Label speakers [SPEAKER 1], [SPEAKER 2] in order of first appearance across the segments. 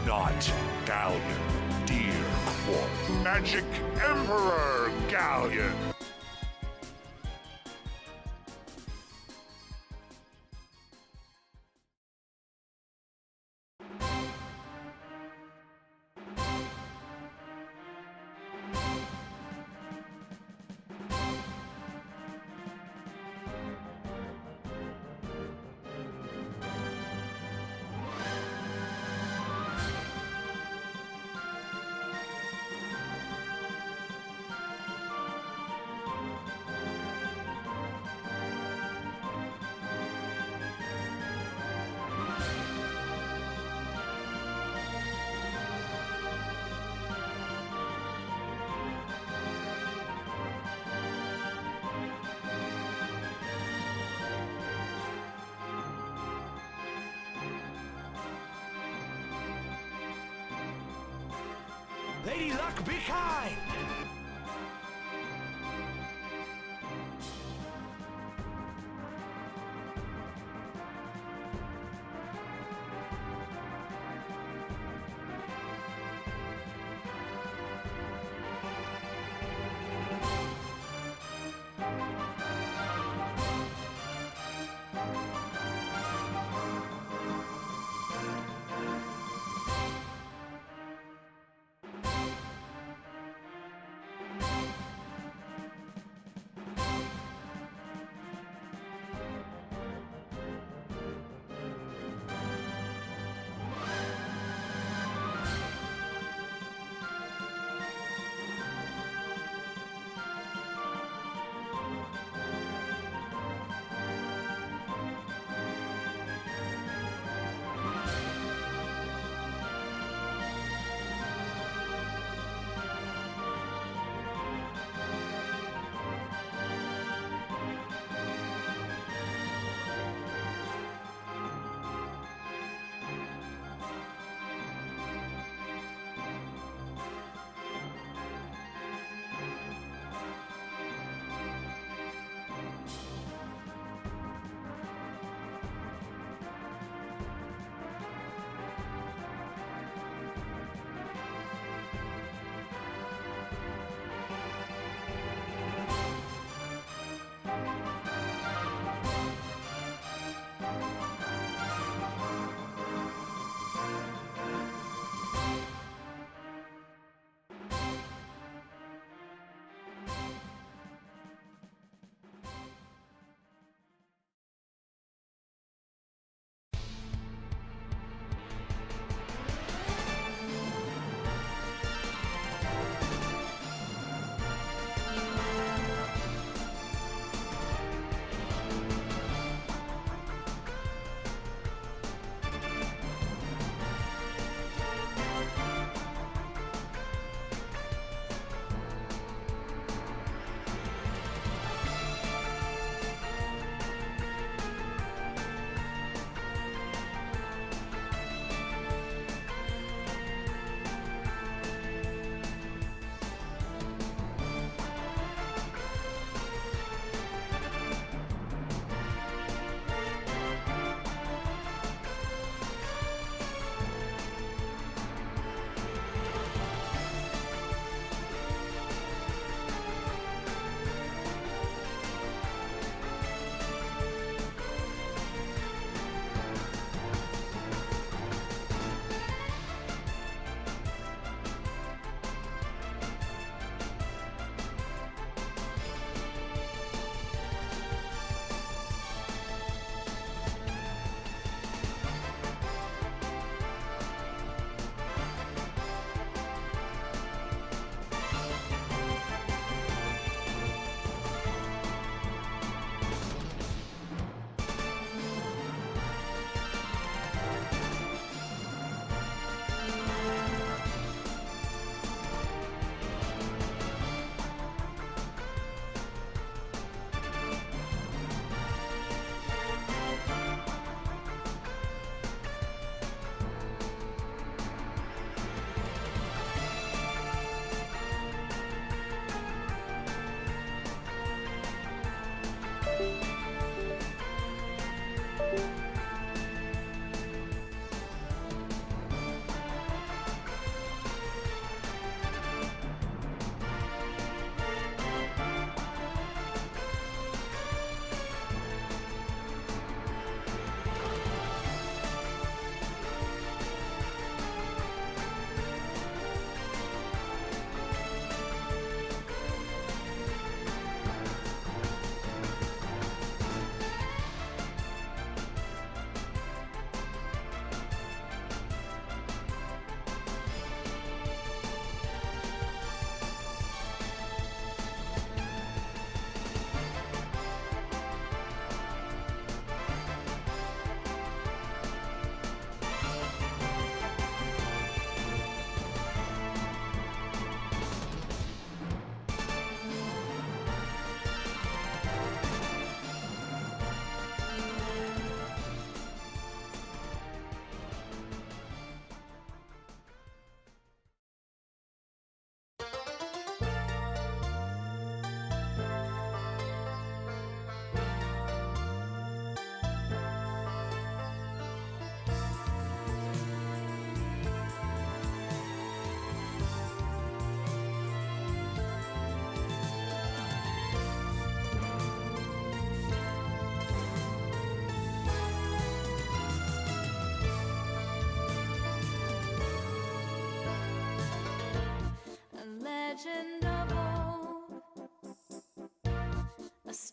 [SPEAKER 1] Not Galleon, dear Quark. Magic Emperor Galleon.
[SPEAKER 2] Lady Luck, be kind!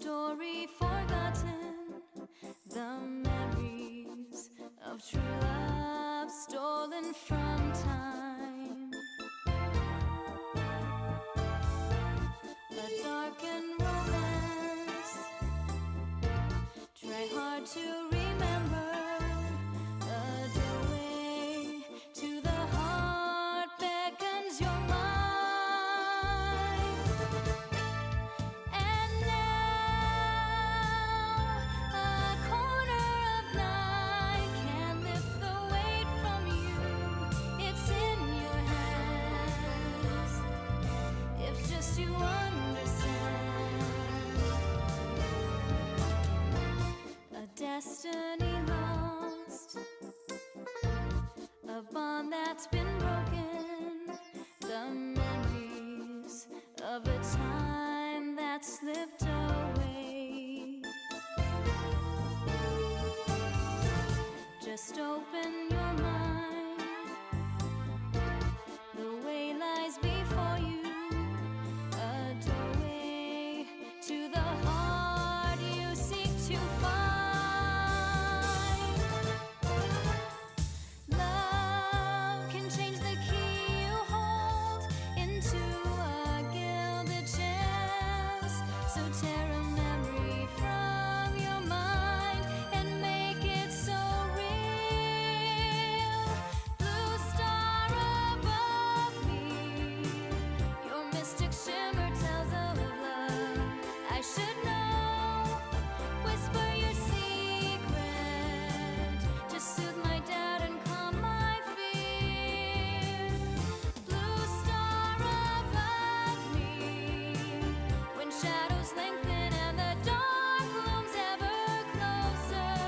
[SPEAKER 3] story forgotten, the memories of true love stolen from time. A darkened romance, try hard to remember, a doorway to the heart beckons your mind. And now a corner of night can lift the weight from you. It's in your hands, if just you understand. A destiny lost, a bond that's been broken, the memories of a time that slipped away. Just open your mind, the way lies before you, a doorway to the heart you seek to find. Love can change the key you hold into a gilded chance. So tear a memory from your mind and make it so real. Blue star above me, your mystic shimmer tells of love I should know. Whisper your secret to soothe my doubt and calm my fear. Blue star above me, when shadows lengthen and the dark looms ever closer,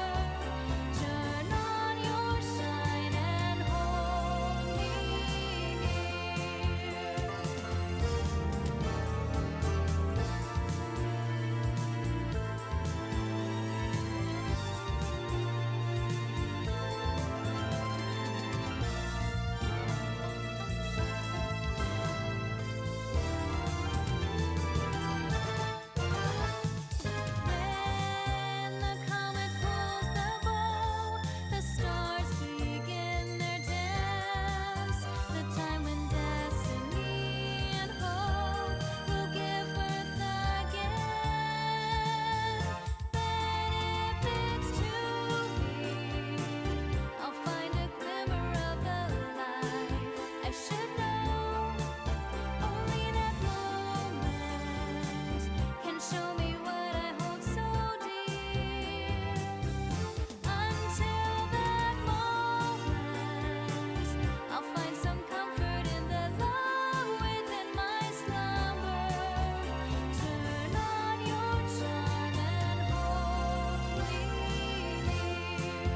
[SPEAKER 3] turn on your shine and hold me When the comet pulls the bow, the stars begin their dance. The time when destiny and hope will give birth again. Then if it's to be, I'll find a glimmer of the light I should know. Only that moment can show me what I hold so dear. Until that moment, I'll find some comfort in the love within my slumber. Turn on your charm and hold me near.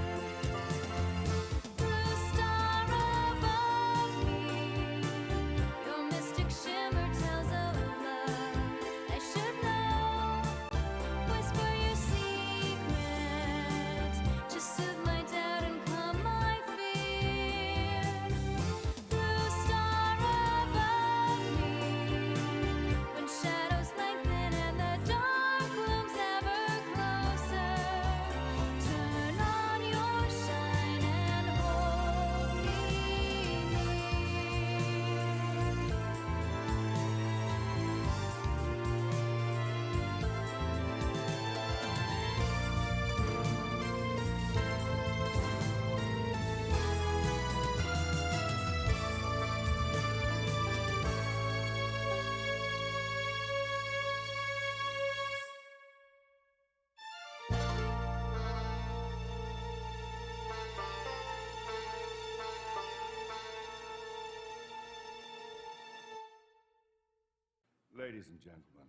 [SPEAKER 3] Blue star above me, your mystic shimmer tells of love I should know. Whisper your secret to soothe my doubt and calm my fear. Blue star above me, when shadows lengthen and the dark looms ever closer, turn on your shine and hold me
[SPEAKER 1] Ladies and gentlemen,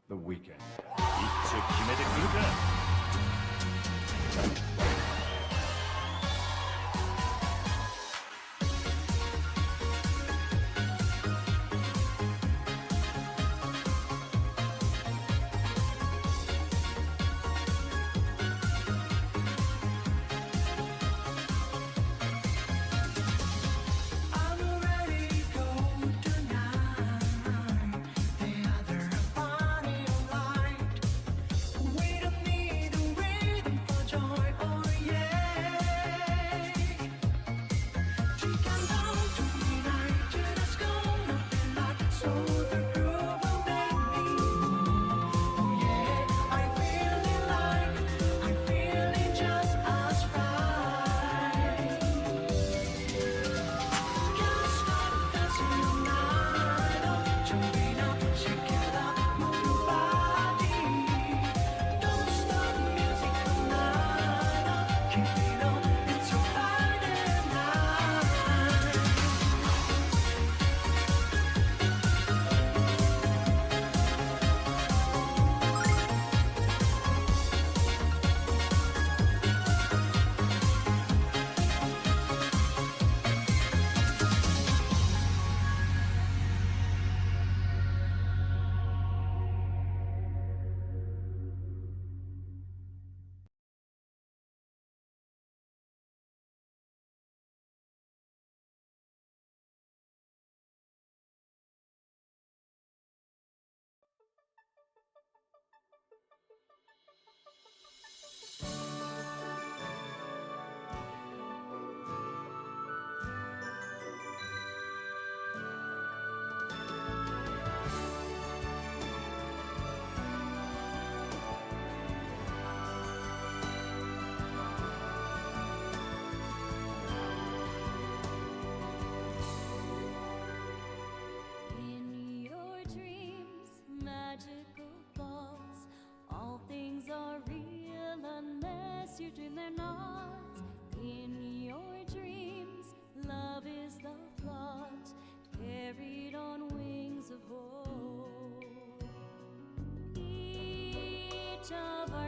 [SPEAKER 1] the weekend.
[SPEAKER 2] 一致決めてくるか。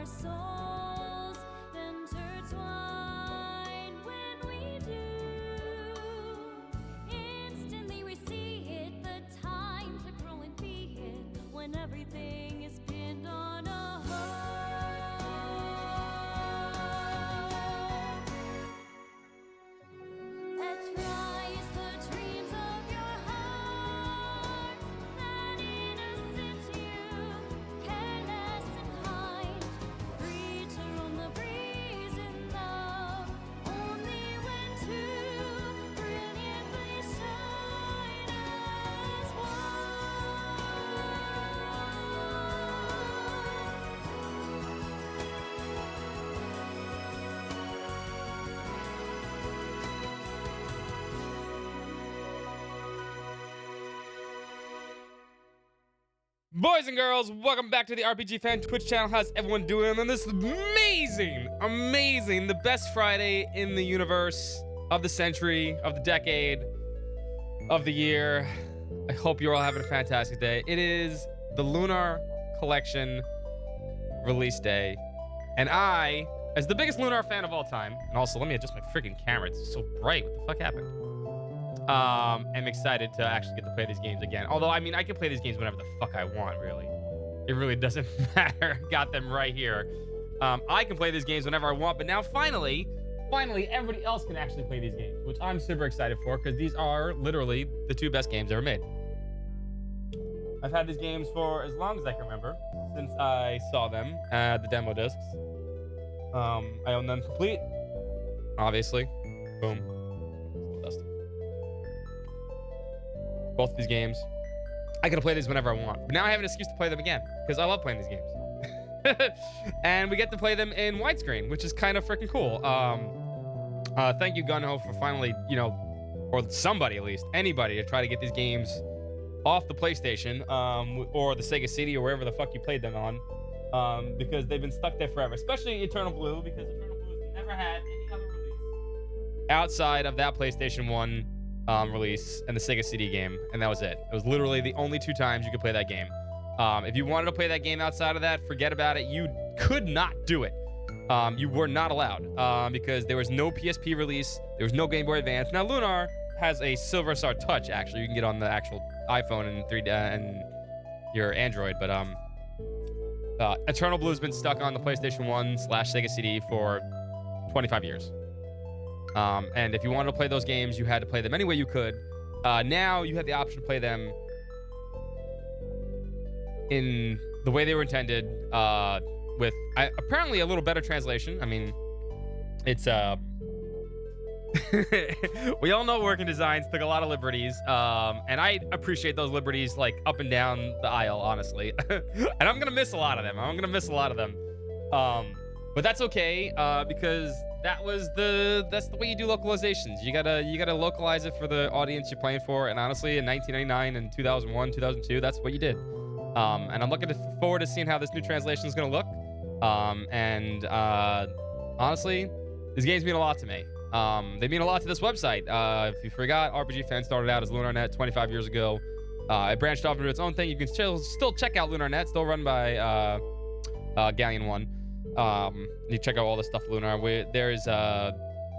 [SPEAKER 3] our souls intertwine. When we do, instantly we see it, the time to grow and be it, when everything is pinned on a hold. Let's rise the dreams of your heart, that innocent youth, careless and kind, free to roam the breeze in love, only when two brilliantly shine as
[SPEAKER 4] Boys and girls, welcome back to the RPG Fan Twitch channel. How's everyone doing on this amazing, the best Friday in the universe, of the century, of the decade, of the year? I hope you're all having a fantastic day. It is the Lunar Collection release day, and I, as the biggest Lunar fan of all time, and also let me adjust my freaking camera, it's so bright. What the fuck happened? I'm excited to actually get to play these games again. Although, I mean, I can play these games whenever the fuck I want, really. It really doesn't matter. Got them right here. I can play these games whenever I want, but now finally, everybody else can actually play these games, which I'm super excited for, because these are literally the two best games ever made. I've had these games for as long as I can remember, since I saw them at the demo discs. I own them complete, obviously. Boom. Dusty. Both of these games, I could play these whenever I want. But now I have an excuse to play them again, because I love playing these games. And we get to play them in widescreen, which is kind of freaking cool. Thank you, Gunho, for finally, you know, or somebody at least, anybody, to try to get these games off the PlayStation, or the Sega CD, or wherever the fuck you played them on, because they've been stuck there forever, especially Eternal Blue, because Eternal Blue has never had any other release outside of that PlayStation 1 release and the Sega CD game, and that was it. It was literally the only two times you could play that game. If you wanted to play that game outside of that, forget about it. You could not do it. You were not allowed, because there was no PSP release. There was no Game Boy Advance. Now, Lunar has a Silver Star Touch, actually. You can get on the actual iPhone and 3D and your Android, but Eternal Blue has been stuck on the PlayStation 1/Sega CD for 25 years. And if you wanted to play those games, you had to play them any way you could. Now you have the option to play them in the way they were intended, with apparently a little better translation. I mean, it's we all know Working Designs took a lot of liberties, and I appreciate those liberties, like, up and down the aisle, honestly. And I'm gonna miss a lot of them. But that's okay, because that's the way you do localizations. You gotta localize it for the audience you're playing for. And honestly, in 1999 and 2001, 2002, that's what you did. And I'm looking forward to seeing how this new translation is gonna look. Honestly, these games mean a lot to me. They mean a lot to this website. If you forgot, RPGFan started out as LunarNET 25 years ago. It branched off into its own thing. You can still check out LunarNET, still run by Galleon 1. You check out all the stuff Lunar. There's a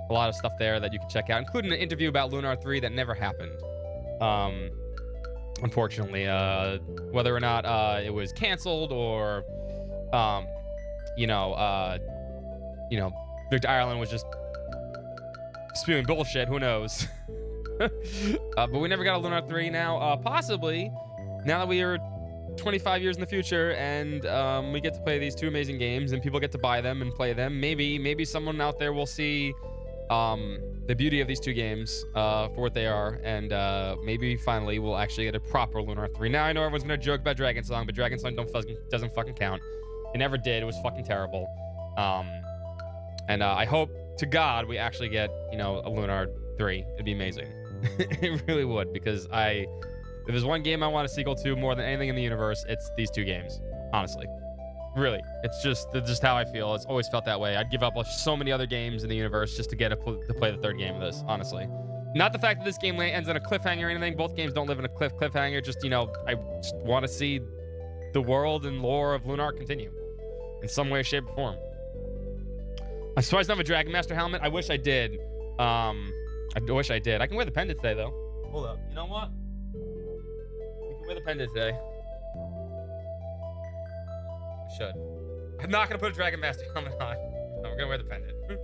[SPEAKER 4] lot of stuff there that you can check out, including an interview about Lunar 3 that never happened. Unfortunately, whether or not it was canceled or, Victor Ireland was just spewing bullshit. Who knows? But we never got a Lunar 3 now. Possibly, now that we are 25 years in the future, and we get to play these two amazing games, and people get to buy them and play them. Maybe someone out there will see the beauty of these two games for what they are, and maybe finally we'll actually get a proper Lunar 3. Now I know everyone's gonna joke about Dragon Song, but Dragon Song doesn't fucking count. It never did. It was fucking terrible. And I hope to God we actually get, a Lunar 3. It'd be amazing. It really would, because if there's one game I want a sequel to more than anything in the universe, it's these two games. Honestly. Really. It's just how I feel. It's always felt that way. I'd give up so many other games in the universe just to get to play the third game of this, honestly. Not the fact that this game ends on a cliffhanger or anything. Both games don't live in a cliffhanger. Just, I just want to see the world and lore of Lunar continue. in some way, shape, or form. I'm surprised I don't have a Dragon Master helmet. I wish I did. I wish I did. I can wear the pendant today, though. Hold up. You know what? We can wear the pendant today. I should. I'm not gonna put a Dragon Master helmet on. No, we're gonna wear the pendant. Wear the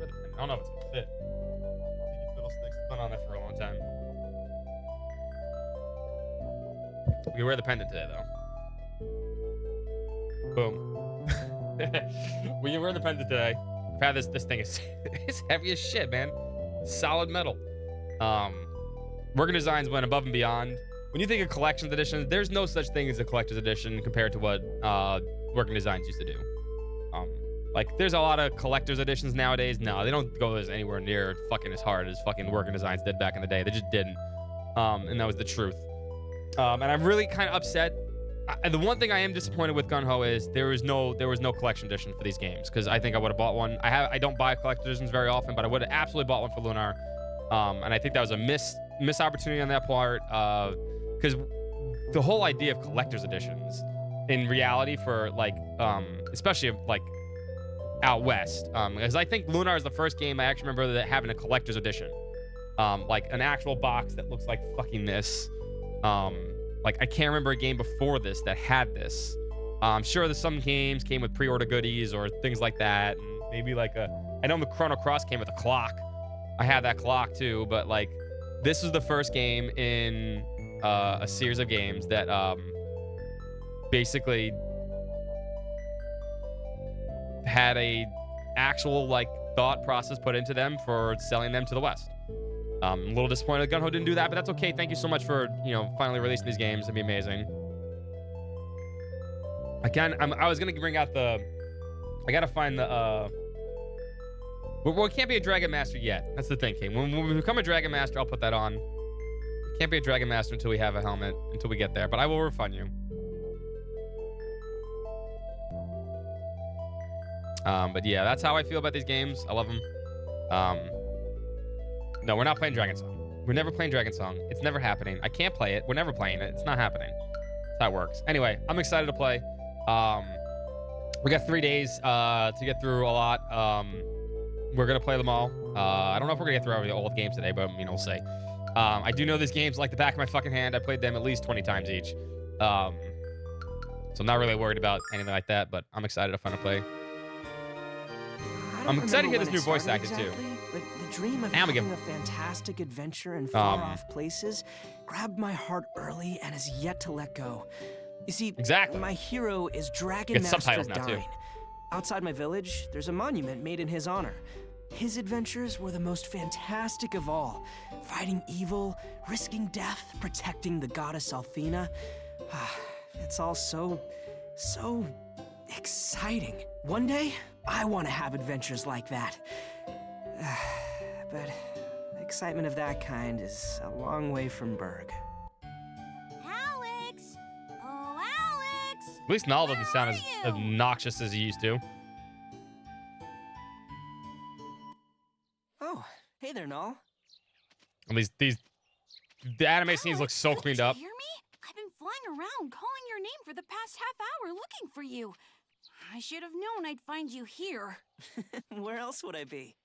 [SPEAKER 4] pendant. I don't know if it's gonna fit. Sticky fiddlesticks. It's been on there for a long time. We can wear the pendant today, though. Boom. We can wear the pendant today. I've had this thing is it's heavy as shit, man. Solid metal. Working Designs went above and beyond. When you think of collector's editions, there's no such thing as a collector's edition compared to what Working Designs used to do. Like, there's a lot of collector's editions nowadays. No, they don't go anywhere near fucking as hard as fucking Working Designs did back in the day. They just didn't. And that was the truth. And I'm really kind of upset. The one thing I am disappointed with Gun Ho is there was no collection edition for these games, because I think I would have bought one. I don't buy collector's editions very often, but I would have absolutely bought one for Lunar. And I think that was a missed opportunity on that part, because the whole idea of collector's editions in reality for like especially like out west, because I think Lunar is the first game I actually remember that having a collector's edition, like an actual box that looks like fucking this. Like, I can't remember a game before this that had this. I'm sure that some games came with pre-order goodies or things like that. And maybe like I know the Chrono Cross came with a clock. I had that clock too, but like, this was the first game in a series of games that basically had a actual like thought process put into them for selling them to the West. I'm a little disappointed that Gun Ho didn't do that, but that's okay. Thank you so much for, finally releasing these games. It'd be amazing. I was going to bring out I got to find the, well, it can't be a Dragon Master yet. That's the thinking. When we become a Dragon Master, I'll put that on. It can't be a Dragon Master until we have a helmet, until we get there, but I will refund you. But yeah, that's how I feel about these games. I love them. No, we're not playing Dragon Song. We're never playing Dragon Song. It's never happening. I can't play it. We're never playing it. It's not happening. That's how it works. Anyway, I'm excited to play. We got 3 days to get through a lot. We're going to play them all. I don't know if we're going to get through all the games today, but we'll see. I do know these games like the back of my fucking hand. I played them at least 20 times each. So I'm not really worried about anything like that, but I'm excited to finally play. I'm excited to hear this new voice actor too.
[SPEAKER 5] But the dream of having a fantastic adventure in far-off places grabbed my heart early and has yet to let go. You see, my hero is Dragon Master Dine. Outside my village, there's a monument made in his honor. His adventures were the most fantastic of all, fighting evil, risking death, protecting the goddess Althena. It's all so exciting. One day, I want to have adventures like that. But the excitement of that kind is a long way from Berg.
[SPEAKER 3] Alex! Oh, Alex!
[SPEAKER 4] At least Nall doesn't sound as obnoxious as he used to.
[SPEAKER 5] Oh, hey there, Nall.
[SPEAKER 4] At least the anime scenes look so cleaned up.
[SPEAKER 3] Did you hear me? I've been flying around calling your name for the past half hour looking for you. I should have known I'd find you here.
[SPEAKER 5] Where else would I be?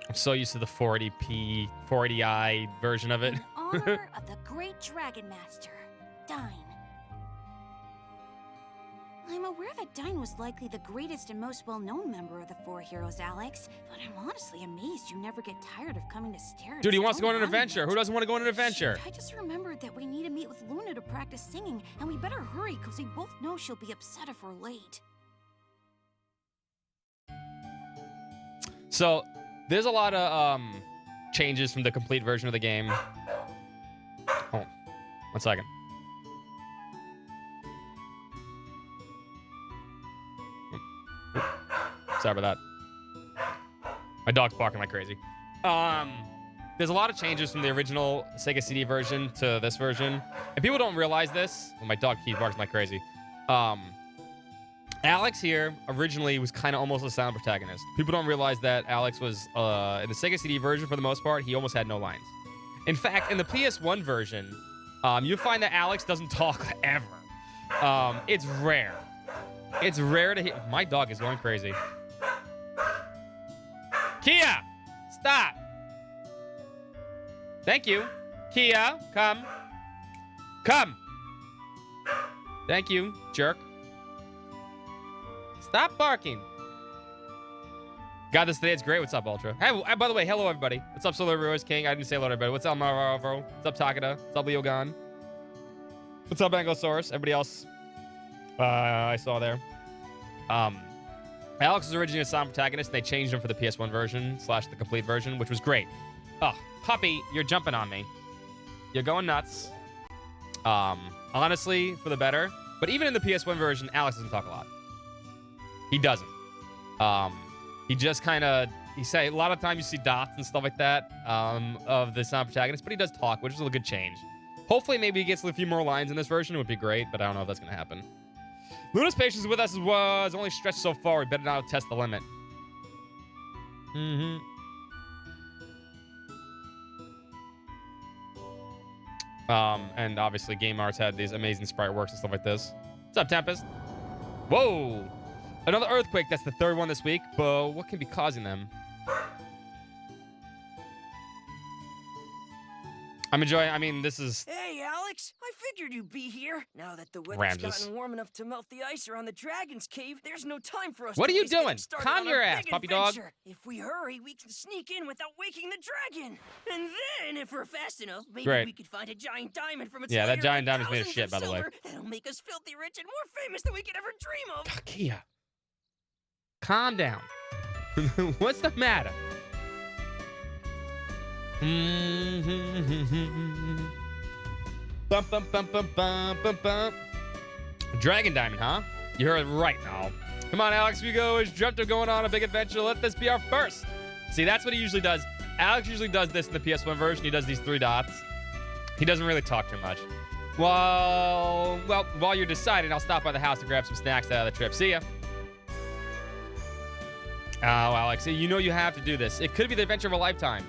[SPEAKER 4] I'm so used to the 480p, 480i version of it.
[SPEAKER 3] In honor of the great Dragon Master, Dine. I'm aware that Dine was likely the greatest and most well-known member of the Four Heroes, Alex, but I'm honestly amazed you never get tired of coming to stare at
[SPEAKER 4] Dude, he
[SPEAKER 3] his
[SPEAKER 4] wants to go on
[SPEAKER 3] own
[SPEAKER 4] an adventure.
[SPEAKER 3] monument.
[SPEAKER 4] Who doesn't want to go on an adventure?
[SPEAKER 3] Shit, I just remembered that we need to meet with Luna to practice singing, and we better hurry because we both know she'll be upset if we're late.
[SPEAKER 4] So, there's a lot of changes from the complete version of the game. Oh, 1 second. Sorry about that. My dog's barking like crazy. There's a lot of changes from the original Sega CD version to this version. And people don't realize this. Well, my dog keeps barking like crazy. Alex here originally was kind of almost a silent protagonist. People don't realize that Alex was, in the Sega CD version for the most part, he almost had no lines. In fact, in the PS1 version, You'll find that Alex doesn't talk ever. It's rare. It's rare to hear. My dog is going crazy. Kia, stop. Thank you. Kia, come. Come. Thank you, jerk. Stop barking. Got this today. It's great. What's up, Ultra? Hey, by the way, hello, everybody. What's up, Solar Rose King? I didn't say hello to everybody. What's up, Marvo? What's up, Takada? What's up, Leogon? What's up, Angosaurus? Everybody else I saw there. Alex was originally a sound protagonist, and they changed him for the PS1 version / the complete version, which was great. Oh, puppy, you're jumping on me. You're going nuts. Honestly, for the better. But even in the PS1 version, Alex doesn't talk a lot. He doesn't. He just kind of, a lot of times you see dots and stuff like that of the sound protagonist, but he does talk, which is a good change. Hopefully, maybe he gets a few more lines in this version. It would be great, but I don't know if that's going to happen. Luna's patience with us was only stretched so far. We better now test the limit. And obviously, Game Arts had these amazing sprite works and stuff like this. What's up, Tempest? Whoa! Another earthquake. That's the third one this week. But what can be causing them? I'm enjoying. I mean, this is.
[SPEAKER 5] Hey, Alex. I figured you'd be here. Now that the weather's gotten warm enough to melt the ice around the Dragon's Cave, there's no time for us.
[SPEAKER 4] What are you doing? Calm your ass, puppy dog.
[SPEAKER 5] If we hurry, we can sneak in without waking the dragon. And then, if we're fast enough, maybe we could find a giant diamond from its lair.
[SPEAKER 4] That giant diamond's made of shit, by the way.
[SPEAKER 5] That'll make us filthy rich and more famous than we could ever dream of.
[SPEAKER 4] Kia. Calm down. What's the matter? Bum, bum, bum, bum, bum, bum, bum. Dragon Diamond, huh? You heard it right now. Come on, Alex, we go. Is Drumter going on a big adventure? Let this be our first. See, that's what he usually does. Alex usually does this in the PS1 version. He does these 3 dots. He doesn't really talk too much. Well, while you're deciding, I'll stop by the house to grab some snacks out of the trip. See ya. Oh, Alex, you know you have to do this. It could be the adventure of a lifetime.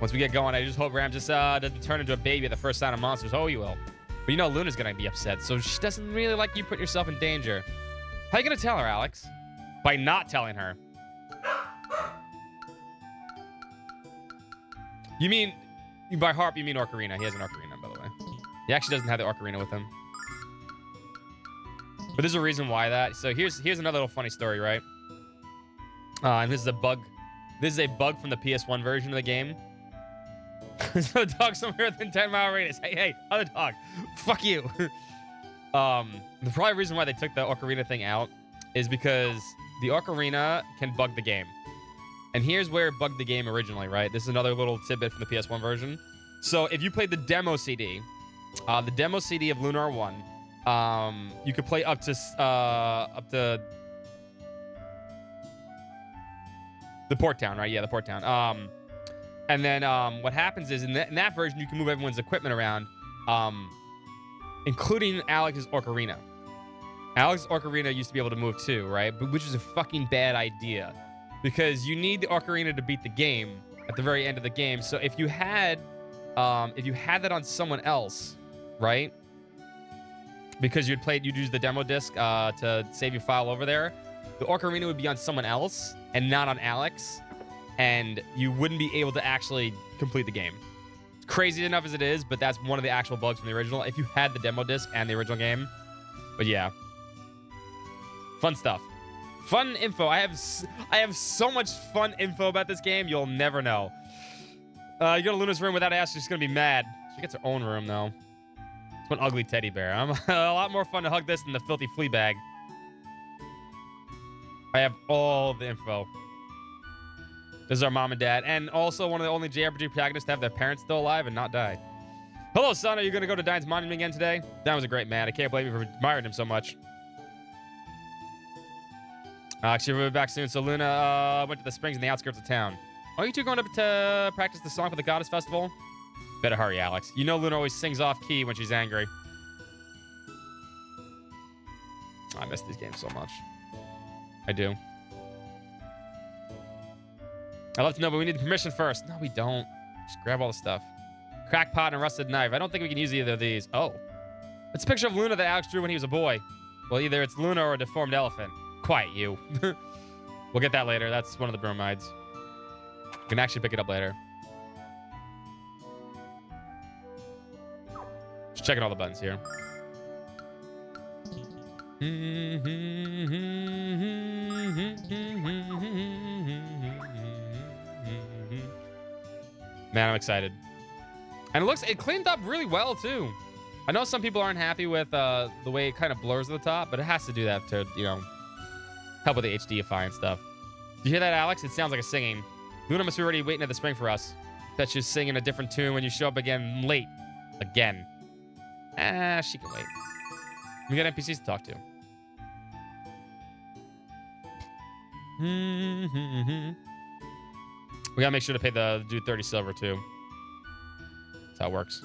[SPEAKER 4] Once we get going, I just hope Ramses doesn't turn into a baby at the first sign of monsters. Oh, you will. But you know Luna's going to be upset, so she doesn't really like you putting yourself in danger. How are you going to tell her, Alex? By not telling her. You mean, by harp, you mean Ocarina. He has an Ocarina, by the way. He actually doesn't have the Ocarina with him. But there's a reason why that. So here's another little funny story, right? And this is a bug. This is a bug from the PS1 version of the game. There's no dog somewhere within 10-mile radius. Hey, other dog. Fuck you. The probably reason why they took the Ocarina thing out is because the Ocarina can bug the game. And here's where it bugged the game originally, right? This is another little tidbit from the PS1 version. So if you played the demo CD of Lunar 1, you could play up to the port town, right? Yeah, the port town. And then what happens is in that version, you can move everyone's equipment around, including Alex's Ocarina. Alex's Ocarina used to be able to move too, right? But which is a fucking bad idea because you need the Ocarina to beat the game at the very end of the game. So if you had that on someone else, right? Because you'd use the demo disc to save your file over there. The Ocarina would be on someone else and not on Alex, and you wouldn't be able to actually complete the game. It's crazy enough as it is, but that's one of the actual bugs from the original. If you had the demo disc and the original game, but yeah, fun stuff, fun info. I have so much fun info about this game. You'll never know. You go to Luna's room without asking, she's gonna be mad. She gets her own room though. It's one ugly teddy bear. I'm a lot more fun to hug this than the filthy flea bag. I have all the info. This is our mom and dad, and also one of the only JRPG protagonists to have their parents still alive and not died. Hello, son. Are you going to go to Dine's monument again today? Dan was a great man. I can't blame you for admiring him so much. Actually, we'll be back soon. So Luna went to the springs in the outskirts of town. Are you two going up to practice the song for the Goddess Festival? Better hurry, Alex. You know Luna always sings off key when she's angry. I miss these games so much. I do. I'd love to know, but we need permission first. No, we don't. Just grab all the stuff. Crackpot and a rusted knife. I don't think we can use either of these. Oh. It's a picture of Luna that Alex drew when he was a boy. Well, either it's Luna or a deformed elephant. Quiet, you. We'll get that later. That's one of the bromides. We can actually pick it up later. Just checking all the buttons here. Man, I'm excited. And it cleaned up really well, too. I know some people aren't happy with the way it kind of blurs at the top, but it has to do that to, you know, help with the HDify and stuff. You hear that, Alex? It sounds like a singing. Luna must be already waiting at the spring for us. Bet she's singing a different tune when you show up again late. Again. Ah, she can wait. We got NPCs to talk to. We gotta make sure to pay the dude 30 silver, too. That's how it works.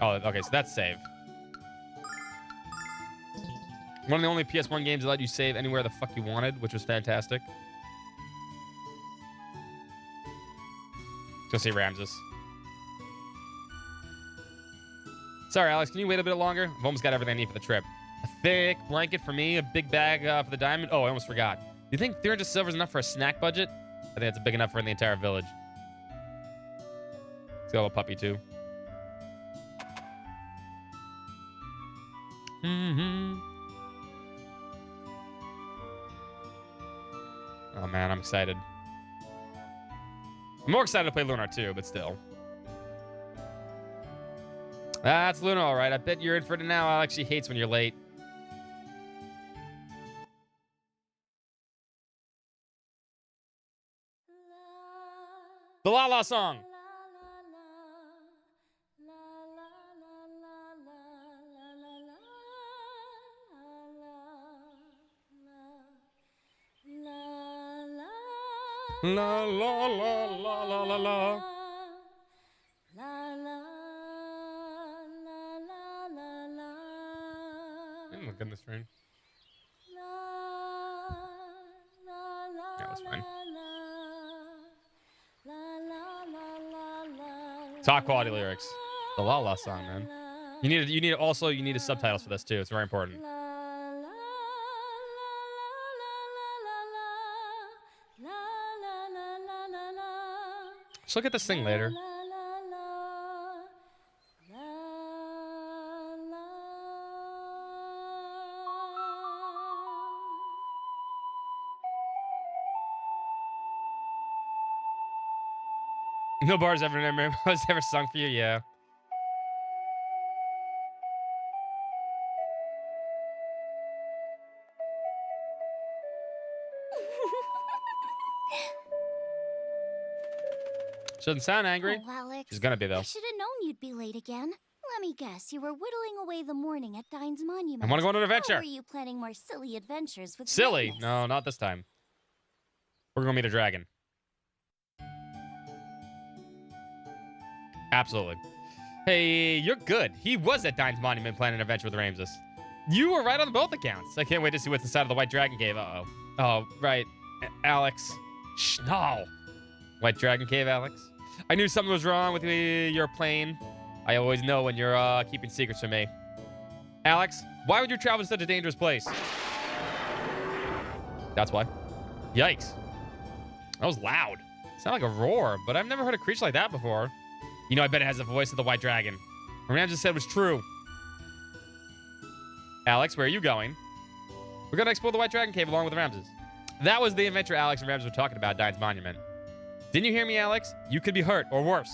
[SPEAKER 4] Oh, okay, so that's save. One of the only PS1 games that let you save anywhere the fuck you wanted, which was fantastic. Go see Ramses. Sorry, Alex, can you wait a bit longer? I've almost got everything I need for the trip. A thick blanket for me, a big bag for the diamond. Oh, I almost forgot. Do you think 300 silver is enough for a snack budget? I think it's big enough for the entire village. Let's go, a puppy, too. Oh man, I'm excited. I'm more excited to play Lunar too, but still. That's Lunar, all right. I bet you're in for it now, Alex. She hates when you're late. The La La song. La la la la la la la. I'm looking at the screen. That was fine. Top quality lyrics. The La La song, man. You need subtitles for this too. It's very important. Just look at this thing later. No bars ever sung for you, yeah. She doesn't sound angry.
[SPEAKER 6] Oh, Alex.
[SPEAKER 4] She's gonna be, though.
[SPEAKER 6] I should have known you'd be late again. Let me guess, you were whittling away the morning at Dine's monument.
[SPEAKER 4] I want to go on an adventure.
[SPEAKER 6] Or were you planning more silly adventures with
[SPEAKER 4] Silly?
[SPEAKER 6] Magnus?
[SPEAKER 4] No, not this time. We're gonna meet a dragon. Absolutely. Hey, you're good. He was at Dine's monument planning an adventure with Ramses. You were right on both accounts. I can't wait to see what's inside of the White Dragon Cave. Uh-oh. Oh, right. Alex. Shh, no. White Dragon Cave, Alex. I knew something was wrong with your plane. I always know when you're keeping secrets from me. Alex, why would you travel to such a dangerous place? That's why. Yikes. That was loud. It sounded like a roar, but I've never heard a creature like that before. You know, I bet it has the voice of the White Dragon. What Ramses said was true. Alex, where are you going? We're going to explore the White Dragon Cave along with Ramses. That was the adventure Alex and Ramses were talking about at Dine's monument. Didn't you hear me, Alex? You could be hurt, or worse.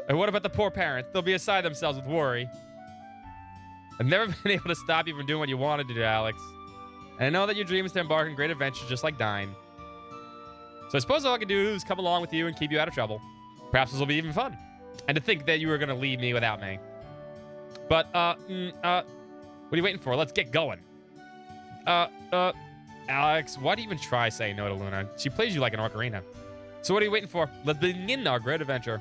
[SPEAKER 4] And what about the poor parents? They'll be beside themselves with worry. I've never been able to stop you from doing what you wanted to do, Alex. And I know that your dream is to embark on great adventures just like Dine. So I suppose all I can do is come along with you and keep you out of trouble. Perhaps this will be even fun. And to think that you were going to leave me without me. But, what are you waiting for? Let's get going. Alex, why do you even try saying no to Luna? She plays you like an ocarina. So what are you waiting for? Let's begin our great adventure.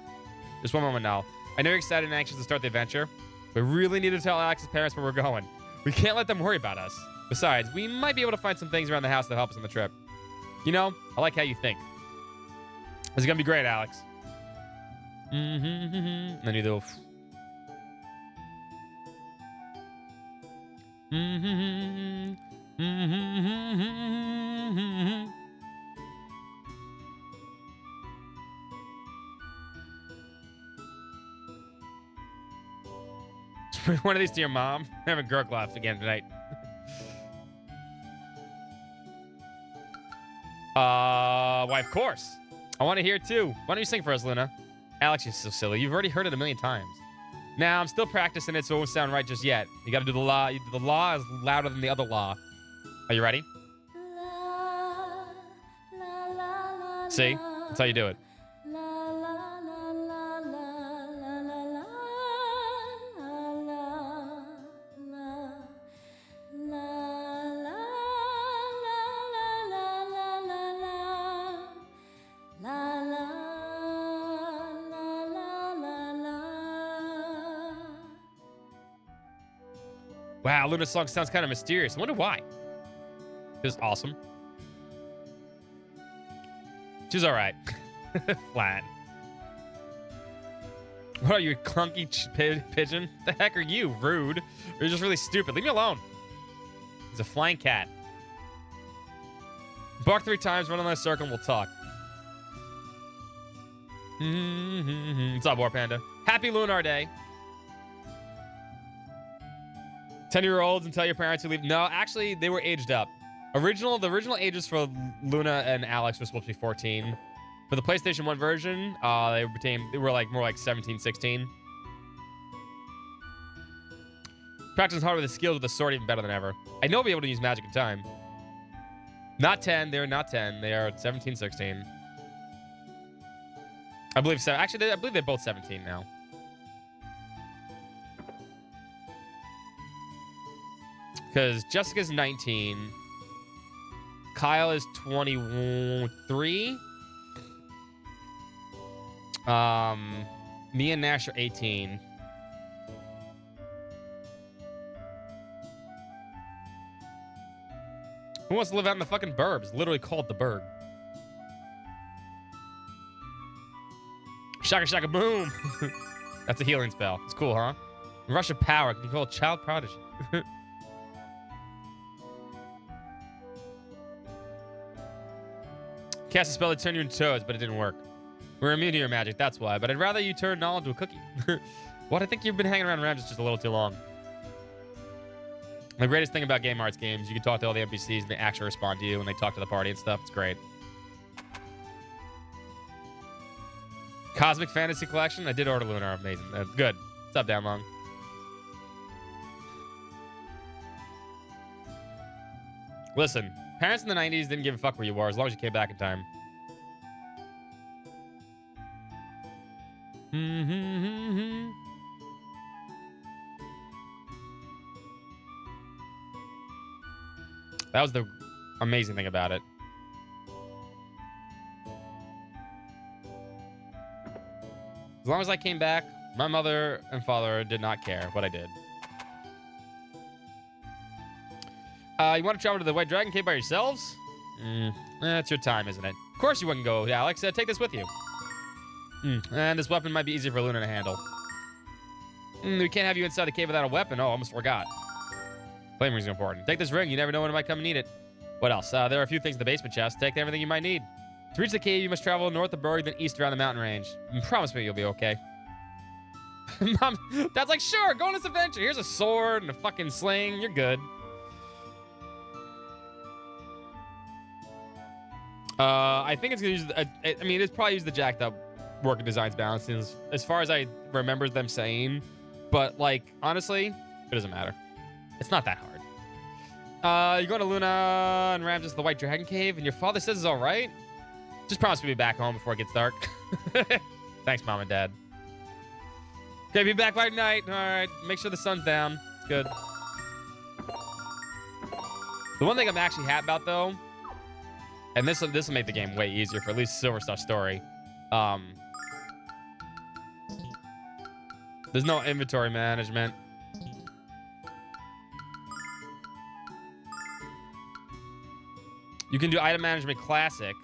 [SPEAKER 4] Just one moment now. I know you're excited and anxious to start the adventure. We really need to tell Alex's parents where we're going. We can't let them worry about us. Besides, we might be able to find some things around the house that help us on the trip. You know, I like how you think. This is gonna be great, Alex. And then you do. One of these to your mom. I have a Gurk left again tonight. Why, of course. I want to hear it too. Why don't you sing for us, Luna? Alex, you're so silly. You've already heard it a million times. Now, I'm still practicing it, so it won't sound right just yet. You gotta do the law. The law is louder than the other law. Are you ready? See? That's how you do it. Wow, Luna's song sounds kind of mysterious. I wonder why. It's awesome. She's all right. Flat. What are you, clunky pigeon? The heck are you? Rude. Or you're just really stupid. Leave me alone. He's a flying cat. Bark 3 times, run on a circle, and we'll talk. What's up, War Panda? Happy Lunar Day. 10-year-olds and tell your parents to leave. No, actually, they were aged up. The original ages for Luna and Alex were supposed to be 14. For the PlayStation 1 version, they were like more like 17, 16. Practicing hard with the skills with the sword even better than ever. I know I'll be able to use magic in time. Not 10. They're not 10. They are 17, 16. I believe so. Actually, I believe they're both 17 now. Because Jessica's 19. Kyle is 23. Me and Nash are 18. Who wants to live out in the fucking burbs? It's literally called the Burg. Shaka shaka boom. That's a healing spell. It's cool, huh? Rush of power. Can you call a child prodigy? Cast a spell to turn you into toads, but it didn't work. We're immune to your magic, that's why. But I'd rather you turn Null into a cookie. What? I think you've been hanging around Rams just a little too long. The greatest thing about Game Arts games, you can talk to all the NPCs and they actually respond to you when they talk to the party and stuff. It's great. Cosmic Fantasy Collection. I did order Lunar. Amazing. Good. What's up, Dan Long? Listen, parents in the 90s didn't give a fuck where you were as long as you came back in time. That was the amazing thing about it. As long as I came back, my mother and father did not care what I did. You want to travel to the White Dragon Cave by yourselves? It's your time, isn't it? Of course you wouldn't go, Alex. Take this with you. And this weapon might be easier for Luna to handle. We can't have you inside the cave without a weapon. Oh, almost forgot. Flame ring's important. Take this ring. You never know when it might come and need it. What else? There are a few things in the basement chest. Take everything you might need. To reach the cave, you must travel north of Berg, then east around the mountain range. Promise me you'll be okay. Mom, Dad's like, sure, go on this adventure. Here's a sword and a fucking sling. You're good. I think it's gonna use. I mean, it's probably use the jacked up working designs balances as far as I remember them saying. But like, honestly, it doesn't matter. It's not that hard. You're going to Luna and Ramses the White Dragon Cave, and your father says it's all right. Just promise to be back home before it gets dark. Thanks, Mom and Dad. Okay, be back by night. All right, make sure the sun's down. It's good. The one thing I'm actually happy about, though, and this will make the game way easier for at least Silver Star Story. There's no inventory management. You can do item management classic.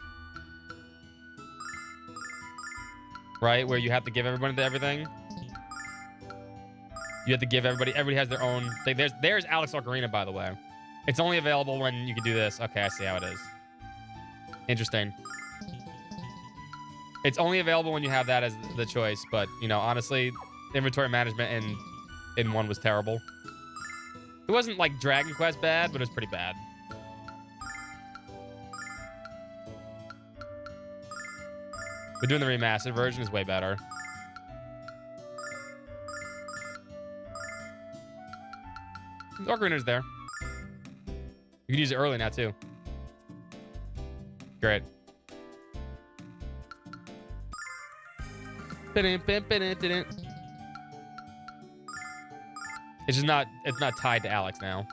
[SPEAKER 4] Right? Where you have to give everybody everything. You have to give everybody has their own thing. There's Alex Ocarina, by the way. It's only available when you can do this. Okay, I see how it is. Interesting. It's only available when you have that as the choice, but, you know, honestly, inventory management in 1 was terrible. It wasn't like Dragon Quest bad, but it was pretty bad. But doing the remastered version is way better. Ocarina's there. You can use it early now, too. Great. It's just not, it's not tied to Alex now.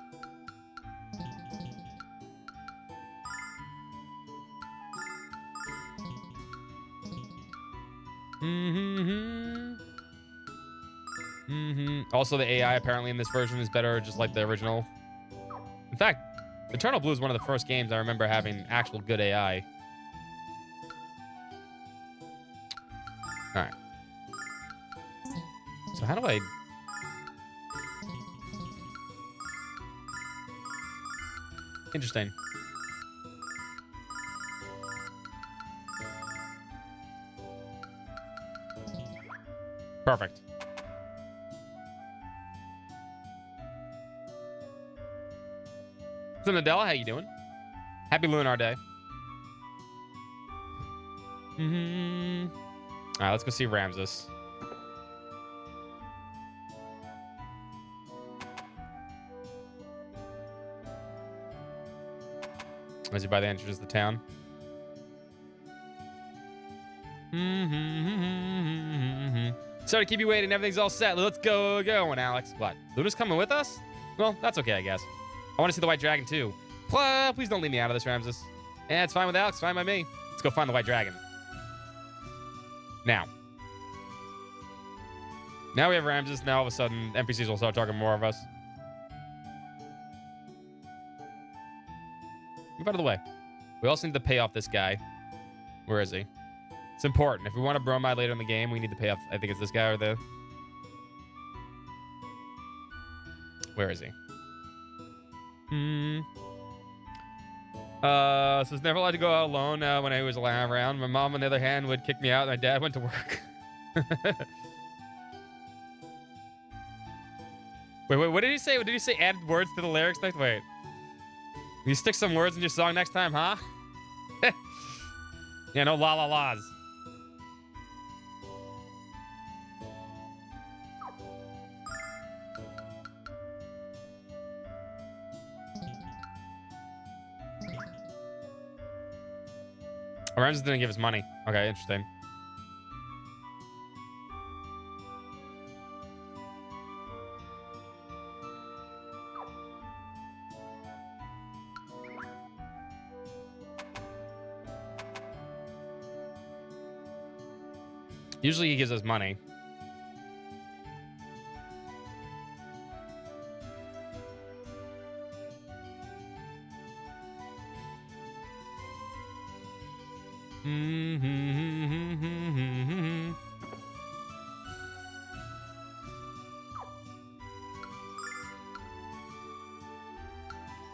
[SPEAKER 4] Also, the AI apparently in this version is better, just like the original. In fact, Eternal Blue is one of the first games I remember having actual good AI. All right. So how do I... Interesting. Perfect. So Nadella, how you doing? Happy Lunar Day. All right, let's go see Ramses. As you by the entrance to the town. Sorry to keep you waiting. Everything's all set. Let's go going, Alex. What? Luna's coming with us? Well, that's okay, I guess. I want to see the White Dragon, too. Please don't leave me out of this, Ramses. Yeah, it's fine with Alex. Fine by me. Let's go find the White Dragon. Now we have Ramses. Now, all of a sudden, NPCs will start talking more of us. Move out of the way. We also need to pay off this guy. Where is he? It's important. If we want a bromide later in the game, we need to pay off... I think it's this guy or the... Where is he? So I was never allowed to go out alone when I was around. My mom, on the other hand, would kick me out, and my dad went to work. Wait, what did he say? What did he say? Add words to the lyrics next? Wait. You stick some words in your song next time, huh? Yeah, no la la la's. Oh, Ramses didn't give us money. Okay, interesting. Usually he gives us money.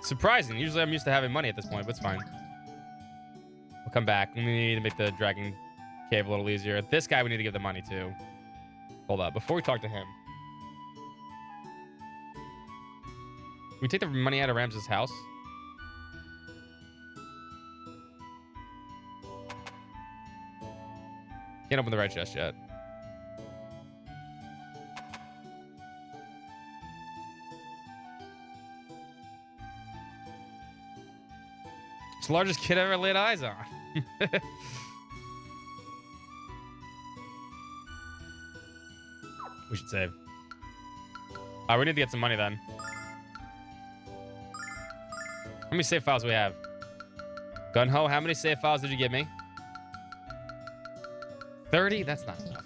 [SPEAKER 4] Surprising. Usually I'm used to having money at this point, but it's fine. We'll come back. We need to make the dragon cave a little easier. This guy we need to give the money to. Hold up. Before we talk to him. Can we take the money out of Ramses' house? Can't open the right chest yet. It's the largest kid I ever laid eyes on. We should save. All right, we need to get some money then. How many save files do we have? Gun-Ho, how many save files did you give me? 30? That's not enough.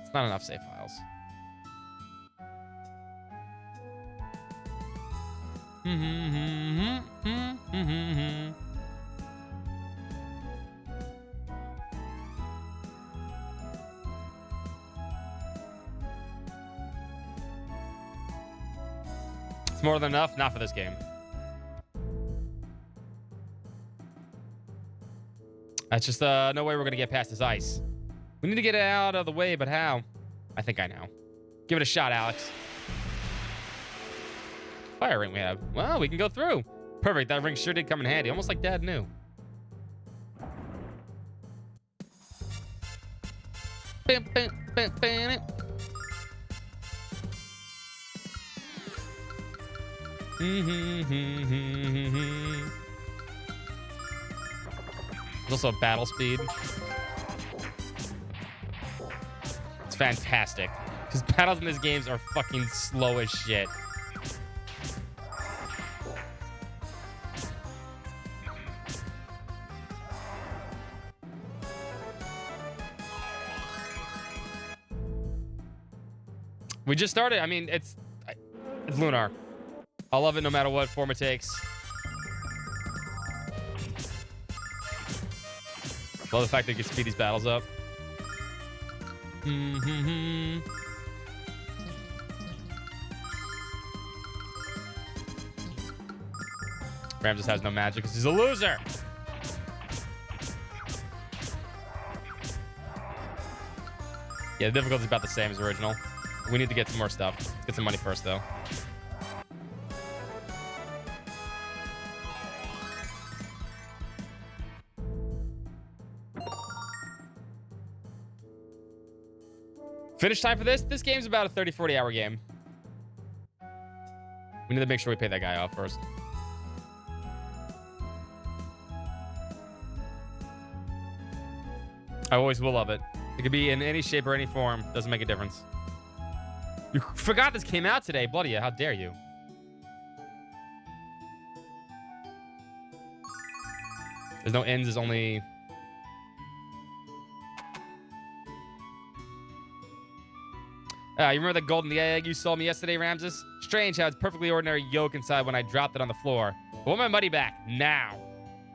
[SPEAKER 4] It's not enough save files. more than enough. Not for this game. That's just no way we're going to get past this ice. We need to get it out of the way, but how? I think I know. Give it a shot, Alex. Fire ring we have. Well, we can go through. Perfect. That ring sure did come in handy. Almost like Dad knew. Bam, bam, bam, bam. There's also battle speed. It's fantastic. Because battles in these games are fucking slow as shit. We just started. I mean, it's Lunar. I love it no matter what form it takes. Love the fact that you can speed these battles up. Ram just has no magic because he's a loser. Yeah, the difficulty's about the same as original. We need to get some more stuff. Let's get some money first, though. Finish time for this? This game's about a 30, 40 hour game. We need to make sure we pay that guy off first. I always will love it. It could be in any shape or any form. Doesn't make a difference. You forgot this came out today. Bloody hell, how dare you? There's no ends, there's only... you remember the golden egg you sold me yesterday, Ramses? Strange how it's perfectly ordinary yolk inside when I dropped it on the floor. I want my money back, now.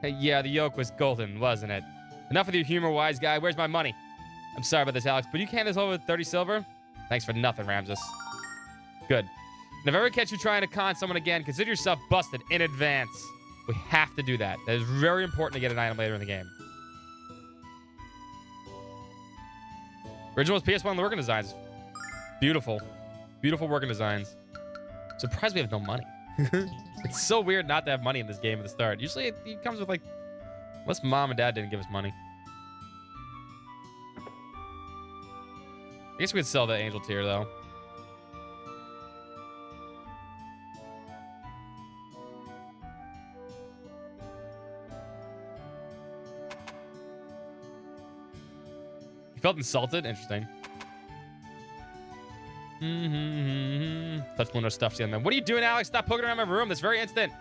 [SPEAKER 4] Hey, yeah, the yolk was golden, wasn't it? Enough with your humor, wise guy. Where's my money? I'm sorry about this, Alex, but you can't this over with 30 silver? Thanks for nothing, Ramses. Good. And if I ever catch you trying to con someone again, consider yourself busted in advance. We have to do that. That is very important to get an item later in the game. Original was PS1 working designs. Beautiful. Beautiful working designs. Surprised we have no money. It's so weird not to have money in this game at the start. Usually it comes with like... Unless mom and dad didn't give us money. I guess we could sell the angel tier though. You felt insulted? Interesting. Touch Lunar stuff again. What are you doing, Alex? Stop poking around my room. That's very instant.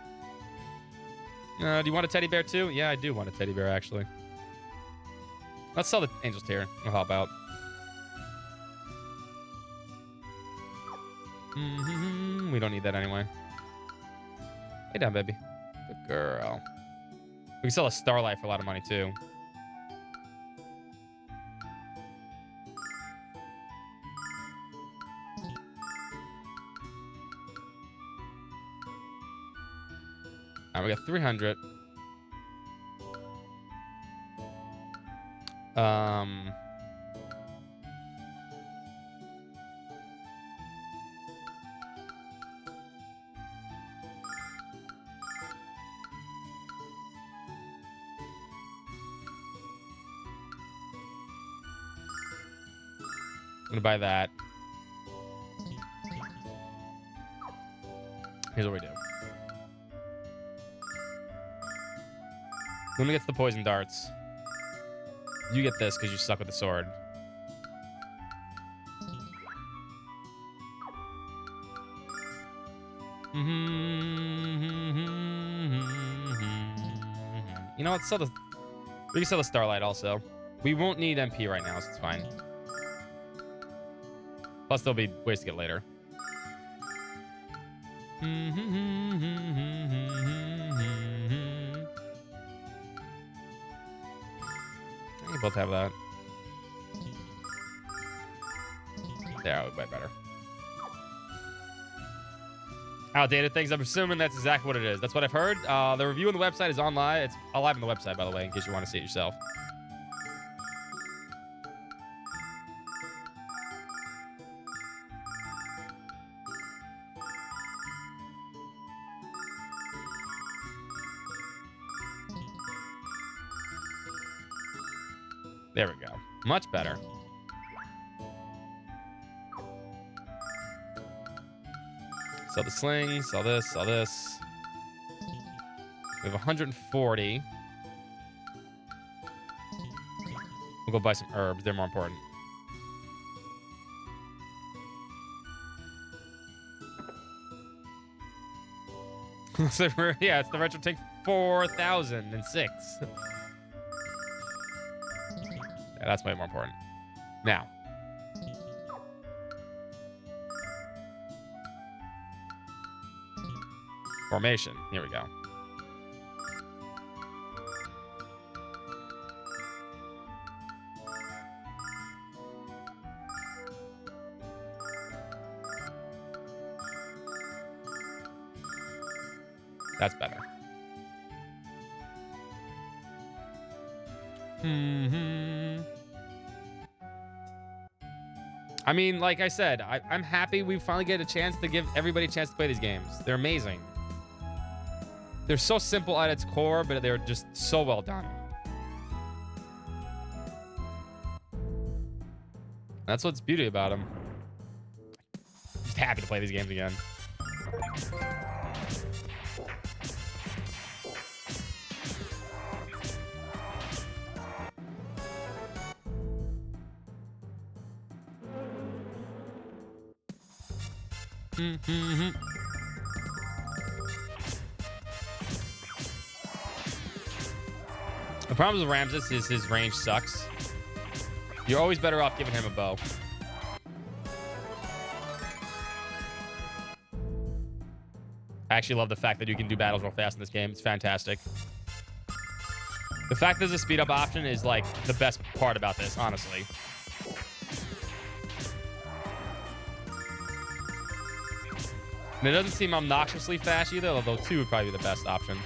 [SPEAKER 4] Do you want a teddy bear too? Yeah, I do want a teddy bear actually. Let's sell the angels tier. I'll help out. We don't need that anyway. Hey down, baby. Good girl. We can sell a starlight for a lot of money too. All right, we got 300. I'm gonna buy that. Here's what we do. Luna gets the poison darts. You get this because you suck with the sword. You know what? We can sell the starlight also. We won't need MP right now, so it's fine. Plus, there'll be ways to get later. You both have that. There, I would buy better. Outdated things. I'm assuming that's exactly what it is. That's what I've heard. The review on the website is online. It's alive on the website, by the way, in case you want to see it yourself. There we go. Much better. Sell the sling, sell this, sell this. We have 140. We'll go buy some herbs. They're more important. So yeah, it's the retro tank 4006. Yeah, that's way more important. Now. Formation. Here we go. That's better. I mean, like I said, I'm happy we finally get a chance to give everybody a chance to play these games. They're amazing. They're so simple at its core, but they're just so well done. That's what's beauty about them. Just happy to play these games again. The problem with Ramses is his range sucks. You're always better off giving him a bow. I actually love the fact that you can do battles real fast in this game. It's fantastic. The fact there's a speed up option is like the best part about this, honestly. And it doesn't seem obnoxiously fast either, although 2 would probably be the best option.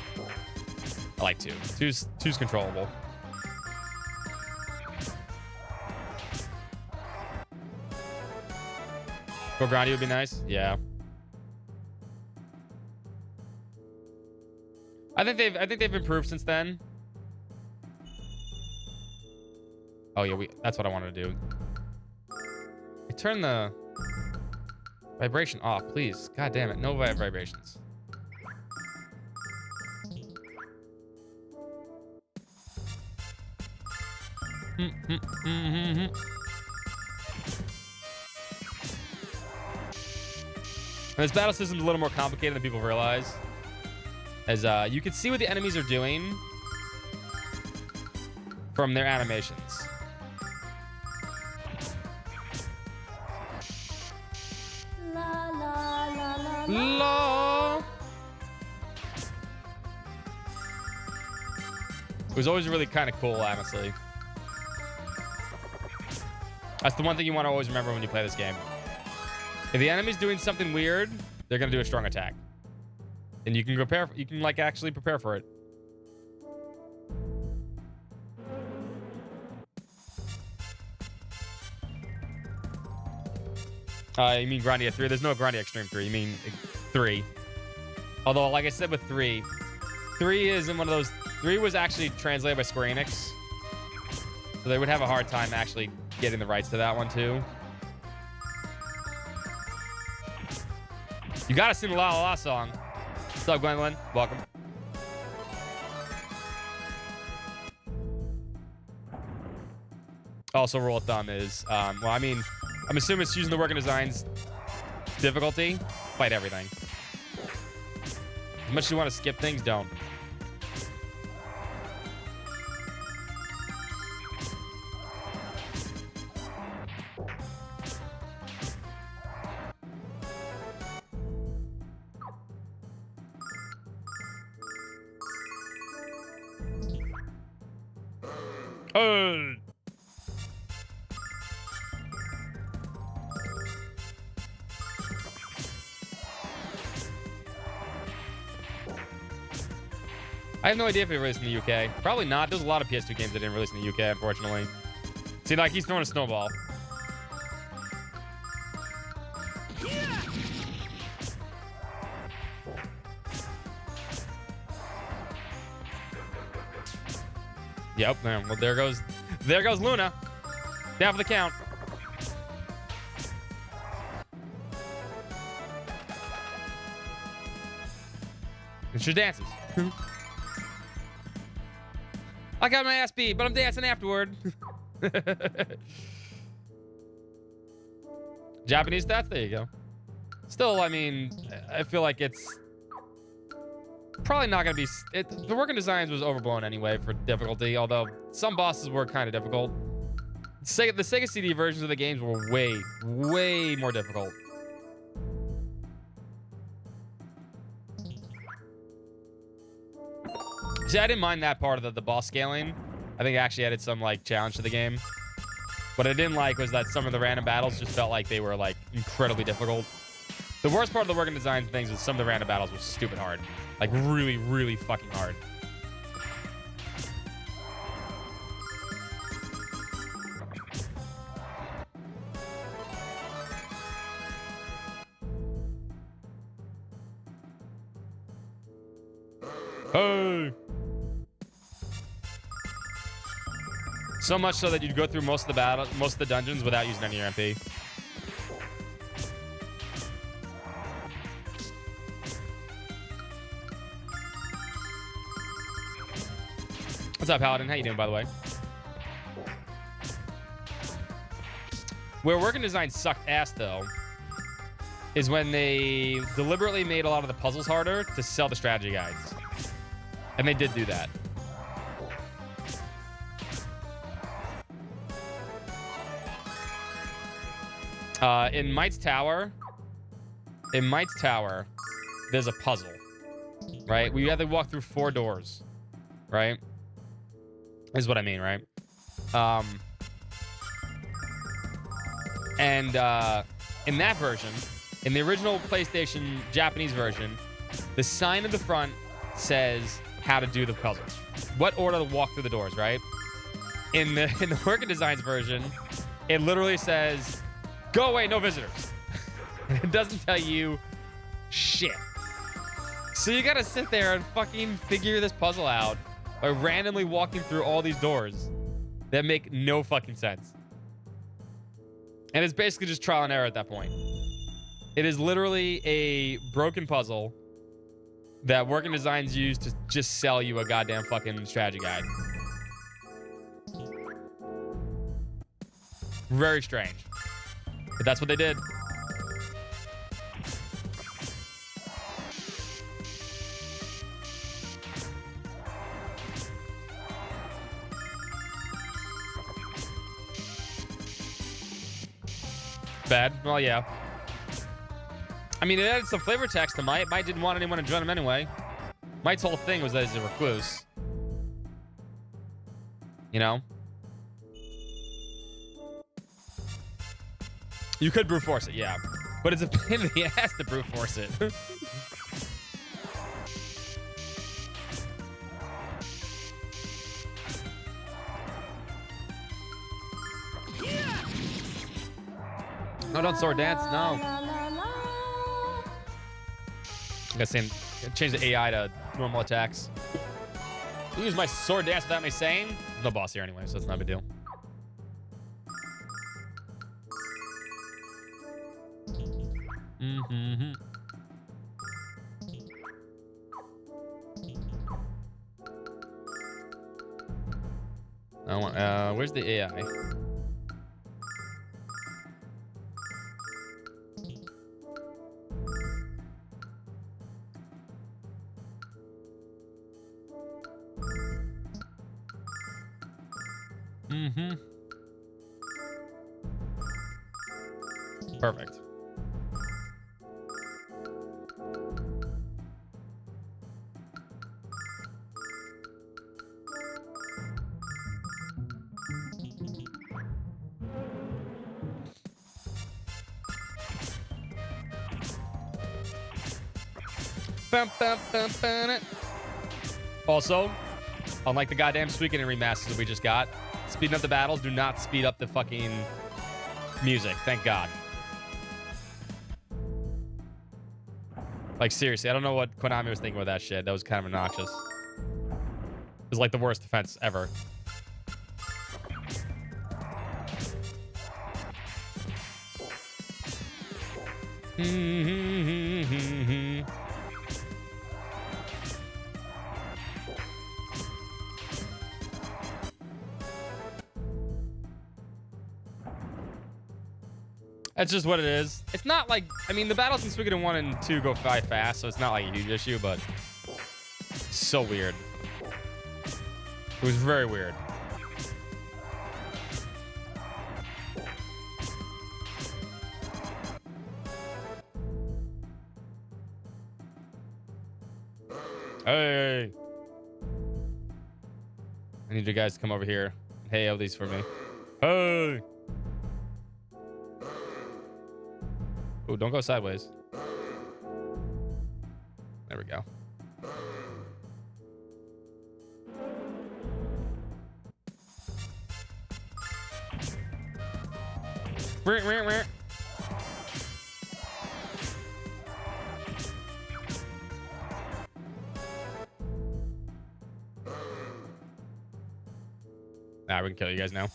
[SPEAKER 4] I like 2. 2's controllable. Go grindy would be nice. Yeah. I think they've improved since then. Oh yeah, that's what I wanted to do. Turn the vibration off, please. God damn it, no vibrations. This battle system is a little more complicated than people realize. As you can see what the enemies are doing from their animations.
[SPEAKER 3] La la la la
[SPEAKER 4] La. It was always really kind of cool, honestly. That's the one thing you want to always remember when you play this game. If the enemy's doing something weird, they're gonna do a strong attack, and you can prepare. You can like actually prepare for it. You mean Grandia 3? There's no Grandia Extreme 3. You mean 3. Although, like I said with 3 isn't one of those. 3 was actually translated by Square Enix, so they would have a hard time actually getting the rights to that one too. You gotta sing the La La La song. What's up, Gwendolyn? Welcome. Also, rule of thumb is, well, I mean, I'm assuming it's using the Working Designs difficulty. Fight everything. As much as you want to skip things, don't. I have no idea if it released in the UK. Probably not. There's a lot of PS2 games that didn't release in the UK, unfortunately. See, like, he's throwing a snowball. Yep, well, there goes Luna. Down for the count. And she dances. I got my ass beat, but I'm dancing afterward. Japanese stats, there you go. Still, I mean, I feel like it's probably not going to be... the working designs was overblown anyway for difficulty, although some bosses were kind of difficult. The Sega CD versions of the games were way, way more difficult. See, I didn't mind that part of the boss scaling. I think it actually added some, like, challenge to the game. What I didn't like was that some of the random battles just felt like they were, like, incredibly difficult. The worst part of the working design things was some of the random battles were stupid hard. Like, really, really fucking hard. Hey! So much so that you'd go through most of the dungeons without using any of your MP. What's up, Paladin? How you doing, by the way? Where working design sucked ass, though, is when they deliberately made a lot of the puzzles harder to sell the strategy guides. And they did do that. In Might's Tower, there's a puzzle, right? We have to walk through 4 doors, right? Is what I mean, right? In that version, in the original PlayStation Japanese version, the sign at the front says how to do the puzzles, what order to walk through the doors, right? In the working designs version, it literally says, "Go away, no visitors." And it doesn't tell you shit. So you gotta sit there and fucking figure this puzzle out by randomly walking through all these doors that make no fucking sense. And it's basically just trial and error at that point. It is literally a broken puzzle that working designs use to just sell you a goddamn fucking strategy guide. Very strange. But that's what they did. Bad? Well, yeah. I mean, it added some flavor text to Might. Might didn't want anyone to join him anyway. Might's whole thing was that he's a recluse. You know? You could brute force it, yeah. But it's a pain in the ass to brute force it. No, don't sword dance. No. I'm gonna say, change the AI to normal attacks. I'll use my sword dance without me saying. No boss here anyway, so it's not a big deal. Mm-hmm. I want, where's the AI? Mm-hmm. Perfect. Bum, bum, bum, bum. Also, unlike the goddamn Suikoden remasters that we just got, speeding up the battles do not speed up the fucking music. Thank God. Like, seriously, I don't know what Konami was thinking with that shit. That was kind of obnoxious. It was like the worst defense ever. That's just what it is. It's not like, I mean, the battles in Suikoden 1 and 2 go by fast, so it's not like a huge issue, but it's so weird. It was very weird. Hey. I need you guys to come over here. Hey, all these for me. Hey. Oh, don't go sideways. There we go. Nah, we can kill you guys now.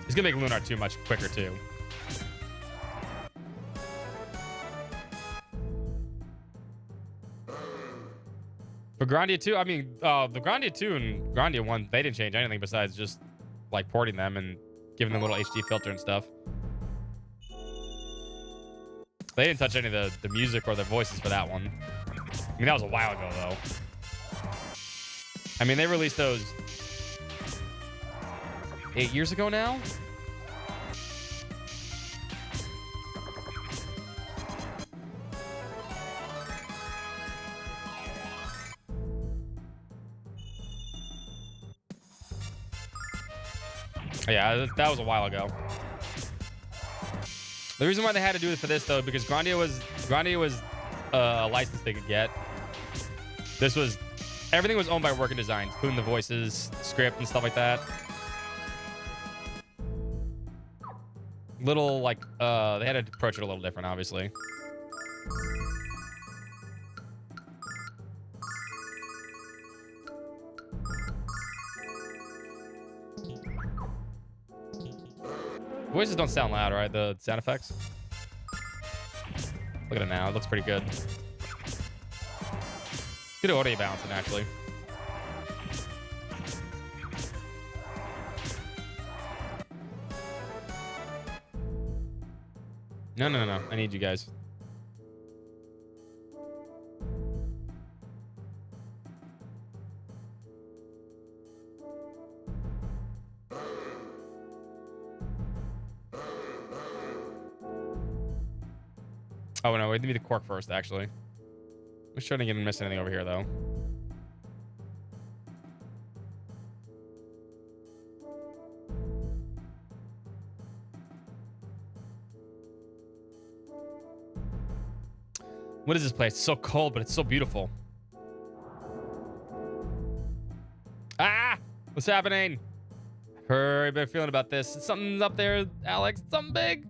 [SPEAKER 4] He's gonna make Lunar too much quicker too. But Grandia 2, I mean, the Grandia 2 and Grandia 1, they didn't change anything besides just like porting them and giving them a little HD filter and stuff. They didn't touch any of the music or the voices for that one. I mean, that was a while ago though. I mean, they released those 8 years ago now. Yeah, that was a while ago. The reason why they had to do it for this though, because Grandia was a license they could get. This was everything was owned by Working Designs, including the voices, script, and stuff like that. Little like they had to approach it a little different, obviously. Voices don't sound loud, right? The sound effects. Look at it now. It looks pretty good. Good audio balancing, actually. No. I need you guys. Oh, no. Wait, give me the cork first, actually. I'm just trying to get him miss anything over here, though. What is this place? It's so cold, but it's so beautiful. Ah! What's happening? Heard a bad feeling about this. Something's up there, Alex. Something big.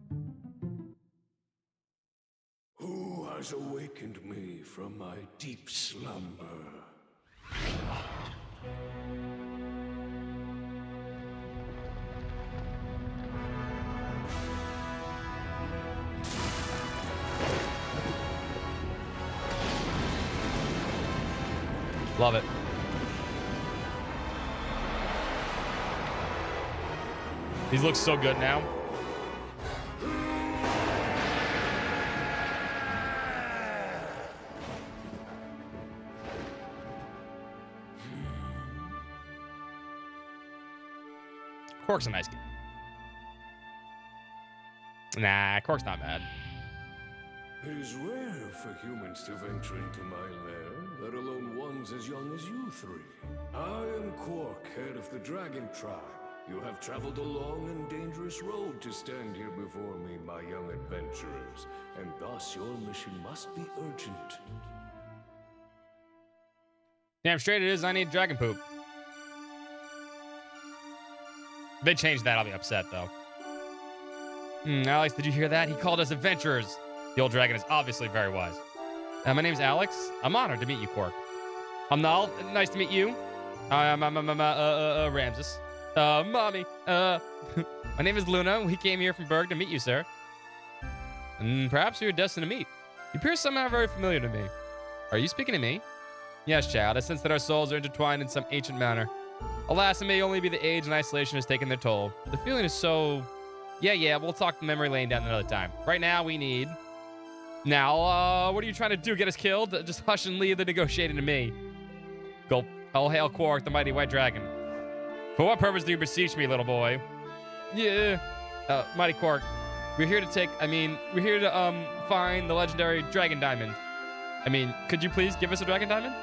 [SPEAKER 7] Who has awakened me from my deep slumber?
[SPEAKER 4] Love it. These look so good now. Cork's a nice guy. Nah, Cork's not bad.
[SPEAKER 7] It is rare for humans to venture into my lair, let alone ones as young as you three. I am Quark, head of the Dragon Tribe, You have traveled a long and dangerous road to stand here before me, my young adventurers, and thus your mission must be urgent.
[SPEAKER 4] Damn straight it is, I need dragon poop. If they change that, I'll be upset, though. Alex, did you hear that? He called us adventurers. The old dragon is obviously very wise. My name's Alex. I'm honored to meet you, Quark. I'm Nal. Nice to meet you. I'm Ramses. Mommy. My name is Luna. We came here from Berg to meet you, sir. And perhaps we were destined to meet. You appear somehow very familiar to me. Are you speaking to me? Yes, child. I sense that our souls are intertwined in some ancient manner. Alas, it may only be the age and isolation has taken their toll. The feeling is so... Yeah, we'll talk memory lane down another time. Right now, we need... Now, what are you trying to do? Get us killed? Just hush and leave the negotiating to me. Gulp. All hail Quark, the mighty white dragon. For what purpose do you beseech me, little boy? Yeah. Mighty Quark. We're here to find the legendary dragon diamond. Could you please give us a dragon diamond?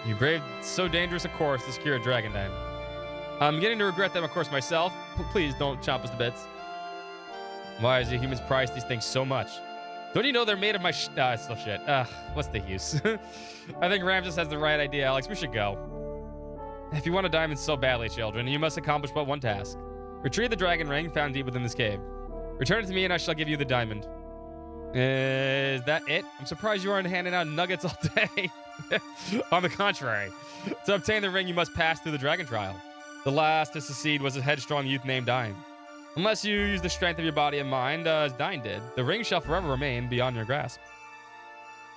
[SPEAKER 4] You braved so dangerous a course to secure a dragon diamond. I'm getting to regret them, of course, myself. Please don't chop us to bits. Why is the humans price these things so much? Don't you know they're made of my it's still shit. What's the use? I think Ramses has the right idea, Alex. We should go. If you want a diamond so badly, children, you must accomplish but one task. Retrieve the dragon ring found deep within this cave. Return it to me and I shall give you the diamond. Is that it? I'm surprised you aren't handing out nuggets all day. On the contrary, to obtain the ring, you must pass through the dragon trial. The last to succeed was a headstrong youth named Dine. Unless you use the strength of your body and mind, as Dine did, the ring shall forever remain beyond your grasp.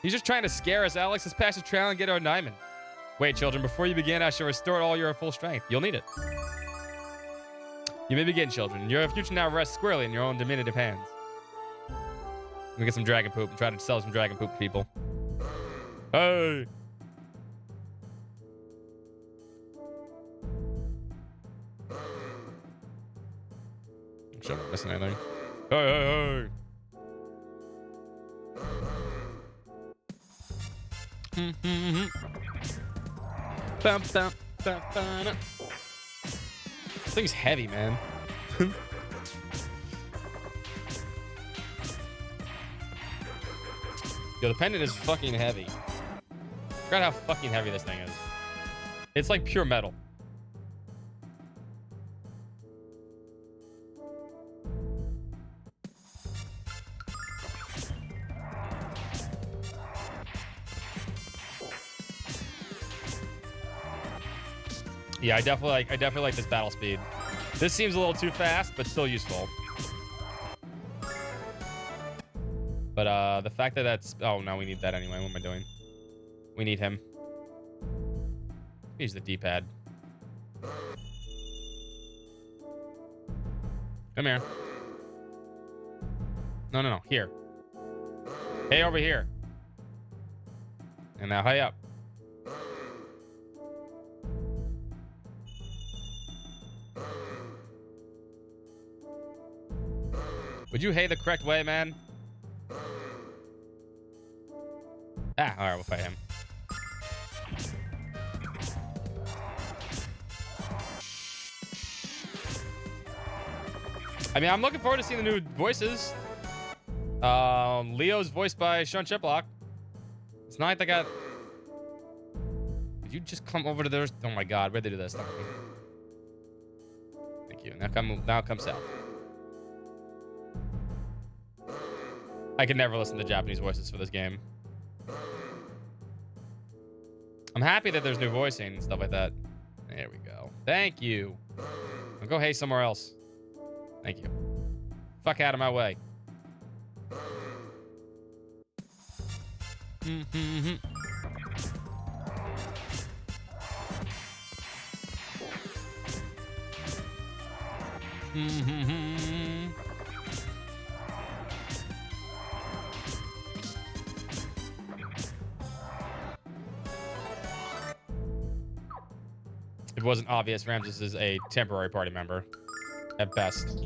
[SPEAKER 4] He's just trying to scare us, Alex. Let's pass the trial and get our diamond. Wait, children, before you begin, I shall restore all your full strength. You'll need it. You may begin, children. Your future now rests squarely in your own diminutive hands. Let me get some dragon poop and try to sell some dragon poop to people. Hey! I'm sure I'm not missing anything. Hey! This thing's heavy, man. Yo, the pendant is fucking heavy. Forgot how fucking heavy this thing is. It's like pure metal. Yeah, I definitely like this battle speed. This seems a little too fast, but still useful. But the fact that that's... Oh, no, we need that anyway. What am I doing? We need him. Use the D-pad. Come here. No. Here. Hey, over here. And now, hey up. Would you hey the correct way, man? Ah, all right, we'll fight him. I'm looking forward to seeing the new voices. Leo's voiced by Sean Chiplock. It's not like they got... Could you just come over to theirs? Oh my God, where'd they do this? Thank you. Now come south. I can never listen to Japanese voices for this game. I'm happy that there's new voicing and stuff like that. There we go. Thank you. I'll go hey somewhere else. Thank you. Fuck out of my way. If it wasn't obvious, Ramses is a temporary party member, at best.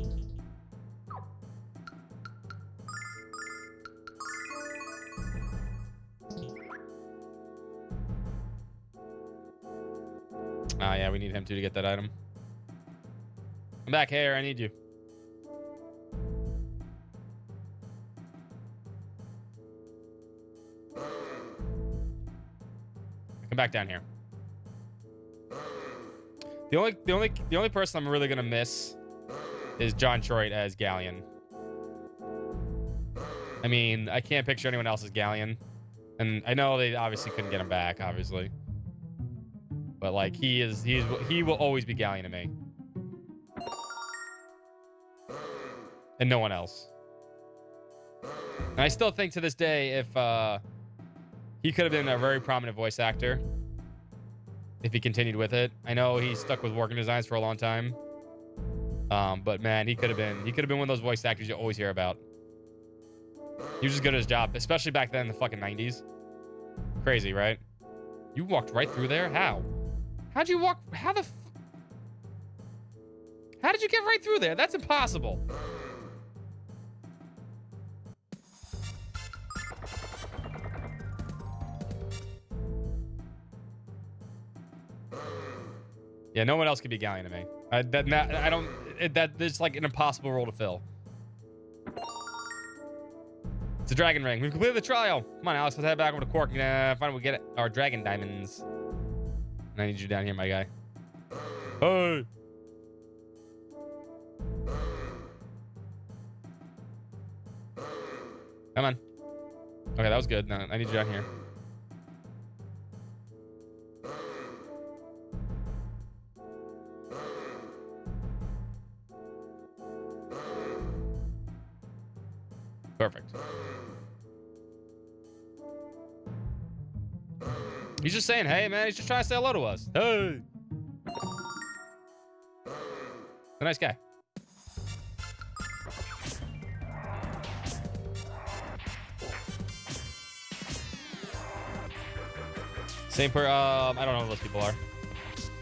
[SPEAKER 4] Oh, yeah, we need him too to get that item. Come back here. I need you. Come back down here. The only person I'm really gonna miss is John Troit as Galleon. I mean, I can't picture anyone else as Galleon. And I know they obviously couldn't get him back, obviously. But like he will always be Galleon to me. And no one else. And I still think to this day, if he could have been a very prominent voice actor if he continued with it. I know he's stuck with working designs for a long time. But man, he could have been one of those voice actors you always hear about. He was just good at his job, especially back then in the fucking 90s. Crazy, right? You walked right through there? How? How'd you walk? How did you get right through there? That's impossible. Yeah, no one else could be Galleon to me. That's like an impossible role to fill. It's a dragon ring. We've completed the trial. Come on, Alex, let's head back over to Cork and find out we get our dragon diamonds. And I need you down here, my guy. Hey! Come on. Okay, that was good. No, I need you down here. Perfect. He's just saying, hey, man, he's just trying to say hello to us. Hey. A nice guy. Same per, I don't know who those people are.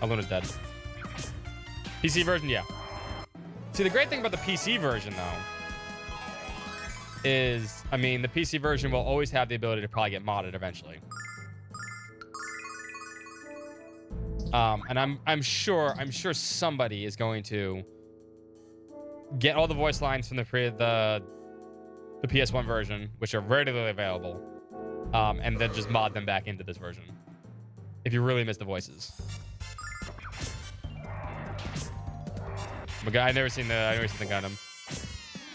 [SPEAKER 4] Oh, Lunar's dead. PC version, yeah. See, the great thing about the PC version, though, is, I mean, the PC version will always have the ability to probably get modded eventually. And I'm sure somebody is going to get all the voice lines from the PS1 version, which are readily available, and then just mod them back into this version. If you really miss the voices. But I never seen the Gundam.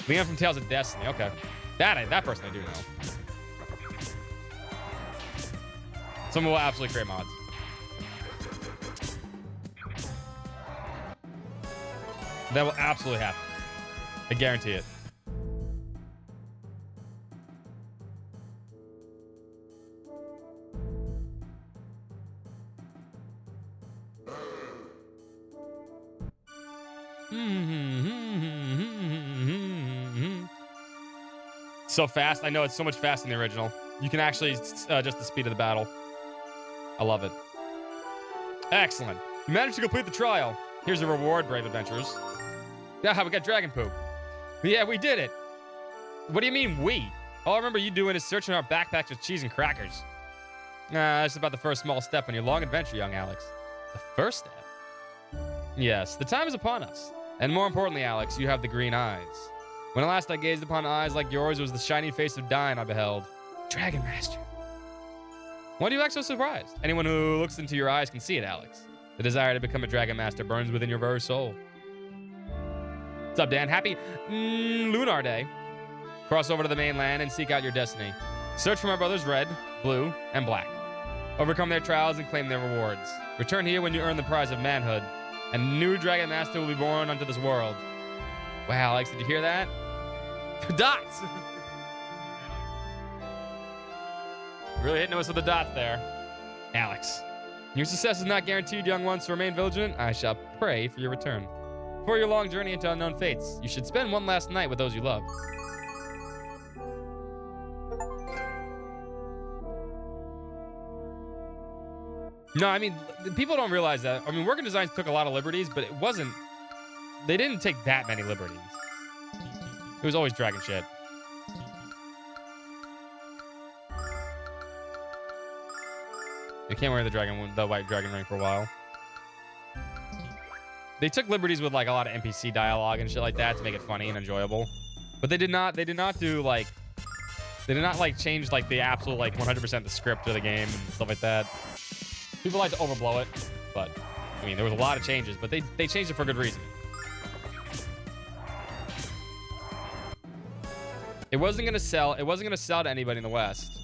[SPEAKER 4] Leon from Tales of Destiny. Okay, that person I do know. Someone will absolutely create mods. That will absolutely happen. I guarantee it. So fast. I know it's so much faster than the original. You can actually adjust the speed of the battle. I love it. Excellent. You managed to complete the trial. Here's a reward, brave adventurers. Yeah, we got dragon poop. Yeah, we did it. What do you mean, we? All I remember you doing is searching our backpacks with cheese and crackers. That's about the first small step on your long adventure, young Alex. The first step? Yes, the time is upon us. And more importantly, Alex, you have the green eyes. When last I gazed upon eyes like yours, it was the shiny face of Dyne I beheld. Dragon Master. Why do you act so surprised? Anyone who looks into your eyes can see it, Alex. The desire to become a Dragon Master burns within your very soul. What's up, Dan? Happy Lunar Day. Cross over to the mainland and seek out your destiny. Search for my brothers Red, Blue, and Black. Overcome their trials and claim their rewards. Return here when you earn the prize of manhood. And a new Dragon Master will be born unto this world. Wow, Alex, did you hear that? Dots! Really hitting us with the dots there. Alex. Your success is not guaranteed, young ones, so remain vigilant. I shall pray for your return. For your long journey into unknown fates, you should spend one last night with those you love. No, I mean, people don't realize that. I mean, Working Designs took a lot of liberties, but it wasn't... They didn't take that many liberties. It was always dragon shit. I can't wear the white dragon ring for a while. They took liberties with like a lot of NPC dialogue and shit like that to make it funny and enjoyable. But they did not do like, they did not like change like the absolute like 100% the script of the game and stuff like that. People like to overblow it, but I mean, there was a lot of changes, but they changed it for good reason. It wasn't gonna sell to anybody in the West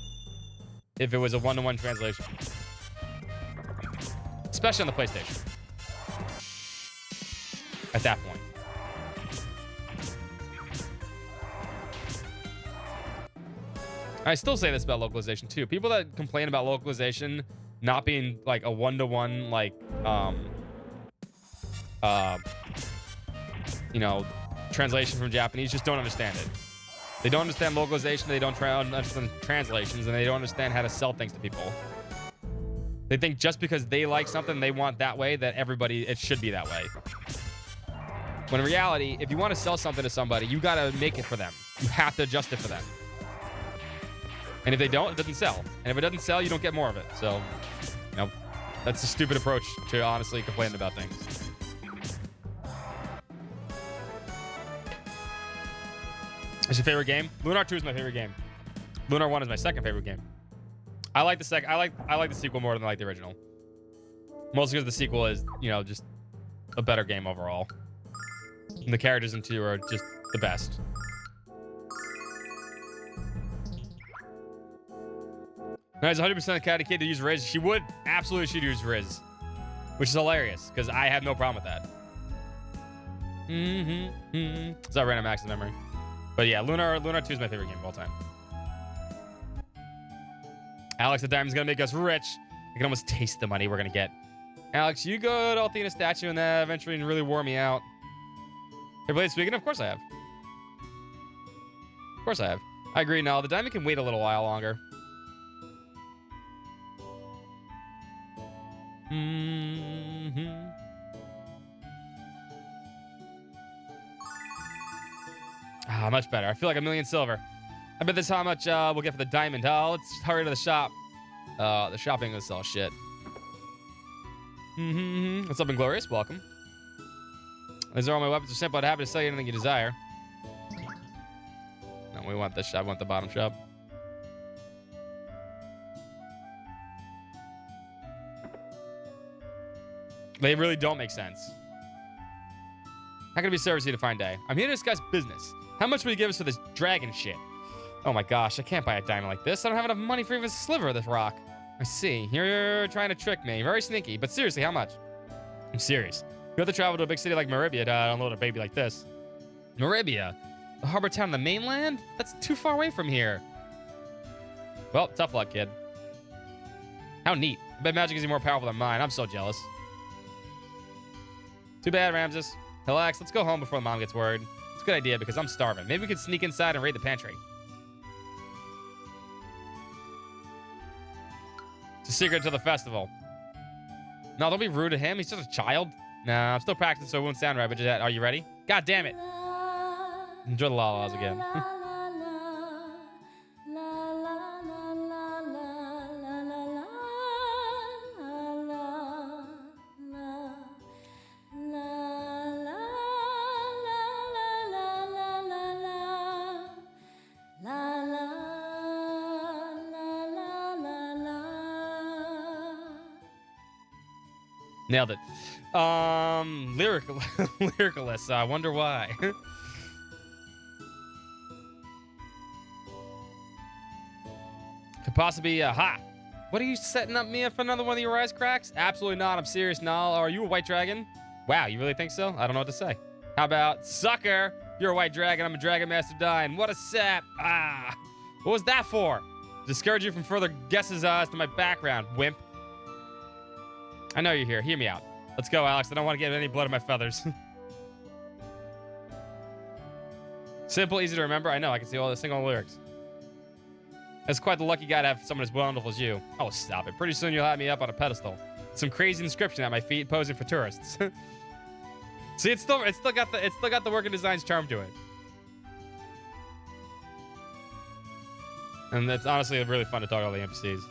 [SPEAKER 4] if it was a one-to-one translation. Especially on the PlayStation. At that point. I still say this about localization too. People that complain about localization not being like a one-to-one like you know, translation from Japanese just don't understand it. They don't understand localization, they don't understand translations, and they don't understand how to sell things to people. They think just because they like something they want that way, that everybody, it should be that way. When in reality, if you want to sell something to somebody, you gotta make it for them. You have to adjust it for them. And if they don't, it doesn't sell. And if it doesn't sell, you don't get more of it. So, you know, that's a stupid approach to honestly complaining about things. What's your favorite game? Lunar 2 is my favorite game. Lunar 1 is my second favorite game. I like the I like the sequel more than I like the original. Mostly because the sequel is, you know, just a better game overall. And the characters in 2 are just the best. Nice, 100% of Catty Kid to use Riz. She would absolutely should use Riz, which is hilarious because I have no problem with that. It's not random access memory. But yeah, Lunar 2 is my favorite game of all time. Alex, the diamond's gonna make us rich. I can almost taste the money we're gonna get. Alex, you go to Althena statue and that eventually really wore me out. Have you played Speaking? Of course I have. Of course I have. I agree. No, the diamond can wait a little while longer. Ah, much better. I feel like 1,000,000 silver. I bet this is how much we'll get for the diamond. Oh, let's hurry to the shop. The shopping is all shit. What's up, Inglorious? Welcome. These are all my weapons are simple. I'd happy to sell you anything you desire. No, we want this shop. I want the bottom shop. They really don't make sense. How can it be service you to find day? I'm here to discuss business. How much will you give us for this dragon shit? Oh my gosh, I can't buy a diamond like this. I don't have enough money for even a sliver of this rock. I see. You're trying to trick me. Very sneaky. But seriously, how much? I'm serious. You have to travel to a big city like Maribia to unload a baby like this. Maribia? The harbor town on the mainland? That's too far away from here. Well, tough luck, kid. How neat. I bet magic is more powerful than mine. I'm so jealous. Too bad, Ramses. Relax, let's go home before Mom gets worried. It's a good idea because I'm starving. Maybe we could sneak inside and raid the pantry. It's a secret to the festival. No, don't be rude to him. He's just a child. Nah, I'm still practicing so it won't sound right, but are you ready? God damn it. Enjoy the la-las again. Nailed it. Lyricalist. I wonder why. Could possibly be ha. What are you setting up me for another one of your ice cracks? Absolutely not. I'm serious, Nal. Are you a white dragon? Wow, you really think so? I don't know what to say. How about sucker? You're a white dragon. I'm a dragon master dying. What a sap. Ah. What was that for? Discourage you from further guesses as to my background, wimp. I know you're here. Hear me out. Let's go, Alex. I don't want to get any blood on my feathers. Simple, easy to remember. I know. I can see all the single lyrics. It's quite the lucky guy to have someone as wonderful as you. Oh, stop it. Pretty soon you'll have me up on a pedestal. Some crazy inscription at my feet posing for tourists. See, it's still got the working design's charm to it. And it's honestly really fun to talk to all the NPCs.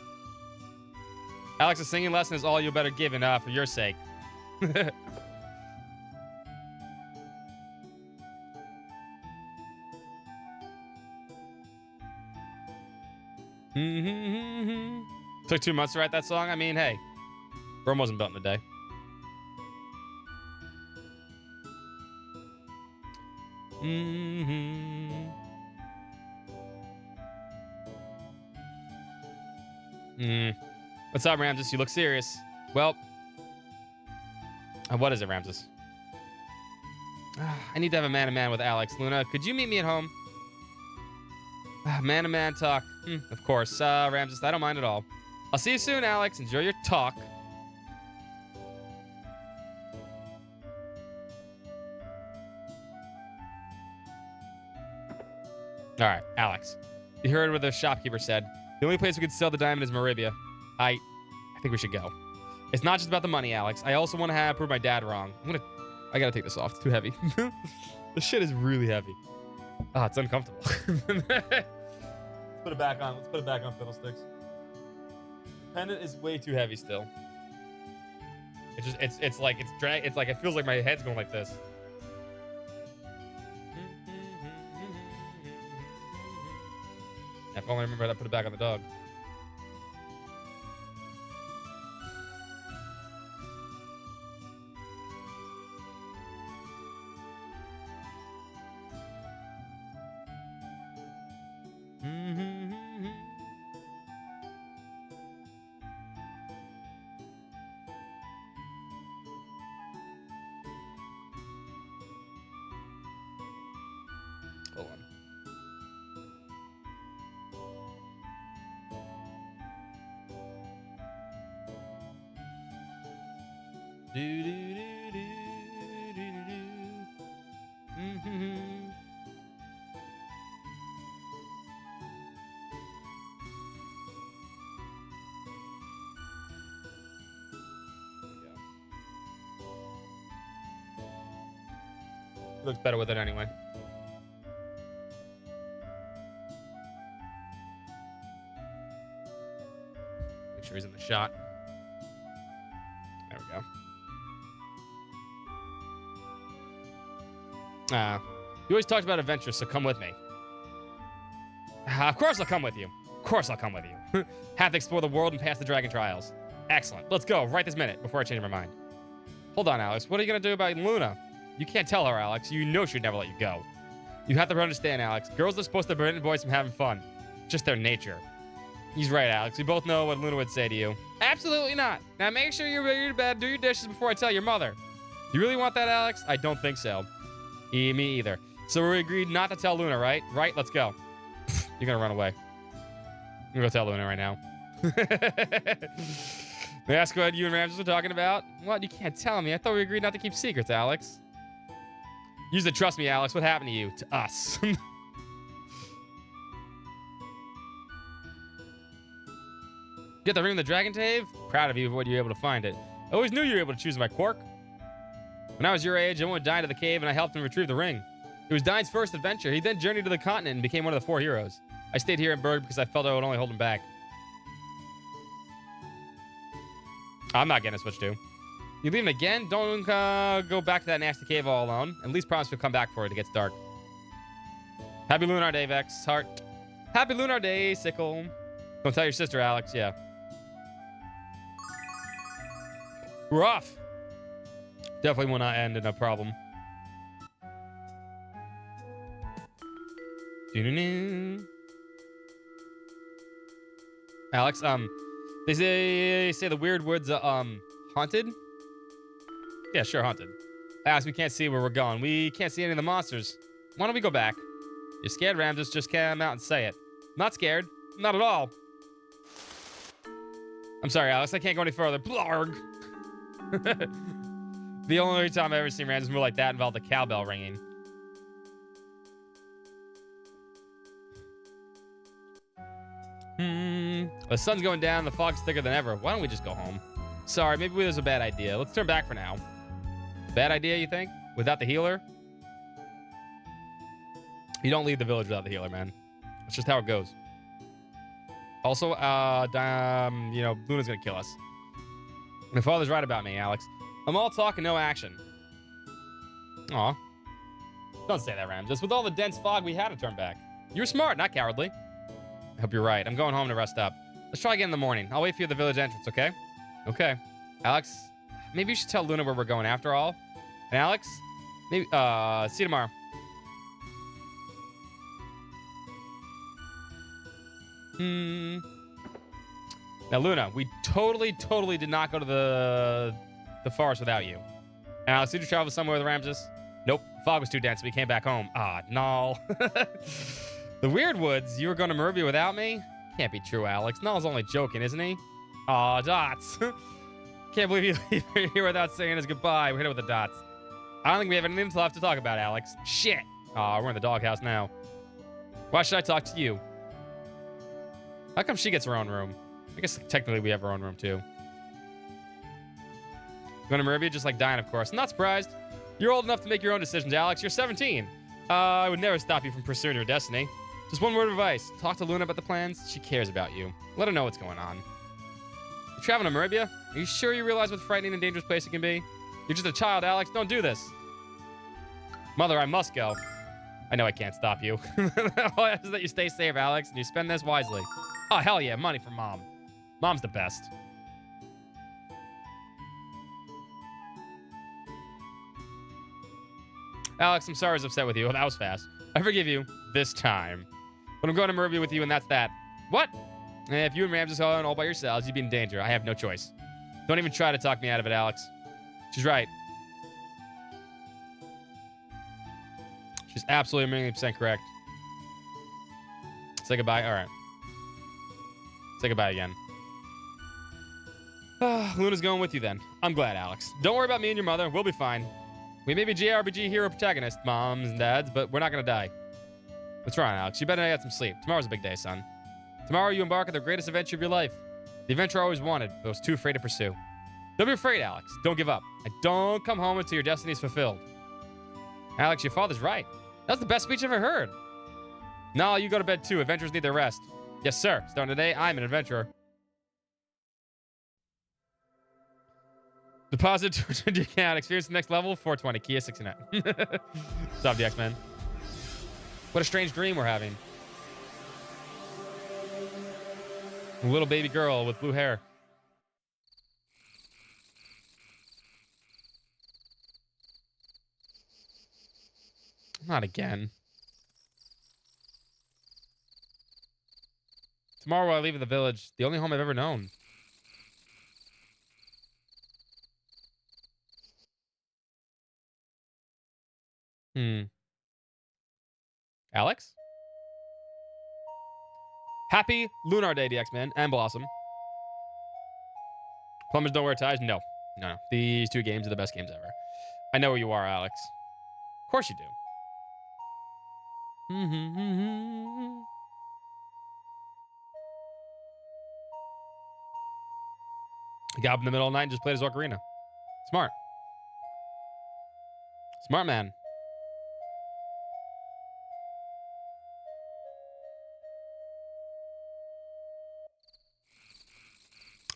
[SPEAKER 4] Alex, a singing lesson is all you better give enough for your sake. Took 2 months to write that song. I mean, hey, Rome wasn't built in a day. What's up, Ramses? You look serious. Well, what is it, Ramses? I need to have a man-to-man with Alex. Luna, could you meet me at home? Man-to-man talk. Of course. Ramses, I don't mind at all. I'll see you soon, Alex. Enjoy your talk. All right, Alex. You heard what the shopkeeper said. The only place we could sell the diamond is Maribia. I think we should go. It's not just about the money, Alex. I also want to prove my dad wrong. I gotta take this off. It's too heavy. This shit is really heavy. Ah, it's uncomfortable. Let's put it back on. Let's put it back on, Fiddlesticks. The pendant is way too heavy still. It's like it feels like my head's going like this. If only I remember to put it back on the dog. Hold on. Do, do, do, do, do, do, do. Looks better with it anyway. Make sure he's in the shot. There we go. You always talked about adventures, so come with me. Of course I'll come with you. Of course I'll come with you. Have to explore the world and pass the dragon trials. Excellent. Let's go right this minute before I change my mind. Hold on, Alex. What are you going to do about Luna? You can't tell her, Alex. You know she'd never let you go. You have to understand, Alex. Girls are supposed to prevent boys from having fun. Just their nature. He's right, Alex. We both know what Luna would say to you. Absolutely not. Now make sure you're ready to bed, do your dishes before I tell your mother. You really want that, Alex? I don't think so. Me either. So we agreed not to tell Luna, right? Right? Let's go. You're gonna run away. I'm gonna go tell Luna right now. May I ask what you and Ramses were talking about? What? You can't tell me. I thought we agreed not to keep secrets, Alex. You used to trust me, Alex. What happened to you? To us. Get the ring of the dragon cave? Proud of you for what you were able to find it. I always knew you were able to choose my quirk. When I was your age, I went Dine to the cave and I helped him retrieve the ring. It was Dine's first adventure. He then journeyed to the continent and became one of the 4 heroes. I stayed here in Berg because I felt I would only hold him back. I'm not getting a switch to. You leave him again? Don't go back to that nasty cave all alone. At least promise you'll come back before it gets dark. Happy Lunar Day, Vex. Heart. Happy Lunar Day, Sickle. Don't tell your sister, Alex. Yeah. We're off. Definitely will not end in a problem. Alex, they say the weird woods haunted? Yeah, sure, haunted. Alex, we can't see where we're going. We can't see any of the monsters. Why don't we go back? You're scared, Ramses? Just come out and say it. Not scared. Not at all. I'm sorry, Alex. I can't go any further. Blarg. The only time I've ever seen Ramses move like that involved a cowbell ringing. The sun's going down. The fog's thicker than ever. Why don't we just go home? Sorry, maybe it was a bad idea. Let's turn back for now. Bad idea, you think? Without the healer? You don't leave the village without the healer, man. That's just how it goes. Also, you know, Luna's gonna kill us. My father's right about me, Alex. I'm all talk and no action. Aw. Don't say that, Ramses. With all the dense fog, we had to turn back. You were smart, not cowardly. I hope you're right. I'm going home to rest up. Let's try again in the morning. I'll wait for you at the village entrance, okay? Okay. Alex, maybe you should tell Luna where we're going after all. And Alex, maybe, see you tomorrow. Now, Luna, we totally did not go to the forest without you. And Alex, did you travel somewhere with Ramses? Nope. Fog was too dense. We came back home. Ah, no. The weird woods. You were going to Merbia without me? Can't be true, Alex. Null's only joking, isn't he? Aw, Dots. Can't believe you leave here without saying us goodbye. We're hit it with the Dots. I don't think we have anything left to talk about, Alex. Shit. Aw, we're in the doghouse now. Why should I talk to you? How come she gets her own room? I guess technically we have our own room too. Going to Merbia, just like dying, of course. I'm not surprised. You're old enough to make your own decisions, Alex. You're 17. I would never stop you from pursuing your destiny. Just one word of advice. Talk to Luna about the plans. She cares about you. Let her know what's going on. You're traveling to Merbia? Are you sure you realize what a frightening and dangerous place it can be? You're just a child, Alex. Don't do this. Mother, I must go. I know I can't stop you. All I ask is that you stay safe, Alex, and you spend this wisely. Oh, hell yeah. Money for Mom. Mom's the best. Alex, I'm sorry I was upset with you. That was fast. I forgive you this time. But I'm going to Merbia with you, and that's that. What? If you and Ramses are all by yourselves, you'd be in danger. I have no choice. Don't even try to talk me out of it, Alex. She's right. She's absolutely 1,000,000% correct. Say goodbye. All right. Say goodbye again. Luna's going with you then. I'm glad, Alex. Don't worry about me and your mother. We'll be fine. We may be JRPG hero protagonists, moms and dads, but we're not going to die. What's wrong, Alex? You better get some sleep. Tomorrow's a big day, son. Tomorrow you embark on the greatest adventure of your life. The adventure I always wanted, but was too afraid to pursue. Don't be afraid, Alex. Don't give up. And don't come home until your destiny is fulfilled. Alex, your father's right. That's the best speech I've ever heard. No, you go to bed too. Adventurers need their rest. Yes, sir. Starting today, I'm an adventurer. Deposit to your account. Experience the next level. 420. Kia 69. Stop the X-Men. What a strange dream we're having. A little baby girl with blue hair. Not again. Tomorrow I leave the village. The only home I've ever known. Alex? Happy Lunar Day, DX-Man and Blossom. Plumbers don't wear ties? No. No. These two games are the best games ever. I know where you are, Alex. Of course you do. He got up in the middle of the night and just played his ocarina. Smart. Smart man.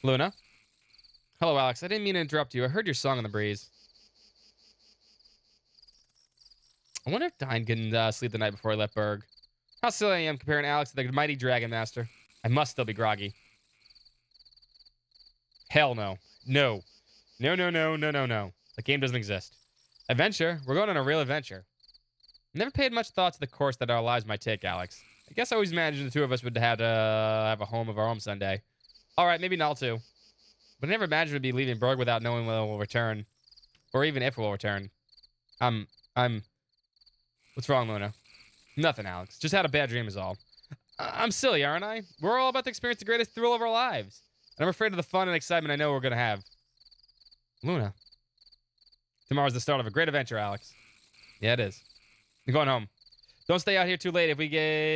[SPEAKER 4] Luna? Hello, Alex. I didn't mean to interrupt you. I heard your song in the breeze. I wonder if Dine can sleep the night before I left Berg. How silly I am comparing Alex to the mighty Dragon Master. I must still be groggy. Hell no. No. No, no, no, no, no, no. The game doesn't exist. Adventure? We're going on a real adventure. Never paid much thought to the course that our lives might take, Alex. I guess I always imagined the two of us would have to have a home of our own someday. All right, maybe Null too. But I never imagined we'd be leaving Berg without knowing when we'll return. Or even if we'll return. What's wrong, Luna? Nothing, Alex. Just had a bad dream is all. I'm silly, aren't I? We're all about to experience the greatest thrill of our lives. And I'm afraid of the fun and excitement I know we're going to have. Luna. Tomorrow's the start of a great adventure, Alex. Yeah, it is. I'm going home. Don't stay out here too late. If we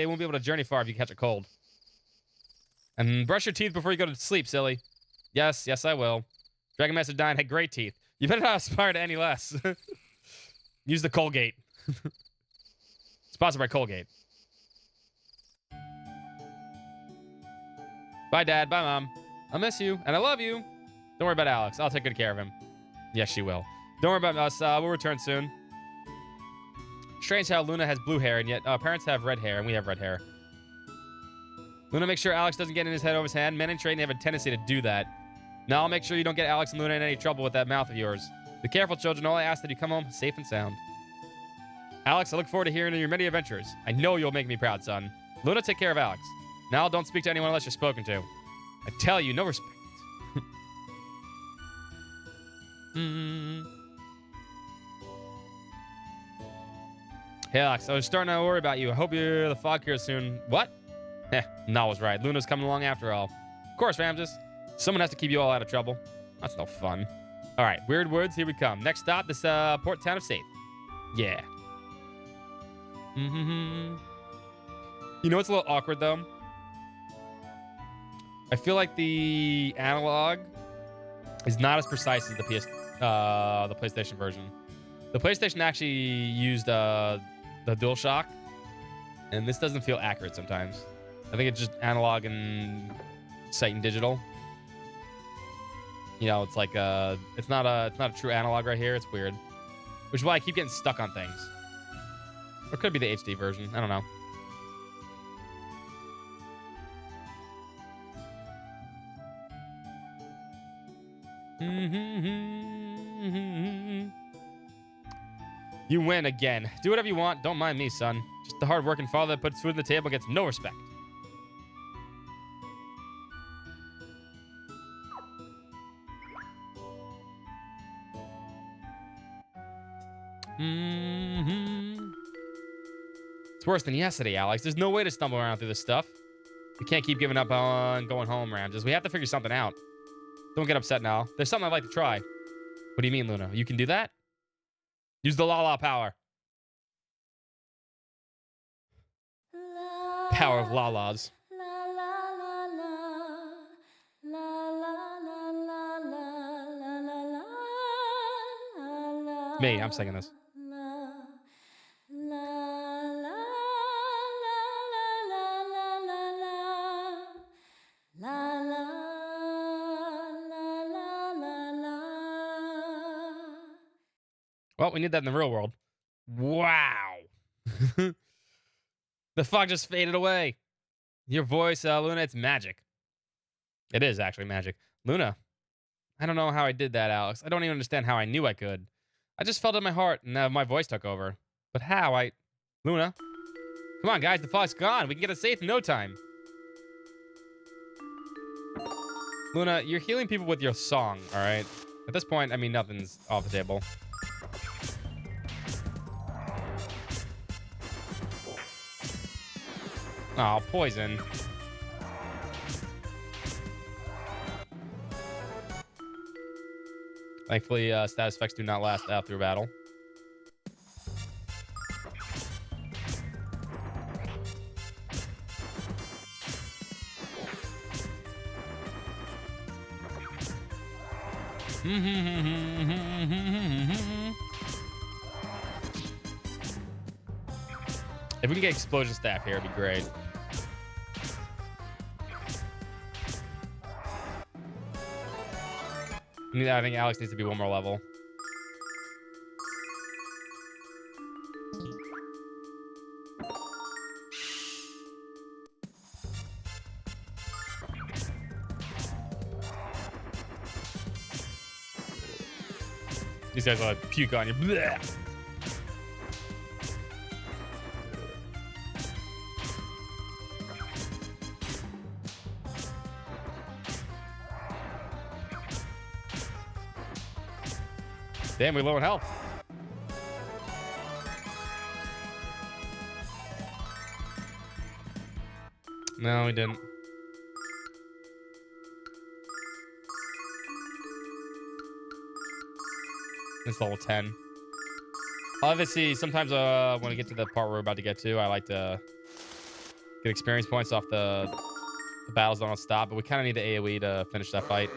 [SPEAKER 4] won't be able to journey far if you catch a cold. And brush your teeth before you go to sleep, silly. Yes, yes, I will. Dragon Master Dine had great teeth. You better not aspire to any less. Use the Colgate. Sponsored by Colgate. Bye, Dad. Bye, Mom. I'll miss you, and I love you. Don't worry about Alex. I'll take good care of him. Yes, she will. Don't worry about us. We'll return soon. Strange how Luna has blue hair, and yet parents have red hair, and we have red hair. Luna, make sure Alex doesn't get in his head over his hand. Men in training have a tendency to do that. Now I'll make sure you don't get Alex and Luna in any trouble with that mouth of yours. Be careful, children. All I ask that you come home safe and sound. Alex, I look forward to hearing of your many adventures. I know you'll make me proud, son. Luna, take care of Alex. Now don't speak to anyone unless you're spoken to. I tell you, no respect. Hey, Alex, I was starting to worry about you. I hope you're the fog here soon. What? No, I was right. Luna's coming along after all. Of course, Ramses. Someone has to keep you all out of trouble. That's no fun. All right, weird words, here we come. Next stop, this port town of Saith. Yeah. You know what's a little awkward, though? I feel like the analog is not as precise as the PlayStation version. The PlayStation actually used the DualShock, and this doesn't feel accurate sometimes. I think it's just analog and sight and digital. You know, it's like it's not a true analog right here. It's weird, which is why I keep getting stuck on things. Or it could be the HD version. I don't know. You win again. Do whatever you want. Don't mind me, son. Just the hard-working father that puts food on the table gets no respect. It's worse than yesterday, Alex. There's no way to stumble around through this stuff. We can't keep giving up on going home, Ramses. We have to figure something out. Don't get upset now. There's something I'd like to try. What do you mean, Luna? You can do that? Use the La La power. Power of La-Las. Me, I'm singing this. Well, we need that in the real world. Wow. The fog just faded away. Your voice, Luna, it's magic. It is actually magic. Luna, I don't know how I did that, Alex. I don't even understand how I knew I could. I just felt it in my heart, and my voice took over. But how? Luna? Come on, guys, the fog's gone. We can get it safe in no time. Luna, you're healing people with your song, all right? At this point, I mean, nothing's off the table. Oh, poison. Thankfully, status effects do not last through battle. If we can get explosion staff here, it'd be great. I think Alex needs to be one more level. These guys will like puke on you. Blech. Damn, we low in health. No, we didn't. It's level 10. Obviously, sometimes when we get to the part we're about to get to, I like to get experience points off the battles don't stop, but we kind of need the AoE to finish that fight.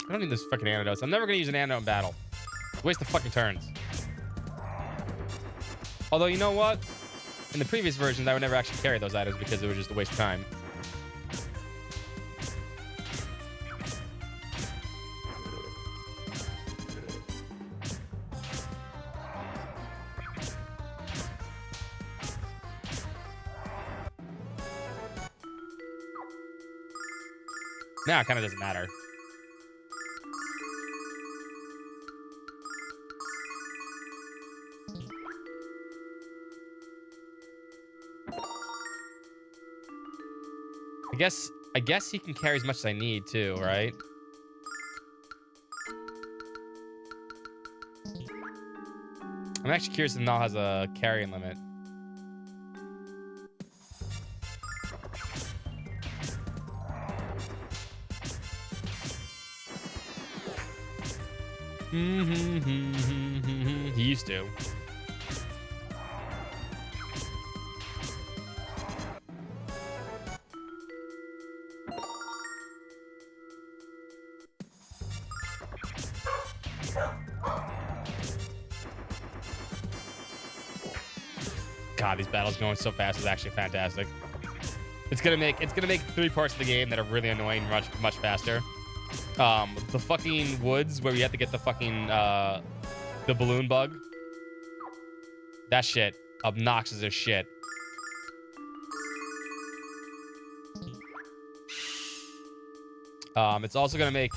[SPEAKER 4] I don't need this fucking antidotes. I'm never gonna use an antidote in battle. Waste the fucking turns. Although, you know what? In the previous versions, I would never actually carry those items because it was just a waste of time. Now it kind of doesn't matter. I guess he can carry as much as I need too, right? I'm actually curious if Null has a carrying limit. He used to. God, these battles going so fast is actually fantastic. It's gonna make 3 parts of the game that are really annoying much faster. The fucking woods where we have to get the fucking the balloon bug. That shit obnoxious as shit. It's also gonna make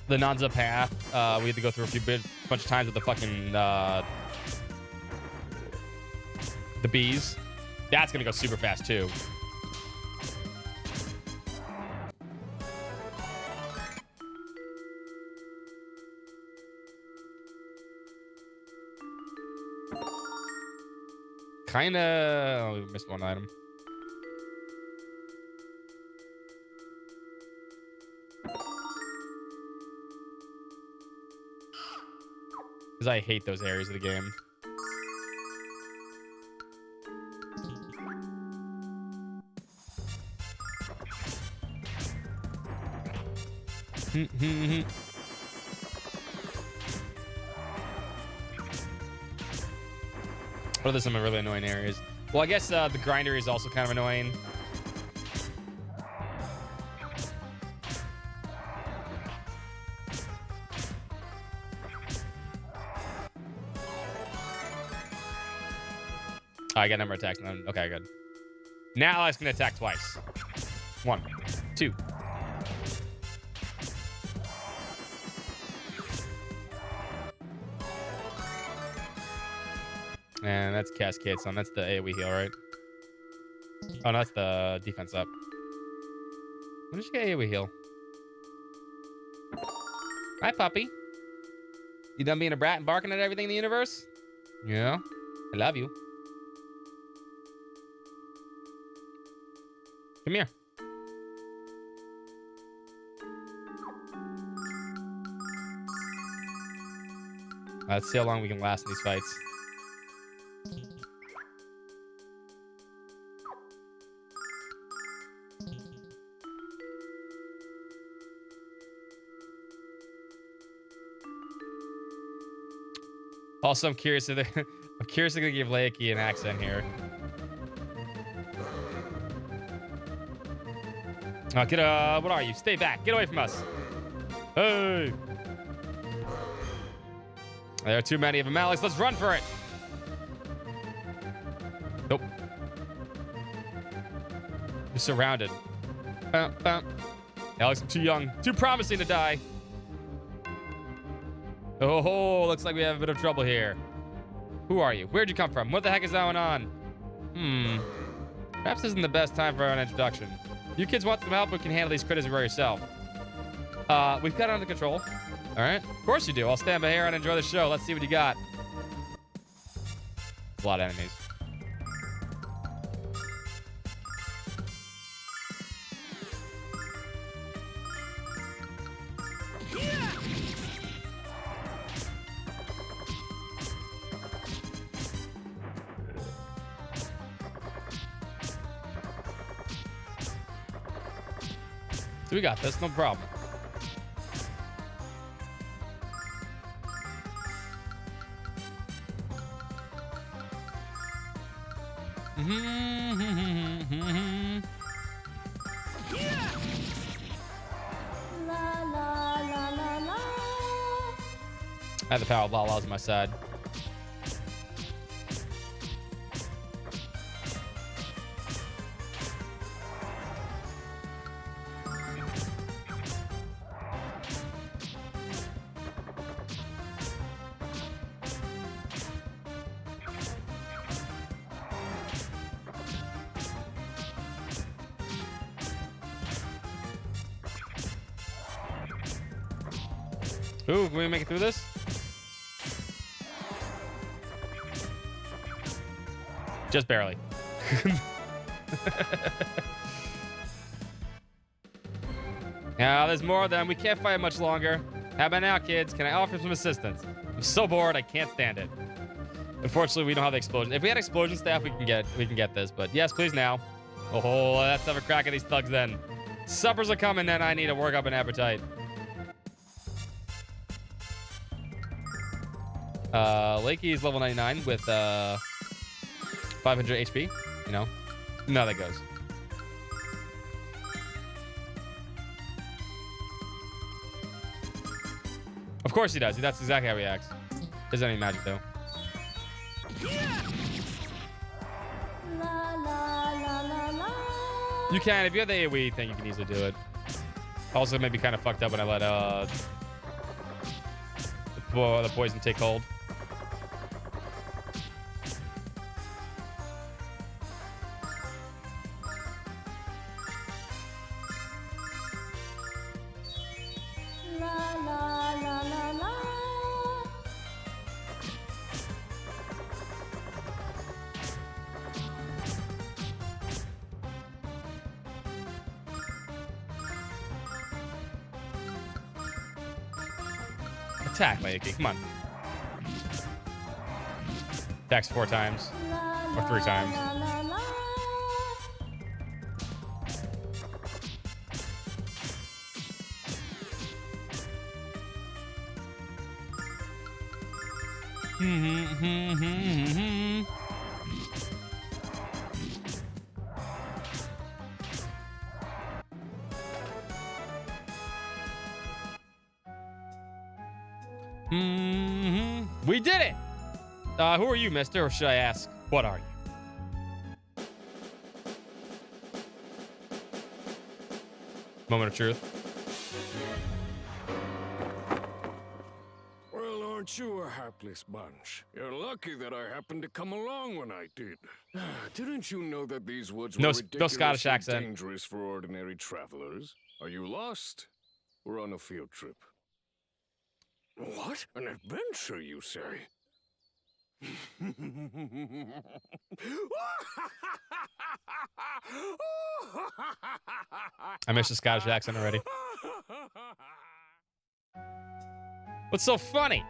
[SPEAKER 4] the Nanza path. We had to go through a bunch of times with the fucking the bees. That's gonna go super fast too. Kinda. Oh, we missed one item. Because I hate those areas of the game. What are there some really annoying areas? Well, I guess the grinder is also kind of annoying. Oh, I got number of attacks. Okay, good. Now I can attack twice. 1, 2. And that's Cascade Sun. That's the AoE heal, right? Oh, no, that's the defense up. When did you get AoE heal? Hi, puppy. You done being a brat and barking at everything in the universe? Yeah. I love you. Come here. Let's see how long we can last in these fights. Also, I'm curious if they're gonna give Leiki an accent here. What are you? Stay back. Get away from us. Hey. There are too many of them, Alex. Let's run for it. Nope. You're surrounded. Alex, I'm too young. Too promising to die. Oh, looks like we have a bit of trouble here. Who are you? Where'd you come from? What the heck is going on? Perhaps this isn't the best time for an introduction. You kids want some help, we can handle these critters by yourself. We've got it under control. All right? Of course you do. I'll stand by here and enjoy the show. Let's see what you got. A lot of enemies. So we got this, no problem.
[SPEAKER 3] La la la la la.
[SPEAKER 4] I have the power of La-Las on my side. Ooh, can we make it through this? Just barely. Now, there's more of them. We can't fight much longer. How about now, kids? Can I offer some assistance? I'm so bored, I can't stand it. Unfortunately, we don't have the explosion. If we had explosion staff, we can get this. But yes, please now. Oh, let's have a crack at these thugs then. Suppers are coming, then I need to work up an appetite. Lakey's level 99 with 500 HP. You know, no, that goes. Of course he does. That's exactly how he acts. Doesn't any magic though.
[SPEAKER 3] La la la la la.
[SPEAKER 4] You can, if you have the AoE thing, you can easily do it. Also, maybe kind of fucked up when I let the poison take hold.
[SPEAKER 3] La la la la la.
[SPEAKER 4] Attack, Lakey. Come on. Attacks 4 times. Or 3 times.
[SPEAKER 3] La la la.
[SPEAKER 4] We did it! Who are you, mister? Or should I ask, what are you? Moment of truth.
[SPEAKER 7] Well, aren't you a hapless bunch? You're lucky that I happened to come along when I did. Didn't you know that these woods were
[SPEAKER 4] No
[SPEAKER 7] ridiculously
[SPEAKER 4] Scottish accent.
[SPEAKER 7] dangerous for ordinary travelers? Are you lost? We're on a field trip. What? An adventure, you say?
[SPEAKER 4] I missed the Scottish accent already. What's so funny?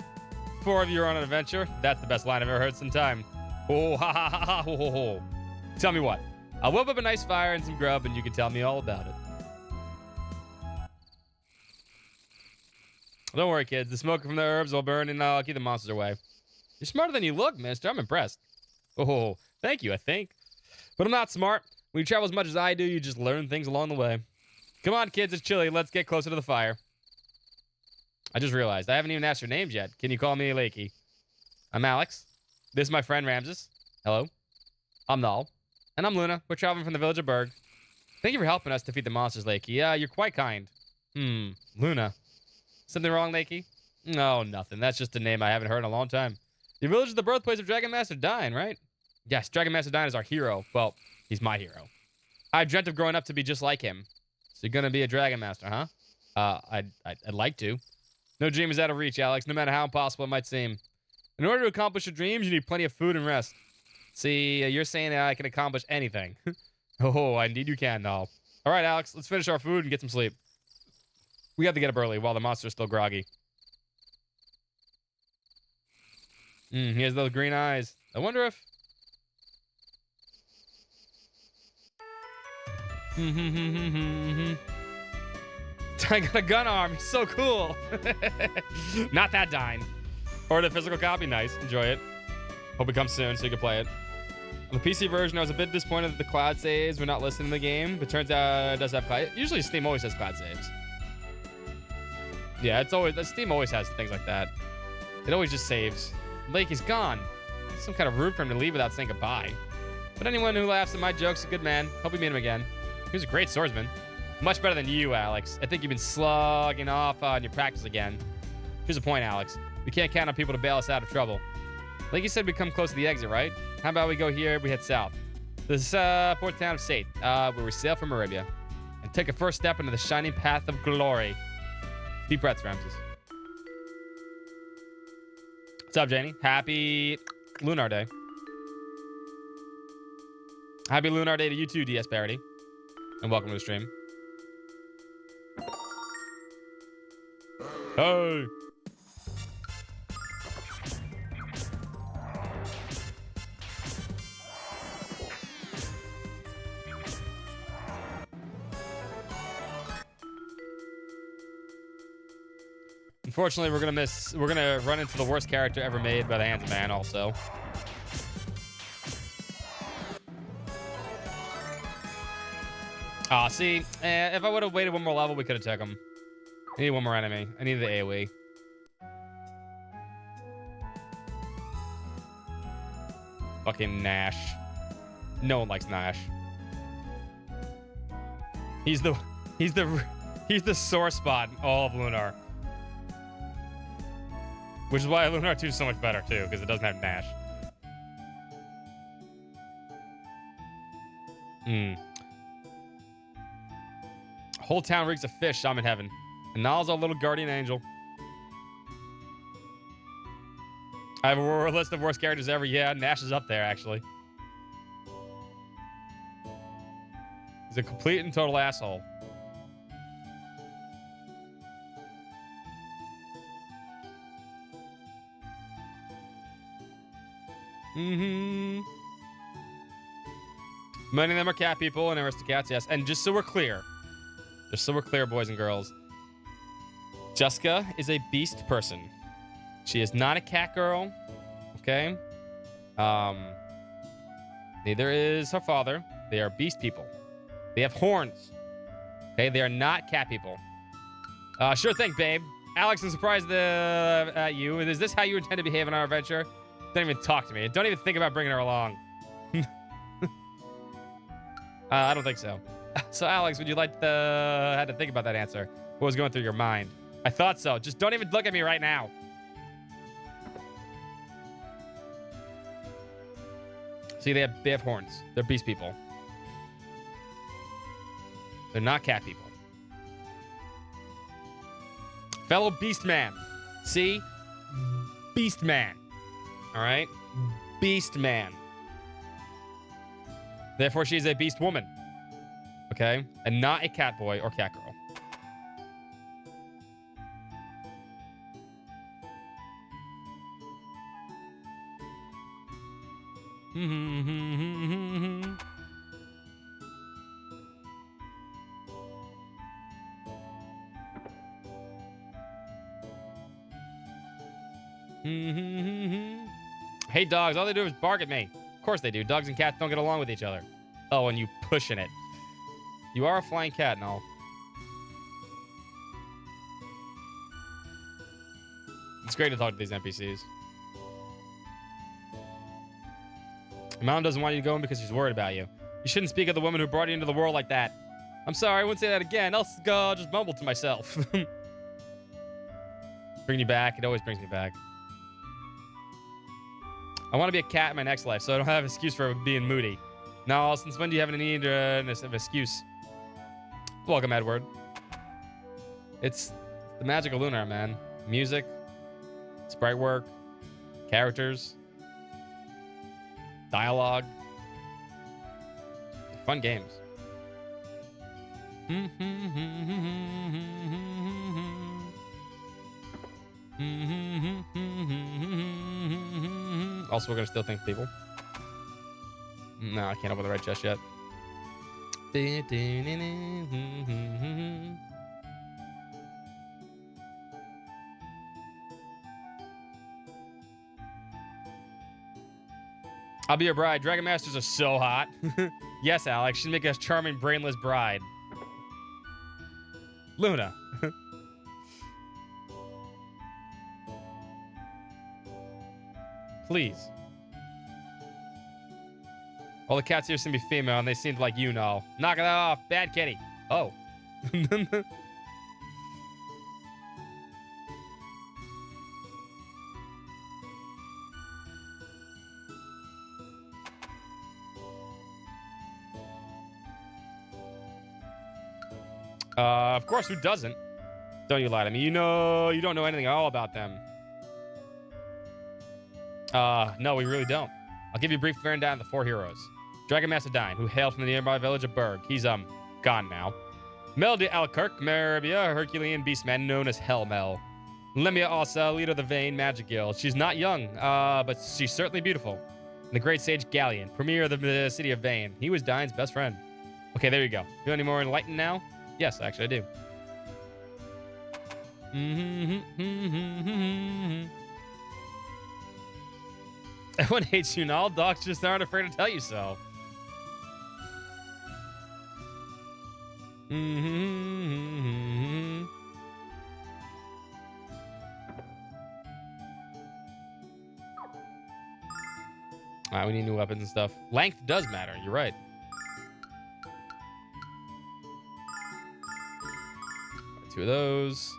[SPEAKER 4] 4 of you are on an adventure? That's the best line I've ever heard in time. Oh, ha ha ha ha ho ho ho. Tell me what. I'll whip up a nice fire and some grub and you can tell me all about it. Don't worry, kids. The smoke from the herbs will burn and I'll keep the monsters away. You're smarter than you look, mister. I'm impressed. Oh, thank you, I think. But I'm not smart. When you travel as much as I do, you just learn things along the way. Come on, kids. It's chilly. Let's get closer to the fire. I just realized I haven't even asked your names yet. Can you call me Lakey? I'm Alex. This is my friend Ramses. Hello. I'm Null. And I'm Luna. We're traveling from the village of Berg. Thank you for helping us defeat the monsters, Lakey. Yeah, you're quite kind. Luna. Something wrong, Lakey? No, nothing. That's just a name I haven't heard in a long time. Your village is the birthplace of Dragon Master Dine, right? Yes, Dragon Master Dine is our hero. Well, he's my hero. I dreamt of growing up to be just like him. So you're gonna be a Dragon Master, huh? I'd like to. No dream is out of reach, Alex, no matter how impossible it might seem. In order to accomplish your dreams, you need plenty of food and rest. See, you're saying that I can accomplish anything. Oh, indeed you can, Null. All right, Alex, let's finish our food and get some sleep. We have to get up early while the monster's still groggy. He has those green eyes. I wonder if... I got a gun arm. He's so cool. Not that Dine. Or the physical copy. Nice. Enjoy it. Hope it comes soon so you can play it. On the PC version, I was a bit disappointed that the cloud saves were not listed in the game, but turns out it does have cloud. Usually Steam always has cloud saves. Yeah, it's always, Steam always has things like that. It always just saves. Lake is gone. Some kind of rude for him to leave without saying goodbye. But anyone who laughs at my jokes is a good man. Hope you meet him again. He was a great swordsman. Much better than you, Alex. I think you've been slugging off on your practice again. Here's the point, Alex. We can't count on people to bail us out of trouble. Like you said, we come close to the exit, right? How about we go here, we head south. This port town of Sate, where we sail from Arabia. And take a first step into the shining path of glory. Deep breaths, Ramses. What's up, Janie? Happy Lunar Day. Happy Lunar Day to you too, DS Parody. And welcome to the stream. Hey! Unfortunately, we're gonna run into the worst character ever made by the hands of man also. Aw, see, if I would have waited one more level, we could have took him. I need one more enemy. I need the AoE. Fucking Nash. No one likes Nash. He's the sore spot in all of Lunar. Which is why Lunar 2 is so much better, too, because it doesn't have Nash. Whole town reeks of fish. I'm in heaven. And Nal's our little guardian angel. I have a list of worst characters ever. Yeah, Nash is up there, actually. He's a complete and total asshole. Many of them are cat people and aristocrats, yes. And just so we're clear, boys and girls, Jessica is a beast person. She is not a cat girl, okay? Neither is her father. They are beast people. They have horns, okay? They are not cat people. Sure thing, babe. Alex, I'm surprised at you. Is this how you intend to behave on our adventure? Don't even talk to me. Don't even think about bringing her along. I don't think so. So, Alex, would you like had to think about that answer? What was going through your mind? I thought so. Just don't even look at me right now. See, they have horns. They're beast people. They're not cat people. Fellow beast man. See? Beast man. All right? Beast man. Therefore, she is a beast woman. Okay? And not a cat boy or cat girl. Hey, dogs. All they do is bark at me. Of course they do. Dogs and cats don't get along with each other. Oh, and you pushing it. You are a flying cat and all. It's great to talk to these NPCs. Your mom doesn't want you to go in because she's worried about you. You shouldn't speak of the woman who brought you into the world like that. I'm sorry, I wouldn't say that again. I'll just mumble to myself. Bring you back. It always brings me back. I want to be a cat in my next life, so I don't have an excuse for being moody. Now, since when do you have a need of an excuse? Welcome, Edward. It's the magic of Lunar, man. Music, sprite work, characters, dialogue. Fun games. Also, we're gonna still think people. No, I can't open the right chest yet. I'll be your bride. Dragon Masters are so hot. Yes, Alex. She'd make a charming, brainless bride. Luna. Please. All the cats here seem to be female, and they seemed like you know. Knock it off. Bad kitty. Oh. Of course, who doesn't? Don't you lie to me. You don't know anything at all about them. No, we really don't. I'll give you a brief rundown of the 4 heroes. Dragon Master Dine, who hailed from the nearby village of Berg. He's, gone now. Melody Alkirk, Maribia, a Herculean beastman known as Hellmel. Lemia Asa, leader of the Vane Magic Guild. She's not young, but she's certainly beautiful. And the great sage Galleon, premier of the city of Vane. He was Dine's best friend. Okay, there you go. You any more enlightened now? Yes, actually, I do. Everyone hates you, and all dogs just aren't afraid to tell you so. Alright, we need new weapons and stuff. Length does matter, you're right. Two of those.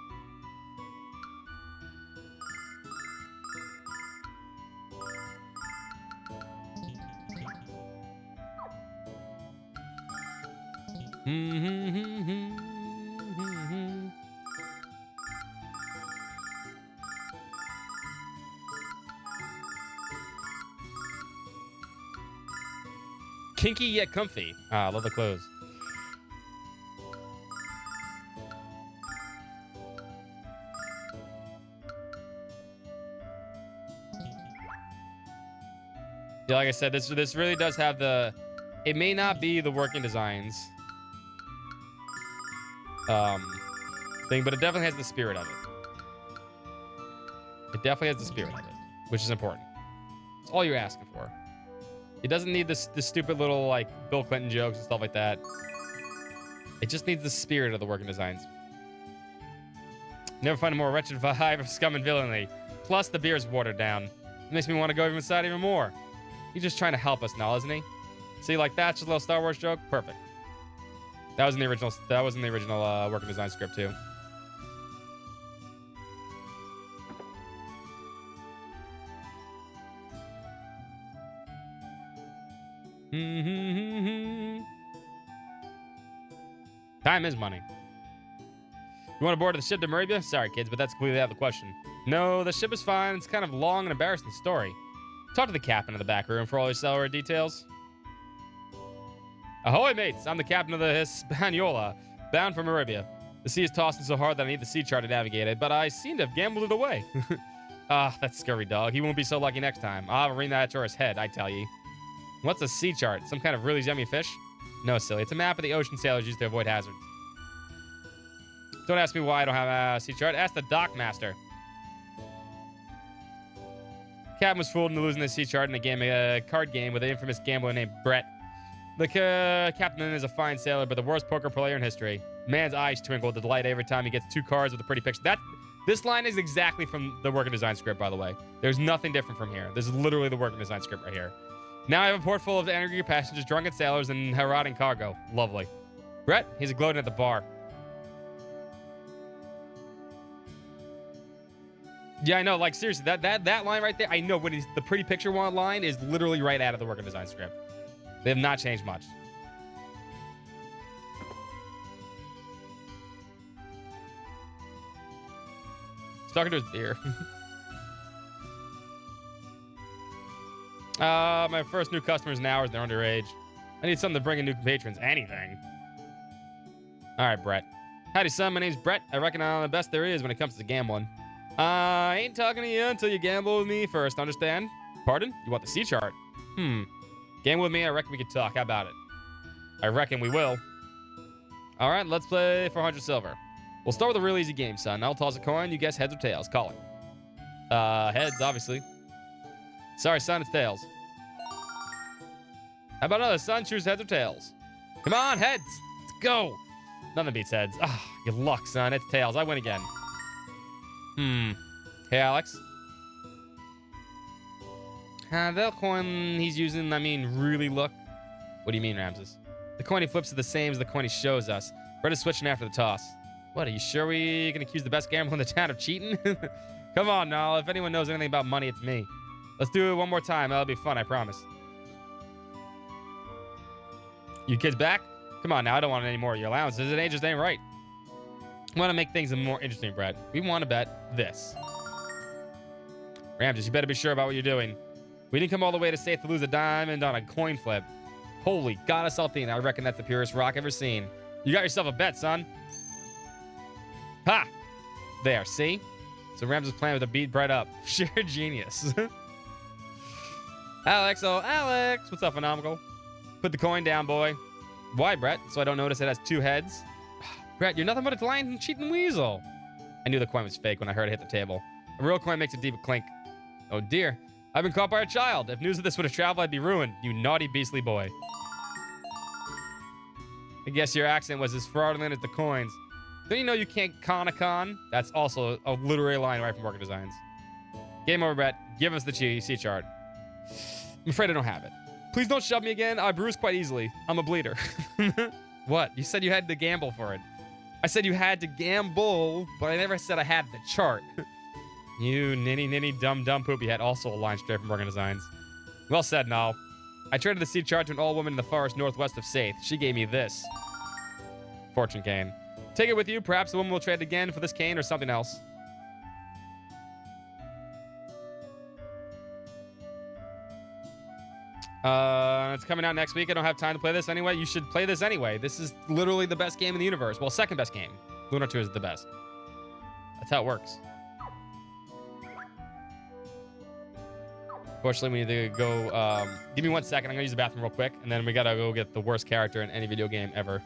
[SPEAKER 4] Kinky yet comfy. Ah, love the clothes. Yeah, like I said, this really does have the... It may not be the working designs thing, but it definitely has the spirit of it. It definitely has the spirit of it, which is important. It's all you're asking for. It doesn't need this stupid little, like, Bill Clinton jokes and stuff like that. It just needs the spirit of the working designs. Never find a more wretched vibe of scum and villainy. Plus, the beer's watered down. It makes me want to go inside even more. He's just trying to help us now, isn't he? See, like that's just a little Star Wars joke. Perfect. That was in the original. That was in the original working design script too. Time is money. You want to board the ship to Maribia? Sorry, kids, but that's completely out of the question. No, the ship is fine. It's kind of long and embarrassing story. Talk to the captain of the back room for all your salary details. Ahoy, mates! I'm the captain of the Hispaniola, bound for Maribia. The sea is tossing so hard that I need the sea chart to navigate it, but I seem to have gambled it away. Ah, that scurry dog. He won't be so lucky next time. I'll ring that to his head, I tell you. What's a sea chart? Some kind of really yummy fish? No, silly. It's a map of the ocean sailors use to avoid hazards. Don't ask me why I don't have a sea chart. Ask the dock master. Captain was fooled into losing the sea chart in a card game with an infamous gambler named Brett. The captain is a fine sailor, but the worst poker player in history. Man's eyes twinkle with delight every time he gets 2 cards with a pretty picture. This line is exactly from the working design script, by the way. There's nothing different from here. This is literally the working design script right here. Now I have a port full of angry passengers, drunken sailors, and rotting cargo. Lovely. Brett, he's gloating at the bar. Yeah, I know. Like, seriously, that line right there, I know when the pretty picture one line is literally right out of the working design script. They have not changed much. He's talking to his beer. My first new customers in hours, they're underage. I need something to bring in new patrons. Anything. All right, Brett. Howdy, son. My name's Brett. I reckon I'm the best there is when it comes to gambling. I ain't talking to you until you gamble with me first, understand? Pardon? You want the sea chart? Gamble with me, I reckon we could talk. How about it? I reckon we will. All right, let's play for 100 silver. We'll start with a real easy game, son. I'll toss a coin. You guess heads or tails. Call it. Heads, obviously. Sorry, son, it's tails. How about another, son? Choose heads or tails. Come on, heads. Let's go. Nothing beats heads. Ah, you luck, son. It's tails. I win again. Hey, Alex. The coin he's using, I mean, really look. What do you mean, Ramses? The coin he flips is the same as the coin he shows us. Brett is switching after the toss. What, are you sure we can accuse the best gambler in the town of cheating? Come on, Nall. If anyone knows anything about money, it's me. Let's do it one more time. That'll be fun, I promise. You kids back? Come on now, I don't want any more of your allowances. It just ain't right. I want to make things more interesting, Brett. We want to bet this. Ramses, you better be sure about what you're doing. We didn't come all the way to safe to lose a diamond on a coin flip. Holy goddess Althena, I reckon that's the purest rock ever seen. You got yourself a bet, son. Ha! There, see? So Ramses playing with a beat Brett up. Sheer genius. Alex, oh Alex! What's up, Phenomenal? Put the coin down, boy. Why, Brett? So I don't notice it has two heads? Brett, you're nothing but a lying and cheating weasel. I knew the coin was fake when I heard it hit the table. A real coin makes a deep clink. Oh dear. I've been caught by a child. If news of this would have traveled, I'd be ruined. You naughty, beastly boy. I guess your accent was as fraudulent as the coins. Don't you know you can't con a con? That's also a literary line right from Worker Designs. Game over, Brett. Give us the C chart. I'm afraid I don't have it. Please don't shove me again. I bruise quite easily. I'm a bleeder. What? You said you had to gamble for it. I said you had to gamble, but I never said I had the chart. You ninny dumb poopy head. Also a line straight from Worker Designs. Well said, Nall. I traded the seed chart to an old woman in the forest northwest of Saith. She gave me this. Fortune cane. Take it with you. Perhaps the woman will trade again for this cane or something else. It's coming out next week. I don't have time to play this anyway. You should play this anyway. This is literally the best game in the universe. Well, second best game. Lunar 2 is the best. That's how it works. Fortunately, we need to go. Give me 1 second. I'm going to use the bathroom real quick. And then we got to go get the worst character in any video game ever.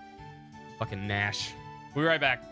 [SPEAKER 4] Fucking Nash. We'll be right back.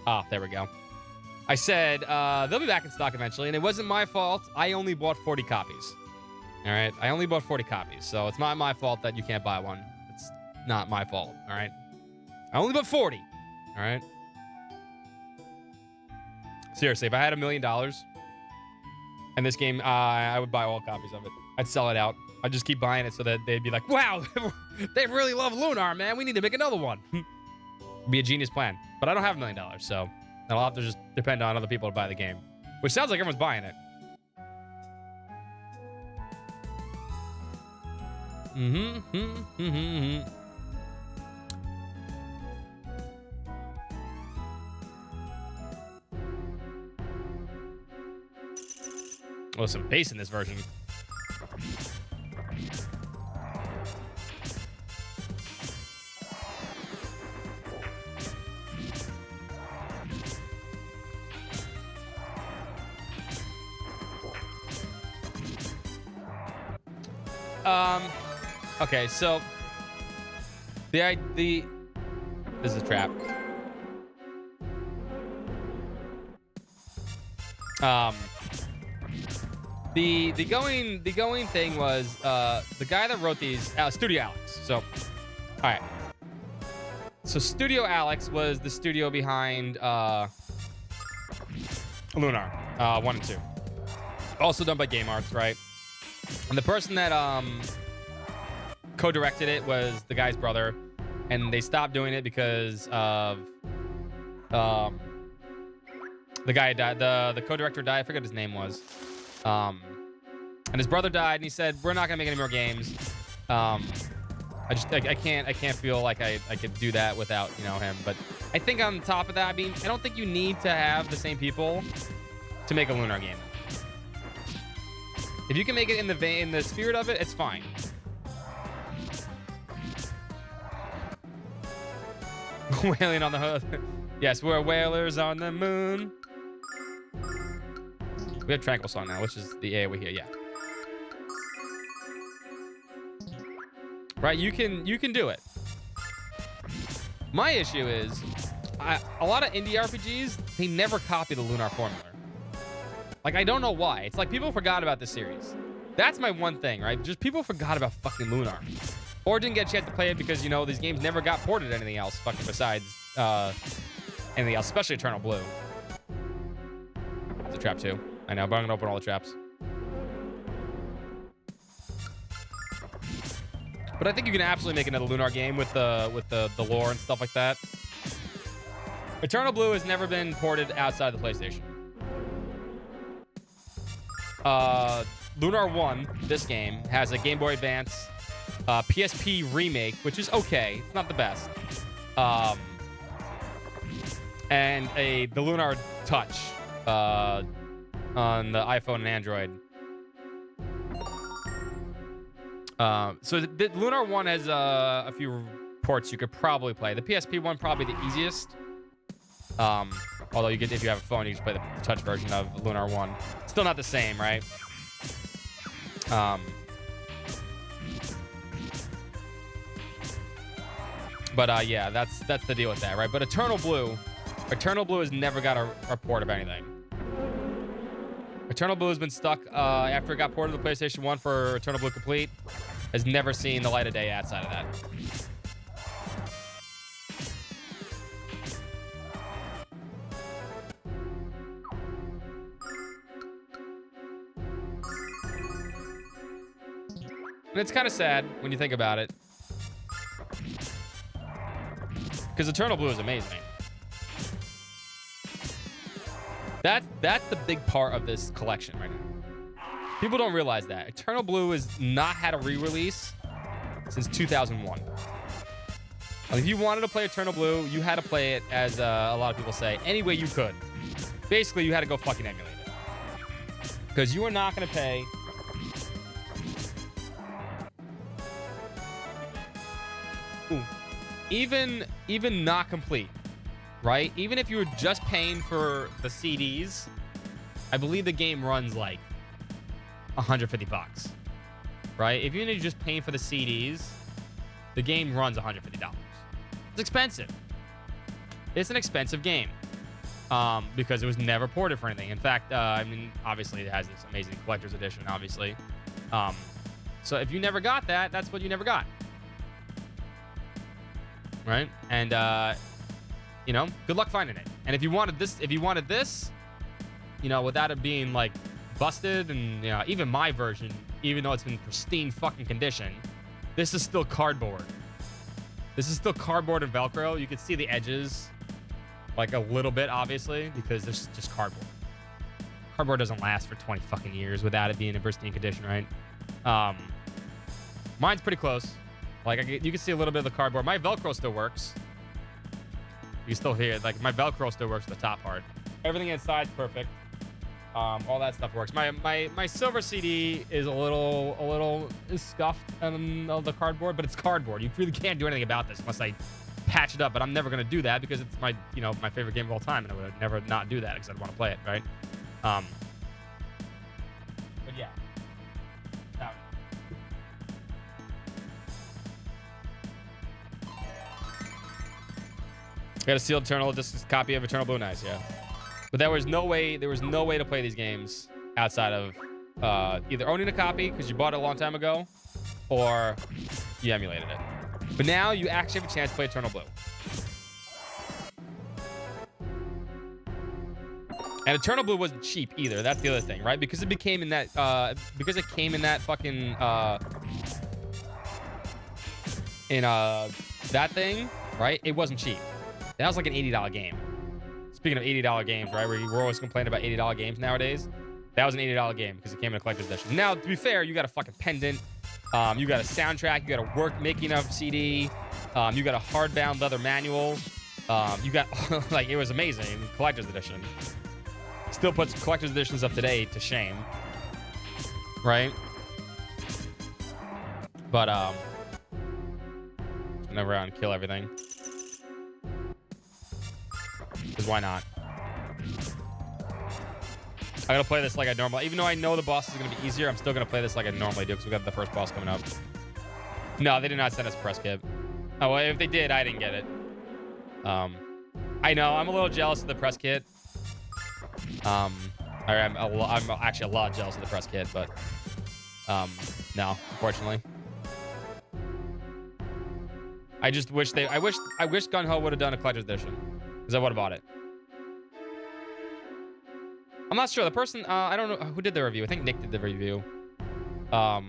[SPEAKER 4] Ah, there we go. I said they'll be back in stock eventually, and it wasn't my fault. I only bought 40 copies. All right? I only bought 40 copies, so it's not my fault that you can't buy one. It's not my fault, all right? I only bought 40, all right? Seriously, if I had $1 million and this game, I would buy all copies of it. I'd sell it out. I'd just keep buying it so that they'd be like, wow, they really love Lunar, man. We need to make another one. Be a genius plan. But I don't have $1 million, so I'll have to just depend on other people to buy the game. Which sounds like everyone's buying it. Oh, some bass in this version. Okay, so this is a trap. The going thing was the guy that wrote these, Studio Alex. So, all right. So Studio Alex was the studio behind Lunar 1 and 2. Also done by Game Arts, right? And the person that co-directed it was the guy's brother, and they stopped doing it because of the guy died. The co-director died. I forget what his name was. And his brother died, and he said, "We're not gonna make any more games." I can't feel like I could do that without him. But I think on top of that, I mean, I don't think you need to have the same people to make a Lunar game. If you can make it in the spirit of it, it's fine. Whaling on the hood. Yes, we're whalers on the moon. We have Tranquil Song now, which is the AoE here, yeah. Right, you can do it. My issue is, a lot of indie RPGs, they never copy the Lunar formula. Like, I don't know why. It's like people forgot about this series. That's my one thing, right? Just people forgot about fucking Lunar. Or didn't get a chance to play it because, these games never got ported to anything else fucking besides anything else, especially Eternal Blue. It's a trap too. I know, but I'm gonna open all the traps. But I think you can absolutely make another Lunar game with the lore and stuff like that. Eternal Blue has never been ported outside the PlayStation. Lunar 1, this game, has a Game Boy Advance PSP remake, which is okay. It's not the best. And the Lunar Touch on the iPhone and Android. So the Lunar 1 has a few ports you could probably play. The PSP one probably the easiest. Although if you have a phone, you can play the touch version of Lunar 1. Still not the same, right? But yeah, that's the deal with that, right? But Eternal Blue has never got a port of anything. Eternal Blue has been stuck after it got ported to the PlayStation 1 for Eternal Blue Complete. Has never seen the light of day outside of that. And it's kind of sad when you think about it. Because Eternal Blue is amazing. That's the big part of this collection right now. People don't realize that. Eternal Blue has not had a re-release since 2001. Like, if you wanted to play Eternal Blue, you had to play it, as a lot of people say, any way you could. Basically, you had to go fucking emulate it. Because you are not going to pay... Ooh. Even not complete, right? Even if you were just paying for the CDs, I believe the game runs like $150, right? If you're just paying for the CDs, the game runs $150. It's expensive. It's an expensive game. because it was never ported for anything. In fact, I mean, obviously it has this amazing collector's edition, obviously. So if you never got that, that's what you never got. Right? And, you know, good luck finding it. And if you wanted this, you know, without it being, like, busted and, you know, even my version, even though it's in pristine fucking condition, this is still cardboard. This is still cardboard and Velcro. You can see the edges, like, a little bit, obviously, because this is just cardboard. Cardboard doesn't last for 20 fucking years without it being in pristine condition, right? Mine's pretty close. Like, you can see a little bit of the cardboard. My Velcro still works. You can still hear it. Like, my Velcro still works, the top part. Everything inside's perfect. All that stuff works. My silver CD is a little scuffed on the cardboard, but it's cardboard. You really can't do anything about this unless I patch it up, but I'm never going to do that because it's my favorite game of all time, and I would never not do that because I'd want to play it, right? But yeah. Got a sealed Eternal, just a copy of Eternal Blue. Nice, yeah. But there was no way to play these games outside of either owning a copy because you bought it a long time ago, or you emulated it. But now you actually have a chance to play Eternal Blue. And Eternal Blue wasn't cheap either. That's the other thing, right? Because it became in that because it came in that fucking that thing, right? It wasn't cheap. That was like an $80 game. Speaking of $80 games, right? Where we're always complaining about $80 games nowadays. That was an $80 game because it came in a collector's edition. Now, to be fair, you got a fucking pendant. You got a soundtrack. You got a work making of CD. You got a hardbound leather manual. You got, like, it was amazing. Collector's edition. Still puts collector's editions of today to shame. Right? But, never out and kill everything. Because why not? I gotta play this like I normally... Even though I know the boss is gonna be easier, I'm still gonna play this like I normally do because we got the first boss coming up. No, they did not send us a press kit. Oh, well, if they did, I didn't get it. I know, I'm a little jealous of the press kit. I'm actually a lot jealous of the press kit, but... no, unfortunately. I just wish I wish Gung-Ho would have done a collector's edition. Because I would have bought it. I'm not sure. The person, I don't know who did the review. I think Nick did the review. But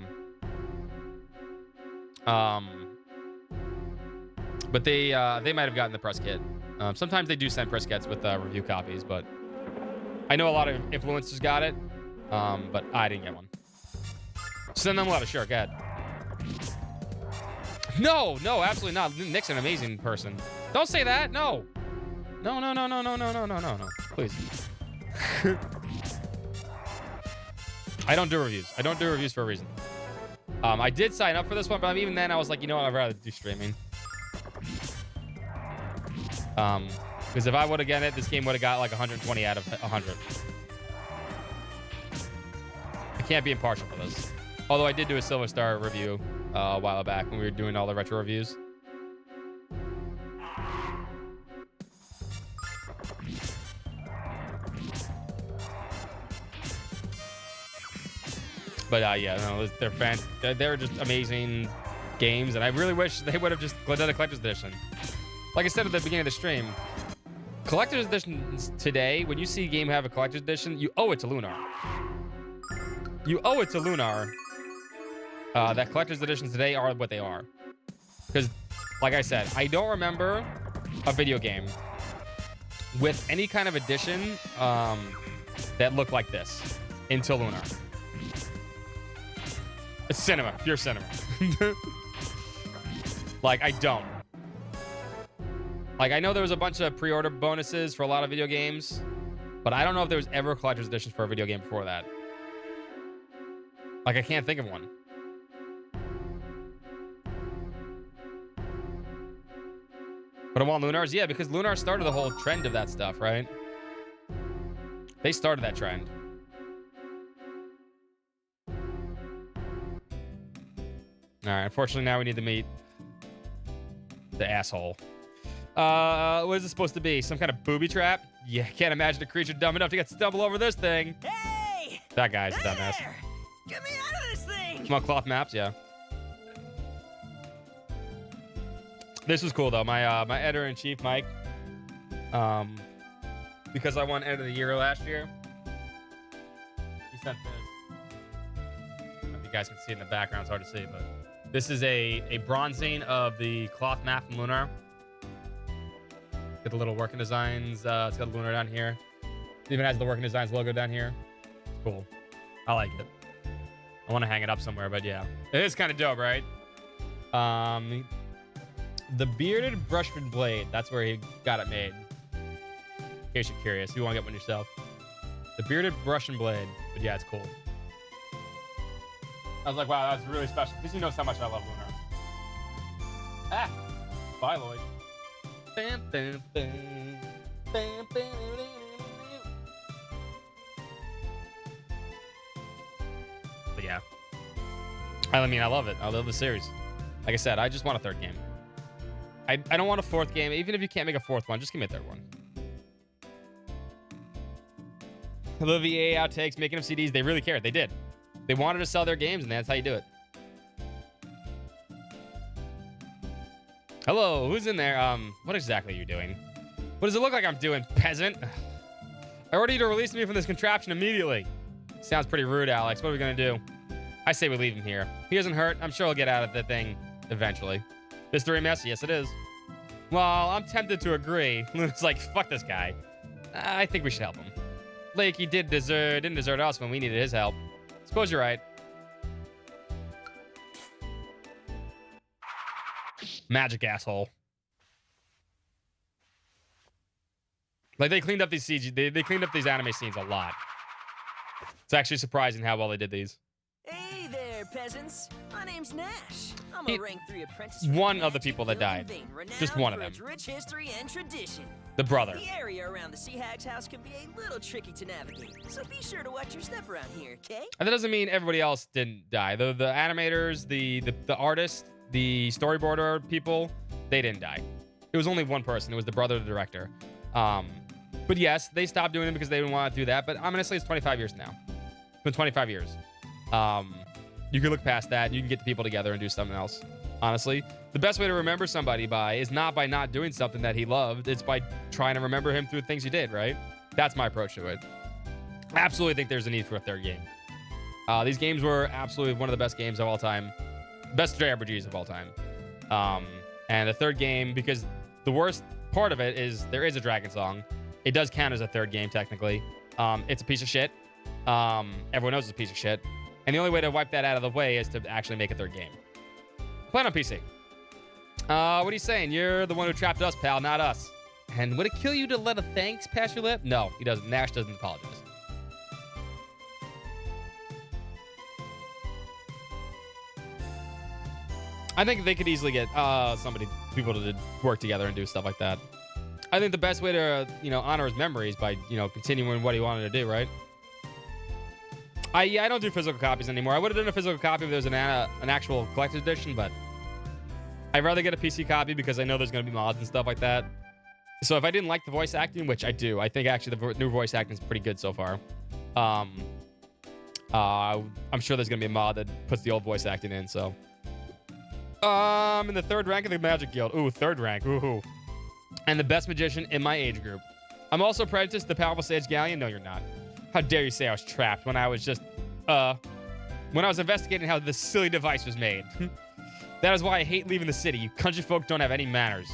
[SPEAKER 4] they might have gotten the press kit. Sometimes they do send press kits with review copies, but I know a lot of influencers got it. But I didn't get one. Send them a lot of sure. Go ahead. No, absolutely not. Nick's an amazing person. Don't say that. No. No. Please. I don't do reviews. I don't do reviews for a reason. I did sign up for this one, but even then I was like, you know what? I'd rather do streaming. Because if I would have gotten it, this game would have got like 120 out of 100. I can't be impartial for this. Although I did do a Silver Star review a while back when we were doing all the retro reviews. But yeah, no, they're fans. They're just amazing games, and I really wish they would have just done a collector's edition. Like I said at the beginning of the stream, collector's editions today, when you see a game have a collector's edition, you owe it to Lunar. You owe it to Lunar. That collector's editions today are what they are. Because, like I said, I don't remember a video game with any kind of edition that looked like this until Lunar. It's cinema, pure cinema. Like, I don't. Like, I know there was a bunch of pre-order bonuses for a lot of video games, but I don't know if there was ever a collector's edition for a video game before that. Like, I can't think of one. But I want Lunar's? Yeah, because Lunar started the whole trend of that stuff, right? They started that trend. Alright, unfortunately now we need to meet the asshole. What is this supposed to be? Some kind of booby trap? Yeah, can't imagine a creature dumb enough to get stumble over this thing.
[SPEAKER 5] Hey!
[SPEAKER 4] That guy's a dumbass.
[SPEAKER 5] There! Get me out of this thing!
[SPEAKER 4] Come on, cloth maps, yeah. This was cool though. My editor-in-chief, Mike, because I won Editor of the Year last year, he sent this. I don't know if you guys can see it in the background. It's hard to see, but this is a bronzing of the cloth map from Lunar. Get the little working designs. It's got Lunar down here. It even has the working designs logo down here. It's cool. I like it. I want to hang it up somewhere, but yeah, it is kind of dope, right? The bearded brushman blade. That's where he got it made. In case you're curious, you want to get one yourself. The bearded brushman blade. But yeah, it's cool. I was like, wow, that's really special. Because you know how much I love Lunar. Ah! Bye, Lloyd. Bam, bam, bam. Bam, bam, bam. But yeah. I mean, I love it. I love the series. Like I said, I just want a third game. I don't want a fourth game. Even if you can't make a fourth one, just give me a third one. The VA outtakes, making of CDs, they really cared. They did. They wanted to sell their games, and that's how you do it. Hello, who's in there? What exactly are you doing? What does it look like I'm doing, peasant? I order you to release me from this contraption immediately. Sounds pretty rude, Alex. What are we gonna do? I say we leave him here. He isn't hurt. I'm sure he'll get out of the thing eventually. This very messy. Yes, it is. Well, I'm tempted to agree. Luna's like, fuck this guy. I think we should help him. Like, he didn't desert us when we needed his help. Suppose you're right. Magic asshole. Like, they cleaned up these CG. They cleaned up these anime scenes a lot. It's actually surprising how well they did these.
[SPEAKER 5] Hey there, peasants. My name's Nash. I'm
[SPEAKER 4] He-
[SPEAKER 5] a rank 3 apprentice.
[SPEAKER 4] one of the people that died. Just one of them.
[SPEAKER 5] Rich history and tradition.
[SPEAKER 4] The brother.
[SPEAKER 5] The area around the Sea Hag's house can be a little tricky to navigate, so be sure to watch your step around here, okay?
[SPEAKER 4] And that doesn't mean everybody else didn't die. The animators, the artist, the storyboarder people, they didn't die. It was only one person. It was the brother of the director. But yes, they stopped doing it because they didn't want to do that. But honestly, it's 25 years now. It's been 25 years. You can look past that and you can get the people together and do something else. Honestly, the best way to remember somebody is not by not doing something that he loved. It's by trying to remember him through things he did, right? That's my approach to it. I absolutely think there's a need for a third game. These games were absolutely one of the best games of all time. Best JRPGs of all time. And the third game, because the worst part of it is there is a dragon song. It does count as a third game, technically. It's a piece of shit. Everyone knows it's a piece of shit. And the only way to wipe that out of the way is to actually make a third game. Play it on PC. What are you saying? You're the one who trapped us, pal, not us. And would it kill you to let a thanks pass your lip? No, he doesn't. Nash doesn't apologize. I think they could easily get people to work together and do stuff like that. I think the best way to, honor his memory is by, continuing what he wanted to do, right? I don't do physical copies anymore. I would have done a physical copy if there was an actual collector's edition, but I'd rather get a PC copy because I know there's going to be mods and stuff like that. So if I didn't like the voice acting, which I do, I think actually the new voice acting is pretty good so far. I'm sure there's going to be a mod that puts the old voice acting in, so. In the third rank of the Magic Guild. Ooh, third rank. Ooh. And the best magician in my age group. I'm also apprenticed to the powerful Sage Galleon. No, you're not. How dare you say I was trapped when I was just, when I was investigating how this silly device was made. That is why I hate leaving the city. You country folk don't have any manners.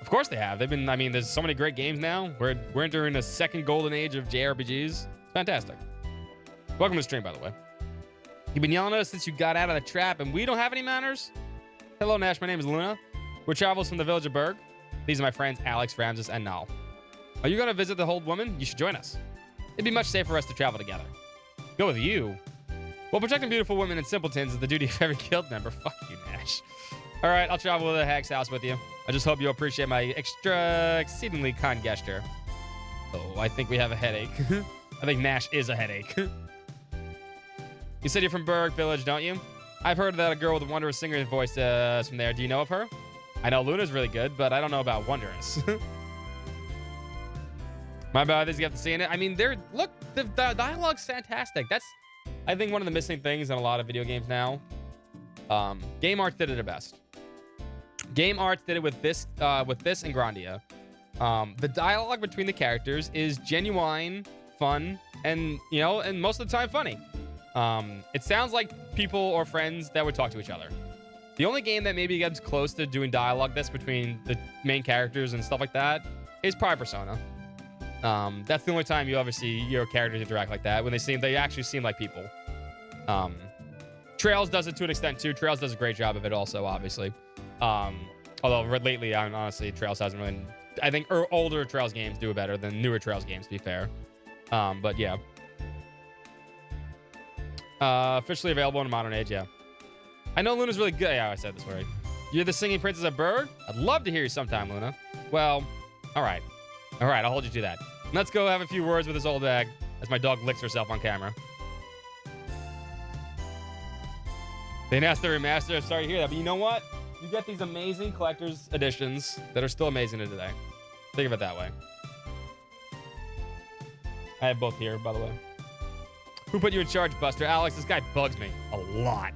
[SPEAKER 4] Of course they have. There's so many great games now. We're entering the second golden age of JRPGs. It's fantastic. Welcome to the stream, by the way. You've been yelling at us since you got out of the trap, and we don't have any manners? Hello, Nash. My name is Luna. We're travelers from the village of Berg. These are my friends, Alex, Ramses, and Nal. Are you going to visit the old woman? You should join us. It'd be much safer for us to travel together. Go with you? Well, protecting beautiful women and simpletons is the duty of every guild member. Fuck you, Nash. All right, I'll travel to the hag's house with you. I just hope you appreciate my exceedingly kind gesture. Oh, I think we have a headache. I think Nash is a headache. You said you're from Berg Village, don't you? I've heard that a girl with a wondrous singer voice is from there. Do you know of her? I know Luna's really good, but I don't know about wondrous. My bad, you have to see it. I mean, the dialogue's fantastic. That's, I think, one of the missing things in a lot of video games now. Game Arts did it the best. Game Arts did it with this and Grandia. The dialogue between the characters is genuine, fun, and and most of the time funny. It sounds like people or friends that would talk to each other. The only game that maybe gets close to doing dialogue this between the main characters and stuff like that is probably Persona. That's the only time you ever see your characters interact like that, when they actually seem like people. Trails does it to an extent too. Trails does a great job of it also, obviously. Although lately, honestly, Trails hasn't really. I think older Trails games do it better than newer Trails games, to be fair. But yeah. Officially available in Modern Age, yeah. I know Luna's really good. Yeah, I said this already. You're the singing princess of Berg? I'd love to hear you sometime, Luna. Well, all right. All right, I'll hold you to that. Let's go have a few words with this old egg as my dog licks herself on camera. They announced the remaster. I'm sorry to hear that, but you know what? You get these amazing collector's editions that are still amazing to today. Think of it that way. I have both here, by the way. Who put you in charge, Buster? Alex, this guy bugs me a lot.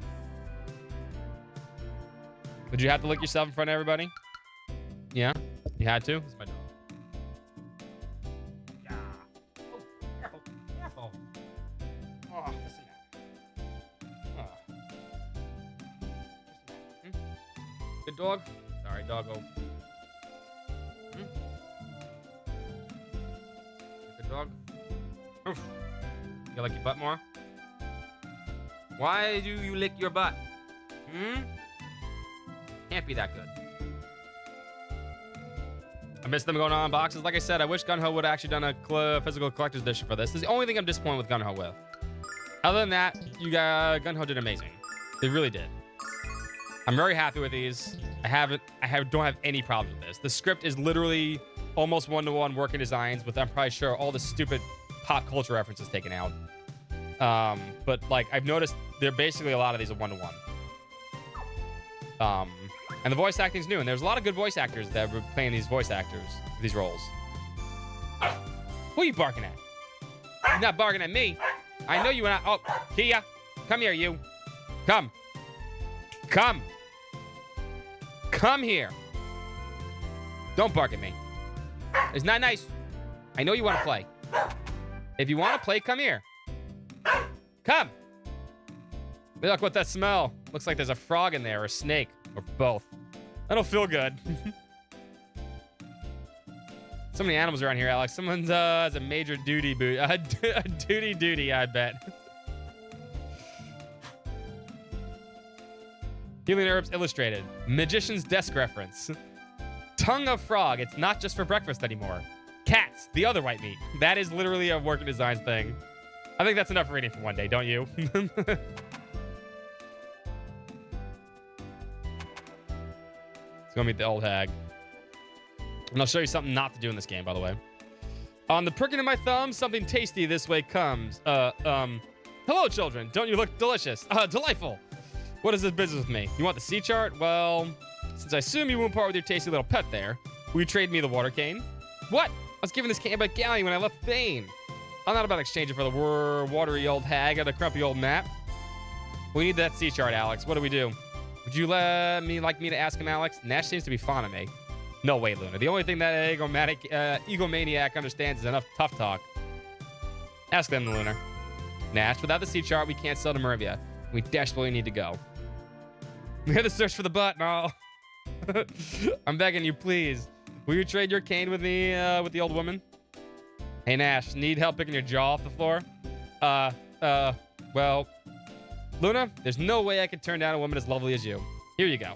[SPEAKER 4] Did you have to lick yourself in front of everybody? Yeah? You had to? This is my dog. Yeah. Oh, careful. Careful. Oh, listen now. Oh. Good dog? Sorry, doggo. Good dog? Oof. You like your butt more? Why do you lick your butt? Can't be that good. I miss them going on boxes. Like I said, I wish Gung-Ho would have actually done a physical collector's edition for this. This is the only thing I'm disappointed with Gung-Ho with. Other than that, Gung-Ho did amazing. They really did. I'm very happy with these. Don't have any problems with this. The script is literally almost one-to-one working designs with, I'm probably sure, all the stupid pop culture references taken out. But like, I've noticed they're basically a lot of these are one-to-one. And the voice acting's new, and there's a lot of good voice actors that were playing these these roles. Who are you barking at? You're not barking at me. I know you and I. Oh, Kia, come here, you. Come. Come here. Don't bark at me. It's not nice. I know you want to play. If you want to play, come here. Come. Look what that smell. Looks like there's a frog in there, or a snake, or both. I don't feel good. So many animals around here, Alex. Someone has a major duty boot. A duty, I bet. Healing Herbs Illustrated. Magician's Desk reference. Tongue of frog. It's not just for breakfast anymore. Cats. The other white meat. That is literally a working designs thing. I think that's enough reading for one day, don't you? Go meet the old hag. And I'll show you something not to do in this game, by the way. On the pricking of my thumb, something tasty this way comes. Hello, children. Don't you look delicious? Delightful. What is this business with me? You want the sea chart? Well, since I assume you won't part with your tasty little pet there, will you trade me the water cane? What? I was given this cane by Galley when I left Thane. I'm not about exchanging for the watery old hag and a crumpy old map. We need that sea chart, Alex. What do we do? Would you like me to ask him, Alex? Nash seems to be fond of me. No way, Luna. The only thing that egomaniac understands is enough tough talk. Ask them, Lunar. Nash, without the sea chart, we can't sell to Mervia. We desperately need to go. We have to search for the butt. No. I'm begging you, please. Will you trade your cane with me, with the old woman? Hey, Nash, need help picking your jaw off the floor? Well... Luna, there's no way I could turn down a woman as lovely as you. Here you go.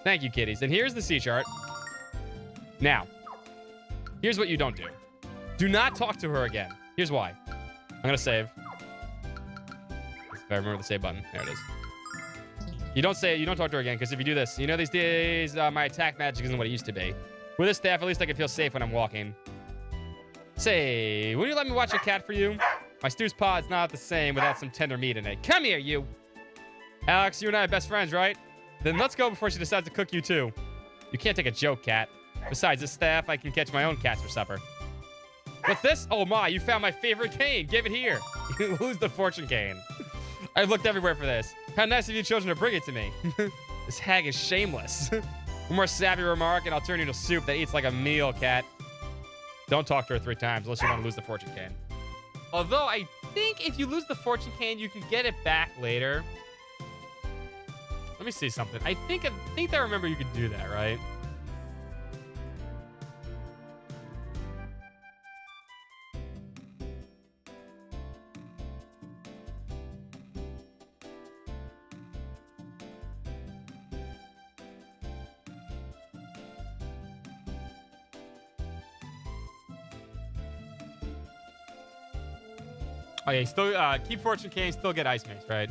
[SPEAKER 4] Thank you, kitties. And here's the sea chart. Now, here's what you don't do. Do not talk to her again. Here's why. I'm going to save. If I remember the save button. There it is. You don't talk to her again, because if you do this, you know these days, my attack magic isn't what it used to be. With this staff, at least I can feel safe when I'm walking. Say, will you let me watch a cat for you? My stew's pod's not the same without some tender meat in it. Come here, you. Alex, you and I are best friends, right? Then let's go before she decides to cook you too. You can't take a joke, cat. Besides this staff, I can catch my own cats for supper. What's this? Oh my, you found my favorite cane. Give it here. You lose the fortune cane. I've looked everywhere for this. How nice of you children to bring it to me. This hag is shameless. One more savvy remark and I'll turn you into soup that eats like a meal, cat. Don't talk to her 3 times unless you want to lose the fortune cane. Although I think if you lose the fortune cane, you can get it back later. Let me see something. I think I remember you could do that, right? Oh yeah, still keep fortune cane, still get ice mace, right?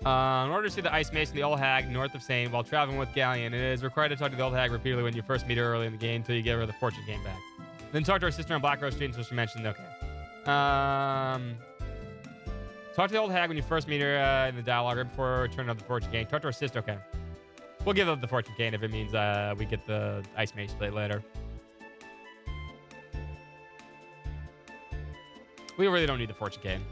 [SPEAKER 4] In order to see the ice mace and the old hag north of Seine while traveling with Galleon, it is required to talk to the old hag repeatedly when you first meet her early in the game until you give her the fortune cane back. Then talk to her sister on Black Rose Street until she mentioned, okay. Talk to the old hag when you first meet her in the dialogue right before returning of the fortune cane. Talk to her sister, okay. We'll give up the fortune cane if it means we get the ice mace later. We really don't need the fortune cane.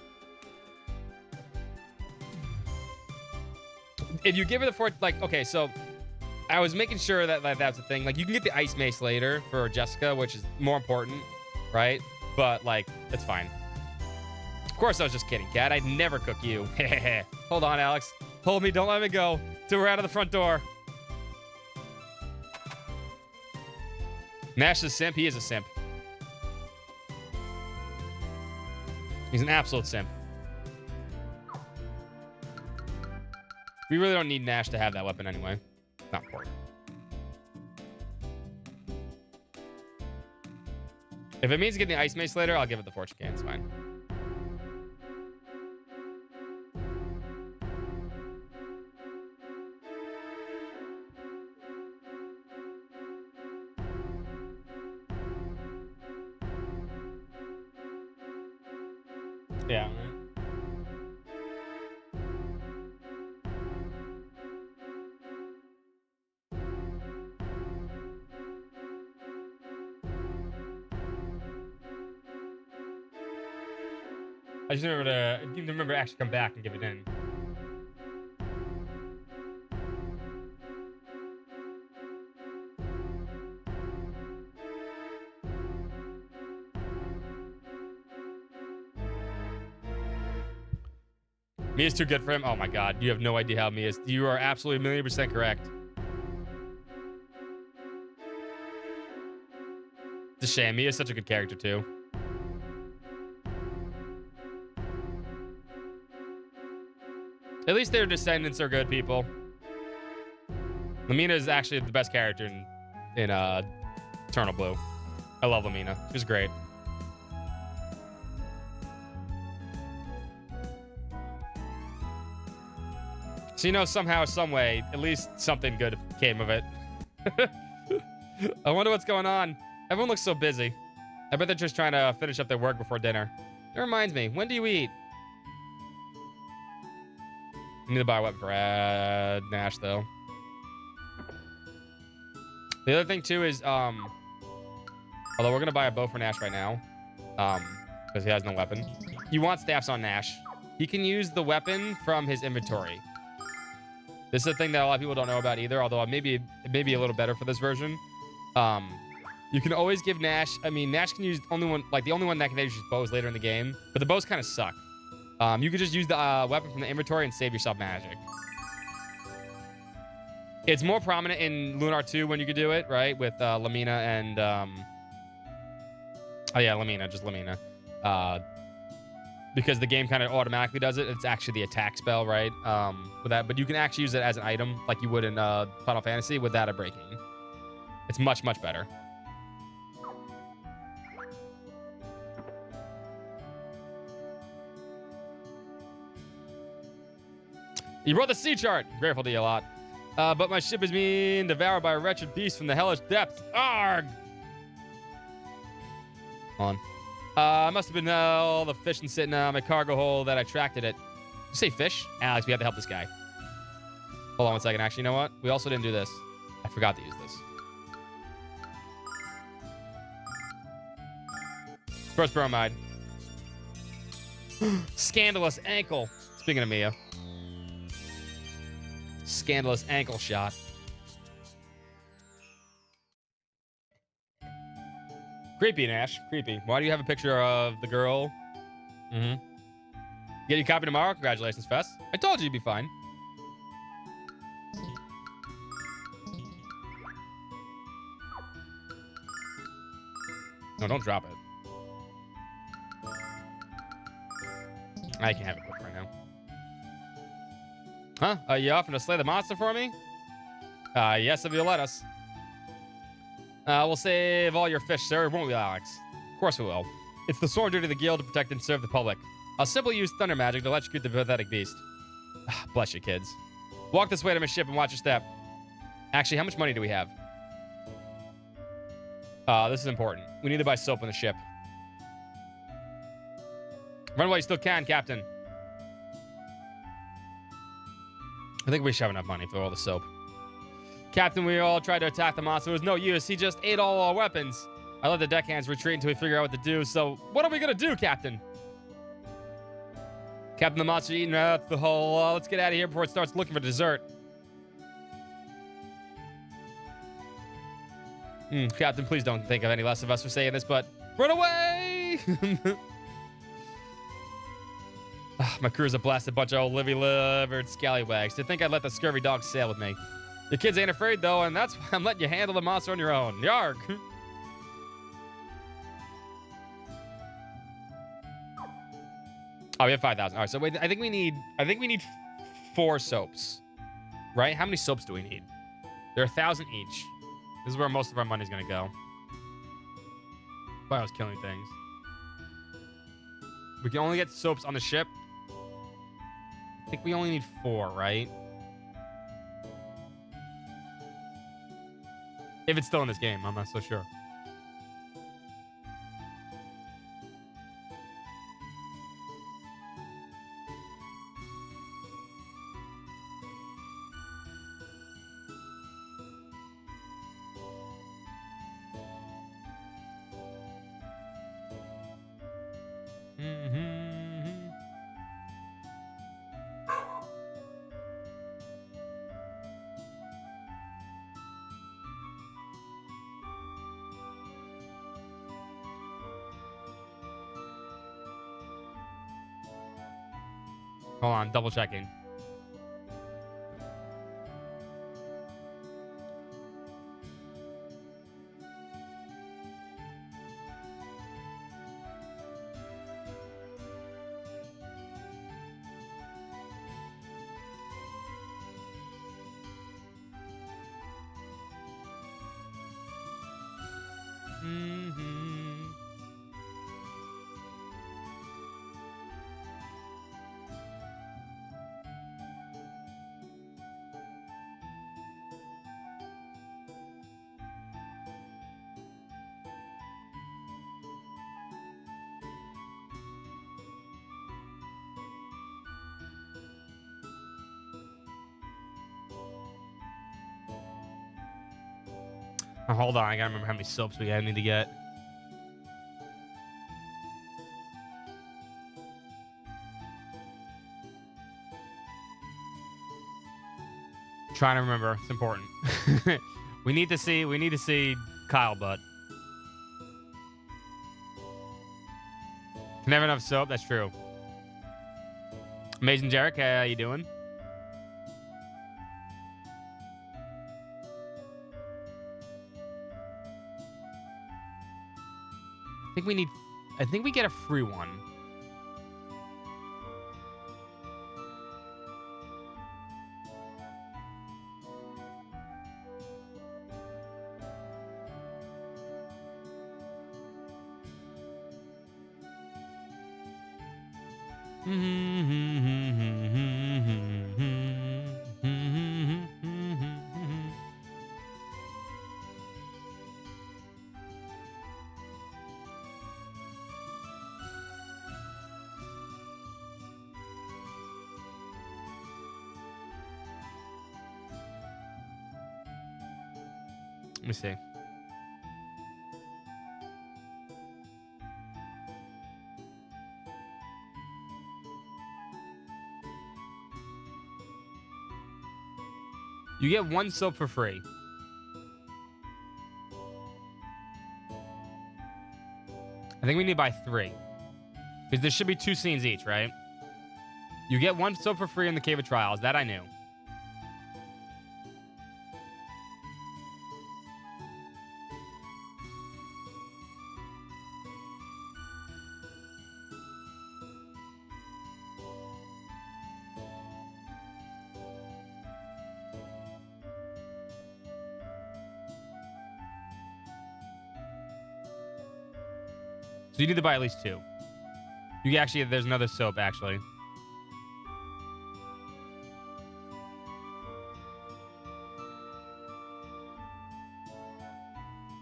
[SPEAKER 4] If you give her the fortune, like, okay, so I was making sure that that's a thing. Like, you can get the ice mace later for Jessica, which is more important, right? But, like, it's fine. Of course, I was just kidding, Cat. I'd never cook you. Hold on, Alex. Hold me. Don't let me go till we're out of the front door. Nash is a simp. He is a simp. He's an absolute simp. We really don't need Nash to have that weapon anyway. Not important. If it means getting the ice mace later, I'll give it the fortune can. It's fine. Yeah. I just need to remember to actually come back and give it in. Mia's too good for him. Oh my god, you have no idea how Mia's. You are absolutely 1,000,000% correct. It's a shame. Mia's such a good character too. At least their descendants are good people. Lamina is actually the best character in Eternal Blue. I love Lamina. She's great. So, you know, somehow, some way, at least something good came of it. I wonder what's going on. Everyone looks so busy. I bet they're just trying to finish up their work before dinner. It reminds me, when do you eat? I need to buy a weapon for Nash, though. The other thing, too, is, although we're going to buy a bow for Nash right now, because he has no weapon. You want staffs on Nash. He can use the weapon from his inventory. This is a thing that a lot of people don't know about either, although it may be a little better for this version. You can always give Nash... I mean, Nash can use the only one that can use bows later in the game, but the bows kind of suck. You could just use the weapon from the inventory and save yourself magic. It's more prominent in Lunar 2 when you could do it, right? With Lamina and... oh, yeah, Lamina. Just Lamina. Because the game kind of automatically does it. It's actually the attack spell, right? With that, but you can actually use it as an item like you would in Final Fantasy without a breaking. It's much, much better. You brought the sea chart. Grateful to you a lot. But my ship is being devoured by a wretched beast from the hellish depths. Arg! Hold on. I must have been all the fish and sitting on my cargo hold that I attracted it. You say fish? Alex, we have to help this guy. Hold on one second. Actually, you know what? We also didn't do this. I forgot to use this. First bromide. Scandalous ankle. Speaking of Mia. Scandalous ankle shot. Creepy, Nash. Creepy. Why do you have a picture of the girl? Mm-hmm. Get your copy tomorrow? Congratulations, Fess. I told you you'd be fine. No, don't drop it. I can't have it quick right now. Huh? Are you offering to slay the monster for me? Yes, if you'll let us. We'll save all your fish, sir, won't we, Alex? Of course we will. It's the sworn duty of the guild to protect and serve the public. I'll simply use thunder magic to electrocute the pathetic beast. Bless you, kids. Walk this way to my ship and watch your step. Actually, how much money do we have? This is important. We need to buy soap on the ship. Run while you still can, Captain. I think we should have enough money for all the soap. Captain, we all tried to attack the monster. It was no use. He just ate all our weapons. I let the deckhands retreat until we figure out what to do. So, what are we going to do, Captain? Captain, the monster eating out the hole. Let's get out of here before it starts looking for dessert. Captain, please don't think of any less of us for saying this, but run away! My crew's a blasted bunch of old livy-livered scallywags. To think I'd let the scurvy dog sail with me. Your kids ain't afraid, though, and that's why I'm letting you handle the monster on your own. Yarg! Oh, we have 5,000. All right, so wait, I think we need 4 soaps, right? How many soaps do we need? They're 1,000 each. This is where most of our money's gonna go. Why I was killing things. We can only get soaps on the ship. I think we only need 4, right? If it's still in this game, I'm not so sure. Hold on, double checking. Oh, hold on, I gotta remember how many soaps we need to get. Trying to remember, it's important. we need to see Kyle butt. Never enough soap, that's true. Amazing Jarek, how you doing? I think we get a free one. Let me see. You get 1 soap for free. I think we need to buy 3. Because there should be 2 scenes each, right? You get 1 soap for free in the Cave of Trials. That I knew. So you need to buy at least 2. You actually, there's another soap, actually.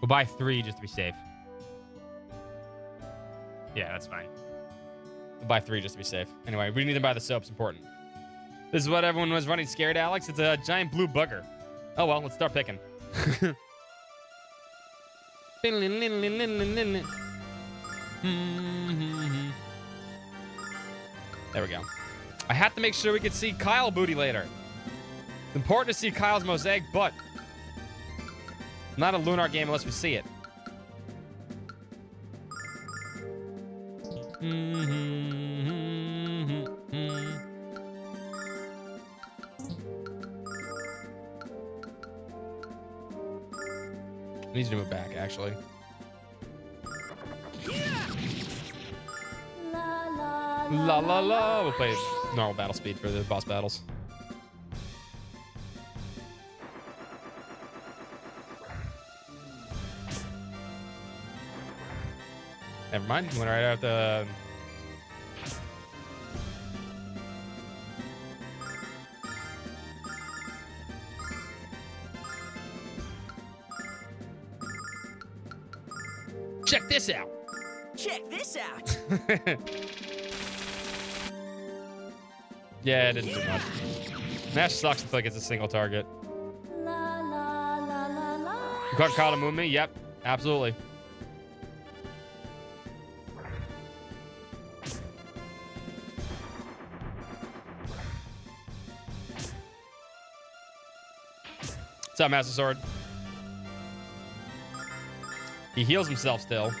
[SPEAKER 4] We'll buy 3 just to be safe. Yeah, that's fine. We'll buy 3 just to be safe. Anyway, we need to buy the soap. It's important. This is what everyone was running scared, Alex. It's a giant blue bugger. Oh, well, let's start picking. There we go. I have to make sure we can see Kyle booty later. It's important to see Kyle's mosaic butt. Not a Lunar game unless we see it. Needs to move back, actually. La la la. We'll play normal battle speed for the boss battles. Never mind. Went right out the. Check this out.
[SPEAKER 5] Check this out.
[SPEAKER 4] Yeah, it didn't do much. Nash sucks if like it's a single target. You caught Kyle to move me? Yep, absolutely. What's up, Master Sword? He heals himself still.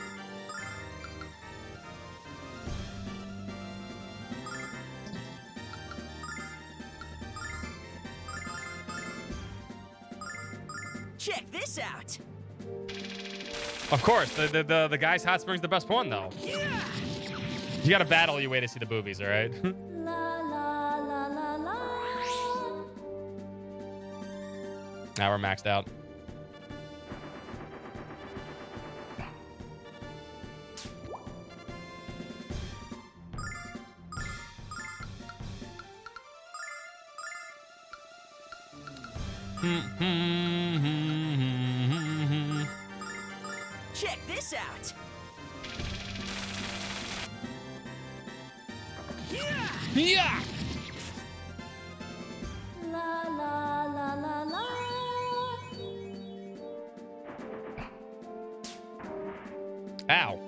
[SPEAKER 5] Check this out.
[SPEAKER 4] Of course, the guy's hot spring's the best one though.
[SPEAKER 5] Yeah.
[SPEAKER 4] You gotta battle your way to see the boobies, all right? Now we're maxed out.
[SPEAKER 5] Check this out. Yeah.
[SPEAKER 4] Yeah.
[SPEAKER 3] La la la la la.
[SPEAKER 4] Ow.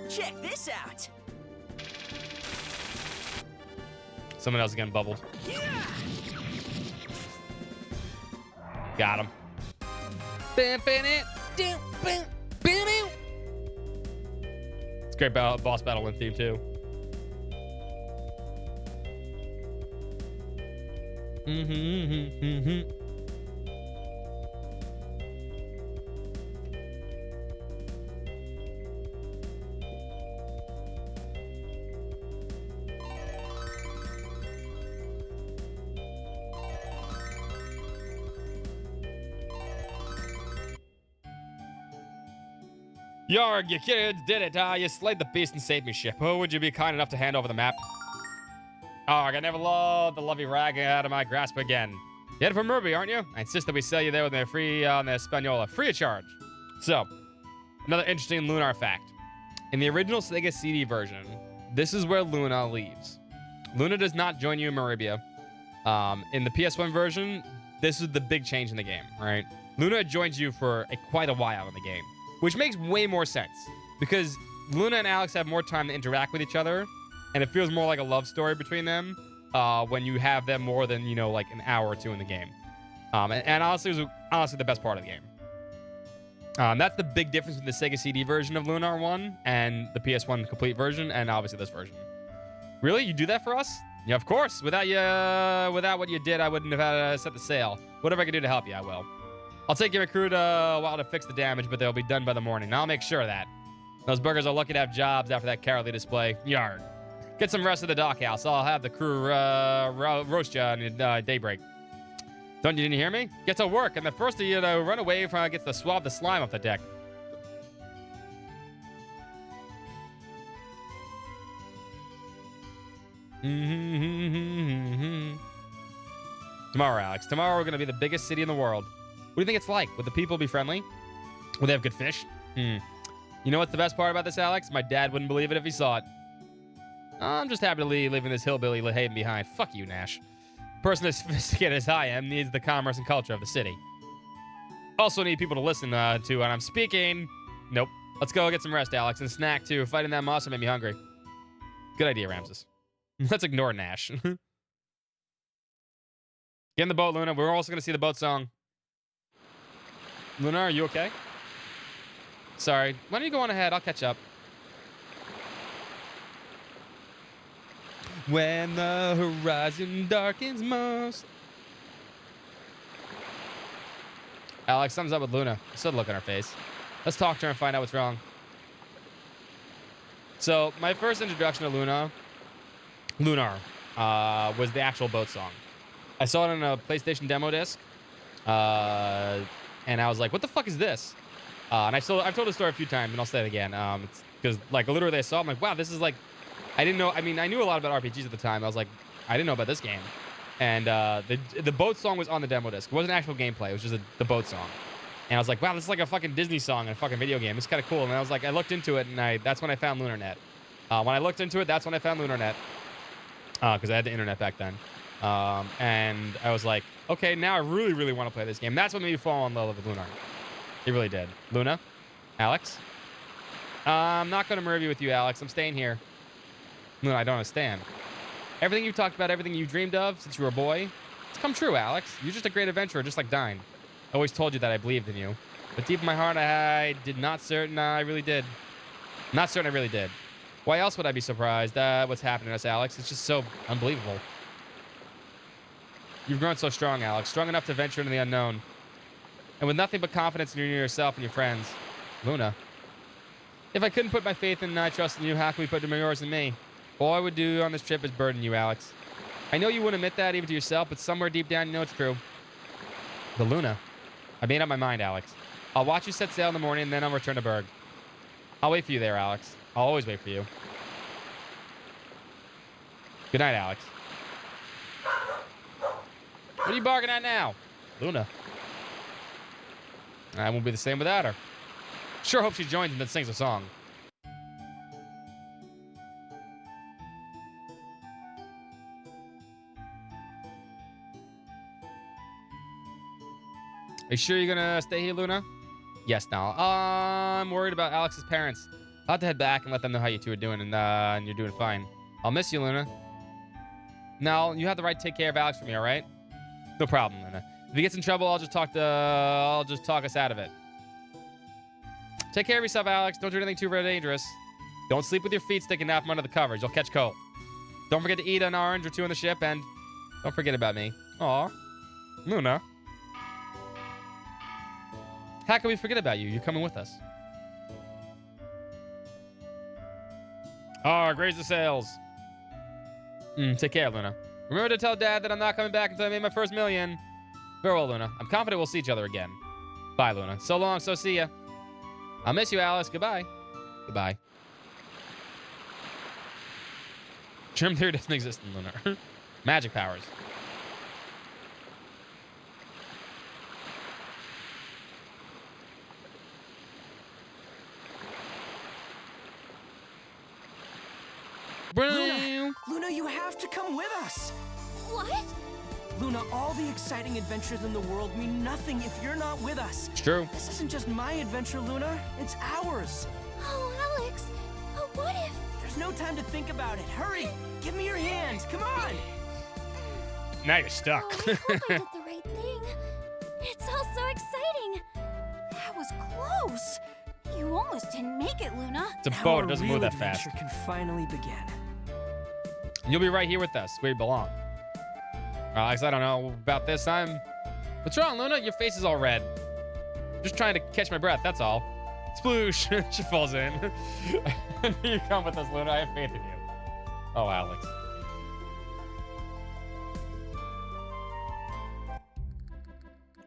[SPEAKER 5] Check this out.
[SPEAKER 4] Someone else is getting bubbled.
[SPEAKER 5] Yeah.
[SPEAKER 4] Got him. It's a great boss battle win theme too. Yarg, you kids did it. You slayed the beast and saved me, ship. Oh, would you be kind enough to hand over the map? Arg, I never loved the lovey rag out of my grasp again. You're headed for Murby, aren't you? I insist that we sell you there with their free on the Espanola, free of charge. So, another interesting Lunar fact. In the original Sega CD version, this is where Luna leaves. Luna does not join you in Maribia. In the PS1 version, this is the big change in the game, right? Luna joins you for quite a while in the game, which makes way more sense because Luna and Alex have more time to interact with each other, and it feels more like a love story between them when you have them more than, you know, like an hour or two in the game. And honestly, it was honestly the best part of the game. That's the big difference with the Sega CD version of Lunar 1 and the PS1 complete version, and obviously this version. Really? You do that for us? Yeah, of course. Without what you did, I wouldn't have had to set the sail. Whatever I can do to help you, I will. I'll take your crew a while to fix the damage, but they'll be done by the morning. I'll make sure of that. Those burgers are lucky to have jobs after that cowardly display. Yarg. Get some rest at the dockhouse. I'll have the crew roast you on daybreak. Didn't you hear me? Get to work, and the first of you to run away from gets to swab the slime off the deck. Tomorrow, Alex. Tomorrow we're going to be the biggest city in the world. What do you think it's like? Would the people be friendly? Will they have good fish? You know what's the best part about this, Alex? My dad wouldn't believe it if he saw it. I'm just happy to leaving this hillbilly haven behind. Fuck you, Nash. A person as sophisticated as I am needs the commerce and culture of the city. Also need people to listen to when I'm speaking. Nope. Let's go get some rest, Alex, and a snack too. Fighting that monster made me hungry. Good idea, Ramses. Let's ignore Nash. Get in the boat, Luna. We're also going to see the boat song. Lunar, are you okay? Sorry. Why don't you go on ahead? I'll catch up. When the horizon darkens most. Alex, something's up with Luna. Still look on her face. Let's talk to her and find out what's wrong. So, my first introduction to Lunar, was the actual boat song. I saw it on a PlayStation demo disc, and I was like, what the fuck is this? And I've told the story a few times, and I'll say it again. It's because, like, literally I saw it, I'm like, wow, this is like, I didn't know, I mean, I knew a lot about RPGs at the time. I was like, I didn't know about this game. And the boat song was on the demo disc. It wasn't actual gameplay. It was just the boat song. And I was like, wow, this is like a fucking Disney song in a fucking video game. It's kind of cool. And I was like, I looked into it, and that's when I found LunarNet. When I looked into it, that's when I found LunarNet. Because I had the internet back then. And I was like, okay, now I really, really want to play this game. That's what made me fall in love with Lunar. It really did. Luna? Alex? I'm not going to murder you with you, Alex. I'm staying here. Luna, I don't understand. Everything you talked about, everything you dreamed of since you were a boy, it's come true, Alex. You're just a great adventurer, just like Dine. I always told you that I believed in you. But deep in my heart, I did not certain I really did. Not certain I really did. Why else would I be surprised? What's happening to us, Alex? It's just so unbelievable. You've grown so strong, Alex. Strong enough to venture into the unknown. And with nothing but confidence in yourself and your friends. Luna. If I couldn't put my faith and trust in you, how can we put yours in me? All I would do on this trip is burden you, Alex. I know you wouldn't admit that even to yourself, but somewhere deep down you know it's true. But Luna, I made up my mind, Alex. I'll watch you set sail in the morning, and then I'll return to Berg. I'll wait for you there, Alex. I'll always wait for you. Good night, Alex. What are you barking at now? Luna. I won't be the same without her. Sure hope she joins and then sings a song. Are you sure you're gonna stay here, Luna? Yes, now. I'm worried about Alex's parents. I'll have to head back and let them know how you two are doing, and you're doing fine. I'll miss you, Luna. Now, you have the right to take care of Alex for me, all right? No problem, Luna. If he gets in trouble, I'll just talk us out of it. Take care of yourself, Alex. Don't do anything too very dangerous. Don't sleep with your feet sticking out from under the covers. You'll catch cold. Don't forget to eat an orange or two on the ship, and don't forget about me. Aw. Luna. How can we forget about you? You're coming with us. Graze the sails. Take care, Luna. Remember to tell Dad that I'm not coming back until I made my first million. Farewell, Luna. I'm confident we'll see each other again. Bye, Luna. So long, so see ya. I'll miss you, Alice. Goodbye. Goodbye. Germ theory doesn't exist in Lunar. Magic powers.
[SPEAKER 5] Luna, you have to come with us.
[SPEAKER 6] What?
[SPEAKER 5] Luna, all the exciting adventures in the world mean nothing if you're not with us.
[SPEAKER 4] It's true.
[SPEAKER 5] This isn't just my adventure, Luna. It's ours.
[SPEAKER 6] Oh, Alex,
[SPEAKER 5] no time to think about it. Hurry! Give me your hands. Come on!
[SPEAKER 4] Now you're stuck.
[SPEAKER 6] Oh, I hope I did the right thing. It's all so exciting. That was close. You almost didn't make it, Luna.
[SPEAKER 4] It's a boat. It doesn't move that
[SPEAKER 5] adventure
[SPEAKER 4] fast.
[SPEAKER 5] Can finally begin.
[SPEAKER 4] You'll be right here with us, where you belong. Alex, I don't know about this. What's wrong, Luna? Your face is all red. Just trying to catch my breath, that's all. Sploosh. She falls in. You come with us, Luna. I have faith in you. Oh, Alex.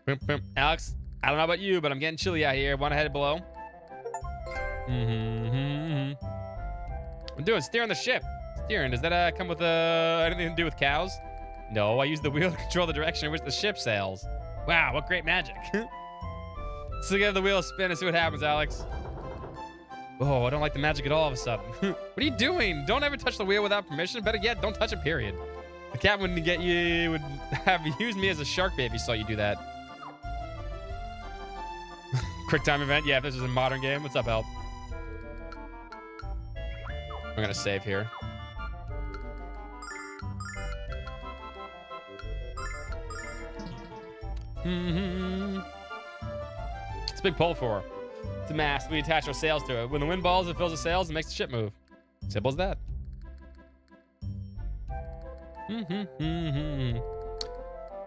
[SPEAKER 4] Boom, boom. Alex, I don't know about you, but I'm getting chilly out here. Want to head below? I'm doing steering the ship. Steering, does that come with anything to do with cows? No, I use the wheel to control the direction in which the ship sails. Wow, what great magic. Let's get the wheel spin and see what happens, Alex. Oh, I don't like the magic at all of a sudden. What are you doing? Don't ever touch the wheel without permission. Better yet, don't touch it, period. The captain would have used me as a shark bait if he saw you do that. Quick time event? Yeah, if this is a modern game. What's up, help? I'm gonna save here. It's a big pole for. It's a mast. We attach our sails to it. When the wind balls, it fills the sails and makes the ship move. Simple as that.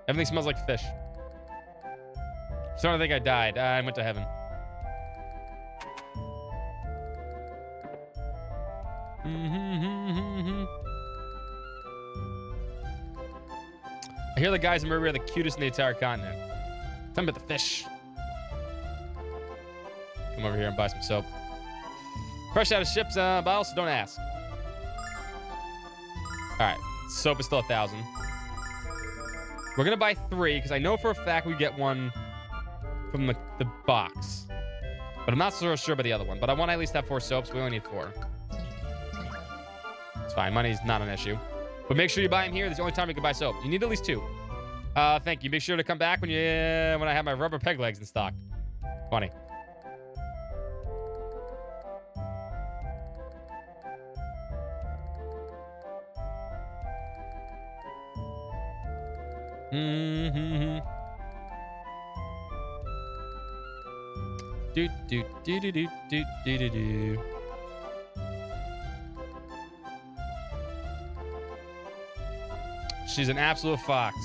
[SPEAKER 4] Everything smells like fish. I'm starting to think I died. I went to heaven. I hear the guys in Maria are the cutest in the entire continent. Tell me about the fish. Come over here and buy some soap. Fresh out of ship's bottle, so don't ask. All right, soap is still 1,000. We're gonna buy 3 because I know for a fact we get one from the box, but I'm not so sure about the other one. But I want to at least have 4 soaps. We only need 4. It's fine. Money's not an issue. But make sure you buy them here. This is the only time you can buy soap. You need at least 2. Thank you. Make sure to come back when I have my rubber peg legs in stock. Funny. Do do do do do do do do do. She's an absolute fox.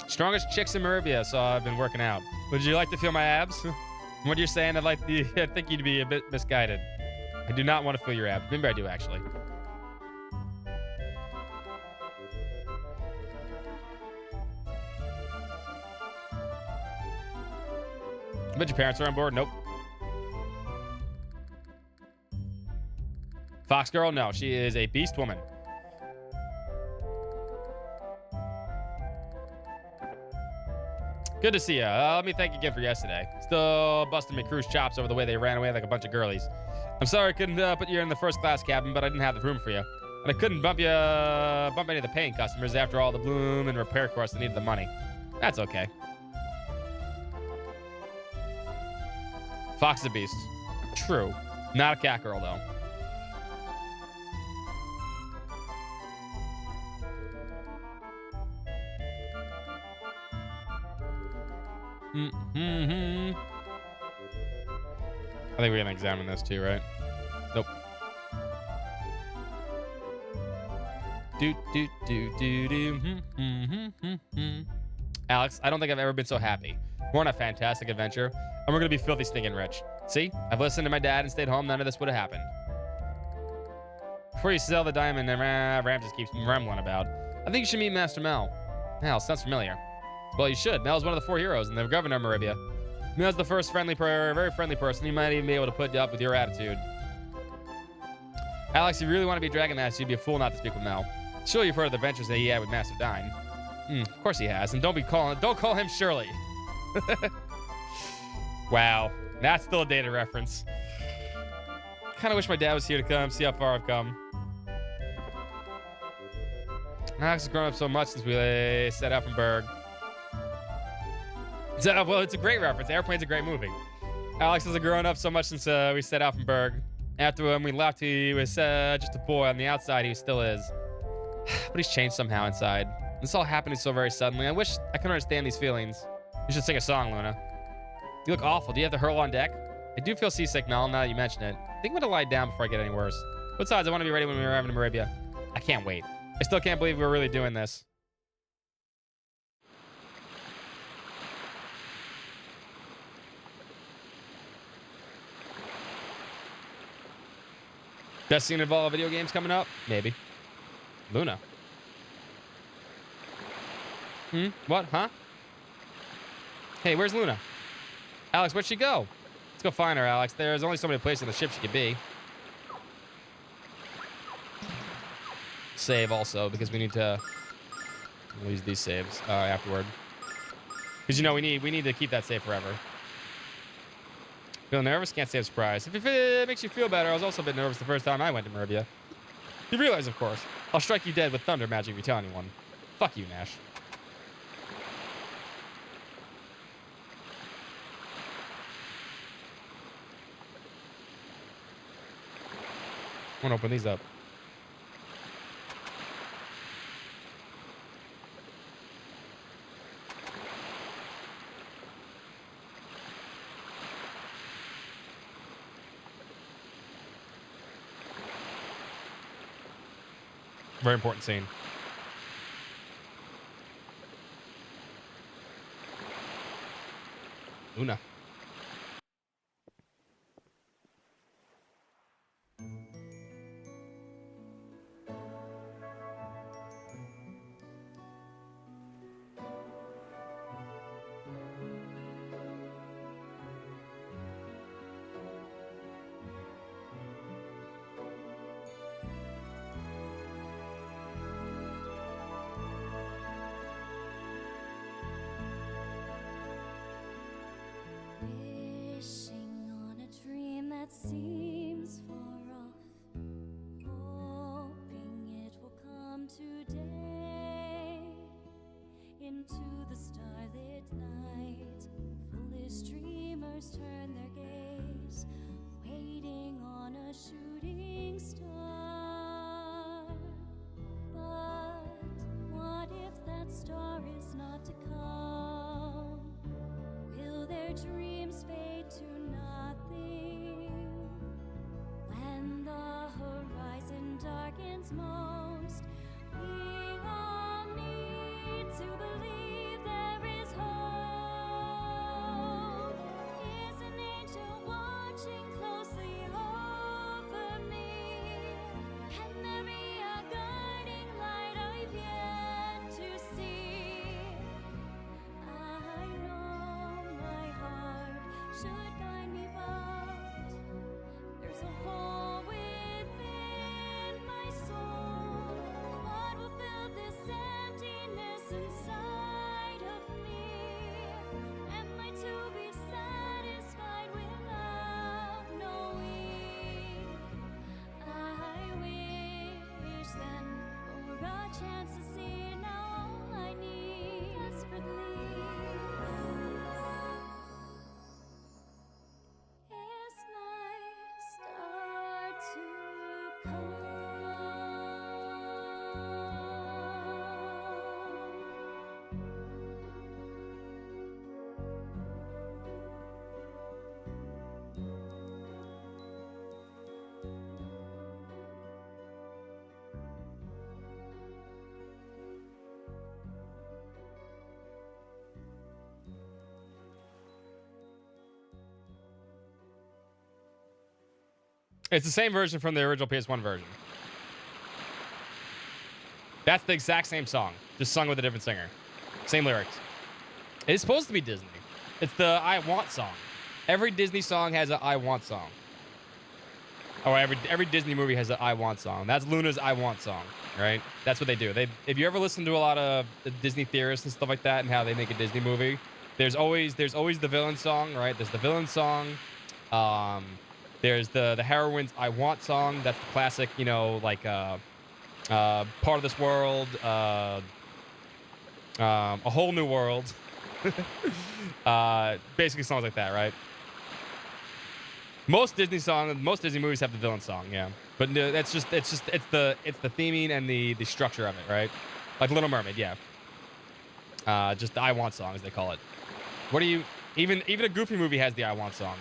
[SPEAKER 4] Strongest chicks in Maribia, so I've been working out. Would you like to feel my abs? What you're saying, I think you'd be a bit misguided. I do not want to feel your abs. Maybe I do, actually. I bet your parents are on board. Nope. Fox girl? No, she is a beast woman. Good to see you. Let me thank you again for yesterday. Still busting my crew's chops over the way they ran away like a bunch of girlies. I'm sorry I couldn't put you in the first class cabin, but I didn't have the room for you. And I couldn't bump any of the paying customers after all the bloom and repair course that needed the money. That's okay. Fox is a beast. True. Not a cat girl, though. I think we're gonna examine this too, right? Nope. Do do do do do. Alex, I don't think I've ever been so happy. We're on a fantastic adventure, and we're gonna be filthy stinking rich. See, I've listened to my dad and stayed home. None of this would have happened. Before you sell the diamond, Ram just keeps rambling about. I think you should meet Master Mel. Hell, sounds familiar. Well, you should. Mel's one of the 4 heroes and the governor of Maribia. Mel's the first very friendly person. He might even be able to put you up with your attitude. Alex, if you really want to be a Dragon Master, you'd be a fool not to speak with Mel. Sure, you've heard of the adventures that he had with Master Dine. Of course he has. And don't call him Shirley. Wow, that's still a dated reference. Kind of wish my dad was here to come see how far I've come. Alex has grown up so much since we set out from Berg. Well, it's a great reference. Airplane's a great movie. Alex has grown up so much since we set out from Berg. After when we left, he was just a boy. On the outside, he still is. But he's changed somehow inside. This all happening so very suddenly. I wish I could understand these feelings. You should sing a song, Luna. You look awful. Do you have the hurl on deck? I do feel seasick, Mel, now that you mention it. I think I'm gonna lie down before I get any worse. Besides, I want to be ready when we arrive in Arabia. I can't wait. I still can't believe we're really doing this. Best scene of all video games coming up? Maybe. Luna. What? Huh? Hey, where's Luna? Alex, where'd she go? Let's go find her, Alex. There's only so many places on the ship she could be. Save also, because we need to use these saves afterward. Because, you know, we need to keep that save forever. Feel nervous? Can't say I'm surprised. If it makes you feel better, I was also a bit nervous the first time I went to Merbia. You realize, of course, I'll strike you dead with thunder magic if you tell anyone. Fuck you, Nash. I want to open these up. Very important scene. Luna.
[SPEAKER 3] Wishing on a dream that seems far off, hoping it will come today. Into the starlit night, foolish dreamers turn their gaze, waiting on a shooting star. But what if that star is not to come? Will their dreams fade to nothing when the horizon darkens most? We all need to believe there is hope. Is an angel watching closely over me? Can there be a guiding light I've yet to see? I know my heart should guide me, but there's a hole within my soul. What will fill this emptiness inside of me? Am I to be satisfied without knowing? I wish then for a chance to see now all I need desperately is my star to come.
[SPEAKER 4] It's the same version from the original PS1 version. That's the exact same song, just sung with a different singer. Same lyrics. It's supposed to be Disney. It's the I Want song. Every Disney song has a I Want song. Or every Disney movie has a I Want song. That's Luna's I Want song, right? That's what they do. If you ever listen to a lot of Disney theorists and stuff like that and how they make a Disney movie, there's always the villain song, right? There's the villain song. There's the heroine's I Want song. That's the classic, you know, like Part of This World, A Whole New World. Basically songs like that, right? Most Disney movies have the villain song, yeah. But no, it's the theming and the structure of it, right? Like Little Mermaid, yeah. Just the I Want song, as they call it. What do you... Even a Goofy movie has the I Want song.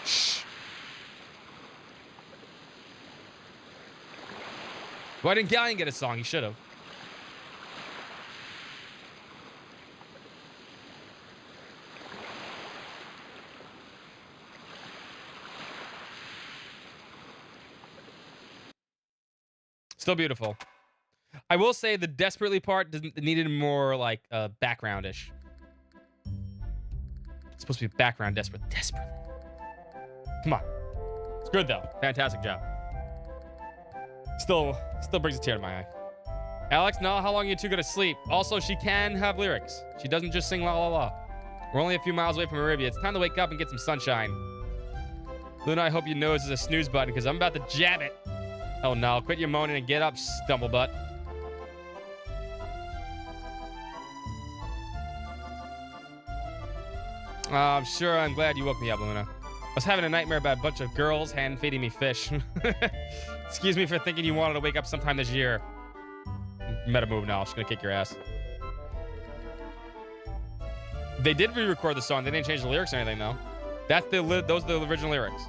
[SPEAKER 4] Shh. Why didn't Galleon get a song? He should have. Still beautiful. I will say the desperately part needed more like background-ish. It's supposed to be background desperately. Come on. It's good though. Fantastic job. Still brings a tear to my eye. Alex, no, how long are you two gonna sleep? Also, she can have lyrics. She doesn't just sing la la la. We're only a few miles away from Arabia. It's time to wake up and get some sunshine. Luna, I hope your nose is a snooze button because I'm about to jab it. Oh no, quit your moaning and get up, stumblebutt. I'm sure I'm glad you woke me up, Luna. I was having a nightmare about a bunch of girls hand-feeding me fish. Excuse me for thinking you wanted to wake up sometime this year. Meta move now. She's gonna kick your ass. They did re-record the song. They didn't change the lyrics or anything, though. Those are the original lyrics.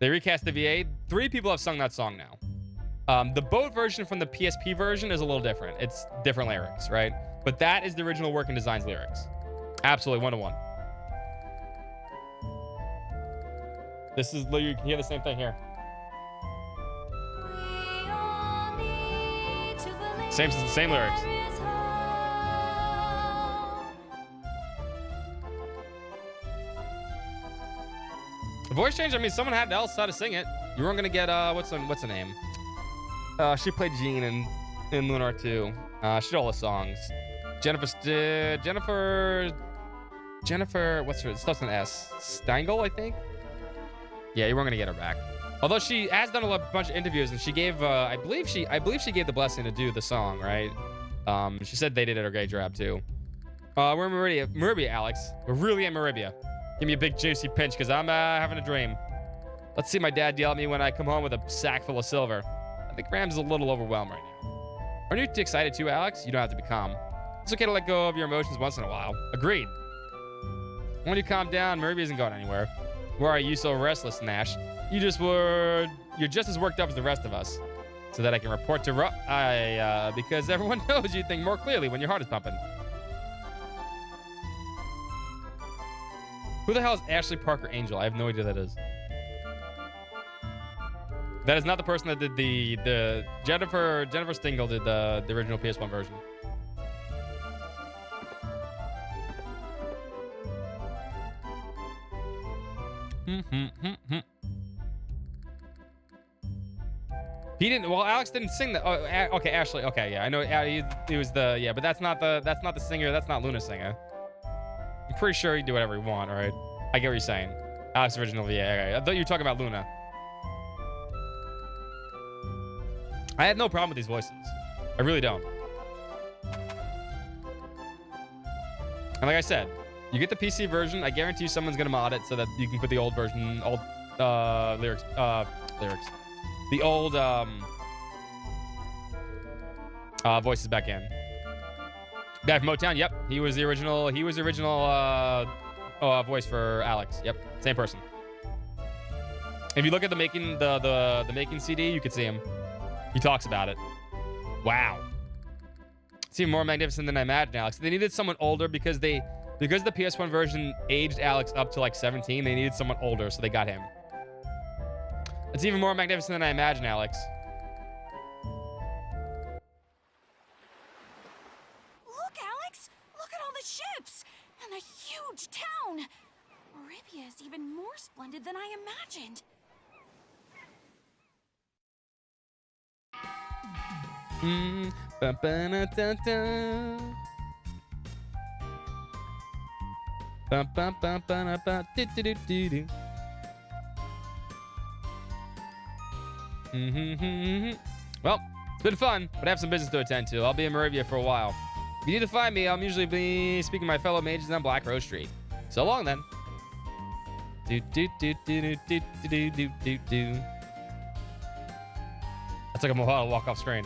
[SPEAKER 4] They recast the VA. 3 people have sung that song now. The boat version from the PSP version is a little different. It's different lyrics, right? But that is the original Working Designs lyrics. Absolutely, 1-to-1. This is, you can hear the same thing here. Same lyrics. The voice change, I mean, someone else had to sing it. You weren't gonna get, what's the name? She played Jean in Lunar 2. She did all the songs. Jennifer, what's her, it starts with an S. Stengel, I think? Yeah, you weren't gonna get her back. Although she has done a bunch of interviews, and she gave, I believe she gave the blessing to do the song, right? She said they did a great job too. We're in Maribia, Alex. We're really in Maribia. Give me a big juicy pinch, because I'm having a dream. Let's see my dad yell at me when I come home with a sack full of silver. I think Ram's a little overwhelmed right now. Aren't you excited too, Alex? You don't have to be calm. It's okay to let go of your emotions once in a while. Agreed. When you calm down, Maribia isn't going anywhere. Why are you so restless, Nash? You're just as worked up as the rest of us. So that I can report to because everyone knows you think more clearly when your heart is pumping. Who the hell is Ashley Parker Angel? I have no idea who that is. That is not the person that did the Jennifer Stengel did the original PS1 version. He didn't. Well, Alex didn't sing that. Oh, okay, Ashley. Okay, yeah, I know. He was the but that's not the singer. That's not Luna's singer. I'm pretty sure he can do whatever he want. All right, I get what you're saying. Alex original VA. Okay. I thought you were talking about Luna. I had no problem with these voices. I really don't. And like I said, you get the PC version. I guarantee you someone's gonna mod it so that you can put the old version, lyrics. The old voices back in. Guy from Motown. Yep, he was the original. He was the original voice for Alex. Yep, same person. If you look at the making the making CD, you could see him. He talks about it. Wow. It's even more magnificent than I imagined, Alex. They needed someone older because the PS1 version aged Alex up to like 17. They needed someone older, so they got him. It's even more magnificent than I imagined, Alex.
[SPEAKER 6] Look, Alex! Look at all the ships! And a huge town! Arabia is even more splendid than I imagined.
[SPEAKER 4] Well, it's been fun, but I have some business to attend to. I'll be in Maribia for a while. If you need to find me, I'll usually be speaking to my fellow mages on Black Rose Street. So long, then. Do do do do do do do do do do. That took him a while to walk off screen.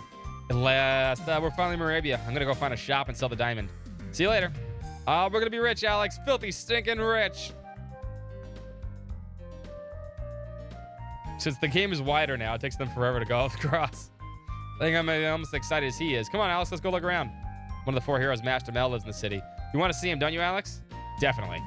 [SPEAKER 4] And last, we're finally in Arabia. I'm gonna go find a shop and sell the diamond. See you later. We're gonna be rich, Alex. Filthy, stinking rich. Since the game is wider now, it takes them forever to go across. I think I'm almost excited as he is. Come on, Alex, let's go look around. One of the 4 heroes, Master Mel, lives in the city. You want to see him, don't you, Alex? Definitely.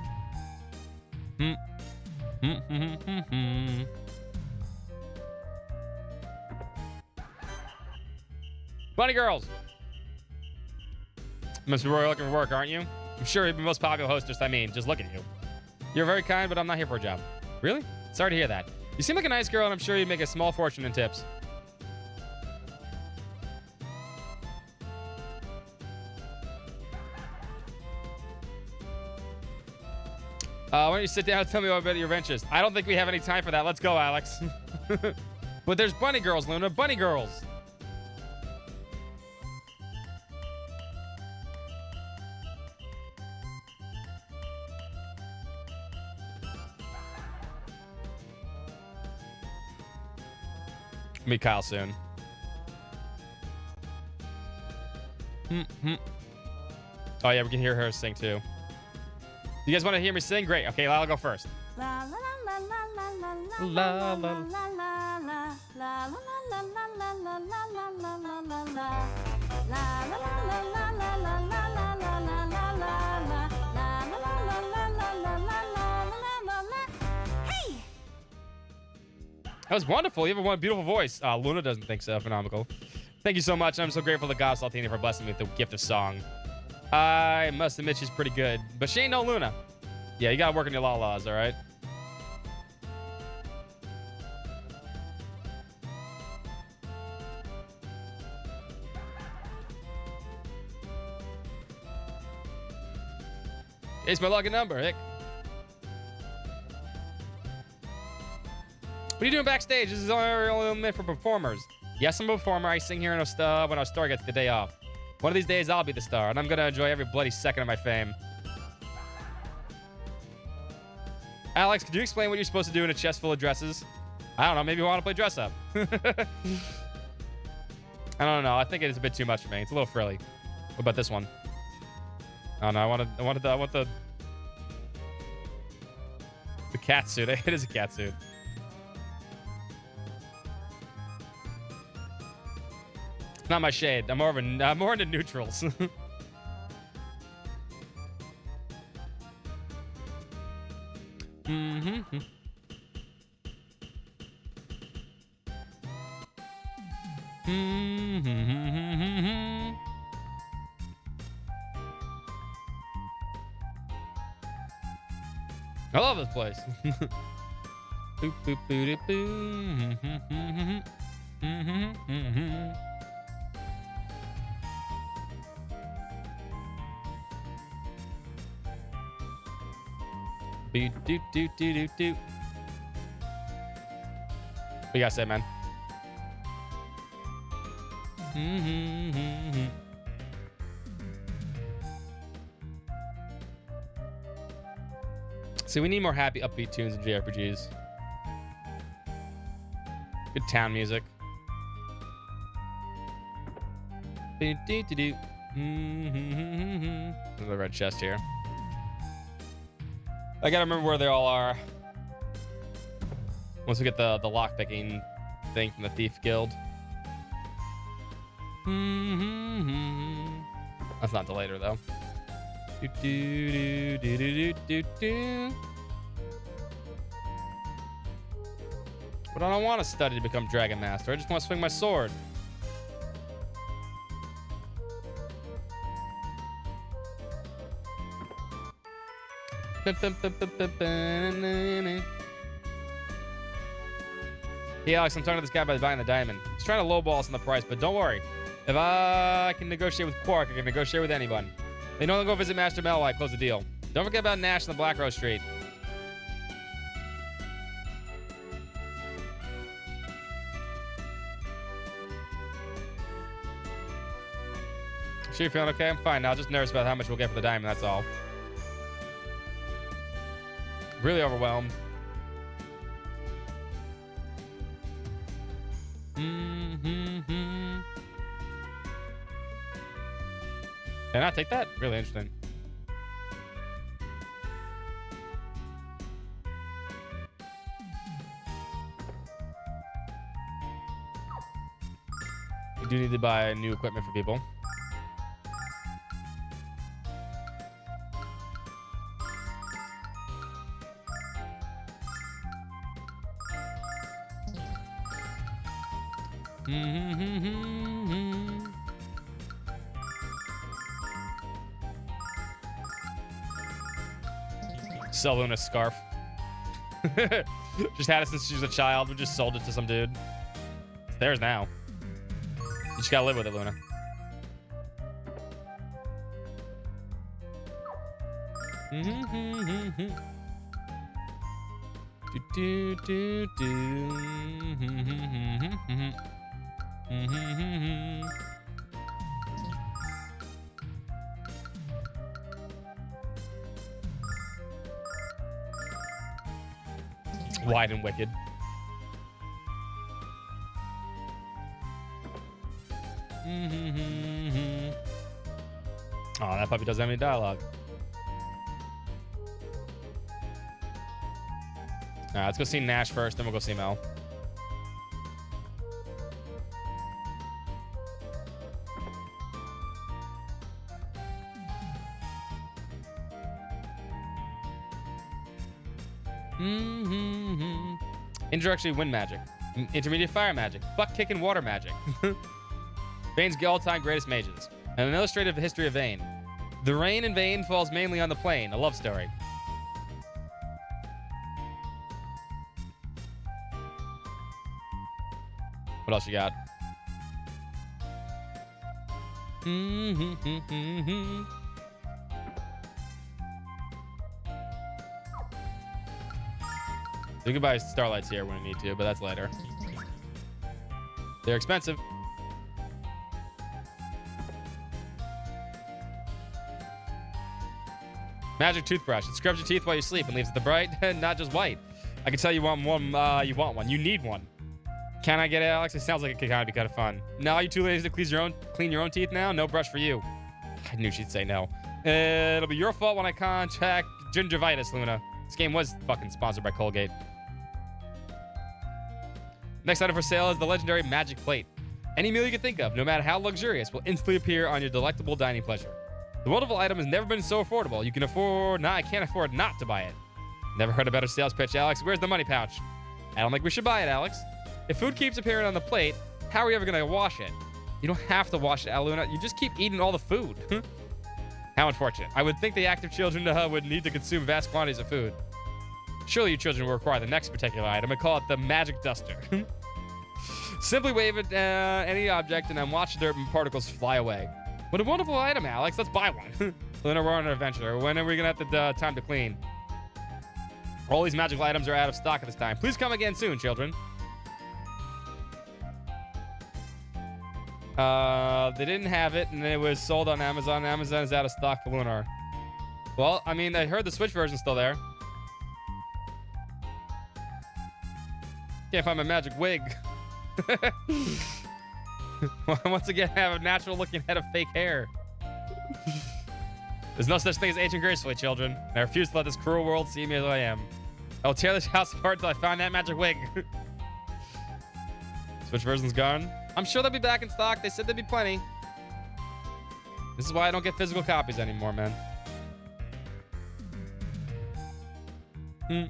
[SPEAKER 4] Bunny girls. Must be looking for work, aren't you? I'm sure you're the most popular hostess. I mean, just look at you. You're very kind, but I'm not here for a job. Really? Sorry to hear that. You seem like a nice girl, and I'm sure you'd make a small fortune in tips. Why don't you sit down and tell me about your ventures? I don't think we have any time for that. Let's go, Alex. But there's bunny girls, Luna. Bunny girls. Meet Kyle soon. Oh, yeah, we can hear her sing, too. You guys want to hear me sing? Great. Okay, I'll go first. La la la la la la la
[SPEAKER 6] Hey!
[SPEAKER 4] That was wonderful. You have a beautiful voice. Luna doesn't think so. Phenomenal. Thank you so much. I'm so grateful to God Saltini for blessing me with the gift of song. I must admit she's pretty good, but she ain't no Luna. Yeah, you gotta work on your laws, all right? It's my lucky number, Hick. What are you doing backstage? This is only meant for performers. Yes, I'm a performer. I sing here in when our star gets the day off. One of these days, I'll be the star, and I'm gonna enjoy every bloody second of my fame. Alex, could you explain what you're supposed to do in a chest full of dresses? I don't know. Maybe you want to play dress up. I don't know. I think it's a bit too much for me. It's a little frilly. What about this one? Oh no, I want the cat suit. It is a cat suit. It's not my shade. I'm more into neutrals. I love this place. Boop, boop, boop, boop. Do do do do do do. What you gotta say, man? See, we need more happy, upbeat tunes in JRPGs. Good town music. Do do do do. There's a red chest here. I gotta remember where they all are. Once we get the lockpicking thing from the Thief Guild. That's not till later, though. Do, do, do, do, do, do, do. But I don't want to study to become Dragon Master. I just want to swing my sword. Hey Alex, I'm talking to this guy about buying the diamond. He's trying to lowball us on the price, but don't worry. If I can negotiate with Quark, I can negotiate with anyone. They know they'll go visit Master Mel while I close the deal. Don't forget about Nash on the Black Rose Street. Sure you feeling okay? I'm fine now. Just nervous about how much we'll get for the diamond, that's all. Really overwhelmed. Can I take that? Really interesting. We do need to buy new equipment for people. Sell Luna's scarf. Just had it since she was a child. We just sold it to some dude. It's theirs now. You just gotta live with it, Luna. Wide and wicked. Oh, that puppy doesn't have any dialogue. All right, let's go see Nash first, then we'll go see Mel. Indirectly wind magic. Intermediate fire magic. Butt kicking water magic. Vane's all-time greatest mages. And an illustrative history of Vane. The rain in Vane falls mainly on the plain. A love story. What else you got? We can buy starlights here when we need to, but that's later. They're expensive. Magic toothbrush. It scrubs your teeth while you sleep and leaves it the bright, not just white. I can tell you want one. You want one. You need one. Can I get it, Alex? It sounds like it could kind of be kind of fun. No, you too lazy to clean your own teeth now? No brush for you. I knew she'd say no. It'll be your fault when I contract gingivitis, Luna. This game was fucking sponsored by Colgate. Next item for sale is the legendary Magic Plate. Any meal you can think of, no matter how luxurious, will instantly appear on your delectable dining pleasure. The wonderful item has never been so affordable. You can afford... Nah, I can't afford not to buy it. Never heard a better sales pitch, Alex. Where's the money pouch? I don't think we should buy it, Alex. If food keeps appearing on the plate, how are we ever going to wash it? You don't have to wash it, Luna. You just keep eating all the food. How unfortunate. I would think the active children would need to consume vast quantities of food. Surely you children will require the next particular item and call it the Magic Duster. Simply wave it any object and then watch the dirt and particles fly away. What a wonderful item, Alex. Let's buy one. Luna, we're on an adventure. When are we going to have the time to clean? All these magical items are out of stock at this time. Please come again soon, children. They didn't have it, and it was sold on Amazon. Amazon is out of stock for Lunar. Well, I mean, I heard the Switch version's still there. Can't find my magic wig. Once again, I have a natural-looking head of fake hair. There's no such thing as aging gracefully, children. And I refuse to let this cruel world see me as I am. I will tear this house apart till I find that magic wig. Switch version's gone. I'm sure they'll be back in stock. They said there'd be plenty. This is why I don't get physical copies anymore, man. You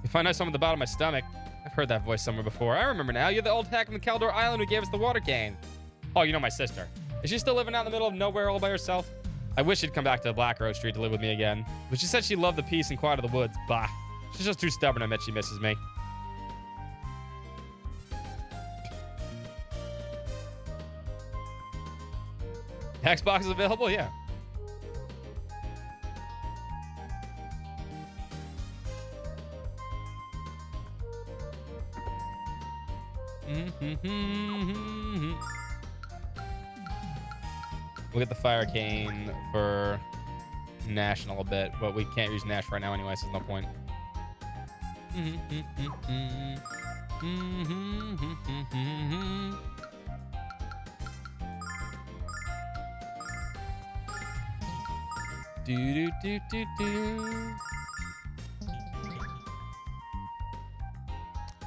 [SPEAKER 4] find ice at the bottom of my stomach. I've heard that voice somewhere before. I remember now. You're the old hack from the Caldor Island who gave us the water cane. Oh, you know my sister. Is she still living out in the middle of nowhere all by herself? I wish she'd come back to Black Rose Street to live with me again. But she said she loved the peace and quiet of the woods. Bah. She's just too stubborn to admit she misses me. Xbox is available? Yeah. We'll get the fire cane for Nash in a little bit, but we can't use Nash right now anyway, so there's no point.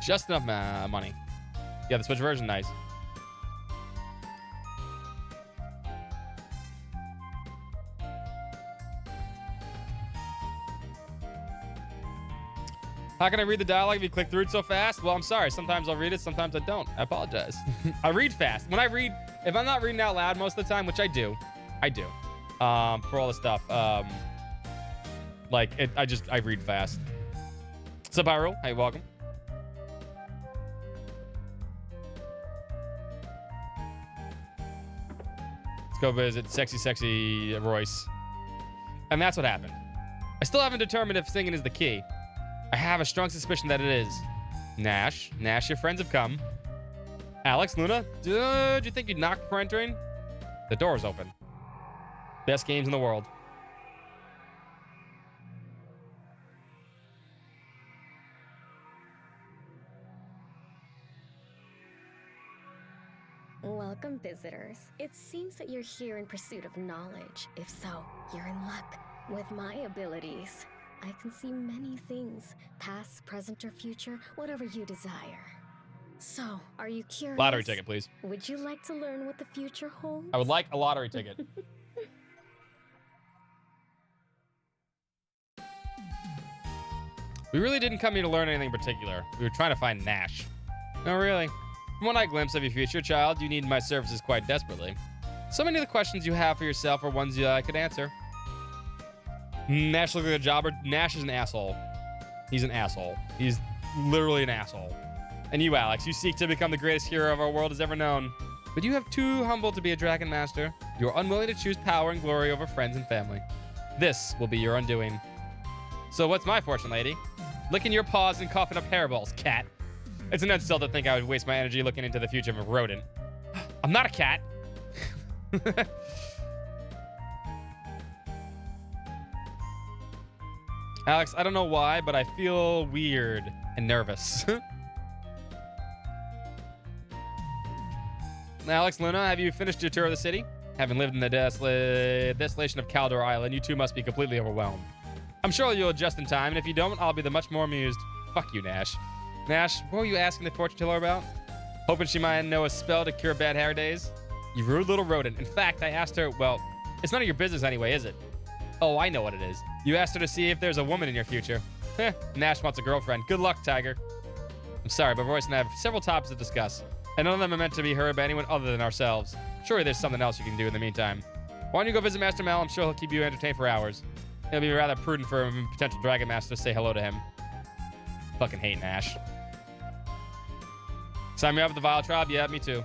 [SPEAKER 4] Just enough money. Yeah, the Switch version, nice. How can I read the dialogue if you click through it so fast? Well, I'm sorry. Sometimes I'll read it, sometimes I don't. I apologize. I read fast. When I read, if I'm not reading out loud most of the time, which I do, for all the stuff. I read fast. What's up, Hyrule? Hey, welcome. Let's go visit sexy Royce. And that's what happened. I still haven't determined if singing is the key. I have a strong suspicion that it is. Nash, your friends have come. Alex, Luna, do you think you'd knock before entering? The door's open. Best games in the world.
[SPEAKER 8] Welcome, visitors. It seems that you're here in pursuit of knowledge. If so, you're in luck. With my abilities, I can see many things, past, present, or future, whatever you desire. So, are you curious?
[SPEAKER 4] Lottery ticket, please.
[SPEAKER 8] Would you like to learn what the future holds?
[SPEAKER 4] I would like a lottery ticket. We really didn't come here to learn anything in particular. We were trying to find Nash. No, really. From what I glimpse of your future, child, you need my services quite desperately. So many of the questions you have for yourself are ones I could answer. Nash looks like a jobber. Nash is an asshole. He's an asshole. He's literally an asshole. And you, Alex, you seek to become the greatest hero of our world has ever known. But you have too humble to be a dragon master. You are unwilling to choose power and glory over friends and family. This will be your undoing. So what's my fortune, lady? Licking your paws and coughing up hairballs, cat. It's an insult to think I would waste my energy looking into the future of a rodent. I'm not a cat. Alex, I don't know why, but I feel weird and nervous. Alex, Luna, have you finished your tour of the city? Having lived in the desolation of Caldor Island, you two must be completely overwhelmed. I'm sure you'll adjust in time, and if you don't, I'll be the much more amused. Fuck you, Nash. Nash, what were you asking the fortune teller about? Hoping she might know a spell to cure bad hair days? You rude little rodent. In fact, I asked her, well, it's none of your business anyway, is it? Oh, I know what it is. You asked her to see if there's a woman in your future. Nash wants a girlfriend. Good luck, Tiger. I'm sorry, but Royce and I have several topics to discuss, and none of them are meant to be heard by anyone other than ourselves. Surely there's something else you can do in the meantime. Why don't you go visit Master Mel? I'm sure he'll keep you entertained for hours. It'll be rather prudent for a potential Dragon Master to say hello to him. Fucking hate Nash. Sign me up with the Vile Tribe? Yeah, me too.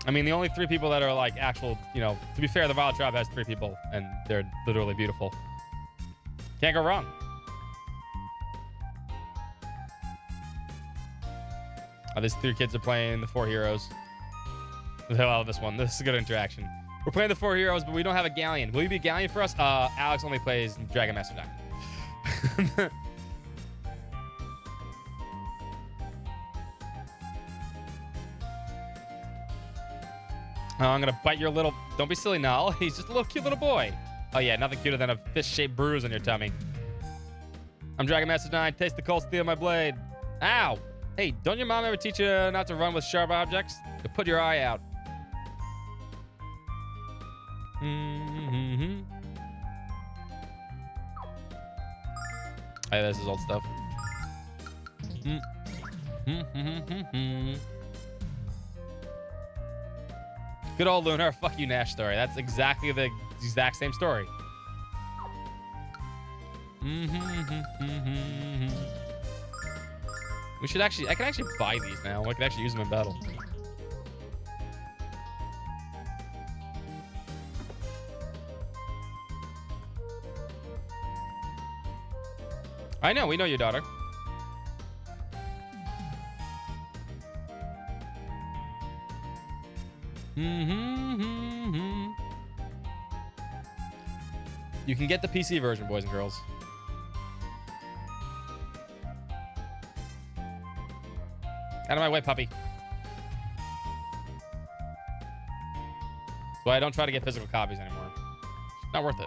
[SPEAKER 4] I mean, the only 3 people that are like actual, to be fair, the Vile Tribe has 3 people, and they're literally beautiful. Can't go wrong. Oh, these 3 kids are playing the 4 heroes. Well, this is a good interaction. We're playing the 4 heroes, but we don't have a galleon. Will you be a galleon for us? Alex only plays Dragon Master Diamond. Oh, I'm gonna bite your little... Don't be silly, Null. He's just a little cute little boy. Oh yeah, nothing cuter than a fish-shaped bruise on your tummy. I'm Dragon Master 9. Taste the cold steel of my blade. Ow! Hey, don't your mom ever teach you not to run with sharp objects? To put your eye out. Mm-hmm. Hey, this is old stuff. Good old Lunar, fuck you, Nash story. That's exactly the exact same story. We should actually, I can actually buy these now. I can actually use them in battle. I know, we know your daughter. You can get the PC version, boys and girls. Out of my way, puppy. That's why I don't try to get physical copies anymore. It's not worth it.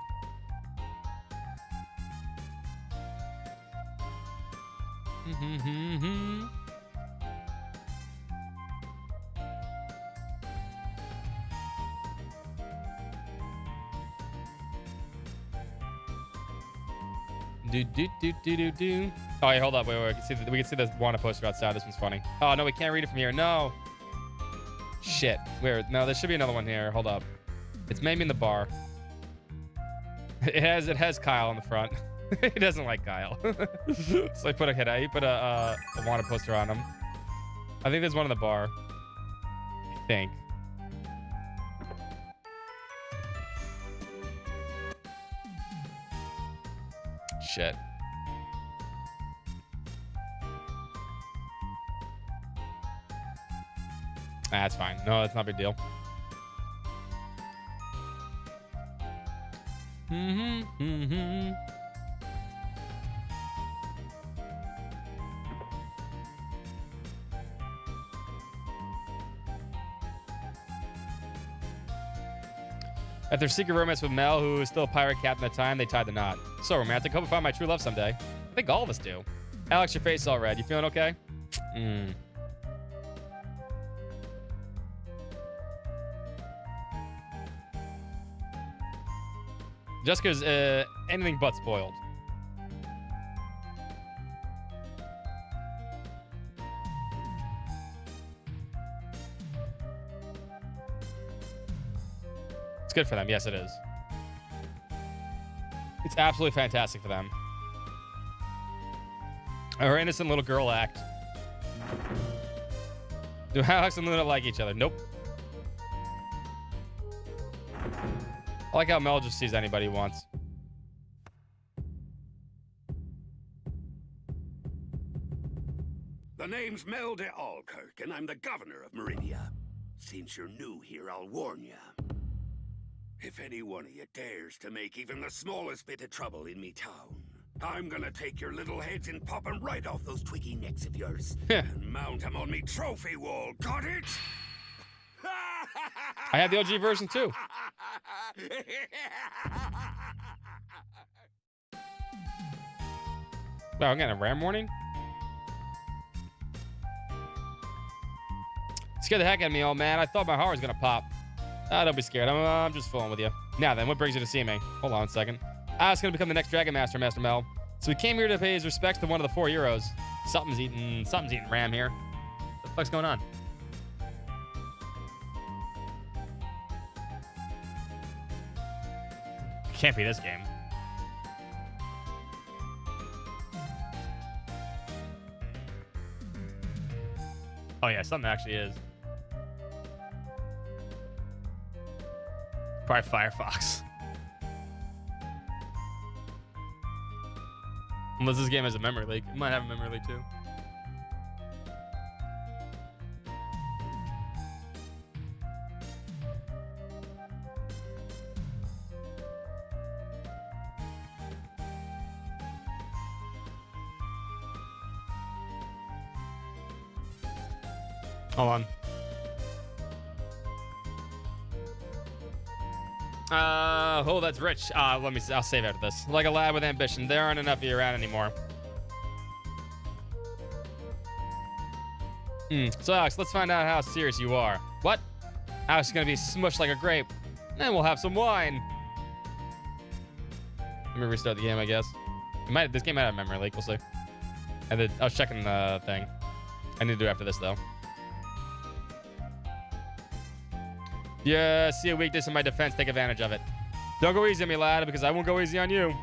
[SPEAKER 4] Do. Oh, yeah, hold up. Wait. We can see the Wanda poster outside. This one's funny. Oh, no, we can't read it from here. No. Shit. Where? No, there should be another one here. Hold up. It's maybe in the bar. It has Kyle on the front. He doesn't like Kyle. So I put a Wanda poster on him. I think there's one in the bar. I think. Shit. That's fine. No, that's not a big deal. After secret romance with Mel, who was still a pirate captain at the time, they tied the knot. So romantic. Hope I find my true love someday. I think all of us do. Alex, your face is all red. You feeling okay? Jessica's anything but spoiled. It's good for them. Yes, it is. It's absolutely fantastic for them. Her innocent little girl act. Do Alex and Luna like each other? Nope. I like how Mel just sees anybody he wants.
[SPEAKER 9] The name's Mel de Alkirk, and I'm the governor of Meridia. Since you're new here, I'll warn you. If any one of you dares to make even the smallest bit of trouble in me town, I'm gonna take your little heads and pop 'em right off those twiggy necks of yours and mount 'em on me trophy wall. Got it?
[SPEAKER 4] I have the OG version too. Wow, I'm getting a RAM warning? Scared the heck out of me, old man. I thought my heart was gonna pop. Don't be scared. I'm just fooling with you. Now then, what brings you to see me? Hold on a second. I was gonna become the next Dragon Master, Master Mel. So we came here to pay his respects to one of the 4 heroes. Something's eating RAM here. What the fuck's going on? Can't be this game. Oh yeah, something actually is. Probably Firefox. Unless this game has a memory leak. It might have a memory leak too. Hold on. Oh, that's rich. Let me see. I'll save after this. Like a lad with ambition. There aren't enough of you around anymore. So, Alex, let's find out how serious you are. What? Alex is going to be smushed like a grape. Then we'll have some wine. Let me restart the game, I guess. This game might have a memory leak. We'll see. I was checking the thing. I need to do it after this, though. Yeah, see a weakness in my defense. Take advantage of it. Don't go easy on me, lad, because I won't go easy on you.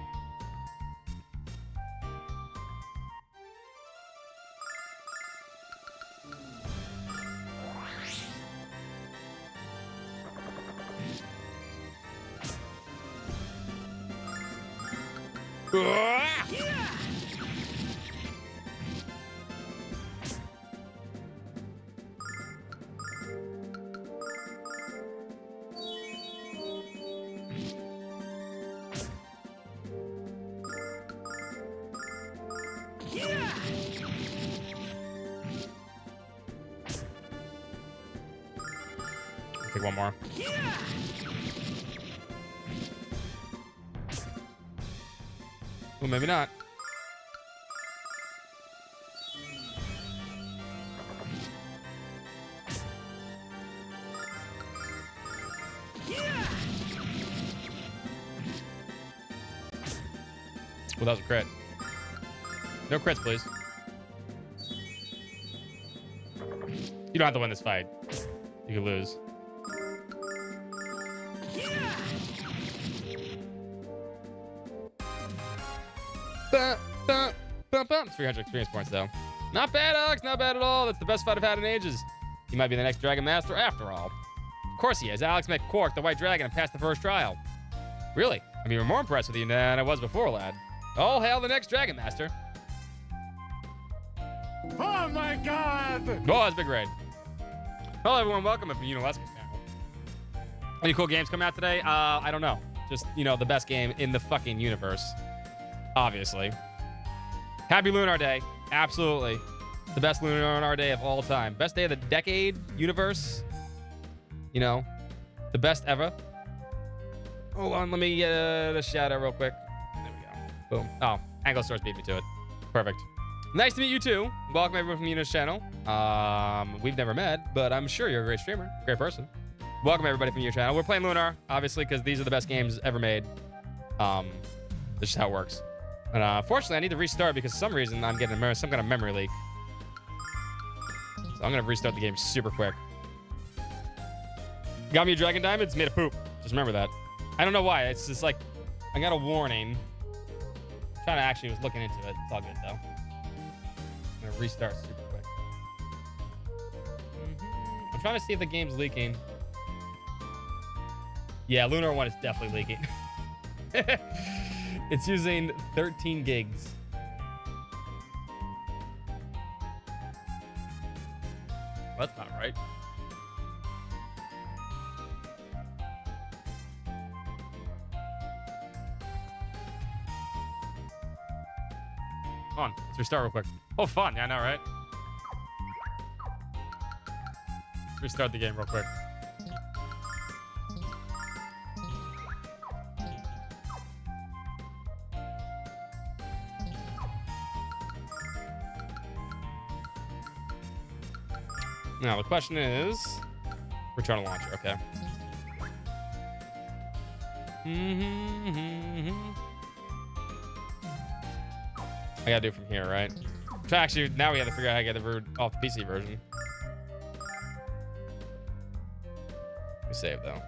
[SPEAKER 4] Take one more. Well, maybe not. Well, that was a crit. No crits, please. You don't have to win this fight. You could lose. It's 300 experience points, though. Not bad, Alex. Not bad at all. That's the best fight I've had in ages. He might be the next Dragon Master after all. Of course he is. Alex McQuark, the White Dragon, and passed the first trial. Really? I'm even more impressed with you than I was before, lad. Oh, hail the next Dragon Master.
[SPEAKER 2] Oh my god!
[SPEAKER 4] Oh, that's a big raid. Hello, everyone. Welcome to Unileska's channel. Any cool games coming out today? I don't know. Just, you know, the best game in the fucking universe. Obviously. Happy Lunar Day. Absolutely. The best Lunar Day of all time. Best day of the decade, universe. You know, the best ever. Hold on, let me get a shout out real quick. There we go. Boom. Oh, Anglosaurus beat me to it. Perfect. Nice to meet you too. Welcome everyone from Yuna's channel. We've never met, but I'm sure you're a great streamer, great person. Welcome everybody from your channel. We're playing Lunar, obviously, because these are the best games ever made. That's just how it works. And fortunately, I need to restart because for some reason I'm getting some kind of memory leak. So I'm gonna restart the game super quick. Got me a Dragon Diamond. It's made of poop. Just remember that. I don't know why. It's just like I got a warning. I'm trying to actually was looking into it. It's all good though. I'm gonna restart super quick. I'm trying to see if the game's leaking. Yeah, Lunar 1 is definitely leaking. It's using 13 gigs. Well, that's not right. Come on, let's restart real quick. Oh, fun. Yeah, I know, right? Restart the game real quick. Now, the question is... Return to launcher, okay. I gotta do it from here, right? So actually, now we have to figure out how to get the root off the PC version. We save, though.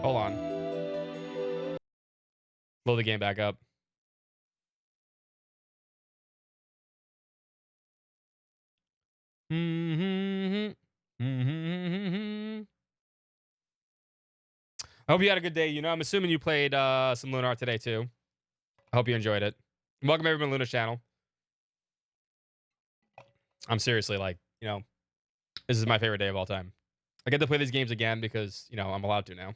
[SPEAKER 4] Hold on. Load the game back up. I hope you had a good day. You know, I'm assuming you played some Lunar today too. I hope you enjoyed it. Welcome everyone to Luna's channel. I'm seriously like, you know, this is my favorite day of all time. I get to play these games again because, you know, I'm allowed to now.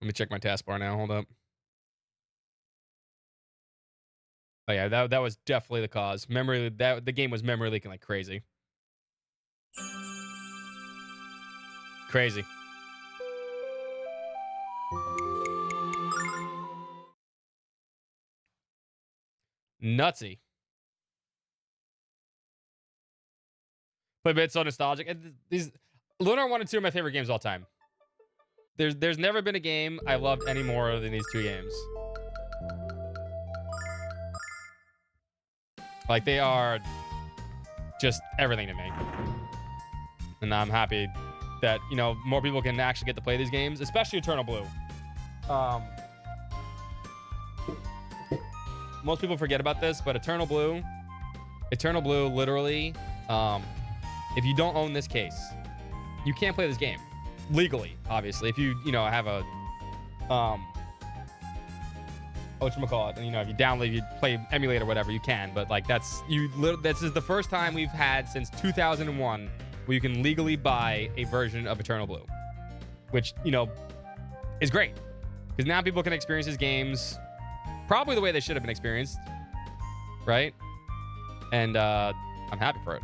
[SPEAKER 4] Let me check my taskbar now. Hold up. Oh yeah, that was definitely the cause. Memory that the game was memory leaking like crazy. Crazy. Nutsy. But it's so nostalgic. And these Lunar 1 and 2 are my favorite games of all time. There's never been a game I loved any more than these two games. Like, they are just everything to me. And I'm happy that, you know, more people can actually get to play these games, especially Eternal Blue. Most people forget about this, but Eternal Blue literally, if you don't own this case, you can't play this game. Legally, obviously. If you know, have a whatchamacallit, and you know, if you download, you play emulate or whatever, you can. But like this is the first time we've had since 2001 where you can legally buy a version of Eternal Blue, which, you know, is great because now people can experience these games probably the way they should have been experienced, right? And I'm happy for it.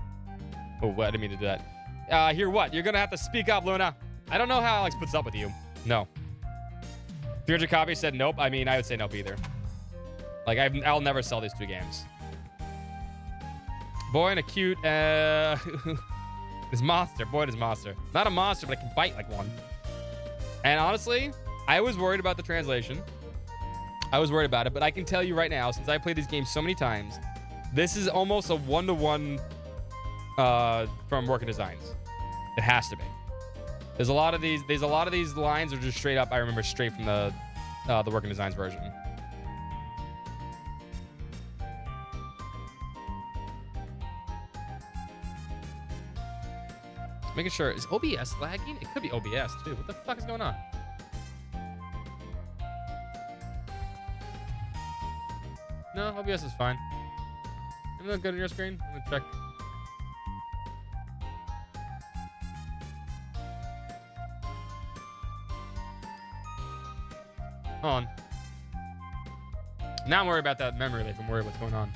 [SPEAKER 4] Oh, I didn't mean to do that. Here, what? You're gonna have to speak up, Luna. I don't know how Alex puts up with you. No. 300 copies said nope. I mean, I would say nope either. Like, I'll never sell these 2 games. Boy and a cute, this monster. Boy, this monster. Not a monster, but it can bite like one. And honestly, I was worried about the translation. I was worried about it, but I can tell you right now, since I played these games so many times, this is almost a 1-to-1 from Working Designs. It has to be. There's a lot of these lines are just straight up. I remember straight from the Working Designs version. Making sure, is OBS lagging? It could be OBS too. What the fuck is going on? No, OBS is fine. Isn't that good on your screen? I'm gonna check. Hold on. Now I'm worried about that memory leak. I'm worried what's going on.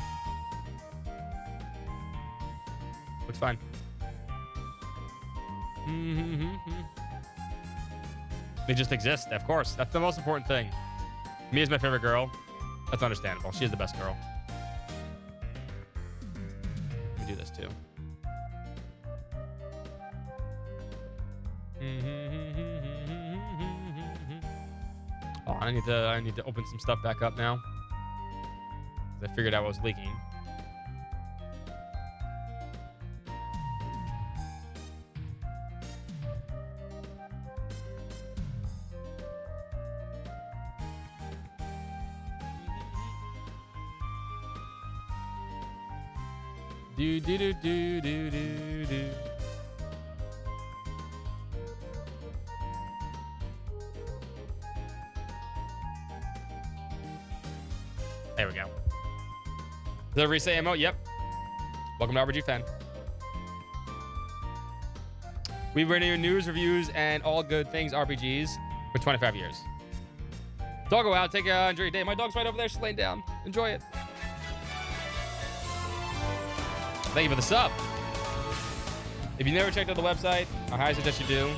[SPEAKER 4] Looks fine. They just exist, of course. That's the most important thing. Mia's my favorite girl. That's understandable. She is the best girl. Let me do this too. Oh, I need to open some stuff back up now. 'Cause I figured out what was leaking. Do do do do do do do. There we go. The reset ammo. Yep. Welcome to RPGFan. We bring you news, reviews, and all good things RPGs for 25 years. Dog go out. Enjoy your day. My dog's right over there. She's laying down. Enjoy it. Thank you for the sub. If you never checked out the website, I highly suggest you do.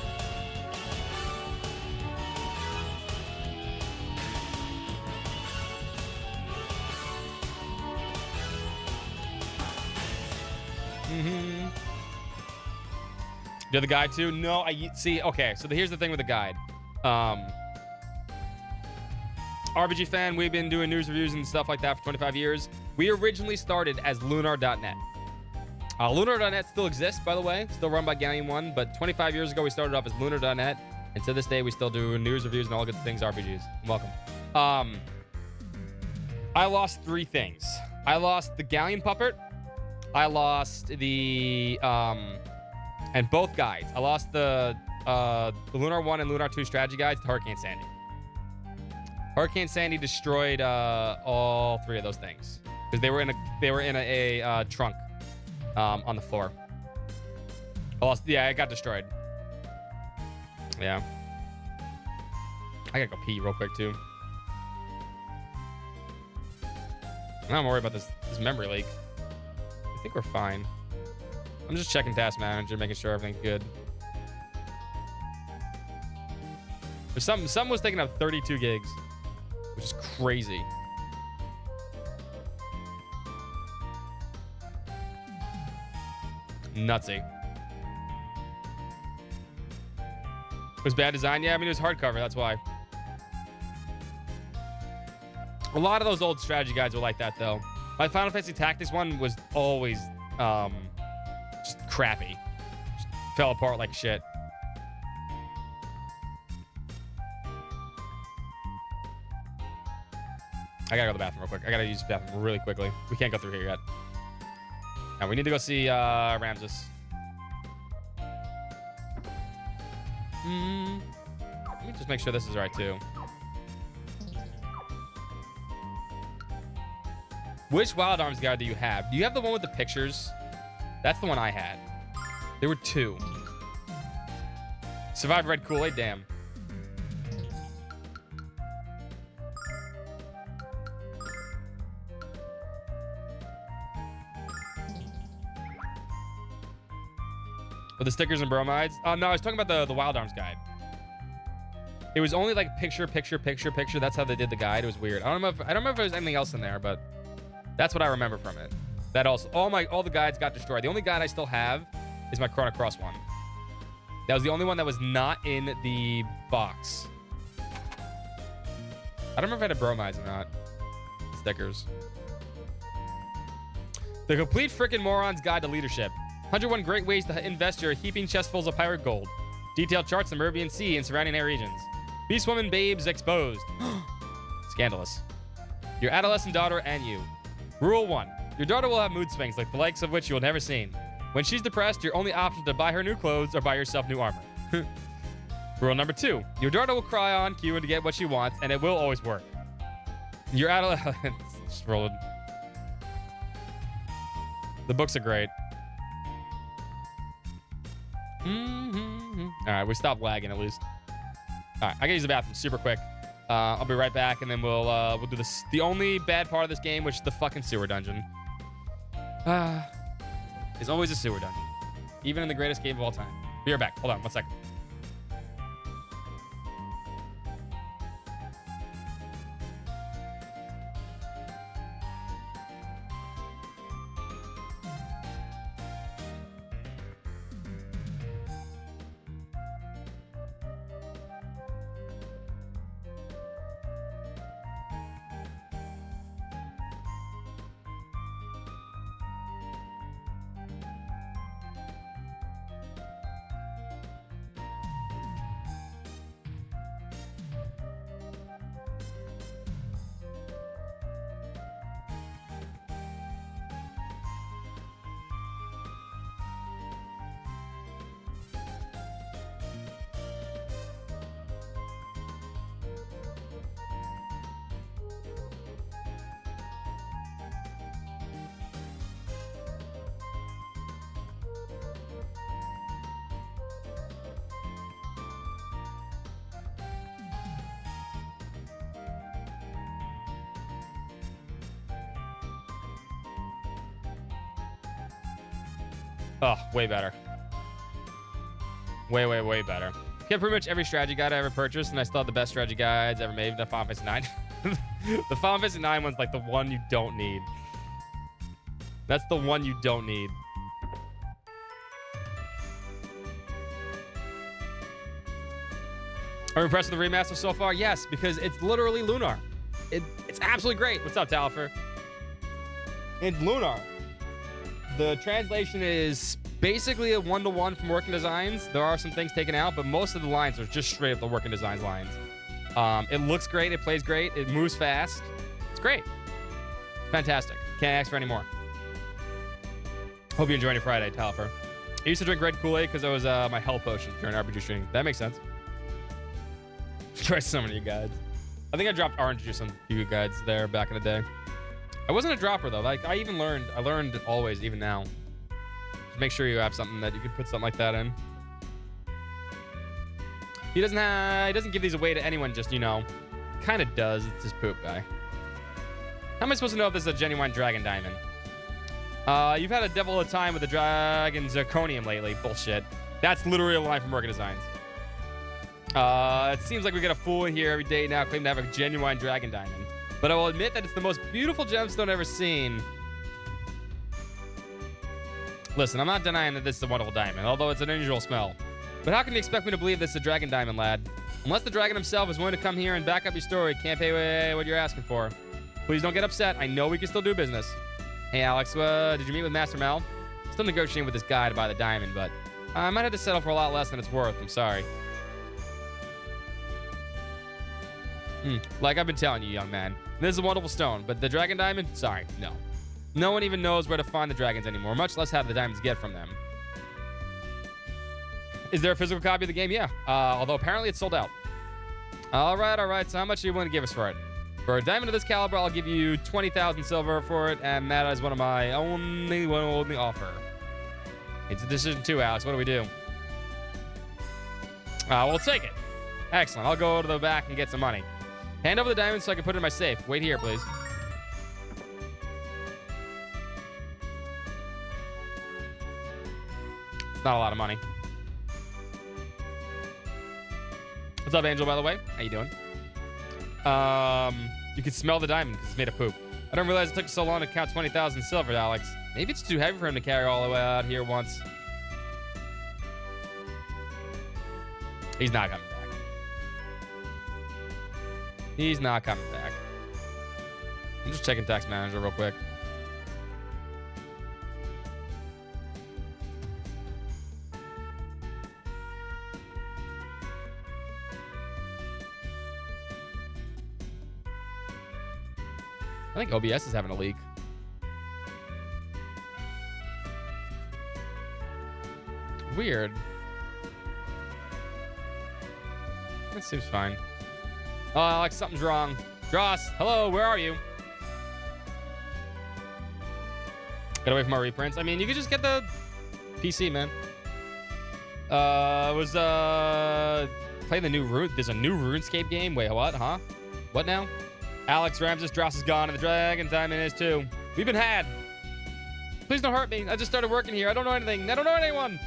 [SPEAKER 4] Do the guide too? No, I see. Okay, so here's the thing with the guide. RPGFan, we've been doing news reviews and stuff like that for 25 years. We originally started as Lunar.net. LunarNET still exists, by the way, still run by Galleon 1, but 25 years ago we started off as Lunar.net, and to this day we still do news, reviews, and all good things RPGs. Welcome. I lost 3 things. I lost the Galleon Puppet. I lost the and both guides. I lost the Lunar 1 and Lunar 2 strategy guides to Hurricane Sandy. Hurricane Sandy destroyed all 3 of those things because they were in a trunk. On the floor. Yeah, it got destroyed. Yeah. I gotta go pee real quick too. I'm worried about this memory leak. I think we're fine. I'm just checking Task Manager, making sure everything's good. There's something was taking up 32 gigs, which is crazy. Nutsy. It was bad design. Yeah, I mean, it was hardcover. That's why. A lot of those old strategy guides were like that, though. My Final Fantasy Tactics one was always just crappy. Just fell apart like shit. I gotta go to the bathroom real quick. I gotta use the bathroom really quickly. We can't go through here yet. Now we need to go see Ramses. Let me just make sure this is right too. Which Wild Arms guide do you have? Do you have the one with the pictures? That's the one I had. There were 2. Survived Red Kool-Aid, damn. With the stickers and bromides? No, I was talking about the Wild Arms guide. It was only like picture. That's how they did the guide. It was weird. I don't know if there was anything else in there, but that's what I remember from it. That also, all the guides got destroyed. The only guide I still have is my Chrono Cross one. That was the only one that was not in the box. I don't remember if I had bromides or not. Stickers. The Complete Frickin' Moron's Guide to Leadership. 101 great ways to invest your heaping chestfuls of pirate gold. Detailed charts of the Meridian Sea and surrounding air regions. Beast woman babes exposed. Scandalous. Your adolescent daughter and you. Rule 1. Your daughter will have mood swings like the likes of which you will never seen. When she's depressed, your only option is to buy her new clothes or buy yourself new armor. Rule number 2. Your daughter will cry on cue to get what she wants, and it will always work. Your adolescent... Just rolling. The books are great. All right, we stopped lagging at least. All right, I gotta use the bathroom super quick. I'll be right back, and then we'll do this. The only bad part of this game, which is the fucking sewer dungeon. Is always a sewer dungeon, even in the greatest game of all time. Be right back. Hold on, 1 second. Oh, way better. Way, way, way better. Get pretty much every strategy guide I ever purchased, and I still have the best strategy guides ever made. The Final Fantasy 9. The Final Fantasy 9 one's like the one you don't need. That's the one you don't need. Are you impressed with the remaster so far? Yes, because it's literally Lunar. It's absolutely great. What's up, Talifer? It's Lunar. The translation is basically a one-to-one from Working Designs. There are some things taken out, but most of the lines are just straight up the Working Designs lines. It looks great. It plays great. It moves fast. It's great. Fantastic. Can't ask for any more. Hope you enjoy your Friday, Talifer. I used to drink red Kool-Aid because that was my health potion during RPG streaming. That makes sense. Try some of you guides. I think I dropped orange juice on a few guides there back in the day. I wasn't a dropper though. Like I learned always, even now. Just make sure you have something that you can put something like that in. He doesn't give these away to anyone, just, you know. Kind of does. It's his poop guy. How am I supposed to know if this is a genuine dragon diamond? You've had a devil of a time with the dragon zirconium lately. Bullshit. That's literally a line from Working Designs. It seems like we get a fool here every day now claiming to have a genuine dragon diamond. But I will admit that it's the most beautiful gemstone ever seen. Listen, I'm not denying that this is a wonderful diamond, although it's an unusual smell. But how can you expect me to believe this is a dragon diamond, lad? Unless the dragon himself is willing to come here and back up your story, can't pay what you're asking for. Please don't get upset. I know we can still do business. Hey, Alex, did you meet with Master Mel? Still negotiating with this guy to buy the diamond, but I might have to settle for a lot less than it's worth. I'm sorry. Like I've been telling you, young man. This is a wonderful stone, but the dragon diamond? Sorry, no. No one even knows where to find the dragons anymore, much less how the diamonds get from them. Is there a physical copy of the game? Yeah. Although apparently it's sold out. All right. So how much are you willing to give us for it? For a diamond of this caliber, I'll give you 20,000 silver for it, and that is one of my only offer. It's a decision too, Alex. What do we do? We'll take it. Excellent. I'll go to the back and get some money. Hand over the diamond so I can put it in my safe. Wait here, please. It's not a lot of money. What's up, Angel, by the way? How you doing? You can smell the diamond because it's made of poop. I don't realize it took so long to count 20,000 silver, Alex. Maybe it's too heavy for him to carry all the way out here once. He's not coming back. He's not coming back. I'm just checking tax manager real quick. I think OBS is having a leak. Weird. That seems fine. Oh, Alex, something's wrong. Dross, hello, where are you? Get away from our reprints. I mean, you could just get the PC, man. Playing the new Rune. There's a new RuneScape game. Wait, what? Huh? What now? Alex, Ramses, Dross is gone, and the Dragon Diamond is too. We've been had. Please don't hurt me. I just started working here. I don't know anything. I don't know anyone.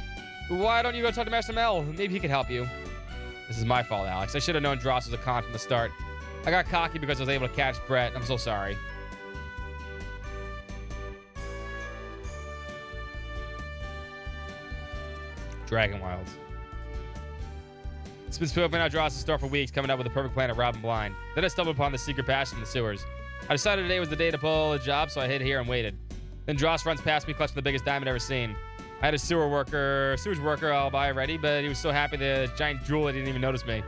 [SPEAKER 4] Why don't you go talk to Master Mel? Maybe he could help you. This is my fault, Alex. I should have known Dross was a con from the start. I got cocky because I was able to catch Brett. I'm so sorry. Dragon Wilds. It's been scoping out Dross' store for weeks, coming up with a perfect plan to rob him blind. Then I stumbled upon the secret passage in the sewers. I decided today was the day to pull a job, so I hid here and waited. Then Dross runs past me, clutching the biggest diamond I've ever seen. I had a sewage worker I'll buy ready, but he was so happy the giant jewel he didn't even notice me.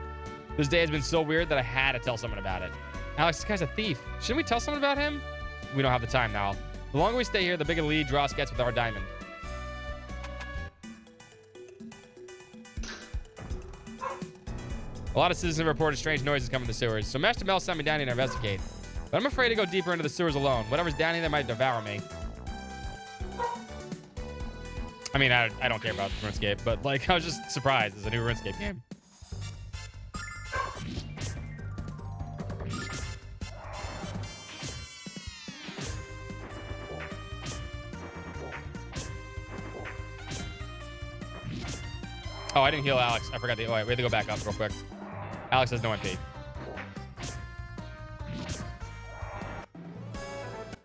[SPEAKER 4] This day has been so weird that I had to tell someone about it. Alex, this guy's a thief. Shouldn't we tell someone about him? We don't have the time now. The longer we stay here, the bigger the lead Dross gets with our diamond. A lot of citizens have reported strange noises coming from the sewers, so Master Mel sent me down here to investigate. But I'm afraid to go deeper into the sewers alone. Whatever's down here, they might devour me. I mean, I don't care about RuneScape, but like, I was just surprised there's a new RuneScape game. Oh, I didn't heal Alex. I forgot to. Oh, wait, we had to go back up real quick. Alex has no MP.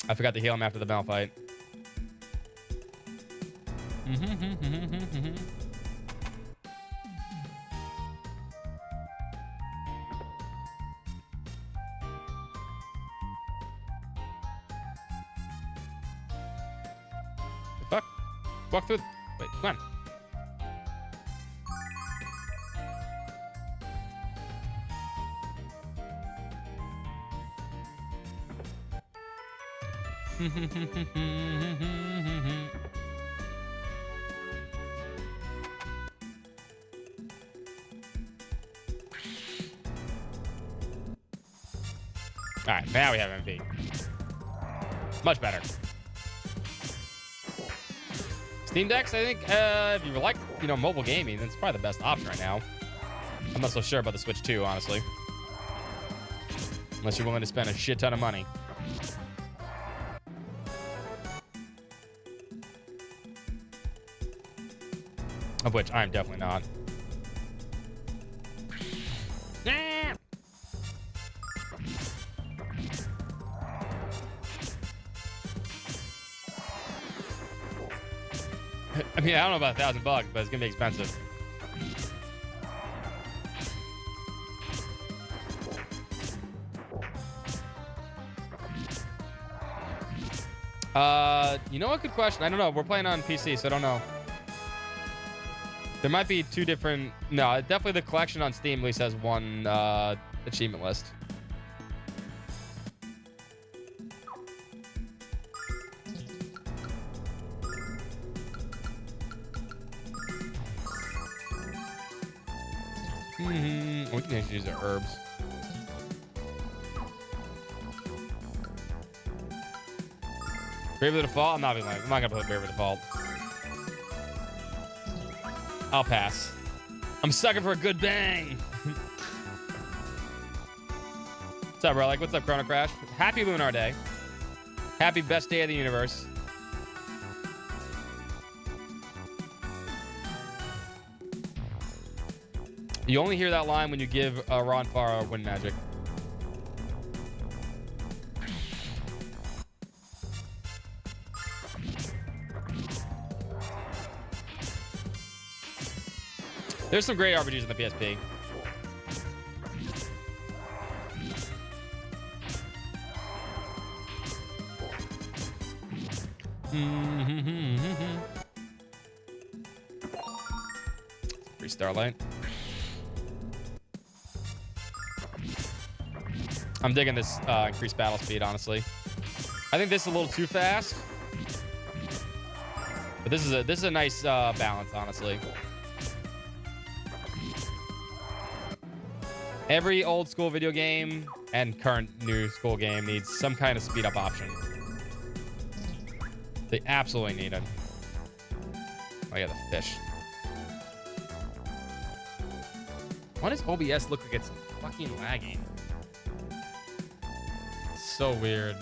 [SPEAKER 4] I forgot to heal him after the Mel fight. The fuck? Walk through. Wait, come on. All right, now we have MP. Much better. Steam Decks, I think, if you like, mobile gaming, that's probably the best option right now. I'm not so sure about the Switch 2, honestly. Unless you're willing to spend a shit ton of money. Of which I'm definitely not. I mean, I don't know about $1,000, but it's gonna be expensive. You know what? Good question. I don't know. We're playing on PC, so I don't know. There might be two different. No, definitely the collection on Steam at least has one achievement list. We can actually use the herbs. Bravely Default? I'm not gonna play Bravely Default. I'll pass. I'm sucking for a good bang. What's up, bro? Like, what's up, Chrono Crash? Happy Lunar Day. Happy best day of the universe. You only hear that line when you give Ron Farah Wind Magic. There's some great RPGs on the PSP. Free Starlight. I'm digging this increased battle speed, honestly. I think this is a little too fast. But this is a nice balance, honestly. Every old school video game and current new school game needs some kind of speed up option. They absolutely need it. Oh yeah, the fish. Why does OBS look like it's fucking lagging? It's so weird.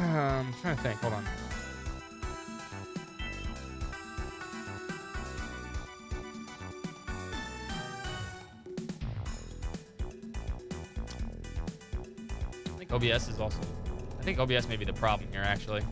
[SPEAKER 4] I'm trying to think. Hold on. I think OBS is also... I think OBS may be the problem here, actually.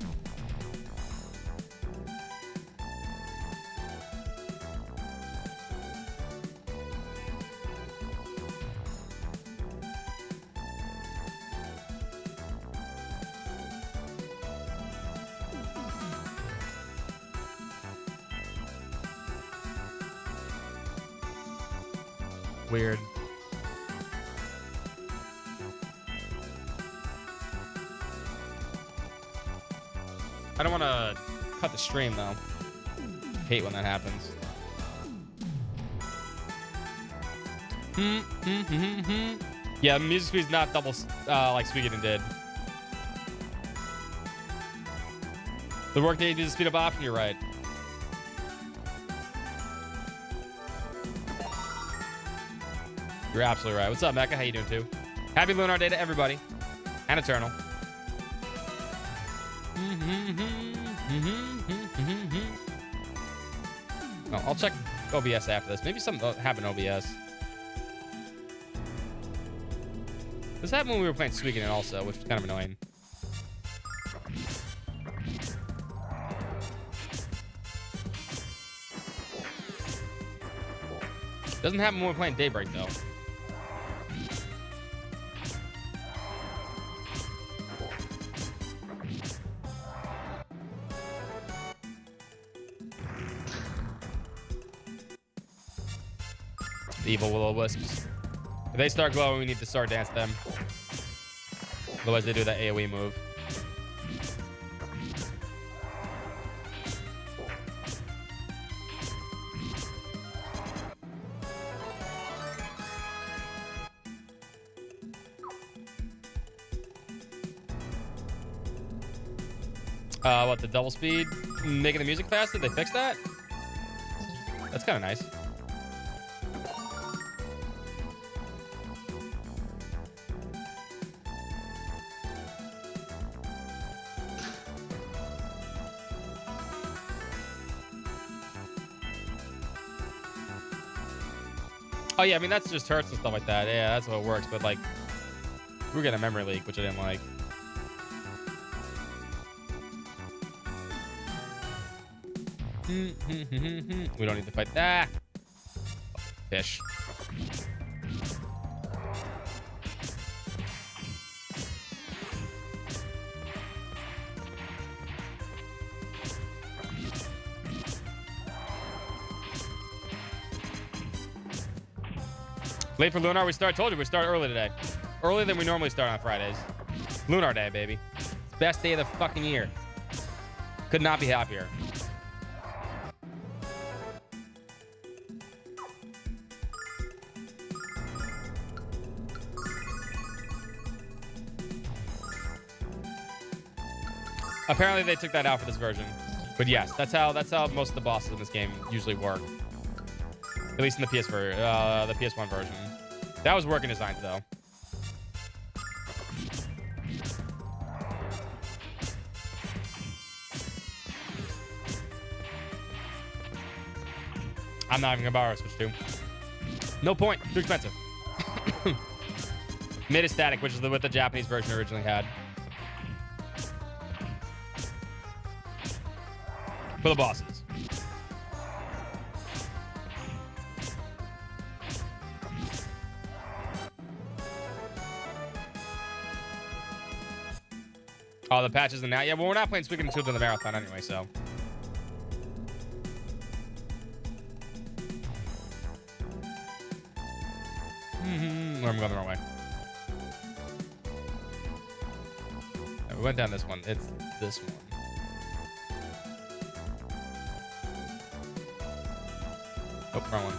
[SPEAKER 4] Weird. I don't want to cut the stream, though. Hate when that happens. Yeah, the music speed's not double like Suikoden did. The workday needs a speed up option, you're right. You're absolutely right. What's up, Mecca? How you doing, too? Happy Lunar Day to everybody. And Eternal. Oh, I'll check OBS after this. Maybe something happened to OBS. This happened when we were playing Suikoden also, which was kind of annoying. Doesn't happen when we're playing Daybreak, though. The evil will-o-wisps. If they start glowing, we need to start dance them. Otherwise, they do that AoE move. What, the double speed? Making the music faster? They fixed that? That's kind of nice. Oh yeah, I mean that's just hurts and stuff like that. Yeah, that's how it works. But like, we were getting a memory leak, which I didn't like. We don't need to fight that. Oh, fish. Late for Lunar. Told you we start early today. Earlier than we normally start on Fridays. Lunar Day, baby. It's the best day of the fucking year. Could not be happier. Apparently they took that out for this version. But yes, that's how most of the bosses in this game usually work. At least in the PS1 version. That was working designs though. I'm not even gonna borrow a Switch 2. No point. Too expensive. Metastatic, which is what the Japanese version originally had. For the bosses. Oh, the patch isn't out yet. Well, we're not playing Suikoden 2 in the marathon anyway, so. I'm going the wrong way. Yeah, we went down this one. It's this one. Oh, wrong one.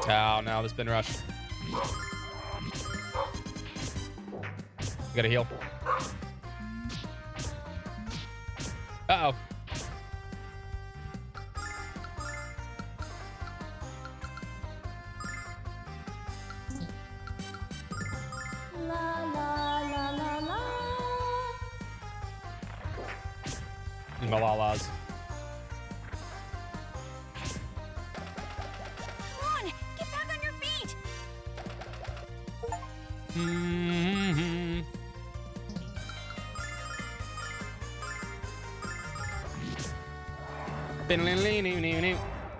[SPEAKER 4] Oh, no, the spin rush. You gotta heal. Uh-oh.
[SPEAKER 3] La la la la la.
[SPEAKER 4] Malalas.
[SPEAKER 6] Come on, get back on your feet.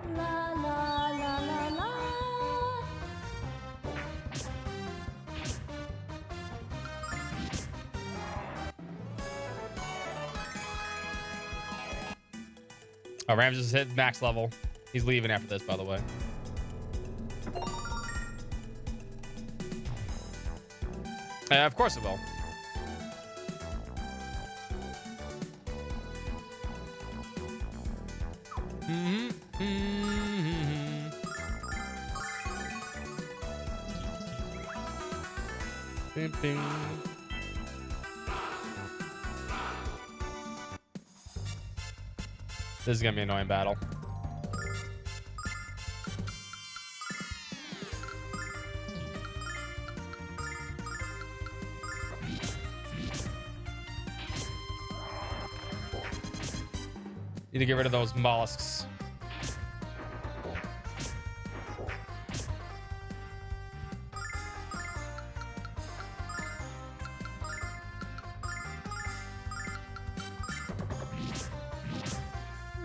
[SPEAKER 3] La la la la la.
[SPEAKER 4] Oh, Rams just hit max level. He's leaving after this, by the way. Of course it will. Bing, bing. This is gonna be an annoying battle. Need to get rid of those mollusks.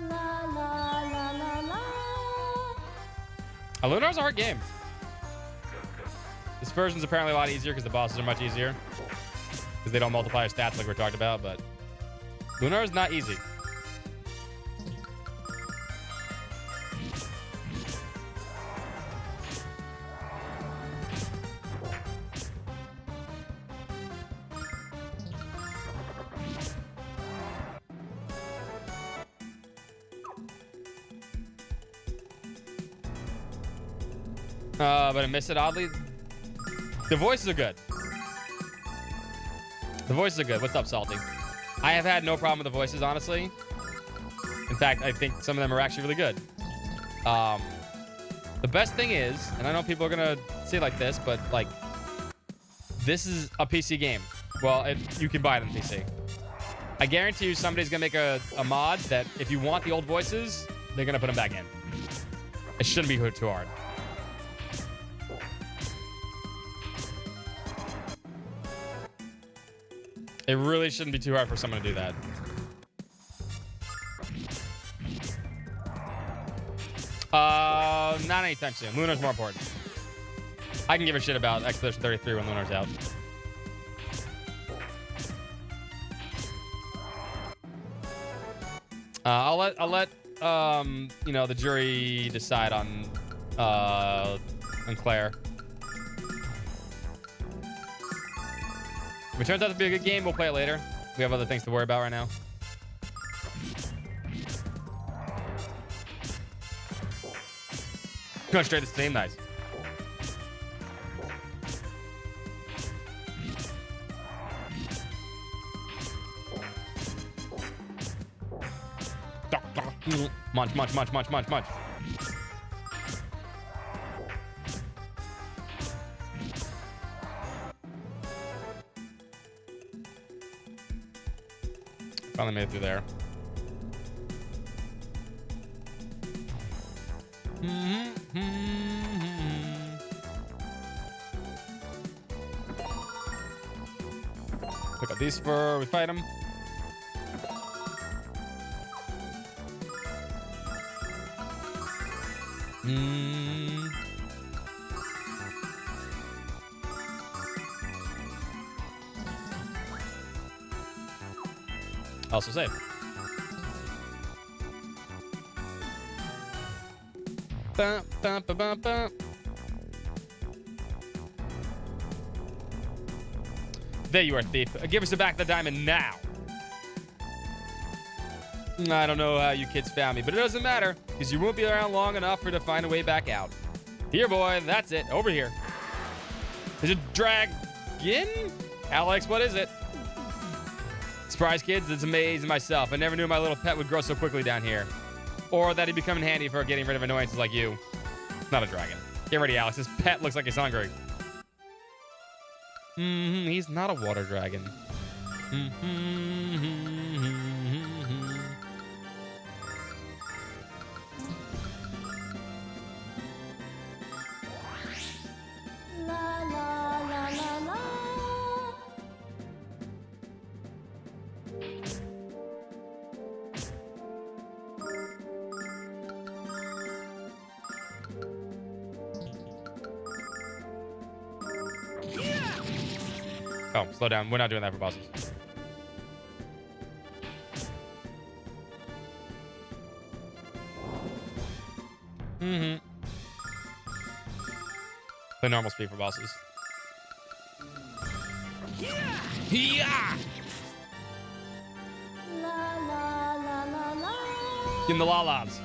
[SPEAKER 3] La la la la la.
[SPEAKER 4] Lunar's a hard game. This version's apparently a lot easier because the bosses are much easier. Because they don't multiply your stats like we talked about, but Lunar is not easy. But I missed it oddly. The voices are good. The voices are good. What's up, Salty? I have had no problem with the voices, honestly. In fact, I think some of them are actually really good. The best thing is, and I know people are gonna say like this, but like, this is a PC game. Well, you can buy it on PC. I guarantee you somebody's gonna make a mod that if you want the old voices, they're gonna put them back in. It shouldn't be too hard. It really shouldn't be too hard for someone to do that. Not anytime soon. Lunar's more important. I can give a shit about Expedition 33 when Lunar's out. I'll let you know, the jury decide on and Claire. If it turns out to be a good game, we'll play it later. We have other things to worry about right now. Going straight to Steam, nice. Munch, munch, munch, munch, munch, munch. Finally made it through there. Pick up these for we fight them. Also save. Bum, bum, bum, bum, bum. There you are, thief. Give us back the diamond now. I don't know how you kids found me, but it doesn't matter, because you won't be around long enough for to find a way back out. Here, boy. That's it. Over here. Is it dragon? Alex, what is it? Surprise, kids. It's amazing myself. I never knew my little pet would grow so quickly down here. Or that he'd become handy for getting rid of annoyances like you. Not a dragon. Get ready, Alex. This pet looks like he's hungry. He's not a water dragon.
[SPEAKER 3] La la la la la.
[SPEAKER 4] Oh, slow down. We're not doing that for bosses. The normal speed for bosses. Yeah!
[SPEAKER 3] La la la la la.
[SPEAKER 4] In the la-las.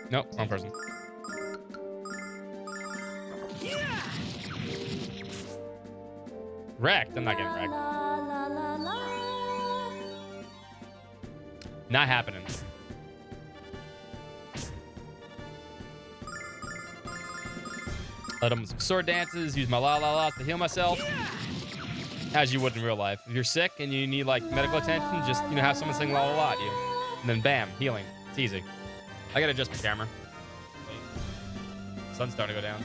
[SPEAKER 4] Nope, wrong person. Wrecked? I'm not getting wrecked.
[SPEAKER 3] La la la la.
[SPEAKER 4] Not happening. Let them some sword dances, use my la-la-las to heal myself. As you would in real life. If you're sick and you need like medical attention, just, you know, have someone sing la-la-la at you. And then bam, healing. It's easy. I gotta adjust my camera. Sun's starting to go down.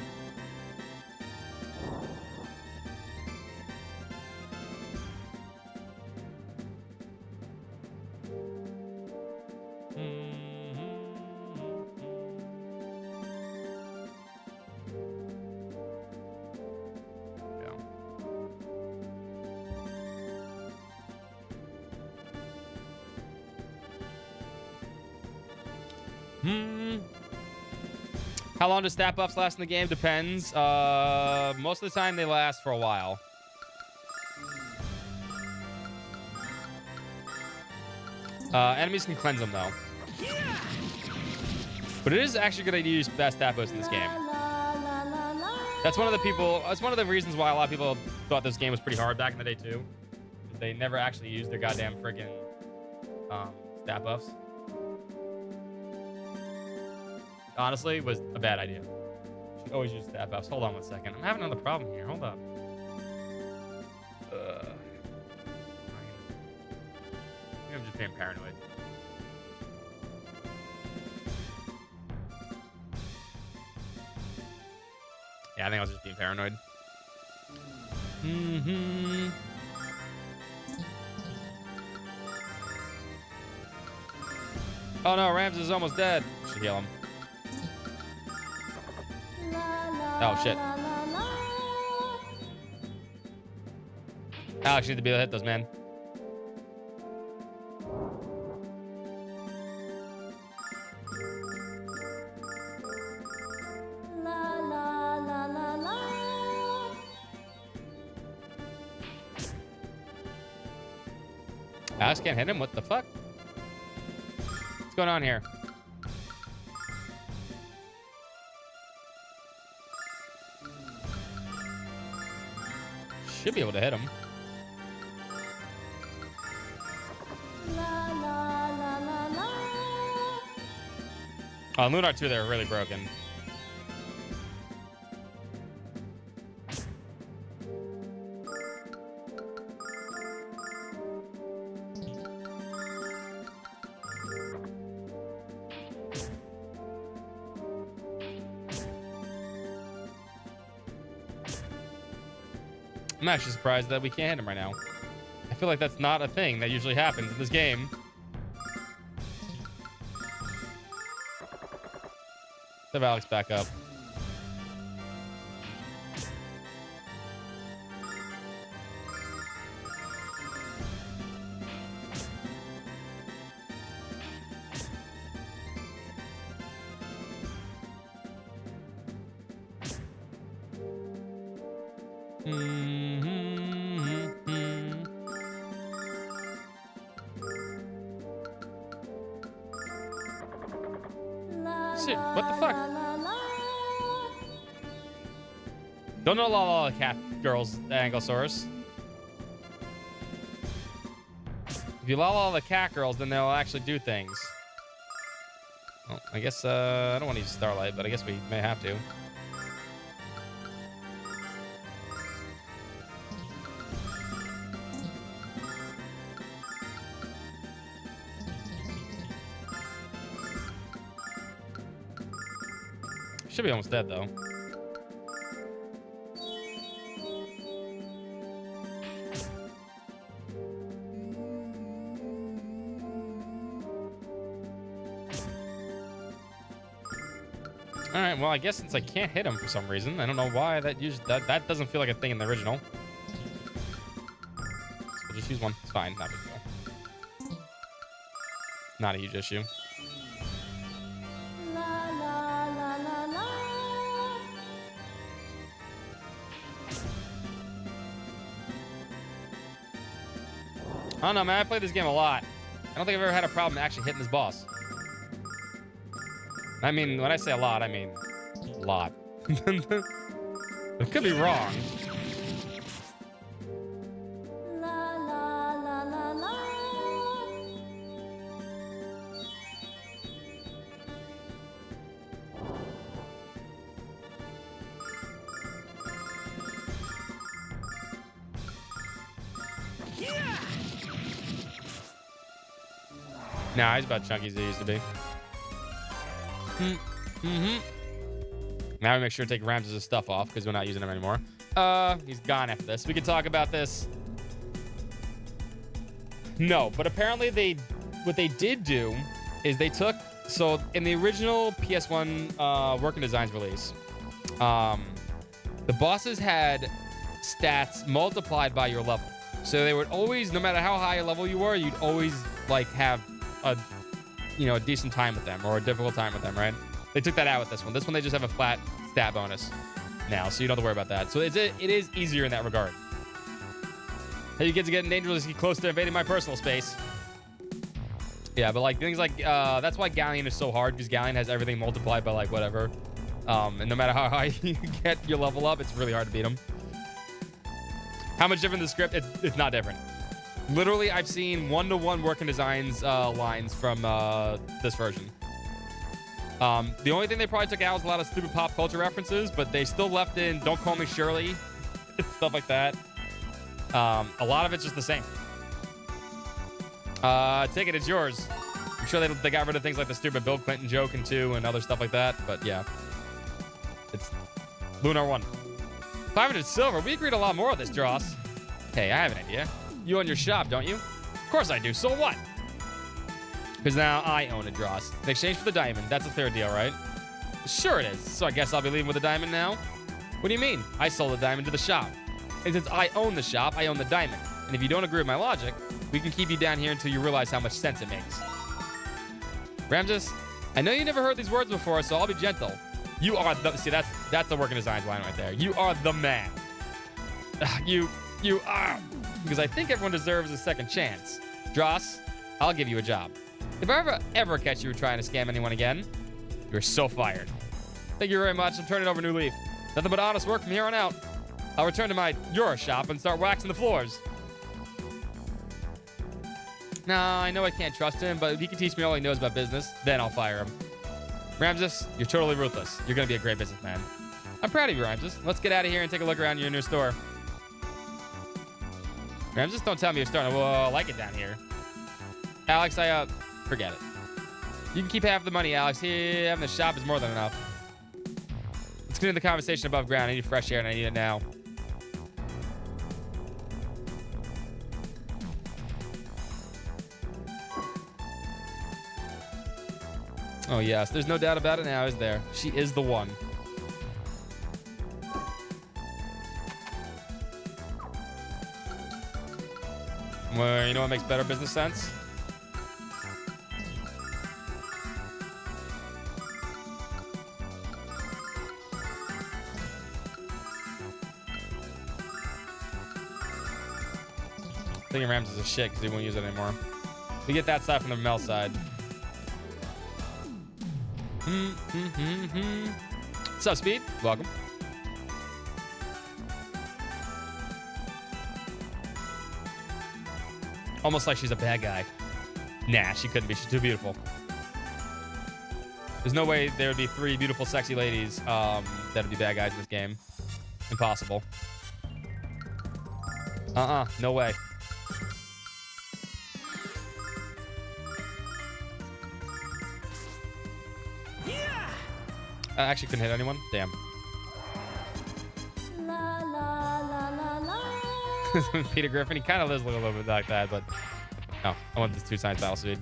[SPEAKER 4] How long does stat buffs last in the game? Depends. Most of the time they last for a while. Enemies can cleanse them though. But it is actually good to use best stat boost in this game. That's one of the people. That's one of the reasons why a lot of people thought this game was pretty hard back in the day too. They never actually used their goddamn friggin' stat buffs. Honestly, was a bad idea. Should always use stat buffs. Hold on one second. I'm having another problem here. Hold up. Maybe I'm just being paranoid. Yeah, I think I was just being paranoid. Oh no, Rams is almost dead. Should heal him. Oh shit. Alex, you need to be able to hit those, man.
[SPEAKER 3] La la la la la.
[SPEAKER 4] Alex can't hit him? What the fuck? What's going on here? Should be able to hit him.
[SPEAKER 3] La la la la la.
[SPEAKER 4] Oh, Lunar 2, they're really broken. I'm actually surprised that we can't hit him right now. I feel like that's not a thing that usually happens in this game. Let's have Alex back up. Shit, what the fuck? Don't know La La La Cat Girls, Anglosaurus. If you La La La the Cat Girls, then they'll actually do things. Well, I guess, I don't want to use Starlight, but I guess we may have to. Should be almost dead, though. All right, well, I guess since I can't hit him for some reason, I don't know why that that doesn't feel like a thing in the original. So we'll just use one. It's fine, not a big deal. Not a huge issue. I don't know, man. I played this game a lot. I don't think I've ever had a problem actually hitting this boss. I mean, when I say a lot, I mean a lot. It could be wrong.
[SPEAKER 3] La la la la la.
[SPEAKER 4] Nah, he's about chunky as he used to be. Now we make sure to take Ramses' stuff off because we're not using him anymore. He's gone after this. We can talk about this. No, but apparently what they did do is they took, so in the original PS1 Working Designs release, the bosses had stats multiplied by your level. So they would always, no matter how high a level you were, you'd always like have a decent time with them or a difficult time with them, right? They took that out with this one. This one, they just have a flat stat bonus now, so you don't have to worry about that. So it is easier in that regard. Hey, you kids are getting dangerously close to invading my personal space. Yeah, but like things like, that's why Galleon is so hard, because Galleon has everything multiplied by like whatever. And no matter how high you get your level up, it's really hard to beat him. How much different the script? It's not different. Literally, I've seen one-to-one Working Designs lines from this version. The only thing they probably took out was a lot of stupid pop culture references, but they still left in "Don't Call Me Shirley," stuff like that. A lot of it's just the same. Take it, it's yours. I'm sure they got rid of things like the stupid Bill Clinton joke and 2 and other stuff like that, but yeah. It's Lunar 1. 500 silver. We agreed a lot more of this, Dross. Hey, I have an idea. You own your shop, don't you? Of course I do. So what? Because now I own it, Dross. In exchange for the diamond. That's a fair deal, right? Sure it is. So I guess I'll be leaving with the diamond now? What do you mean? I sold the diamond to the shop. And since I own the shop, I own the diamond. and if you don't agree with my logic, we can keep you down here until you realize how much sense it makes. Ramses, I know you never heard these words before, so I'll be gentle. You are the... See, that's the working designs line right there. You are the man. You are... Because I think everyone deserves a second chance. Dross, I'll give you a job. If I ever catch you trying to scam anyone again, you're so fired. Thank you very much. I'm turning over a new leaf. Nothing but honest work from here on out. I'll return to your shop and start waxing the floors. Nah, I know I can't trust him, but if he can teach me all he knows about business, then I'll fire him. Ramses, you're totally ruthless. You're going to be a great businessman. I'm proud of you, Ramses. Let's get out of here and take a look around your new store. Ramses, don't tell me you're starting to like it down here. Alex, forget it. You can keep half the money, Alex. Here, having the shop is more than enough. Let's continue the conversation above ground. I need fresh air, and I need it now. Oh, yes. There's no doubt about it now, is there? She is the one. Well, you know what makes better business sense? Thinking Ramses is shit because he won't use it anymore. We get that side from the Mel side. What's up, Speed? Welcome. Almost like she's a bad guy. Nah, she couldn't be. She's too beautiful. There's no way there would be 3 beautiful, sexy ladies that would be bad guys in this game. Impossible. No way. I actually couldn't hit anyone. Damn.
[SPEAKER 3] La la la la la.
[SPEAKER 4] Peter Griffin, he kind of lives a little bit like that, but no, I want this 2 science battle speed.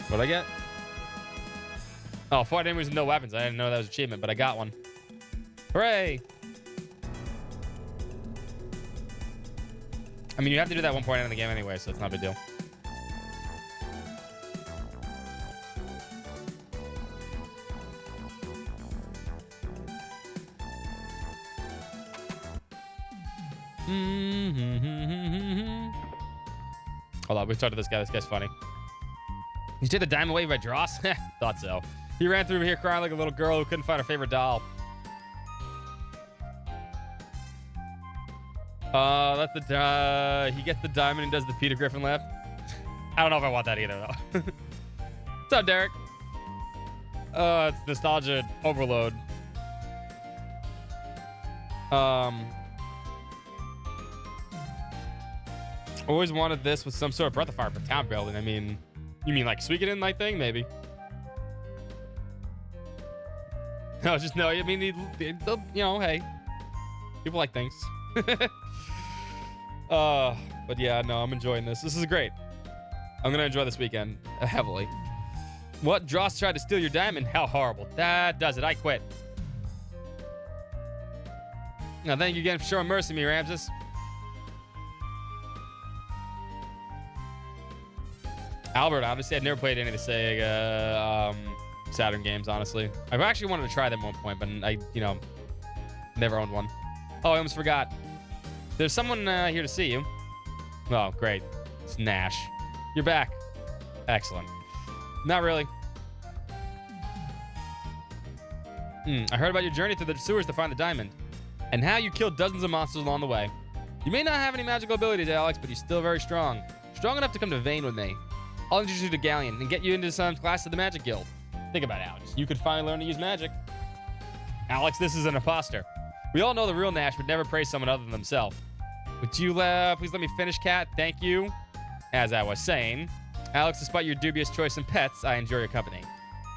[SPEAKER 4] What'd I get? Oh, 4 enemies with no weapons. I didn't know that was an achievement, but I got one. Hooray! I mean, you have to do that 1 point in the game anyway, so it's not a big deal. Hold on, we started this guy. This guy's funny. You take the diamond away by Dross? Thought so. He ran through here crying like a little girl who couldn't find her favorite doll. That's the he gets the diamond and does the Peter Griffin laugh. I don't know if I want that either though. What's up, Derek? It's nostalgia overload. Always wanted this with some sort of breath of fire for town building. I mean, you mean like Suikoden like thing, maybe? No, just no. I mean, you know, hey, people like things. But yeah, no, I'm enjoying this. This is great. I'm gonna enjoy this weekend heavily. What? Dross tried to steal your diamond? How horrible. That does it. I quit. Now, thank you again for showing mercy to me, Ramses. Albert, obviously, I'd never played any of the Sega Saturn games, honestly. I've actually wanted to try them at one point, but I, never owned one. Oh, I almost forgot. There's someone here to see you. Oh, great. It's Nash. You're back. Excellent. Not really. I heard about your journey through the sewers to find the diamond, and how you killed dozens of monsters along the way. You may not have any magical abilities, Alex, but you're still very strong. Strong enough to come to Vane with me. I'll introduce you to Galleon and get you into some class of the Magic Guild. Think about it, Alex. You could finally learn to use magic. Alex, this is an imposter. We all know the real Nash would never praise someone other than himself. Would you please let me finish, Cat? Thank you. As I was saying, Alex, despite your dubious choice in pets, I enjoy your company.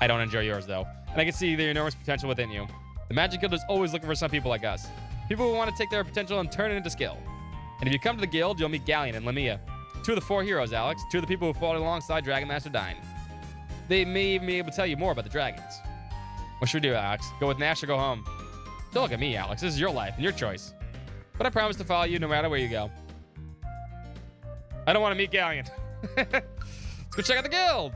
[SPEAKER 4] I don't enjoy yours, though. and I can see the enormous potential within you. The Magic Guild is always looking for some people like us. People who want to take their potential and turn it into skill. And if you come to the guild, you'll meet Galleon and Lamia. 2 of the 4 heroes, Alex. 2 of the people who fought alongside Dragon Master Dyne. They may even be able to tell you more about the dragons. What should we do, Alex? Go with Nash or go home? Don't look at me, Alex. This is your life and your choice. But I promise to follow you no matter where you go. I don't want to meet Galleon. Let's go check out the guild.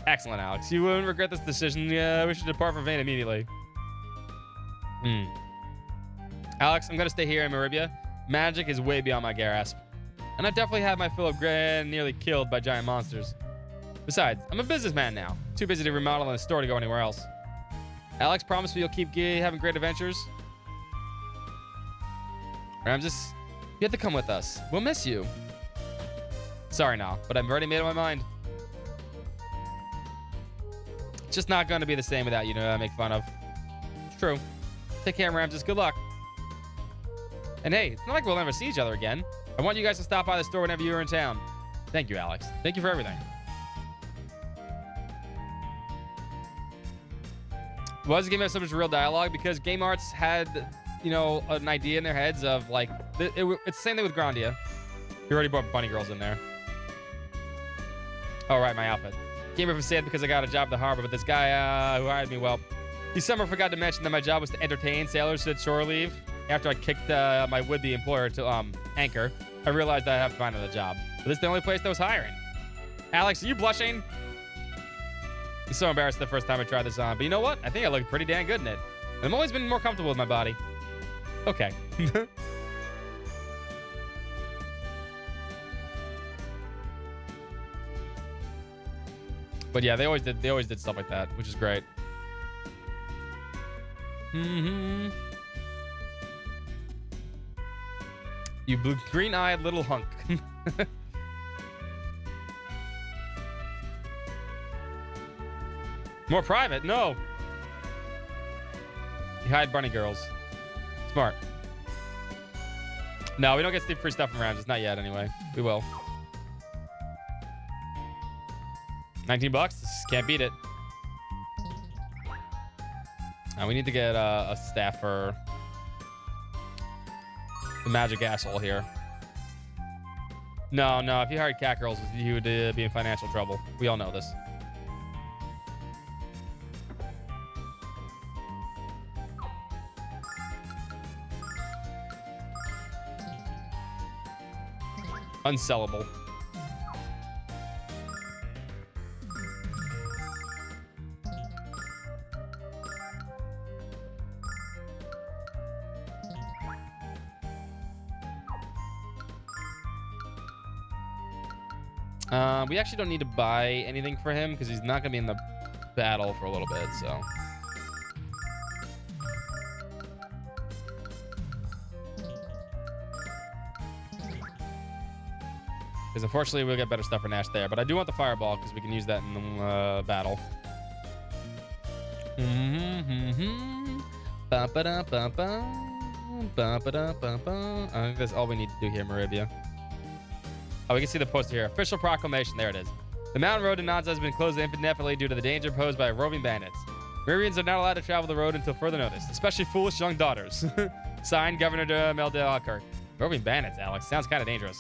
[SPEAKER 4] Excellent, Alex. You won't regret this decision. Yeah, we should depart from Vane immediately. Alex, I'm going to stay here in Maribia. Magic is way beyond my grasp. And I've definitely had my fill of nearly killed by giant monsters. Besides, I'm a businessman now. Too busy to remodel in a store to go anywhere else. Alex, promise me you'll keep having great adventures? Ramses, you have to come with us. We'll miss you. Sorry now, but I've already made up my mind. It's just not going to be the same without you to make fun of. It's true. Take care, Ramses. Good luck. And hey, it's not like we'll never see each other again. I want you guys to stop by the store whenever you're in town. Thank you, Alex. Thank you for everything. Why does the game have so much real dialogue? Because Game Arts had, you know, an idea in their heads of like, it's the same thing with Grandia. You already brought bunny girls in there. Oh, right, my outfit. Came here from sad because I got a job at the harbor, but this guy who hired me, well, he somehow forgot to mention that my job was to entertain sailors at shore leave. After I kicked my would-be employer to anchor, I realized I'd have to find another job. But this is the only place that was hiring. Alex, are you blushing? I'm so embarrassed the first time I tried this on, but you know what? I think I look pretty damn good in it. And I've always been more comfortable with my body. Okay. But yeah, they always did stuff like that, which is great. You blue green-eyed little hunk. More private? No. You hide bunny girls. Smart. No, we don't get free stuff from Ramses. Not yet, anyway. We will. 19 bucks? Can't beat it. Now we need to get a staff for the magic asshole here. No, if you hired cat girls, you would be in financial trouble. We all know this. Unsellable. We actually don't need to buy anything for him because he's not going to be in the battle for a little bit, so. Because unfortunately we'll get better stuff for Nash there, but I do want the fireball because we can use that in the battle. I think that's all we need to do here, Maribia. Oh, we can see the poster here. Official proclamation. There it is. The mountain road to Naza has been closed indefinitely due to the danger posed by roving bandits. Mirians are not allowed to travel the road until further notice, especially foolish young daughters. Signed, Governor de Meldalkirk. Roving bandits, Alex. Sounds kind of dangerous.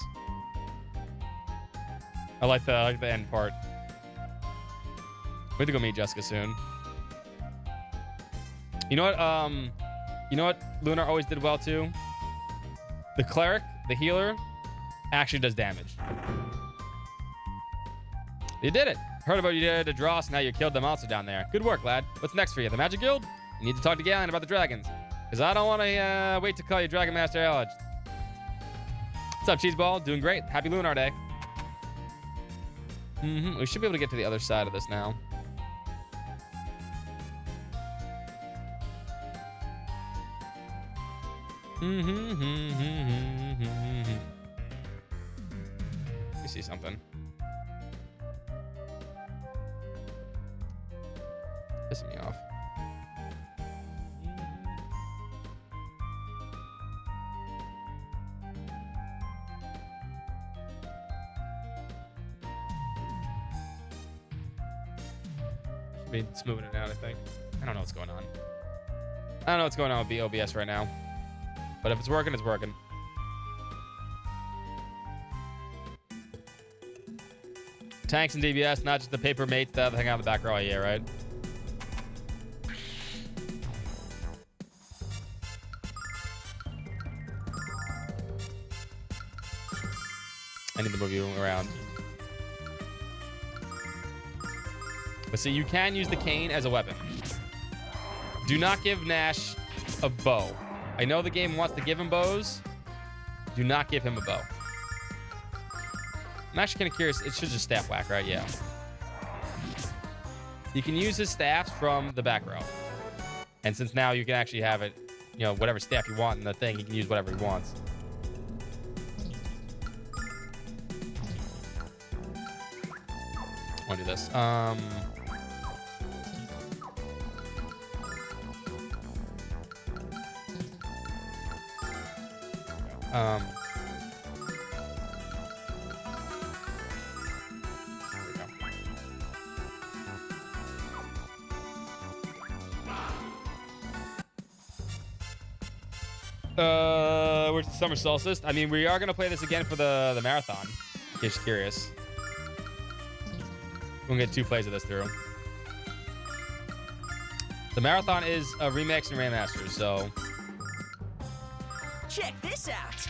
[SPEAKER 4] I like the end part. We have to go meet Jessica soon. You know what Lunar always did well too? The cleric, the healer, actually does damage. You did it. Heard about you did to Dross, now you killed the monster down there. Good work, lad. What's next for you? The Magic Guild? You need to talk to Galleon about the dragons. Because I don't want to wait to call you Dragon Master Alex. What's up, Cheeseball? Doing great. Happy Lunar Day. We should be able to get to the other side of this now. Let me see something. Pissing me off. Should be smoothing it out, I think. I don't know what's going on. I don't know what's going on with OBS right now. But if it's working, it's working. Tanks and DBS, not just the paper mates that hang out in the back row. Yeah, right? I need to move you around. But see, you can use the cane as a weapon. Do not give Nash a bow. I know the game wants to give him bows. Do not give him a bow. I'm actually kind of curious. It should just staff whack, right? Yeah. You can use his staffs from the back row. And since now you can actually have it, you know, whatever staff you want in the thing, he can use whatever he wants. I want to do this. Where's the summer solstice? I mean, we are gonna play this again for the marathon. In case you're curious, we're gonna get 2 plays of this through. The marathon is a remix and remaster, so
[SPEAKER 5] check this out.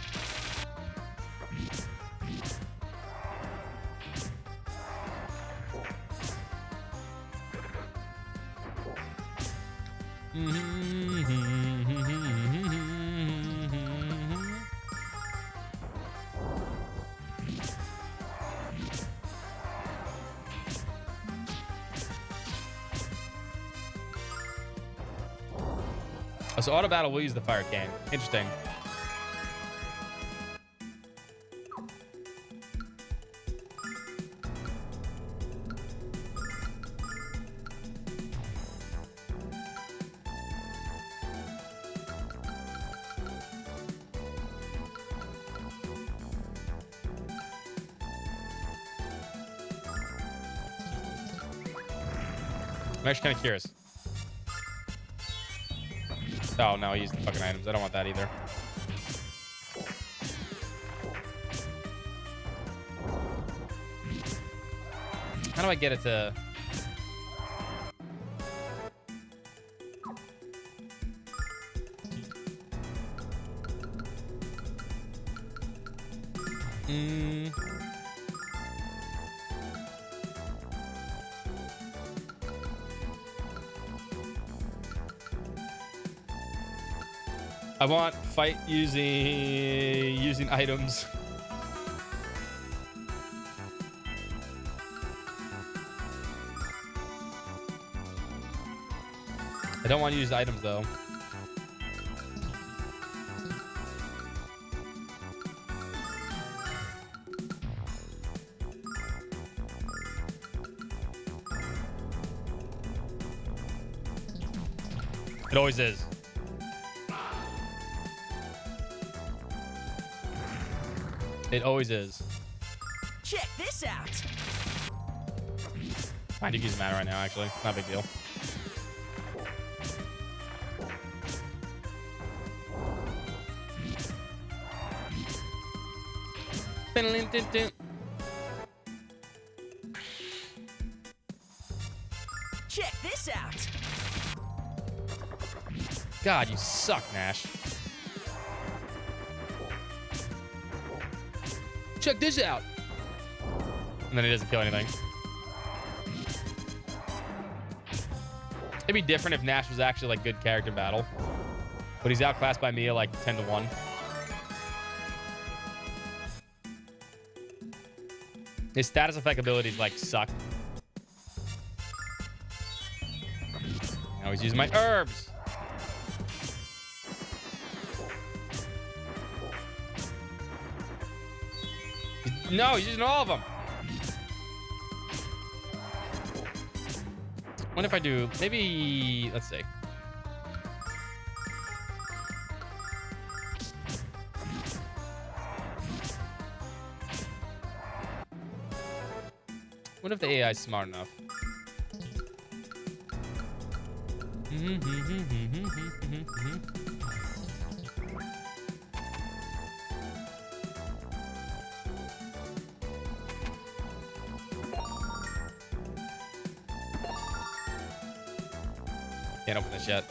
[SPEAKER 4] Oh, so auto battle will use the fire cane. Interesting. I'm actually kind of curious. Oh, no, I used the fucking items. I don't want that either. How do I get it to... I want fight using items. I don't want to use items though. It always is. It always is.
[SPEAKER 5] Check this out.
[SPEAKER 4] I need to use mana right now, actually. Not a big deal.
[SPEAKER 5] Check this out.
[SPEAKER 4] God, you suck, Nash. Check this out. And then he doesn't kill anything. It'd be different if Nash was actually like good character battle. But he's outclassed by Mia like 10-1. His status effect abilities like suck. Now he's using my herbs. No, he's using all of them. What if I do, maybe, let's see. What if the AI is smart enough? Can't open this yet.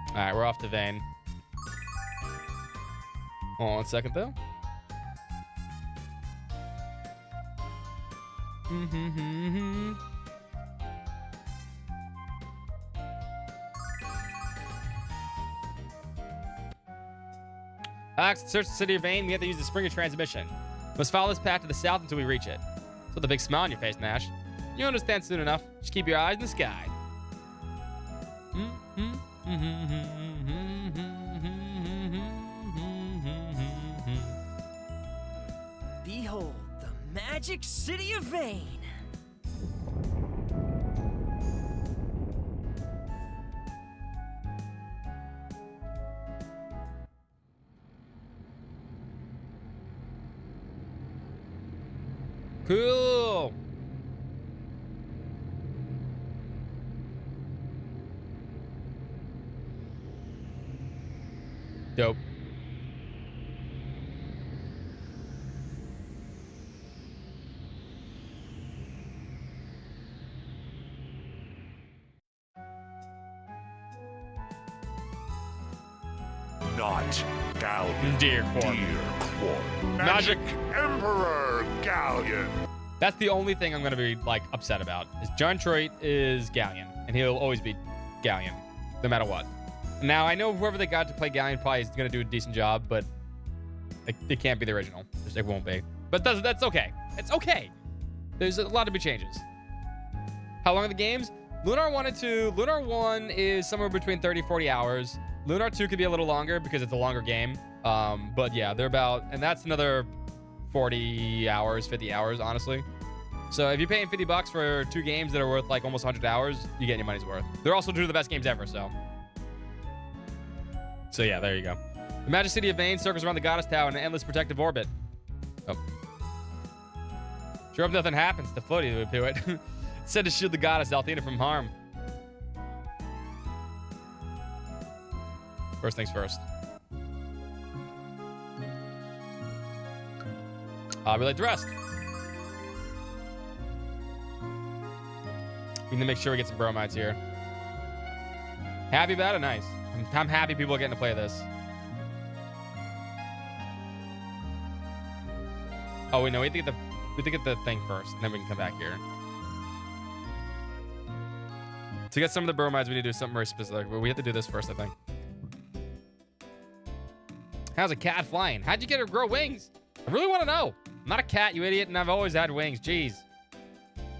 [SPEAKER 4] All right, we're off to Vane. Hold on 1 second, though. Alex, search the city of Vane. We have to use the Springer transmission. Must follow this path to the south until we reach it. With a big smile on your face, Nash. You'll understand soon enough. Just keep your eyes in the sky.
[SPEAKER 5] Behold, the magic city of Vane.
[SPEAKER 4] Cool. Dope.
[SPEAKER 2] Not Galleon.
[SPEAKER 4] Dear Quark.
[SPEAKER 2] Magic Emperor Galleon.
[SPEAKER 4] That's the only thing I'm gonna be like upset about. Is John Troit is Galleon, and he'll always be Galleon, no matter what. Now I know whoever they got to play Galleon probably is gonna do a decent job, but it can't be the original. It won't be. But that's okay. It's okay. There's a lot of big changes. How long are the games? Lunar 1 and 2. Lunar 1 is somewhere between 30 and 40 hours. Lunar 2 could be a little longer because it's a longer game. But yeah, they're about, and that's another 40 hours, 50 hours, honestly. So if you're paying $50 for 2 games that are worth like almost 100 hours, you get your money's worth. They're also 2 of the best games ever, so yeah, there you go. The Magic City of Vane circles around the Goddess Tower in an endless protective orbit. Oh. Sure hope nothing happens to Floaty to it. It's said to shield the goddess Althena from harm. First things first. We like the rest. We need to make sure we get some bromides here. Happy about it? Nice. I'm happy people are getting to play this. Oh, wait, no, we have to get the thing first, and then we can come back here. To get some of the bromides, we need to do something very specific, but we have to do this first, I think. How's a cat flying? How'd you get her to grow wings? I really want to know. I'm not a cat, you idiot, and I've always had wings. Jeez.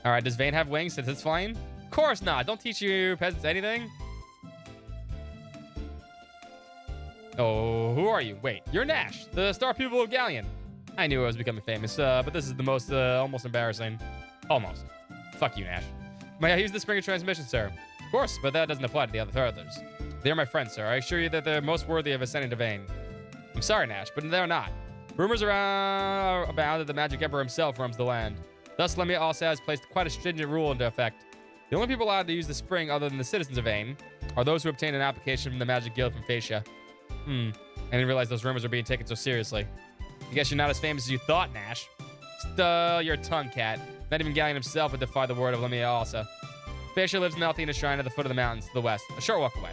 [SPEAKER 4] All right, does Vane have wings since it's flying? Of course not. Don't teach you peasants anything. Oh, who are you? Wait, you're Nash, the star pupil of Galleon. I knew I was becoming famous, but this is the most, almost embarrassing. Almost. Fuck you, Nash. May I use the Springer transmission, sir? Of course, but that doesn't apply to the other others. They are my friends, sir. I assure you that they're most worthy of ascending to Vane. I'm sorry, Nash, but they're not. Rumors abound that the Magic Emperor himself roams the land. Thus, Lemia also has placed quite a stringent rule into effect. The only people allowed to use the spring other than the citizens of Vane are those who obtain an application from the Magic Guild from Phaecia. I didn't realize those rumors were being taken so seriously. I guess you're not as famous as you thought, Nash. Your tongue, cat. Not even Galleon himself would defy the word of Lemia Alsa. Phaecia lives in the Althena Shrine at the foot of the mountains to the west, a short walk away.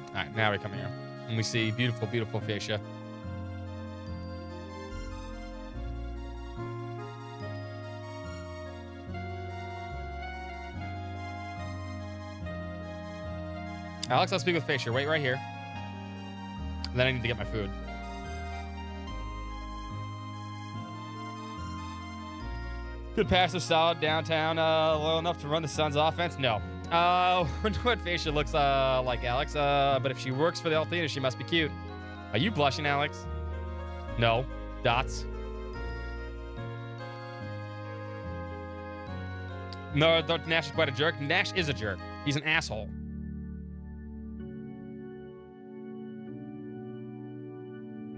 [SPEAKER 4] Alright, now we come here. And we see beautiful, beautiful Phaecia. Alex, I'll speak with Phaecia. Wait right here. And then I need to get my food. Good passive solid downtown, loyal enough to run the Suns offense? No. Wonder what Facia looks like, Alex. But if she works for the Althena, she must be cute. Are you blushing, Alex? No. Dots. No, Nash is quite a jerk. Nash is a jerk. He's an asshole.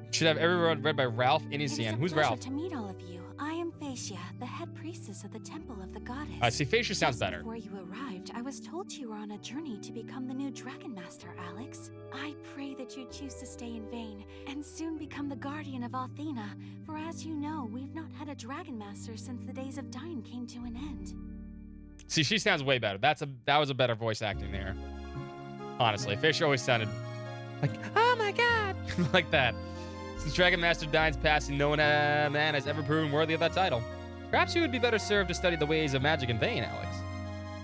[SPEAKER 4] Should have every word read by Ralph Inisian. Who's Ralph?
[SPEAKER 6] To meet all of you. I am Facia, the head priestess of the Temple of the Goddess.
[SPEAKER 4] I see. Facia sounds better.
[SPEAKER 6] Before you arrived, I was told you were on a journey to become the new Dragon Master, Alex. I pray that you choose to stay in vain and soon become the guardian of Althena. For as you know, we've not had a Dragon Master since the days of Dyne came to an end.
[SPEAKER 4] See, she sounds way better. That was a better voice acting there. Honestly, Facia always sounded like, oh my god, like that. Since Dragon Master Dyne's passing, no man has ever proven worthy of that title. Perhaps you would be better served to study the ways of magic in vain, Alex.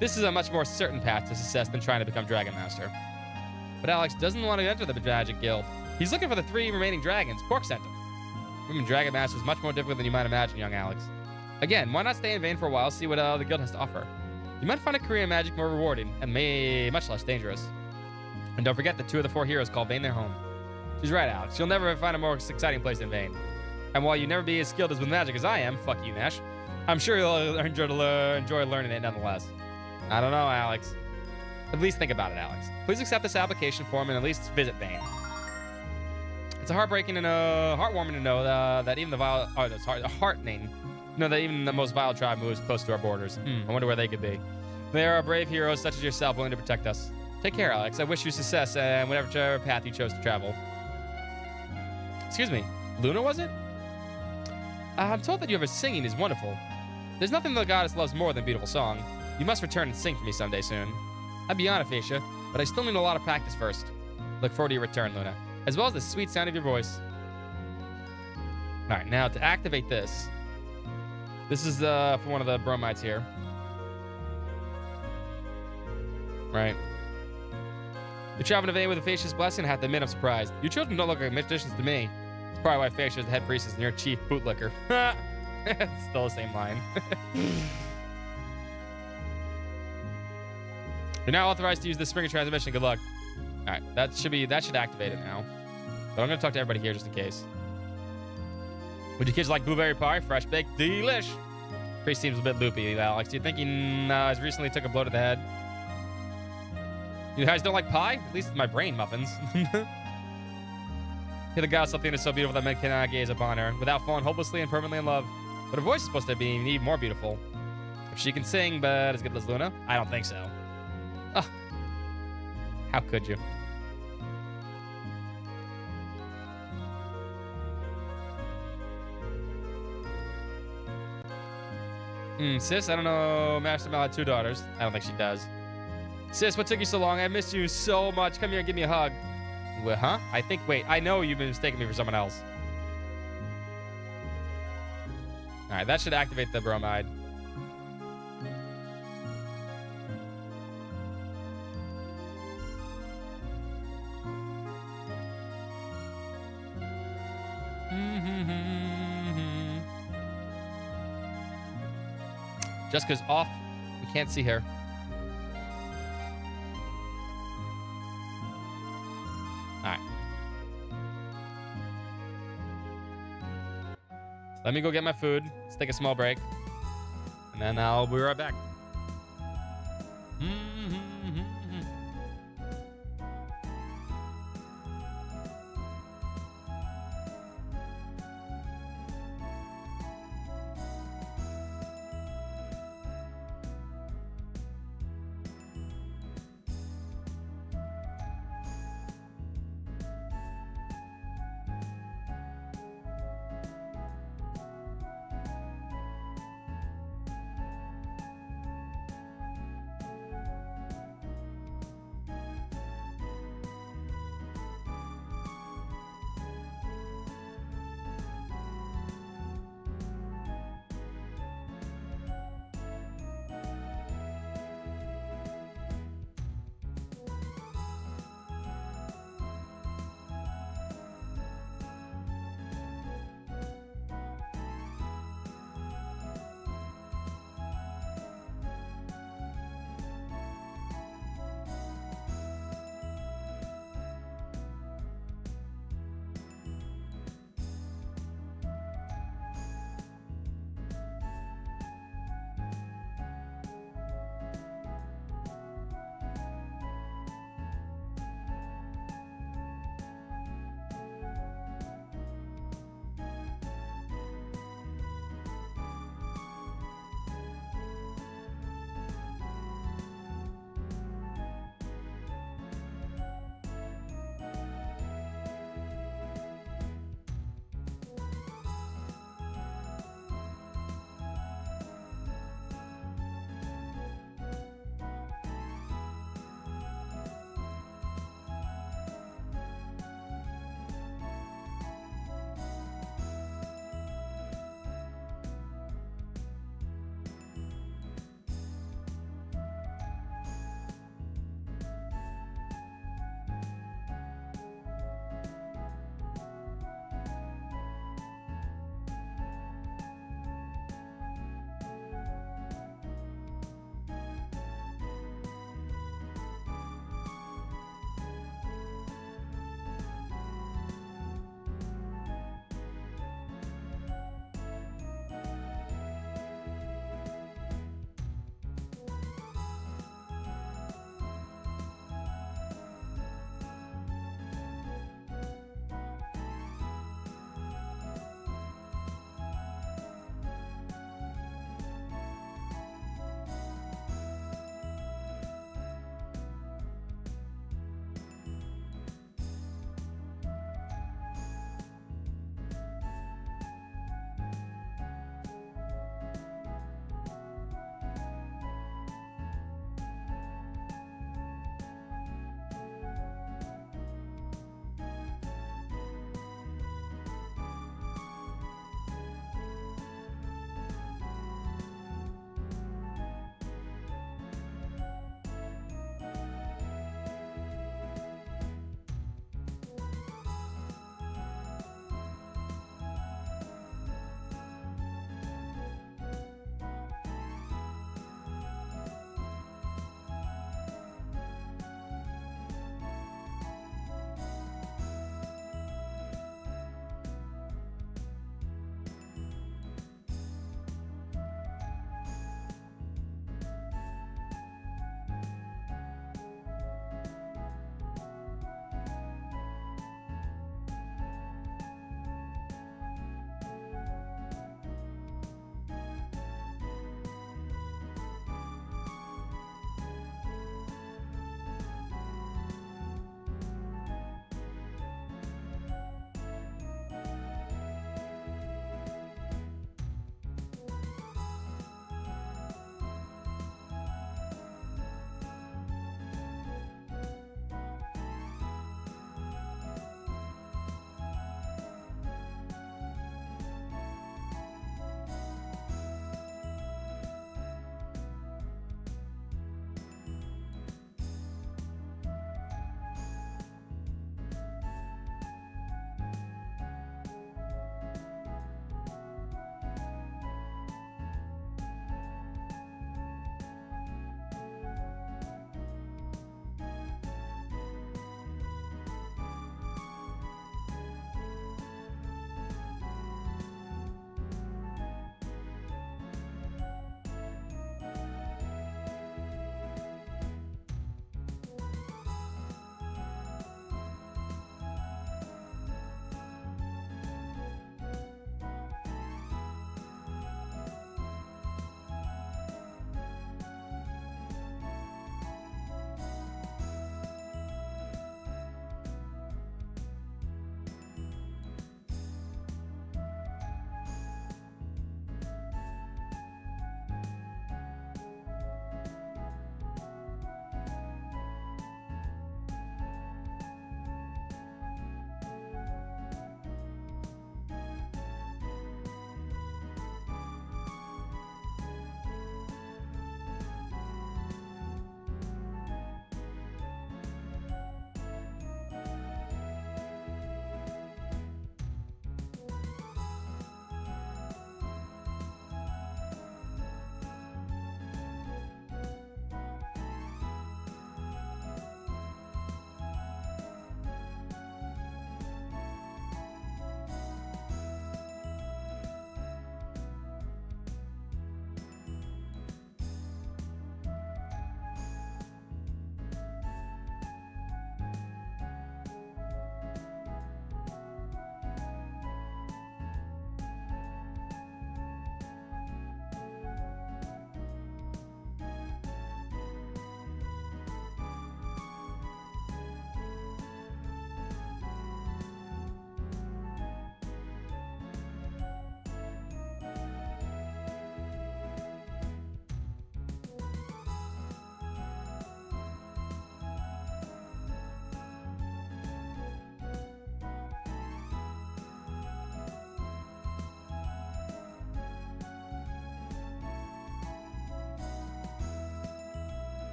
[SPEAKER 4] This is a much more certain path to success than trying to become Dragon Master. But Alex doesn't want to enter the Magic Guild. He's looking for the 3 remaining dragons. Quark sent him. Becoming Dragon Master is much more difficult than you might imagine, young Alex. Again, why not stay in vain for a while, see what the guild has to offer? You might find a career in magic more rewarding and much less dangerous. And don't forget that 2 of the 4 heroes call Vane their home. She's right, Alex. You'll never find a more exciting place than Vane. And while you never be as skilled as with magic as I am, fuck you, Nash, I'm sure you'll enjoy learning it nonetheless. I don't know, Alex. At least think about it, Alex. Please accept this application form and at least visit Vane. It's heartwarming to know that even the heartening to know that even the most vile tribe moves close to our borders. I wonder where they could be. They are brave heroes such as yourself willing to protect us. Take care, Alex. I wish you success in whatever path you chose to travel. Excuse me, Lunar, was it? I'm told that your singing is wonderful. There's nothing the goddess loves more than beautiful song. You must return and sing for me someday soon. I'd be honored, Facia, but I still need a lot of practice first. Look forward to your return, Luna, as well as the sweet sound of your voice. All right, now to activate this. This is for one of the bromides here. Right. You're traveling to Vane with a Facia's blessing. I have to admit, I'm surprised. You children don't look like magicians to me. It's probably why Facia is the head priestess and you're chief bootlicker. It's still the same line. You're now authorized to use the Springer transmission. Good luck. All right, that should activate it now. But I'm gonna talk to everybody here just in case. Would you kids like blueberry pie? Fresh baked, delish. Priest seems a bit loopy, Alex. Do you think he has recently took a blow to the head? You guys don't like pie? At least my brain muffins. Here the goddess Althena is so beautiful that men cannot gaze upon her without falling hopelessly and permanently in love. But her voice is supposed to be even more beautiful. If she can sing, but as good as Luna, I don't think so. Oh, how could you? Sis, I don't know. Master Mel had 2 daughters. I don't think she does. Sis, what took you so long? I missed you so much. Come here and give me a hug. Well, huh? Wait, I know you've been mistaking me for someone else. All right, that should activate the bromide. Jessica's off. We can't see her. All right. Let me go get my food. Let's take a small break. And then I'll be right back.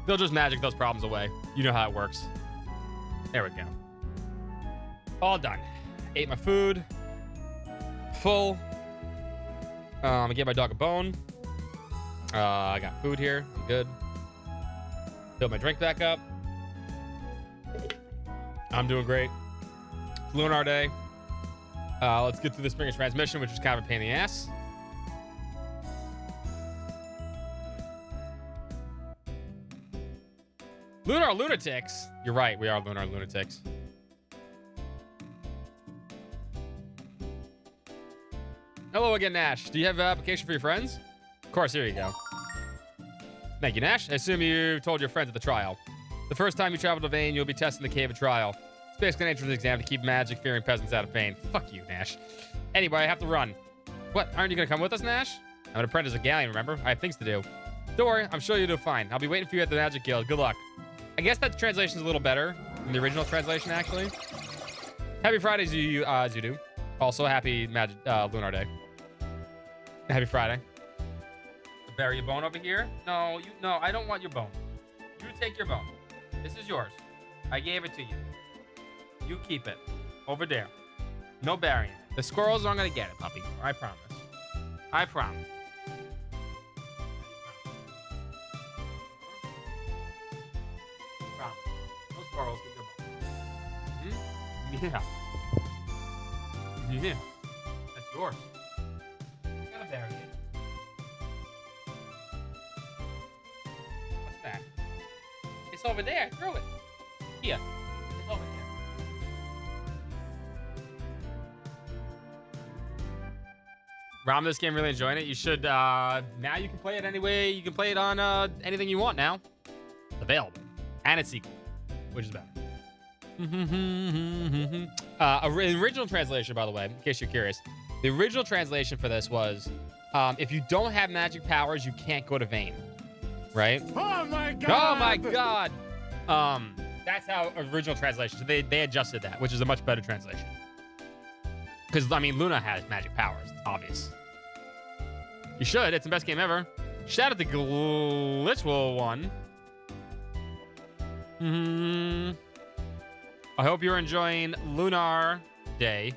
[SPEAKER 4] They'll just magic those problems away. You know how it works. There we go. All done. Ate my food. Full. I gave my dog a bone. I got food here. I'm good. Filled my drink back up. I'm doing great. Lunar Day. Let's get through the Springer's transmission, which is kind of a pain in the ass. Lunar lunatics. You're right. We are lunar lunatics. Hello again, Nash. Do you have an application for your friends? Of course, here you go. Thank you, Nash. I assume you told your friends at the trial. The first time you travel to Vane, you'll be testing the cave at trial. It's basically an entrance exam to keep magic-fearing peasants out of Vane. Fuck you, Nash. Anyway, I have to run. What? Aren't you going to come with us, Nash? I'm an apprentice at Galleon, remember? I have things to do. Don't worry, I'm sure you'll do fine. I'll be waiting for you at the Magic Guild. Good luck. I guess that translation's a little better than the original translation, actually. Happy Friday, Zudu. Also, happy Lunar Day. Happy Friday. Bury your bone over here? No, I don't want your bone. You take your bone. This is yours. I gave it to you. You keep it. Over there. No burying it. The squirrels aren't gonna get it, puppy. I promise. I promise. Promise. No squirrels get your bone. Yeah. Yeah. That's yours. You gotta bury it. What's that? It's over there. Throw it. Here. It's over here. Rom, this game, really enjoying it. You should, now you can play it any way. You can play it on anything you want now. It's available. And it's equal, which is better. Original translation, by the way, in case you're curious. The original translation for this was, if you don't have magic powers, you can't go to Vane. Right?
[SPEAKER 2] Oh my god!
[SPEAKER 4] Oh my god! That's how original translation. So they adjusted that, which is a much better translation. Because, I mean, Luna has magic powers. It's obvious. You should. It's the best game ever. Shout out to Glitchwell 1. I hope you're enjoying Lunar Day.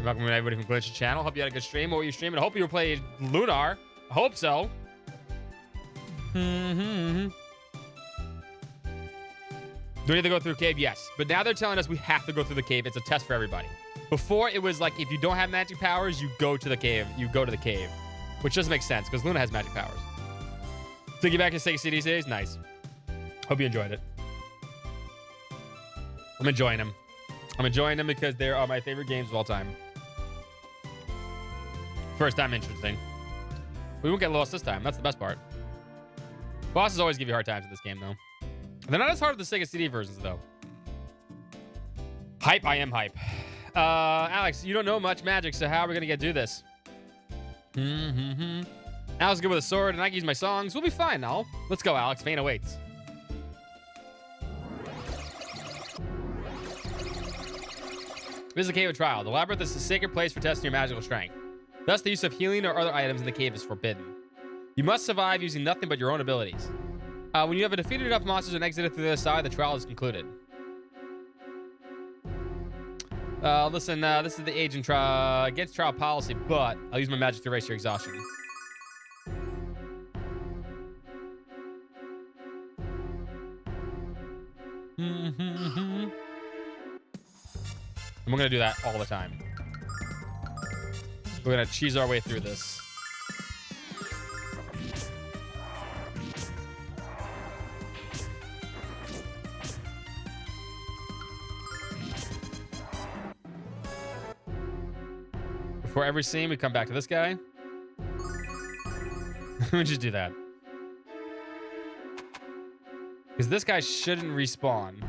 [SPEAKER 4] Welcome to everybody from Glitch's channel. Hope you had a good stream. What were you streaming? I hope you played Lunar. I hope so. Do we need to go through the cave? Yes. But now they're telling us we have to go through the cave. It's a test for everybody. Before, it was like, if you don't have magic powers, you go to the cave. You go to the cave. Which doesn't make sense, because Luna has magic powers. Take you back to Sega CD days? Nice. Hope you enjoyed it. I'm enjoying them. I'm enjoying them because they are my favorite games of all time. First time interesting. We won't get lost this time. That's the best part. Bosses always give you hard times in this game, though. They're not as hard as the Sega CD versions, though. Hype, I am hype. Alex, you don't know much magic, so how are we going to do this? Alex is good with a sword, and I can use my songs. We'll be fine, now. Let's go, Alex. Vane awaits. This is a cave of trial. The labyrinth is a sacred place for testing your magical strength. Thus, the use of healing or other items in the cave is forbidden. You must survive using nothing but your own abilities. When you have defeated enough monsters and exited through the other side, the trial is concluded. Listen, this is the agent against trial policy, but I'll use my magic to erase your exhaustion. And we're gonna do that all the time. We're gonna cheese our way through this. Before every scene, we come back to this guy. We just do that. Because this guy shouldn't respawn.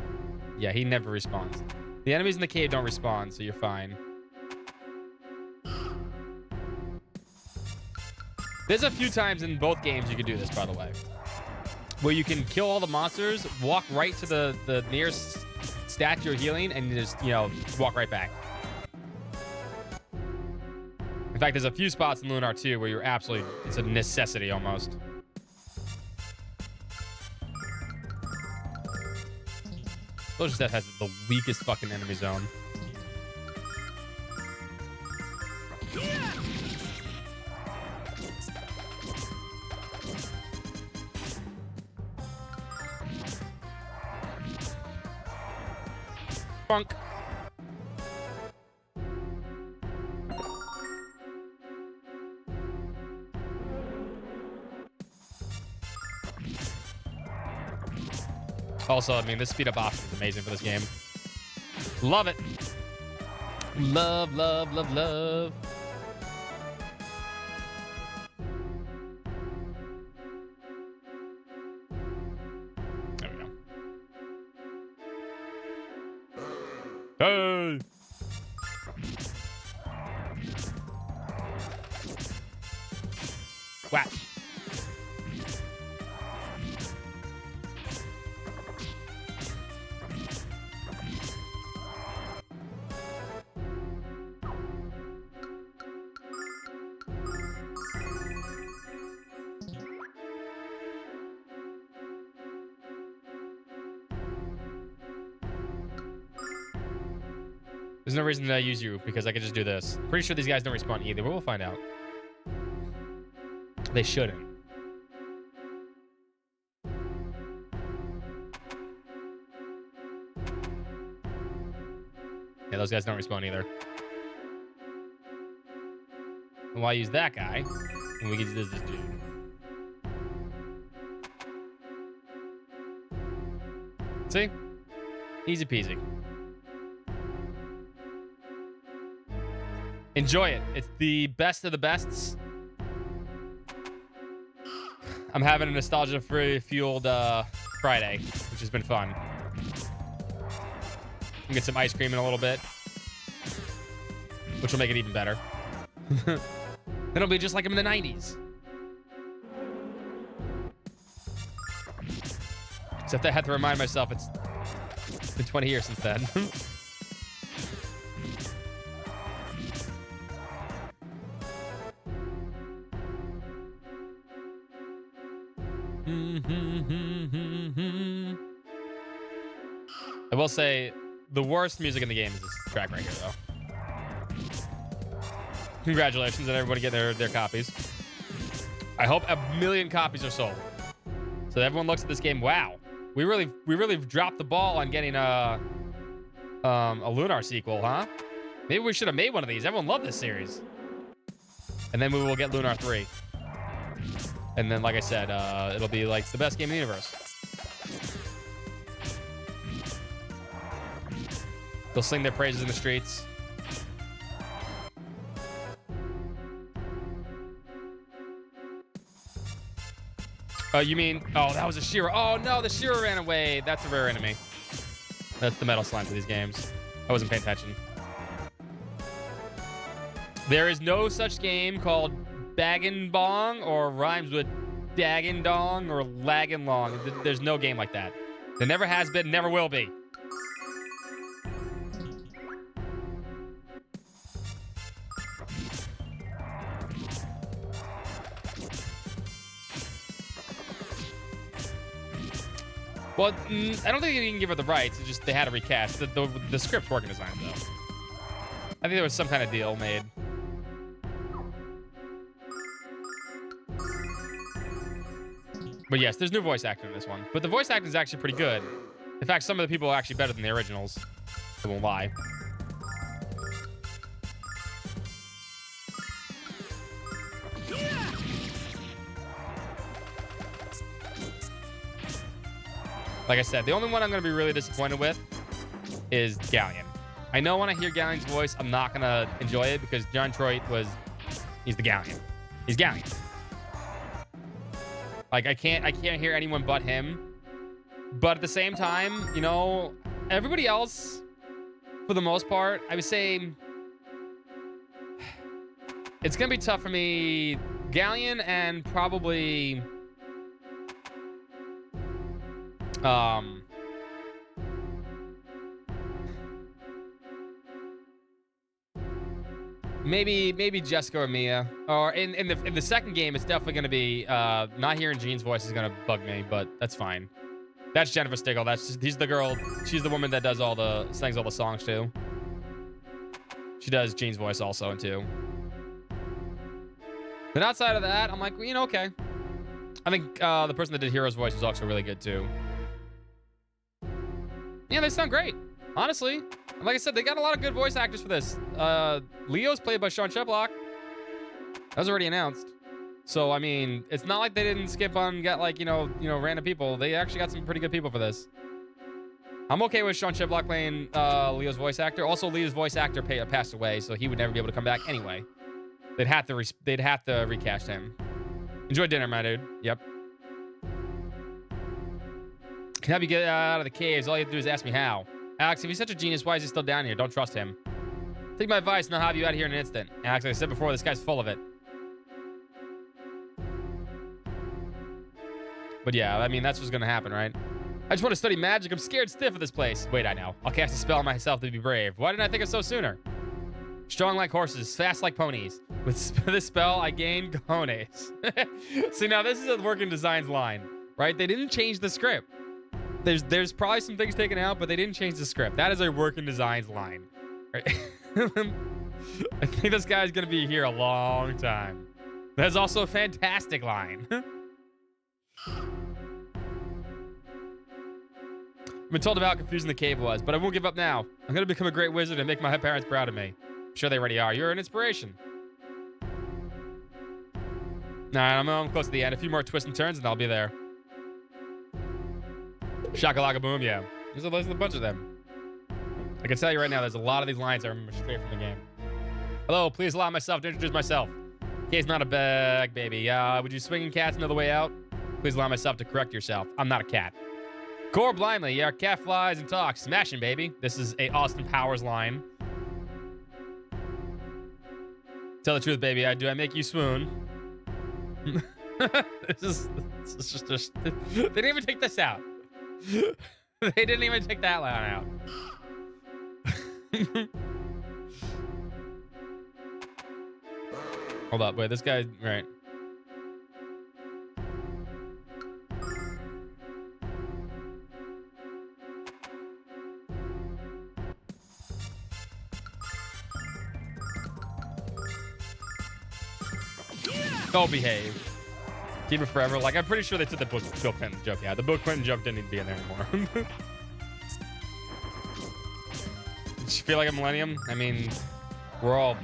[SPEAKER 4] Yeah, he never respawns. The enemies in the cave don't respawn, so you're fine. There's a few times in both games you can do this, by the way. Where you can kill all the monsters, walk right to the nearest statue of healing, and just, you know, walk right back. In fact, there's a few spots in Lunar 2 where you're absolutely, it's a necessity almost. Villager's Death has the weakest fucking enemy zone. Funk. Also, I mean, this speed up option is amazing for this game. Love it. Love, love, love, love. There we go. Hey! Whack. There's no reason to use you because I could just do this. Pretty sure these guys don't respawn either, but we'll find out. They shouldn't. Yeah, those guys don't respawn either. And why use that guy? And we can use this dude. See? Easy peasy. Enjoy it. It's the best of the bests. I'm having a nostalgia-fueled Friday, which has been fun. Get some ice cream in a little bit, which will make it even better. Then it'll be just like I'm in the 90s. Except I had to remind myself it's been 20 years since then. I will say the worst music in the game is this track right here, though. Congratulations on everybody getting their copies. I hope 1 million copies are sold, so that everyone looks at this game. Wow, we really dropped the ball on getting a Lunar sequel, huh? Maybe we should have made one of these. Everyone loved this series, and then we will get Lunar 3. And then, like I said, it'll be like the best game in the universe. They'll sing their praises in the streets. Oh, you mean... Oh, that was a Shira. Oh, no, the Shira ran away. That's a rare enemy. That's the metal slime for these games. I wasn't paying attention. There is no such game called Baggin' Bong or rhymes with Daggin' Dong or Laggin' Long. There's no game like that. There never has been, never will be. Well, I don't think you can give her the rights. It's just they had to recast. The script's working design, though. I think there was some kind of deal made. But yes, there's new voice acting in this one. But the voice acting is actually pretty good. In fact, some of the people are actually better than the originals. I won't lie. Like I said, the only one I'm going to be really disappointed with is Galleon. I know when I hear Galleon's voice, I'm not going to enjoy it because John Troit he's the Galleon. He's Galleon. Like, I can't hear anyone but him. But at the same time, you know, everybody else, for the most part, I would say it's going to be tough for me. Galleon and probably... maybe Jessica or Mia. Or in the second game, it's definitely gonna be not hearing Jean's voice is gonna bug me, but that's fine. That's Jennifer Stigl. He's the girl. She's the woman that does sings all the songs too. She does Jean's voice also too. But outside of that, I'm like, well, you know, okay. I think the person that did Hero's voice was also really good too. Yeah, they sound great. Honestly, like I said, they got a lot of good voice actors for this. Leo's played by Sean Sheplock. That was already announced. So, I mean, it's not like they didn't skip on and get like, you know, random people. They actually got some pretty good people for this. I'm okay with Sean Sheplock playing Leo's voice actor. Also, Leo's voice actor passed away, so he would never be able to come back anyway. They'd have to recast him. Enjoy dinner, my dude. Yep. Can help you get out of the caves. All you have to do is ask me how. Alex, if he's such a genius, why is he still down here? Don't trust him. Take my advice and I'll have you out of here in an instant. Alex, like I said before, this guy's full of it. But yeah, I mean, that's what's gonna happen, right? I just want to study magic. I'm scared stiff of this place. Wait, I know. I'll cast a spell on myself to be brave. Why didn't I think of so sooner? Strong like horses, fast like ponies. With this spell, I gain cojones. See, now this is a working designs line, right? They didn't change the script. There's probably some things taken out, but they didn't change the script. That is a working designs line. Right? I think this guy's gonna be here a long time. That's also a fantastic line. I've been told about how confusing the cave was, but I won't give up now. I'm gonna become a great wizard and make my parents proud of me. I'm sure they already are. You're an inspiration. Nah, I'm close to the end. A few more twists and turns and I'll be there. Shakalaka boom, yeah. There's a bunch of them. I can tell you right now, there's a lot of these lines I remember straight from the game. Hello, please allow myself to introduce myself. Cave's not a bag, baby. Would you swinging cats another way out? Please allow myself to correct yourself. I'm not a cat. Core blindly, yeah, cat flies and talks. Smashing, baby. This is a Austin Powers line. Tell the truth, baby. Do I make you swoon? This is just they didn't even take this out. They didn't even take that line out. Hold up, wait, this guy, right. Don't behave. Keep it forever. Like, I'm pretty sure they took the Bill Clinton joke out. The Bill Clinton joke didn't need to be in there anymore. Did you feel like a millennium? I mean, we're all...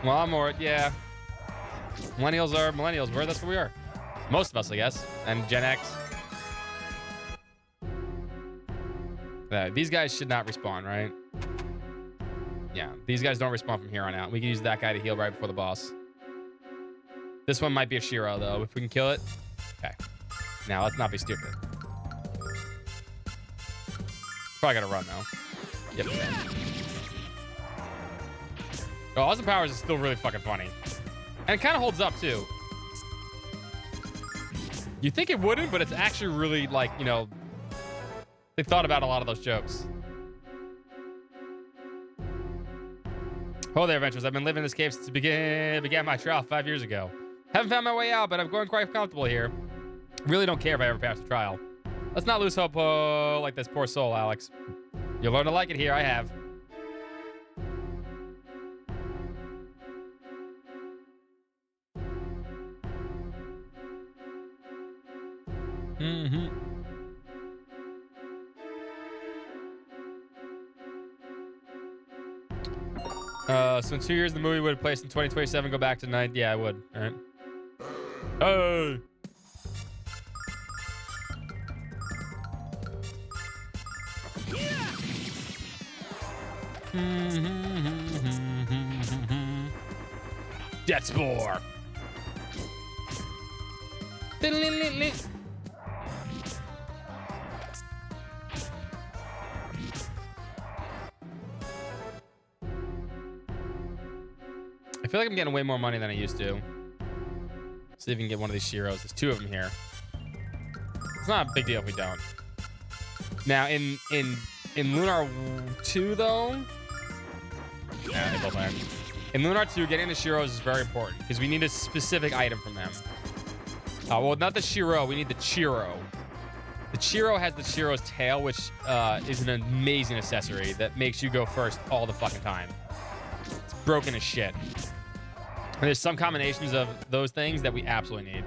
[SPEAKER 4] Well, I'm more... Yeah. Millennials are millennials. That's what we are. Most of us, I guess. And Gen X. These guys should not respawn, right? Yeah. These guys don't respawn from here on out. We can use that guy to heal right before the boss. This one might be a Shiro, though. If we can kill it. Okay. Now, let's not be stupid. Probably gotta run, though. Yep. Oh, Austin Powers is still really fucking funny. And it kind of holds up, too. You think it wouldn't, but it's actually really, like, you know... They thought about a lot of those jokes. Hello there, adventurers. I've been living in this cave since began my trial 5 years ago. Haven't found my way out, but I'm going quite comfortable here. Really don't care if I ever pass the trial. Let's not lose hope like this poor soul, Alex. You'll learn to like it here. I have. Mm-hmm. So in 2 years, the movie would have placed in 2027. Go back to 9. Yeah, I would. All right. Oh. Death Spore. I feel like I'm getting way more money than I used to. See if we can get one of these Shiros. There's 2 of them here. It's not a big deal if we don't. Now, in Lunar 2, though... Yeah, they both are. In Lunar 2, getting the Shiros is very important, because we need a specific item from them. Well, not the Shiro. We need the Chiro. The Chiro has the Chiro's tail, which is an amazing accessory that makes you go first all the fucking time. It's broken as shit. And there's some combinations of those things that we absolutely need.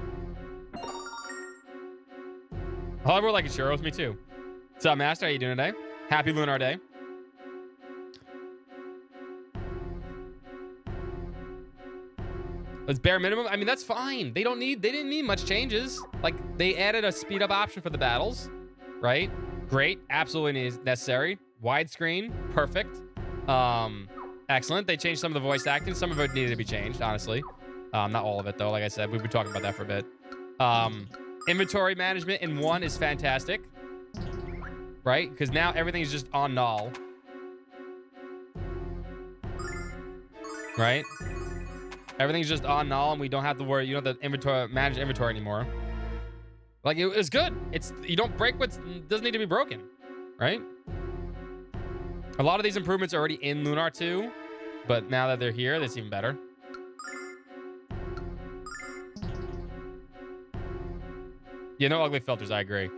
[SPEAKER 4] All everyone like a Chiros, me too. What's up, Master? How you doing today? Happy Lunar Day. It's bare minimum. I mean, that's fine. They didn't need much changes. Like, they added a speed up option for the battles, right? Great. Absolutely necessary. Widescreen. Perfect. Excellent. They changed some of the voice acting. Some of it needed to be changed, honestly. Not all of it, though. Like I said, we've been talking about that for a bit. Inventory management in 1 is fantastic, right? Because now everything's just on null, right? Everything's just on null, and we don't have to worry. You don't have to manage inventory anymore. Like, it was good. You don't break what doesn't need to be broken, right? A lot of these improvements are already in Lunar 2, but now that they're here, that's even better. Yeah, no ugly filters, I agree.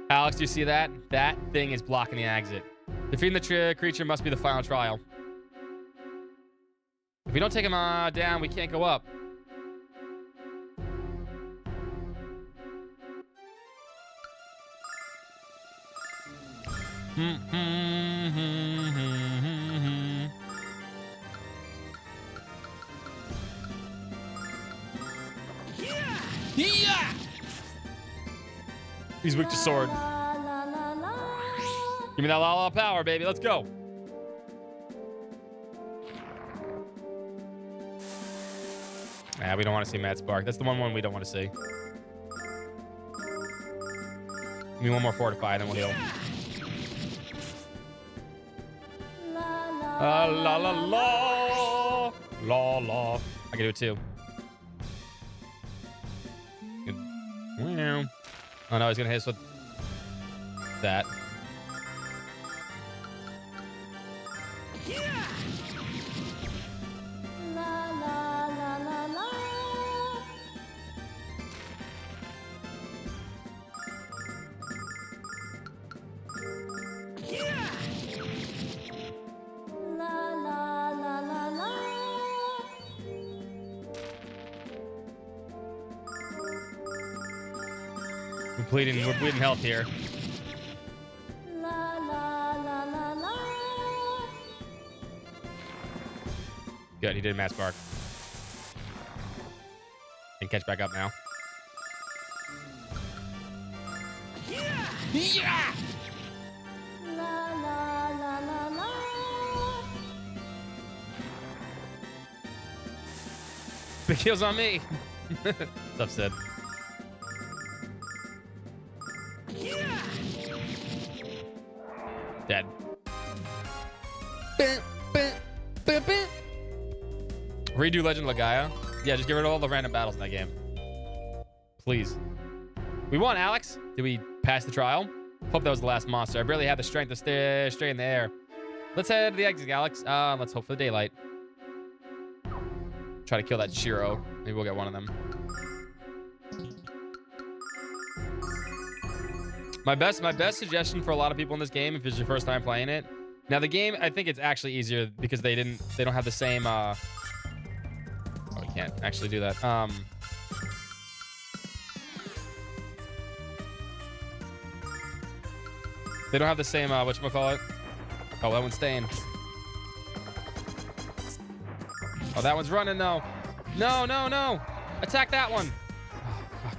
[SPEAKER 4] Alex, do you see that? That thing is blocking the exit. Defeating the creature must be the final trial. If we don't take him down, we can't go up. Yeah! He's weak to sword. Give me that la la power, baby. Let's go. Nah, we don't want to see Mad Spark. That's the one we don't want to see. Give me one more fortify, then we'll heal. La la la la la la. I can do it too. Oh no, he's gonna hit us with that. We're bleeding health here. Good, he did Mass Bark. And catch back up now. Yeah! Big heals on me. What's up, Sid? Dead. Redo Legend of Legaia. Yeah, just get rid of all the random battles in that game. Please. We won, Alex. Did we pass the trial? Hope that was the last monster. I barely had the strength to stay straight in the air. Let's head to the exit, Alex. Let's hope for the daylight. Try to kill that Shiro. Maybe we'll get one of them. My best suggestion for a lot of people in this game, if it's your first time playing it. Now the game, I think it's actually easier because they don't have the same oh, we can't actually do that. They don't have the same whatchamacallit. Oh, that one's staying. Oh, that one's running though. No, no, no. Attack that one. Oh, fuck.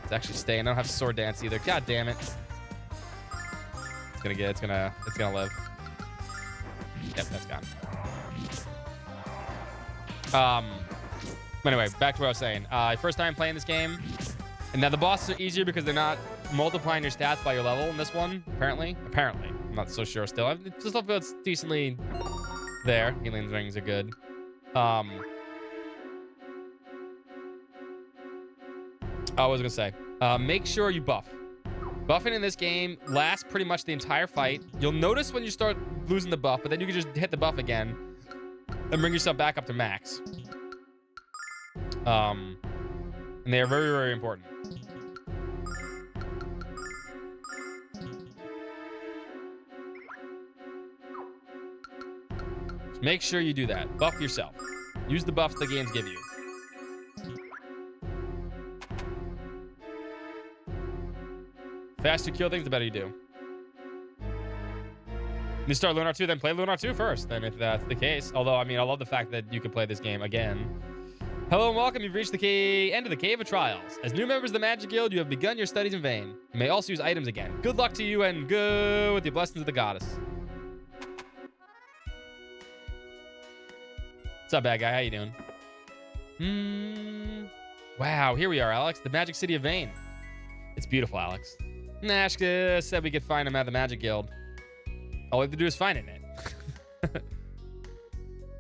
[SPEAKER 4] It's actually staying. I don't have sword dance either. God damn it. It's gonna live. Yep, that's gone. Anyway, back to what I was saying. First time playing this game. And now the bosses are easier because they're not multiplying your stats by your level in this one, apparently. I'm not so sure still. I just feel it's decently there. Healing rings are good. I was gonna say, make sure you buff. Buffing in this game lasts pretty much the entire fight. You'll notice when you start losing the buff, but then you can just hit the buff again and bring yourself back up to max. And they are very, very important. Make sure you do that. Buff yourself. Use the buffs the games give you. Faster you kill things, the better you do. You start Lunar 2, then play Lunar 2 first, then if that's the case. Although, I mean, I love the fact that you can play this game again. Hello and welcome. You've reached the end of the Cave of Trials. As new members of the Magic Guild, you have begun your studies in vain. You may also use items again. Good luck to you and go with the blessings of the goddess. What's up, bad guy? How you doing? Wow, here we are, Alex. The Magic City of Vane. It's beautiful, Alex. Nashka said we could find him at the Magic Guild. All we have to do is find it. You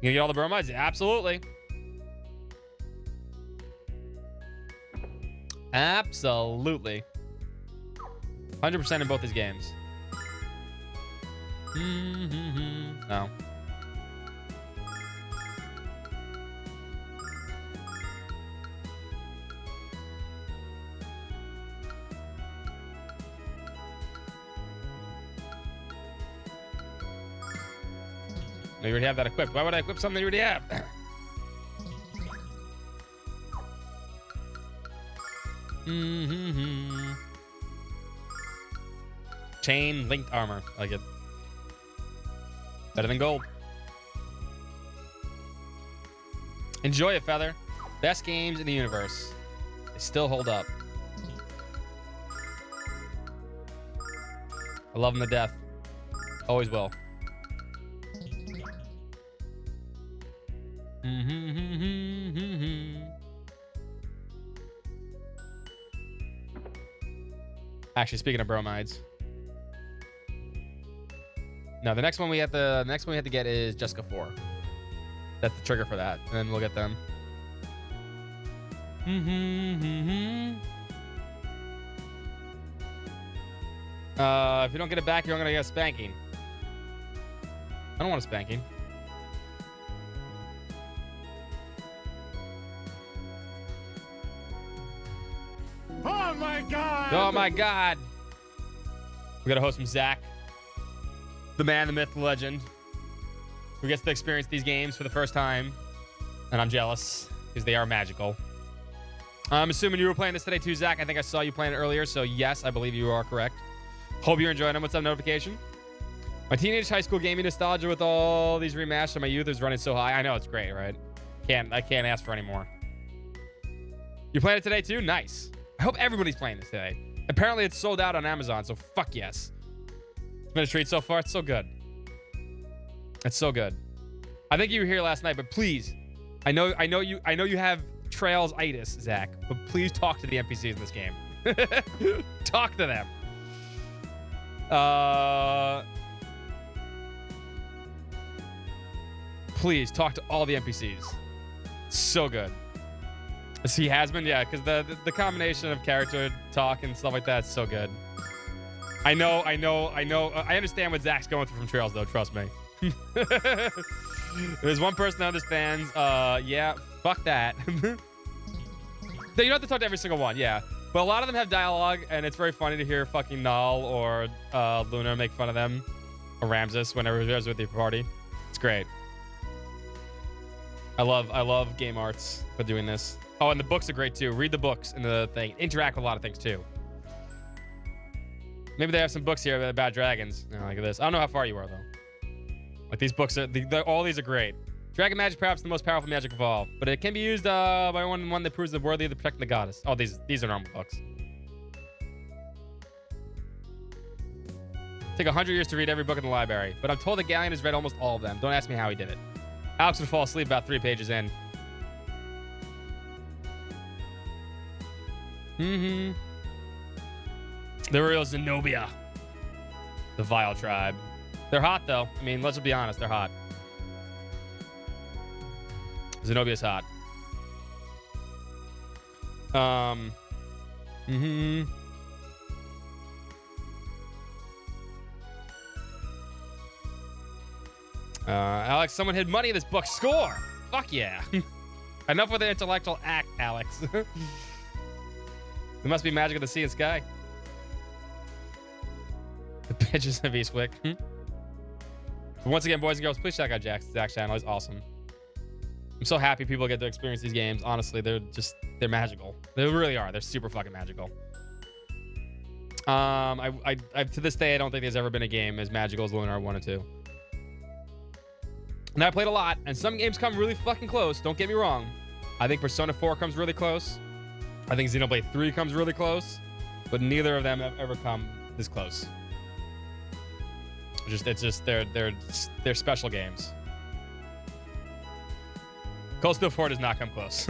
[SPEAKER 4] gonna get all the bromides? Absolutely. Absolutely. 100% in both these games. No. No, you already have that equipped. Why would I equip something you already have? Chain linked armor. I like it. Better than gold. Enjoy it, Feather. Best games in the universe. They still hold up. I love them to death. Always will. Actually, speaking of bromides, no, the next one we have to get is Jessica 4. That's the trigger for that, and then we'll get them. If you don't get it back, you're gonna get a spanking. I don't want a spanking.
[SPEAKER 2] Oh my god!
[SPEAKER 4] Oh my god! We gotta host some Zach, the man, the myth, the legend, who gets to experience these games for the first time, and I'm jealous because they are magical. I'm assuming you were playing this today too, Zach. I think I saw you playing it earlier, so yes, I believe you are correct. Hope you're enjoying them. What's up, notification? My teenage high school gaming nostalgia with all these remasters of my youth is running so high. I know, it's great, right? I can't ask for any more. You playing it today too? Nice. I hope everybody's playing this today. Apparently it's sold out on Amazon, so fuck yes. It's been a treat so far. It's so good. It's so good. I think you were here last night, but please, I know you have trails-itis, Zach, but please talk to the NPCs in this game. Talk to them. Please talk to all the NPCs. So good. See, Hasbin, yeah, because the combination of character talk and stuff like that is so good. I know. I understand what Zach's going through from Trails, though. Trust me. There's one person that understands. Yeah, fuck that. You don't have to talk to every single one, yeah. But a lot of them have dialogue, and it's very funny to hear fucking Null or Lunar make fun of them, or Ramses whenever they're with the party. It's great. I love game arts for doing this. Oh, and the books are great too. Read the books in the thing. Interact with a lot of things too. Maybe they have some books here about dragons. No, like this. I don't know how far you are though. Like these books are, all these are great. Dragon magic, perhaps the most powerful magic of all, but it can be used by one that proves worthy of protecting the goddess. Oh, these are normal books. Take 100 years to read every book in the library, but I'm told that Galleon has read almost all of them. Don't ask me how he did it. Alex would fall asleep about 3 pages in. The real Zenobia. The vile tribe. They're hot, though. I mean, let's just be honest. They're hot. Zenobia's hot. Alex, someone hid money in this book. Score! Fuck yeah. Enough with the intellectual act, Alex. There must be magic of the sea and sky. The bitches of Eastwick. But once again, boys and girls, please check out Zach's channel. He's awesome. I'm so happy people get to experience these games. Honestly, they're magical. They really are. They're super fucking magical. I to this day, I don't think there's ever been a game as magical as Lunar 1 and 2. And I played a lot, and some games come really fucking close. Don't get me wrong. I think Persona 4 comes really close. I think Xenoblade 3 comes really close, but neither of them have ever come this close. They're special games. Cold Steel 4 does not come close.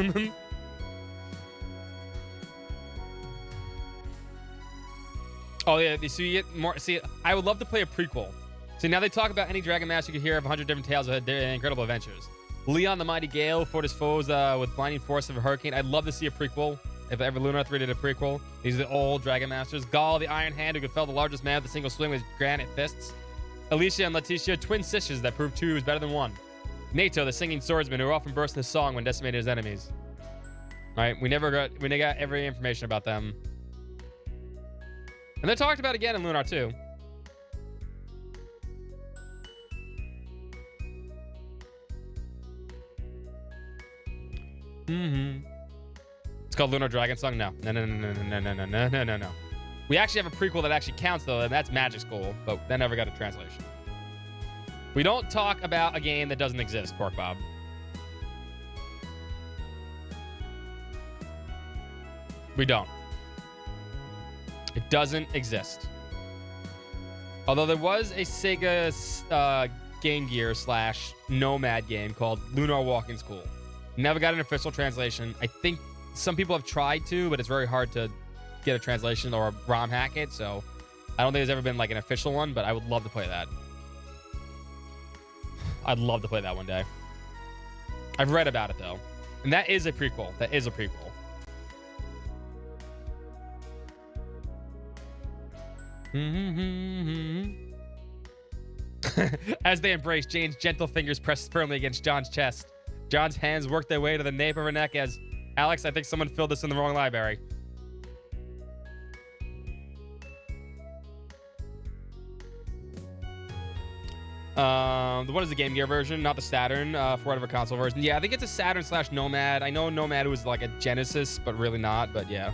[SPEAKER 4] Oh yeah, so you get more. See, I would love to play a prequel. See, now they talk about any Dragon Master you could hear of 100 different tales of their incredible adventures. Leon the Mighty Gale fought his foes with blinding force of a hurricane. I'd love to see a prequel. If ever Lunar 3 did a prequel. These are the old Dragon Masters. Gaul, the Iron Hand, who could fell the largest man with a single swing with his granite fists. Alicia and Leticia, twin sisters that proved 2 was better than 1. Nato, the singing swordsman, who often burst into song when decimated his enemies. Right? We never got every information about them. And they're talked about again in Lunar 2. It's called Lunar Dragon Song? No. No. We actually have a prequel that actually counts, though, and that's Magic School, but that never got a translation. We don't talk about a game that doesn't exist, Pork Bob. We don't. It doesn't exist. Although there was a Sega Game Gear / Nomad game called Lunar Walking School. Never got an official translation. I think some people have tried to, but it's very hard to get a translation or ROM hack it, so I don't think there's ever been like an official one, but I would love to play that. I'd love to play that one day. I've read about it, though. And that is a prequel. That is a prequel. As they embrace, Jane's gentle fingers pressed firmly against John's chest. John's hands work their way to the nape of her neck as... Alex, I think someone filled this in the wrong library. What is the Game Gear version? Not the Saturn, for whatever console version. Yeah, I think it's a Saturn / Nomad. I know Nomad was like a Genesis, but really not, but yeah.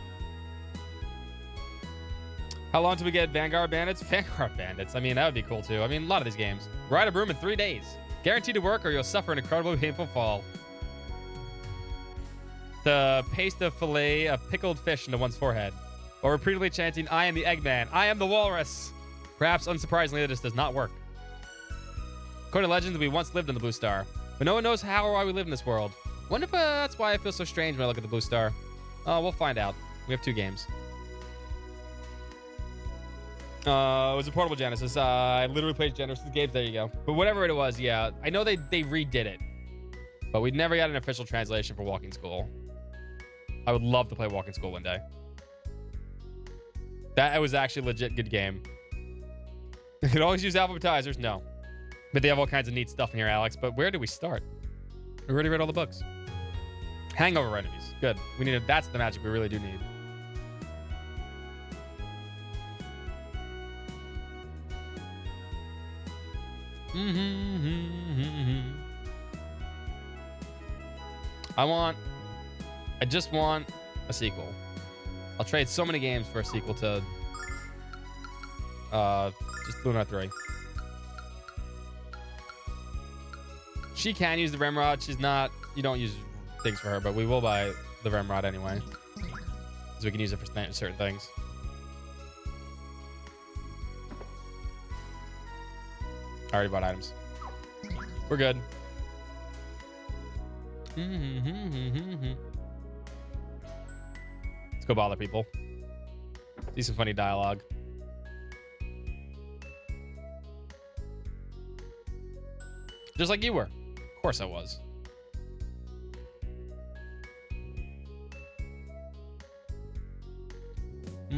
[SPEAKER 4] How long till we get Vanguard Bandits? Vanguard Bandits. I mean, that would be cool too. I mean, a lot of these games. Ride a broom in 3 days. Guaranteed to work or you'll suffer an incredibly painful fall. The paste of fillet of pickled fish into one's forehead. Or repeatedly chanting, I am the Eggman. I am the Walrus. Perhaps unsurprisingly, this does not work. According to legends, we once lived in the Blue Star. But no one knows how or why we live in this world. Wonder if that's why I feel so strange when I look at the Blue Star. Oh, we'll find out. We have 2 games. It was a portable Genesis. I literally played Genesis games. There you go. But whatever it was, yeah. I know they redid it. But we never got an official translation for Walking School. I would love to play Walking School one day. That was actually a legit good game. You can always use alphabetizers. No. But they have all kinds of neat stuff in here, Alex. But where do we start? We already read all the books. Hangover enemies. Good. We need that's the magic we really do need. I just want a sequel. I'll trade so many games for a sequel to just Lunar 3. She can use the Remrod. She's not, you don't use things for her, but we will buy the Remrod anyway. So we can use it for certain things. I already bought items. We're good. Let's go bother people. See some funny dialogue. Just like you were. Of course I was. I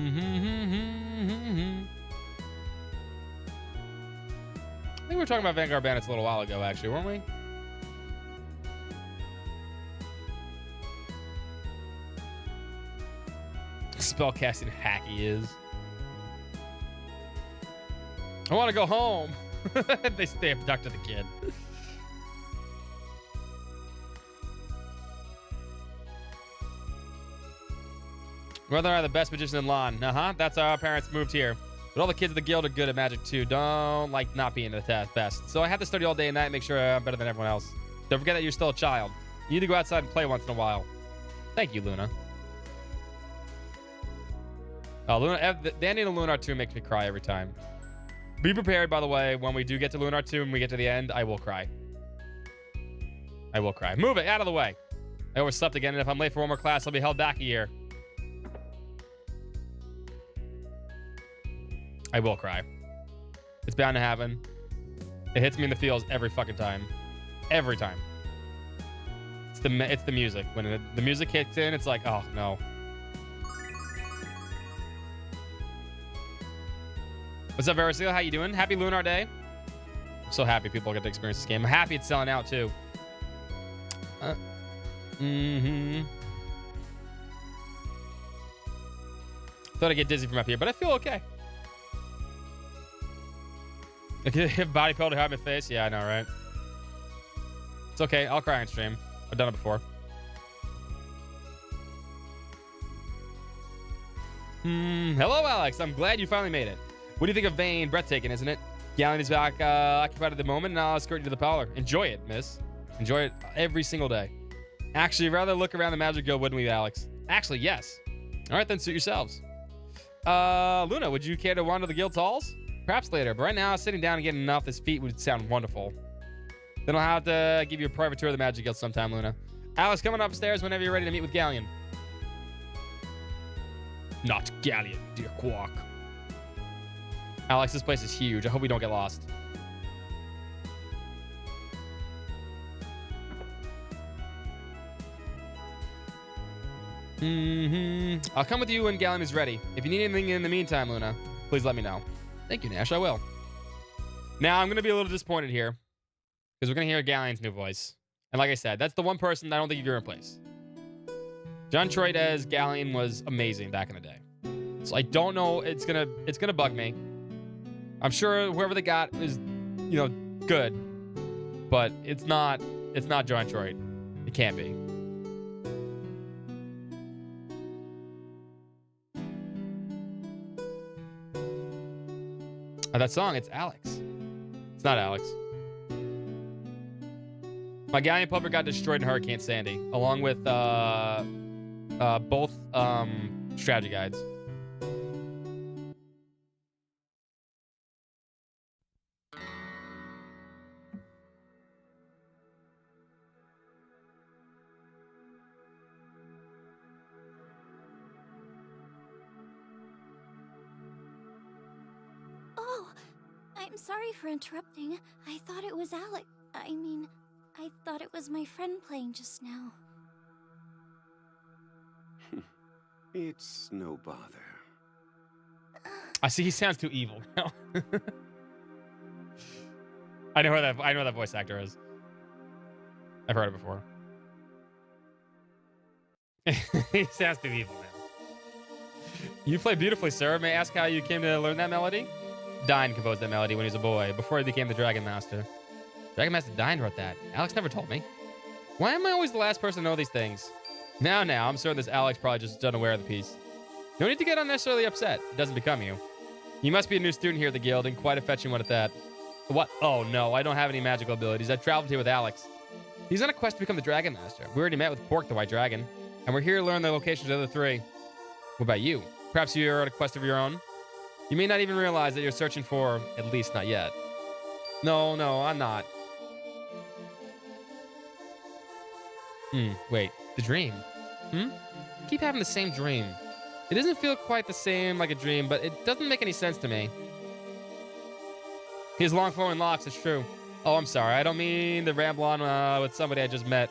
[SPEAKER 4] think we were talking about Vanguard Bandits a little while ago, actually, weren't we? Spellcasting hacky is. I want to go home. they abducted the kid. Brother are the best magician in Lon. That's how our parents moved here. But all the kids of the guild are good at magic too. Don't like not being the best. So I have to study all day and night and make sure I'm better than everyone else. Don't forget that you're still a child. You need to go outside and play once in a while. Thank you, Luna. Oh, Luna, the ending of Lunar 2 makes me cry every time. Be prepared, by the way, when we do get to Lunar 2 and we get to the end, I will cry. I will cry. Move it out of the way. I overslept again, and if I'm late for one more class, I'll be held back a year. I will cry. It's bound to happen. It hits me in the feels every fucking time. Every time. It's the music. When the music kicks in, it's like, oh, no. What's up, Verisil? How you doing? Happy Lunar Day. I'm so happy people get to experience this game. I'm happy it's selling out, too. Thought I'd get dizzy from up here, but I feel okay. If you have body pillow to hide my face, yeah, I know, right? It's okay. I'll cry on stream. I've done it before. Hello, Alex. I'm glad you finally made it. What do you think of Vane? Breathtaking, isn't it? Galleon is back occupied at the moment, and I'll escort you to the parlor. Enjoy it, miss. Enjoy it every single day. Actually, rather look around the Magic Guild, wouldn't we, Alex? Actually, yes. All right, then suit yourselves. Luna, would you care to wander the guild's halls? Perhaps later, but right now, sitting down and getting off this feet would sound wonderful. Then I'll have to give you a private tour of the Magic Guild sometime, Luna. Alex, coming upstairs whenever you're ready to meet with Galleon. Not Galleon, dear Quark. Alex, this place is huge. I hope we don't get lost. I'll come with you when Galleon is ready. If you need anything in the meantime, Luna, please let me know. Thank you, Nash. I will. Now, I'm going to be a little disappointed here because we're going to hear Galleon's new voice. And like I said, that's the one person that I don't think you can replace. John Troit as Galleon was amazing back in the day. So I don't know. It's gonna bug me. I'm sure whoever they got is, good. But it's not John Troit. It can't be. That song, it's Alex. It's not Alex. My Galleon puppet got destroyed in Hurricane Sandy, along with both strategy guides.
[SPEAKER 6] I'm sorry for interrupting. I thought it was Alex. I thought it was my friend playing just now.
[SPEAKER 9] It's no bother.
[SPEAKER 4] I see. He sounds too evil now. I know that voice actor is. I've heard it before. He sounds too evil now. You play beautifully, sir. May I ask how you came to learn that melody? Dine composed that melody when he was a boy, before he became the Dragon Master. Dragon Master Dine wrote that. Alex never told me. Why am I always the last person to know these things? Now, I'm certain this Alex probably just unaware of the piece. No need to get unnecessarily upset. It doesn't become you. You must be a new student here at the guild, and quite a fetching one at that. What? Oh, no, I don't have any magical abilities. I traveled here with Alex. He's on a quest to become the Dragon Master. We already met with Quark the White Dragon, and we're here to learn the locations of the other three. What about you? Perhaps you're on a quest of your own? You may not even realize that you're searching for, at least not yet. No, I'm not. Wait, the dream. Keep having the same dream. It doesn't feel quite the same like a dream, but it doesn't make any sense to me. He has long flowing locks, it's true. Oh, I'm sorry. I don't mean to ramble on with somebody I just met.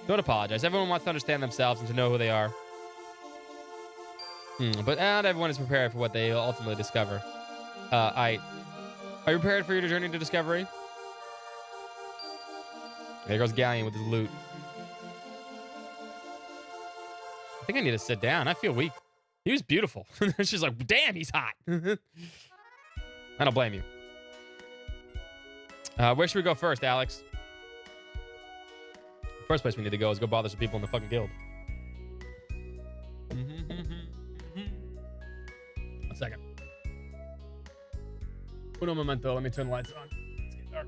[SPEAKER 4] Don't apologize. Everyone wants to understand themselves and to know who they are. But not everyone is prepared for what they ultimately discover. Are you prepared for your journey to discovery? There goes Galleon with his loot. I think I need to sit down. I feel weak. He was beautiful. She's like, damn, he's hot. I don't blame you. Where should we go first, Alex? First place we need to go is go bother some people in the fucking guild. 1 second. Uno momento. Let me turn the lights on. It's getting dark.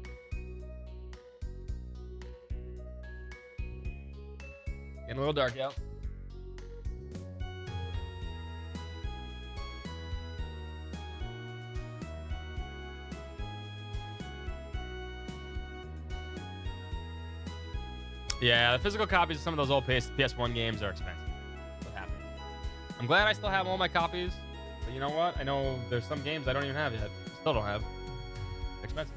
[SPEAKER 4] Getting a little dark out. Yeah, the physical copies of some of those old PS1 games are expensive. That's what happens. I'm glad I still have all my copies, but you know what? I know there's some games I don't even have yet. Still don't have. Expensive.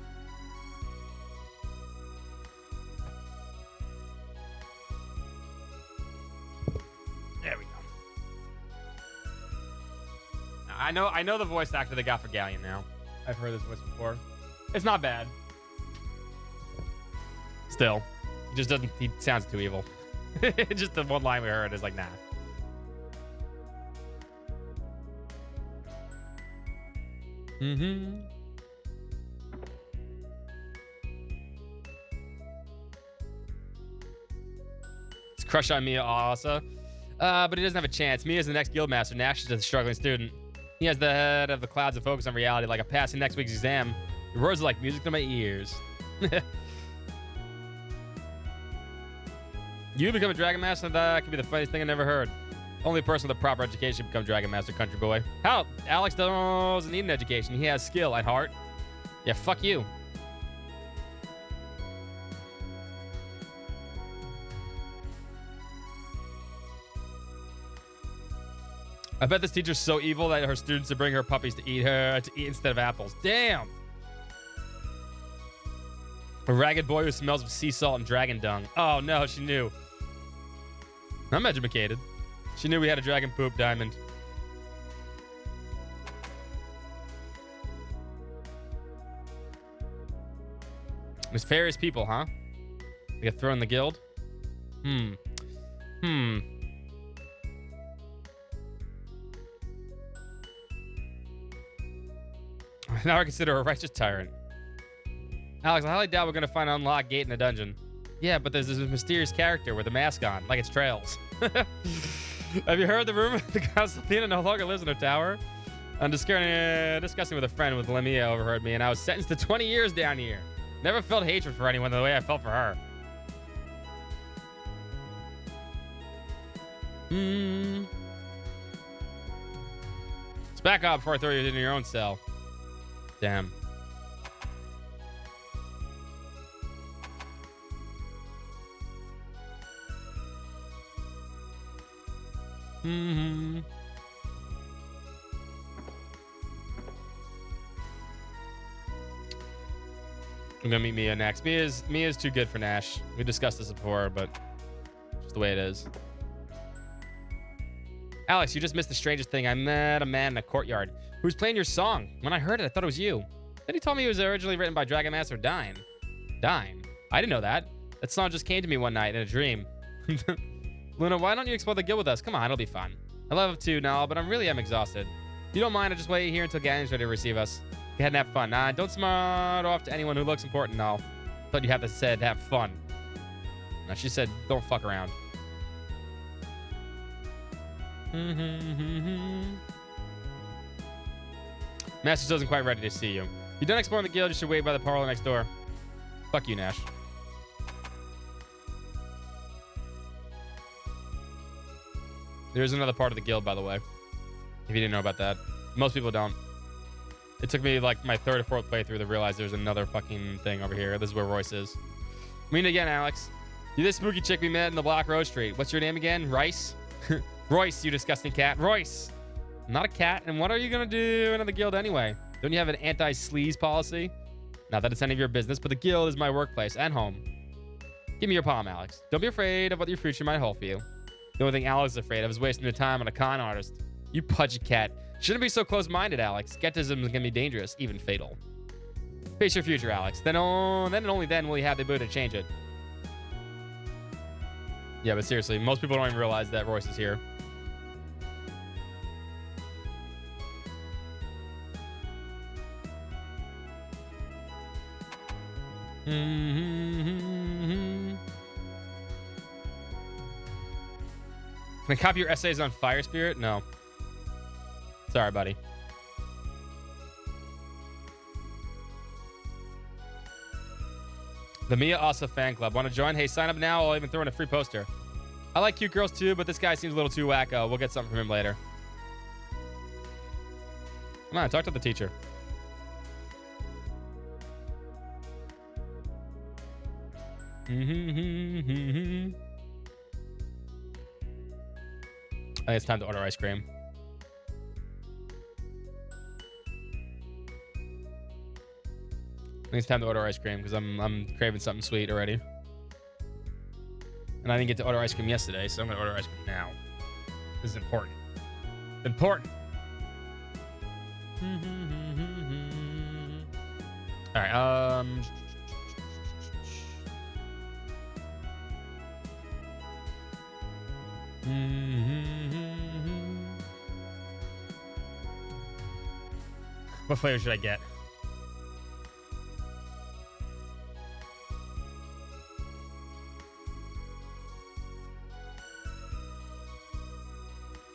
[SPEAKER 4] There we go. Now, I know the voice actor they got for Galleon now. I've heard this voice before. It's not bad. Still. He just doesn't, he sounds too evil. Just the one line we heard is like, nah. It's crush on Mia Asa. But he doesn't have a chance. Mia's the next guildmaster. Nash is a struggling student. He has the head of the clouds of focus on reality, like a passing next week's exam. The words are like music to my ears. You become a Dragon Master? That could be the funniest thing I never heard. Only a person with a proper education become Dragon Master, country boy. How? Alex doesn't need an education. He has skill and heart. Yeah, fuck you. I bet this teacher's so evil that her students would bring her puppies to eat instead of apples. Damn. A ragged boy who smells of sea salt and dragon dung. Oh no, she knew. I'm educated. She knew we had a dragon poop diamond. Nefarious people, huh? They get thrown in the guild? Now I consider her a righteous tyrant. Alex, I highly doubt we're gonna find an unlocked gate in the dungeon. Yeah, but there's this mysterious character with a mask on, like it's Trails. Have you heard the rumor that the Constantina no longer lives in her tower? I'm discussing with a friend with Lamia overheard me, and I was sentenced to 20 years down here. Never felt hatred for anyone the way I felt for her. Let's back up before I throw you into your own cell. Damn. I'm gonna meet Mia next. Mia's too good for Nash. We discussed this before, but just the way it is. Alex, you just missed the strangest thing. I met a man in a courtyard who was playing your song. When I heard it, I thought it was you. Then he told me it was originally written by Dragon Master Dine. Dine? I didn't know that. That song just came to me one night in a dream. Luna, why don't you explore the guild with us? Come on, it'll be fun. I love to now, but I really am exhausted. If you don't mind, I'll just wait here until Gallion's ready to receive us. Go ahead and have fun. Don't smart off to anyone who looks important now. Thought you have to said have fun. Now she said don't fuck around. Masters isn't quite ready to see you. You done exploring the guild, you should wait by the parlor next door. Fuck you, Nash. There's another part of the guild, by the way. If you didn't know about that. Most people don't. It took me like my third or fourth playthrough to realize there's another fucking thing over here. This is where Royce is. Meet again, Alex. You this spooky chick we met in the block Road Street. What's your name again? Rice? Royce, you disgusting cat. Royce! Not a cat. And what are you going to do in the guild anyway? Don't you have an anti-sleaze policy? Not that it's any of your business, but the guild is my workplace and home. Give me your palm, Alex. Don't be afraid of what your future might hold for you. The only thing Alex is afraid of is wasting your time on a con artist. You pudgy cat. Shouldn't be so close-minded, Alex. Skepticism can be dangerous, even fatal. Face your future, Alex. Then and only then will you have the ability to change it. Yeah, but seriously, most people don't even realize that Royce is here. Can I copy your essays on Fire Spirit? No. Sorry, buddy. The Mia Asa fan club. Want to join? Hey, sign up now. I'll even throw in a free poster. I like cute girls too, but this guy seems a little too wacko. We'll get something from him later. Come on, talk to the teacher. I think it's time to order ice cream. I think it's time to order ice cream because I'm craving something sweet already. And I didn't get to order ice cream yesterday, so I'm gonna order ice cream now. This is important. It's important. All right. What flavor should I get?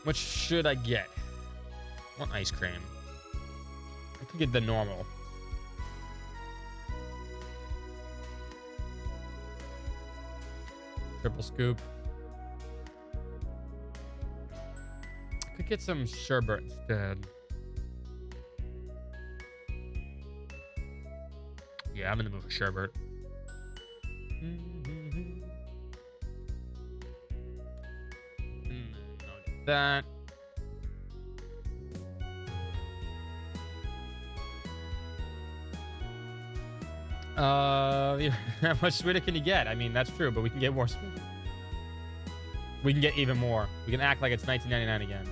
[SPEAKER 4] What should I get? I want ice cream. I could get the normal. Triple scoop. I could get some sherbet instead. Yeah, I'm in the mood for sherbet. I'll get that. How much sweeter can you get? I mean, that's true, but we can get more sweet. We can get even more. We can act like it's 1999 again.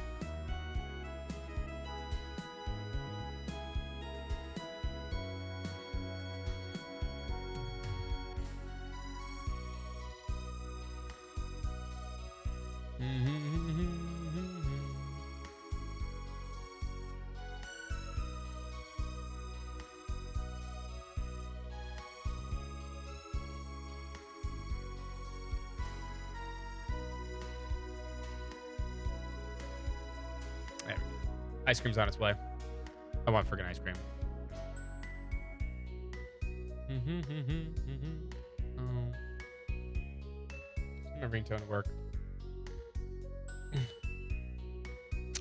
[SPEAKER 4] Ice cream's on its way. I want friggin' ice cream. Oh. My ringtone to work.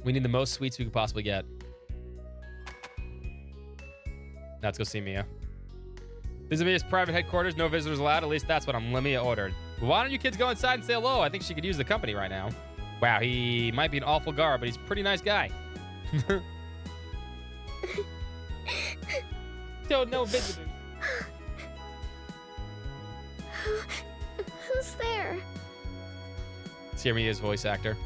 [SPEAKER 4] We need the most sweets we could possibly get. Now let's go see Mia. This is Mia's private headquarters. No visitors allowed. At least that's what Mia ordered. Why don't you kids go inside and say hello? I think she could use the company right now. Wow, he might be an awful guard, but he's a pretty nice guy. Don't know visitors.
[SPEAKER 8] Who's there?
[SPEAKER 4] Let's hear Mia's voice actor.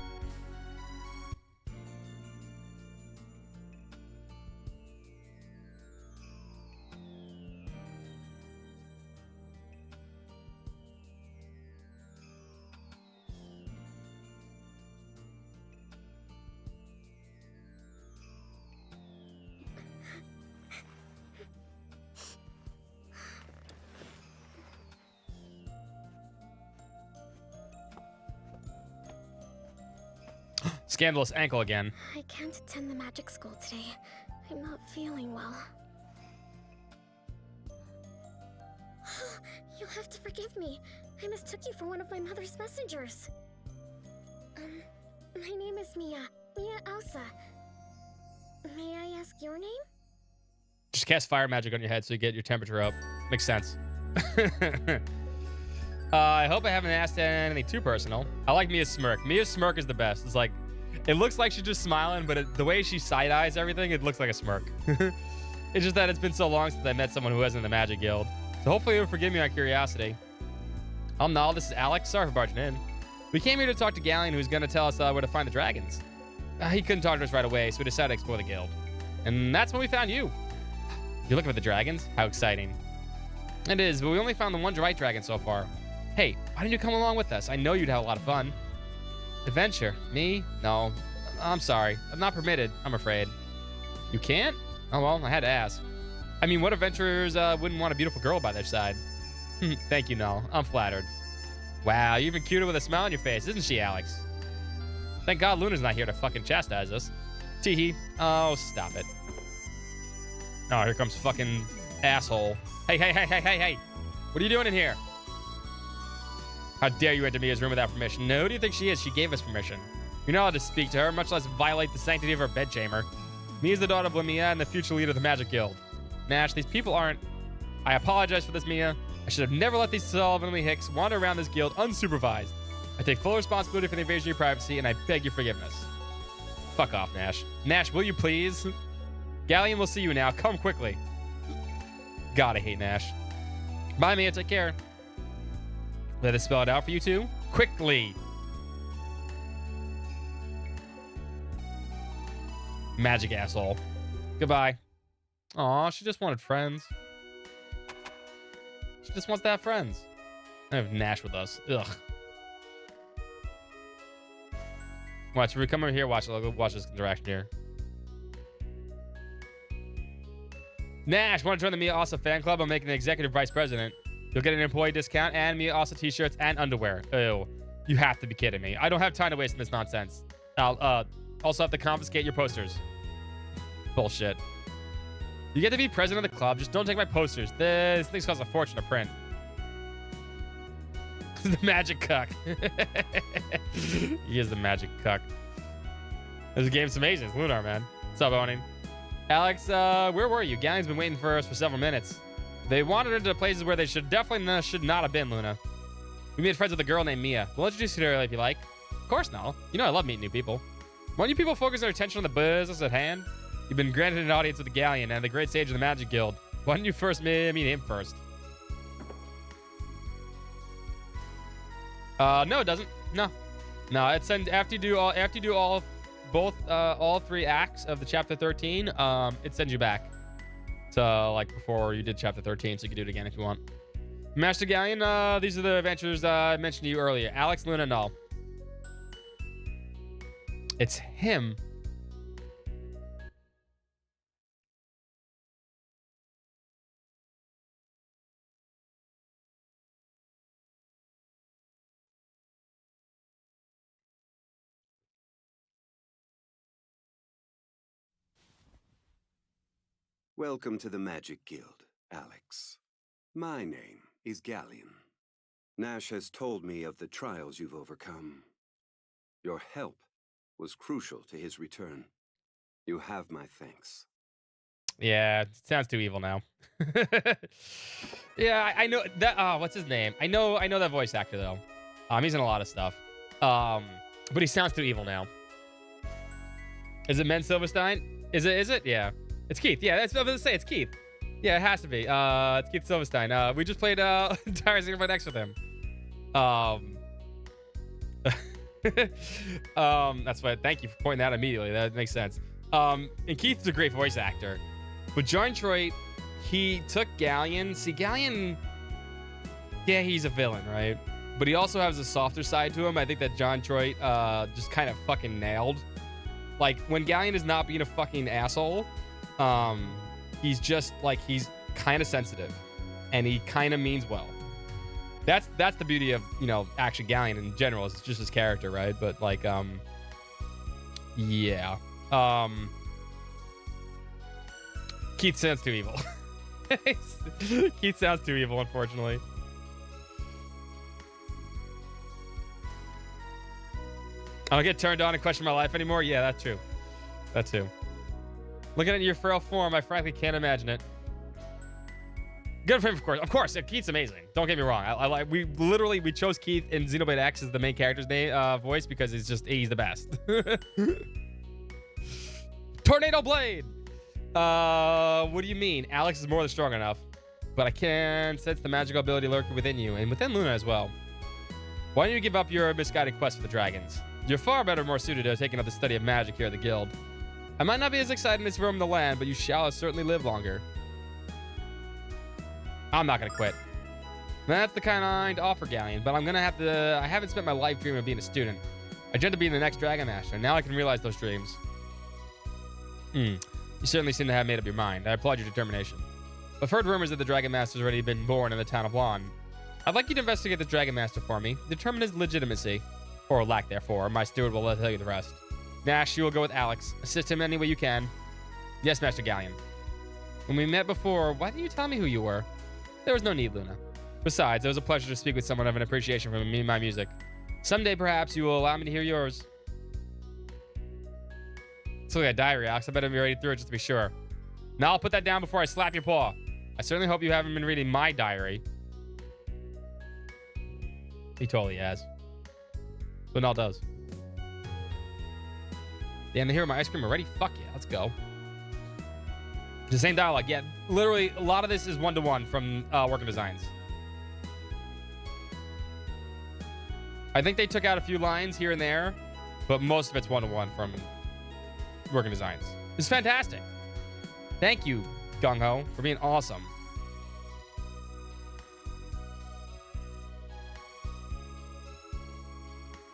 [SPEAKER 4] Scandalous ankle again.
[SPEAKER 8] I can't attend the magic school today. I'm not feeling well. You'll have to forgive me. I mistook you for one of my mother's messengers. My name is Mia. Mia Elsa. May I ask your name?
[SPEAKER 4] Just cast fire magic on your head so you get your temperature up. Makes sense. I hope I haven't asked anything too personal. I like Mia's smirk. Mia's smirk is the best. It's like, it looks like she's just smiling, but the way she side-eyes everything, it looks like a smirk. It's just that it's been so long since I met someone who wasn't in the Magic Guild. So hopefully you'll forgive me my curiosity. Null, this is Alex. Sorry for barging in. We came here to talk to Galleon, who's going to tell us where to find the dragons. He couldn't talk to us right away, so we decided to explore the guild. And that's when we found you. You're looking for the dragons? How exciting. It is, but we only found the one white dragon so far. Hey, why didn't you come along with us? I know you'd have a lot of fun. Adventure? Me? No. I'm sorry. I'm not permitted, I'm afraid. You can't? Oh, well, I had to ask. I mean, what adventurers wouldn't want a beautiful girl by their side? Thank you, Null. I'm flattered. Wow, you're even cuter with a smile on your face, isn't she, Alex? Thank God Lunar's not here to fucking chastise us. Teehee. Oh, stop it. Oh, here comes fucking asshole. Hey, hey, hey, hey, hey, hey. What are you doing in here? How dare you enter Mia's room without permission? No, who do you think she is? She gave us permission. You're not allowed to speak to her, much less violate the sanctity of her bedchamber. Mia's the daughter of Mia and the future leader of the Magic Guild. Nash, these people aren't... I apologize for this, Mia. I should have never let these slovenly hicks wander around this guild unsupervised. I take full responsibility for the invasion of your privacy, and I beg your forgiveness. Fuck off, Nash. Nash, will you please? Galleon will see you now. Come quickly. God, I hate Nash. Bye, Mia. Take care. Let us spell it out for you two. Quickly. Magic asshole. Goodbye. Aw, she just wanted friends. She just wants to have friends. I have Nash with us. Ugh. Watch, if we come over here, watch this interaction here. Nash, want to join the Mia Asa fan club? I'm making an executive vice president. You'll get an employee discount and Mia Asa t-shirts and underwear. Ew. You have to be kidding me. I don't have time to waste on this nonsense. I'll also have to confiscate your posters. Bullshit. You get to be president of the club. Just don't take my posters. This thing's costs a fortune to print. The magic cuck. He is the magic cuck. This game's amazing. It's Lunar, man. What's up, Oni? Alex, where were you? Galleon's been waiting for us for several minutes. They wandered into places where they should not have been, Luna. We made friends with a girl named Mia. We'll introduce you to her if you like. Of course, no. You know I love meeting new people. Why don't you people focus their attention on the business at hand? You've been granted an audience with the Galleon and the great sage of the Magic Guild. Why don't you first meet him first? No, it doesn't. No, it sends after you do all three acts of the chapter 13. It sends you back to like before you did chapter 13, so you can do it again if you want. Master Galleon, these are the adventures I mentioned to you earlier. Alex, Luna, Null. It's him.
[SPEAKER 9] Welcome to the Magic Guild, Alex. My name is Galleon. Nash has told me of the trials you've overcome. Your help was crucial to his return. You have my thanks.
[SPEAKER 4] Yeah, it sounds too evil now. Yeah, I know that. What's his name? I know that voice actor though. He's in a lot of stuff. But he sounds too evil now. Is it Men Silverstein? Is it? Yeah. It's Keith. Yeah, that's what I was gonna say. It's Keith. Yeah, it has to be. It's Keith Silverstein. We just played entire Xenoblade X with him. That's why. Thank you for pointing that out immediately. That makes sense. And Keith's a great voice actor. But John Troit, he took Galleon. See, Galleon, yeah, he's a villain, right? But he also has a softer side to him. I think that John Troit just kind of fucking nailed. Like, when Galleon is not being a fucking asshole, he's just, like, he's kind of sensitive. And he kind of means well. That's the beauty of, you know, Action Galleon in general. It's just his character, right? But, like, yeah. Keith sounds too evil. Keith sounds too evil, unfortunately. I don't get turned on and question my life anymore. Yeah, that's true. That too. Looking at your frail form, I frankly can't imagine it. Good for him, of course. Of course, Keith's amazing. Don't get me wrong. We chose Keith in Xenoblade X as the main character's name voice because he's the best. Tornado Blade. What do you mean? Alex is more than strong enough, but I can sense the magical ability lurking within you and within Luna as well. Why don't you give up your misguided quest for the dragons? You're far better, more suited to taking up the study of magic here at the guild. I might not be as excited in this room in the land, but you shall certainly live longer. I'm not gonna quit. That's the kind of offer, Galleon, but I'm gonna have to. I haven't spent my life dreaming of being a student. I dreamt of being the next Dragon Master, and now I can realize those dreams. You certainly seem to have made up your mind. I applaud your determination. I've heard rumors that the Dragon Master's already been born in the town of Lon. I'd like you to investigate the Dragon Master for me. Determine his legitimacy. Or lack therefore. My steward will tell you the rest. Nash, you will go with Alex. Assist him any way you can. Yes, Master Galleon. When we met before, why didn't you tell me who you were? There was no need, Luna. Besides, it was a pleasure to speak with someone of an appreciation for me and my music. Someday, perhaps, you will allow me to hear yours. It's like a diary, Alex. I better be ready through it just to be sure. Now I'll put that down before I slap your paw. I certainly hope you haven't been reading my diary. He totally has. So Nal does. Damn, they hear my ice cream already? Fuck yeah, let's go. The same dialogue, yeah. Literally, a lot of this is one-to-one from Working Designs. I think they took out a few lines here and there, but most of it's one-to-one from Working Designs. It's fantastic. Thank you, Gung Ho, for being awesome.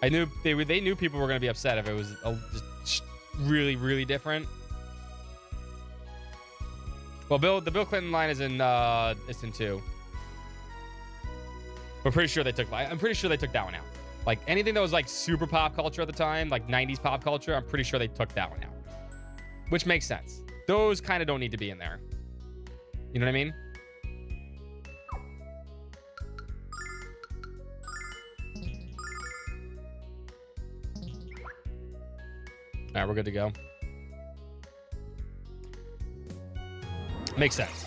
[SPEAKER 4] I knew they knew people were going to be upset if it was just really, really different. Well, the Bill Clinton line is in 2. I'm pretty sure they took that one out. Like anything that was like super pop culture at the time, like 90s pop culture, I'm pretty sure they took that one out. Which makes sense. Those kind of don't need to be in there. You know what I mean? All right, we're good to go. Makes sense.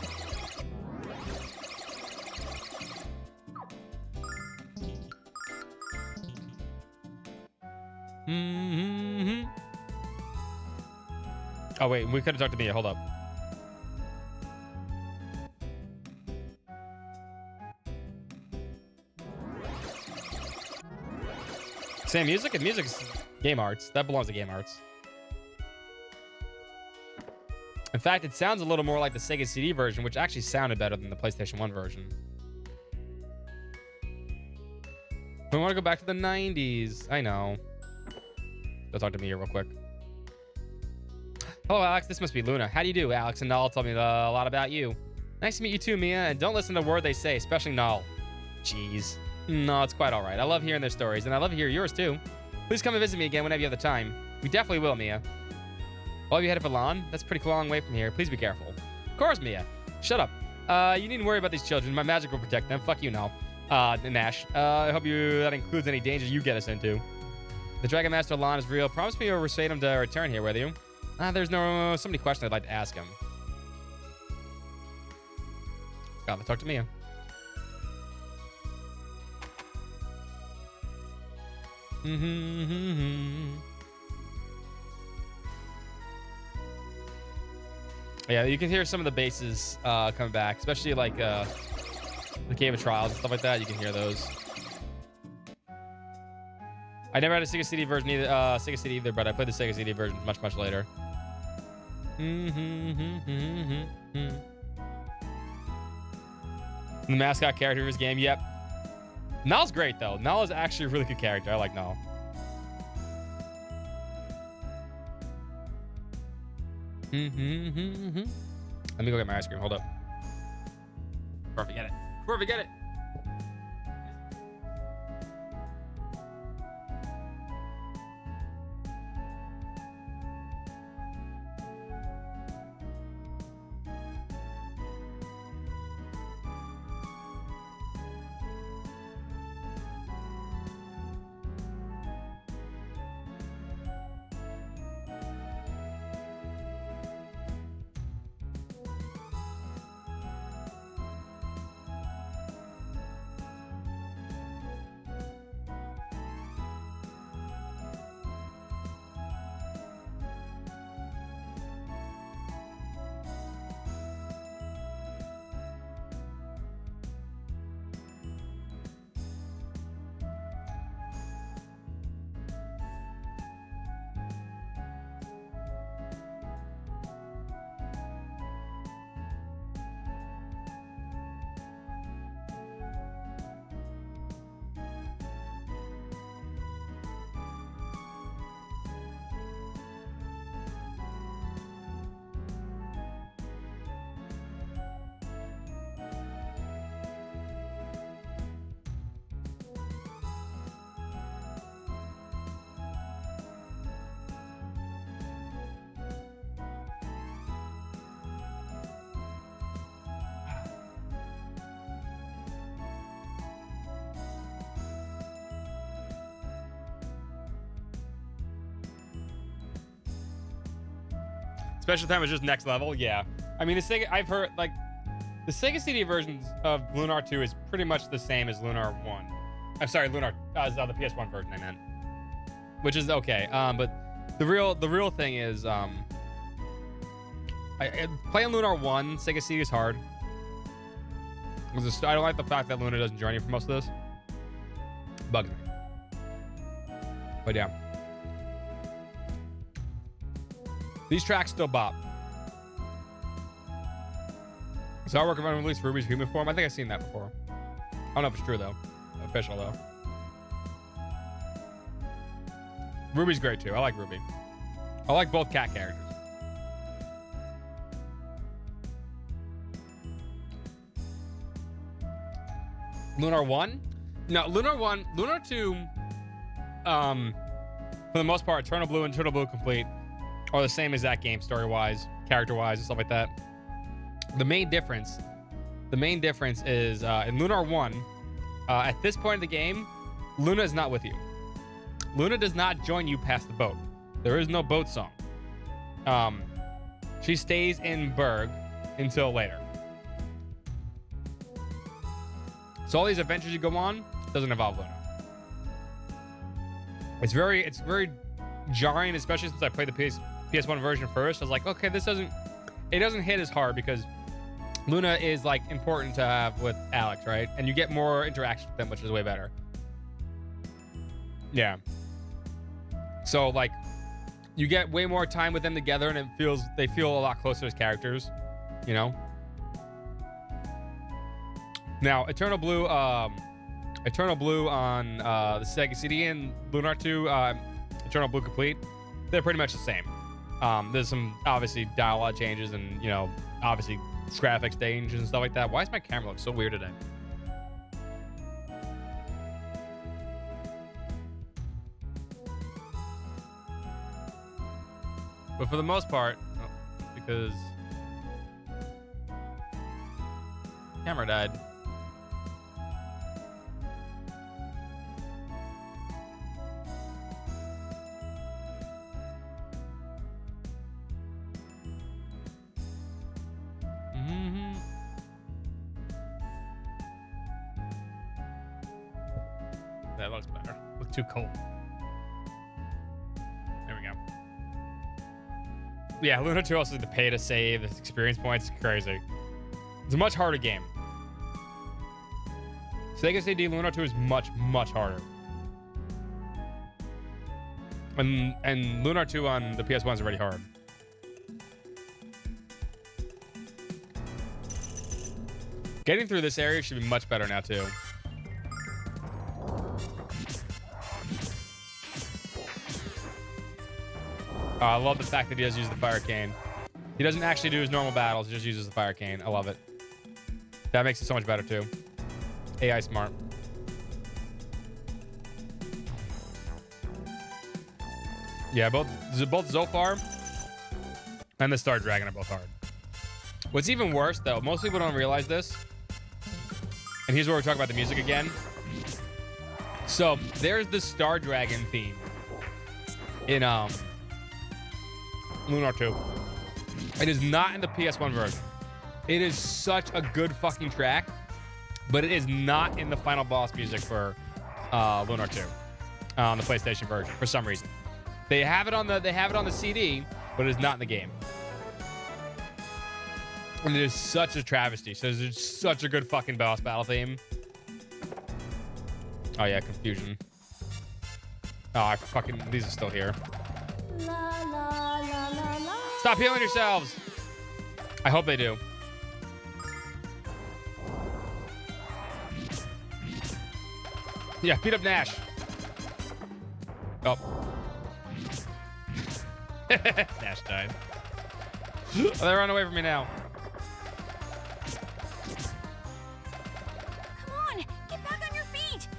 [SPEAKER 4] Mm-hmm. Oh, wait. We could have talked to Mia. Hold up. Same music? And music's Game Arts. That belongs to Game Arts. In fact, it sounds a little more like the Sega CD version, which actually sounded better than the PlayStation 1 version. We want to go back to the 90s. I know. Go talk to me here real quick. Hello, Alex. This must be Luna. How do you do, Alex and Null? Told me a lot about you. Nice to meet you too, Mia. And don't listen to a word they say, especially Null. Jeez. No, it's quite all right. I love hearing their stories, and I love to hear yours too. Please come and visit me again whenever you have the time. We definitely will, Mia. Oh, you headed for Lon? That's a pretty long way from here. Please be careful. Of course, Mia. Shut up. You needn't worry about these children. My magic will protect them. Fuck you, Null. Nash. I hope that includes any danger you get us into. The Dragon Master Lon is real. Promise me you'll persuade him to return here with you. There's so many questions I'd like to ask him. Gotta talk to Mia. Yeah, you can hear some of the basses coming back, especially like the Cave of Trials and stuff like that. You can hear those. I never had a Sega CD version either, but I played the Sega CD version much, much later. The mascot character of his game, yep. Null's great though. Null is actually a really good character. I like Null. Let me go get my ice cream. Hold up. Before I forget it. Special time was just next level. Yeah. I mean, the Sega, I've heard like the Sega CD versions of Lunar 2 is pretty much the same as Lunar 1. I'm sorry, Lunar, the PS1 version I meant, which is okay. But the real thing is, playing Lunar 1 Sega CD is hard. I don't like the fact that Lunar doesn't join you for most of this. Bugs me. But yeah. These tracks still bop. Is artwork of unreleased Ruby's human form? I think I've seen that before. I don't know if it's true though. Official though. Ruby's great too. I like Ruby. I like both cat characters. Lunar 1? No, Lunar 1, Lunar 2, for the most part, Eternal Blue and Eternal Blue Complete are the same exact game, story-wise, character-wise, and stuff like that. The main difference is in Lunar 1, at this point in the game, Luna is not with you. Luna does not join you past the boat. There is no boat song. She stays in Berg until later. So all these adventures you go on doesn't involve Luna. It's very jarring, especially since I played the PS1 version first. I was like, okay, it doesn't hit as hard because Luna is like important to have with Alex, right? And you get more interaction with them, which is way better. Yeah. So like, you get way more time with them together, and they feel a lot closer as characters, you know. Now, Eternal Blue on the Sega CD and Lunar 2, Eternal Blue Complete, they're pretty much the same. There's some obviously dialogue changes and, you know, obviously graphics changes and stuff like that. Why does my camera look so weird today? But for the most part, because camera died. That looks better. Looks too cold. There we go. Yeah, Lunar 2 also the pay to save, the experience points, crazy. It's a much harder game. Sega CD Lunar 2 is much, much harder. And Lunar 2 on the PS1 is already hard. Getting through this area should be much better now too. I love the fact that he does use the fire cane. He doesn't actually do his normal battles, he just uses the fire cane. I love it. That makes it so much better too. AI smart. Yeah, both Zolfar and the Star Dragon are both hard. What's even worse though, most people don't realize this. And here's where we're talking about the music again. So there's the Star Dragon theme in Lunar 2. It is not in the PS1 version. It is such a good fucking track, but it is not in the final boss music for Lunar 2 on the PlayStation version for some reason. They have it on the CD, but it's not in the game. And it is such a travesty. So it's such a good fucking boss battle theme. Oh yeah, confusion. Oh, these are still here. Stop healing yourselves. I hope they do. Yeah, beat up Nash. Oh. Nash died. Oh, they run away from me now.
[SPEAKER 6] Come on, get back on your feet.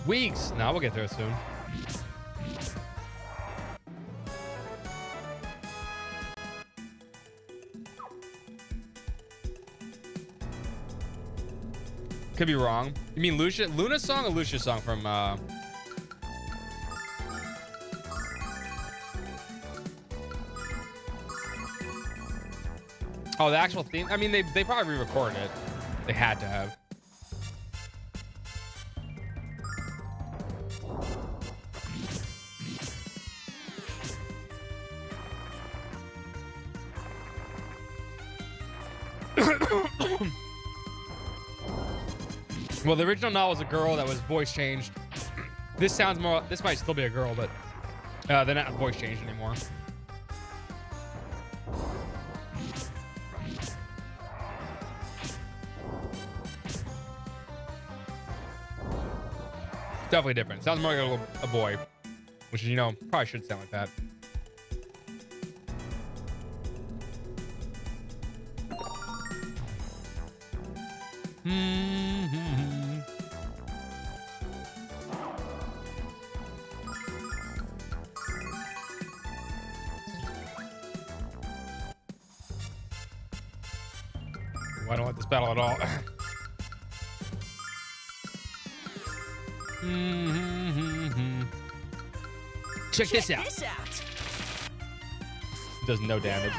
[SPEAKER 4] Weeks. No, we'll get there soon. Could be wrong. You mean Luna's song or Lucia's song from Oh, the actual theme? I mean, they probably re-recorded it. They had to have. Well, the original novel was a girl that was voice changed. This sounds more. This might still be a girl, but they're not voice changed anymore. Definitely different. Sounds more like a boy, which you know probably should sound like that. I don't like this battle at all. Check this out. Does no damage.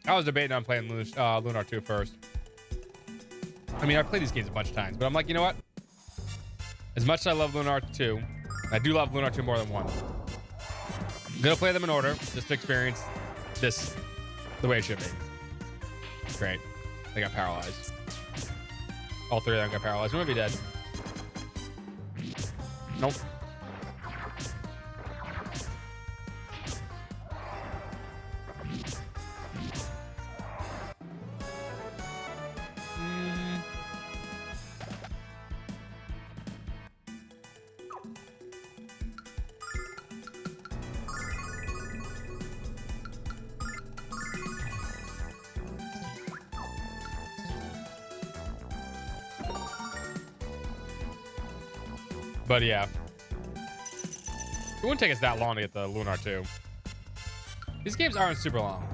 [SPEAKER 4] I was debating on playing Lunar 2 first. I mean, I played these games a bunch of times, but I'm like, you know what? As much as I love Lunar 2, I do love Lunar 2 more than 1. I'm gonna play them in order, just to experience this the way it should be. Great. They got paralyzed. All three of them got paralyzed. We might be dead. Nope. But yeah, it wouldn't take us that long to get the Lunar 2. These games aren't super long.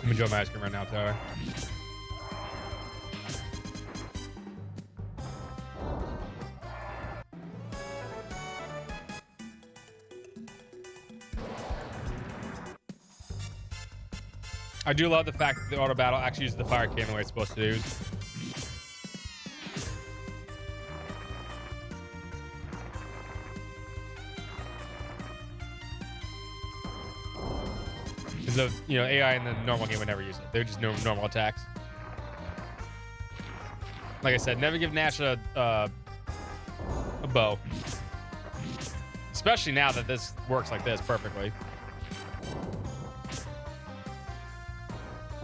[SPEAKER 4] I'm enjoying my ice cream right now, Tyler. I do love the fact that the auto battle actually uses the fire cannon the way it's supposed to use. Because the AI in the normal game would never use it. They would just do normal attacks. Like I said, never give Nash a bow. Especially now that this works like this perfectly.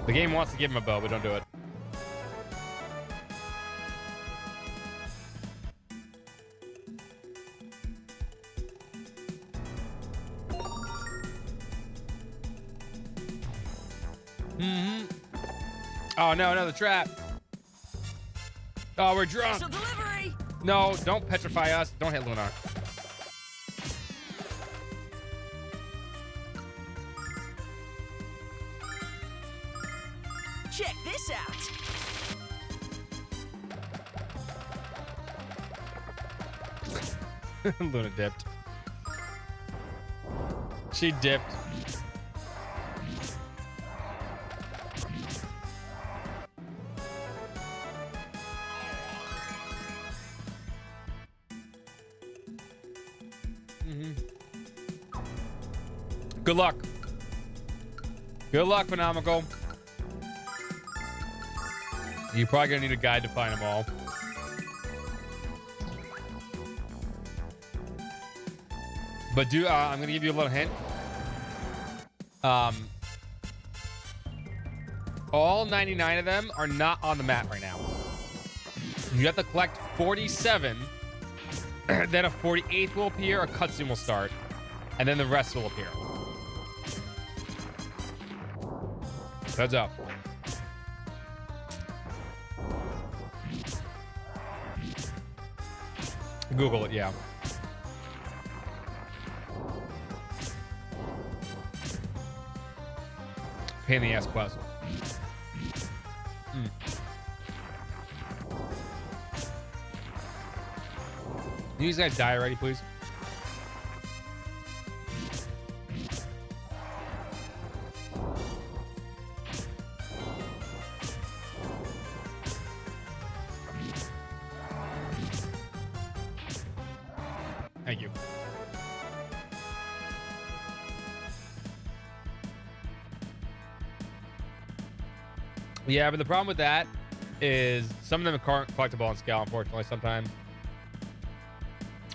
[SPEAKER 4] The game wants to give him a bow, but don't do it. Oh no, another trap. Oh, we're drunk. No, don't petrify us. Don't hit Lunar.
[SPEAKER 5] Check this out.
[SPEAKER 4] Luna dipped. She dipped. Good luck. Good luck, Phenomenal. You're probably gonna need a guide to find them all. But I'm gonna give you a little hint. All 99 of them are not on the map right now. You have to collect 47. Then a 48th will appear, a cutscene will start, and then the rest will appear. Heads up. Google it, yeah. Pain in the ass quest. Can these guys die already, please? Thank you. Yeah, but the problem with that is some of them aren't collectible on scale, unfortunately, sometimes.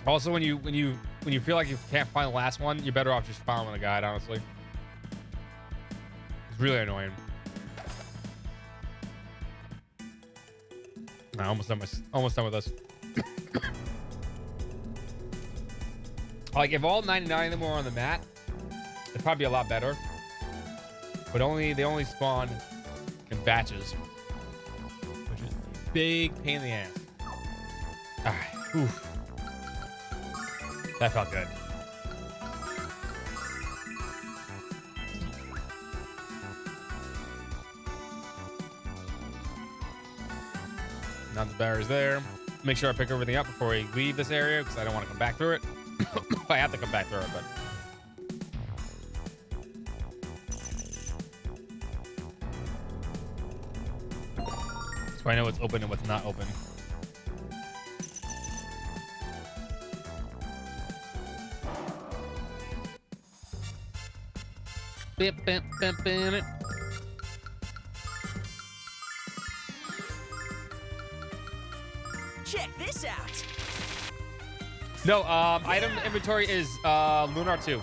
[SPEAKER 4] Also, when you feel like you can't find the last one, you're better off just following the guide, honestly. It's really annoying. Nah, almost done with this. Like, if all 99 of them were on the mat, it'd probably be a lot better. But they only spawn in batches, which is a big pain in the ass. All right, oof. That felt good. Now the barrier's there. Make sure I pick everything up before we leave this area because I don't want to come back through it. I have to come back through it, but. So I know what's open and what's not open.
[SPEAKER 5] Check this out.
[SPEAKER 4] No, item inventory is Lunar 2.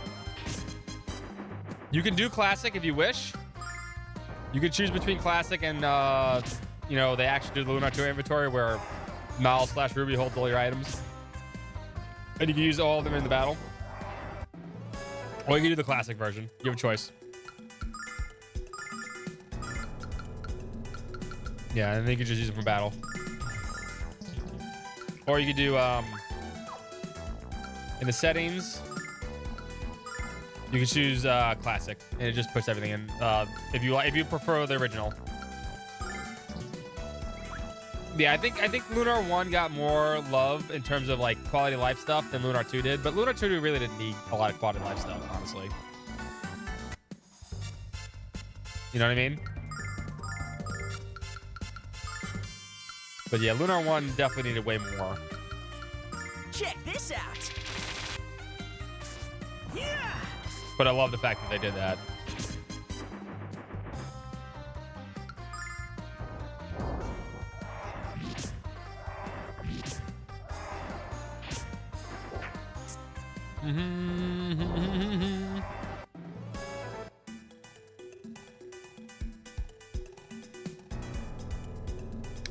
[SPEAKER 4] You can do classic if you wish. You can choose between classic and you know, they actually do the Lunar 2 inventory where Mal/Ruby holds all your items. And you can use all of them in the battle. Or you can do the classic version. You have a choice. Yeah, and then you can just use them for battle. Or you could do in the settings, you can choose classic, and it just puts everything in. If you prefer the original. Yeah, I think Lunar 1 got more love in terms of like quality of life stuff than Lunar 2 did, but Lunar 2 really didn't need a lot of quality of life stuff, honestly. You know what I mean? But yeah, Lunar 1 definitely needed way more.
[SPEAKER 5] Check this out. Yeah.
[SPEAKER 4] But I love the fact that they did that. I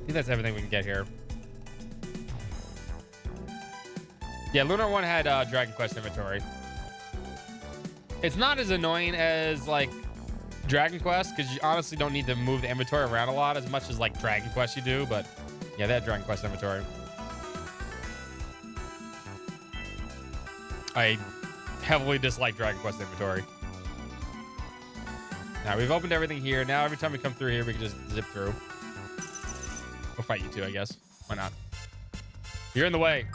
[SPEAKER 4] think that's everything we can get here. Yeah, Lunar 1 had Dragon Quest inventory. It's not as annoying as like Dragon Quest because you honestly don't need to move the inventory around a lot as much as like Dragon Quest you do, but yeah, they had Dragon Quest inventory. I heavily dislike Dragon Quest inventory. Now we've opened everything here. Now every time we come through here, we can just zip through. We'll fight you too, I guess. Why not? You're in the way.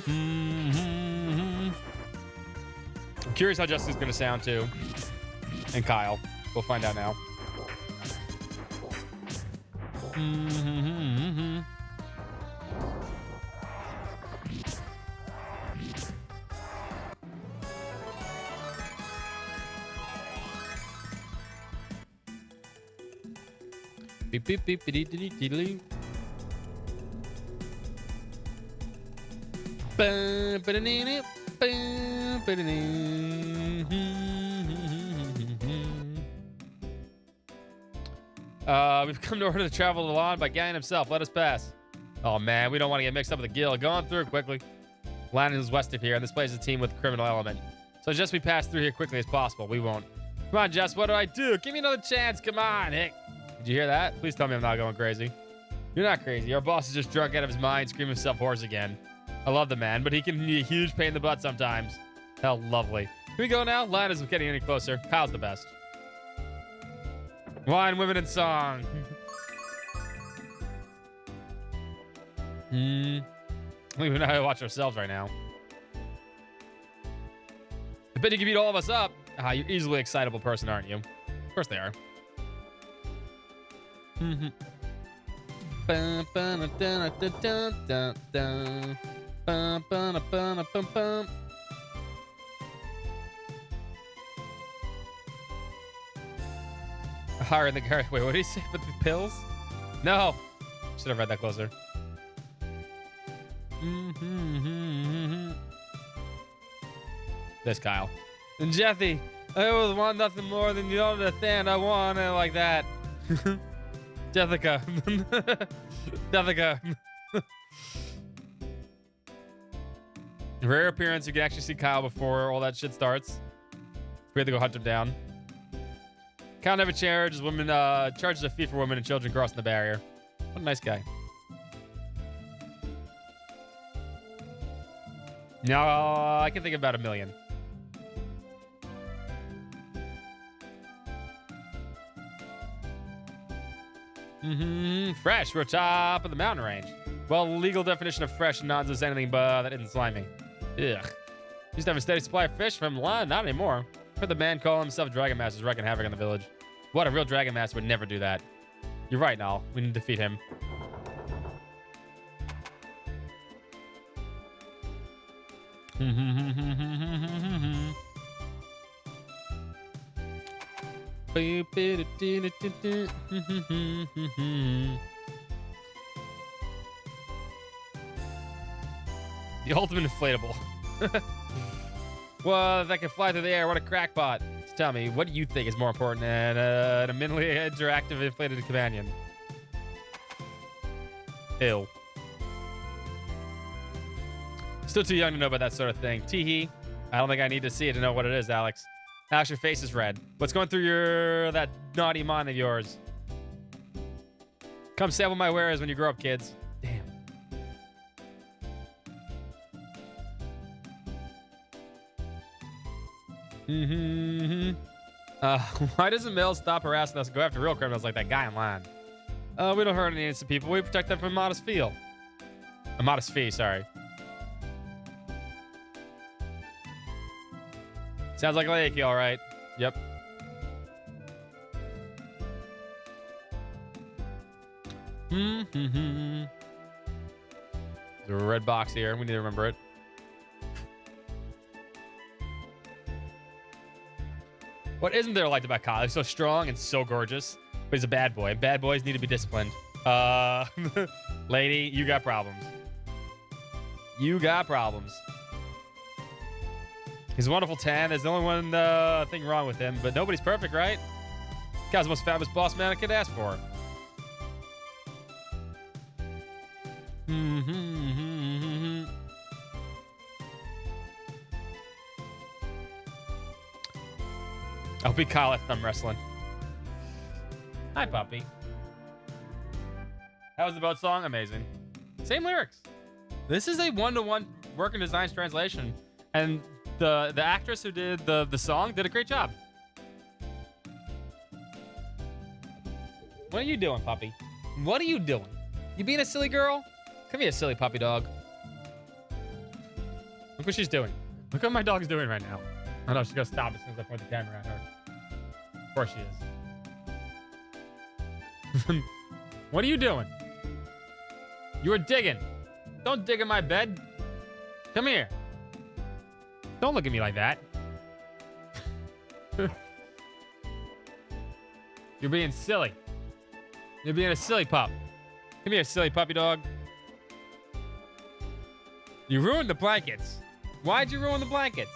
[SPEAKER 4] I'm curious how Justin's gonna sound too. And Kyle. We'll find out now. Beep beep beep beep beep beep beep. We've come to order to travel to Lan by Ganon himself. Let us pass. Oh man, we don't want to get mixed up with the guild. Go on through quickly. Lan is west of here, and this place is a team with criminal element. So just we pass through here quickly as possible. We won't. Come on, Jess. What do I do? Give me another chance. Come on, Hick. Did you hear that? Please tell me I'm not going crazy. You're not crazy. Our boss is just drunk out of his mind, screaming himself hoarse again. I love the man, but he can be a huge pain in the butt sometimes. How lovely. Here we go now. Line isn't getting any closer. Kyle's the best. Wine, women, and song. I don't even know how to watch ourselves right now. I bet you can beat all of us up. Ah, you're easily excitable person, aren't you? Of course they are. Higher the guard. Wait, what did he say about the pills? No. Should have read that closer. This Kyle. And Jethy, I always want nothing more than you understand. I want it like that. Jessica. Jessica. Rare appearance. You can actually see Kyle before all that shit starts. We had to go hunt him down. Kyle never charges women. Charges a fee for women and children crossing the barrier. What a nice guy. No, I can think of about 1 million. Fresh. We're top of the mountain range. Well, legal definition of fresh nonsense anything but that isn't slimy. Ugh. Used to have a steady supply of fish from land. Not anymore. Heard the man call himself Dragon Master is wreaking havoc on the village. What, a real Dragon Master would never do that. You're right, Nal. We need to defeat him. The ultimate inflatable. Well, if I can fly through the air, what a crackpot. So tell me, what do you think is more important than a minimally interactive inflated companion? Ew. Still too young to know about that sort of thing. Teehee. I don't think I need to see it to know what it is, Alex. Alex, your face is red. What's going through that naughty mind of yours? Come sample my wares when you grow up, kids. Damn. Why doesn't Mel stop harassing us and go after real criminals like that guy in line? We don't hurt any innocent people. We protect them from a modest fee. A modest fee, sorry. Sounds like Lakey, all right. Yep. There's a red box here. We need to remember it. What isn't there liked about Kyle? He's so strong and so gorgeous, but he's a bad boy. And bad boys need to be disciplined. Lady, you got problems. You got problems. He's a wonderful tan. There's the only one thing wrong with him, but nobody's perfect, right? Guy's the most fabulous boss man I could ask for. I'll be Kyle at Thumb Wrestling. Hi, puppy. How was the boat song? Amazing. Same lyrics. This is a one-to-one work and designs translation, and the actress who did the song did a great job. What are you doing, puppy? What are you doing? You being a silly girl? Come here, silly puppy dog. Look what she's doing. Look what my dog's doing right now. Oh no, she's gonna stop as soon as I point the camera at her. Of course she is. What are you doing? You were digging. Don't dig in my bed. Come here. Don't look at me like that. You're being silly. You're being a silly pup. Come here, silly puppy dog. You ruined the blankets. Why'd you ruin the blankets?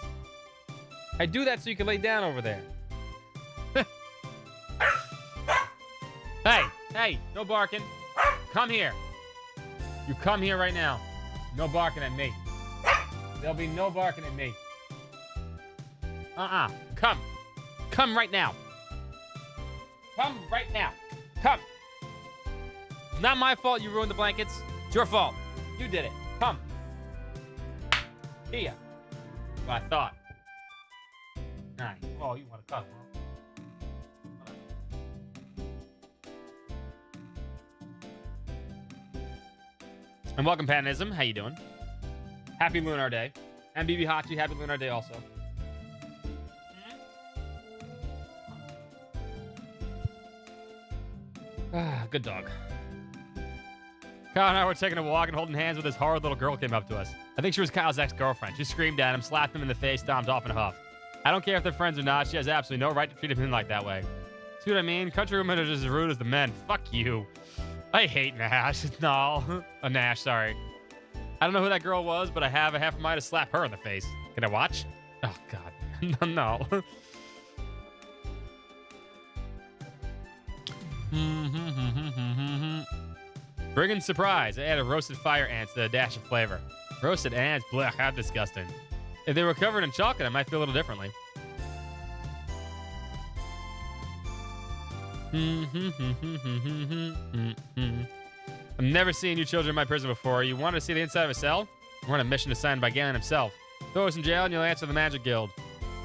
[SPEAKER 4] I do that so you can lay down over there. Hey, no barking. Come here. You come here right now. No barking at me. There'll be no barking at me. Come. Come right now. Come right now. Come. It's not my fault you ruined the blankets. It's your fault. You did it. Come. Here. What I thought. Nice. Oh, you want to cut, huh? And welcome, Panism. How you doing? Happy Lunar Day. And BB Hachi, happy Lunar Day also. Good dog. Kyle and I were taking a walk and holding hands when this horrid little girl came up to us. I think she was Kyle's ex-girlfriend. She screamed at him, slapped him in the face, stomped off in a huff. I don't care if they're friends or not. She has absolutely no right to treat him like that way. See what I mean? Country women are just as rude as the men. Fuck you. I hate Nash. No. Nash, sorry. I don't know who that girl was, but I have a half a mind to slap her in the face. Can I watch? Oh, God. No. Friggin' surprise. I added roasted fire ants to a dash of flavor. Roasted ants? Blech, how disgusting. If they were covered in chocolate, I might feel a little differently. I've never seen you children in my prison before. You want to see the inside of a cell? We're on a mission assigned by Galen himself. Throw us in jail and you'll answer the Magic Guild.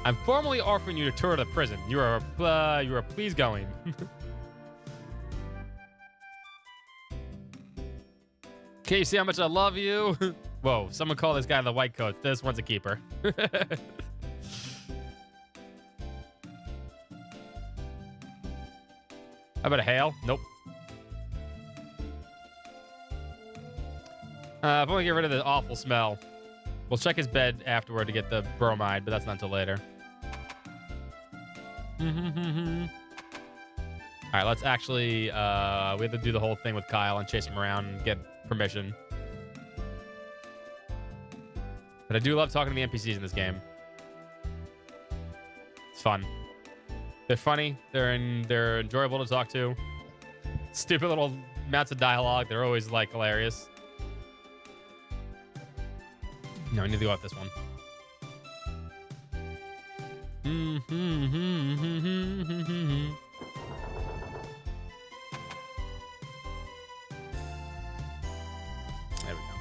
[SPEAKER 4] I'm formally offering you a tour of the prison. You are please going. Can you see how much I love you? Whoa, someone call this guy the white coat. This one's a keeper. How about a hail? Nope. If I want to get rid of the awful smell, we'll check his bed afterward to get the bromide, but that's not until later. All right, let's actually, we have to do the whole thing with Kyle and chase him around and get permission. But I do love talking to the NPCs in this game. It's fun. They're funny. They're enjoyable to talk to. Stupid little amounts of dialogue. They're always, like, hilarious. No, I need to go off this one. There we go.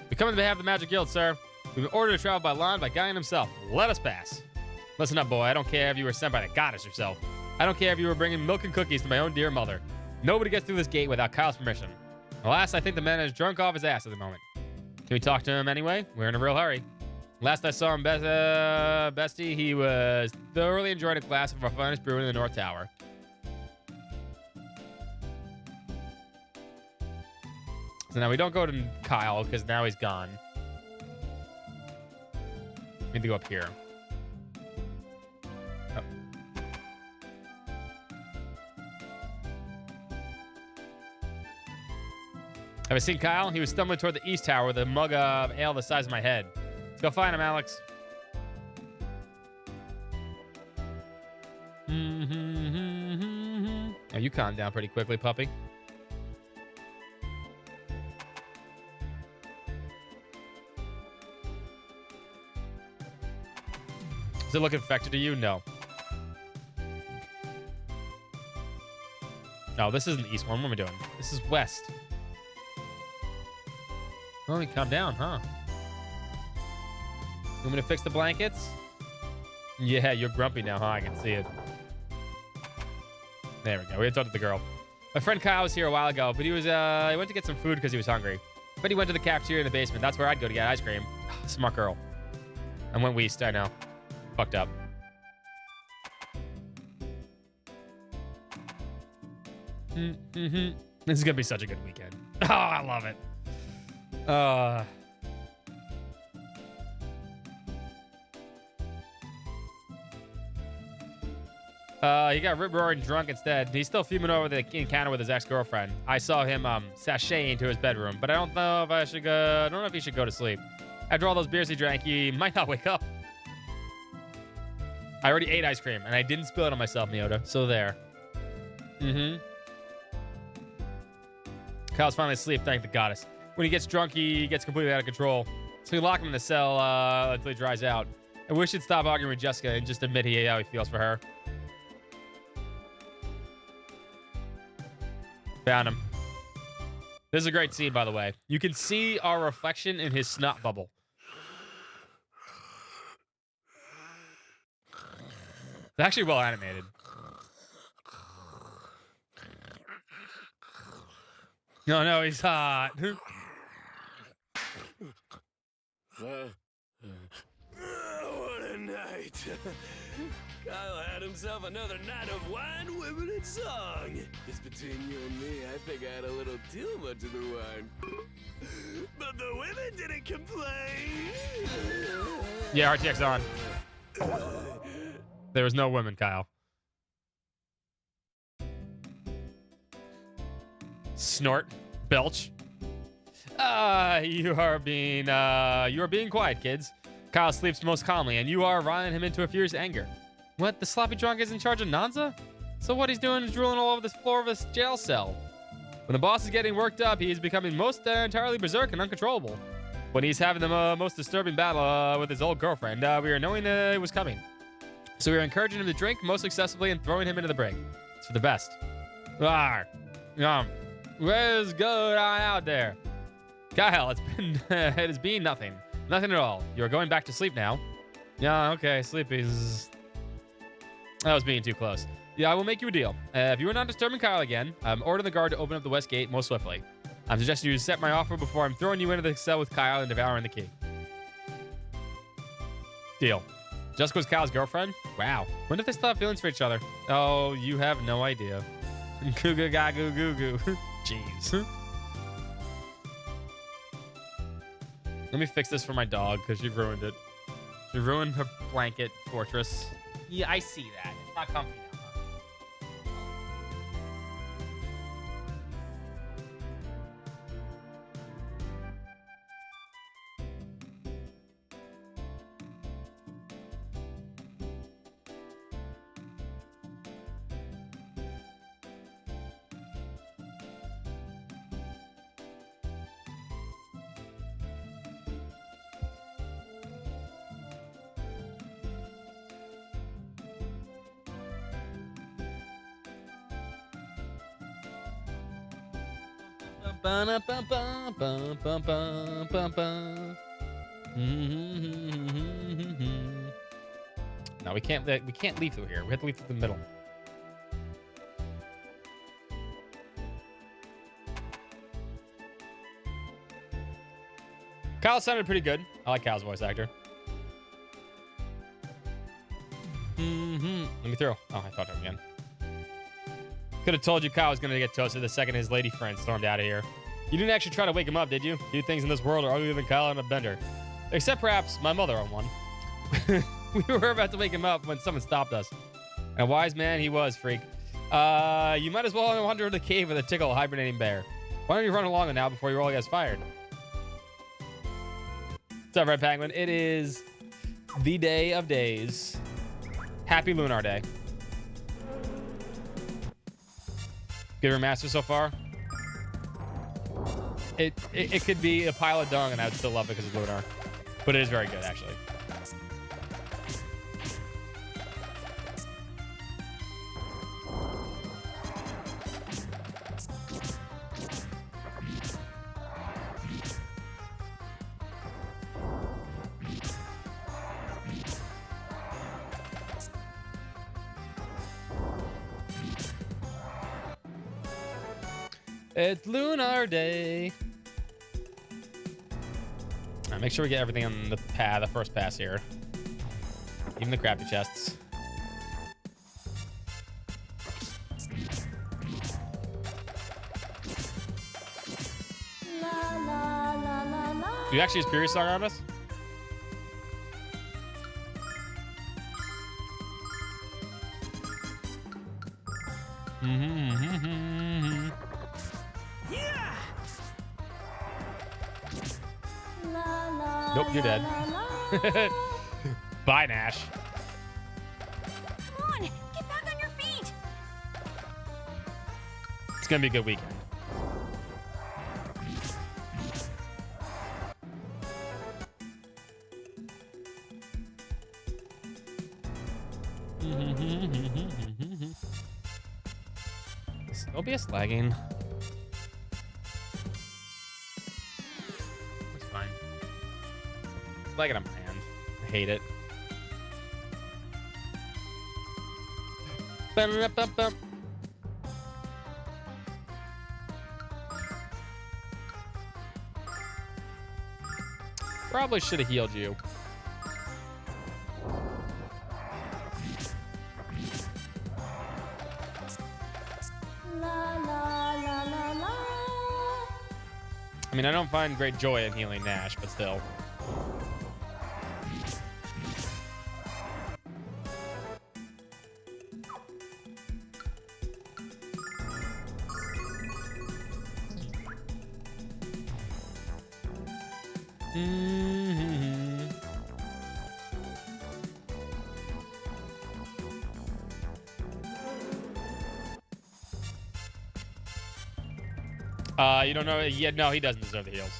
[SPEAKER 4] We come on behalf of the Magic Guild, sir. We've been ordered to travel by land by Gaian himself. Let us pass. Listen up, boy. I don't care if you were sent by the goddess herself. I don't care if you were bringing milk and cookies to my own dear mother. Nobody gets through this gate without Kyle's permission. Alas, I think the man is drunk off his ass at the moment. Can we talk to him anyway? We're in a real hurry. Last I saw him, bestie, he was thoroughly enjoying a glass of our finest brew in the North Tower. So now we don't go to Kyle because now he's gone. We need to go up here. Oh. Have I seen Kyle? He was stumbling toward the East Tower with a mug of ale the size of my head. Let's go find him, Alex. Oh, you calmed down pretty quickly, puppy. Does it look infected to you? No. No, this isn't the east one. What am I doing? This is west. Oh, you calm down, huh? You want me to fix the blankets? Yeah, you're grumpy now, huh? I can see it. There we go. We had talked to the girl. My friend Kyle was here a while ago, but he went to get some food because he was hungry. But he went to the cafeteria in the basement. That's where I'd go to get ice cream. Smart girl. I went west, I know. Fucked up. This is gonna be such a good weekend. Oh, I love it. He got rip-roaring drunk instead. He's still fuming over the encounter with his ex-girlfriend. I saw him sashay into his bedroom, but I don't know if I should go. I don't know if he should go to sleep. After all those beers he drank, he might not wake up. I already ate ice cream, and I didn't spill it on myself, Miota. So there. Kyle's finally asleep, thank the goddess. When he gets drunk, he gets completely out of control. So we lock him in the cell until he dries out. I wish he'd stop arguing with Jessica and just admit how he feels for her. Found him. This is a great scene, by the way. You can see our reflection in his snot bubble. It's actually well animated. No, he's hot.
[SPEAKER 7] What a night. Kyle had himself another night of wine, women, and song. Just between you and me, I think I had a little too much of the wine. But the women didn't complain.
[SPEAKER 4] Yeah, RTX on. There was no women, Kyle. Snort. Belch. You are being quiet, kids. Kyle sleeps most calmly, and you are riling him into a furious anger. What? The sloppy drunk is in charge of Nanza? So what he's doing is drooling all over the floor of his jail cell. When the boss is getting worked up, he is becoming most entirely berserk and uncontrollable. When he's having the most disturbing battle with his old girlfriend, we are knowing that it was coming. So we are encouraging him to drink most excessively and throwing him into the brig. It's for the best. Where's going on out there? Kyle, it has been nothing. Nothing at all. You are going back to sleep now. Yeah, okay, sleepy's... That was being too close. Yeah, I will make you a deal. If you are not disturbing Kyle again, I'm ordering the guard to open up the west gate most swiftly. I'm suggesting you accept my offer before I'm throwing you into the cell with Kyle and devouring the key. Deal. Jessica was Kyle's girlfriend? Wow. When did they still have feelings for each other? Oh, you have no idea. Goo goo ga goo goo goo. Jeez. Let me fix this for my dog because she ruined it. She ruined her blanket fortress. Yeah, I see that. It's not comfy now. No, we can't leave through here. We have to leave through the middle. Kyle sounded pretty good. I like Kyle's voice actor. Let me throw. Oh, I thought him again. Could have told you Kyle was going to get toasted the second his lady friend stormed out of here. You didn't actually try to wake him up, did you? Few things in this world are uglier than Kyle on a bender. Except perhaps my mother on one. We were about to wake him up when someone stopped us. And a wise man he was, freak. You might as well wander into the cave with a tickle hibernating bear. Why don't you run along now before your all gets fired? What's up, Red Penguin? It is the day of days. Happy Lunar Day. Good remaster so far. It could be a pile of dung and I would still love it because it's Lunar. But it is very good, actually. It's Lunar Day. All right, make sure we get everything on the first pass here. Even the crappy chests. Do you actually use Period Song on us? Nope, you're dead. Bye, Nash.
[SPEAKER 6] Come on, get back on your feet.
[SPEAKER 4] It's gonna be a good weekend. Is OBS lagging? like it on my hand. I hate it. Ba-da-da-ba-ba. Probably should have healed you. I mean, I don't find great joy in healing Nash, but still. You don't know? Yeah, no, he doesn't deserve the heals.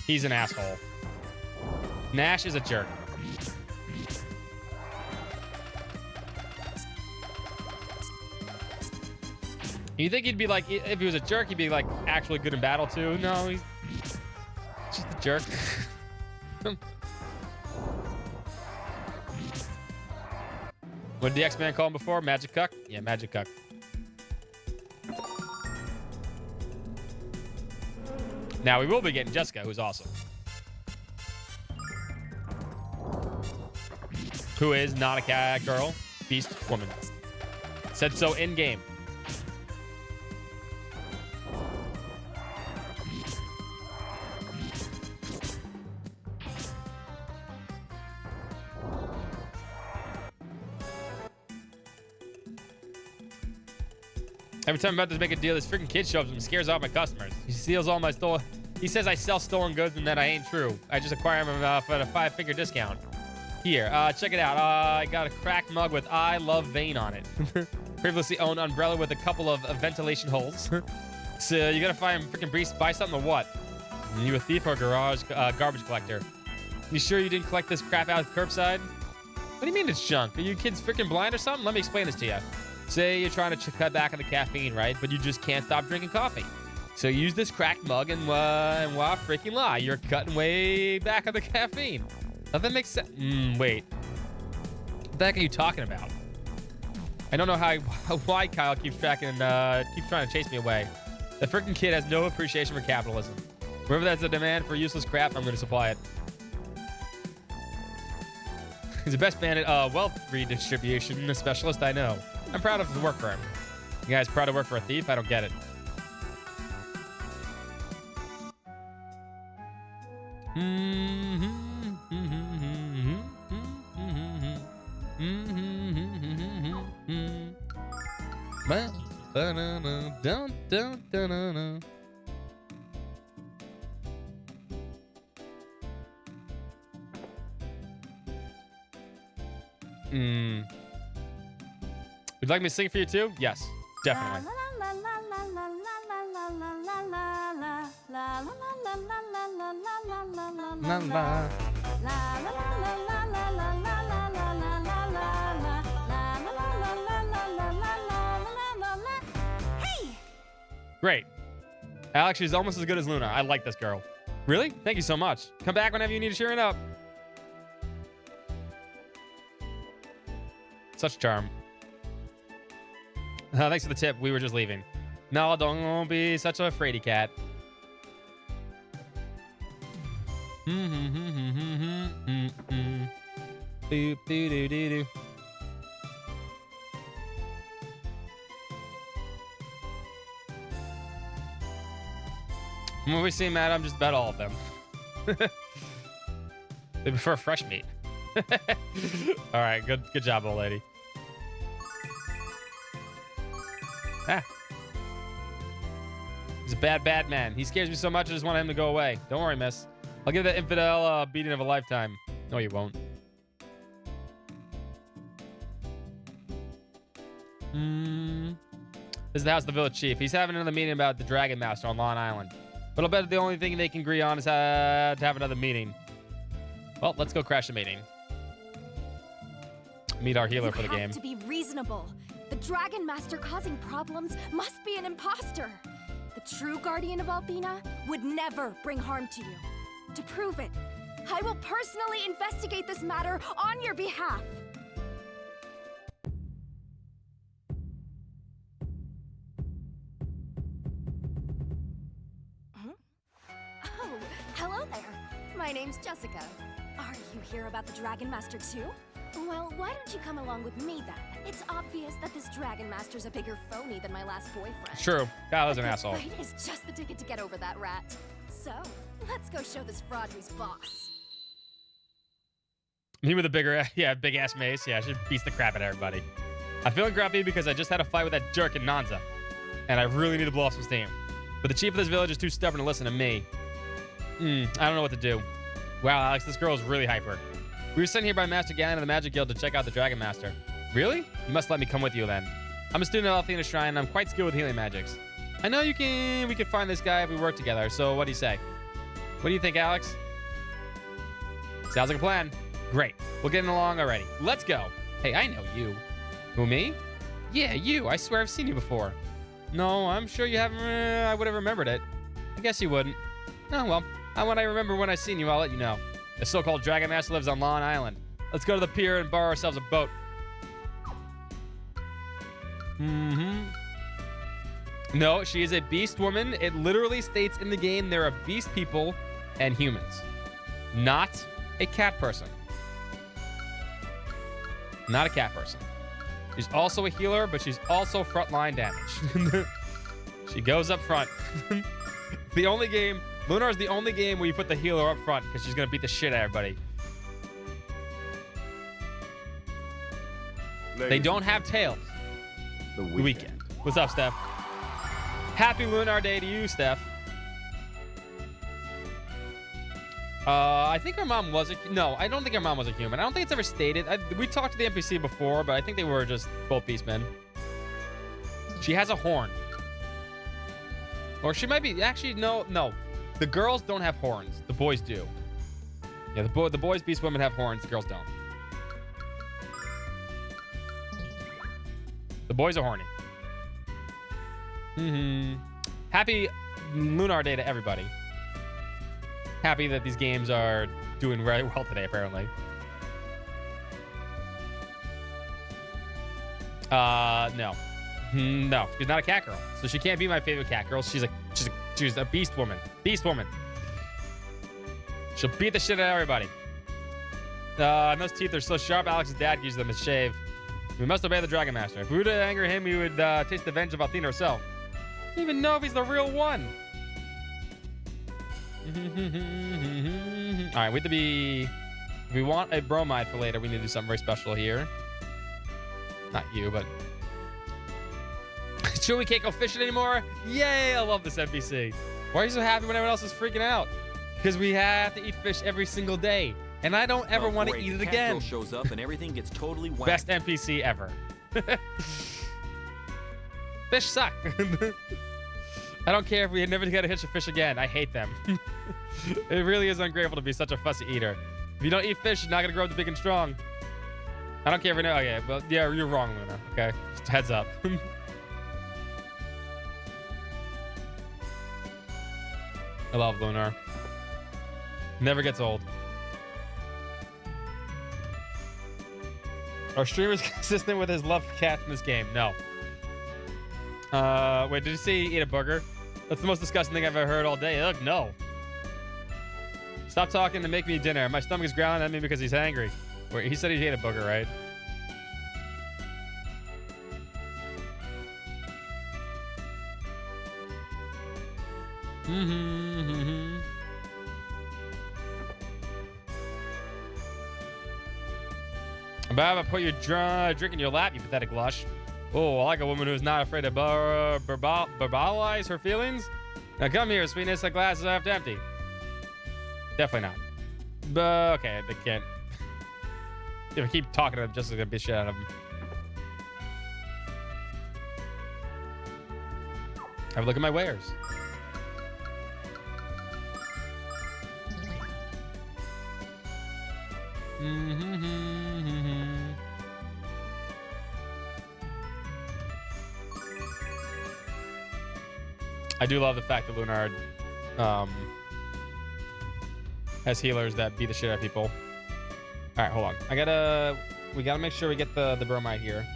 [SPEAKER 4] He's an asshole. Nash is a jerk. You think he'd be like, if he was a jerk, he'd be like actually good in battle too? No, he's just a jerk. What did the X-Man call him before? Magic Cuck? Yeah, Magic Cuck. Now we will be getting Jessica, who's awesome. Who is not a cat girl, beast woman. Said so in game. Every time I'm about to make a deal, this freaking kid shows up and scares off my customers. He steals all my stolen... He says I sell stolen goods and that I ain't true. I just acquire them for a 5-figure discount. Here, check it out. I got a cracked mug with I Love Vane on it. Previously owned umbrella with a couple of ventilation holes. So you gotta find freaking buy something or what? Are you a thief or a garbage collector? You sure you didn't collect this crap out curbside? What do you mean it's junk? Are you kids freaking blind or something? Let me explain this to you. Say you're trying to cut back on the caffeine, right? But you just can't stop drinking coffee. So use this cracked mug and wow, freaking lie. You're cutting way back on the caffeine. Does that make sense? Wait. What the heck are you talking about? I don't know why Kyle keeps trying to chase me away. The freaking kid has no appreciation for capitalism. Wherever there's a demand for useless crap, I'm going to supply it. He's the best bandit wealth redistribution specialist I know. I'm proud of his work for him. You guys proud to work for a thief? I don't get it. Would you like me to sing for you too? Yes, definitely.
[SPEAKER 6] Hey!
[SPEAKER 4] Great. Alex, she's almost as good as Luna. I like this girl. Really? Thank you so much. Come back whenever you need cheering up. Such charm. Thanks for the tip. We were just leaving. No, don't be such a fraidy cat. When we see Madam, just bet all of them. They prefer fresh meat. All right, good job, old lady. Ah. He's a bad man. He scares me so much, I just want him to go away. Don't worry, miss. I'll give that infidel a beating of a lifetime. No, you won't. This is the house of the village chief. He's having another meeting about the Dragon Master on Long Island. But I'll bet the only thing they can agree on is to have another meeting. Well, let's go crash the meeting. Meet our healer for the game.
[SPEAKER 6] You have to be reasonable. The Dragon Master causing problems must be an imposter. The true guardian of Althena would never bring harm to you. To prove it, I will personally investigate this matter on your behalf. Oh, hello there. My name's Jessica. Are you here about the Dragon Master too? Well, why don't you come along with me then? It's obvious that this Dragon Master's a bigger phony than my last boyfriend.
[SPEAKER 4] True. Kylo's an asshole.
[SPEAKER 6] This fight is just the ticket to get over that rat. So, let's go show this fraud who's boss.
[SPEAKER 4] Me with a bigger, big ass mace. Yeah, she beats the crap out of everybody. I'm feeling grumpy because I just had a fight with that jerk in Nanza, and I really need to blow off some steam. But the chief of this village is too stubborn to listen to me. I don't know what to do. Wow, Alex, this girl is really hyper. We were sent here by Master Galen of the Magic Guild to check out the Dragon Master. Really? You must let me come with you then. I'm a student at Althena's Shrine, and I'm quite skilled with healing magics. I know we can find this guy if we work together, so what do you say? What do you think, Alex? Sounds like a plan. Great. We're getting along already. Let's go. Hey, I know you. Who, me? Yeah, you. I swear I've seen you before. No, I'm sure you haven't. I would have remembered it. I guess you wouldn't. Oh, well. When I remember when I seen you, I'll let you know. The so-called Dragon Master lives on Long Island. Let's go to the pier and borrow ourselves a boat. No, she is a beast woman. It literally states in the game there are beast people and humans. Not a cat person. Not a cat person. She's also a healer, but she's also frontline damage. She goes up front. The only game... Lunar is the only game where you put the healer up front because she's going to beat the shit out of everybody. They don't have tails.
[SPEAKER 1] The
[SPEAKER 4] weekend. What's up, Steph? Happy Lunar Day to you, Steph. I think her mom was a... No, I don't think her mom was a human. I don't think it's ever stated. We talked to the NPC before, but I think they were just both beastmen. She has a horn. Or she might be... Actually, no. The girls don't have horns. The boys do. Yeah, the boys beast women have horns. The girls don't. The boys are horny. Happy Lunar Day to everybody. Happy that these games are doing very well today, apparently. No. No, she's not a cat girl. So she can't be my favorite cat girl. She's a beast woman. Beast woman. She'll beat the shit out of everybody. And those teeth are so sharp, Alex's dad uses them to shave. We must obey the Dragon Master. If we were to anger him, we would taste the vengeance of Athena herself. I don't even know if he's the real one. All right, we have to be... If we want a bromide for later, we need to do something very special here. Not you, but... Sure, we can't go fishing anymore? Yay, I love this NPC. Why are you so happy when everyone else is freaking out? Because we have to eat fish every single day. And I don't ever want to eat it again.
[SPEAKER 10] Girl shows up and everything gets totally whacked.
[SPEAKER 4] Best NPC ever. Fish suck. I don't care if we never get to hitch a fish again. I hate them. It really is ungrateful to be such a fussy eater. If you don't eat fish, you're not going to grow up big and strong. I don't care if you know. Okay, well, yeah, you're wrong, Luna. Okay, just heads up. I love Lunar. Never gets old. Our streamer is consistent with his love for cats in this game. No. Wait, did you say eat a booger? That's the most disgusting thing I've ever heard all day. Ugh, no. Stop talking and make me dinner. My stomach is growling at me because he's angry. Wait, he said he ate a booger, right? I'm about to put your drink in your lap, you pathetic lush. Oh, I like a woman who's not afraid to verbalize her feelings. Now come here, sweetness. The glass is half empty. Definitely not. But okay, they can't. If I keep talking to them, just gonna beat shit out of them. Have a look at my wares. I do love the fact that Lunar has healers that beat the shit out of people. All right, hold on. We gotta make sure we get the bromide here.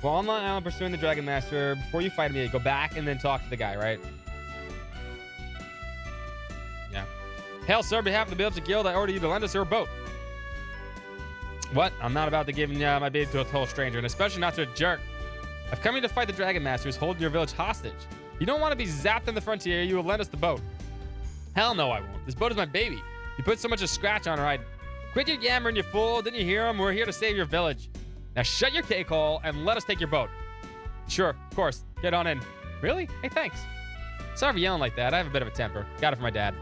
[SPEAKER 4] While on the island pursuing the Dragon Master, before you fight me, go back and then talk to the guy, right? Yeah. Hail, sir, on behalf of the Bilge Guild, I order you to lend us your boat. What? I'm not about to give my baby to a total stranger, and especially not to a jerk. I've come here to fight the Dragon Master who's holding your village hostage. You don't want to be zapped in the frontier, you will lend us the boat. Hell no, I won't. This boat is my baby. You put so much as a scratch on her, I'd... Quit your yammering, you fool. Didn't you hear him? We're here to save your village. Now shut your cake hole and let us take your boat. Sure, of course. Get on in. Really? Hey, thanks. Sorry for yelling like that. I have a bit of a temper. Got it from my dad.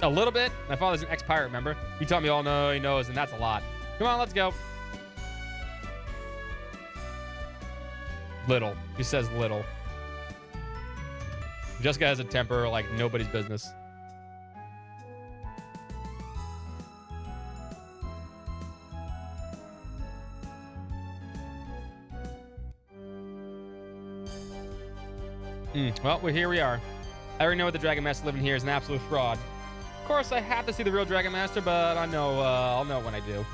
[SPEAKER 4] A little bit. My father's an ex-pirate, remember? He taught me all no, he knows, and that's a lot. Come on, let's go. Little. He says little. Jessica has a temper like nobody's business. Well, here we are. I already know what the Dragon Master living here is an absolute fraud. Of course, I have to see the real Dragon Master, but I know I'll know when I do.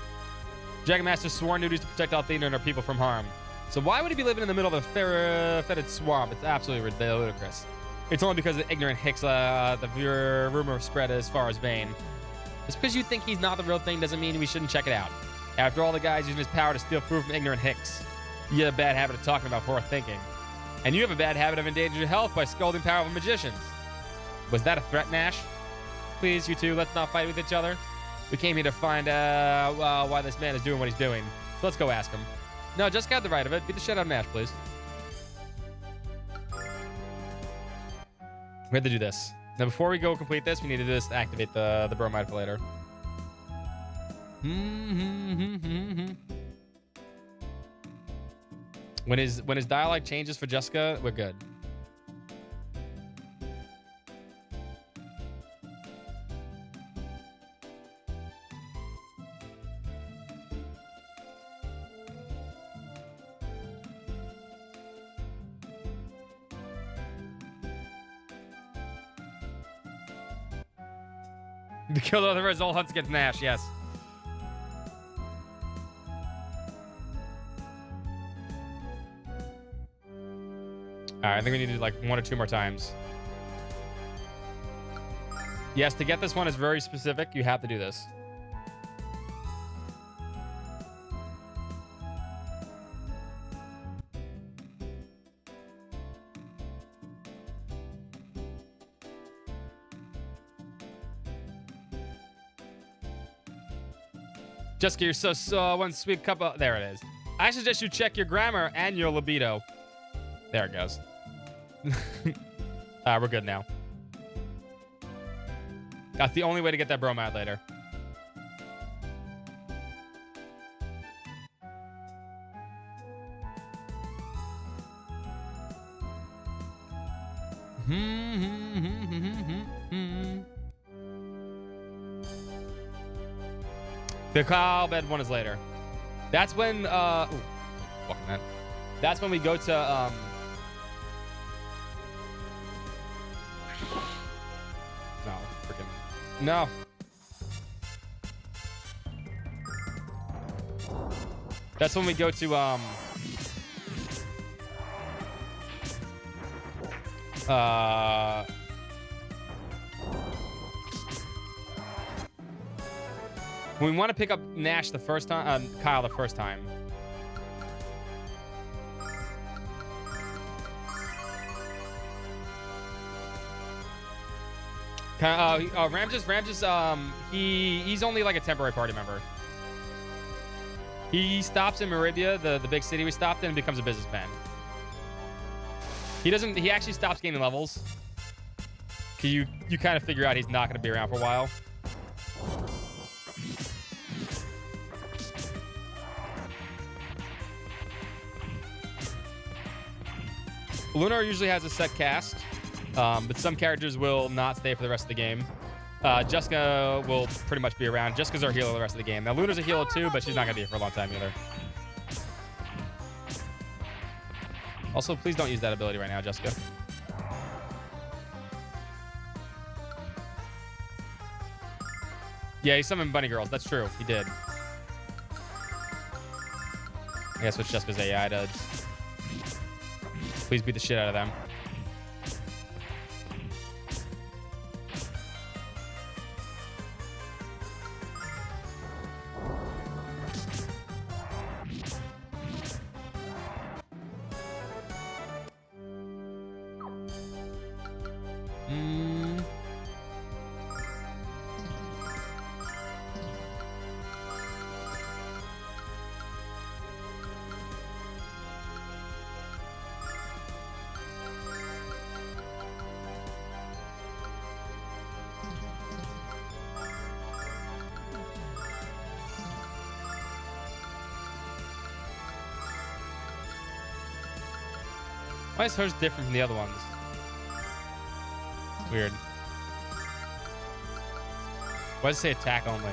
[SPEAKER 4] Dragon Master's sworn duty is to protect Althena and her people from harm. So why would he be living in the middle of a fetid swamp? It's absolutely ludicrous. It's only because the ignorant hicks the rumor spread as far as Vane. Just because you think he's not the real thing doesn't mean we shouldn't check it out. After all, the guy's using his power to steal food from ignorant hicks. You have a bad habit of talking about poor thinking. And you have a bad habit of endangering your health by scolding powerful magicians. Was that a threat, Nash? Please, you two, let's not fight with each other. We came here to find why this man is doing what he's doing. So let's go ask him. No, just got the right of it. Beat the shit out of Nash, please. We have to do this. Now, before we go complete this, we need to do this to activate the bromide for later. When his dialogue changes for Jessica, we're good. To kill the other result hunts against Nash, yes. Alright, I think we need to do like 1 or 2 more times. Yes, to get this one is very specific. You have to do this. Jessica, you're so one sweet cup of... There it is. I suggest you check your grammar and your libido. There it goes. We're good now. That's the only way to get that bromide later. The cow bed one is later. That's when, ooh, fucking that. That's when we go to, no, freaking, no. That's when we go to, we want to pick up Nash the first time, Kyle the first time. Ramjes, he's only like a temporary party member. He stops in Meribia, the big city we stopped in, and becomes a businessman. He actually stops gaining levels. You kind of figure out he's not going to be around for a while. Lunar usually has a set cast, but some characters will not stay for the rest of the game. Jessica will pretty much be around. Jessica's our healer the rest of the game. Now, Lunar's a healer too, but she's not going to be here for a long time either. Also, please don't use that ability right now, Jessica. Yeah, he summoned bunny girls. That's true. He did. I guess it's just because AI did. Please beat the shit out of them. Why is hers different from the other ones? Weird. Why does it say attack only?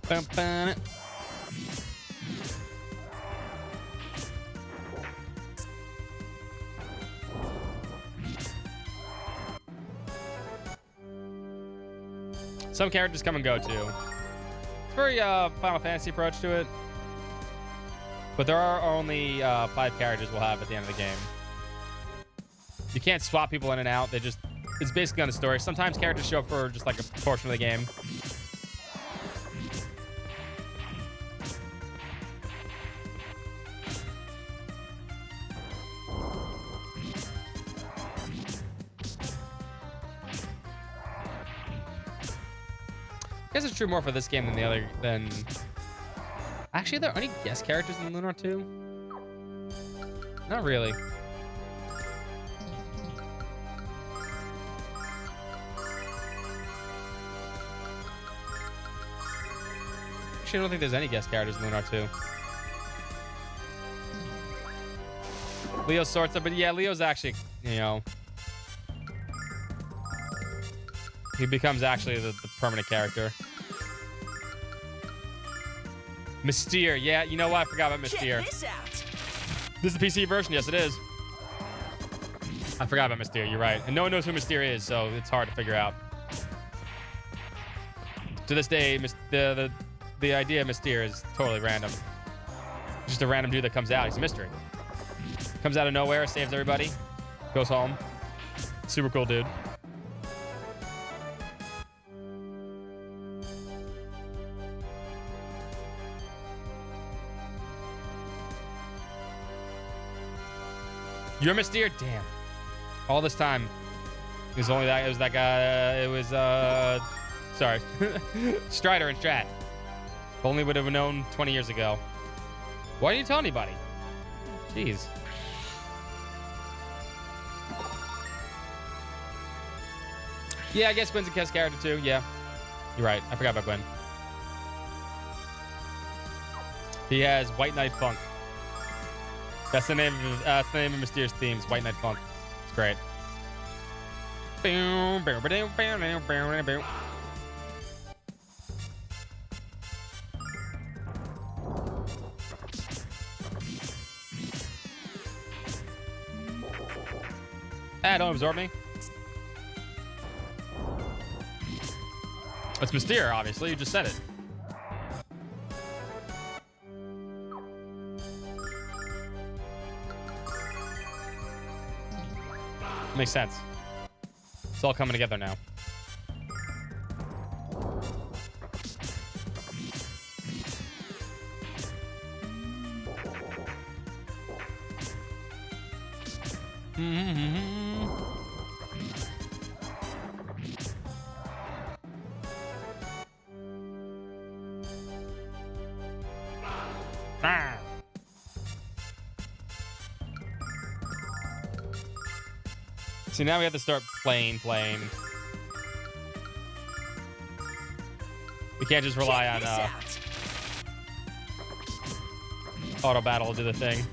[SPEAKER 4] Bum, bum. Some characters come and go too. It's very Final Fantasy approach to it. But there are only 5 characters we'll have at the end of the game. You can't swap people in and out. It's basically on the story. Sometimes characters show up for just like a portion of the game. I guess it's true more for this game than the other. Actually, are there any guest characters in Lunar 2? Not really. Actually, I don't think there's any guest characters in Lunar 2. Leo sorts of, but yeah, Leo's actually, you know, he becomes actually the permanent character. Mystere, yeah, you know what? I forgot about Mystere. Check this out. This is the PC version, yes it is. I forgot about Mystere, you're right. And no one knows who Mystere is, so it's hard to figure out. To this day, the idea of Mystere is totally random. Just a random dude that comes out, he's a mystery. Comes out of nowhere, saves everybody, goes home. Super cool dude. You're Mystere? Damn. All this time. It was only that. It was that guy. It was, sorry. Strider and Strat. If only would have known 20 years ago. Why didn't you tell anybody? Jeez. Yeah, I guess Gwen's a guest character too. Yeah. You're right. I forgot about Gwen. He has White Knight Funk. That's the name of Mystere's themes, White Knight Funk. It's great. Don't absorb me. It's Mystere, obviously. You just said it. Makes sense. It's all coming together now. See, now we have to start playing. We can't just rely on auto battle to do the thing.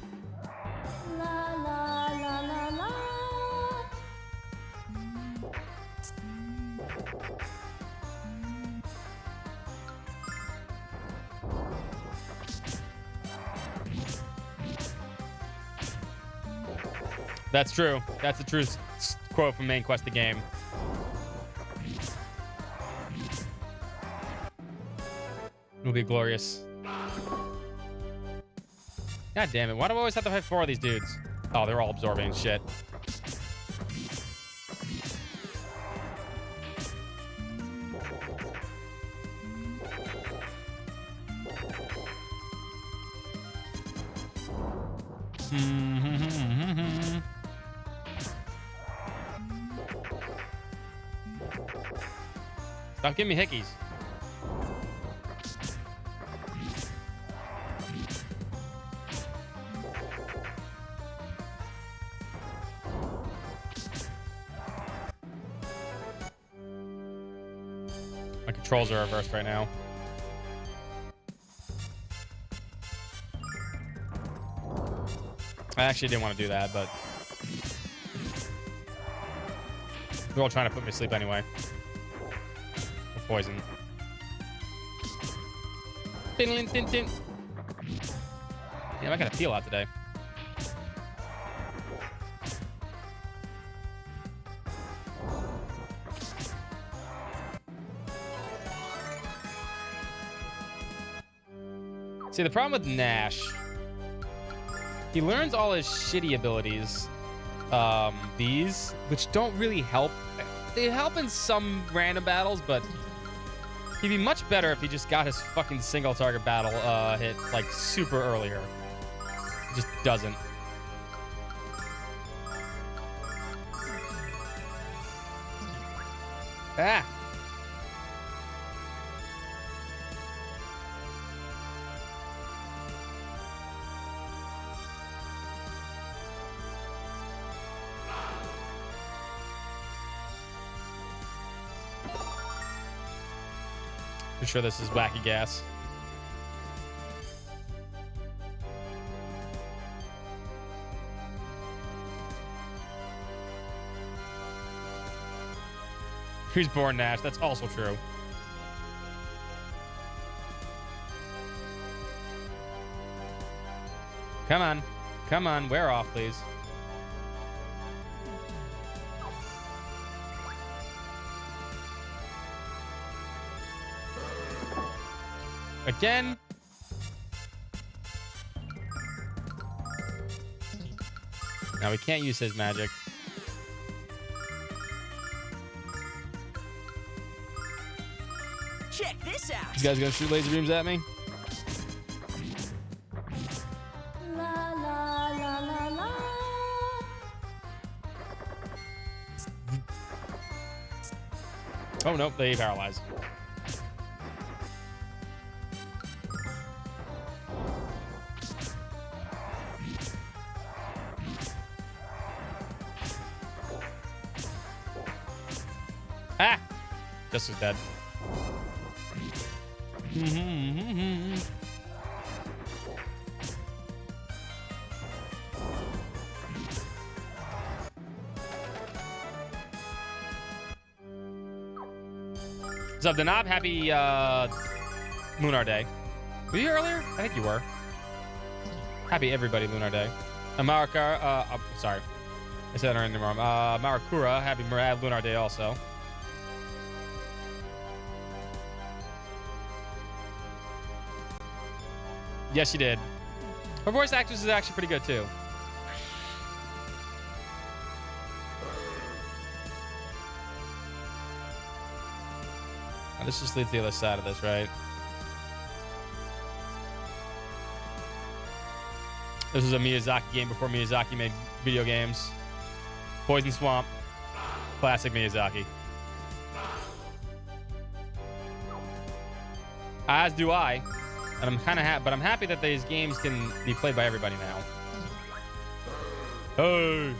[SPEAKER 4] That's true. That's the true quote from Main Quest the game. It'll be glorious. God damn it. Why do I always have to fight 4 of these dudes? Oh, they're all absorbing shit. Stop giving me hickeys. My controls are reversed right now. I actually didn't want to do that, but they're all trying to put me to sleep anyway. With poison. Damn, I gotta peel out today. See, the problem with Nash, he learns all his shitty abilities, these, which don't really help. They help in some random battles, but he'd be much better if he just got his fucking single target battle hit like super earlier. He just doesn't. Ah! Pretty sure this is wacky gas. Who's born Nash? That's also true. Come on. Come on. Wear off, please. Again. Now we can't use his magic.
[SPEAKER 5] Check this out.
[SPEAKER 4] You guys gonna shoot laser beams at me?
[SPEAKER 3] La la la la la.
[SPEAKER 4] Oh, nope. They paralyze. Ah! Just is dead. What's up, Denob? Happy Lunar Day. Were you here earlier? I think you were. Happy everybody Lunar Day. Marika, sorry. I said her name wrong. Marakura, happy Lunar Day also. Yes, she did. Her voice actress is actually pretty good, too. This just leads to the other side of this, right? This was a Miyazaki game before Miyazaki made video games. Poison Swamp. Classic Miyazaki. As do I. And I'm kind of happy, but I'm happy that these games can be played by everybody now. Hey!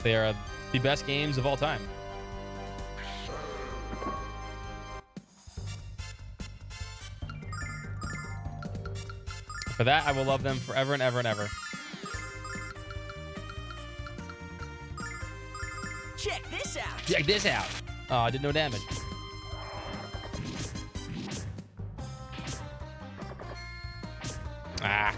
[SPEAKER 4] They are the best games of all time. For that, I will love them forever and ever and ever.
[SPEAKER 5] Check this out.
[SPEAKER 4] Check this out. Oh, I did no damage. Ah.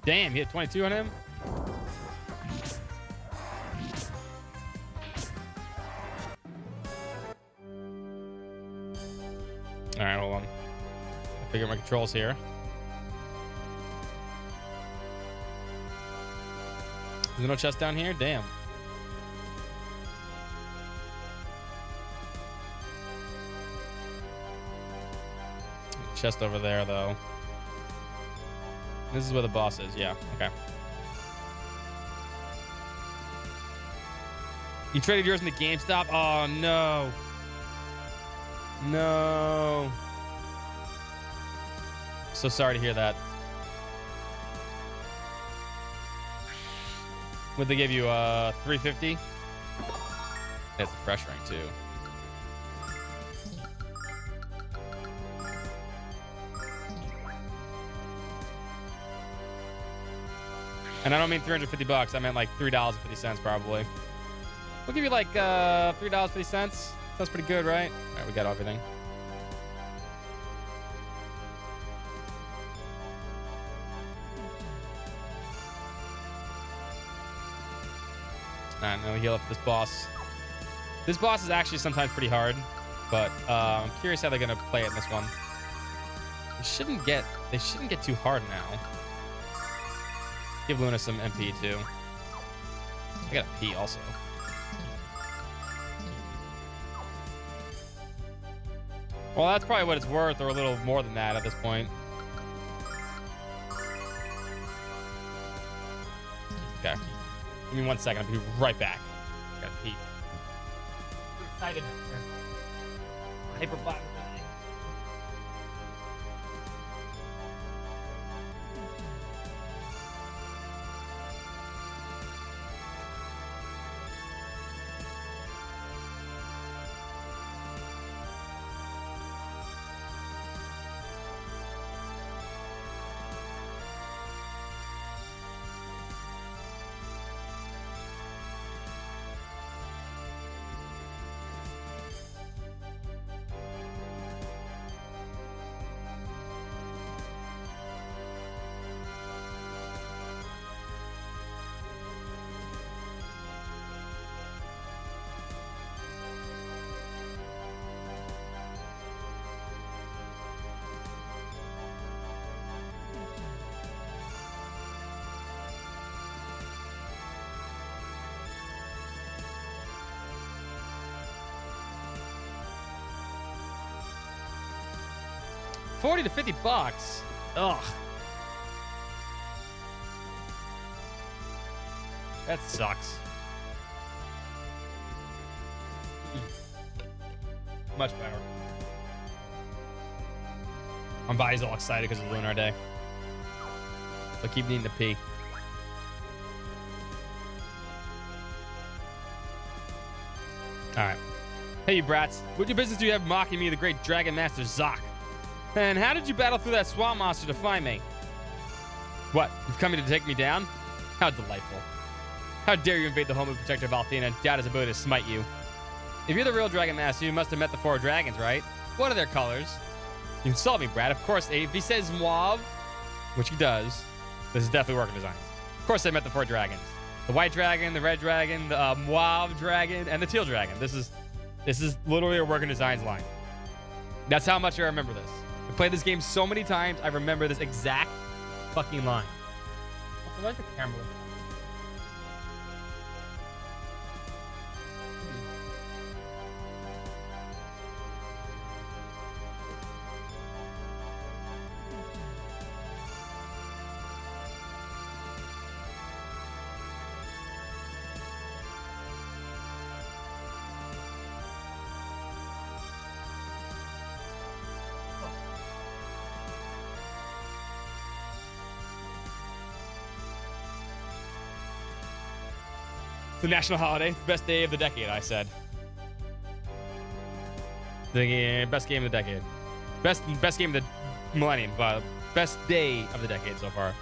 [SPEAKER 4] Damn, he hit 22 on him. All right, hold on. I'll figure out my controls here. Is there no chest down here? Damn. Chest over there, though. This is where the boss is. Yeah, okay. You traded yours in the GameStop? Oh, no. No. So sorry to hear that. Would they give you 350? That's a fresh rank too. And I don't mean 350 bucks. I meant like $3.50 probably. We'll give you like $3.50. Sounds pretty good, right? All right, we got everything. All right, now we heal up this boss. This boss is actually sometimes pretty hard, but I'm curious how they're gonna play it in this one. They shouldn't get too hard now. Give Luna some MP too. I got a P also. Well, that's probably what it's worth, or a little more than that at this point. Okay. Give me 1 second. I'll be right back. I gotta pee. I'm excited. Hyperbolic. 40 to 50 bucks. Ugh. That sucks. Much better. My body's all excited because of Lunar Day. I keep needing to pee. All right. Hey, you brats. What your business do you have mocking me, the great Dragon Master Zoc? And how did you battle through that swamp monster to find me? What? You've come here to take me down? How delightful. How dare you invade the home of Protector of Althena and doubt his ability to smite you? If you're the real Dragon Master, you must have met the 4 dragons, right? What are their colors? You insult me, Brad. Of course, if he says mauve, which he does, this is definitely working design. Of course I met the 4 dragons. The white dragon, the red dragon, the mauve dragon, and the teal dragon. This is literally a working designs line. That's how much I remember this. I played this game so many times, I remember this exact fucking line. Also, where's the camera? It's a national holiday. The best day of the decade, I said. The best game of the decade. Best game of the millennium. Best day of the decade so far.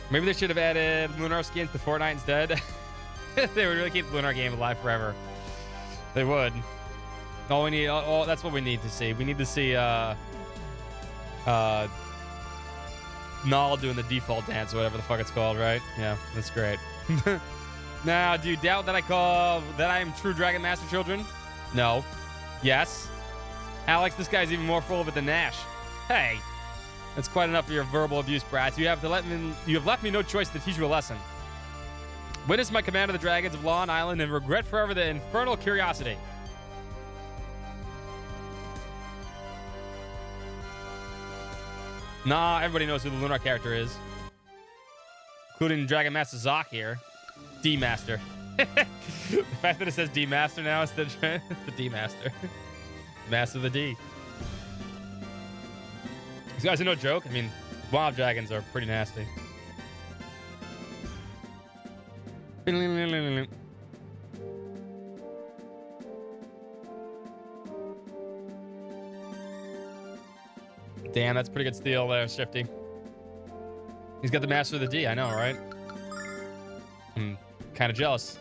[SPEAKER 4] Maybe they should have added Lunar skins to Fortnite instead. They would really keep the Lunar game alive forever. They would. All we need, that's what we need to see. We need to see Null doing the default dance or whatever the fuck it's called, right? Yeah, that's great. Now, do you doubt that I am true Dragon Master children? No. Yes. Alex, this guy's even more full of it than Nash. Hey, that's quite enough of your verbal abuse, brats. You have left me no choice to teach you a lesson. Witness my command of the dragons of Long Island and regret forever the infernal curiosity. Nah, everybody knows who the Lunar character is. Including Dragon Master Zoc here. D-Master. The fact that it says D-Master now instead of the D-Master. Master of the D. These guys are no joke. I mean, wild dragons are pretty nasty. Damn, that's pretty good steal there, Shifty. He's got the Master of the D, I know, right? I'm kind of jealous.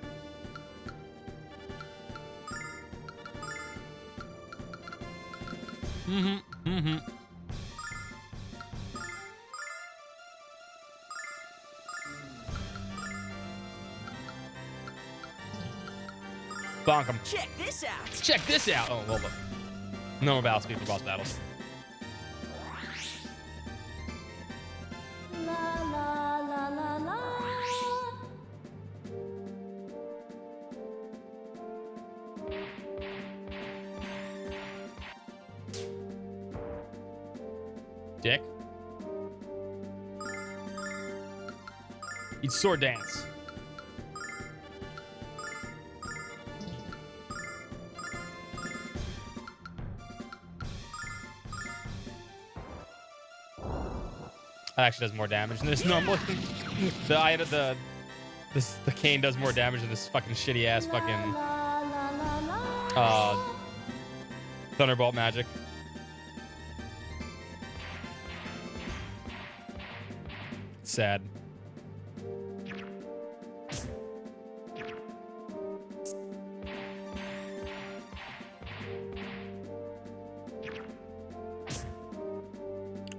[SPEAKER 4] Bonk him.
[SPEAKER 5] Check this out.
[SPEAKER 4] Check this out. Oh, well, look. No more battle speed for boss battles.
[SPEAKER 3] La la la la la.
[SPEAKER 4] Dick. Eat sword dance. That actually does more damage than this normally. The cane does more damage than this fucking shitty ass fucking Thunderbolt magic. It's sad.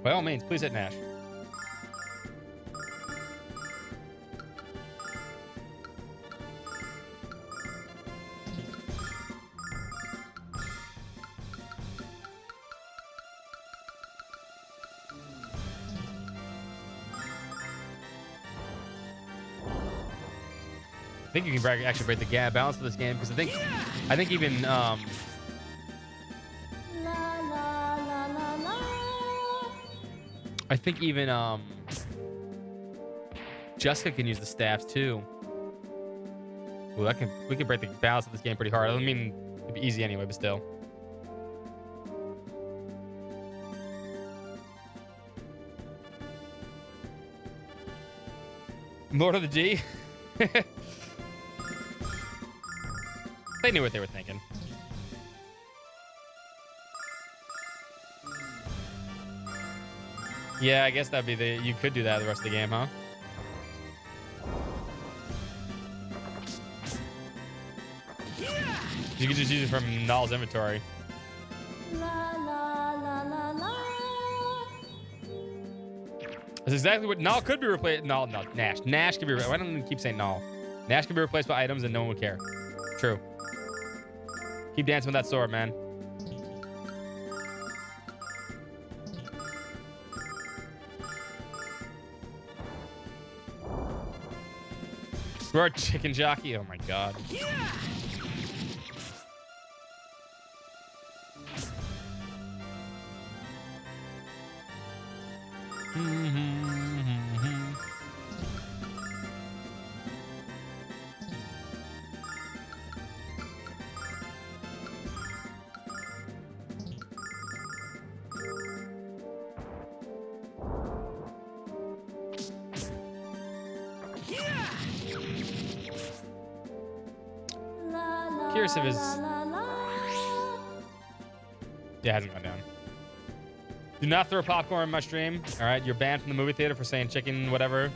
[SPEAKER 4] By all means, please hit Nash. I think you can actually break the balance of this game because I think even Jessica can use the staffs too. Ooh, we can break the balance of this game pretty hard. I mean, it'd be easy anyway, but still. Lord of the D. They knew what they were thinking. Yeah, I guess that'd be you could do that the rest of the game, huh? You could just use it from Null's inventory. That's exactly what Null could be replaced. No, Nash. Nash could be. Why don't you keep saying Null? Nash can be replaced by items and no one would care. True. Keep dancing with that sword, man. Roar chicken jockey. Oh my god. Curious if his... Yeah, it hasn't gone down. Do not throw popcorn in my stream. All right, you're banned from the movie theater for saying chicken, whatever.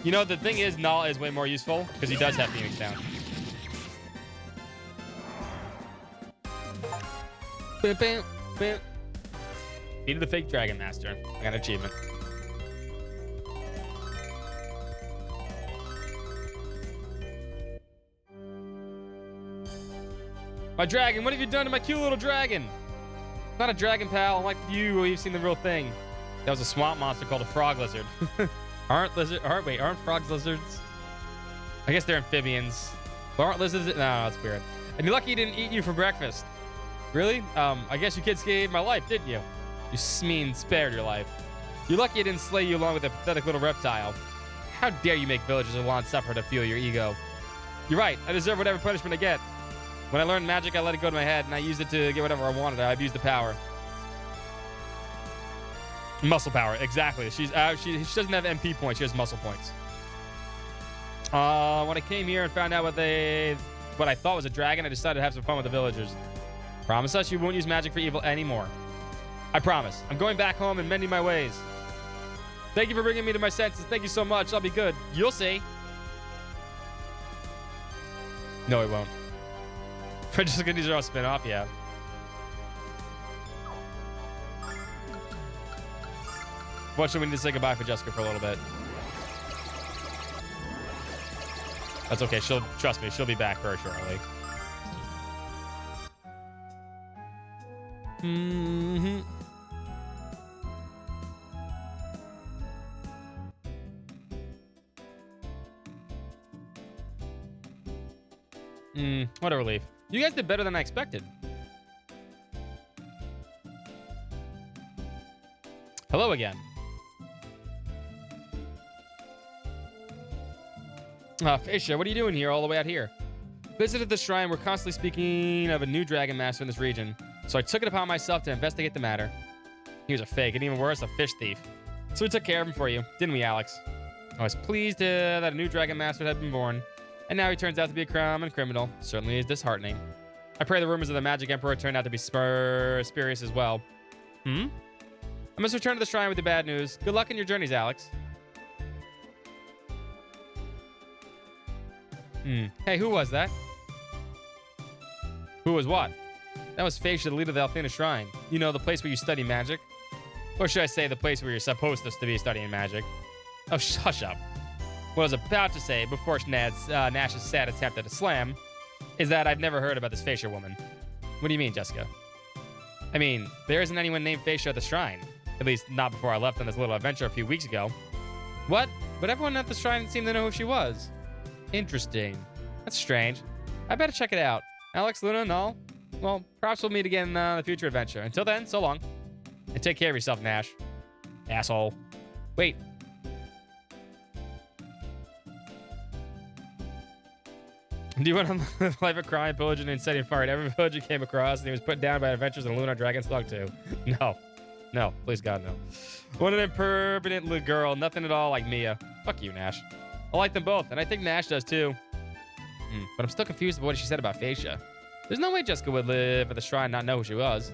[SPEAKER 4] You know, the thing is, Null is way more useful because he does have Phoenix down. Bam, bam, bam. Defeated the fake Dragon Master. I got an achievement. My dragon, what have you done to my cute little dragon? It's not a dragon, pal. Unlike you, you've seen the real thing. That was a swamp monster called a frog lizard. Aren't frogs lizards? I guess they're amphibians. But aren't lizards? No, that's weird. And you're lucky he didn't eat you for breakfast. Really? I guess you kids saved my life, didn't you? You mean spared your life. You're lucky I didn't slay you along with a pathetic little reptile. How dare you make villagers of Lawn suffer to fuel your ego? You're right. I deserve whatever punishment I get. When I learned magic, I let it go to my head, and I used it to get whatever I wanted. I abused the power. Muscle power, exactly. She doesn't have MP points. She has muscle points. When I came here and found out what I thought was a dragon, I decided to have some fun with the villagers. Promise us you won't use magic for evil anymore. I promise. I'm going back home and mending my ways. Thank you for bringing me to my senses. Thank you so much. I'll be good. You'll see. No, it won't. Francesca needs her own spin-off, yeah. What should we need to say goodbye for Jessica for a little bit? That's okay. Trust me, she'll be back very shortly. What a relief. You guys did better than I expected. Hello again. Facia, what are you doing here all the way out here? Visited the shrine. We're constantly speaking of a new dragon master in this region. So I took it upon myself to investigate the matter. He was a fake, and even worse, a fish thief. So we took care of him for you, didn't we, Alex? I was pleased that a new dragon master had been born. And now he turns out to be a common criminal. Certainly is disheartening. I pray the rumors of the Magic Emperor turned out to be spurious as well. I must return to the shrine with the bad news. Good luck in your journeys, Alex. Hey, who was that? Who was what? That was Facia, the leader of the Althena Shrine. You know, the place where you study magic. Or should I say, the place where you're supposed to be studying magic. Oh, hush up. What I was about to say before Nash's sad attempt at a slam is that I've never heard about this Facia woman. What do you mean, Jessica? I mean, there isn't anyone named Facia at the shrine. At least not before I left on this little adventure a few weeks ago. What? But everyone at the shrine seemed to know who she was. Interesting. That's strange. I better check it out. Alex, Luna, Null. Well, perhaps we'll meet again in the future adventure. Until then, so long. And take care of yourself, Nash. Asshole. Wait. Do you want to live a crime, pillaging, and setting fire at every village he came across, and he was put down by adventures in the Lunar Dragon's Dog too? No. No. Please, God, no. What an impertinent little girl. Nothing at all like Mia. Fuck you, Nash. I like them both, and I think Nash does too. But I'm still confused about what she said about Facia. There's no way Jessica would live at the shrine and not know who she was.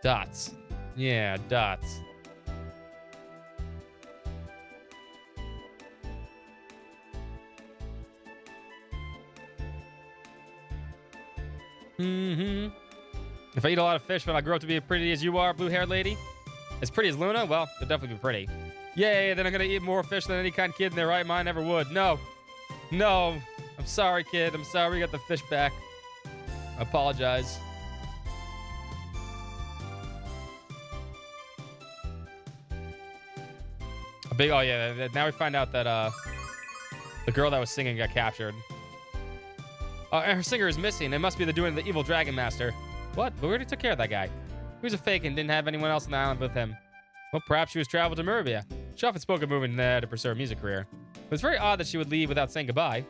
[SPEAKER 4] Dots. Yeah, dots. If I eat a lot of fish, will I grow up to be as pretty as you are, blue-haired lady? As pretty as Luna? Well, you'll definitely be pretty. Yay, then I'm gonna eat more fish than any kind of kid in their right mind ever would. No. No. I'm sorry, kid. I'm sorry we got the fish back. I apologize. Oh yeah, now we find out that the girl that was singing got captured. And her singer is missing. It must be the doing of the evil Dragon Master. What? But we already took care of that guy. He was a fake and didn't have anyone else on the island with him. Well, perhaps she was traveled to Meribia. She often spoke of moving there to pursue her music career. But it's very odd that she would leave without saying goodbye.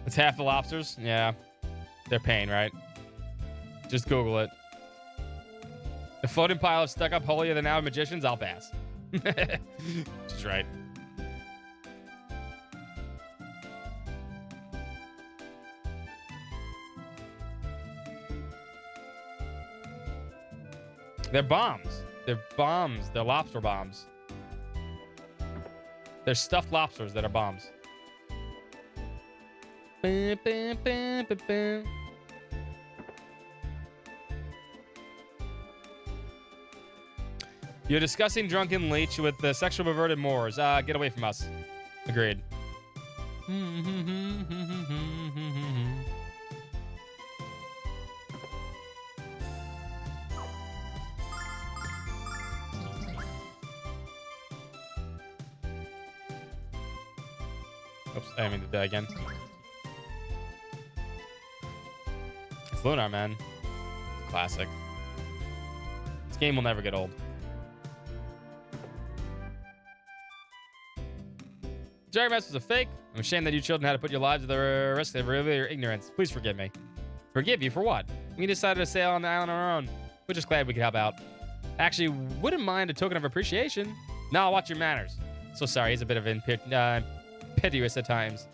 [SPEAKER 4] It's half the lobsters? Yeah. They're paying, right? Just Google it. A floating pile of stuck-up holier-than-thou magicians? I'll pass. She's right. They're bombs. They're bombs. They're lobster bombs. They're stuffed lobsters that are bombs. You're discussing drunken leech with the sexual perverted Moors. Get away from us. Agreed. Oops, I didn't mean to die again. It's Lunar, man. Classic. This game will never get old. Jerry Mess was a fake. I'm ashamed that you children had to put your lives at the risk of your ignorance. Please forgive me. Forgive you for what? We decided to sail on the island on our own. We're just glad we could help out. Actually, wouldn't mind a token of appreciation. No, watch your manners. So sorry, he's a bit of impetuous at times.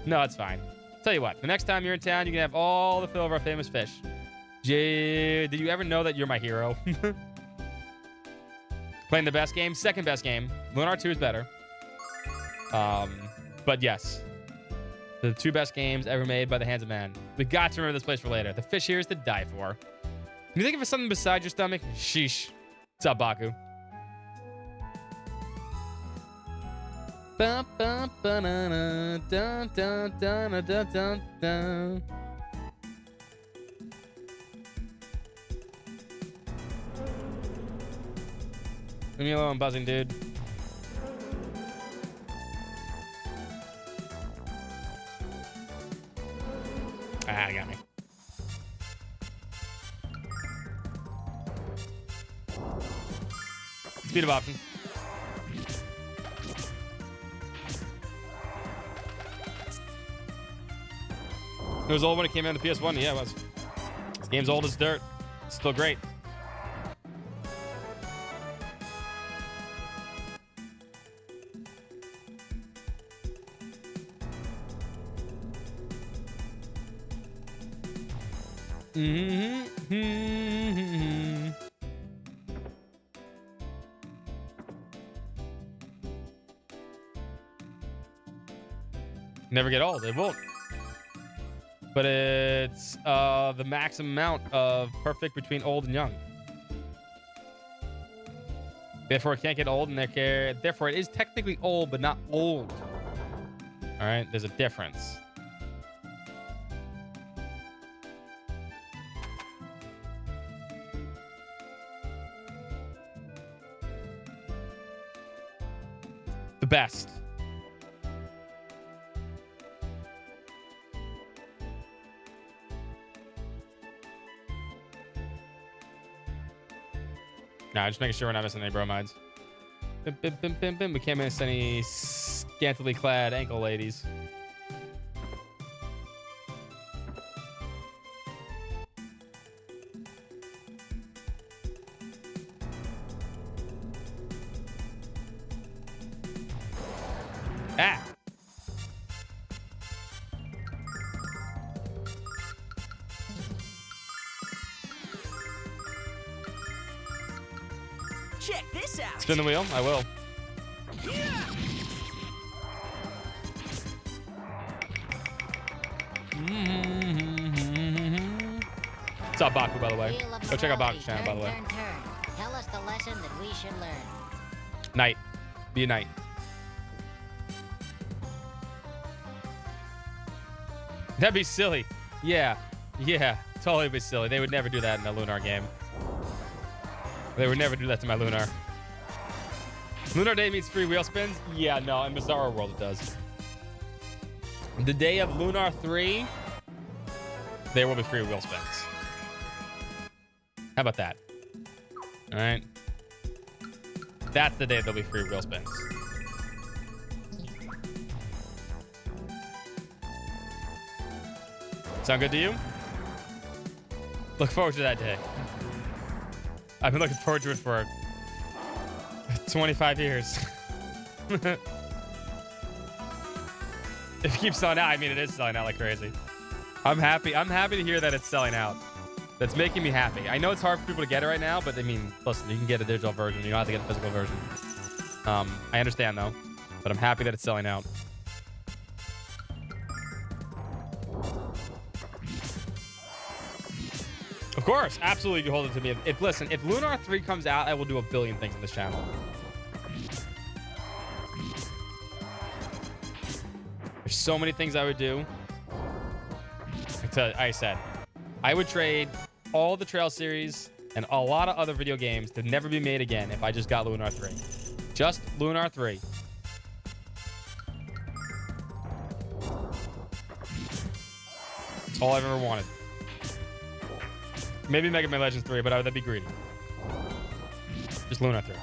[SPEAKER 4] No, it's fine. Tell you what, the next time you're in town, you can have all the fill of our famous fish. Did you ever know that you're my hero? Playing the best game? Second best game. Lunar 2 is better. But yes, the 2 best games ever made by the hands of man. We got to remember this place for later. The fish here is to die for. Can you think of something besides your stomach? Sheesh. What's up, Baku? Leave me alone, buzzing dude. Ah, got me. Speed of option. It was old when it came out on the PS1. Yeah, it was. This game's old as dirt. It's still great. Never get old. It won't. But it's the maximum amount of perfect between old and young. Therefore, it can't get old, and therefore, it is technically old, but not old. All right, there's a difference. The best. Nah, just making sure we're not missing any bromides. Bim, bim, bim, bim, bim. We can't miss any scantily clad ankle ladies. Ah!
[SPEAKER 5] Check this out.
[SPEAKER 4] Spin the wheel. I will.
[SPEAKER 5] Yeah.
[SPEAKER 4] What's up, Baku, by the way? Go check out Baku's channel, by the way.
[SPEAKER 11] Tell us the lesson that we should learn.
[SPEAKER 4] Knight. Be a knight. That'd be silly. Yeah. Yeah. Totally be silly. They would never do that in a Lunar game. They would never do that to my Lunar. Lunar Day means free wheel spins? Yeah, no, in Bizarro World it does. The day of Lunar 3, there will be free wheel spins. How about that? All right. That's the day there'll be free wheel spins. Sound good to you? Look forward to that day. I've been looking forward to it for 25 years. If it keeps selling out, I mean, it is selling out like crazy. I'm happy to hear that it's selling out. that's making me happy. I know it's hard for people to get it right now, but I mean, listen, you can get a digital version. You don't have to get a physical version. I understand though, but I'm happy that it's selling out. Of course, absolutely, you hold it to me. Listen, if Lunar 3 comes out, I will do a billion things on this channel. There's so many things I would do. I said, I would trade all the Trail series and a lot of other video games to never be made again if I just got Lunar 3. Just Lunar 3. That's all I've ever wanted. Maybe Mega Man Legends 3, but that'd be greedy. Just Lunar 3.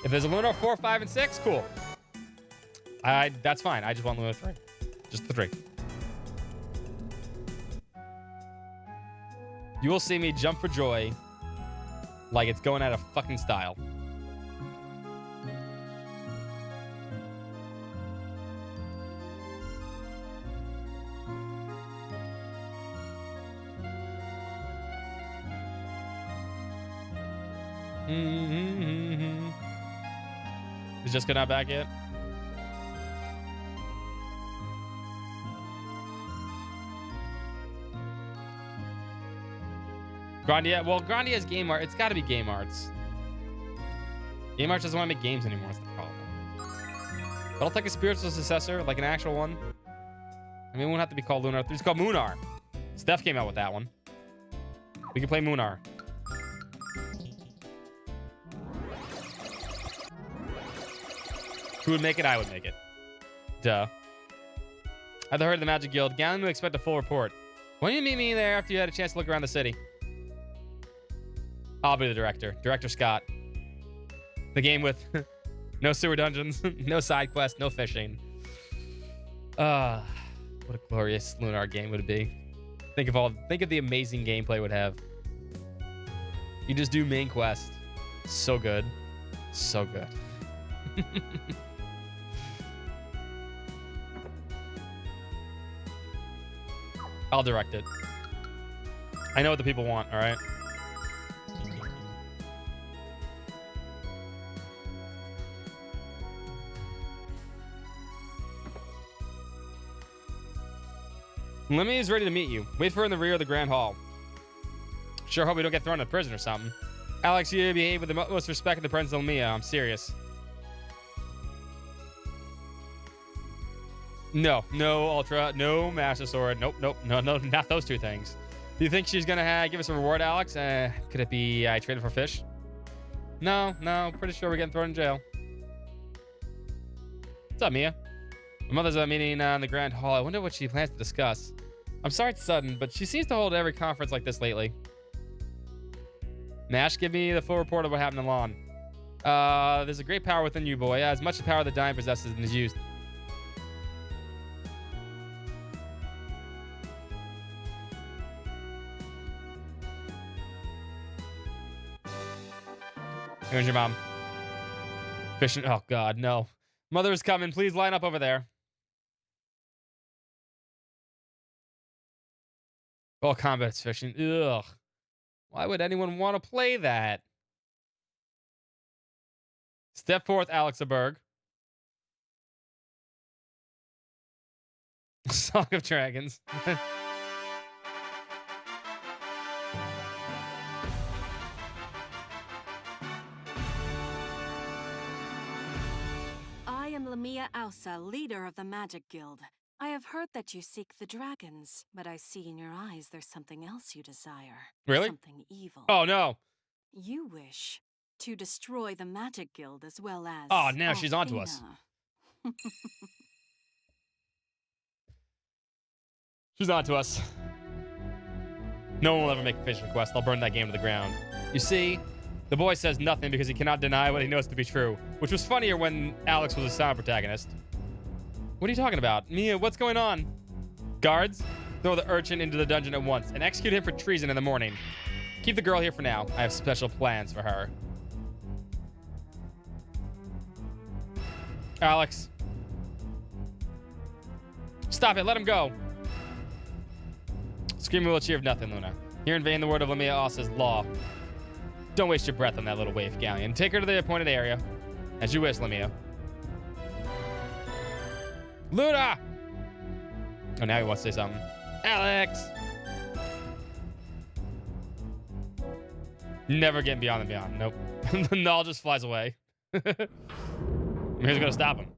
[SPEAKER 4] If there's a Lunar 4, 5, and 6, cool. That's fine. I just want Lunar 3. Just the 3. You will see me jump for joy like it's going out of fucking style. Is Jessica not back yet? Grandia, well, Grandia's Game Art. It's got to be Game Arts. Game Arts doesn't want to make games anymore. That's the problem. But I'll take a spiritual successor, like an actual one. I mean, it won't have to be called Lunar. It's called Moonar. Steph came out with that one. We can play Moonar. Who would make it? I would make it. Duh. I've heard of the Magic Guild. Galen would expect a full report. Why don't you meet me there after you had a chance to look around the city? I'll be the director. Director Scott. The game with no sewer dungeons, no side quests, no fishing. What a glorious Lunar game would it be? Think of the amazing gameplay it would have. You just do main quest. So good. So good. I'll direct it. I know what the people want, all right? Lemmy is ready to meet you. Wait for her in the rear of the Grand Hall. Sure hope we don't get thrown into prison or something. Alex, you behave with the utmost respect in the presence of Lemia. I'm serious. No, Ultra, no Master Sword. Nope, no, not those two things. Do you think she's gonna give us a reward, Alex? Could it be I traded for fish? No, pretty sure we're getting thrown in jail. What's up, Mia? My mother's at a meeting in the Grand Hall. I wonder what she plans to discuss. I'm sorry it's sudden, but she seems to hold every conference like this lately. Nash, give me the full report of what happened in Lawn. There's a great power within you, boy. As much power the Dying possesses and is used. Here's your mom. Fishing. Oh, God, no. Mother's coming. Please line up over there. Oh, combat's fishing. Ugh. Why would anyone want to play that? Step forth, Alexaberg. Song of Dragons.
[SPEAKER 6] I am Lamia Ausa, leader of the Magic Guild. I have heard that you seek the dragons, but I see in your eyes there's something else you desire.
[SPEAKER 4] Really?
[SPEAKER 6] Something evil.
[SPEAKER 4] Oh, no.
[SPEAKER 6] You wish to destroy the Magic Guild as well as...
[SPEAKER 4] Oh, now she's onto us. She's onto us. No one will ever make a fishing quest. I'll burn that game to the ground. You see, the boy says nothing because he cannot deny what he knows to be true, which was funnier when Alex was a silent protagonist. What are you talking about? Mia, what's going on? Guards, throw the urchin into the dungeon at once and execute him for treason in the morning. Keep the girl here for now. I have special plans for her. Alex. Stop it. Let him go. Screaming will achieve nothing, Luna. Hear in vain the word of Lamia Ossa's law. Don't waste your breath on that little waif galleon. Take her to the appointed area. As you wish, Lamia. Luna! Oh, now he wants to say something. Alex! Never getting beyond the beyond. Nope. The null just flies away. Who's gonna stop him?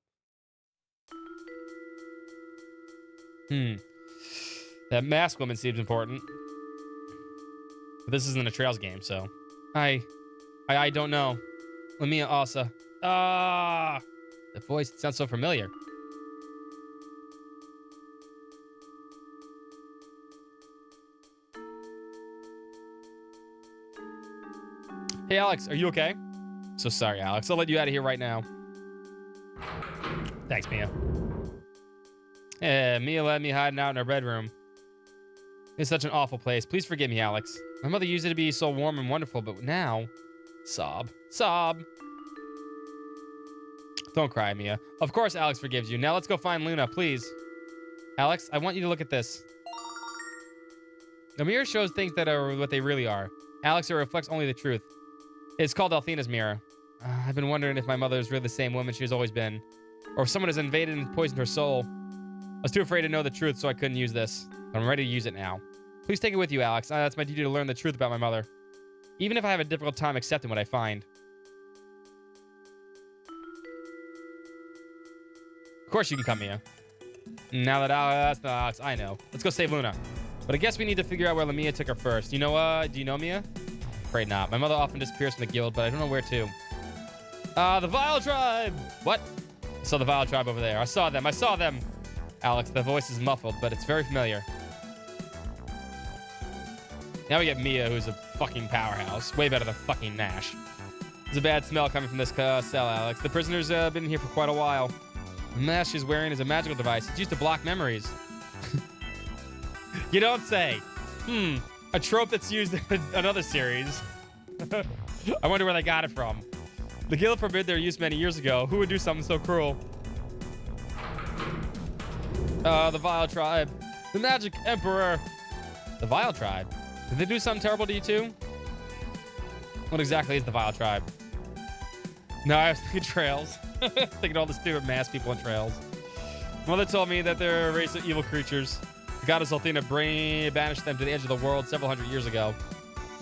[SPEAKER 4] That masked woman seems important. But this isn't a Trails game, so... I don't know. Lamia Ossa. Ah! The voice sounds so familiar. Hey, Alex, are you okay? So sorry, Alex. I'll let you out of here right now. Thanks, Mia. Yeah, Mia let me hiding out in her bedroom. It's such an awful place. Please forgive me, Alex. My mother used it to be so warm and wonderful, but now... Sob. Sob. Don't cry, Mia. Of course Alex forgives you. Now let's go find Luna, please. Alex, I want you to look at this. The mirror shows things that are what they really are. Alex, it reflects only the truth. It's called Althena's mirror. I've been wondering if my mother is really the same woman she's always been. Or if someone has invaded and poisoned her soul. I was too afraid to know the truth, so I couldn't use this. I'm ready to use it now. Please take it with you, Alex. That's my duty to learn the truth about my mother. Even if I have a difficult time accepting what I find. Of course you can come, Mia. Now that that's not Alex, I know. Let's go save Luna. But I guess we need to figure out where Lamia took her first. Do you know Mia? Afraid not. My mother often disappears from the guild, but I don't know where to. The Vile Tribe! What? I saw the Vile Tribe over there. I saw them. Alex, the voice is muffled, but it's very familiar. Now we get Mia, who's a fucking powerhouse. Way better than fucking Nash. There's a bad smell coming from this cell, Alex. The prisoner's been here for quite a while. The mask she's wearing is a magical device. It's used to block memories. You don't say. A trope that's used in another series. I wonder where they got it from. The guild forbid their use many years ago. Who would do something so cruel? The Vile Tribe. The Magic Emperor. The Vile Tribe? Did they do something terrible to you too? What exactly is the Vile Tribe? No, I was thinking Trails. Thinking all the stupid mass people in Trails. Mother told me that they're a race of evil creatures. The goddess Althena banished them to the edge of the world several hundred years ago.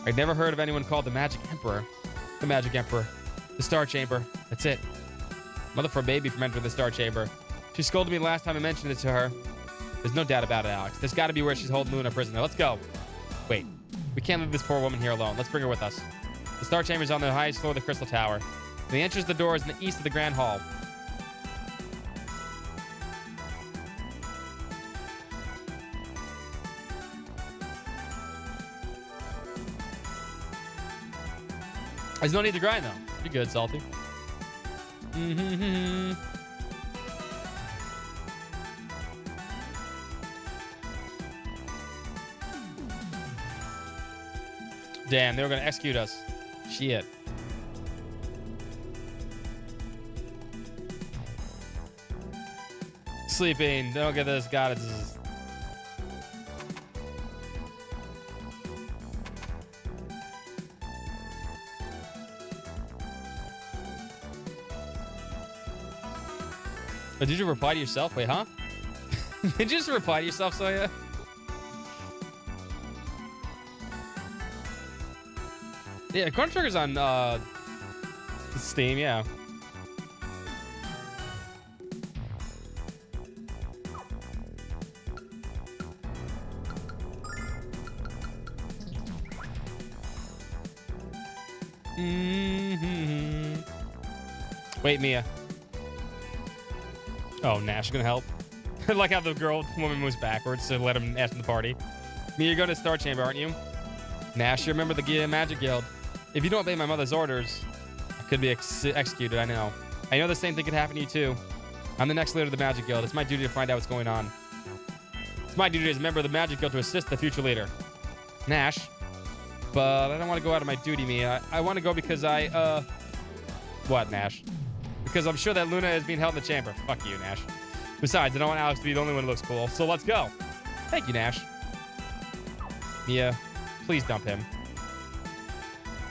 [SPEAKER 4] I'd never heard of anyone called the Magic Emperor. The Magic Emperor. The Star Chamber. That's it. Mother forbade me from entering the Star Chamber. She scolded me last time I mentioned it to her. There's no doubt about it, Alex. There's got to be where she's holding Luna prisoner. Let's go. Wait. We can't leave this poor woman here alone. Let's bring her with us. The Star Chamber is on the highest floor of the Crystal Tower. And the entrance to the door is in the east of the Grand Hall. There's no need to grind, though. You're good, Salty. Damn, they were going to execute us. Shit. Sleeping. Don't get this. God, this is... Oh, did you reply to yourself? Wait, huh? Did you just reply to yourself, Soya? Yeah, Chrono Trigger's on Steam, yeah. Wait, Mia. Oh, Nash is gonna help. I like how the woman moves backwards to let him enter the party. Mia, you're going to Star Chamber, aren't you? Nash, you remember the Magic Guild. If you don't obey my mother's orders, I could be executed, I know. I know the same thing could happen to you too. I'm the next leader of the Magic Guild. It's my duty to find out what's going on. It's my duty as a member of the Magic Guild to assist the future leader. Nash. But I don't want to go out of my duty, Mia. I want to go because What, Nash? Because I'm sure that Luna is being held in the chamber. Fuck you, Nash. Besides, I don't want Alex to be the only one who looks cool. So let's go. Thank you, Nash. Mia, Please dump him. In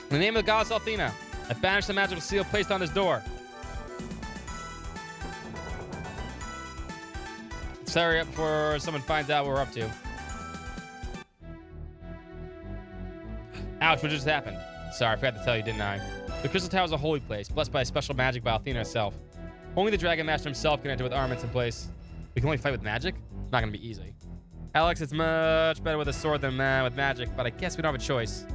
[SPEAKER 4] the name of the goddess Althena, I banish the magical seal placed on his door. Let's hurry up before someone finds out what we're up to. Ouch, what just happened? Sorry, I forgot to tell you, didn't I? The Crystal Tower is a holy place, blessed by special magic by Althena herself. Only the Dragon Master himself can enter with armaments in place. We can only fight with magic? It's not gonna be easy. Alex, it's much better with a sword than with magic, but I guess we don't have a choice.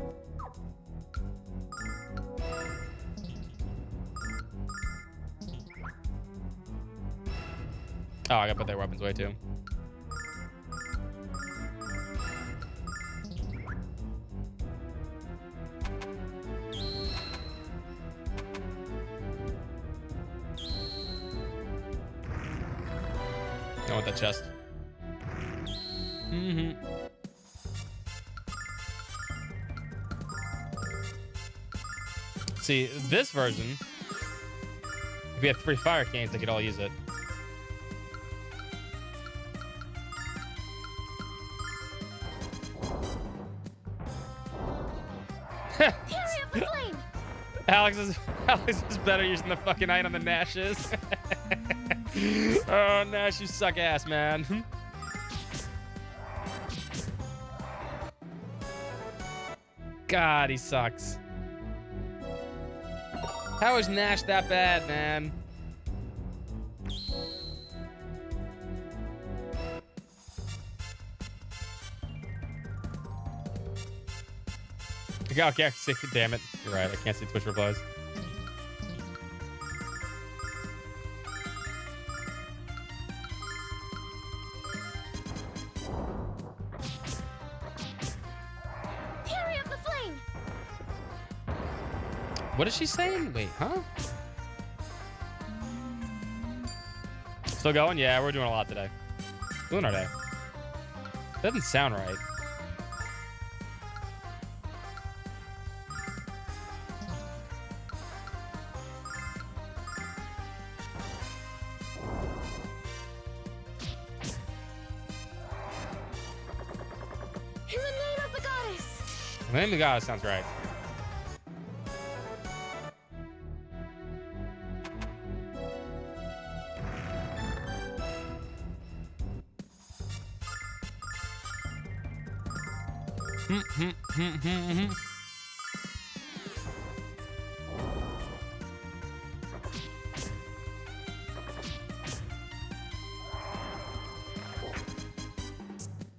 [SPEAKER 4] Oh, I gotta put their weapons away too. I want that chest. See, this version, if we have 3 fire canes, they could all use it. Alex is better using the fucking item than Nash is. Oh, Nash, you suck ass, man. God, he sucks. How is Nash that bad, man? Okay, damn it. You're right, I can't see Twitch replies.
[SPEAKER 3] Carry up the flame.
[SPEAKER 4] What is she saying? Wait, huh? Still going? Yeah, we're doing a lot today. Lunar Day. Doesn't sound right.
[SPEAKER 3] In the name of the goddess.
[SPEAKER 4] The name of the goddess sounds right.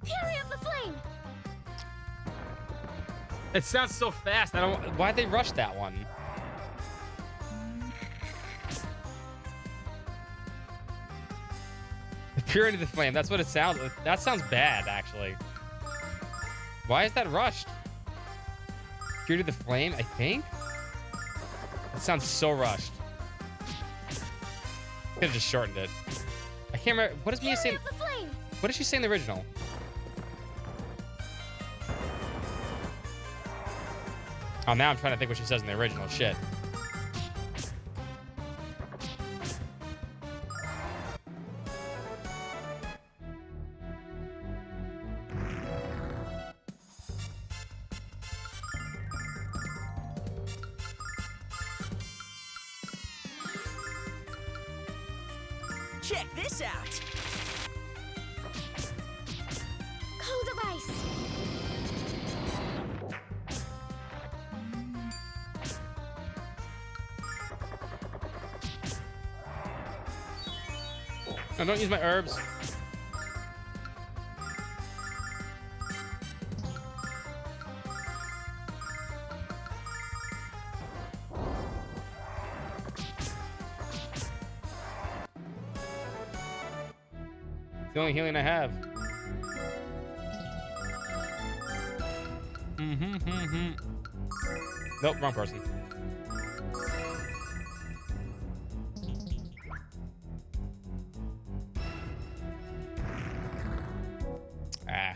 [SPEAKER 3] Carry up the flame.
[SPEAKER 4] It sounds so fast. I don't. Why'd they rush that one? Purity of the flame. That's what it sounds. That sounds bad, actually. Why is that rushed? Purity of the flame. I think. That sounds so rushed. Could have just shortened it. I can't remember. What does Mia say? What does she say in the original? Oh, now I'm trying to think what she says in the original. Shit.
[SPEAKER 5] Check this out.
[SPEAKER 3] Cold of ice.
[SPEAKER 4] No, don't use my herbs. It's the only healing I have. Nope, wrong person. Ah.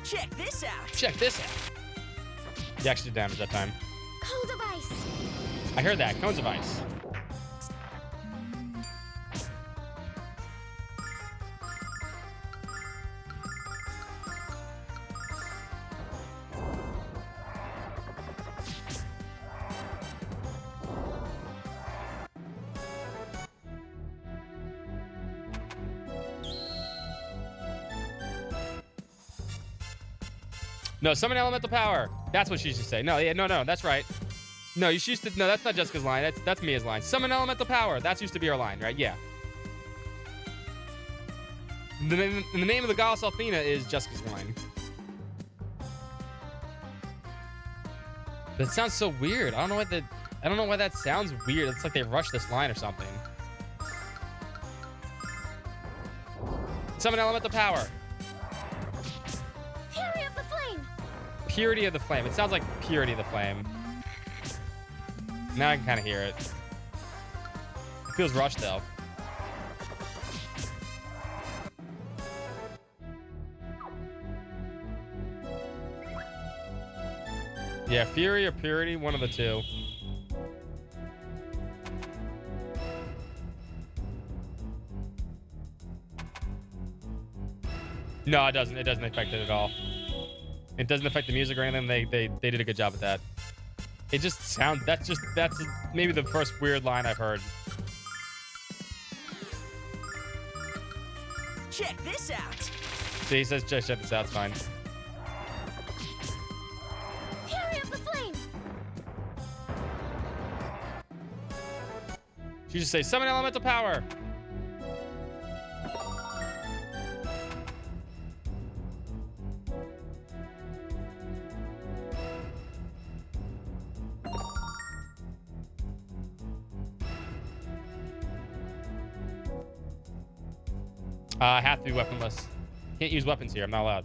[SPEAKER 5] Check this out.
[SPEAKER 4] Check this out. You actually did damage that time.
[SPEAKER 3] Cold of ice.
[SPEAKER 4] I heard that. Cones of ice. No, summon elemental power. That's what she used to say. No, yeah, no, that's right. No, you used to. No, that's not Jessica's line. That's Mia's line. Summon elemental power. That's used to be our line, right? Yeah. The name of the goddess Athena is Jessica's line. That sounds so weird. I don't know why that sounds weird. It's like they rushed this line or something. Summon elemental power.
[SPEAKER 3] Fury of the flame.
[SPEAKER 4] Purity of the flame. It sounds like purity of the flame. Now I can kind of hear it. It feels rushed though. Yeah, fury or purity, one of the two. No, it doesn't. It doesn't affect it at all. It doesn't affect the music or anything. They did a good job with that. It just sounds. That's maybe the first weird line I've heard.
[SPEAKER 5] Check this out.
[SPEAKER 4] See, he says, check this out. It's fine.
[SPEAKER 3] Fury of the flame.
[SPEAKER 4] She just say, summon elemental power. I have to be weaponless. Can't use weapons here. I'm not allowed.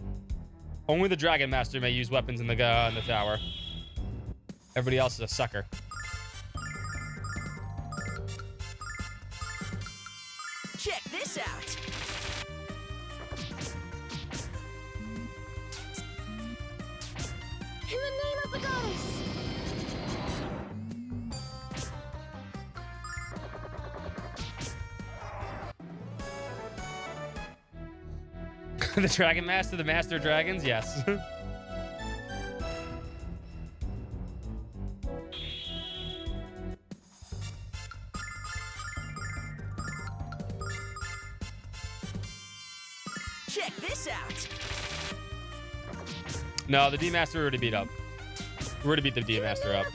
[SPEAKER 4] Only the Dragon Master may use weapons in the tower. Everybody else is a sucker.
[SPEAKER 5] Check this out.
[SPEAKER 3] In the name of the goddess.
[SPEAKER 4] The Dragon Master, the Master of Dragons? Yes.
[SPEAKER 5] Check this out.
[SPEAKER 4] No, the D-Master already beat up. We already beat the D-Master up.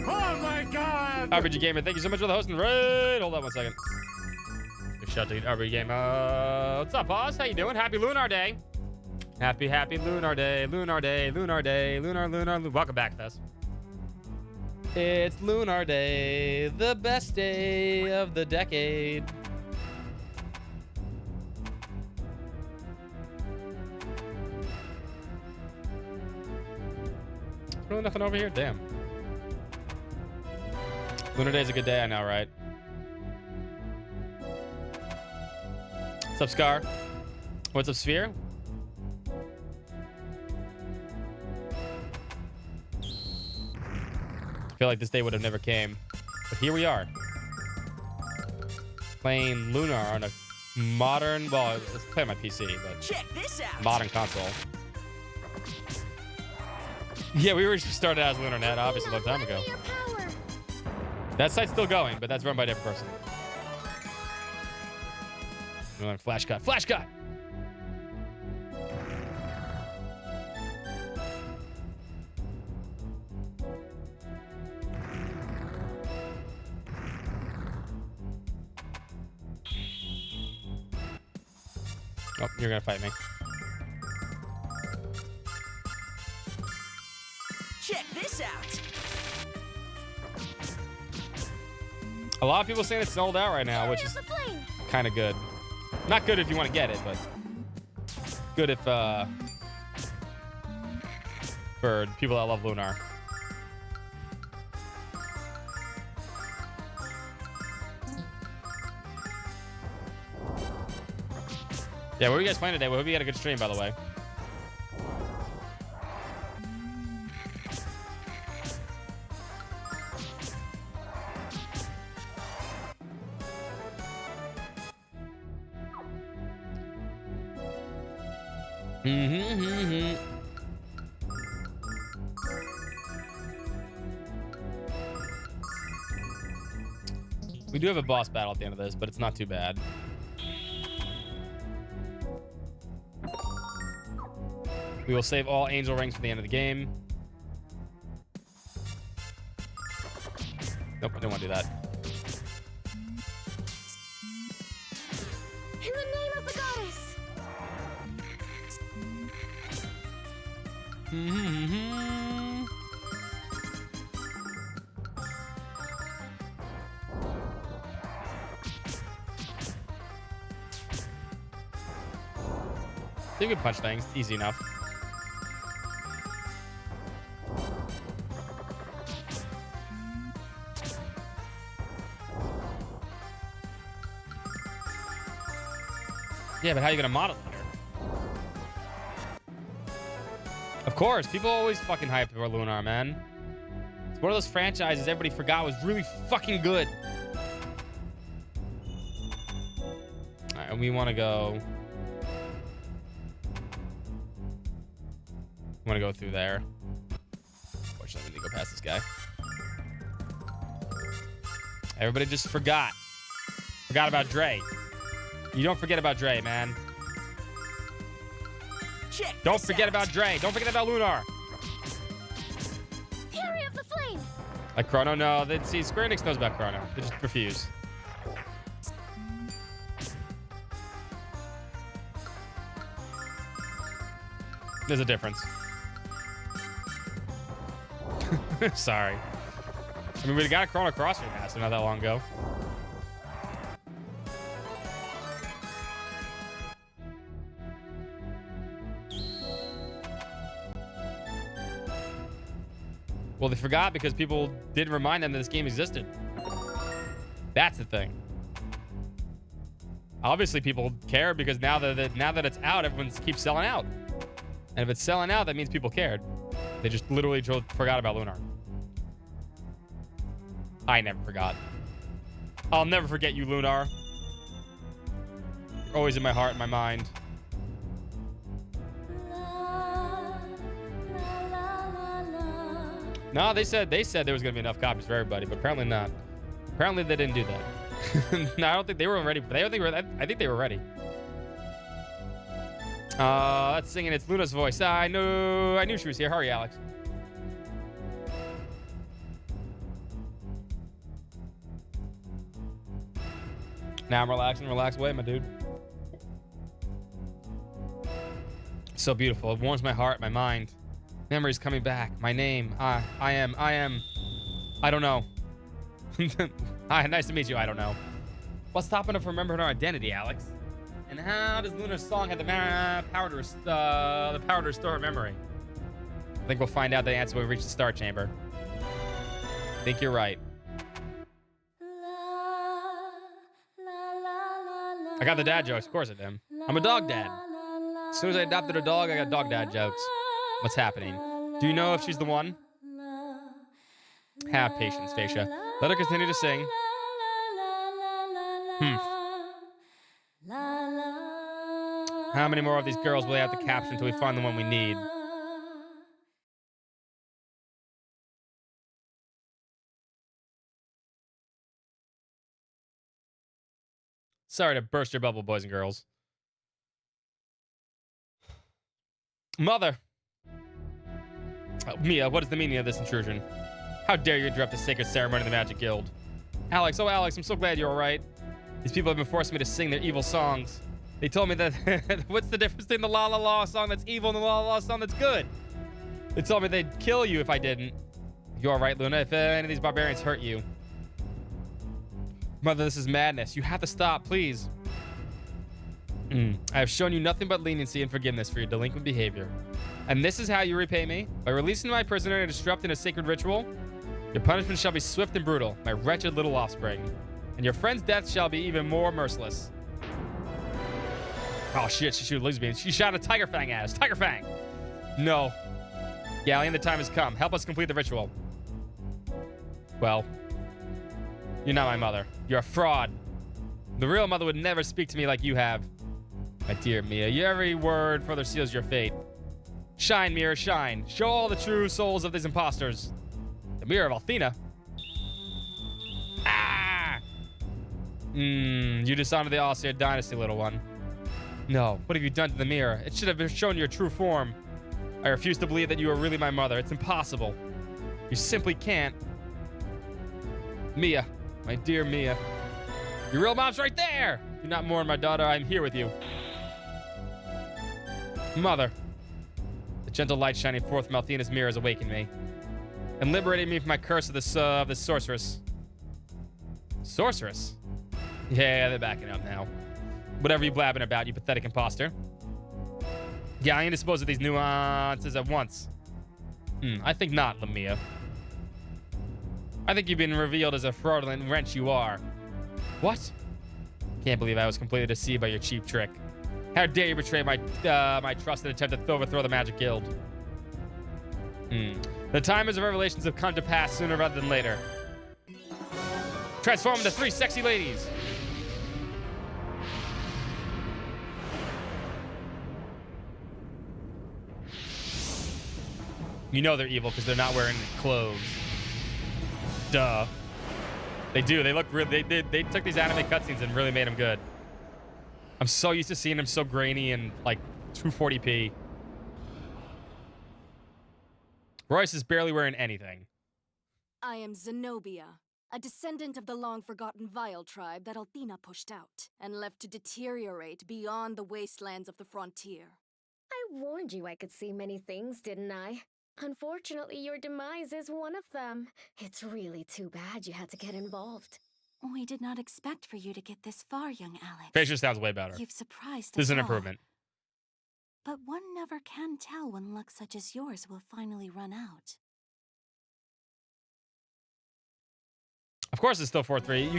[SPEAKER 2] Oh my God!
[SPEAKER 4] RPG Gamer, thank you so much for the hosting. Right, hold on one second. Shout out to RPG Gamer. What's up, boss? How you doing? Happy Lunar Day. Happy Lunar Day. Lunar Day. Lunar Day. Lunar. Welcome back, Fess. It's Lunar Day, the best day of the decade. Really nothing over here? Damn. Lunar Day's a good day, I know, right? What's up, Scar? What's up, Sphere? I feel like this day would have never came, but here we are. Playing Lunar on a modern, well, let's play on my PC, but
[SPEAKER 5] check this out.
[SPEAKER 4] Modern console. Yeah, we originally started as LunarNET, obviously, a long time ago. That site's still going, but that's run by a different person. Flash cut. Flash cut! Oh, you're gonna fight me.
[SPEAKER 5] Check this out.
[SPEAKER 4] A lot of people saying it's sold out right now, which is kind of good. Not good if you want to get it, but good if for people that love Lunar. Yeah, what are you guys playing today? We hope you had a good stream, by the way. We do have a boss battle at the end of this, but it's not too bad. We will save all angel rings for the end of the game. Nope, I didn't want to do that.
[SPEAKER 3] In the name of the goddess!
[SPEAKER 4] You can punch things, easy enough. Yeah, but how are you gonna model it? Of course, people always fucking hype for Lunar, man. It's one of those franchises everybody forgot was really fucking good. All right, and we want to go. We want to go through there. Unfortunately, we need to go past this guy. Everybody just forgot. Forgot about Dre. You don't forget about Dre, man. Don't forget about Dre. Don't forget about Lunar.
[SPEAKER 3] Fury of the Flame!
[SPEAKER 4] Like Chrono, no. See, Square Enix knows about Chrono. They just refuse. There's a difference. Sorry. I mean, we got a Chrono Cross remaster not that long ago. Well, they forgot because people didn't remind them that this game existed. That's the thing. Obviously, people care because now that it's out, everyone keeps selling out. And if it's selling out, that means people cared. They just literally forgot about Lunar. I never forgot. I'll never forget you, Lunar. You're always in my heart and my mind. No, they said there was gonna be enough copies for everybody, but apparently not. Apparently they didn't do that. No, I don't think they were ready. I think they were ready. Let's sing it. It's Luna's voice. I knew she was here. Hurry, Alex. Now I'm relaxing. Relax away, my dude. So beautiful. It warms my heart, my mind. Memories coming back. My name. I don't know. Hi, nice to meet you. I don't know. What's stopping her from remembering her identity, Alex? And how does Lunar's song have the power to restore her memory? I think we'll find out the answer when we reach the Star Chamber. I think you're right. I got the dad jokes. Of course I did. I'm a dog dad. As soon as I adopted a dog, I got dog dad jokes. What's happening? Do you know if she's the one? Have patience, Facia. Let her continue to sing. How many more of these girls will they have to capture until we find the one we need? Sorry to burst your bubble, boys and girls. Mother! Mia, what is the meaning of this intrusion? How dare you interrupt the sacred ceremony of the Magic Guild? Alex, oh Alex, I'm so glad you're alright. These people have been forcing me to sing their evil songs. They told me that, what's the difference between the La La La song that's evil and the La La La song that's good? They told me they'd kill you if I didn't. You're alright, Luna, if any of these barbarians hurt you. Mother, this is madness. You have to stop, please. I have shown you nothing but leniency and forgiveness for your delinquent behavior. And this is how you repay me? By releasing my prisoner and disrupting a sacred ritual? Your punishment shall be swift and brutal, my wretched little offspring. And your friend's death shall be even more merciless. Oh shit, she shot a laser beam. She shot a Tiger Fang at us. Tiger Fang! No. Galleon, the time has come. Help us complete the ritual. Well, you're not my mother. You're a fraud. The real mother would never speak to me like you have. My dear Mia, every word further seals your fate. Shine, mirror, shine. Show all the true souls of these imposters. The mirror of Althena. Ah! You dishonored the Austere dynasty, little one. No, what have you done to the mirror? It should have shown your true form. I refuse to believe that you are really my mother. It's impossible. You simply can't. Mia, my dear Mia. Your real mom's right there! Do not mourn, my daughter. I'm here with you. Mother. The gentle light shining forth from Althena's mirror has awakened me and liberated me from my curse of this sorceress. Sorceress? Yeah, they're backing up now. Whatever you blabbing about, you pathetic imposter. Yeah, I need to dispose of these nuances at once. I think not, Lamia. I think you've been revealed as a fraudulent wretch you are. What? Can't believe I was completely deceived by your cheap trick. How dare you betray my trust and attempt to overthrow the Magic Guild? The timers of revelations have come to pass sooner rather than later. Transform into 3 sexy ladies. You know they're evil because they're not wearing clothes. Duh. They do. They look really. They took these anime cutscenes and really made them good. I'm so used to seeing them so grainy and like 240p. Royce is barely wearing anything.
[SPEAKER 12] I am Zenobia, a descendant of the long-forgotten Vile tribe that Althena pushed out and left to deteriorate beyond the wastelands of the frontier.
[SPEAKER 8] I warned you I could see many things, didn't I? Unfortunately, your demise is one of them. It's really too bad you had to get involved.
[SPEAKER 6] We did not expect for you to get this far, young Alex.
[SPEAKER 4] Facial sounds way better.
[SPEAKER 6] You've surprised us
[SPEAKER 4] This is an
[SPEAKER 6] all.
[SPEAKER 4] improvement.
[SPEAKER 6] But one never can tell when luck such as yours will finally run out.
[SPEAKER 4] Of course, it's still 4-3.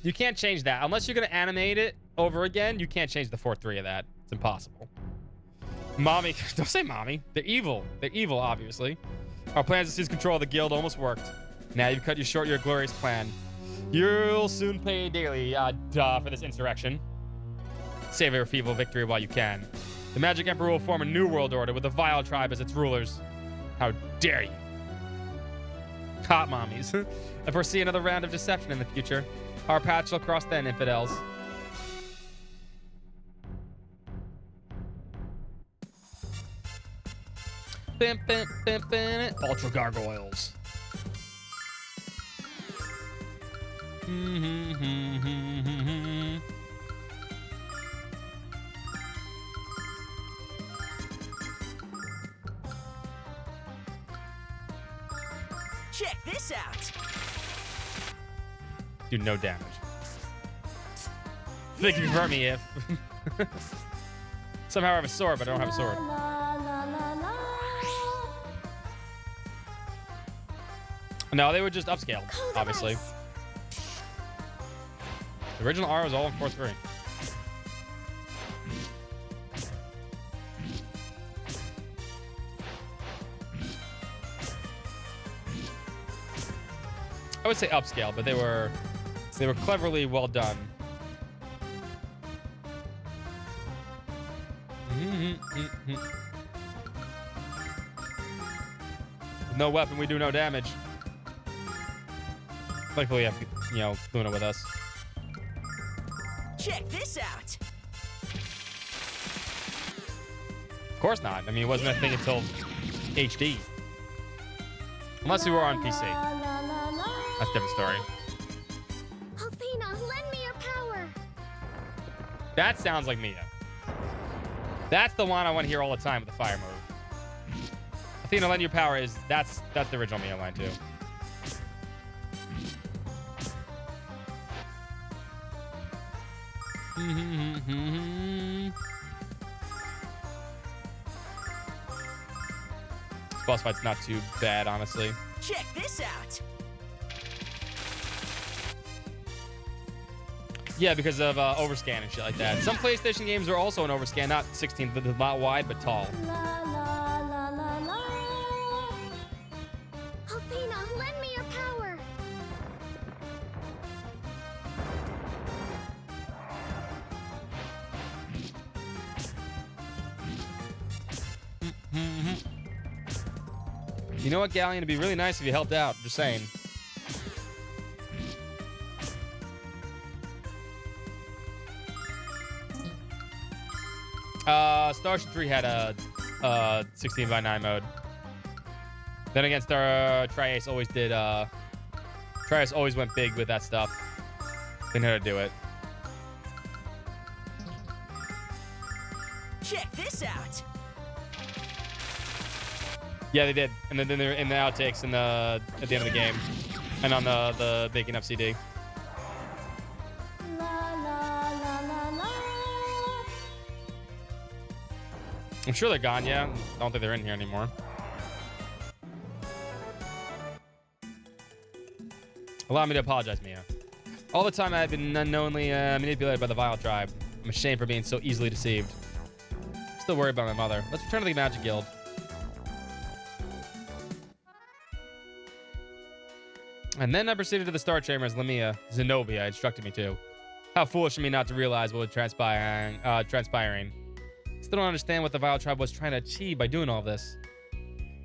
[SPEAKER 4] You can't change that unless you're gonna animate it over again. You can't change the 4-3 of that. It's impossible. Mommy, don't say mommy. They're evil. They're evil, obviously. Our plans to seize control of the guild almost worked. Now you've cut you short your glorious plan. You'll soon pay daily, for this insurrection. Save your feeble victory while you can. The Magic Emperor will form a new world order with the Vile tribe as its rulers. How dare you? Hot mommies. I foresee another round of deception in the future. Our path shall cross then, infidels. Ultra gargoyles.
[SPEAKER 5] Check this out.
[SPEAKER 4] Do no damage. They can convert me if somehow I have a sword, but I don't have a sword. No, they would just upscale, obviously. The original R was all in 4-3. I would say upscale, but they were cleverly well done. With no weapon, we do no damage. Thankfully, we have, you know, Luna with us.
[SPEAKER 5] Check this out.
[SPEAKER 4] Of course not. I mean, it wasn't a thing until HD. Unless we were on PC. That's a different story.
[SPEAKER 8] Althena, lend me your power.
[SPEAKER 4] That sounds like Mia. That's the one I want to hear all the time with the fire move. Athena, lend your power is that's the original Mia line too. This boss fight's not too bad, honestly.
[SPEAKER 5] Check this out.
[SPEAKER 4] Yeah, because of overscan and shit like that. Some PlayStation games are also an overscan, not 16, not wide, but tall.
[SPEAKER 8] Althena, lend me your power.
[SPEAKER 4] You know what, Galleon? It'd be really nice if you helped out. Just saying. Starship 3 had a 16:9 mode. Then again, Tri-Ace always did. Tri-Ace always went big with that stuff. They know how to do it.
[SPEAKER 5] Check this out.
[SPEAKER 4] Yeah, they did, and then they're in the outtakes at the end of the game, and on the making up CD. I'm sure they're gone. Yeah, I don't think they're in here anymore. Allow me to apologize, Mia. All the time I've been unknowingly manipulated by the Vile Tribe. I'm ashamed for being so easily deceived. Still worried about my mother. Let's return to the Magic Guild. And then I proceeded to the Star Chamber as Lamia Zenobia instructed me to. How foolish of me not to realize what was transpiring. Still don't understand what the Vile Tribe was trying to achieve by doing all this.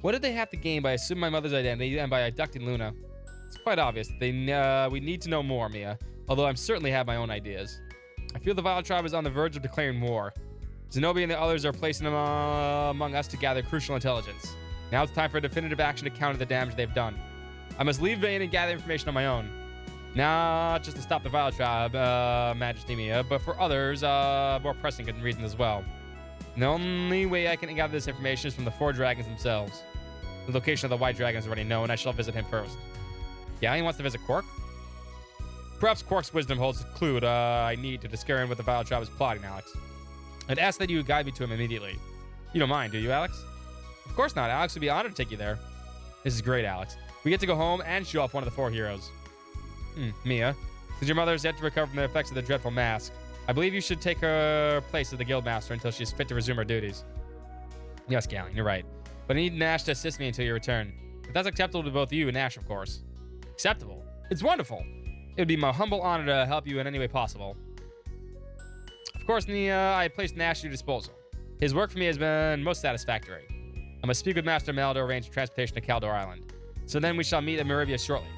[SPEAKER 4] What did they have to gain by assuming my mother's identity and by abducting Luna? It's quite obvious. We need to know more, Mia. Although I certainly have my own ideas. I feel the Vile Tribe is on the verge of declaring war. Zenobia and the others are placing them among us to gather crucial intelligence. Now it's time for a definitive action to counter the damage they've done. I must leave Vane and gather information on my own. Not just to stop the Vile Tribe, Majesty Mia, but for others, more pressing reasons as well. And the only way I can gather this information is from the 4 dragons themselves. The location of the White Dragon is already known. I shall visit him first. Yeah, he wants to visit Quark? Perhaps Quark's wisdom holds the clue I need to discover what the Vile Tribe is plotting, Alex. I'd ask that you guide me to him immediately. You don't mind, do you, Alex? Of course not. Alex would be honored to take you there. This is great, Alex. We get to go home and show off one of the 4 heroes. Mia, since your mother is yet to recover from the effects of the dreadful mask, I believe you should take her place as the Guildmaster until she is fit to resume her duties. Yes, Galleon, you're right. But I need Nash to assist me until you return. If that's acceptable to both you and Nash, of course. Acceptable? It's wonderful. It would be my humble honor to help you in any way possible. Of course, Nia, I placed Nash at your disposal. His work for me has been most satisfactory. I must speak with Master Mel to arrange transportation to Caldor Island. So then we shall meet at Marivia shortly.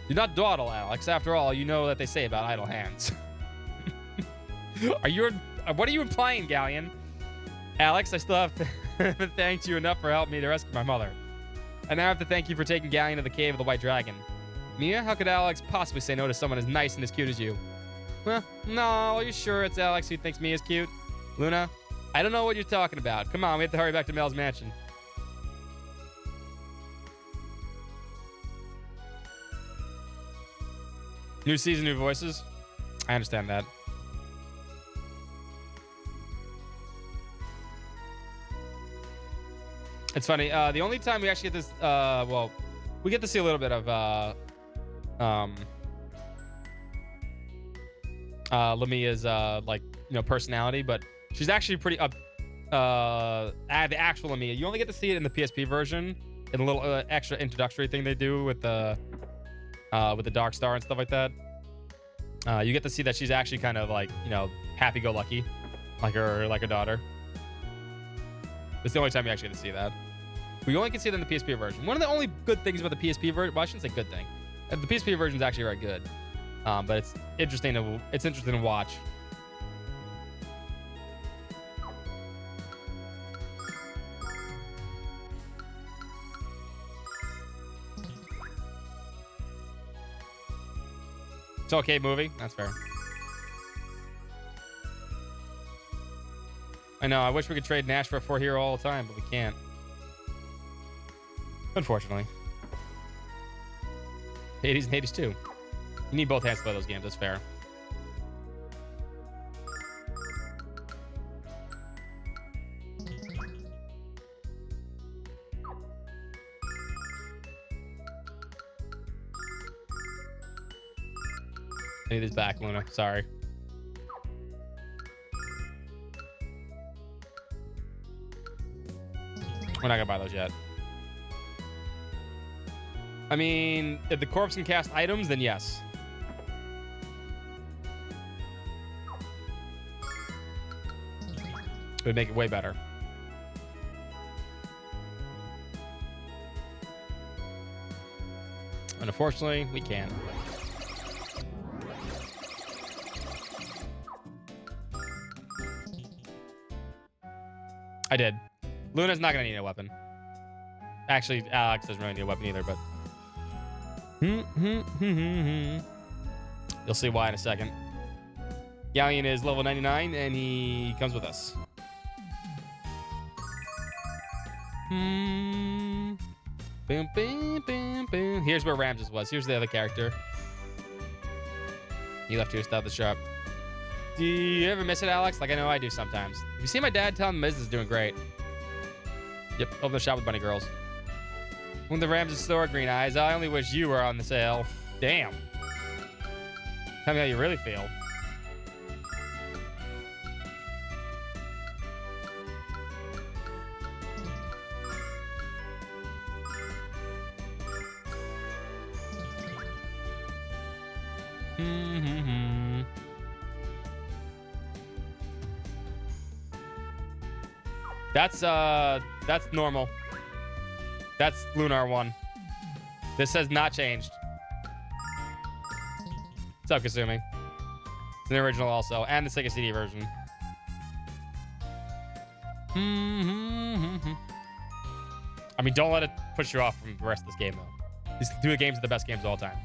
[SPEAKER 4] Do not dawdle, Alex. After all, you know what they say about idle hands. What are you implying, Galleon? Alex, I still have to thank you enough for helping me to rescue my mother. And now I have to thank you for taking Galleon to the cave of the White Dragon. Mia, how could Alex possibly say no to someone as nice and as cute as you? Well, no, are you sure it's Alex who thinks Mia's cute? Luna, I don't know what you're talking about. Come on, we have to hurry back to Mel's mansion. New season, new voices. I understand that. It's funny. The only time we actually get this, well, we get to see a little bit of Lamia's personality, but she's actually pretty the actual Lamia. You only get to see it in the PSP version, in a little extra introductory thing they do with the Dark Star and stuff like that. You get to see that she's actually kind of like, happy-go-lucky, like her daughter. It's the only time you actually get to see that. We only can see it in the PSP version. One of the only good things about the PSP version, well, I shouldn't say good thing. The PSP version is actually very good, but it's interesting to watch. It's okay, movie. That's fair. I know. I wish we could trade Nash for a 4 hero all the time, but we can't. Unfortunately. 80s and 80s too. You need both hands to play those games. That's fair. I need this back, Luna. Sorry. We're not gonna buy those yet. I mean, if the corpse can cast items, then yes. It would make it way better. And unfortunately, we can't. I did. Luna's not gonna need a weapon. Actually, Alex doesn't really need a weapon either, but... You'll see why in a second. Galleon is level 99, and he comes with us. Boom, boom, boom, boom. Here's where Ramses was. Here's the other character. He left here to stop the shop. Do you ever miss it, Alex? Like I know I do sometimes. Have you seen my dad? Tell him Miz is doing great. Yep, open the shop with bunny girls. When the Ramses store, Green Eyes. I only wish you were on the sale. Damn. Tell me how you really feel. That's normal. That's Lunar 1. This has not changed. What's up, Kasumi? It's an original also, and the Sega CD version. I mean, don't let it push you off from the rest of this game, though. These two games are the best games of all time.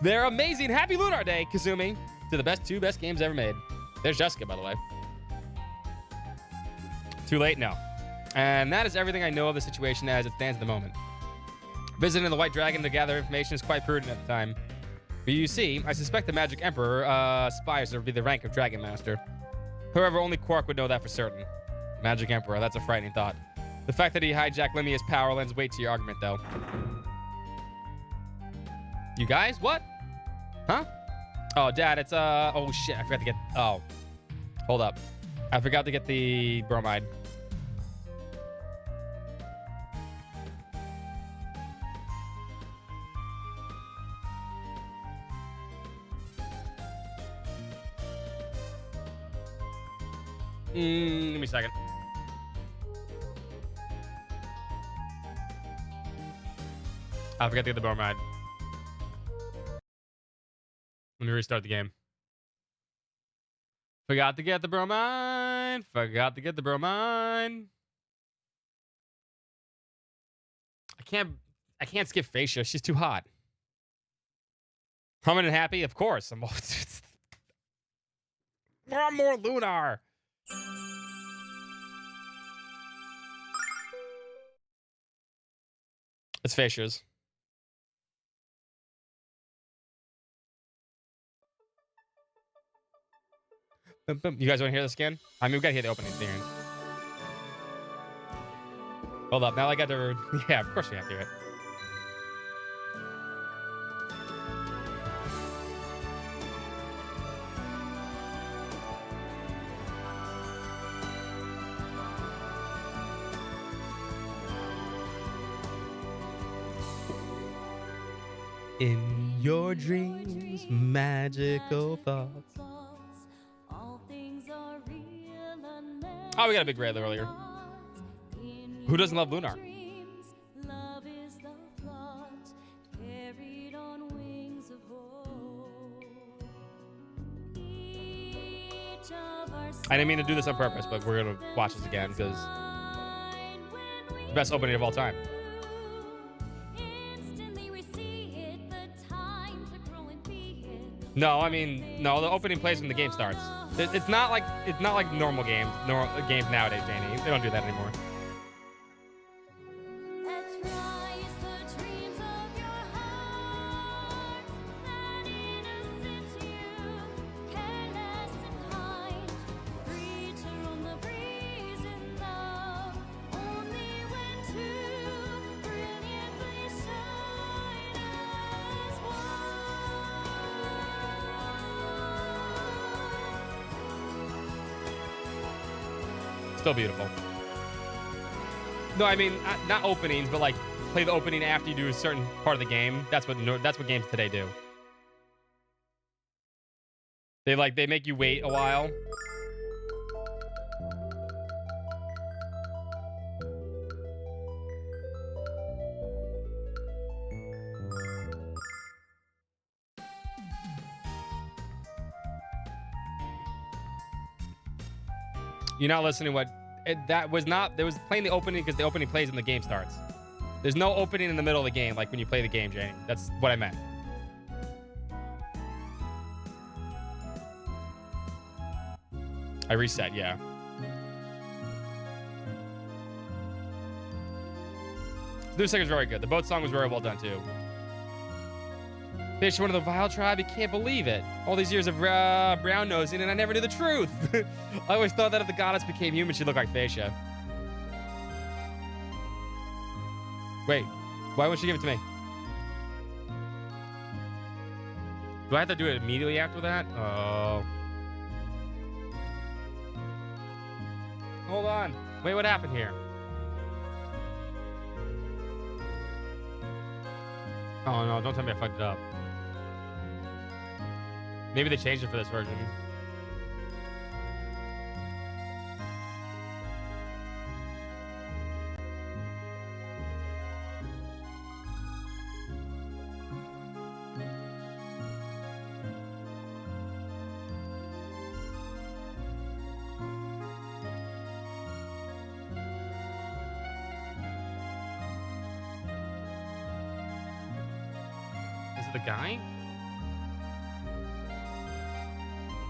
[SPEAKER 4] They're amazing. Happy Lunar Day, Kasumi. To the two best games ever made. There's Jessica, by the way. Too late? No. And that is everything I know of the situation as it stands at the moment. Visiting the White Dragon to gather information is quite prudent at the time. But you see, I suspect the Magic Emperor aspires to be the rank of Dragon Master. However, only Quark would know that for certain. Magic Emperor, that's a frightening thought. The fact that he hijacked Limia's power lends weight to your argument, though. You guys? What? Huh? Oh, Dad, it's, oh, shit, I forgot to get, oh. Hold up. I forgot to get the bromide. Give me a second. I forgot to get the bromide. Let me restart the game. Forgot to get the bromide. Forgot to get the bromide. I can't skip Facia. She's too hot. Humming and happy? Of course. I'm more Lunar. It's Facia's. You guys want to hear this again? I mean, we gotta hear the opening theme. Hold up, now I got to... Yeah, of course we have to hear it. In your dreams, magical thoughts. Oh, we got a big red earlier. Who doesn't love Lunar? I didn't mean to do this on purpose, but we're gonna watch this again because the best opening of all time. No, I mean, no. The opening plays when the game starts. It's not like normal games nowadays, Janie. They don't do that anymore. Still beautiful. No, I mean not openings, but like play the opening after you do a certain part of the game. That's what games today do. They make you wait a while. You're not listening to what... that was not... There was playing the opening because the opening plays when the game starts. There's no opening in the middle of the game like when you play the game, Jane. That's what I meant. I reset, yeah. The new second is very good. The boat song was very well done, too. Fish, one of the Vile tribe? You can't believe it. All these years of brown nosing, and I never knew the truth. I always thought that if the goddess became human, she'd look like Fascia. Wait, why won't she give it to me? Do I have to do it immediately after that? Oh. Hold on. Wait, what happened here? Oh no, don't tell me I fucked it up. Maybe they changed it for this version. Is it the guy?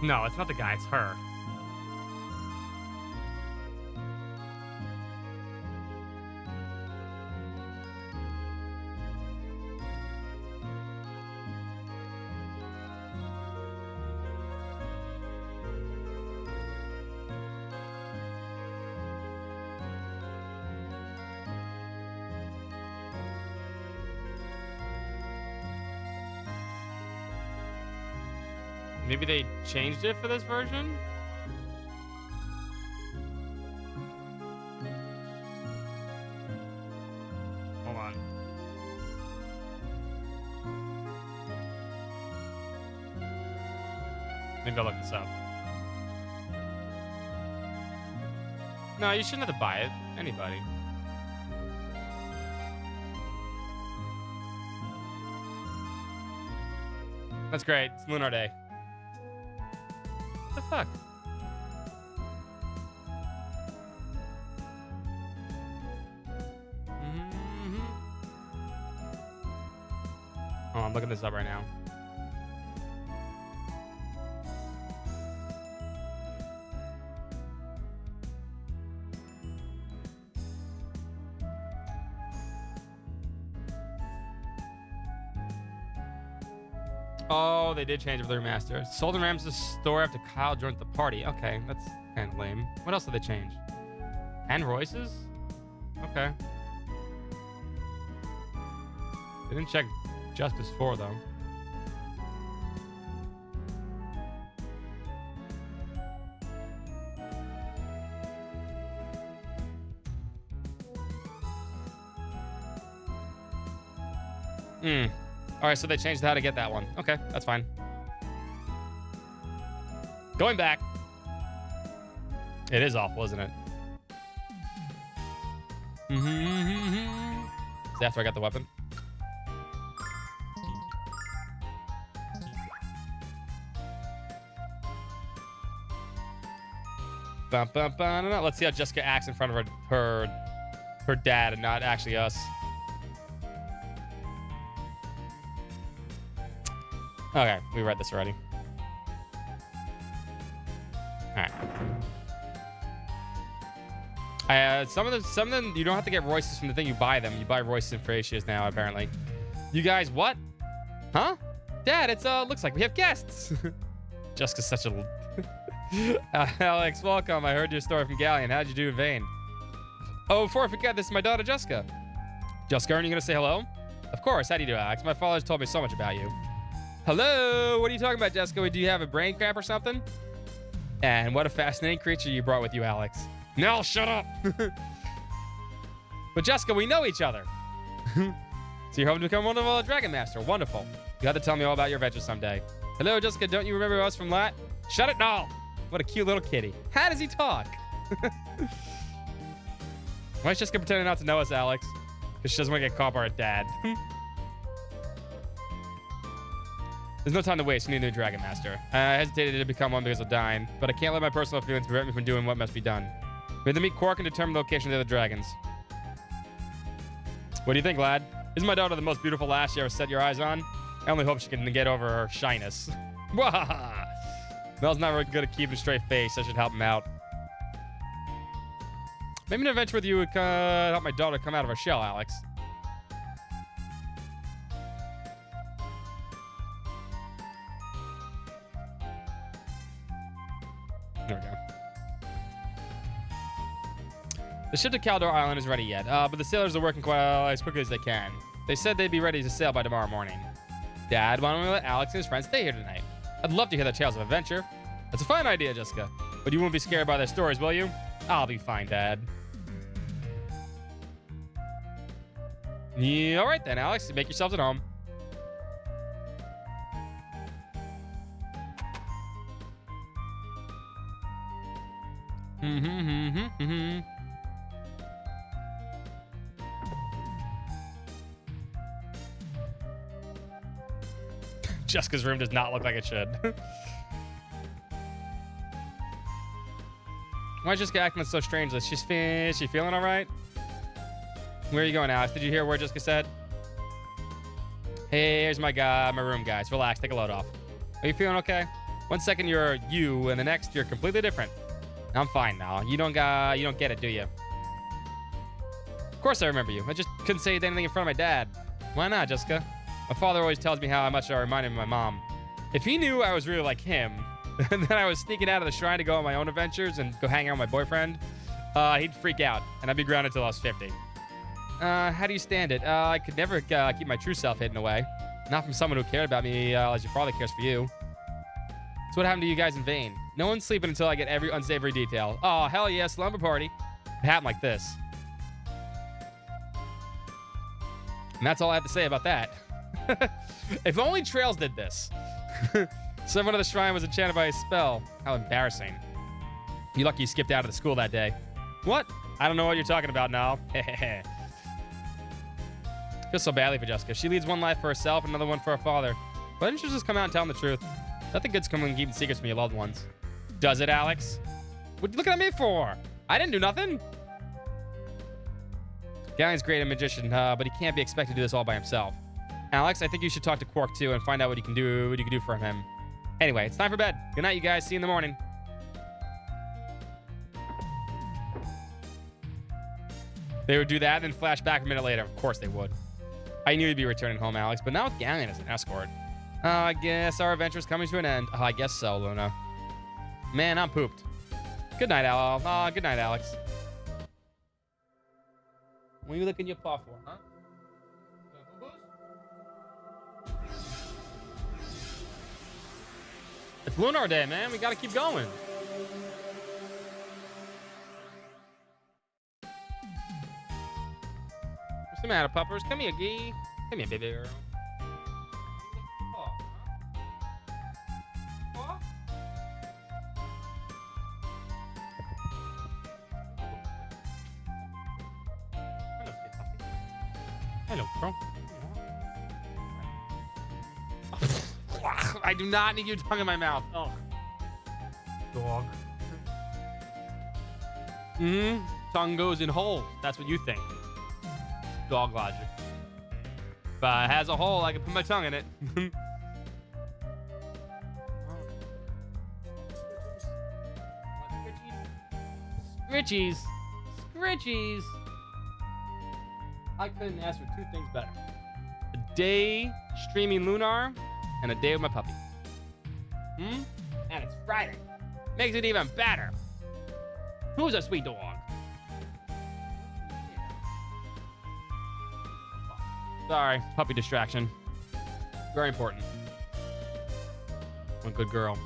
[SPEAKER 4] No, it's not the guy, it's her. Maybe they changed it for this version? Hold on. Maybe I'll look this up. No, you shouldn't have to buy it. Anybody. That's great. It's Lunar Day. What the fuck? Oh, I'm looking this up right now. Oh, they did change it for their master. Sold in Ramses' store after Kyle joined the party. Okay, that's kind of lame. What else did they change? And Royce's? Okay. They didn't check Justice 4, though. All right, so they changed how to get that one. Okay, that's fine. Going back. It is awful, isn't it? Is after I got the weapon? No. Let's see how Jessica acts in front of her dad and not actually us. Okay, we read this already. All right. Some of them you don't have to get Royce's from the thing you buy them. You buy Royce's and Frasia's now, apparently. You guys, what? Huh? Dad, it's looks like we have guests. Jessica's such a Alex, welcome. I heard your story from Galleon. How'd you do in Vane? Oh, before I forget, this is my daughter Jessica. Jessica, are you gonna say hello? Of course. How do you do, Alex? My father's told me so much about you. Hello, what are you talking about, Jessica? Do you have a brain cramp or something? And what a fascinating creature you brought with you, Alex. No, shut up. But Jessica, we know each other. So you're hoping to become one of a Dragon Master. Wonderful. You have to tell me all about your adventures someday. Hello, Jessica, don't you remember us from Lat? Shut it, no. What a cute little kitty. How does he talk? Why is Jessica pretending not to know us, Alex? Because she doesn't want to get caught by her dad. There's no time to waste. We need a new Dragon Master. I hesitated to become one because of dying, but I can't let my personal feelings prevent me from doing what must be done. We have to meet Quark and determine the location of the other dragons. What do you think, lad? Isn't my daughter the most beautiful lass you ever set your eyes on? I only hope she can get over her shyness. Mel's not very good at keeping a straight face. I should help him out. Maybe an adventure with you would help my daughter come out of her shell, Alex. There we go. The ship to Caldor Island isn't ready yet, but the sailors are working quite as quickly as they can. They said they'd be ready to sail by tomorrow morning. Dad, why don't we let Alex and his friends stay here tonight? I'd love to hear their tales of adventure. That's a fine idea, Jessica. But you won't be scared by their stories, will you? I'll be fine, Dad. Yeah, all right then, Alex. Make yourselves at home. Jessica's room does not look like it should. Why is Jessica acting so strangely? Is she feeling all right? Where are you going, Alex? Did you hear what Jessica said? Hey, here's my room, guys. Relax, take a load off. Are you feeling okay? One second you're you, and the next you're completely different. I'm fine now. You don't get it, do you? Of course I remember you. I just couldn't say anything in front of my dad. Why not, Jessica? My father always tells me how much I remind him of my mom. If he knew I was really like him, and then I was sneaking out of the shrine to go on my own adventures and go hang out with my boyfriend, he'd freak out, and I'd be grounded till I was 50. How do you stand it? I could never keep my true self hidden away. Not from someone who cared about me as your father cares for you. So what happened to you guys in Vane? No one's sleeping until I get every unsavory detail. Oh, hell yeah, slumber party. It happened like this. And that's all I have to say about that. If only Trails did this. Someone of the shrine was enchanted by a spell. How embarrassing. You're lucky you skipped out of the school that day. What? I don't know what you're talking about now. Feel so badly for Jessica. She leads one life for herself and another one for her father. Why didn't you just come out and tell him the truth? Nothing good's coming from keeping secrets from your loved ones. Does it, Alex? What are you looking at me for? I didn't do nothing. Gallion's great a magician, but he can't be expected to do this all by himself. Alex, I think you should talk to Quark too and find out what you can do for him. Anyway, it's time for bed. Good night, you guys. See you in the morning. They would do that and then flash back a minute later. Of course they would. I knew you'd be returning home, Alex, but now with Galleon as an escort. I guess our adventure's coming to an end. Oh, I guess so, Luna. Man, I'm pooped. Good night, Al. Good night, Alex. What are you licking your paw for, huh? It's Lunar Day, man. We gotta keep going. What's the matter, puppers? Come here, Gee. Come here, baby girl. Hello, bro. I do not need your tongue in my mouth. Oh, dog. Tongue goes in holes. That's what you think. Dog logic. If it has a hole, I can put my tongue in it. Scritchies. Scritchies. I couldn't ask for two things better. A day streaming Lunar and a day with my puppy. And it's Friday. Makes it even better. Who's a sweet dog? Sorry, puppy distraction. Very important. One good girl.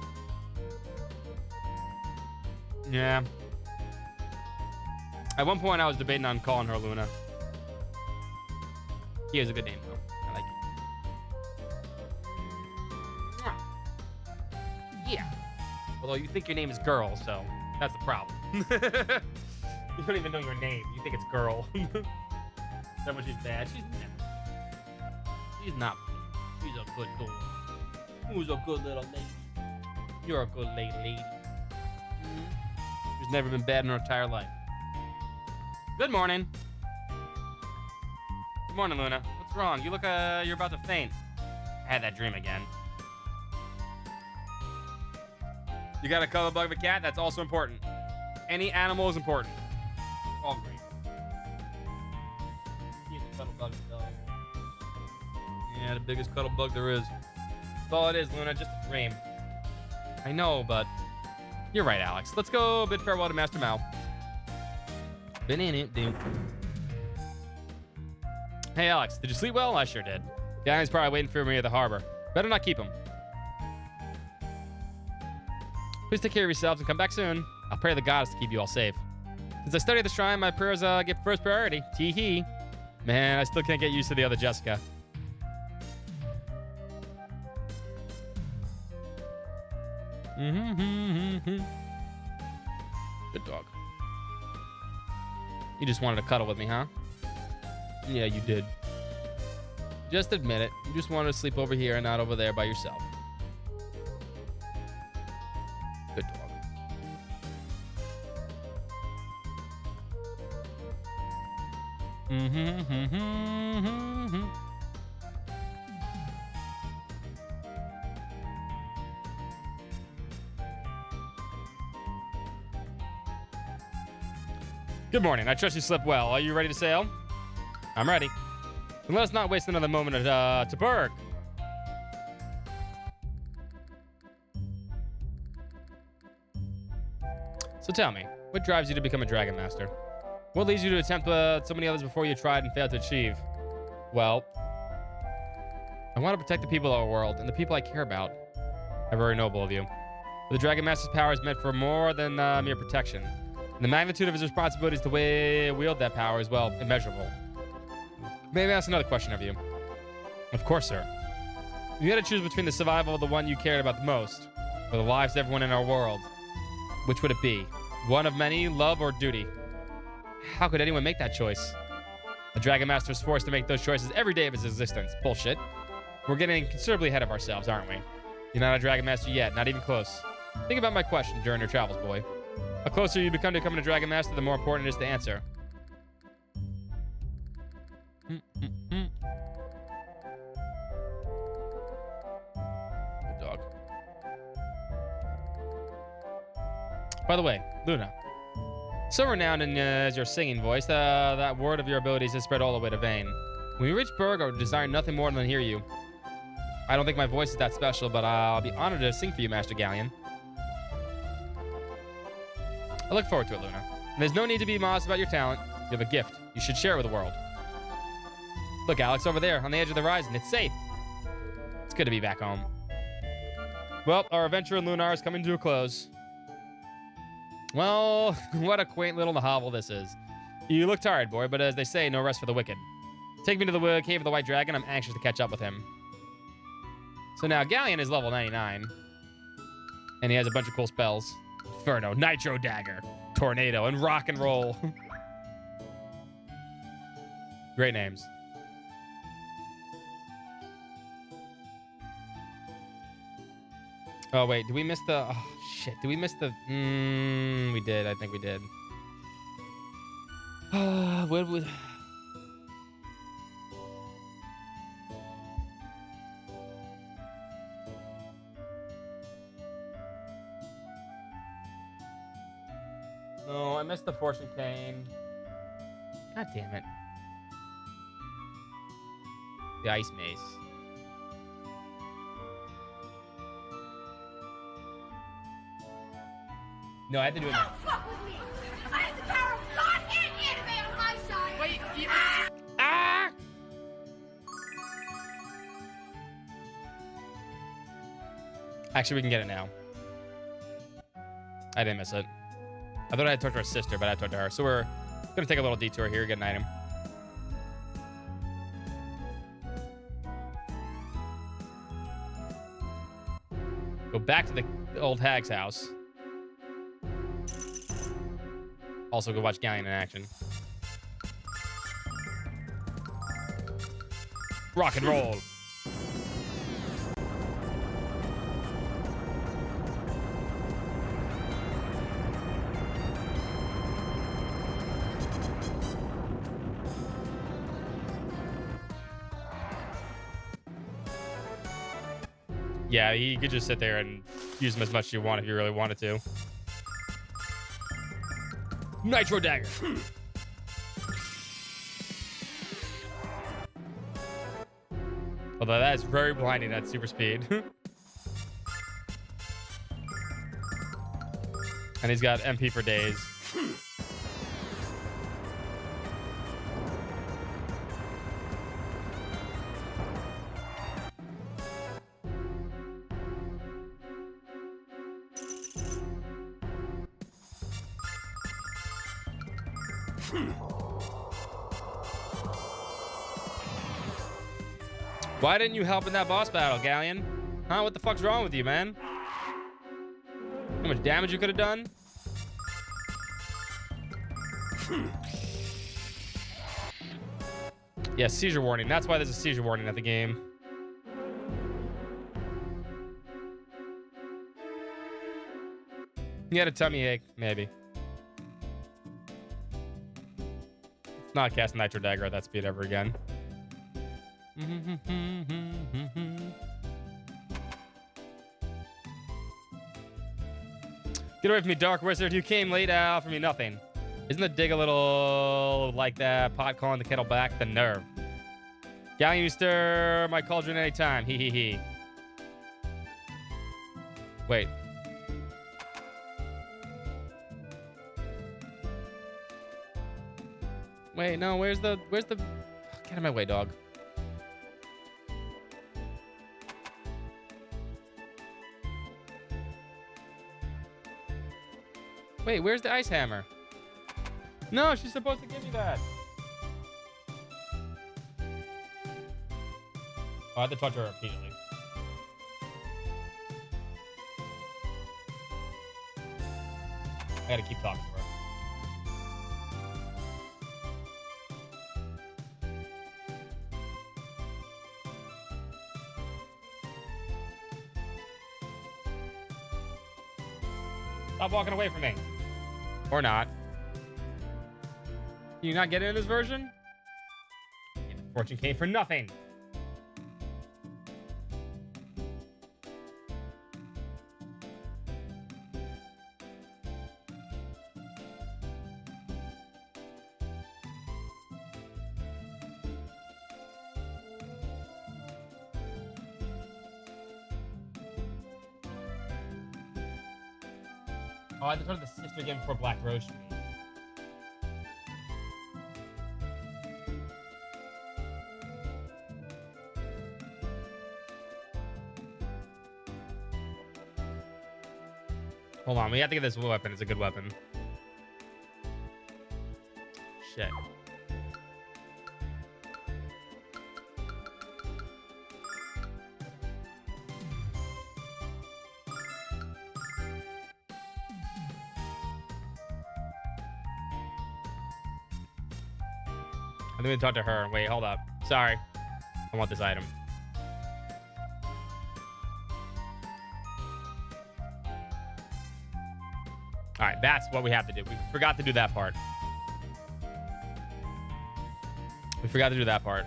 [SPEAKER 4] Yeah. At one point, I was debating on calling her Luna. He has a good name, though. I like it. Yeah. Although you think your name is Girl, so that's the problem. You don't even know your name. You think it's Girl. That much she's bad. She's never. She's not. She's a good girl. Who's a good little lady? You're a good lady. She's never been bad in her entire life. Good morning. Good morning, Luna. What's wrong? You look, you're about to faint. I had that dream again. You got a color bug of a cat? That's also important. Any animal is important. All great. He's a cuddle bug dog. Yeah, the biggest cuddle bug there is. That's all it is, Luna. Just a dream. I know, but you're right, Alex. Let's go bid farewell to Master Mao. Been in it, dude. Hey, Alex, did you sleep well? I sure did. Guy's probably waiting for me at the harbor. Better not keep him. Please take care of yourselves and come back soon. I'll pray to the goddess to keep you all safe. Since I study the shrine, my prayers get first priority. Tee-hee. Man, I still can't get used to the other Jessica. Good dog. You just wanted to cuddle with me, huh? Yeah, you did. Just admit it. You just wanted to sleep over here and not over there by yourself. Good dog. Good morning. I trust you slept well. Are you ready to sail? I'm ready. Then let us not waste another moment to Berg. So tell me, what drives you to become a Dragon Master? What leads you to attempt so many others before you tried and failed to achieve? Well, I want to protect the people of our world and the people I care about. How very noble of you. But the Dragon Master's power is meant for more than mere protection. And the magnitude of his responsibilities to wield that power is, well, immeasurable. Maybe ask another question of you. Of course, sir. If you had to choose between the survival of the one you cared about the most, or the lives of everyone in our world, which would it be? One of many, love or duty? How could anyone make that choice? The Dragon Master is forced to make those choices every day of his existence. Bullshit. We're getting considerably ahead of ourselves, aren't we? You're not a Dragon Master yet, not even close. Think about my question during your travels, boy. The closer you become to becoming a Dragon Master, the more important it is to answer. Good dog. By the way, Luna. So renowned in as your singing voice, that word of your abilities has spread all the way to Vane. When we reach Berg, I would desire nothing more than hear you. I don't think my voice is that special, but I'll be honored to sing for you, Master Galleon. I look forward to it, Luna. And there's no need to be modest about your talent. You have a gift. You should share it with the world. Look, Alex, over there, on the edge of the horizon. It's safe. It's good to be back home. Well, our adventure in Lunar is coming to a close. Well, what a quaint little hovel this is. You look tired, boy, but as they say, no rest for the wicked. Take me to the cave of the White Dragon. I'm anxious to catch up with him. So now, Galleon is level 99. And he has a bunch of cool spells. Inferno, Nitro Dagger, Tornado, and Rock and Roll. Great names. Oh, wait. Did we miss the... Oh, shit. Did we miss the... we did. I think we did. What would... No, I missed the Fortune Cane. God damn it. The Ice Mace. No, I had to do it now.
[SPEAKER 3] Fuck with me! I have the power of God and anime on my side!
[SPEAKER 4] Wait, Ah! Actually, we can get it now. I didn't miss it. I thought I had to talk to her sister, but I talked to her. So we're gonna take a little detour here, get an item. Go back to the old hag's house. Also go watch Galleon in action. Rock and roll. Yeah, you could just sit there and use them as much as you want if you really wanted to. Nitro Dagger. Although that is very blinding at super speed. And he's got MP for days. Why didn't you help in that boss battle, Galleon? Huh? What the fuck's wrong with you, man? How much damage you could have done? Yeah, seizure warning. That's why there's a seizure warning at the game. You had a tummy ache, maybe. Let's not cast Nitro Dagger at that speed ever again. Get away from me, Dark Wizard. You came late to offer me nothing. Isn't the dig a little like that pot calling the kettle black? The nerve. Galleon, you stir my cauldron anytime. Hee hee hee. Wait. Wait, no, where's the get out of my way, dog. Wait, where's the ice hammer? No, she's supposed to give me that. Oh, I had to talk to her repeatedly. I gotta keep talking to her. Stop walking away from me. Or not. Can you not get it in this version? Yeah, fortune came for nothing. Oh, I had to turn the sister again before Black Rose Street. Hold on, we have to get this weapon. It's a good weapon. Shit. I'm gonna talk to her. Wait, hold up. Sorry. I want this item. All right, that's what we have to do. We forgot to do that part. We forgot to do that part.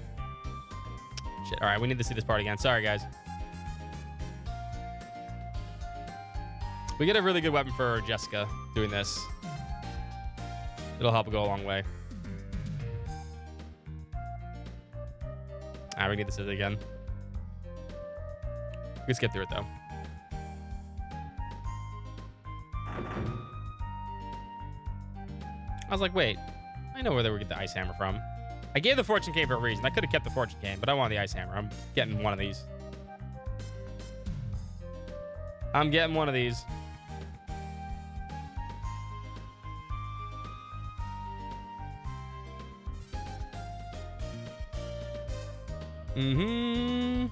[SPEAKER 4] Shit. All right, we need to see this part again. Sorry, guys. We get a really good weapon for Jessica doing this. It'll help go a long way. All right, we need to see it again. We can skip through it, though. I was like, wait, I know where they would get the ice hammer from. I gave the fortune cane for a reason. I could have kept the fortune cane, but I want the ice hammer. I'm getting one of these. I'm getting one of these. Mm-hmm.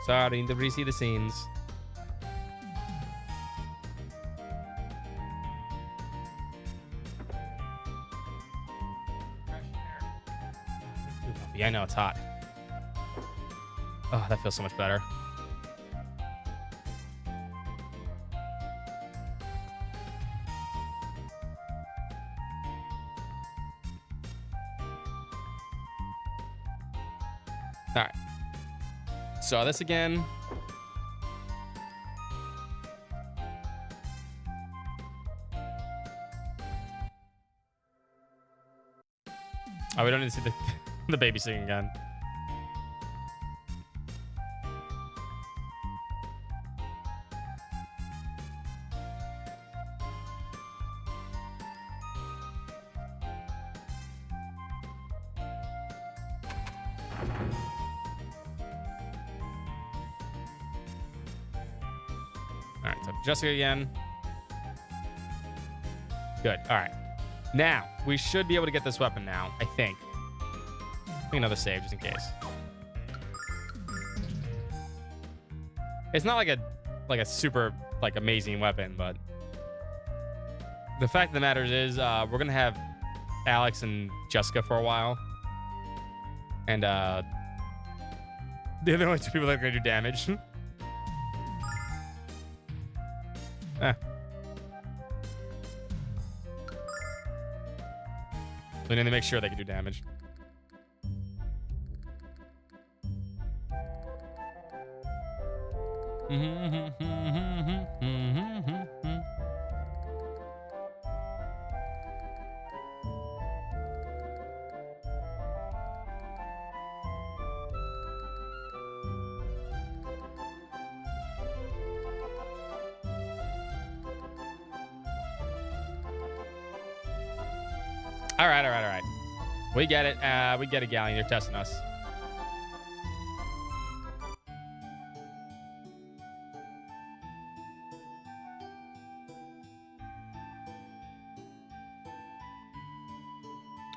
[SPEAKER 4] Starting to re-see the scenes. Yeah, I know it's hot. Oh, that feels so much better. Saw this again. Oh, we don't need to see the, the baby singing again. All right, so Jessica again. Good. All right. Now, we should be able to get this weapon now, I think. Another save, just in case. It's not like a super, like, amazing weapon, but... The fact of the matter is, we're gonna have Alex and Jessica for a while. And, they're the only two people that are gonna do damage. We need to make sure they can do damage. All right. We get it. We get it, Galleon. You're testing us.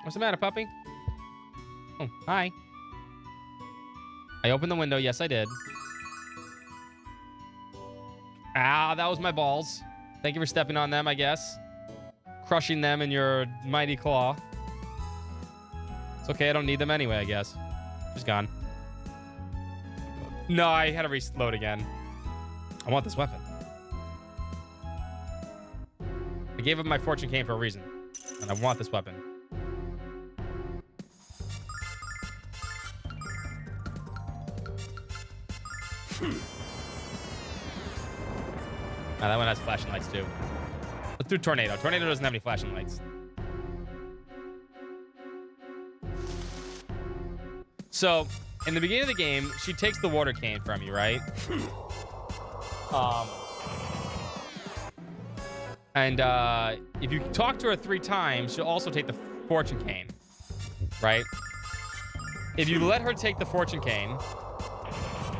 [SPEAKER 4] What's the matter, puppy? Oh, hi. I opened the window. Yes, I did. Ah, that was my balls. Thank you for stepping on them, I guess. Crushing them in your mighty claw. It's okay, I don't need them anyway, I guess. She's gone. No, I had to reload again. I want this weapon. I gave up my fortune cane for a reason. And I want this weapon. That one has flashing lights too. Let's do Tornado. Tornado doesn't have any flashing lights. So, in the beginning of the game, she takes the water cane from you, right? And if you talk to her 3 times, she'll also take the fortune cane, right? If you let her take the fortune cane,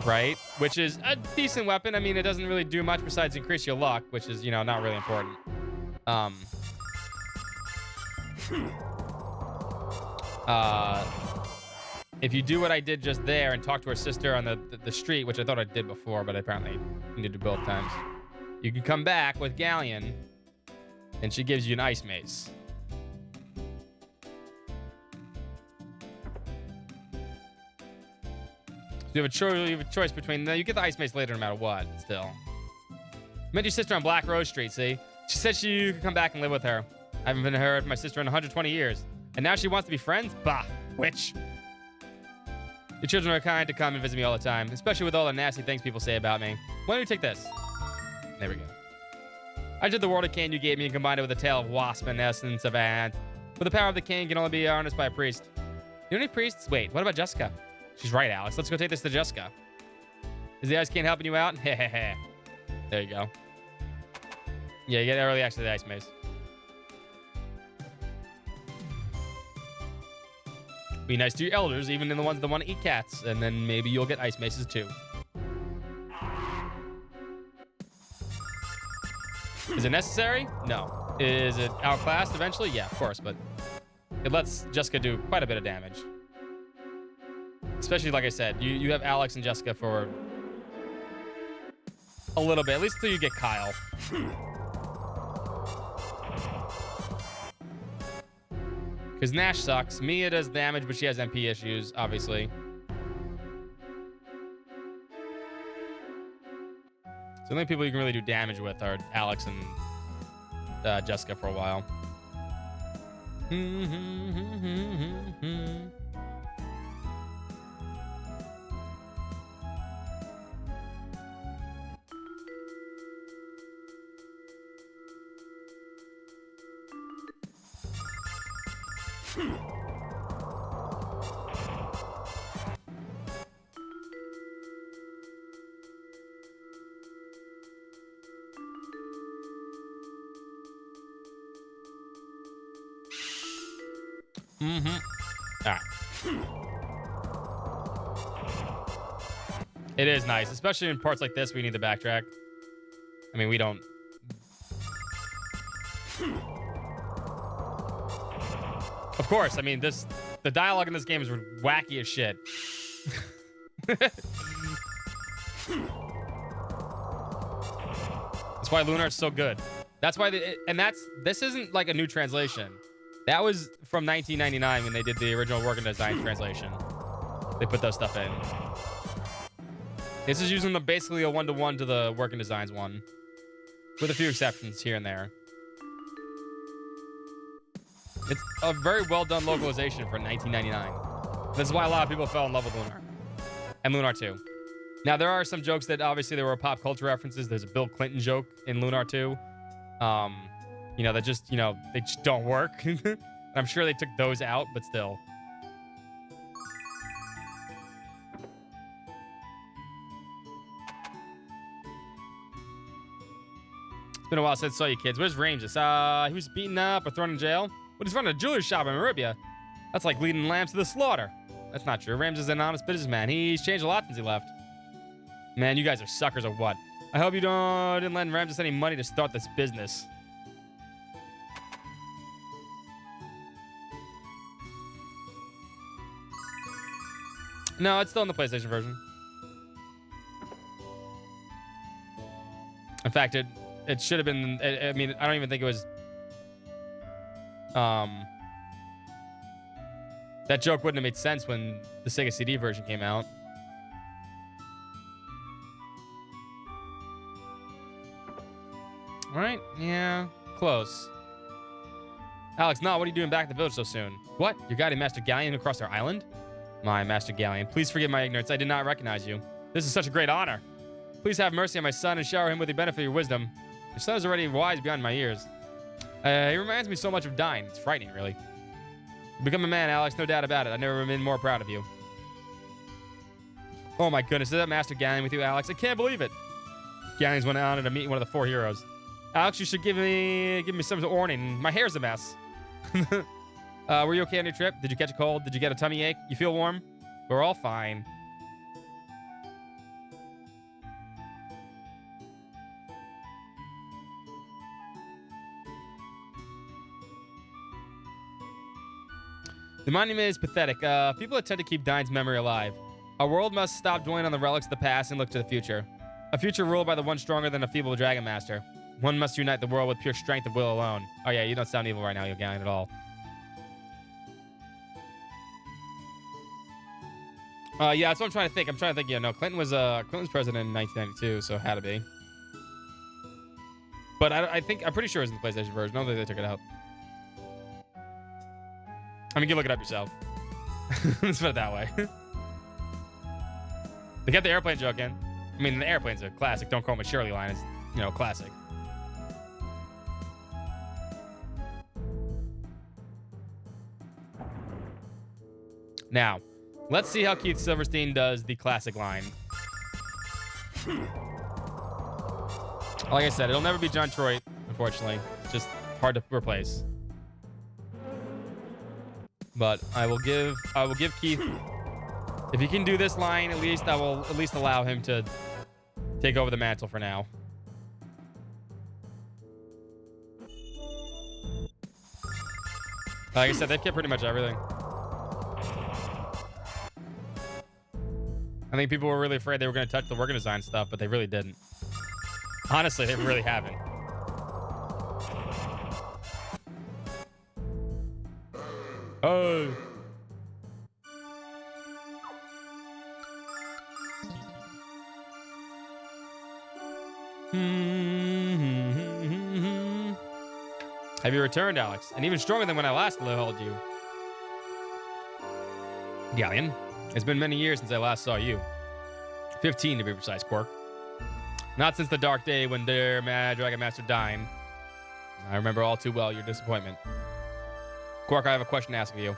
[SPEAKER 4] right, which is a decent weapon. I mean, it doesn't really do much besides increase your luck, which is, you know, not really important. If you do what I did just there and talk to her sister on the street, which I thought I did before, but apparently I need to do both times, you can come back with Galleon, and she gives you an ice mace. You have a choice between... You get the ice mace later no matter what, still. Met your sister on Black Rose Street, see? She said you could come back and live with her. I haven't been heard from my sister in 120 years. And now she wants to be friends? Bah, witch. Your children are kind to come and visit me all the time, especially with all the nasty things people say about me. Why don't you take this? There we go. I did the water cane you gave me and combined it with a tail of wasp and essence of ant. But the power of the cane can only be harnessed by a priest. You know any priests? Wait, what about Jessica? She's right, Alex. Let's go take this to Jessica. Is the ice cane helping you out? Hehehe. There you go. Yeah, you get early access to the ice maze. Be nice to your elders, even in the ones that want to eat cats, and then maybe you'll get ice maces too. Is it necessary? No. Is it outclassed eventually? Yeah, of course, but it lets Jessica do quite a bit of damage. Especially, like I said, you have Alex and Jessica for a little bit, at least until you get Kyle. Because Nash sucks. Mia does damage, but she has MP issues, obviously. So the only people you can really do damage with are Alex and Jessica for a while. Mm-hmm. All right. It is nice, especially in parts like this. We need to backtrack. I mean, we don't. Of course. I mean, the dialogue in this game is wacky as shit. That's why Lunar is so good. That's why, this isn't like a new translation. That was from 1999 when they did the original working design translation. They put those stuff in. This is using basically a one-to-one to the working designs one, with a few exceptions here and there. It's a very well done localization for 1999. This is why a lot of people fell in love with Lunar and Lunar 2. Now there are some jokes that obviously there were pop culture references. There's a Bill Clinton joke in Lunar 2. That just, they just don't work. I'm sure they took those out, but still. It's been a while since I saw you kids. Where's Ramses? He was beaten up or thrown in jail? But he's running a jewelry shop in Maribia. That's like leading lambs to the slaughter. That's not true. Ramses is an honest businessman. He's changed a lot since he left. Man, you guys are suckers or what? I hope you didn't lend Ramses any money to start this business. No, it's still in the PlayStation version. In fact, it should have been. I mean, I don't even think it was. That joke wouldn't have made sense when the Sega CD version came out. All right, yeah, close. Alex, no, what are you doing back at the village so soon? What? You're guiding Master Galleon across our island? My Master Galleon, please forgive my ignorance. I did not recognize you. This is such a great honor. Please have mercy on my son and shower him with the benefit of your wisdom. Your son is already wise beyond my years. He reminds me so much of Dine. It's frightening, really. You become a man, Alex, no doubt about it. I've never been more proud of you. Oh my goodness, is that Master Galleon with you, Alex? I can't believe it. Galleon's went on to meet one of the 4 heroes. Alex, you should give me some warning. My hair's a mess. Were you okay on your trip? Did you catch a cold? Did you get a tummy ache? You feel warm? We're all fine. The monument is pathetic. People attempt to keep Dine's memory alive. Our world must stop dwelling on the relics of the past and look to the future. A future ruled by the one stronger than a feeble Dragon Master. One must unite the world with pure strength of will alone. Oh yeah, you don't sound evil right now, you Galleon, at all. Yeah, that's what I'm trying to think. Yeah, no, Clinton was president in 1992, so it had to be. But I'm pretty sure it's in the PlayStation version. I don't think they took it out. I mean, you can look it up yourself. Let's put it that way. They got the airplane joke in. I mean, the airplane's a classic. Don't call me Shirley line is, classic. Now, let's see how Keith Silverstein does the classic line. Like I said, it'll never be John Troy, unfortunately. It's just hard to replace. But I will give Keith, if he can do this line, at least I will at least allow him to take over the mantle for now. Like I said, they've kept pretty much everything. I think people were really afraid they were going to touch the working design stuff, but they really didn't. Honestly, they really haven't. Oh. Have you returned, Alex? And even stronger than when I last held you. Galleon, it's been many years since I last saw you. 15 to be precise, Quark. Not since the dark day when dear Mad Dragon Master died. I remember all too well your disappointment. Quark, I have a question to ask of you.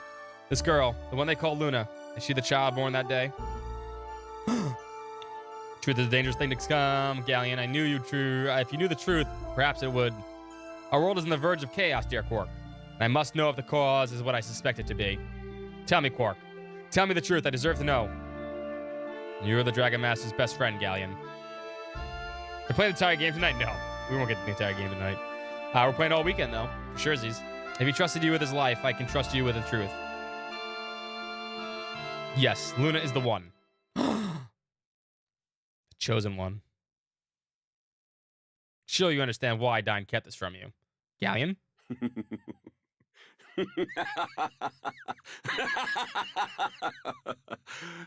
[SPEAKER 4] This girl, the one they call Luna, is she the child born that day? Truth is a dangerous thing to come, Galleon. I knew you true. If you knew the truth, perhaps it would. Our world is on the verge of chaos, dear Quark. And I must know if the cause is what I suspect it to be. Tell me, Quark. Tell me the truth. I deserve to know. You're the Dragon Master's best friend, Galleon. We're playing the entire game tonight? No. We won't get the entire game tonight. We're playing all weekend, though. For surezies. If he trusted you with his life, I can trust you with the truth. Yes, Luna is the one. The chosen one. Sure, you understand why Dine kept this from you. Galleon?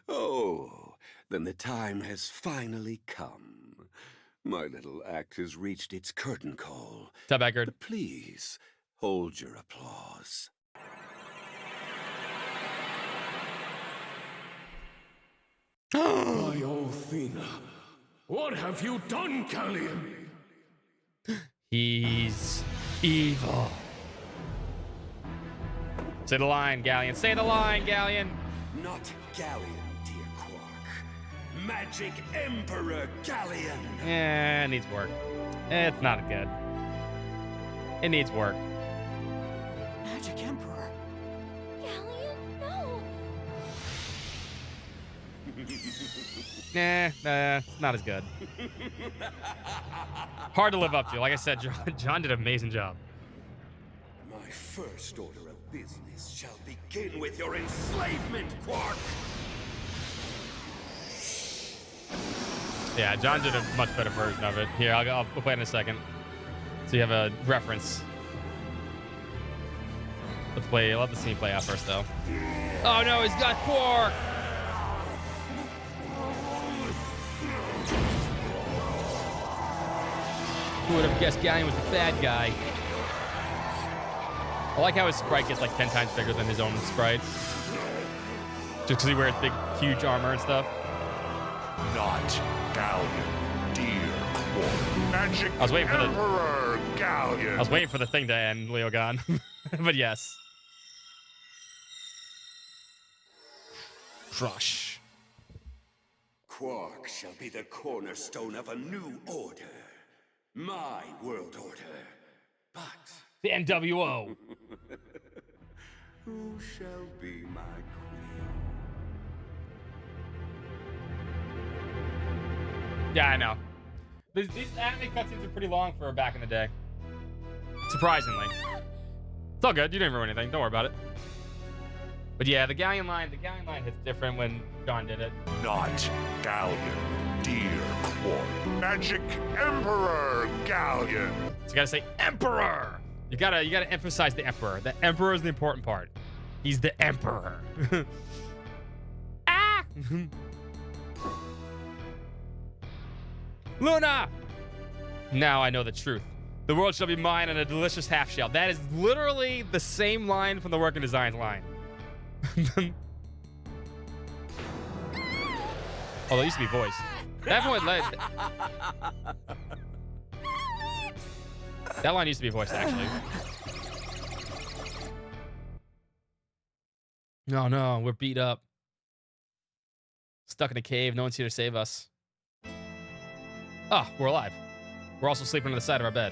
[SPEAKER 9] Oh, then the time has finally come. My little act has reached its curtain call.
[SPEAKER 4] What's up, Eckerd?
[SPEAKER 9] But please, hold your applause.
[SPEAKER 7] My Athena, what have you done, Galleon?
[SPEAKER 4] He's evil. Say the line, Galleon. Say the line, Galleon.
[SPEAKER 9] Not Galleon, dear Quark. Magic Emperor Galleon.
[SPEAKER 4] It needs work. It's not good. It needs work.
[SPEAKER 5] Magic Emperor.
[SPEAKER 6] Galleon, no.
[SPEAKER 4] Not as good. Hard to live up to. Like I said, John did an amazing job.
[SPEAKER 9] My first order of business shall begin with your enslavement, Quark.
[SPEAKER 4] Yeah, John did a much better version of it. Here, I'll play it in a second. So you have a reference. Let the scene play out first, though. Oh no, he's got Quark! Who would have guessed Galleon was the bad guy? I like how his sprite gets like 10 times bigger than his own sprite. Just because he wears big, huge armor and stuff.
[SPEAKER 2] Not Galleon, dear Quark. Magic
[SPEAKER 4] I was waiting for the
[SPEAKER 2] Emperor Galleon.
[SPEAKER 4] I was waiting for the thing to end, Leogon. But yes. Crush.
[SPEAKER 9] Quark shall be the cornerstone of a new order. My world order. But
[SPEAKER 4] the NWO.
[SPEAKER 9] who shall be my queen?
[SPEAKER 4] Yeah, I know. These anime cutscenes are pretty long for back in the day. Surprisingly. It's all good. You didn't ruin anything. Don't worry about it. But yeah, the Galleon line hits different when John did it.
[SPEAKER 2] Not Galleon, dear Quark. Magic Emperor Galleon.
[SPEAKER 4] So you gotta say Emperor. You gotta emphasize the Emperor. The Emperor is the important part. He's the Emperor. Ah! Luna! Now I know the truth. The world shall be mine and a delicious half shell. That is literally the same line from the Work and Designs line. Although it used to be voiced. That line used to be voiced, actually. No, we're beat up. Stuck in a cave. No one's here to save us. Oh, we're alive. We're also sleeping on the side of our bed.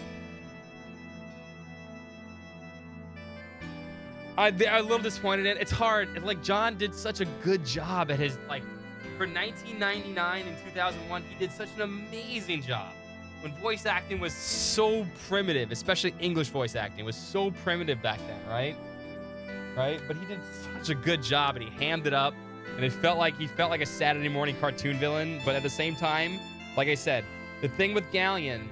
[SPEAKER 4] I'm a little disappointed in it. It's hard. It's like John did such a good job at his, like, for 1999 and 2001, he did such an amazing job. When voice acting was so primitive, especially English voice acting was so primitive back then, right? Right? But he did such a good job and he hammed it up. And he felt like a Saturday morning cartoon villain. But at the same time, like I said, the thing with Galleon,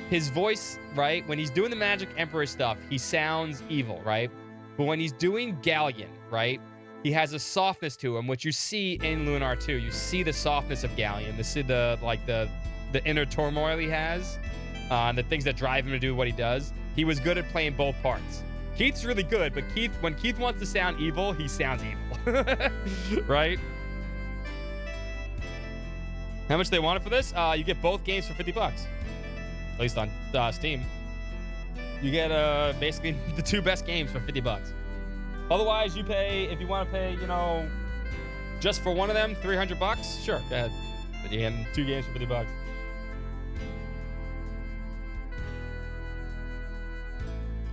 [SPEAKER 4] his voice, right? When he's doing the Magic Emperor stuff, he sounds evil, right? But when he's doing Galleon, right? He has a softness to him, which you see in Lunar 2. You see the softness of Galleon. The inner turmoil he has, the things that drive him to do what he does. He was good at playing both parts. Keith's really good, but when Keith wants to sound evil, he sounds evil. Right? How much they wanted for this? You get both games for $50. At least on Steam. You get basically the two best games for $50. Otherwise, you pay, if you want to pay, you know, just for one of them, $300. Sure, go ahead. But you get 2 games for $50.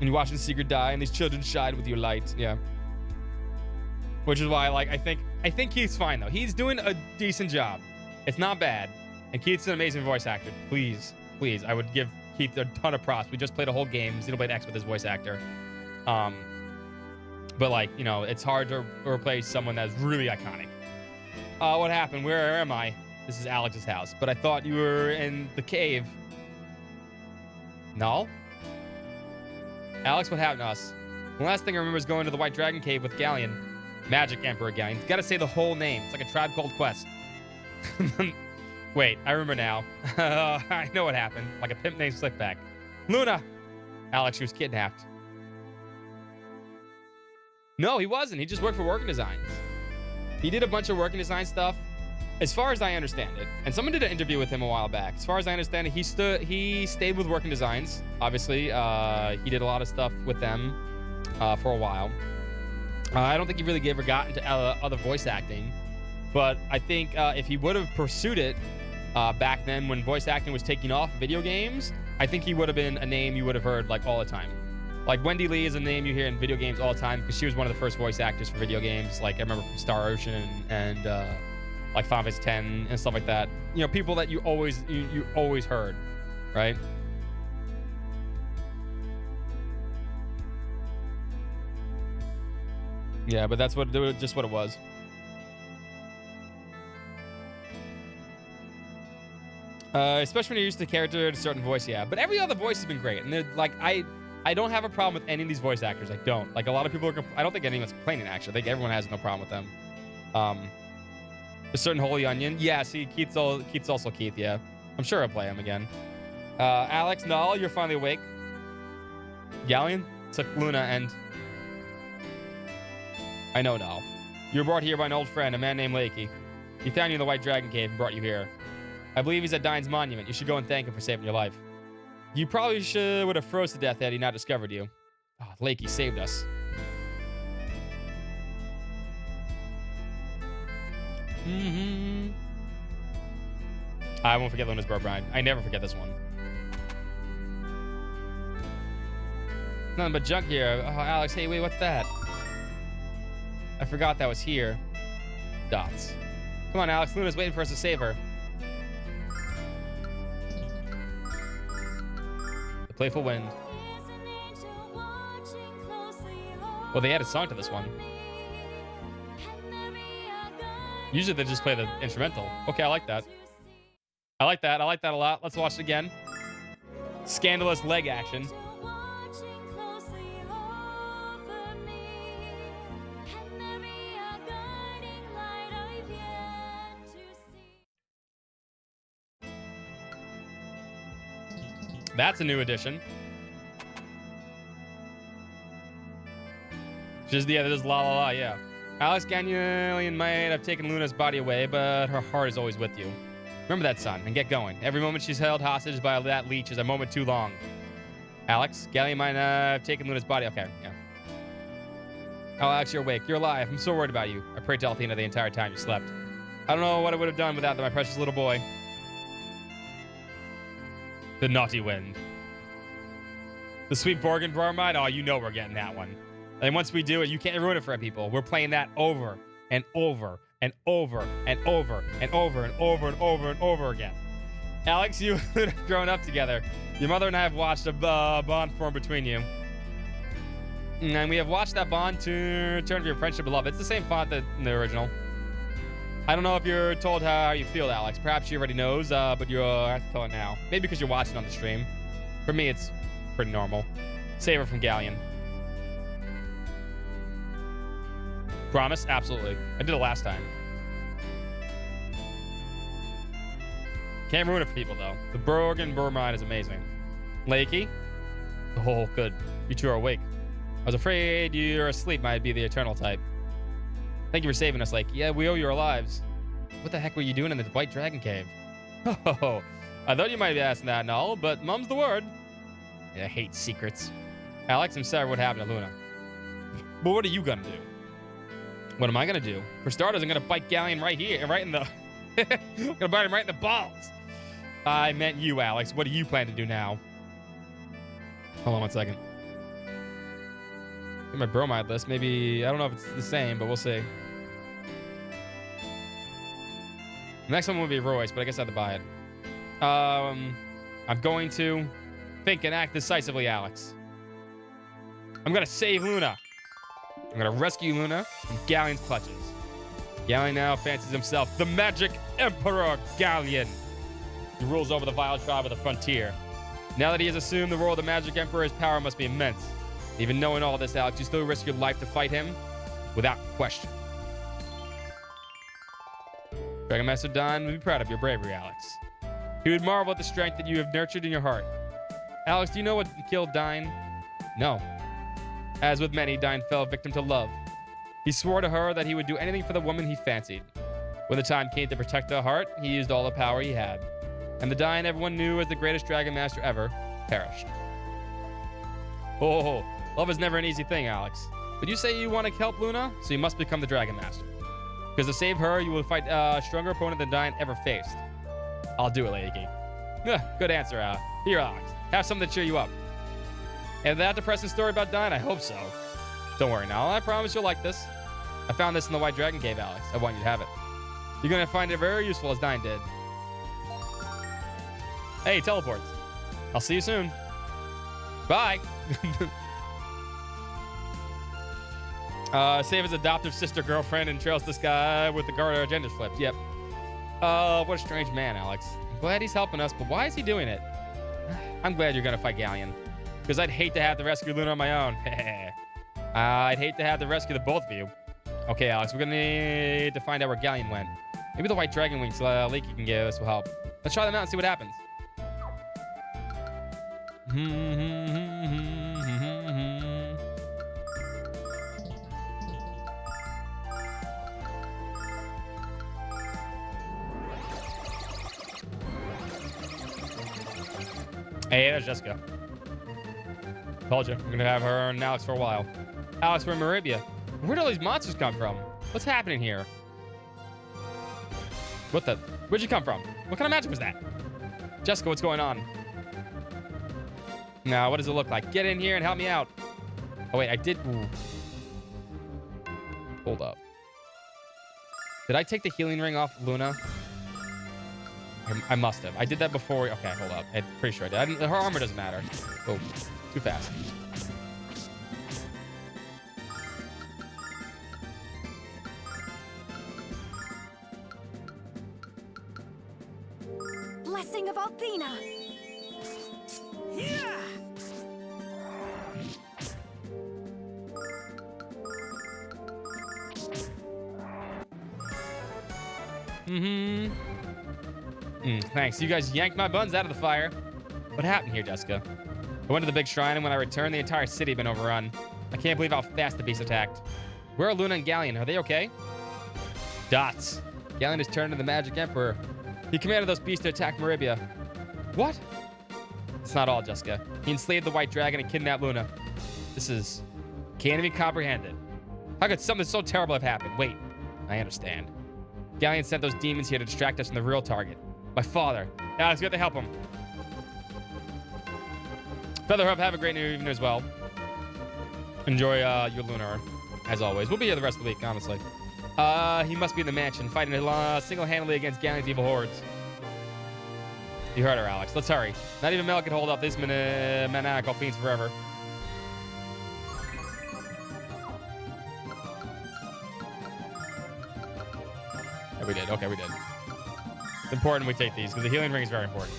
[SPEAKER 4] And you're watching Secret die, and these children shine with your light. Yeah. Which is why, like, I think Keith's fine though. He's doing a decent job. It's not bad. And Keith's an amazing voice actor. Please, I would give Keith a ton of props. We just played a whole game. Xenoblade X with his voice actor. But like, you know, it's hard to replace someone that's really iconic. What happened? Where am I? This is Alex's house. But I thought you were in the cave. No? Alex, what happened to us? The last thing I remember is going to the White Dragon Cave with Galleon. Magic Emperor Galleon. You've got to say the whole name. It's like a Tribe Called Quest. Wait, I remember now. I know what happened. Like a pimp named Slickback. Luna! Alex, she was kidnapped. No, he wasn't. He just worked for Working Designs. He did a bunch of Working Design stuff. As far as I understand it, and someone did an interview with him a while back. As far as I understand it, he stayed with Working Designs. Obviously, he did a lot of stuff with them for a while. I don't think he really ever got into other voice acting, but I think if he would have pursued it back then when voice acting was taking off in video games, I think he would have been a name you would have heard like all the time. Like Wendy Lee is a name you hear in video games all the time because she was one of the first voice actors for video games. Like I remember from Star Ocean and like Final Fantasy X and stuff like that. You know, people that you always heard, right? Yeah, but that's just what it was. Especially when you're used to the character at a certain voice, yeah. But every other voice has been great, and they're like I don't have a problem with any of these voice actors. I don't. Like a lot of people are. I don't think anyone's complaining. Actually, I think everyone has no problem with them. A certain Holy Onion, yeah. See, Keith's also Keith, yeah. I'm sure I'll play him again. Alex, Null, you're finally awake. Galleon took Luna and. I know now. You were brought here by an old friend, a man named Lakey. He found you in the White Dragon Cave and brought you here. I believe he's at Dine's monument. You should go and thank him for saving your life. You probably would have froze to death had he not discovered you. Oh, Lakey saved us. I won't forget Luna's bird bride. I never forget this one. Nothing but junk here. Oh, Alex, hey, wait, what's that? I forgot that was here. Dots. Come on, Alex. Luna's waiting for us to save her. The Playful Wind. Well, they added a song to this one. Usually they just play the instrumental. Okay, I like that. I like that. I like that a lot. Let's watch it again. Scandalous leg action. That's a new addition. Just, yeah, this is La La La, yeah. Alex Galleon might have taken Luna's body away, but her heart is always with you. Remember that, son, and get going. Every moment she's held hostage by that leech is a moment too long. Alex, Galleon might have taken Luna's body. Okay, yeah. Oh, Alex, you're awake. You're alive. I'm so worried about you. I prayed to Althena the entire time you slept. I don't know what I would have done without my precious little boy. The naughty wind. The sweet Borgin bromide. Oh, you know we're getting that one. And once we do it, you can't ruin it for people. We're playing that over and over and over and over and over and over and over and over again. Alex, you would have grown up together. Your mother and I have watched a bond form between you. And we have watched that bond to turn to your friendship and love. It's the same font that in the original. I don't know if you're told how you feel, Alex. Perhaps she already knows, but you have to tell it now. Maybe because you're watching on the stream. For me, it's pretty normal. Save her from Galleon. Promise? Absolutely. I did it last time. Can't ruin it for people, though. The Borgin bromide is amazing. Lakey? Oh, good. You two are awake. I was afraid you're asleep might be the eternal type. Thank you for saving us, Lakey. Yeah, we owe you our lives. What the heck were you doing in the White Dragon Cave? Oh, I thought you might be asking that and all, but mum's the word. Yeah, I hate secrets. Alex, I'm sorry what happened to Luna. But what are you gonna do? What am I gonna do? For starters, I'm gonna bite Galleon right here, right in the... I'm gonna bite him right in the balls. I meant you, Alex. What do you plan to do now? Hold on 1 second. In my bromide list, maybe... I don't know if it's the same, but we'll see. The next one will be Royce, but I guess I have to buy it. I'm going to think and act decisively, Alex. I'm gonna save Luna. I'm gonna rescue Luna from Galleon's clutches. Galleon now fancies himself the Magic Emperor Galleon. He rules over the vile tribe of the frontier. Now that he has assumed the role of the Magic Emperor, his power must be immense. Even knowing all this, Alex, you still risk your life to fight him without question. Dragon Master Don would be proud of your bravery, Alex. He would marvel at the strength that you have nurtured in your heart. Alex, do you know what killed Dine? No. As with many, Dine fell victim to love. He swore to her that he would do anything for the woman he fancied. When the time came to protect her heart, he used all the power he had. And the Dine everyone knew as the greatest Dragon Master ever perished. Oh, love is never an easy thing, Alex. But you say you want to help Luna, so you must become the Dragon Master. Because to save her, you will fight a stronger opponent than Dine ever faced. I'll do it, Lady King. Good answer, Here, Alex. Have something to cheer you up. And that depressing story about Dine? I hope so. Don't worry now. I promise you'll like this. I found this in the White Dragon Cave, Alex. I want you to have it. You're going to find it very useful as Dine did. Hey, teleports. I'll see you soon. Bye. Save his adoptive sister girlfriend and trails this guy with the guard agenda flipped. Yep. What a strange man, Alex. I'm glad he's helping us, but why is he doing it? I'm glad you're gonna fight Galleon. Because I'd hate to have to rescue Lunar on my own. I'd hate to have to rescue the both of you. Okay, Alex, we're gonna need to find out where Galleon went. Maybe the White Dragon Wings leak you can give us will help. Let's try them out and see what happens. Hey, there's Jessica. Told you, we're gonna have her and Alex for a while. Alex, we're in Maribia. Where'd all these monsters come from? What's happening here? What the? Where'd you come from? What kind of magic was that? Jessica, what's going on? Now, what does it look like? Get in here and help me out. Oh, wait, I did... Ooh. Hold up. Did I take the healing ring off Luna? I must have. I did that before. Okay, hold up. I'm pretty sure I did. Her armor doesn't matter. Oh, too fast.
[SPEAKER 12] Blessing of Althena. Yeah.
[SPEAKER 4] Thanks. You guys yanked my buns out of the fire. What happened here, Jessica? I went to the big shrine, and when I returned, the entire city had been overrun. I can't believe how fast the beast attacked. Where are Luna and Galleon? Are they okay? Dots. Galleon has turned into the Magic Emperor. He commanded those beasts to attack Maribia. What? It's not all, Jessica. He enslaved the White Dragon and kidnapped Luna. This is... Can't even comprehend it. How could something so terrible have happened? Wait, I understand. Galleon sent those demons here to distract us from the real target. My father. Alex, we have to help him. Featherhoof, have a great new evening as well. Enjoy your Lunar, as always. We'll be here the rest of the week, honestly. He must be in the mansion, fighting single-handedly against Gallion's evil hordes. You heard her, Alex. Let's hurry. Not even Mel can hold up these maniacal fiends forever. Yeah, we did. Okay, we did. It's important we take these, because the healing ring is very important.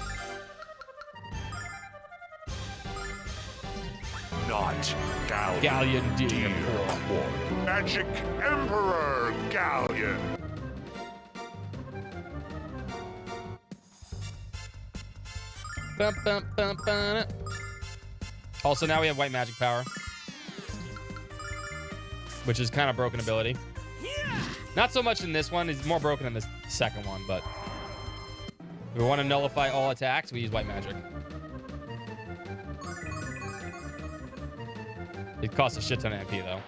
[SPEAKER 2] Not Galleon.
[SPEAKER 4] Galleon
[SPEAKER 2] Dear Quad. Magic Emperor Galleon.
[SPEAKER 4] Bum, bum, bum, bum. Also, now we have white magic power, which is kind of broken ability. Not so much in this one. It's more broken in this second one, but if we want to nullify all attacks, we use white magic. It costs a shit ton of MP, though.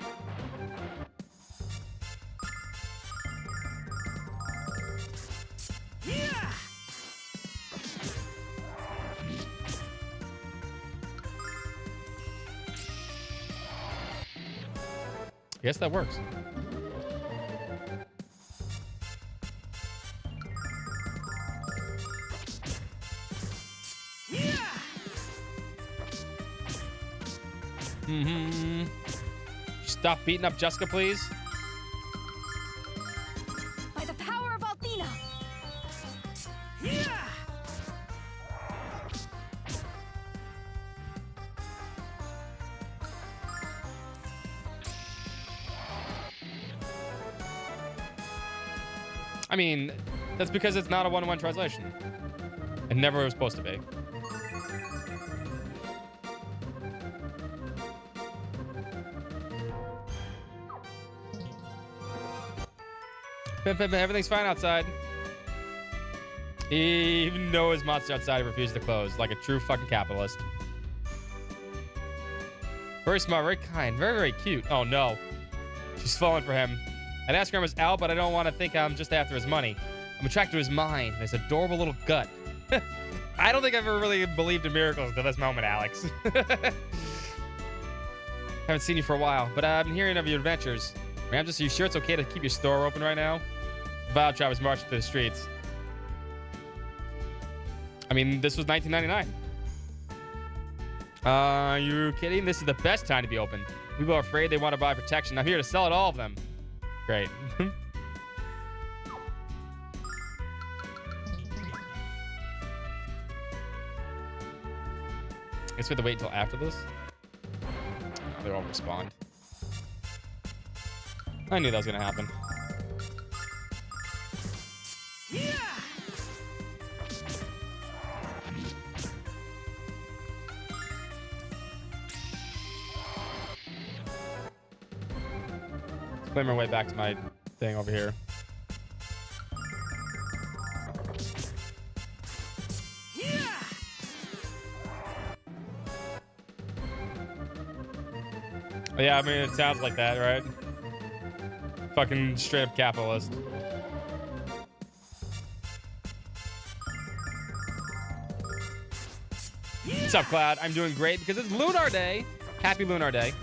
[SPEAKER 4] Guess that works. Stop beating up Jessica, please.
[SPEAKER 12] By the power of Althena!
[SPEAKER 4] I mean, that's because it's not a one-to-one translation. It never was supposed to be. Everything's fine outside. Even though his monster outside refused to close, like a true fucking capitalist. Very smart, very kind, very, very cute. Oh no. She's falling for him. I'd ask her if I was out, but I don't want to think I'm just after his money. I'm attracted to his mind, his adorable little gut. I don't think I've ever really believed in miracles until this moment, Alex. Haven't seen you for a while, but I've been hearing of your adventures. Ramses, are you sure it's okay to keep your store open right now? Valtrap was marching through the streets. I mean, this was 1999. Are you kidding? This is the best time to be open. People are afraid they want to buy protection. I'm here to sell it, all of them. Great. I guess we have to wait until after this. They won't respond. I knew that was going to happen. Let's claim our way back to my thing over here. Yeah, I mean, it sounds like that, right? Fucking straight up capitalist. What's up, Cloud? I'm doing great because it's Lunar Day. Happy Lunar Day.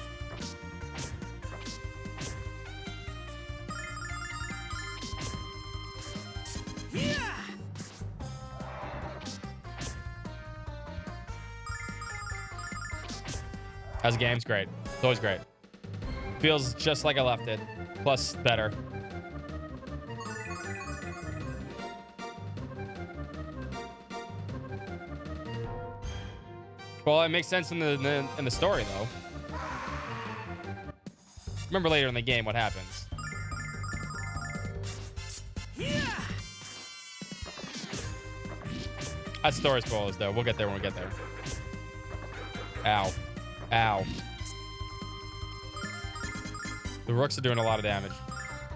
[SPEAKER 4] How's the game? It's great. It's always great. Feels just like I left it. Plus better. Well, it makes sense in the story though. Remember later in the game what happens. That's story spoilers though. We'll get there when we get there. Ow. Ow. The rooks are doing a lot of damage.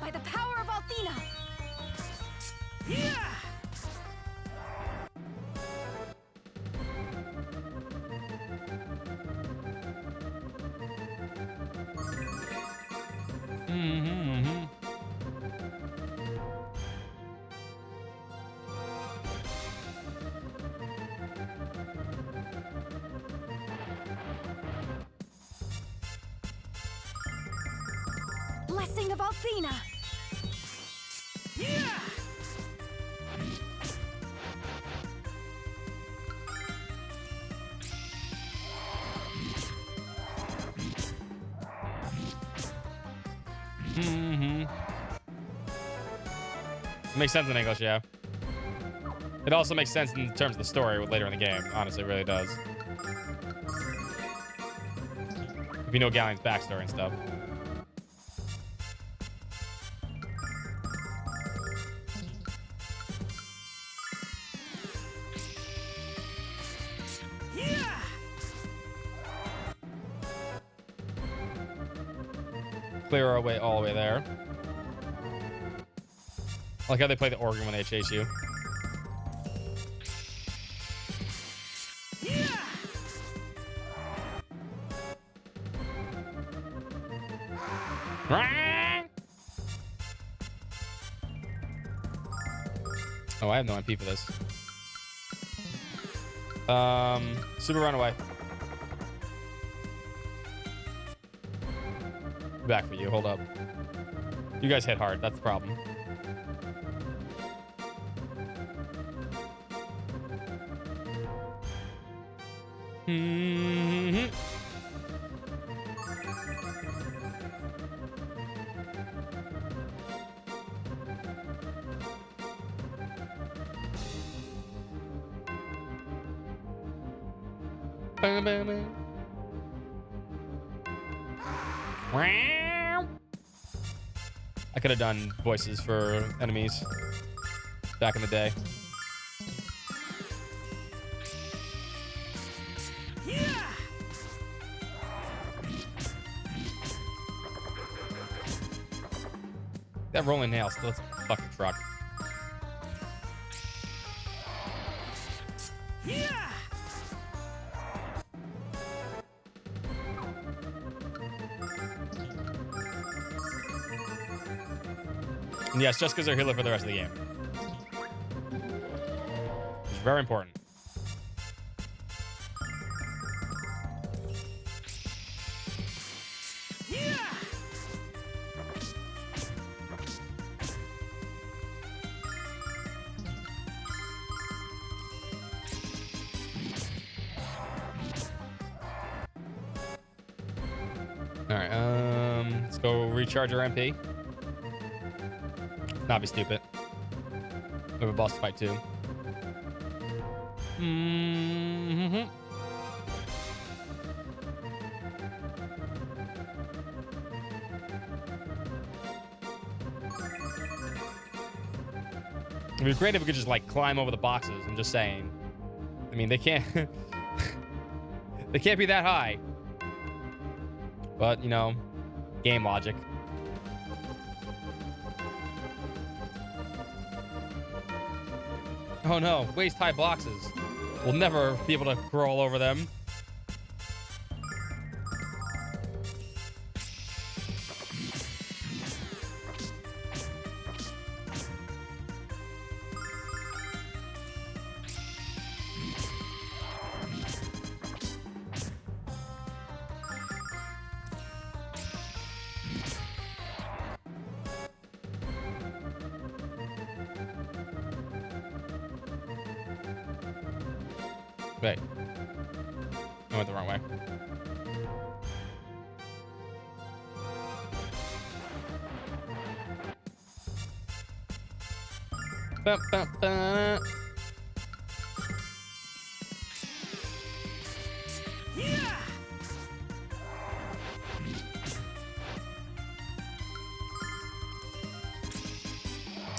[SPEAKER 12] By the power of Althena! Blessing of Althena!
[SPEAKER 4] Makes sense in English, yeah. It also makes sense in terms of the story later in the game. Honestly, it really does. If you know Galleon's backstory and stuff. Clear our way all the way there. I like how they play the organ when they chase you. Oh, I have no MP for this. Super runaway. back for you. Hold up. You guys hit hard. That's the problem. I could have done voices for enemies back in the day. That rolling nail still is a fucking truck. And yes, just because they're healer for the rest of the game. It's very important. All right, let's go recharge our MP. Not be stupid. We have a boss to fight too. It'd be great if we could just like climb over the boxes. I'm just saying. I mean, they can't. They can't be that high. But you know, game logic. Oh no, waist-high boxes. We'll never be able to crawl over them. Wait. I went the wrong way. Ba, ba, ba.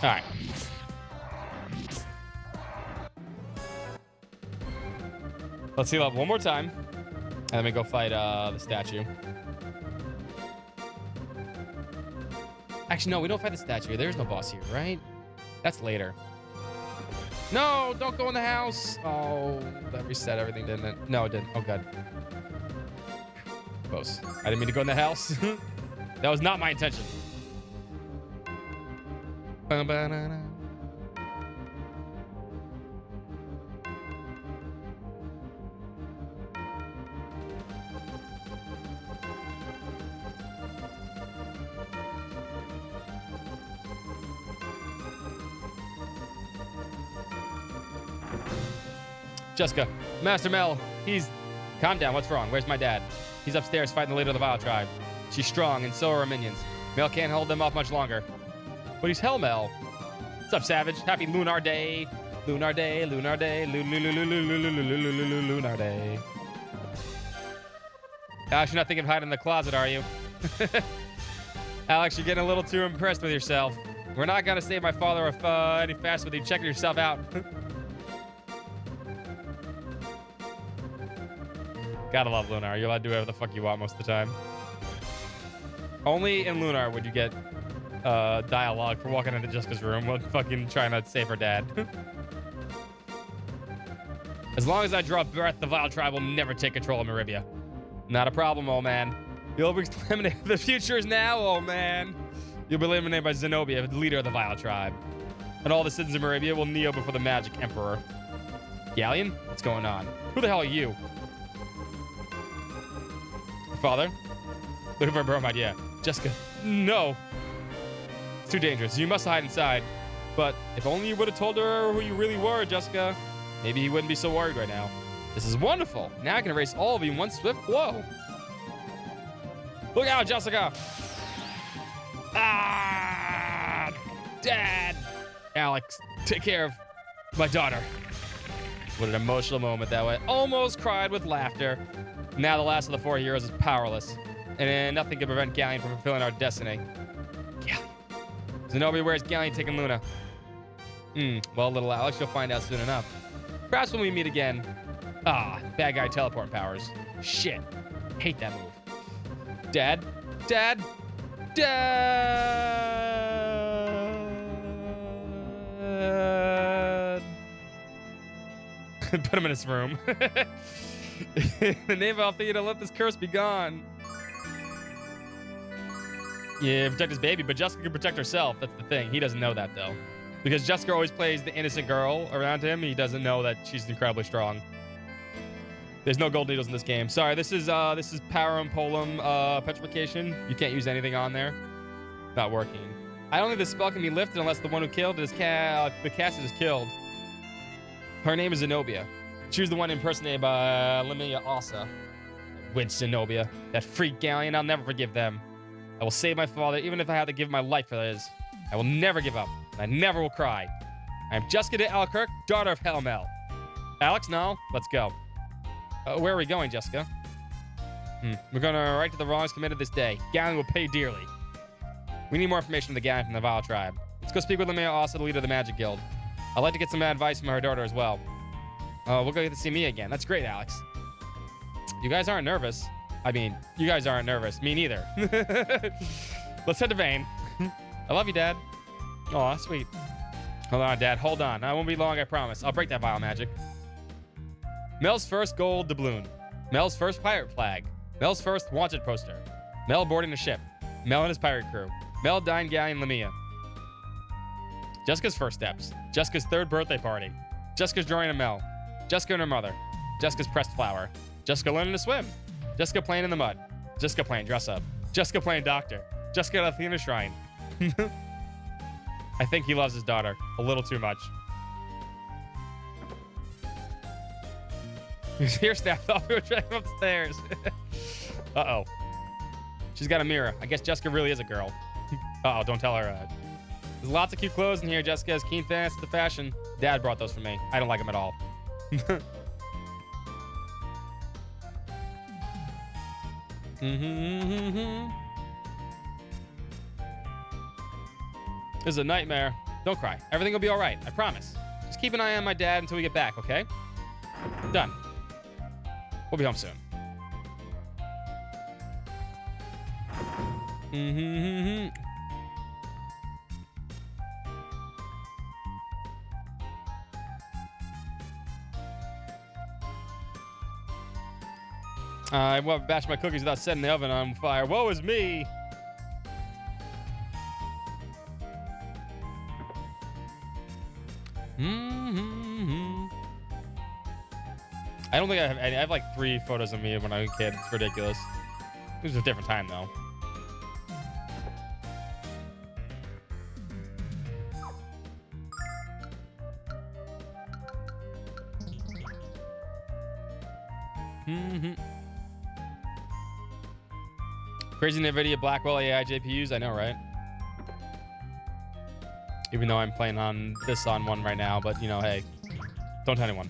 [SPEAKER 4] All right. Let's heal up one more time. And then we go fight the statue. Actually, no, we don't fight the statue. There's no boss here, right? That's later. No, don't go in the house. Oh, that reset everything, didn't it? No, it didn't. Oh, God. Close. I didn't mean to go in the house. That was not my intention. Ba-ba-da-da. Jessica, Master Mel, calm down, what's wrong? Where's my dad? He's upstairs fighting the leader of the Vile Tribe. She's strong, and so are her minions. Mel can't hold them off much longer. But he's hell, Mel. What's up, Savage? Happy Lunar Day. Lunar Day, Lunar Day, Lunar Day. Alex, you're not thinking of hiding in the closet, are you? Alex, you're getting a little too impressed with yourself. We're not gonna save my father any faster with you checking yourself out. Gotta love Lunar. You're allowed to do whatever the fuck you want most of the time. Only in Lunar would you get dialogue for walking into Jessica's room while fucking trying to save her dad. As long as I draw breath, the Vile Tribe will never take control of Meribia. Not a problem, old man. You'll be eliminated. The future is now, old man. You'll be eliminated by Zenobia, the leader of the Vile Tribe. And all the citizens of Meribia will kneel before the Magic Emperor. Galleon? What's going on? Who the hell are you? Father? Looking for a bro idea. Jessica, no. It's too dangerous. You must hide inside. But if only you would have told her who you really were, Jessica, maybe he wouldn't be so worried right now. This is wonderful. Now I can erase all of you in one swift blow. Look out, Jessica. Ah, Dad. Alex, take care of my daughter. What an emotional moment that way. Almost cried with laughter. Now the last of the 4 heroes is powerless. And nothing can prevent Galleon from fulfilling our destiny. Galleon. Zenobia, where's Galleon taking Luna? Well, little Alex, you'll find out soon enough. Perhaps when we meet again. Ah, bad guy teleport powers. Shit. Hate that move. Dad? Dad? Dad? Put him in his room. In the name of Althea, let this curse be gone. Yeah, protect his baby, but Jessica can protect herself. That's the thing. He doesn't know that, though. Because Jessica always plays the innocent girl around him. He doesn't know that she's incredibly strong. There's no gold needles in this game. Sorry, this is Parum Polum petrification. You can't use anything on there. It's not working. I don't think the spell can be lifted unless the one who killed is the caster is killed. Her name is Zenobia. She was the one impersonated by Lamia Asa. Witch Zenobia. That freak Galleon, I'll never forgive them. I will save my father, even if I have to give my life for this. I will never give up, and I never will cry. I am Jessica de Alkirk, daughter of Helmel. Alex, no? Let's go. Where are we going, Jessica? We're going to right to the wrongs committed this day. Galleon will pay dearly. We need more information from the Galleon from the Vile tribe. Let's go speak with Lamia Asa, the leader of the Magic Guild. I'd like to get some advice from her daughter as well. We'll go get to see me again. That's great, Alex. You guys aren't nervous. I mean, you guys aren't nervous. Me neither. Let's head to Vane. I love you, Dad. Aw, sweet. Hold on, Dad. Hold on. I won't be long, I promise. I'll break that vile magic. Mel's first gold doubloon. Mel's first pirate flag. Mel's first wanted poster. Mel boarding a ship. Mel and his pirate crew. Mel dying Galleon Lamia. Jessica's first steps. Jessica's third birthday party. Jessica's drawing a Mel. Jessica and her mother. Jessica's pressed flower. Jessica learning to swim. Jessica playing in the mud. Jessica playing dress up. Jessica playing doctor. Jessica at Athena Shrine. I think he loves his daughter a little too much. Here, Snap. Thought we were dragging him upstairs. Uh-oh. She's got a mirror. I guess Jessica really is a girl. Uh-oh, don't tell her that. There's lots of cute clothes in here. Jessica has keen fancy to fashion. Dad brought those for me. I don't like them at all. This is a nightmare. Don't cry. Everything will be all right. I promise. Just keep an eye on my dad until we get back, okay? Done. We'll be home soon. I won't bash my cookies without setting the oven on fire. Woe is me! I don't think I have any. I have like 3 photos of me when I was a kid. It's ridiculous. It was a different time, though. Crazy NVIDIA Blackwell AI GPUs. I know, right? Even though I'm playing on this on one right now, but you know, hey, don't tell anyone.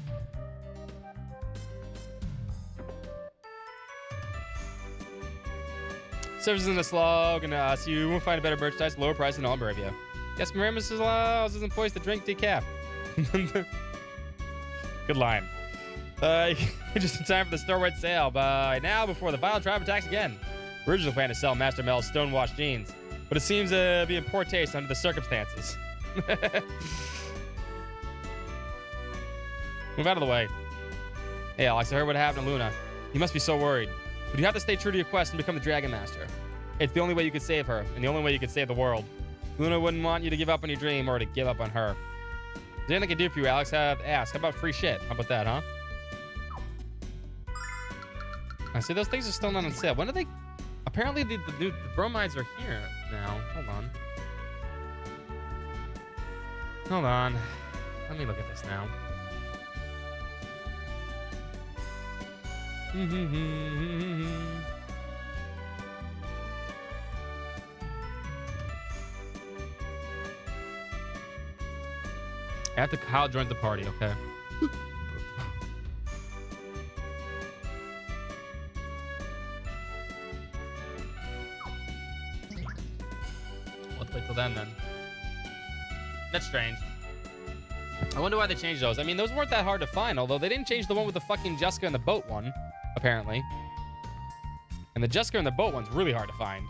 [SPEAKER 4] Services in the slog, and so you won't find a better merchandise, lower price than all in Barovia. Yes, Miramis allows his employees to drink decaf. Good line. Just in time for the store-wide sale. By now, before the Vile Tribe attacks again. Original plan to sell Master Mel's stonewashed jeans, but it seems to be in poor taste under the circumstances. Move out of the way. Hey, Alex, I heard what happened to Luna. You must be so worried. But you have to stay true to your quest and become the Dragon Master. It's the only way you could save her, and the only way you could save the world. Luna wouldn't want you to give up on your dream or to give up on her. There's anything I can do for you, Alex? I have to ask. How about free shit? How about that, huh? I see those things are still not on sale. When are they? Apparently the bromides are here now. Hold on. Let me look at this now. After Kyle joins the party, okay. Let's wait till then. That's strange. I wonder why they changed those. I mean, those weren't that hard to find, although they didn't change the one with the fucking Jessica and the boat one, apparently. And the Jessica and the boat one's really hard to find.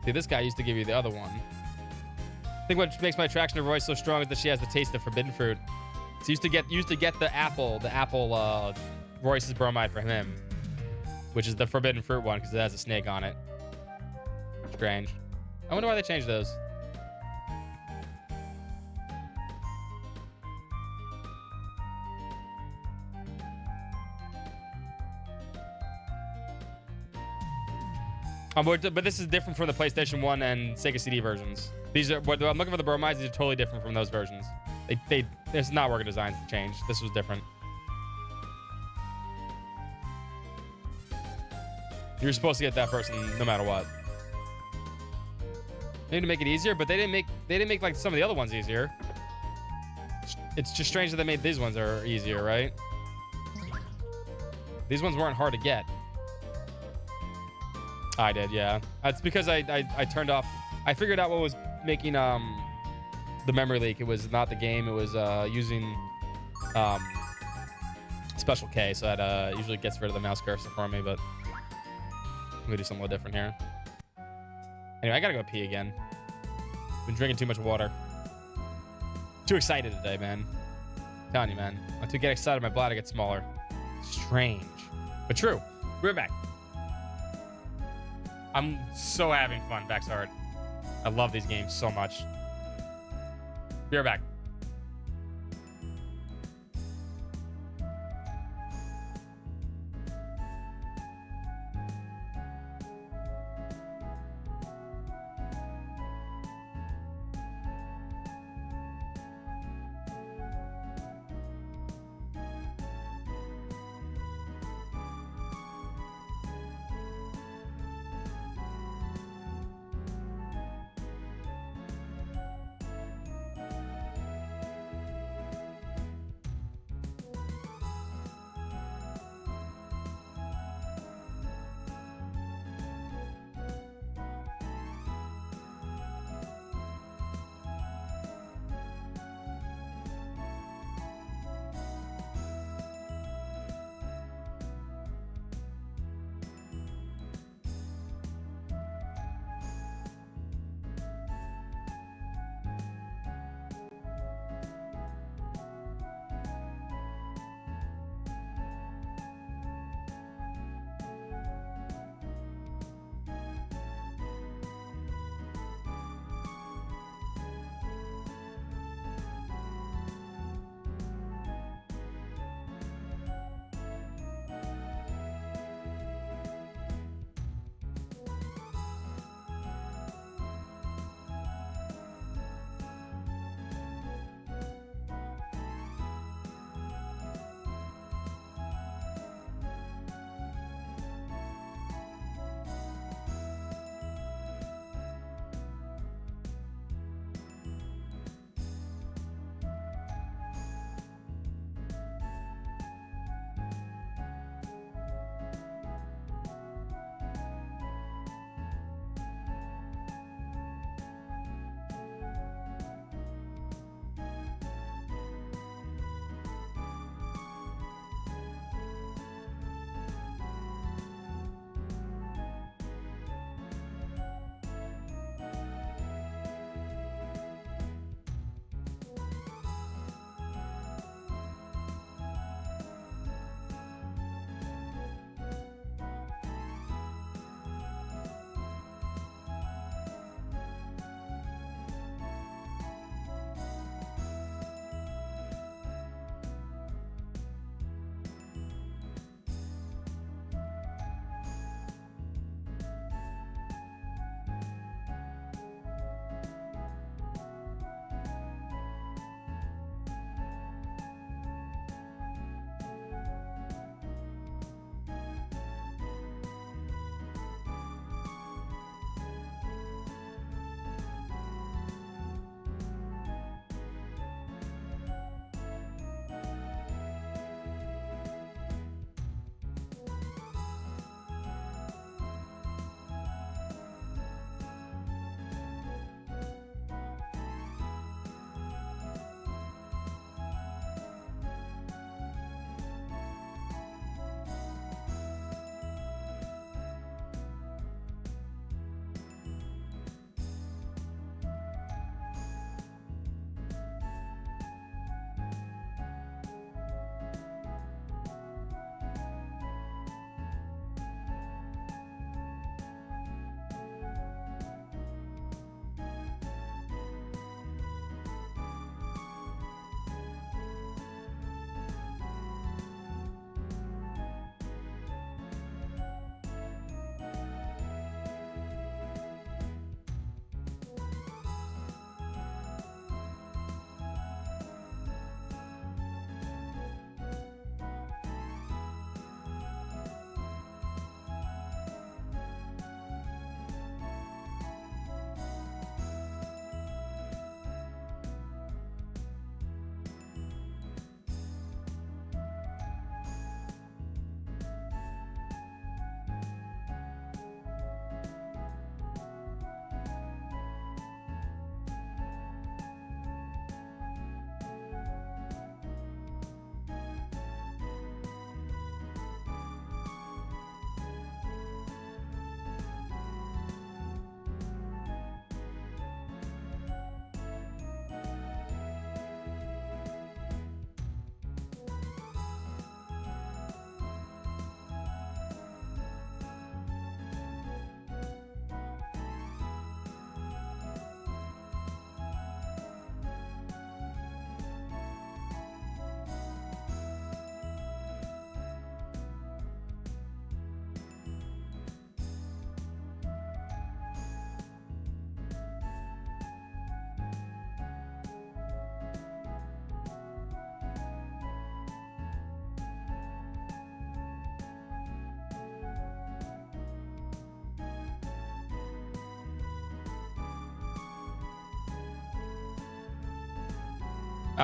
[SPEAKER 4] See, this guy used to give you the other one. I think what makes my attraction to Roy so strong is that she has the taste of forbidden fruit. So used to get the apple Royce's bromide for him, which is the forbidden fruit one because it has a snake on it. Strange. I wonder why they changed those. But this is different from the PlayStation 1 and Sega CD versions. These are what I'm looking for. The bromides. These are totally different from those versions. It's not working designs to change. This was different. You're supposed to get that person no matter what. They need to make it easier, but they didn't make like some of the other ones easier. It's just strange that they made these ones are easier, right? These ones weren't hard to get. I did, yeah. That's because I turned off. I figured out what was making the memory leak. It was not the game. It was using Special K. So that usually gets rid of the mouse cursor for me. But I'm gonna do something a little different here. Anyway, I gotta go pee again. Been drinking too much water. Too excited today, man. I'm telling you, man. Once we get excited, my bladder gets smaller. Strange, but true. We're back. I'm so having fun, Backsard. I love these games so much. Be right back.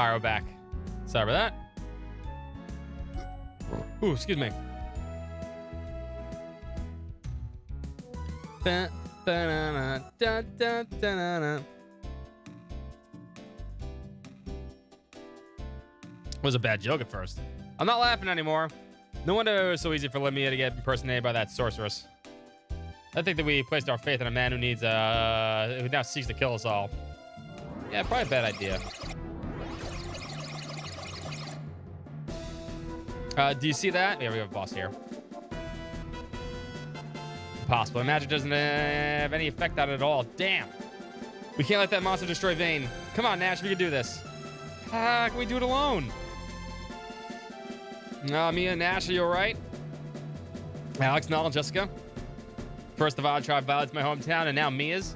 [SPEAKER 4] right, we're back. Sorry about that. Ooh, excuse me. Was a bad joke at first. I'm not laughing anymore. No wonder it was so easy for Lemia to get impersonated by that sorceress. I think that we placed our faith in a man who needs, who now seeks to kill us all. Yeah, probably a bad idea. Do you see that? Yeah, we have a boss here. Impossible. Magic doesn't have any effect on it at all. Damn. We can't let that monster destroy Vane. Come on, Nash, we can do this. How can we do it alone? Mia and Nash, are you all right? Alex, Null, and Jessica. First of all, I tried Violet's my hometown, and now Mia's.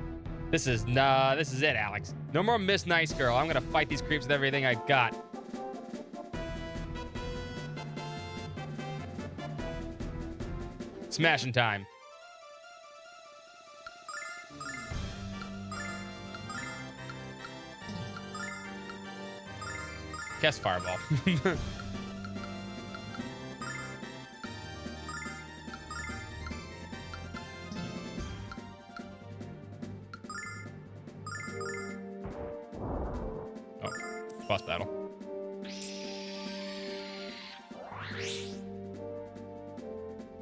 [SPEAKER 4] This is it, Alex. No more Miss Nice Girl. I'm gonna fight these creeps with everything I got. Smashing time. Cast Fireball. Boss battle.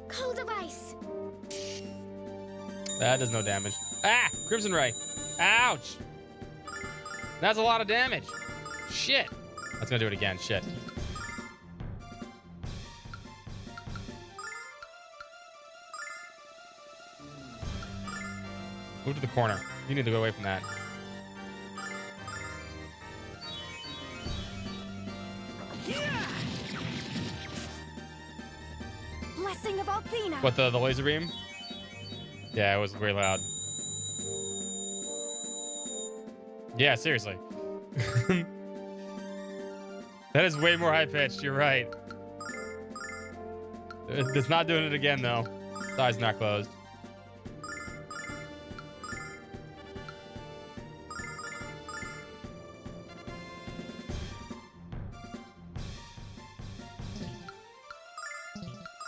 [SPEAKER 8] Cold device.
[SPEAKER 4] That does no damage. Ah! Crimson Ray. Ouch! That's a lot of damage. Shit. That's gonna do it again. Shit. Move to the corner. You need to go away from that.
[SPEAKER 12] Blessing of Althena.
[SPEAKER 4] What, the laser beam? Yeah, it was very loud. Yeah, seriously. That is way more high pitched. You're right. It's not doing it again though. The eye's not closed.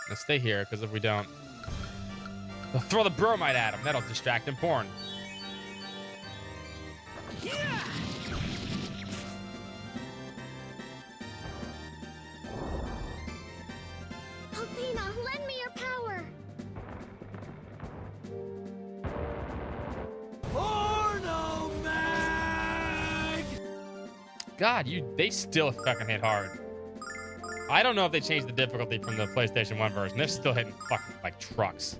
[SPEAKER 4] Let's stay here, because if we don't, they'll throw the bromide at him. That'll distract him. Porn.
[SPEAKER 8] Althena, lend me your power.
[SPEAKER 7] Porno mag!
[SPEAKER 4] God, they still fucking hit hard. I don't know if they changed the difficulty from the PlayStation 1 version. They're still hitting fucking like trucks.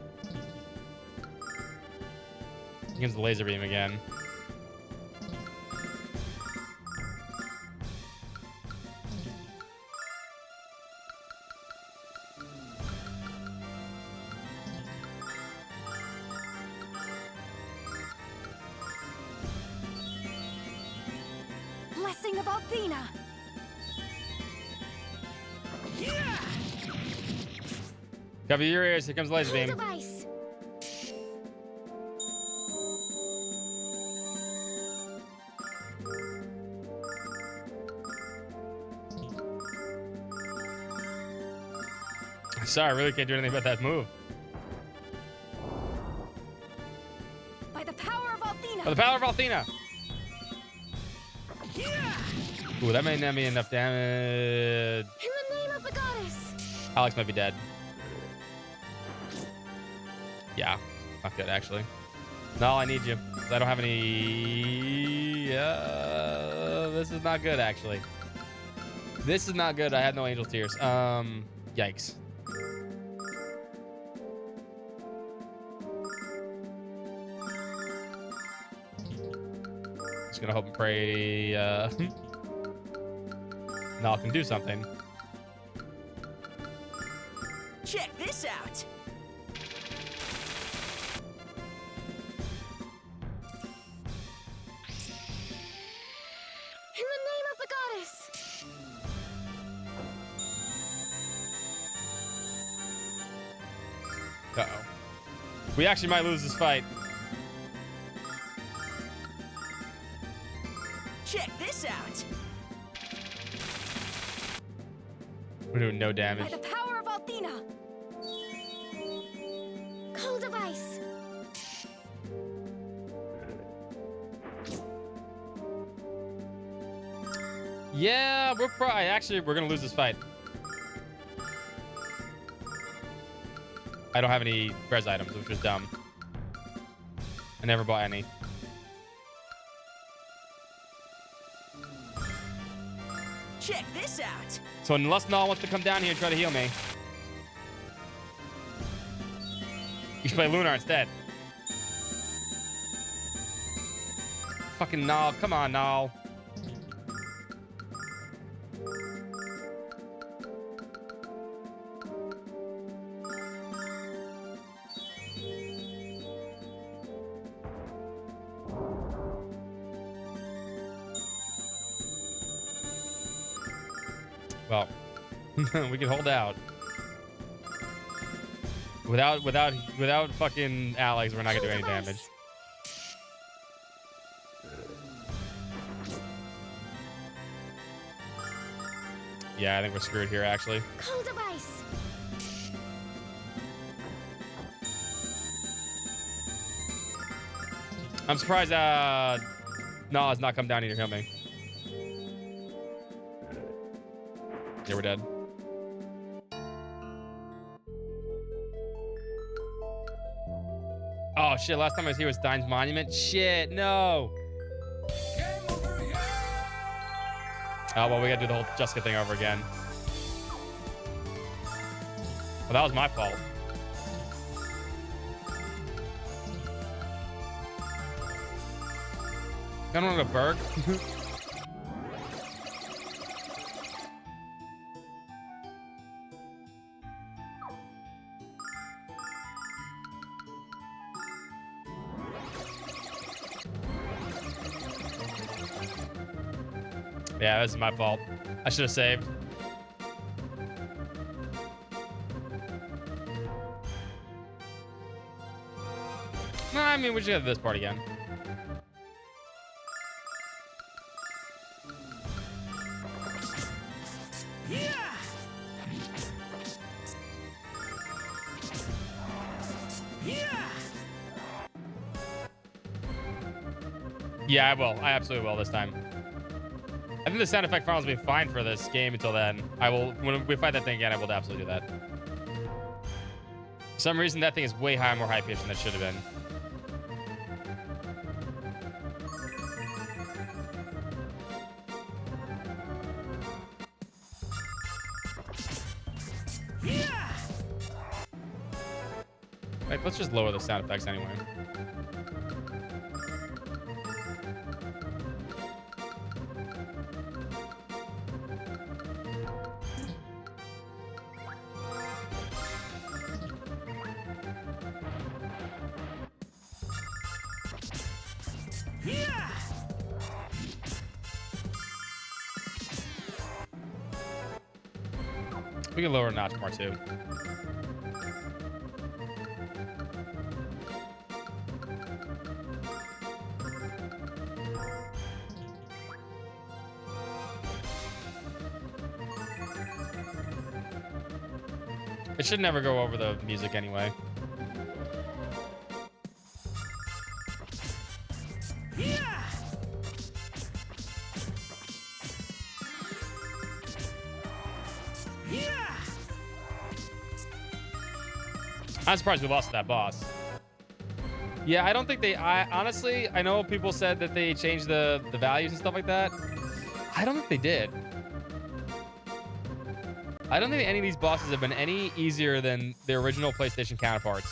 [SPEAKER 4] Against the laser beam again.
[SPEAKER 12] Blessing of Althena.
[SPEAKER 4] Cover your ears. Here comes the laser beam.
[SPEAKER 8] Device.
[SPEAKER 4] Sorry, I really can't do anything about that move.
[SPEAKER 12] By the power of Althena.
[SPEAKER 4] By the power of Althena. Ooh, that may not be enough damage.
[SPEAKER 8] In the name of the goddess.
[SPEAKER 4] Alex might be dead. Yeah, not good actually. No, I need you. 'Cause I don't have any. This is not good actually. This is not good. I have no angel tears. Yikes. Just gonna hope and pray. Nal can do something.
[SPEAKER 5] Check this out.
[SPEAKER 8] In the name of the goddess.
[SPEAKER 4] Uh-oh. We actually might lose this fight.
[SPEAKER 5] Check this out.
[SPEAKER 4] We're doing no damage.
[SPEAKER 12] By the power of Althena!
[SPEAKER 8] Cold device.
[SPEAKER 4] Yeah, we're gonna lose this fight. I don't have any res items, which was dumb. I never bought any.
[SPEAKER 5] Check this out.
[SPEAKER 4] So unless Null wants to come down here and try to heal me, you should play Lunar instead. Fucking Null, come on, Null. Well, we can hold out. Without fucking Alex, we're not gonna do any damage. Yeah, I think we're screwed here, actually.
[SPEAKER 8] Cold device.
[SPEAKER 4] I'm surprised Null has not come down here to kill me. Yeah, we're dead. Oh shit, last time I was here was Dine's Monument. Shit, no. Oh well, we gotta do the whole Jessica thing over again. Well, that was my fault. I don't want to Berg. Yeah, this is my fault. I should have saved. No, I mean, we should have this part again. Yeah, I will. I absolutely will this time. I think the sound effect finals will be fine for this game until then. I will, when we fight that thing again, I will absolutely do that. For some reason, that thing is way higher, more high pitched than it should have been. Like, let's just lower the sound effects anyway. We can lower notch more too. It should never go over the music anyway. I'm surprised we lost to that boss. Yeah, I don't think they... honestly, I know people said that they changed the values and stuff like that. I don't think they did. I don't think any of these bosses have been any easier than their original PlayStation counterparts.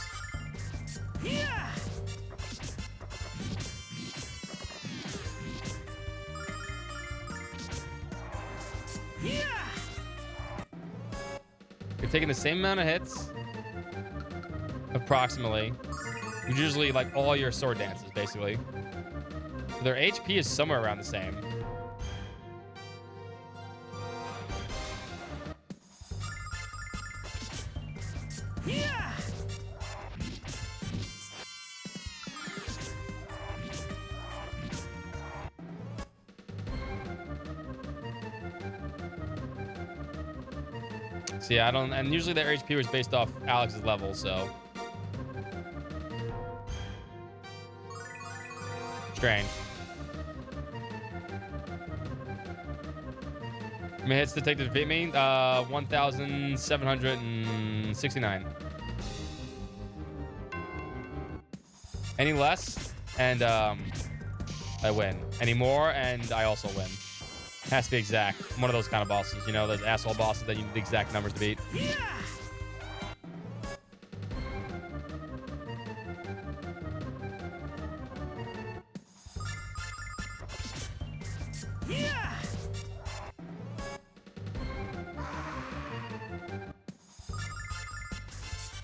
[SPEAKER 4] You're taking the same amount of hits, approximately. Usually, like, all your sword dances, basically. So their HP is somewhere around the same. See, I don't, and usually their HP was based off Alex's level, so. Strange. How many hits to take to defeat me? 1,769. Any less, and I win. Any more, and I also win. Has to be exact. I'm one of those kind of bosses, you know, those asshole bosses that you need the exact numbers to beat. Yeah. Yeah.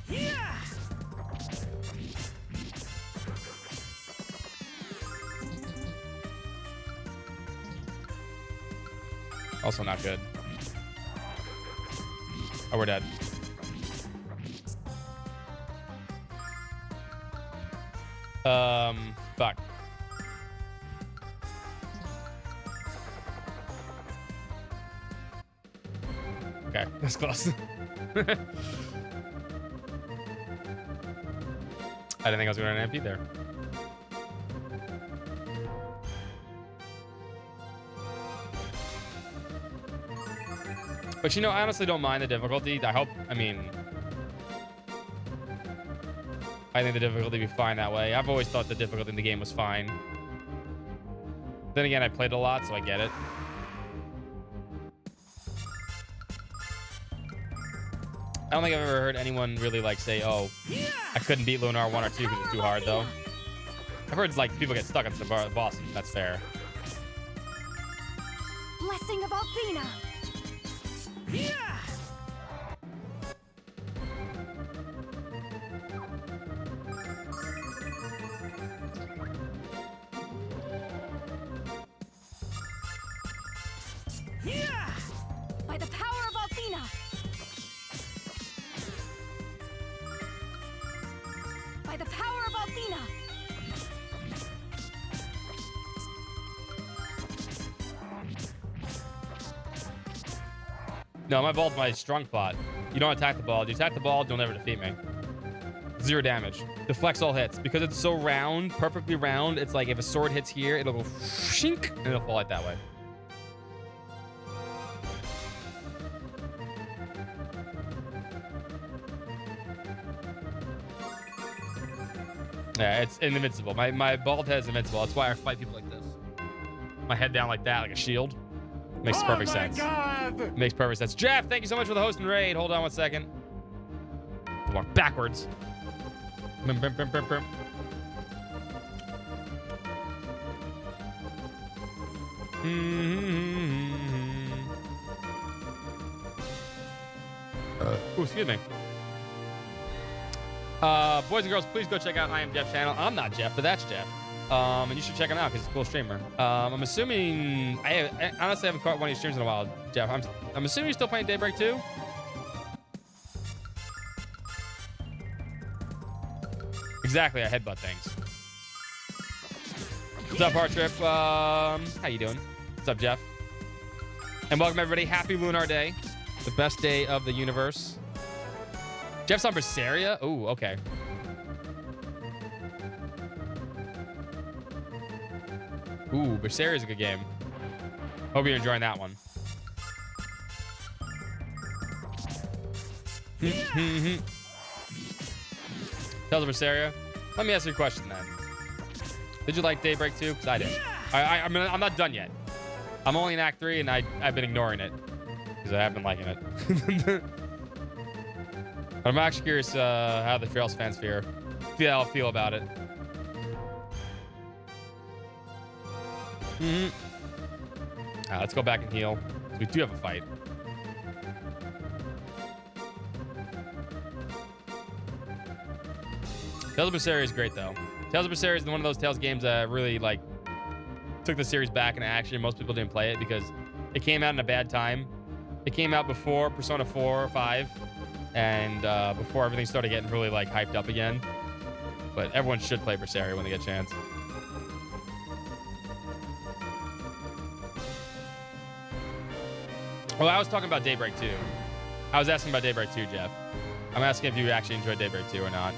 [SPEAKER 4] Yeah. Also not good. Oh, we're dead. Fuck. Okay, that's close. I didn't think I was going to an MP there. But you know, I honestly don't mind the difficulty. I think the difficulty would be fine that way. I've always thought the difficulty in the game was fine. Then again, I played a lot, so I get it. I don't think I've ever heard anyone really like say, "Oh, I couldn't beat Lunar 1 or 2 because it's too hard," though. I've heard like people get stuck on some bosses. That's fair.
[SPEAKER 12] Blessing of Althena. Yeah. Yeah. By the power of Althena. By the power of Althena.
[SPEAKER 4] No, my ball's my strong spot. You don't attack the ball. You attack the ball, you'll never defeat me. 0 damage. Deflects all hits. Because it's so round, perfectly round, it's like if a sword hits here, it'll go shink, and it'll fall like that way. Yeah, it's invincible. My bald head's invincible. That's why I fight people like this. My head down like that, like a shield. Makes perfect sense. God. Makes perfect sense. Jeff, thank you so much for the host and raid. Hold on 1 second. Walk backwards. Bum, bum, bum, bum, bum. Ooh, excuse me. Boys and girls, please go check out I Am Jeff's channel. I'm not Jeff, but that's Jeff. And you should check him out because he's a cool streamer. I'm assuming I honestly haven't caught one of your streams in a while, Jeff. I'm assuming you're still playing Daybreak 2. Exactly, I headbutt things. What's up, Heart Trip? How you doing? What's up, Jeff? And welcome everybody. Happy Lunar Day, the best day of the universe. Jeff's on Berseria. Ooh, okay. Ooh, Berseria is a good game. Hope you're enjoying that one. Tales of Berseria. Let me ask you a question then. Did you like Daybreak 2? Because I did. I mean, I'm not done yet. I'm only in Act 3, and I've been ignoring it because I have been liking it. But I'm actually curious how the Trails fans feel about it. Let's go back and heal. We do have a fight. Tales of Berseria is great though. Tales of Berseria is one of those Tales games that really like took the series back in action. Most people didn't play it because it came out in a bad time. It came out before Persona 4 or 5 and before everything started getting really like hyped up again. But everyone should play Berseria when they get a chance. Well, I was talking about Daybreak 2. I was asking about Daybreak 2, Jeff. I'm asking if you actually enjoyed Daybreak 2 or not.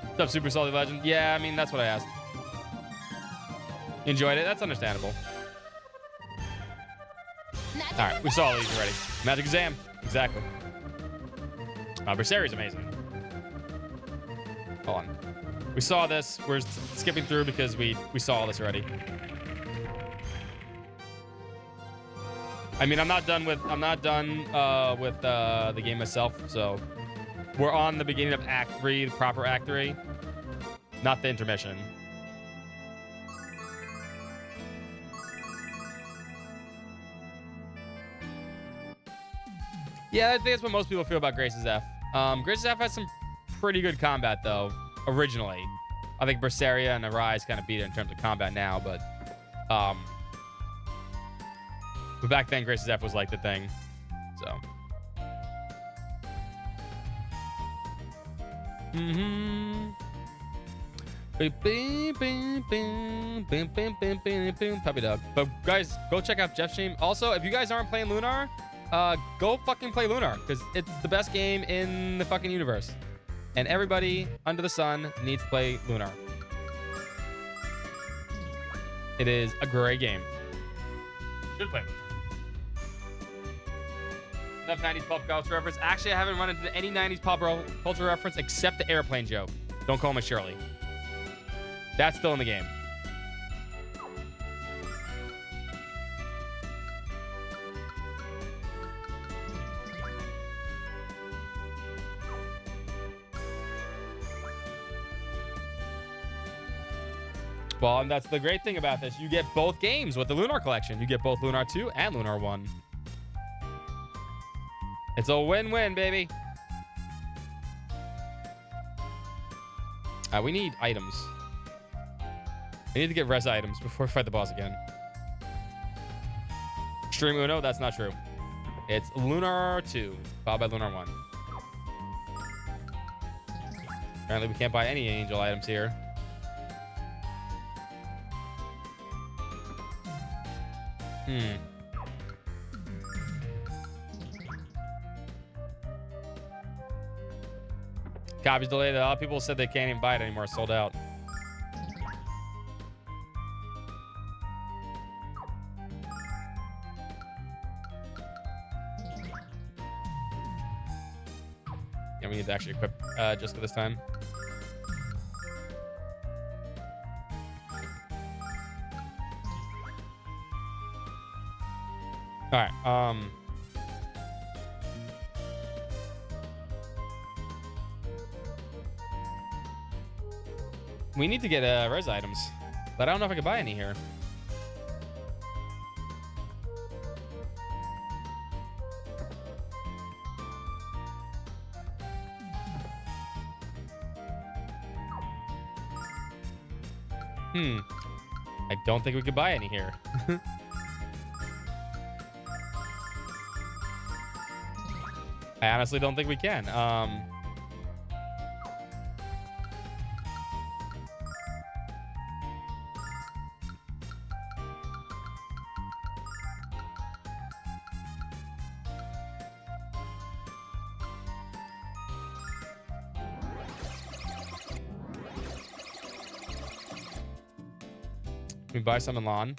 [SPEAKER 4] What's up, Super Salty Legend? Yeah, I mean, that's what I asked. You enjoyed it? That's understandable. All right, we saw these already. Magic Exam. Exactly. Berseri's amazing. Hold on. We saw this. We're skipping through because we saw this already. I mean, I'm not done with the game itself, so we're on the beginning of Act 3, the proper Act 3, not the intermission. Yeah, I think that's what most people feel about Grace's F. Grace's F has some pretty good combat, though, originally. I think Berseria and Arise kind of beat it in terms of combat now, but back then, Grace's F was like the thing, so. Puppy dog. But guys, go check out Jeff's stream. Also, if you guys aren't playing Lunar, go fucking play Lunar, because it's the best game in the fucking universe. And everybody under the sun needs to play Lunar. It is a great game. Should play Lunar. Enough 90s pop culture reference. Actually, I haven't run into any 90s pop culture reference except the airplane joke. Don't call me Shirley. That's still in the game. Well, and that's the great thing about this. You get both games with the Lunar Collection. You get both Lunar 2 and Lunar 1. It's a win-win, baby. We need items. We need to get res items before we fight the boss again. Extreme Uno, that's not true. It's Lunar 2, followed by Lunar 1. Apparently, we can't buy any angel items here. Copies delayed. A lot of people said they can't even buy it anymore. Sold out. Yeah, we need to actually equip Jessica this time. All right. We need to get res items, but I don't know if I can buy any here. I don't think we could buy any here. I honestly don't think we can. Can we buy some in lawn?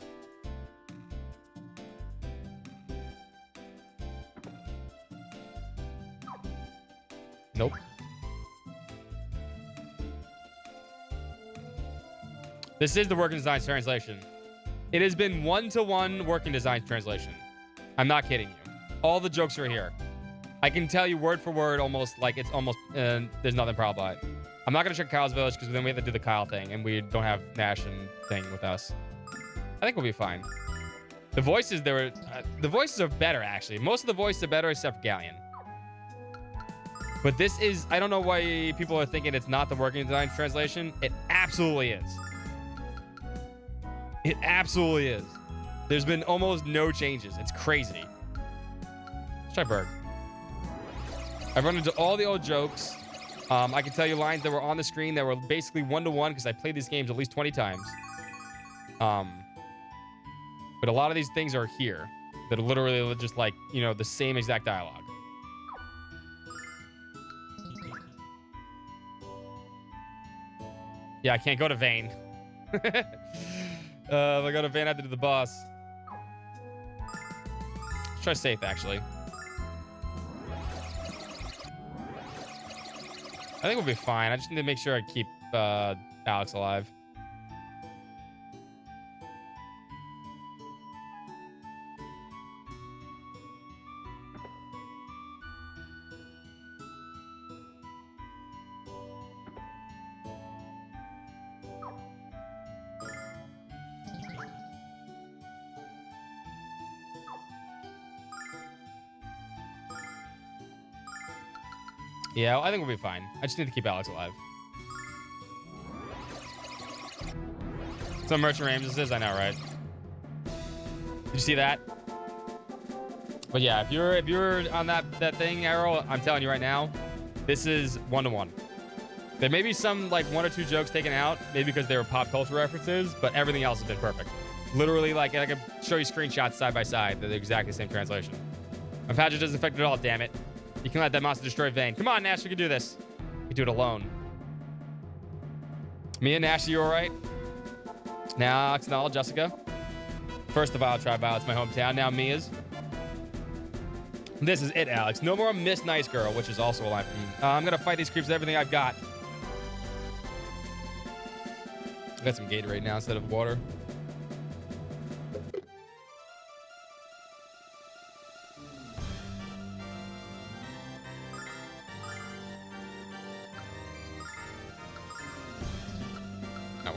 [SPEAKER 4] Nope. This is the working design translation. It has been 1-to-1 working design translation. I'm not kidding you. All the jokes are here. I can tell you word for word, almost like it's almost, there's nothing problem about it. I'm not going to check Kyle's Village because then we have to do the Kyle thing and we don't have Nash and thing with us. I think we'll be fine. The voices, the voices are better, actually. Most of the voices are better except for Galleon. But this is, I don't know why people are thinking it's not the working design translation. It absolutely is. It absolutely is. There's been almost no changes. It's crazy. Let's try Berg. I've run into all the old jokes. I can tell you lines that were on the screen that were basically 1-to-1 because I played these games at least 20 times. But a lot of these things are here that are literally just like, you know, the same exact dialogue. Yeah, I can't go to Vane. If I go to Vane, I have to do the boss. Let's try safe, actually. I think we'll be fine. I just need to make sure I keep Alex alive. Yeah, I think we'll be fine. I just need to keep Alex alive. Some Merchant Ramses is, I know, right? Did you see that? But yeah, if you're on that thing, Arrow, I'm telling you right now, this is 1-to-1. There may be some like 1 or 2 jokes taken out, maybe because they were pop culture references, but everything else has been perfect. Literally, like I could show you screenshots side by side. They're exactly the same translation. My patch doesn't affect it at all, damn it. You can let that monster destroy Vane. Come on, Nash, we can do this. We can do it alone. Me and Nash, are you all right? Now, Oxnall, Jessica. First the Vile Tribe, Violet's my hometown. Now Mia's. This is it, Alex. No more Miss Nice Girl, which is also a line from me. I'm going to fight these creeps with everything I've got. I got some Gatorade now instead of water.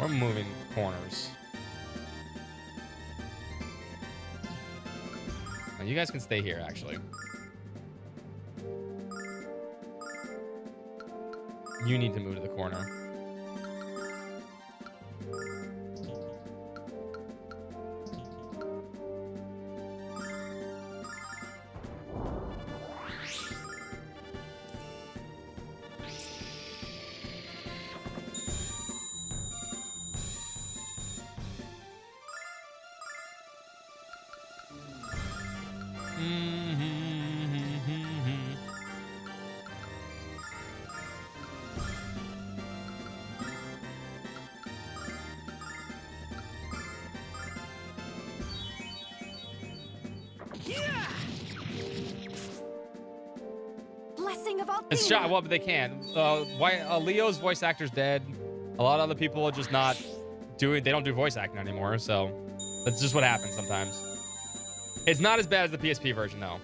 [SPEAKER 4] We're moving corners. Now you guys can stay here, actually. You need to move to the corner. It's shot. Well, but they can. Leo's voice actor's dead. A lot of other people are just not doing. They don't do voice acting anymore. So that's just what happens sometimes. It's not as bad as the PSP version, though.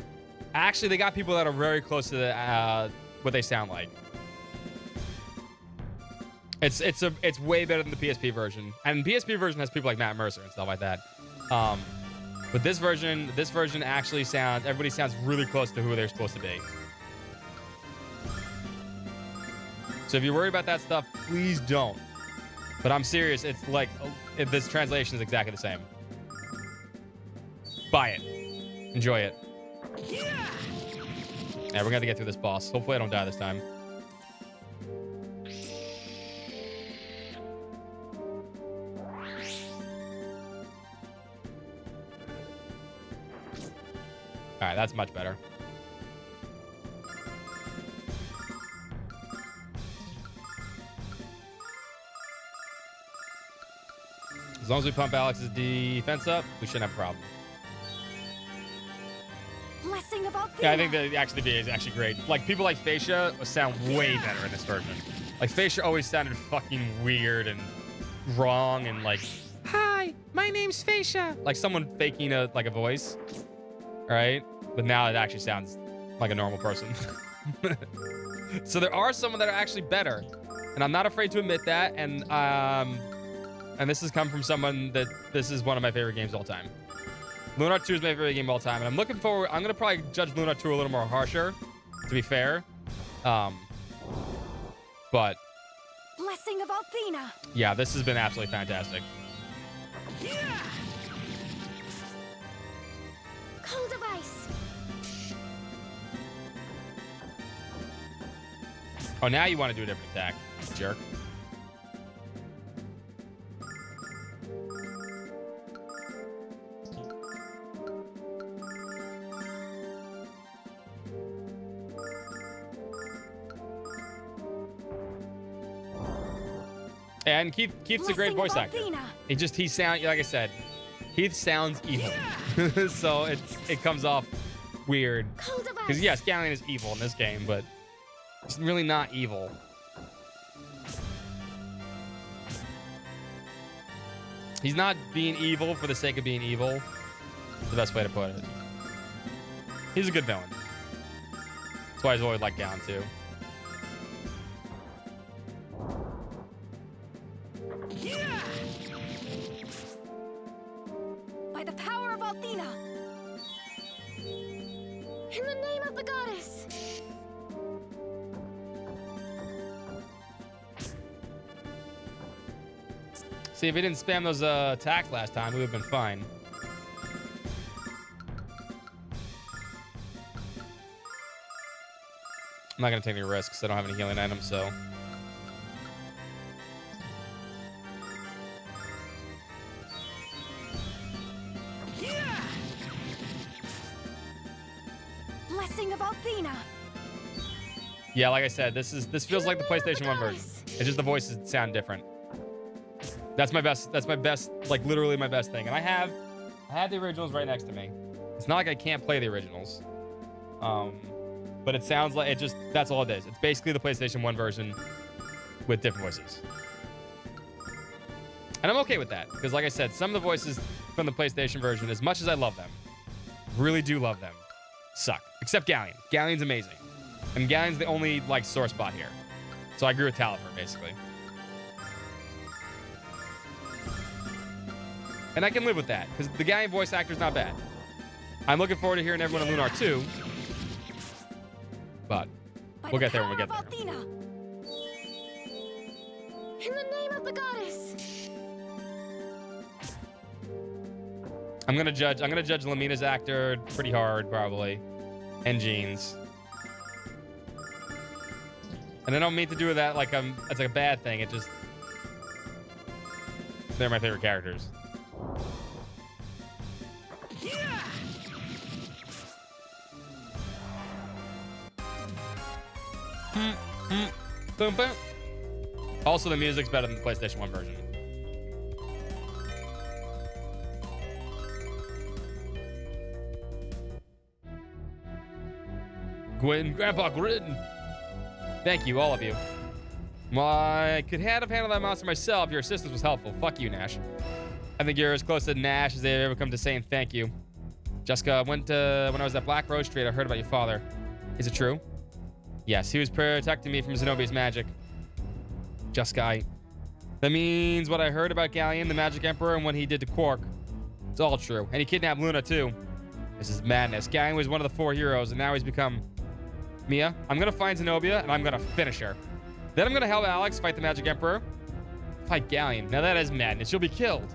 [SPEAKER 4] Actually, they got people that are very close to what they sound like. It's way better than the PSP version, and the PSP version has people like Matt Mercer and stuff like that. But this version actually sounds. Everybody sounds really close to who they're supposed to be. So if you're worried about that stuff, please don't. But I'm serious. It's like this translation is exactly the same. Buy it. Enjoy it. Yeah, we're gonna have to get through this boss. Hopefully I don't die this time. All right, that's much better. As long as we pump Alex's defense up, we shouldn't have a problem.
[SPEAKER 12] Blessing of Althea.
[SPEAKER 4] Yeah, I think that actually the VA is actually great. Like, people like Phasia sound way better in this version. Like, Phasia always sounded fucking weird and wrong and like, hi, my name's Phasia. Like someone faking a voice, right? But now it actually sounds like a normal person. So there are some that are actually better, and I'm not afraid to admit that. And this has come from someone that this is one of my favorite games of all time. Lunar 2 is my favorite game of all time, and I'm looking forward. I'm gonna probably judge Lunar 2 a little more harsher, to be fair. But
[SPEAKER 12] Blessing of Althea.
[SPEAKER 4] Yeah, this has been absolutely fantastic.
[SPEAKER 12] Yeah.
[SPEAKER 8] Cold of ice.
[SPEAKER 4] Oh, now you want to do a different attack, jerk. And Keith's a great voice actor. He sounds, like I said, Keith sounds evil. So it comes off weird. Because yes, Galleon is evil in this game, but he's really not evil. He's not being evil for the sake of being evil. That's the best way to put it. He's a good villain. That's why he's always liked Galleon too.
[SPEAKER 12] By the power of Althena!
[SPEAKER 8] In the name of the goddess!
[SPEAKER 4] See, if he didn't spam those attacks last time, we would have been fine. I'm not going to take any risks. I don't have any healing items, so...
[SPEAKER 12] Blessing of Althena!
[SPEAKER 4] Yeah, like I said, this feels like the PlayStation 1 version. It's just the voices sound different. That's my best, like literally my best thing. And I have the originals right next to me. It's not like I can't play the originals. But it sounds like that's all it is. It's basically the PlayStation 1 version with different voices. And I'm okay with that. Because like I said, some of the voices from the PlayStation version, as much as I love them, really do love them, suck. Except Galleon. Galleon's amazing. And Galleon's the only like sore spot here. So I agree with Talifer, basically. And I can live with that, because the Galleon voice actor is not bad. I'm looking forward to hearing everyone in Lunar too. But we'll get there when we get there.
[SPEAKER 8] In the name of the goddess!
[SPEAKER 4] I'm gonna judge Lamina's actor pretty hard, probably. And Jean's. And I don't mean to do that like it's like a bad thing. It just... They're my favorite characters. Boom, boom. Also, the music's better than the PlayStation 1 version. Grandpa Grin. Thank you, all of you. Well, I could have handled that monster myself if your assistance was helpful. Fuck you, Nash. I think you're as close to Nash as they've ever come to saying thank you. Jessica, when I was at Black Rose Street, I heard about your father. Is it true? Yes, he was protecting me from Zenobia's magic. Jessica, that means what I heard about Galleon, the Magic Emperor, and what he did to Quark. It's all true. And he kidnapped Luna, too. This is madness. Galleon was one of the 4 heroes, and now he's become... Mia, I'm going to find Zenobia, and I'm going to finish her. Then I'm going to help Alex fight the Magic Emperor. Fight Galleon. Now that is madness. She'll be killed.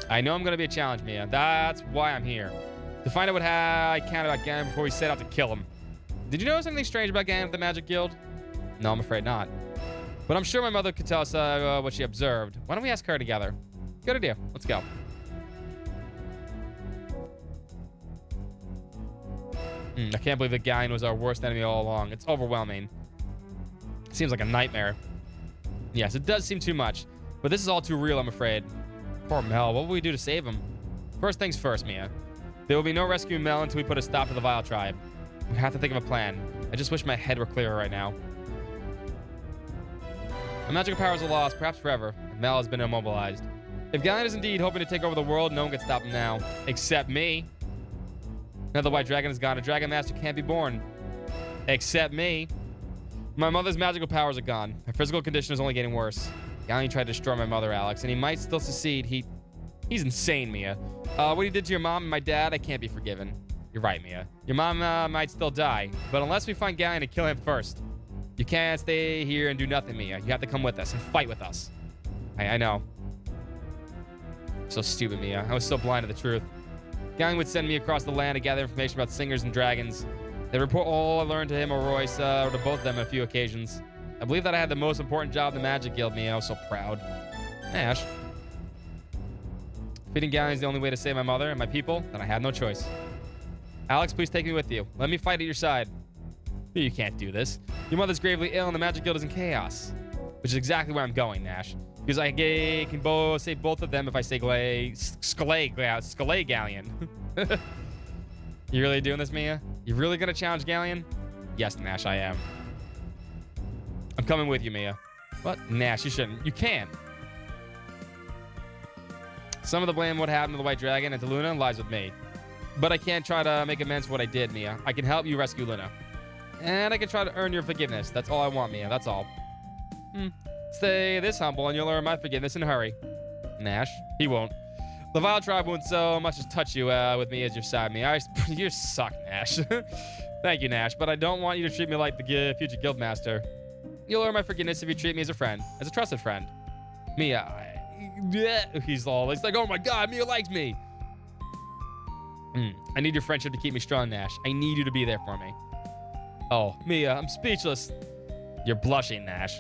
[SPEAKER 4] I know I'm going to be a challenge, Mia. That's why I'm here. To find out what I can about Galleon before we set out to kill him. Did you notice anything strange about Galleon with the Magic Guild? No, I'm afraid not. But I'm sure my mother could tell us what she observed. Why don't we ask her together? Good idea. Let's go. I can't believe that Galleon was our worst enemy all along. It's overwhelming. It seems like a nightmare. Yes, it does seem too much. But this is all too real, I'm afraid. Poor Mel. What will we do to save him? First things first, Mia. There will be no rescuing Mel until we put a stop to the Vile Tribe. We have to think of a plan. I just wish my head were clearer right now. My magical powers are lost, perhaps forever. Mel has been immobilized. If Galleon is indeed hoping to take over the world, no one can stop him now. Except me. Now the White Dragon is gone. A Dragon Master can't be born. Except me. My mother's magical powers are gone. Her physical condition is only getting worse. Galleon tried to destroy my mother, Alex, and he might still succeed. He's insane, Mia. What he did to your mom and my dad, I can't be forgiven. You're right, Mia. Your mom might still die, but unless we find Galleon and kill him first, you can't stay here and do nothing, Mia. You have to come with us and fight with us. I know. So stupid, Mia. I was so blind to the truth. Galleon would send me across the land to gather information about singers and dragons. They report all I learned to him or Royce, or to both of them on a few occasions. I believe that I had the most important job in the Magic Guild, Mia. I was so proud. Ash. Defeating Galleon is the only way to save my mother and my people, then I had no choice. Alex, please take me with you. Let me fight at your side. You can't do this. Your mother's gravely ill and the Magic Guild is in chaos. which is exactly where I'm going, Nash. Because I can save both of them if I say Scalay Galleon. You really doing this, Mia? You really gonna challenge Galleon? Yes, Nash, I am. I'm coming with you, Mia. What? Nash, you shouldn't. You can. Some of the blame what happened to the White Dragon and to Luna lies with me. But I can't try to make amends for what I did, Mia. I can help you rescue Luna. And I can try to earn your forgiveness. That's all I want, Mia. That's all. Stay this humble and you'll earn my forgiveness in a hurry. Nash, he won't. The Vile Tribe won't so much as touch you with me as your side, Mia. You suck, Nash. Thank you, Nash, but I don't want you to treat me like the future Guildmaster. You'll earn my forgiveness if you treat me as a friend, as a trusted friend. Mia, he's like, oh my God, Mia likes me. I need your friendship to keep me strong, Nash. I need you to be there for me. Oh, Mia, I'm speechless. You're blushing, Nash.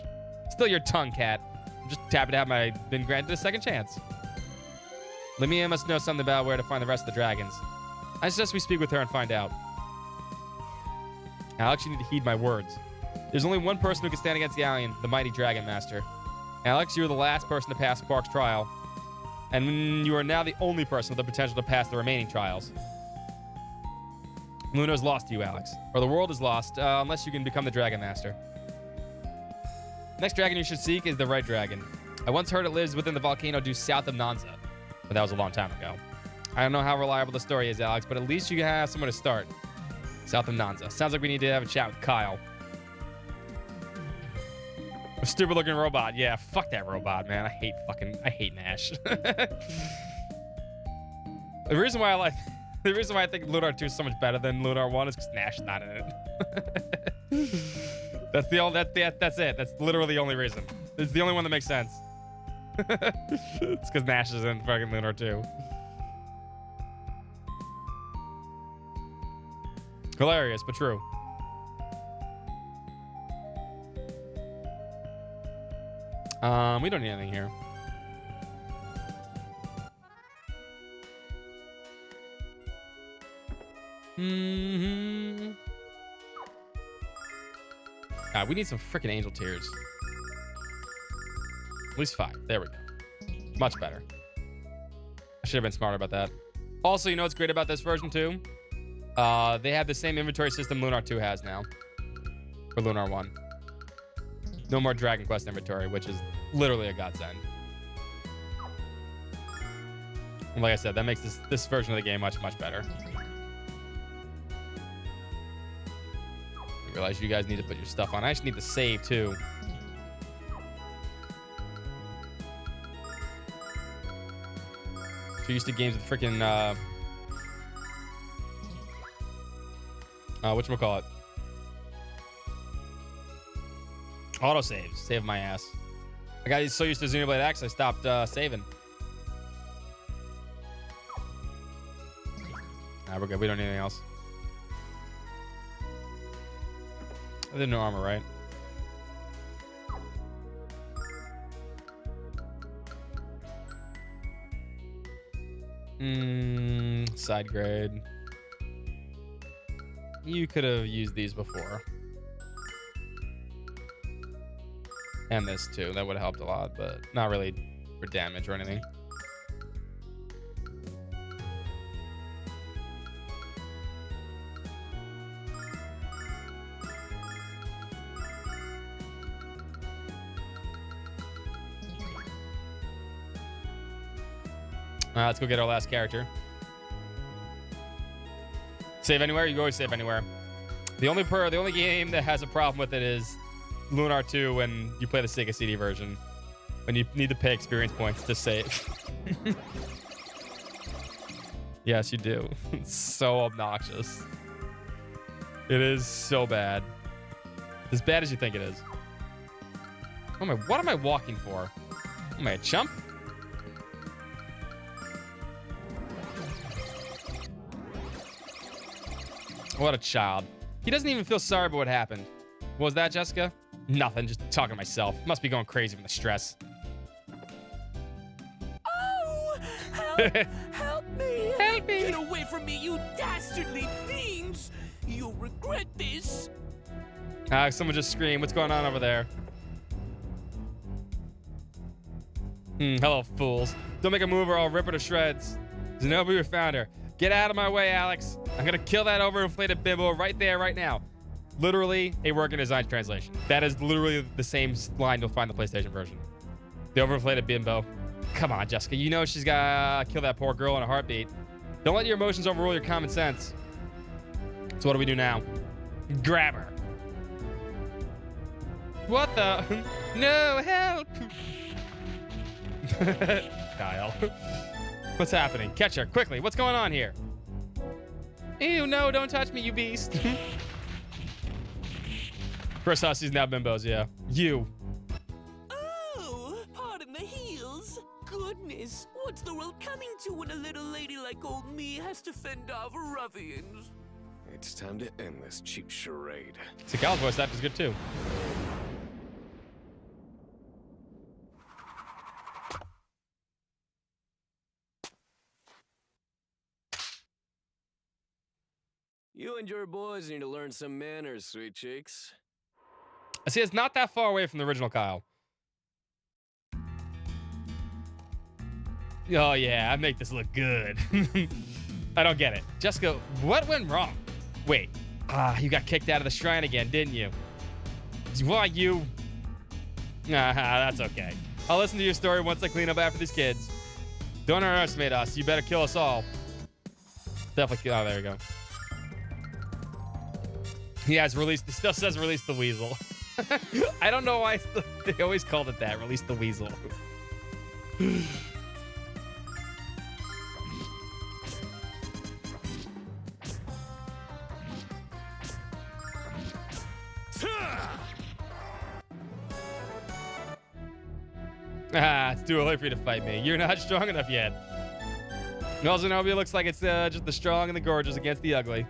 [SPEAKER 4] Still your tongue, cat. I'm just happy to have been granted a second chance. Lamia must know something about where to find the rest of the dragons. I suggest we speak with her and find out. Alex, you need to heed my words. There's only one person who can stand against Galleon, the mighty Dragon Master. Alex, you were the last person to pass Quark's trial. And you are now the only person with the potential to pass the remaining trials. Luna is lost to you, Alex. Or the world is lost, unless you can become the Dragon Master. Next dragon you should seek is the Red Dragon. I once heard it lives within the volcano due south of Nanza. But that was a long time ago. I don't know how reliable the story is, Alex, but at least you can have somewhere to start. South of Nanza. Sounds like we need to have a chat with Kyle. A stupid looking robot. Yeah, fuck that robot, man. I hate Nash. The reason why I think Lunar 2 is so much better than Lunar 1 is because Nash is not in it. That's it. That's literally the only reason. It's the only one that makes sense. It's because Nash is in fucking Lunar 2. Hilarious, but true. We don't need anything here. We need some freaking angel tears. At least 5. There we go. Much better. I should have been smarter about that. Also, you know what's great about this version too? They have the same inventory system Lunar 2 has now. For Lunar 1. No more Dragon Quest inventory, which is literally a godsend. And like I said, that makes this version of the game much, much better. I realize you guys need to put your stuff on. I actually need to save too. If you're used to games with freaking whatchamacallit? Autosaves. Save my ass. I got so used to Xenoblade X, I stopped saving. Nah, we're good. We don't need anything else. There's no armor, right? Side grade. You could have used these before. And this too. That would have helped a lot, but not really for damage or anything. Let's go get our last character. Save anywhere? You can always save anywhere. The only game that has a problem with it is Lunar 2 when you play the Sega CD version. When you need to pay experience points to save. Yes, you do. It's so obnoxious. It is so bad. As bad as you think it is. What am I walking for? Am I a chump? What a child. He doesn't even feel sorry about what happened. What was that, Jessica? Nothing, just talking to myself. Must be going crazy from the stress.
[SPEAKER 7] Oh! Help me!
[SPEAKER 4] Help me!
[SPEAKER 7] Get away from me, you dastardly fiends! You'll regret this!
[SPEAKER 4] Someone just screamed. What's going on over there? Hello, fools. Don't make a move or I'll rip her to shreds. Zenobia found her. Get out of my way, Alex. I'm gonna kill that overinflated bimbo right there, right now. Literally a working design translation. That is literally the same line you'll find in the PlayStation version. The overinflated bimbo. Come on, Jessica. You know she's gotta kill that poor girl in a heartbeat. Don't let your emotions overrule your common sense. So what do we do now? Grab her. What the? No, help! Kyle. What's happening? Catch her, quickly. What's going on here? Ew, no, don't touch me, you beast. First hussies, now bimbos, yeah. You.
[SPEAKER 7] Oh, pardon the heels. Goodness, what's the world coming to when a little lady like old me has to fend off ruffians?
[SPEAKER 13] It's time to end this cheap charade.
[SPEAKER 4] Seagal's voice act is good too.
[SPEAKER 7] You and your boys need to learn some manners, sweet cheeks.
[SPEAKER 4] I see it's not that far away from the original Kyle. Oh yeah, I make this look good. I don't get it. Jessica, what went wrong? Wait, you got kicked out of the shrine again, didn't you? Why you? That's okay. I'll listen to your story once I clean up after these kids. Don't underestimate us. You better kill us all. Definitely. Oh, there you go. He has released. It still says release the weasel. I don't know why they always called it that. Release the weasel. It's too early for you to fight me. You're not strong enough yet. Well, Zenobia looks like it's just the strong and the gorgeous against the ugly.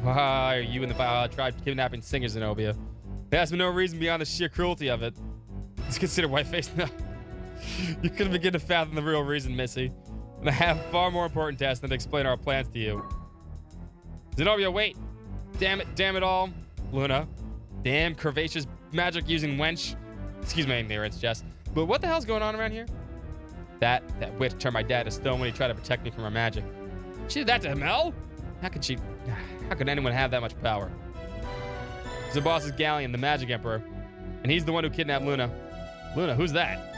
[SPEAKER 4] Why are you and the tribe kidnapping Singer, Zenobia? There has been no reason beyond the sheer cruelty of it. It's considered white-faced now. You couldn't begin to fathom the real reason, Missy. And I have far more important tasks than to explain our plans to you. Zenobia, wait. Damn it all. Luna. Damn curvaceous magic-using wench. Excuse my ignorance, Jess. But what the hell's going on around here? That witch turned my dad to stone when he tried to protect me from her magic. She did that to Mel? How could anyone have that much power? The boss is Galleon, the Magic Emperor, and he's the one who kidnapped Luna. Luna, who's that?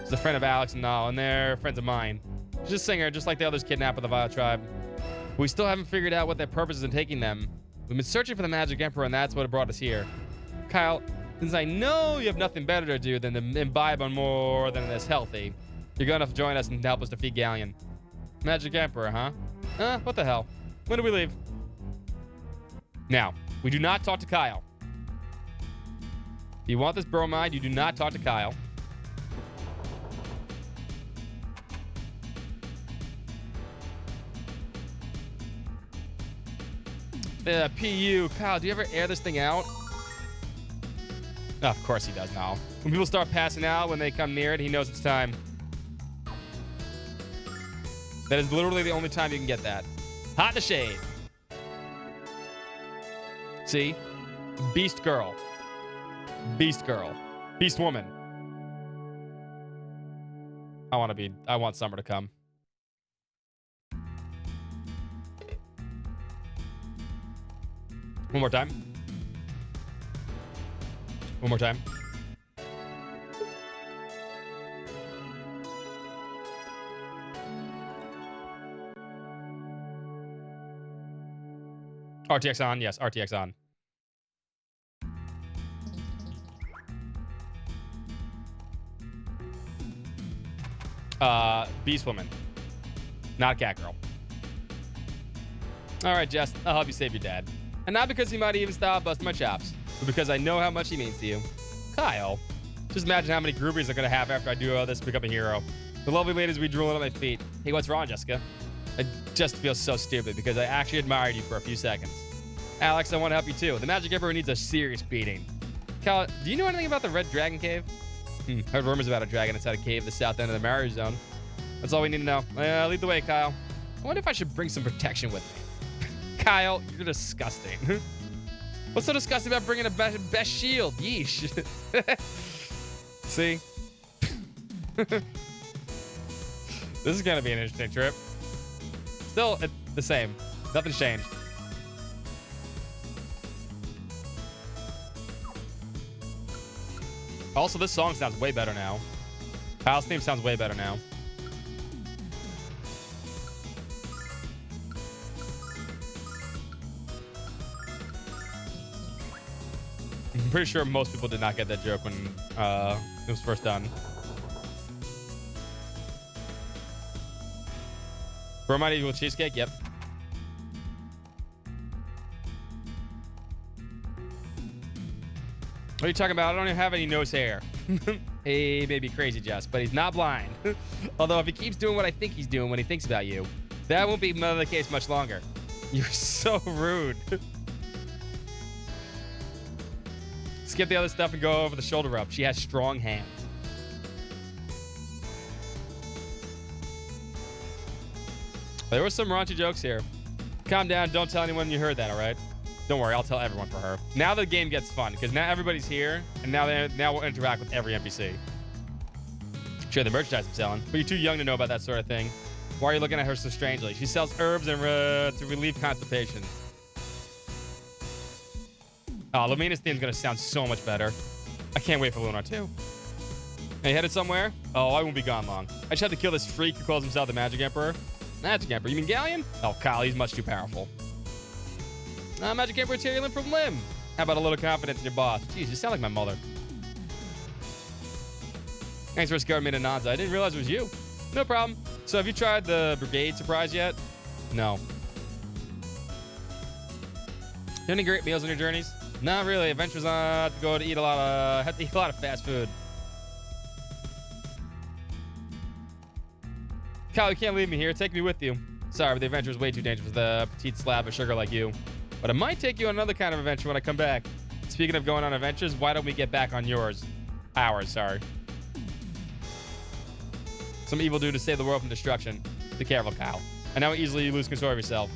[SPEAKER 4] She's a friend of Alex and Nal, and they're friends of mine. She's a singer, just like the others kidnapped by the Vile Tribe. We still haven't figured out what their purpose is in taking them. We've been searching for the Magic Emperor, and that's what brought us here. Kyle, since I know you have nothing better to do than to imbibe on more than is healthy, you're going to join us and help us defeat Galleon. Magic Emperor, huh? What the hell? When do we leave? Now, we do not talk to Kyle. If you want this bromide, you do not talk to Kyle. PU. Kyle, do you ever air this thing out? Oh, of course he does now. When people start passing out, when they come near it, he knows it's time. That is literally the only time you can get that. Hot in the shade. See? Beast girl. Beast girl. Beast woman. I want summer to come. One more time. One more time. RTX on, yes, RTX on. Beast woman. Not a cat girl. All right, Jess, I'll help you save your dad. And not because he might even stop busting my chops, but because I know how much he means to you. Kyle, just imagine how many groupies I'm gonna have after I do all this to become a hero. The lovely ladies will be drooling at my feet. Hey, what's wrong, Jessica? I just feel so stupid because I actually admired you for a few seconds. Alex, I want to help you too. The Magic Emperor needs a serious beating. Kyle, do you know anything about the Red Dragon Cave? Heard rumors about a dragon inside a cave at the south end of the marriage zone. That's all we need to know. Lead the way, Kyle. I wonder if I should bring some protection with me. Kyle, you're disgusting. What's so disgusting about bringing a best shield? Yeesh. See? This is gonna be an interesting trip. Still the same. Nothing's changed. Also, this song sounds way better now. Kyle's theme sounds way better now. I'm pretty sure most people did not get that joke when it was first done. Bromide equal cheesecake? Yep. What are you talking about? I don't even have any nose hair. He may be crazy, Jess, but he's not blind. Although if he keeps doing what I think he's doing when he thinks about you, that won't be the case much longer. You're so rude. Skip the other stuff and go over the shoulder rub. She has strong hands. There were some raunchy jokes here. Calm down. Don't tell anyone you heard that, all right? Don't worry. I'll tell everyone for her. Now the game gets fun because now everybody's here and now we'll interact with every NPC. Share the merchandise I'm selling, but you're too young to know about that sort of thing. Why are you looking at her so strangely? She sells herbs and to relieve constipation. Oh, Lumina's theme's gonna sound so much better. I can't wait for Lunar too. Are you headed somewhere? Oh, I won't be gone long. I just have to kill this freak who calls himself the Magic Emperor. Magic Emperor? You mean Galleon? Oh, Kyle, he's much too powerful. Magic Emperor Tyrion from Lim. How about a little confidence in your boss? Jeez, you sound like my mother. Thanks for scaring me to Nanza. I didn't realize it was you. No problem. So have you tried the brigade surprise yet? No. You have any great meals on your journeys? Not really. Adventures have to go to eat a lot of fast food. Kyle, you can't leave me here. Take me with you. Sorry, but the adventure is way too dangerous for the petite slab of sugar like you. But I might take you on another kind of adventure when I come back. Speaking of going on adventures, why don't we get back on yours? Ours, sorry. Some evil dude to save the world from destruction. Be careful, Kyle. And how easily you lose control of yourself.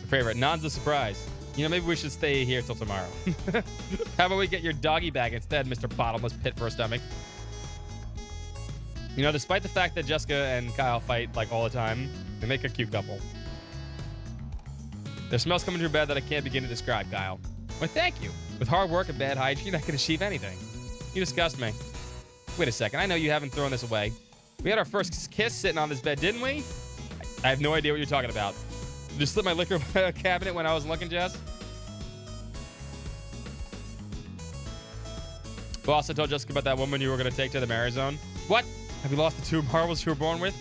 [SPEAKER 4] Favorite, Non's the surprise. You know, maybe we should stay here till tomorrow. How about we get your doggy bag instead, Mr. Bottomless Pit for a stomach? You know, despite the fact that Jessica and Kyle fight like all the time, they make a cute couple. There's smells coming to your bed that I can't begin to describe, Kyle. Well, thank you. With hard work and bad hygiene, I can achieve anything. You disgust me. Wait a second. I know you haven't thrown this away. We had our first kiss sitting on this bed, didn't we? I have no idea what you're talking about. Did you slip my liquor cabinet when I was looking, Jess? Boss, I told Jessica about that woman you were going to take to the marriage zone. What? Have you lost the 2 marbles you were born with?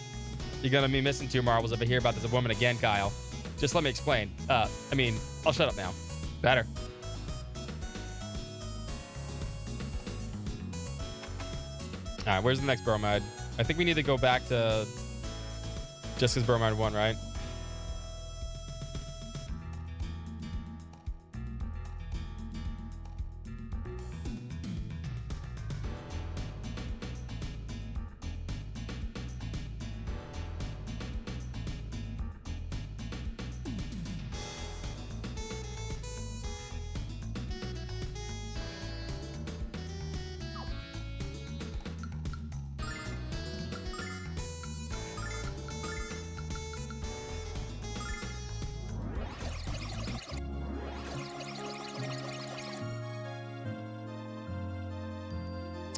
[SPEAKER 4] You're going to be missing 2 marbles if I hear about this woman again, Kyle. Just let me explain. I'll shut up now. Better. All right, where's the next bromide? I think we need to go back to Jessica's bromide 1, right?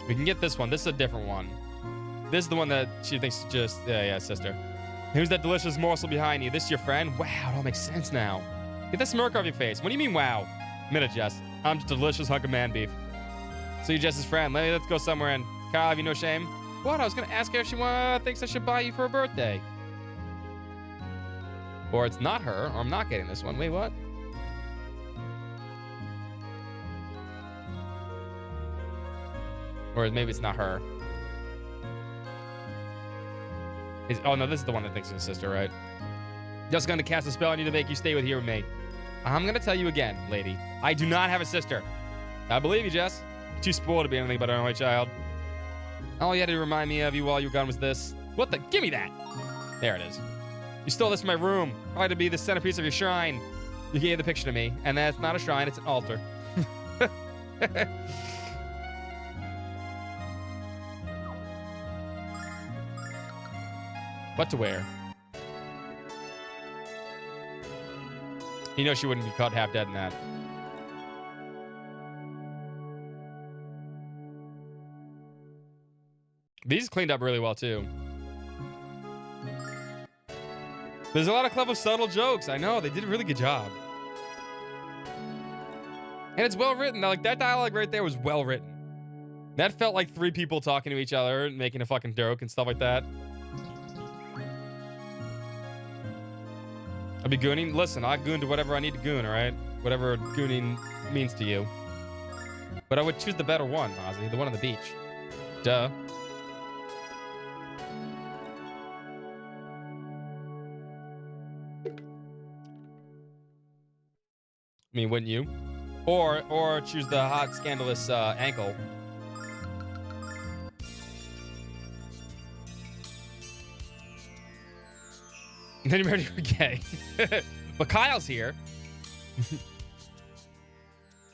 [SPEAKER 4] We can get this one. This is a different one. This is the one that she thinks just... Yeah, sister. Who's that delicious morsel behind you? This your friend? Wow, it all makes sense now. Get that smirk off your face. What do you mean, wow? Minute, Jess. I'm just a delicious hunk of man beef. So you're Jess's friend. Let's go somewhere and... Kyle, have you no shame? What? I was going to ask her if she thinks I should buy you for her birthday. Or it's not her, or I'm not getting this one. Wait, what? Or maybe it's not her. Oh, no, this is the one that thinks it's his sister, right? Just going to cast a spell on you to make you stay here with me. I'm going to tell you again, lady. I do not have a sister. I believe you, Jess. You're too spoiled to be anything but an only child. All you had to remind me of you while you were gone was this. What the? Give me that. There it is. You stole this from my room. Probably to be the centerpiece of your shrine. You gave the picture to me, and that's not a shrine, it's an altar. What to wear? You know she wouldn't be caught half dead in that. These cleaned up really well, too. There's a lot of clever, subtle jokes. I know. They did a really good job. And it's well written. Like, that dialogue right there was well written. That felt like 3 people talking to each other and making a fucking joke and stuff like that. I'll be gooning. Listen, I'll goon to whatever I need to goon, all right? Whatever gooning means to you. But I would choose the better one, Ozzy. The one on the beach. Duh. I mean, wouldn't you? Or choose the hot, scandalous ankle. Then you're ready for gay. But Kyle's here.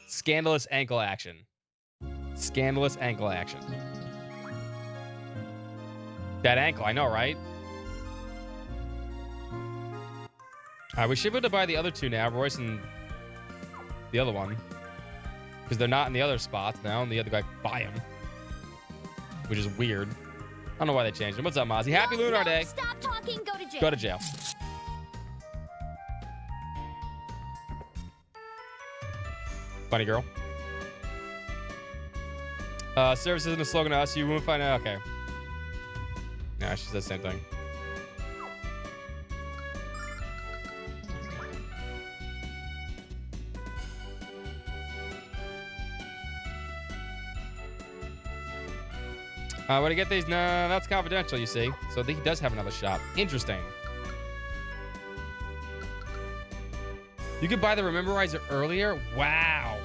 [SPEAKER 4] Scandalous ankle action. Scandalous ankle action. That ankle, I know, right? We should be able to buy the other 2 now, Royce and the other one. Because they're not in the other spots now, and the other guy can buy them. Which is weird. I don't know why they changed them. What's up, Mozzie? Happy Lunar Day.
[SPEAKER 6] Stop talking, go to jail.
[SPEAKER 4] Go to jail. Funny girl. Service isn't a slogan to us. You won't find out. Okay. Nah, she said the same thing. When I get these, no, that's confidential, you see. So he does have another shop. Interesting. You could buy the Rememberizer earlier? Wow.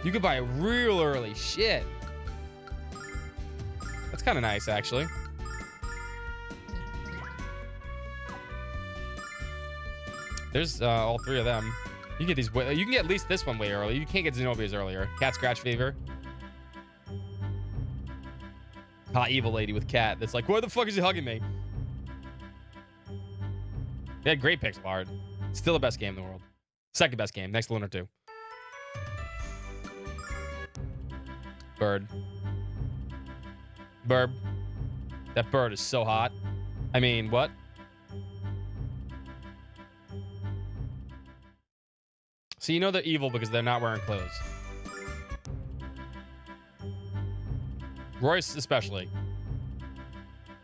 [SPEAKER 4] You could buy it real early. Shit. That's kind of nice, actually. There's all 3 of them. You can get these. You can get at least this one way early. You can't get Zenobia's earlier. Cat Scratch Fever. Hot evil lady with cat that's like, why the fuck is he hugging me? They had great pixel art. Still the best game in the world. Second best game, next to Lunar 2. Bird. Burb. That bird is so hot. I mean, what? So you know they're evil because they're not wearing clothes. Royce especially.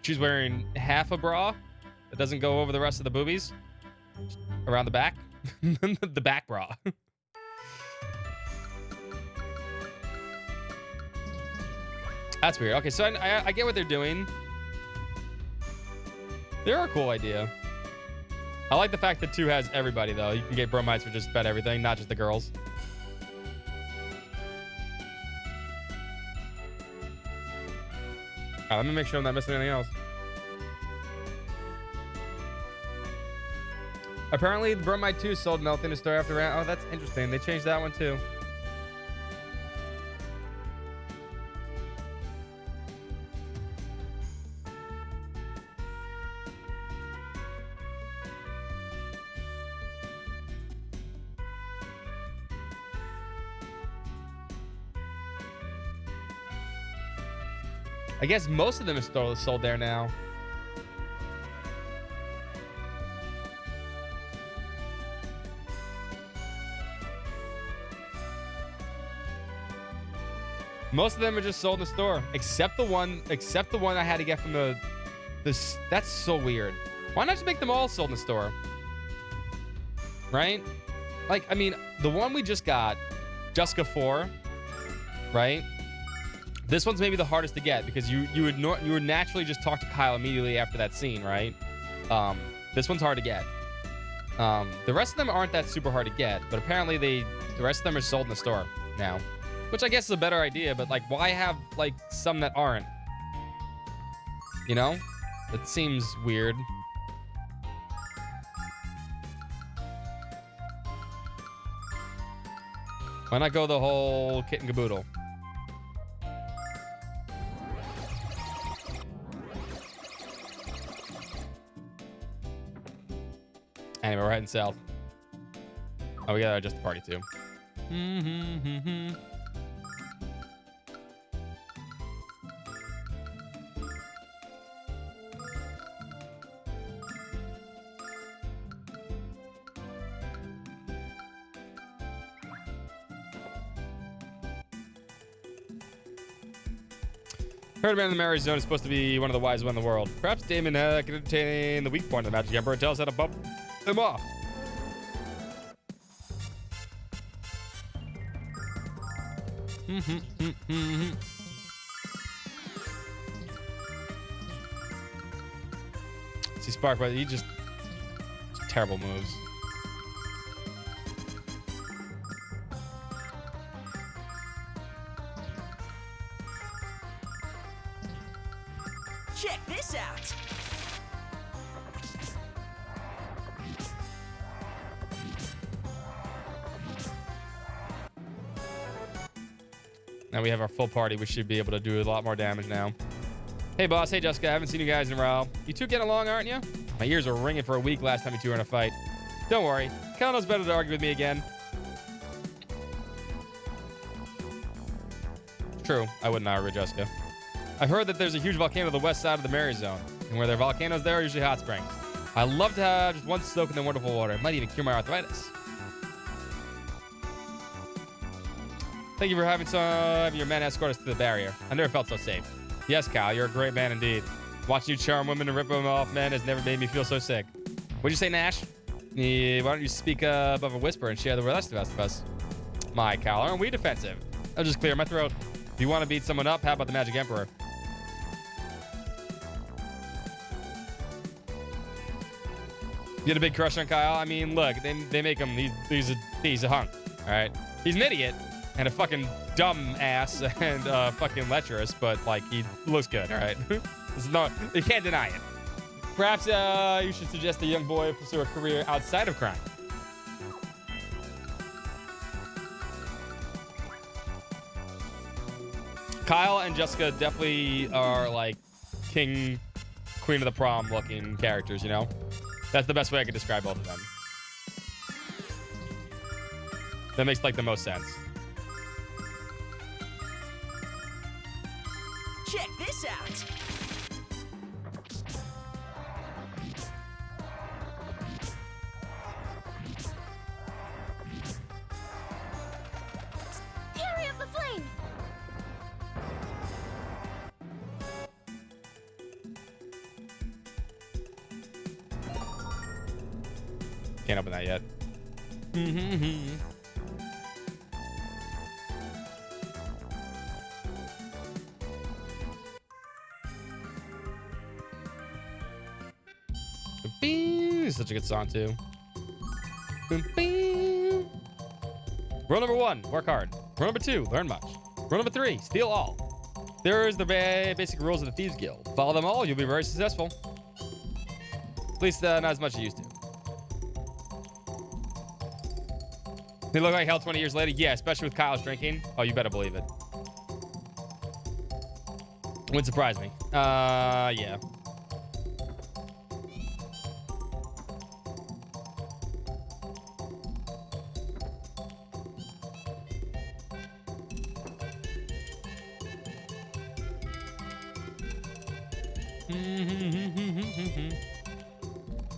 [SPEAKER 4] She's wearing half a bra that doesn't go over the rest of the boobies. Around the back. The back bra. That's weird. Okay, so I get what they're doing. They're a cool idea. I like the fact that 2 has everybody, though. You can get bromides for just about everything, not just the girls. Let me make sure I'm not missing anything else. Apparently, the Bromide 2 sold in Althena store after round. Oh, that's interesting. They changed that one too. I guess most of them are sold there now. Most of them are just sold in the store, except the one I had to get from this. That's so weird. Why not just make them all sold in the store? Right? Like, I mean, the one we just got, Jessica 4, right? This one's maybe the hardest to get because you would naturally just talk to Kyle immediately after that scene, right? This one's hard to get. The rest of them aren't that super hard to get, but apparently the rest of them are sold in the store now, which I guess is a better idea. But like, why have like some that aren't? You know, it seems weird. Why not go the whole kit and caboodle? Anyway, we're heading south. Oh, we gotta adjust the party too. Heard man in the marriage zone is supposed to be one of the wisest men in the world. Perhaps Damon can attain the weak point of the Magic Emperor and tell us how to bump him off. See Spark, but he just terrible moves.
[SPEAKER 5] Check this out.
[SPEAKER 4] Now we have our full party. We should be able to do a lot more damage now. Hey, boss. Hey, Jessica. I haven't seen you guys in a while. You two getting along, aren't you? My ears were ringing for a week last time you two were in a fight. Don't worry. Kyle knows better to argue with me again. True. I wouldn't argue with Jessica. I've heard that there's a huge volcano to the west side of the Mary Zone. And where there are volcanoes, there are usually hot springs. I love to have just one soak in the wonderful water. It might even cure my arthritis. Thank you for having your men escort us to the barrier. I never felt so safe. Yes, Kyle, you're a great man indeed. Watching you charm women and rip them off men has never made me feel so sick. What'd you say, Nash? Why don't you speak above a whisper and share the rest of us? My, Kyle, aren't we defensive? I'll just clear my throat. If you want to beat someone up, how about the Magic Emperor? You had a big crush on Kyle? I mean, look, they make him, he's a hunk, all right? He's an idiot and a fucking dumb ass and fucking lecherous, but, like, he looks good, all right? You can't deny it. Perhaps you should suggest a young boy pursue a career outside of crime. Kyle and Jessica definitely are, like, king, queen of the prom looking characters, you know? That's the best way I could describe both of them. That makes, like, the most sense.
[SPEAKER 5] Check this out.
[SPEAKER 3] Fury of the flame!
[SPEAKER 4] Can't open that yet. Such a good song too. Rule number 1, work hard. Rule number 2, learn much. Rule number 3, steal all. There is the basic rules of the Thieves Guild. Follow them all, you'll be very successful. At least not as much as you used to. They look like hell 20 years later? Yeah, especially with Kyle's drinking. Oh, you better believe it. Wouldn't surprise me. Yeah.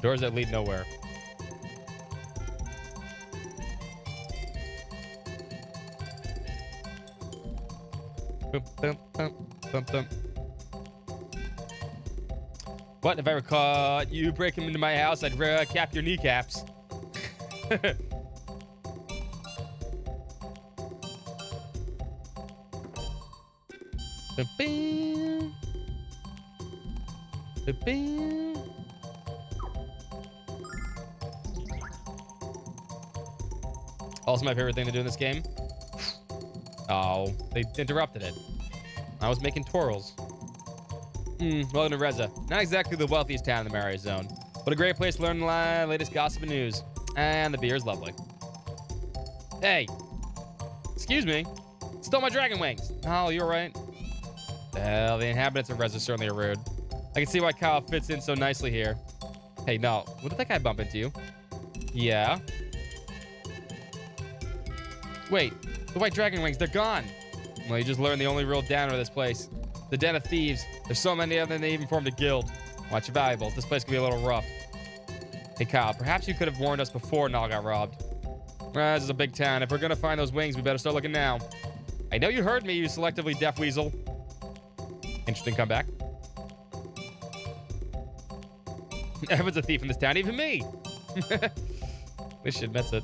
[SPEAKER 4] Doors that lead nowhere. What if I were caught you breaking into my house? I'd cap your kneecaps. Also, my favorite thing to do in this game. Oh, they interrupted it. I was making twirls. Welcome to Reza. Not exactly the wealthiest town in the Mario Zone, but a great place to learn the latest gossip and news. And the beer is lovely. Hey, excuse me. Stole my dragon wings. Oh, you're right. Well, the inhabitants of Reza certainly are rude. I can see why Kyle fits in so nicely here. Hey, no. What did that guy bump into you? Yeah. Wait, the white dragon wings, they're gone. Well, you just learned the only real downer of this place. The den of thieves. There's so many of them they even formed a guild. Watch your valuables. This place could be a little rough. Hey, Kyle, perhaps you could have warned us before Nall got robbed. Well, this is a big town. If we're gonna find those wings, we better start looking now. I know you heard me, you selectively deaf weasel. Interesting comeback. Everyone's a thief in this town, even me. This shit admits it.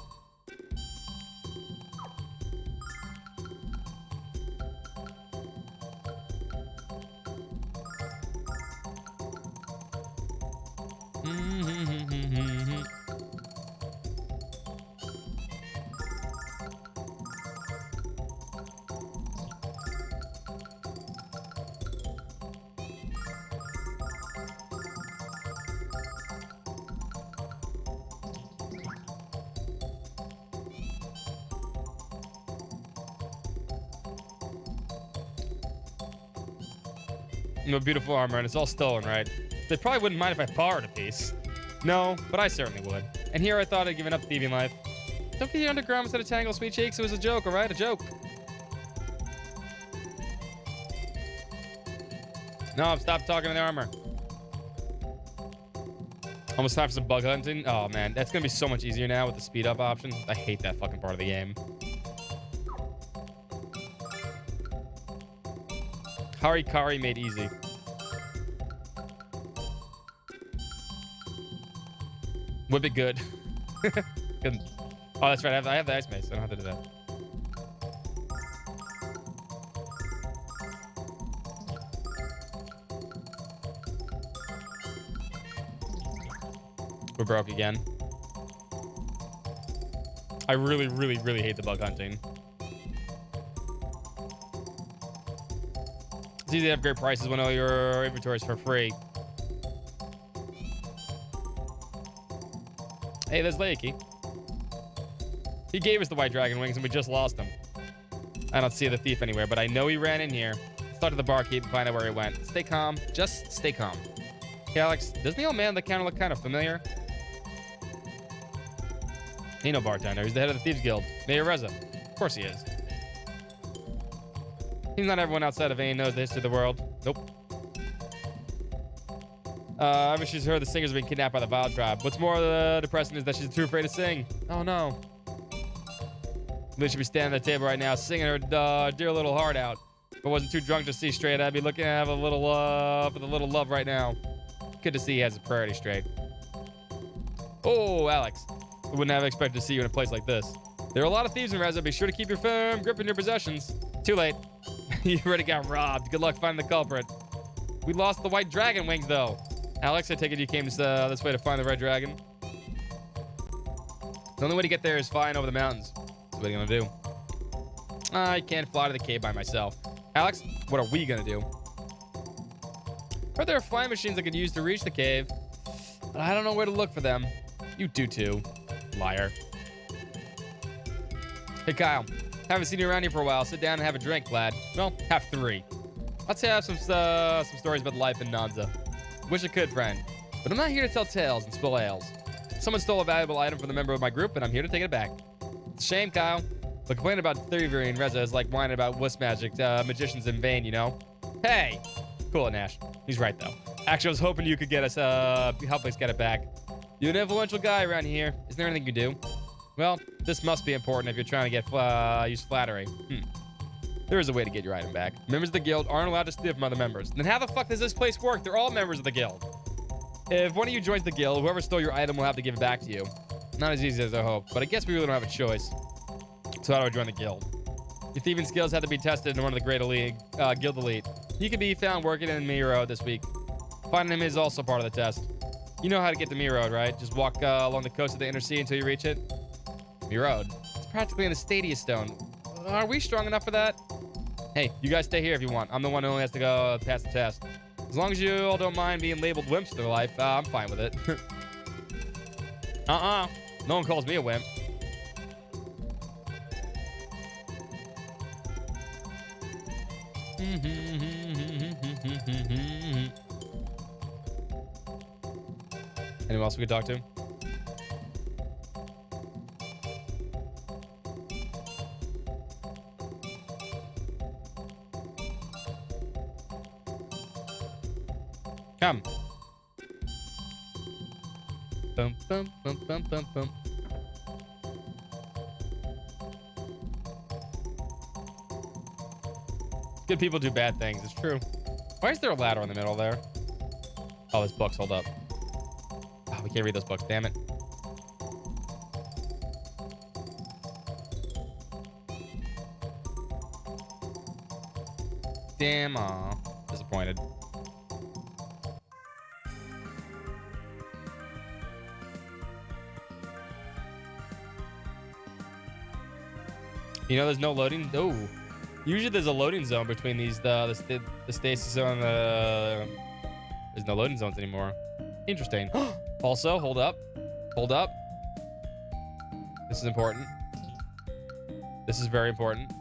[SPEAKER 4] No beautiful armor, and it's all stolen, right? They probably wouldn't mind if I borrowed a piece. No, but I certainly would. And here I thought I'd given up thieving life. Don't get your underground instead of tangle, sweet cheeks. It was a joke, all right? A joke. No, stop talking to the armor. Almost time for some bug hunting. Oh, man. That's going to be so much easier now with the speed up option. I hate that fucking part of the game. Harikari made easy. Whip it good. Good. Oh, that's right. I have the ice mace. I don't have to do that. We're broke again. I really, really, really hate the bug hunting. It's easy to have great prices when all your inventory is for free. Hey, there's Leiki. He gave us the white dragon wings and we just lost them. I don't see the thief anywhere, but I know he ran in here. Let's talk to the barkeep and find out where he went. Stay calm. Just stay calm. Hey, Alex, doesn't the old man on the counter look kind of familiar? He ain't no bartender. He's the head of the Thieves Guild. Mayor Reza. Of course he is. Seems not everyone outside of Vane knows the history of the world. Nope. I wish she's heard the singers have been kidnapped by the Vile Tribe. What's more depressing is that she's too afraid to sing. Oh, no. Liz should be standing at the table right now singing her dear little heart out. If I wasn't too drunk to see straight, I'd be looking to have a little for the little love right now. Good to see he has his priorities straight. Oh, Alex. I wouldn't have expected to see you in a place like this. There are a lot of thieves in Reza. Be sure to keep your firm grip on your possessions. Too late. You already got robbed. Good luck finding the culprit. We lost the white dragon wings, though. Alex, I take it you came this way to find the red dragon. The only way to get there is flying over the mountains. So what are you gonna do? I can't fly to the cave by myself. Alex, what are we gonna do? Heard there are flying machines I could use to reach the cave, but I don't know where to look for them. You do too, liar. Hey, Kyle. Haven't seen you around here for a while. Sit down and have a drink, lad. Well, have 3. Let's have some stories about life in Nanza. Wish I could, friend. But I'm not here to tell tales and spill ales. Someone stole a valuable item from the member of my group, and I'm here to take it back. It's a shame, Kyle. But complaining about thievery in Reza is like whining about wuss magic magicians in Vane, you know? Hey! Cool it, Nash. He's right, though. Actually, I was hoping you could get us, help us get it back. You're an influential guy around here. Is there anything you do? Well, this must be important if you're trying to get use flattery. There is a way to get your item back. Members of the guild aren't allowed to steal from other members. Then how the fuck does this place work? They're all members of the guild. If one of you joins the guild, whoever stole your item will have to give it back to you. Not as easy as I hope, but I guess we really don't have a choice. So how do I join the guild? Your thieving skills have to be tested in one of the great elite, guild elite. He can be found working in Miro this week. Finding him is also part of the test. You know how to get to Miro, right? Just walk along the coast of the inner sea until you reach it. Miro. It's practically in the Stadia Stone. Are we strong enough for that? Hey, you guys stay here if you want. I'm the one who only has to go pass the test. As long as you all don't mind being labeled wimps to their life, I'm fine with it. No one calls me a wimp. Anyone else we could talk to? Come. Bum, bum, bum, bum, bum, bum. Good people do bad things. It's true. Why is there a ladder in the middle there? Oh, there's books. Hold up. Oh, we can't read those books. Damn it. Damn. Aw. Disappointed. You know, there's no loading. Oh, usually there's a loading zone between these. The stasis zone. There's no loading zones anymore. Interesting. Also, hold up. Hold up. This is important. This is very important.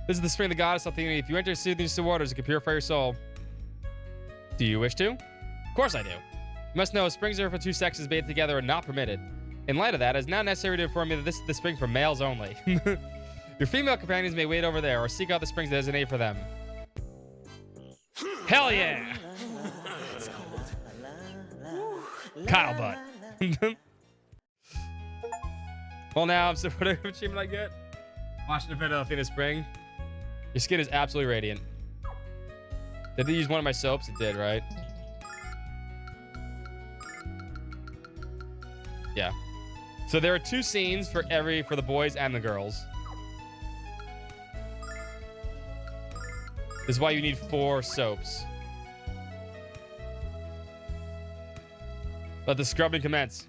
[SPEAKER 4] This is the spring of the goddess Athena. If you enter soothing waters, it can purify your soul. Do you wish to? Of course I do. You must know springs are for two sexes bathed together and not permitted. In light of that, it is now necessary to inform you that this is the spring for males only. Your female companions may wait over there or seek out the springs designated for them. Hell yeah! Kyle butt. Well, now I'm so whatever achievement I get. Watching the video of Athena Spring. Your skin is absolutely radiant. Did they use one of my soaps? It did, right? Yeah. So there are 2 scenes for the boys and the girls. This is why you need 4 soaps. Let the scrubbing commence.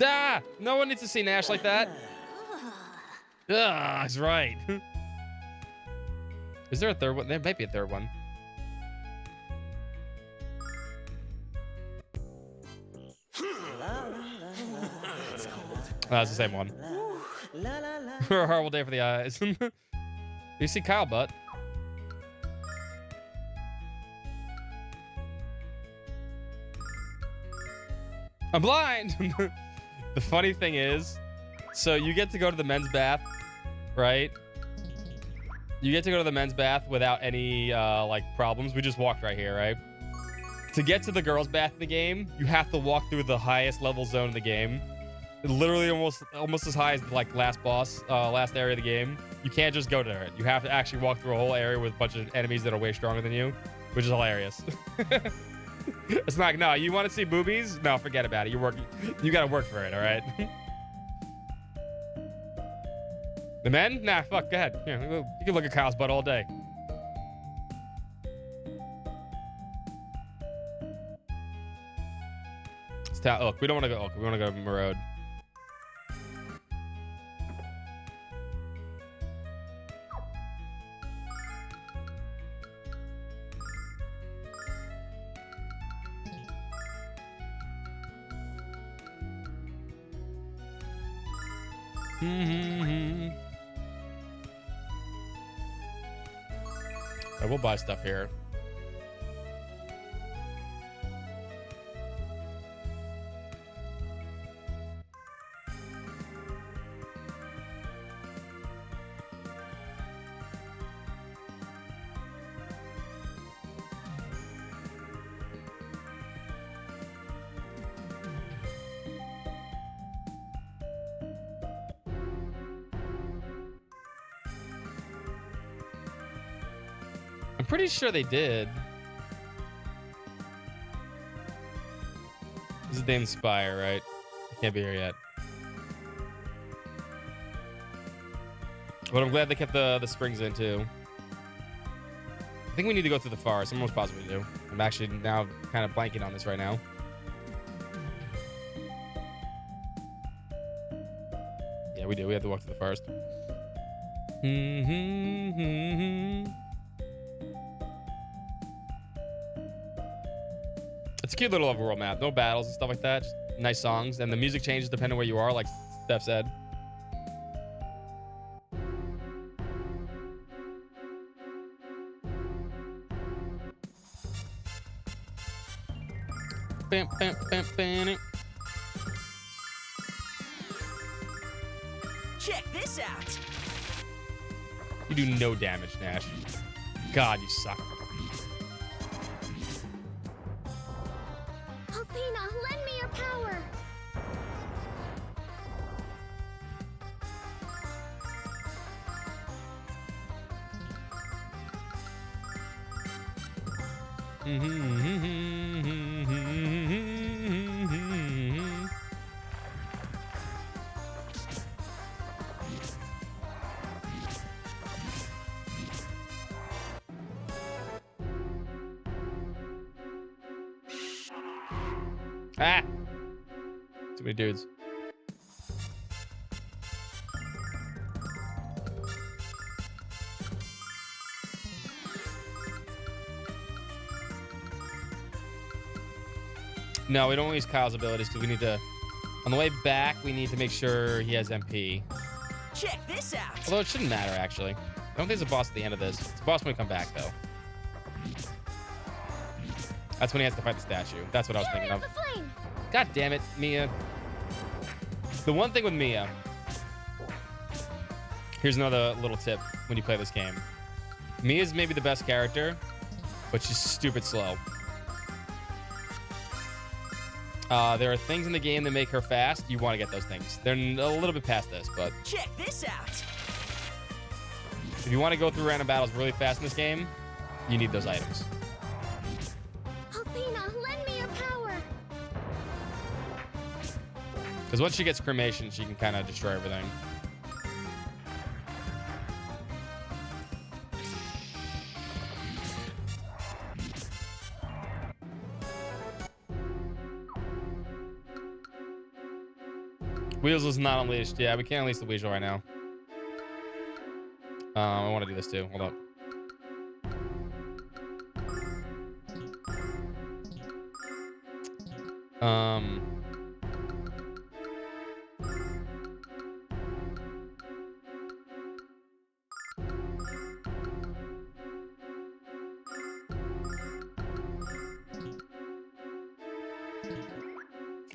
[SPEAKER 4] Ah! No one needs to see Nash like that. Ah, he's right. Is there a third one? There might be a third one. That's the same one. A horrible day for the eyes. Do you see Kyle butt? I'm blind. The funny thing is, so you get to go to the men's bath, right? You get to go to the men's bath without any like problems. We just walked right here, right? To get to the girls' bath in the game, you have to walk through the highest level zone in the game. Literally almost as high as like last area of the game. You can't just go there. You have to actually walk through a whole area with a bunch of enemies that are way stronger than you, which is hilarious. It's like, no, you want to see boobies? No, forget about it. You gotta work for it, all right? The men? Nah, fuck, go ahead. Yeah, you can look at Kyle's butt all day. Look, we don't want to go. We want to go Marode. I will buy stuff here. I'm pretty sure they did. This is the Inspire, right? I can't be here yet. But I'm glad they kept the springs in too. I think we need to go through the forest. I'm most positive we do. I'm actually now kind of blanking on this right now. Yeah, we do. We have to walk through the forest. It's a cute little overworld map. No battles and stuff like that. Just nice songs. And the music changes depending on where you are, like Steph said. Bam, bam, bam, bam.
[SPEAKER 5] Check this out.
[SPEAKER 4] You do no damage, Nash. God, you suck.
[SPEAKER 3] Athena, lend me your power.
[SPEAKER 4] Ah! Too many dudes. No, we don't want to use Kyle's abilities because we need to... On the way back, we need to make sure he has MP.
[SPEAKER 5] Check this out.
[SPEAKER 4] Although it shouldn't matter, actually. I don't think there's a boss at the end of this. It's a boss when we come back, though. That's when he has to fight the statue. That's what I was thinking of. God damn it, Mia. The one thing with Mia... Here's another little tip when you play this game. Mia's maybe the best character, but she's stupid slow. There are things in the game that make her fast. You want to get those things. They're a little bit past this, but...
[SPEAKER 5] Check this out.
[SPEAKER 4] If you want to go through random battles really fast in this game, you need those items.
[SPEAKER 3] Athena, lend me your power.
[SPEAKER 4] Because once she gets cremation, she can kind of destroy everything. Weasel is not unleashed. Yeah, we can't unleash the Weasel right now. I want to do this too. Hold up.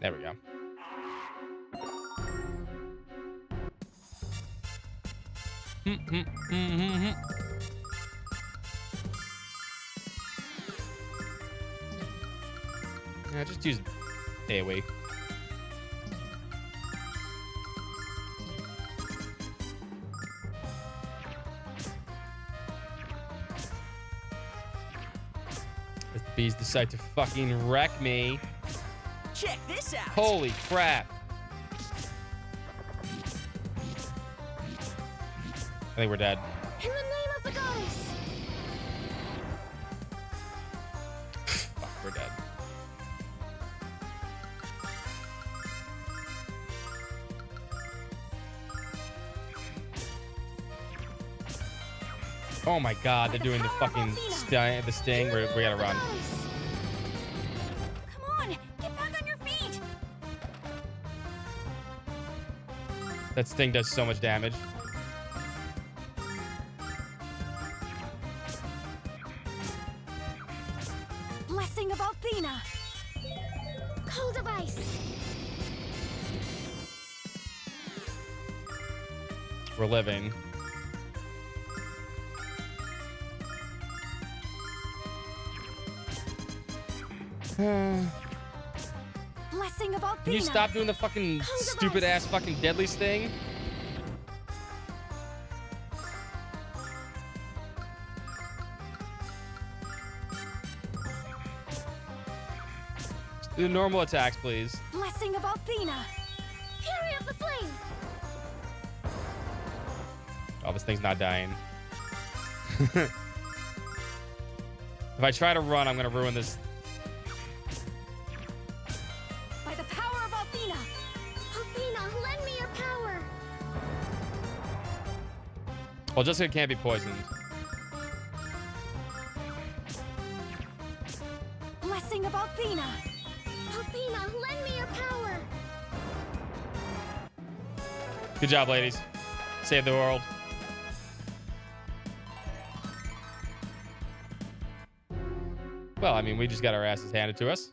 [SPEAKER 4] There we go. Yeah, just use AoE. As the bees decide to fucking wreck me.
[SPEAKER 5] Check this out.
[SPEAKER 4] Holy crap. I think we're dead.
[SPEAKER 3] In the name of the goddess.
[SPEAKER 4] Fuck, we're dead. Oh my god, they're doing the fucking sting. We gotta run.
[SPEAKER 6] Come on, get back on your feet.
[SPEAKER 4] That sting does so much damage.
[SPEAKER 6] Blessing of Athena.
[SPEAKER 3] Cold device.
[SPEAKER 4] We're living.
[SPEAKER 6] Blessing of Athena.
[SPEAKER 4] Can you stop doing the fucking stupid ass fucking deadly sting? Just do normal attacks, please.
[SPEAKER 6] Blessing of Athena.
[SPEAKER 3] Carry up the flame.
[SPEAKER 4] Oh, this thing's not dying. If I try to run, I'm gonna ruin this.
[SPEAKER 6] By the power of Athena.
[SPEAKER 3] Athena, lend me your power.
[SPEAKER 4] Well, Jessica can't be poisoned.
[SPEAKER 6] Blessing of Athena.
[SPEAKER 3] Athena, lend me your power.
[SPEAKER 4] Good job, ladies. Save the world. Well, I mean, we just got our asses handed to us.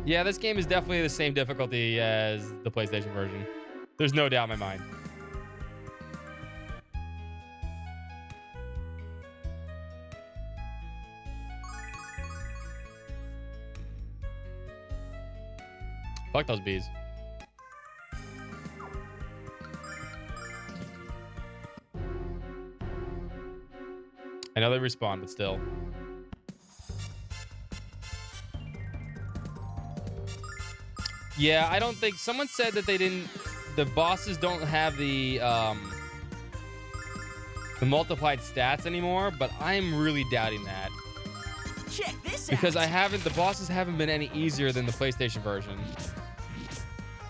[SPEAKER 4] Yeah, this game is definitely the same difficulty as the PlayStation version. There's no doubt in my mind. Fuck those bees. I know they respawn, but still. Yeah, I don't think... Someone said that they didn't... The bosses don't have the multiplied stats anymore, but I'm really doubting that.
[SPEAKER 5] Check this
[SPEAKER 4] because
[SPEAKER 5] out.
[SPEAKER 4] the bosses haven't been any easier than the PlayStation version.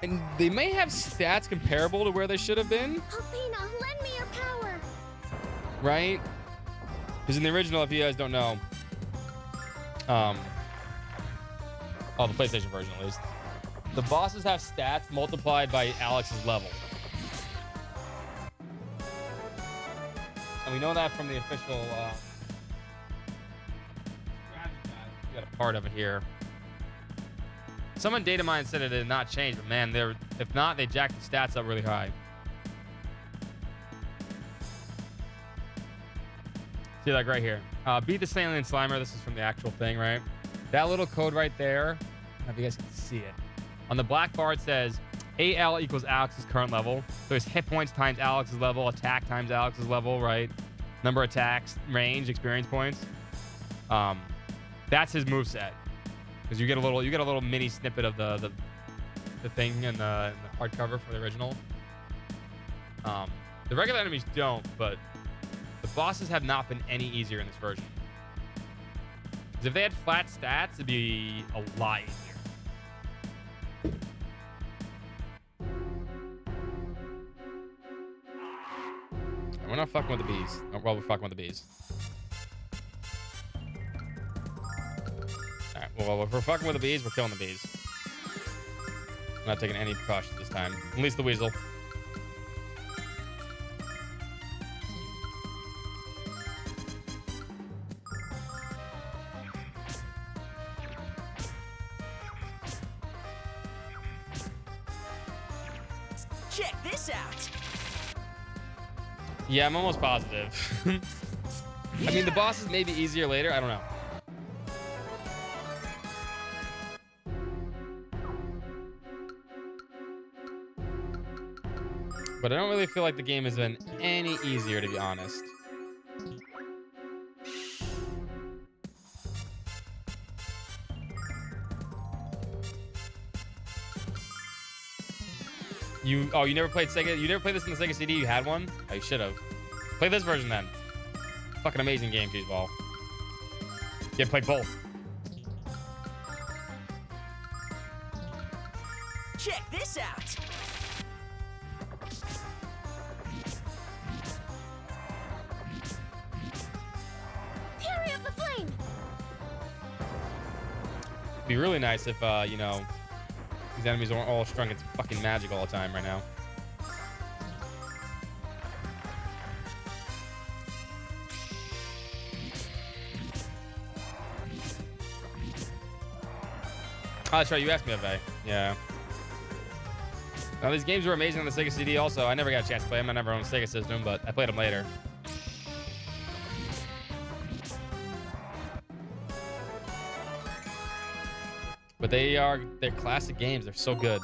[SPEAKER 4] And they may have stats comparable to where they should have been.
[SPEAKER 8] Athena, lend me your power.
[SPEAKER 4] Right? Because in the original, if you guys don't know, the PlayStation version at least, the bosses have stats multiplied by Alex's level. And we know that from the official we got a part of it here. Someone data mine said it did not change, but man, if not, they jacked the stats up really high. See, like right here. Beat the Alien Slimer. This is from the actual thing, right? That little code right there. I don't know if you guys can see it. On the black bar, it says AL equals Alex's current level. So it's hit points times Alex's level, attack times Alex's level, right? Number of attacks, range, experience points. That's his moveset. Because you get a little mini snippet of the thing in the hardcover for the original. The regular enemies don't, but the bosses have not been any easier in this version. Because if they had flat stats, it'd be a lot easier. We're not fucking with the bees. Well, we're fucking with the bees. Alright, well, if we're fucking with the bees, we're killing the bees. I'm not taking any precautions this time. At least the weasel.
[SPEAKER 5] Check this out.
[SPEAKER 4] Yeah, I'm almost positive. I mean, the bosses may be easier later. I don't know. But I don't really feel like the game has been any easier, to be honest. You never played Sega? You never played this in the Sega CD? You had one? Oh, you should have. Play this version then. Fucking amazing game, Cheeseball. Yeah, play both.
[SPEAKER 5] Check this out.
[SPEAKER 8] Hurry up the flame.
[SPEAKER 4] It'd be really nice if, you know, these enemies aren't all strung into fucking magic all the time right now. Oh, that's right. You asked me that, yeah. Now, these games were amazing on the Sega CD also. I never got a chance to play them. I never owned a Sega system, but I played them later. But they're classic games. They're so good.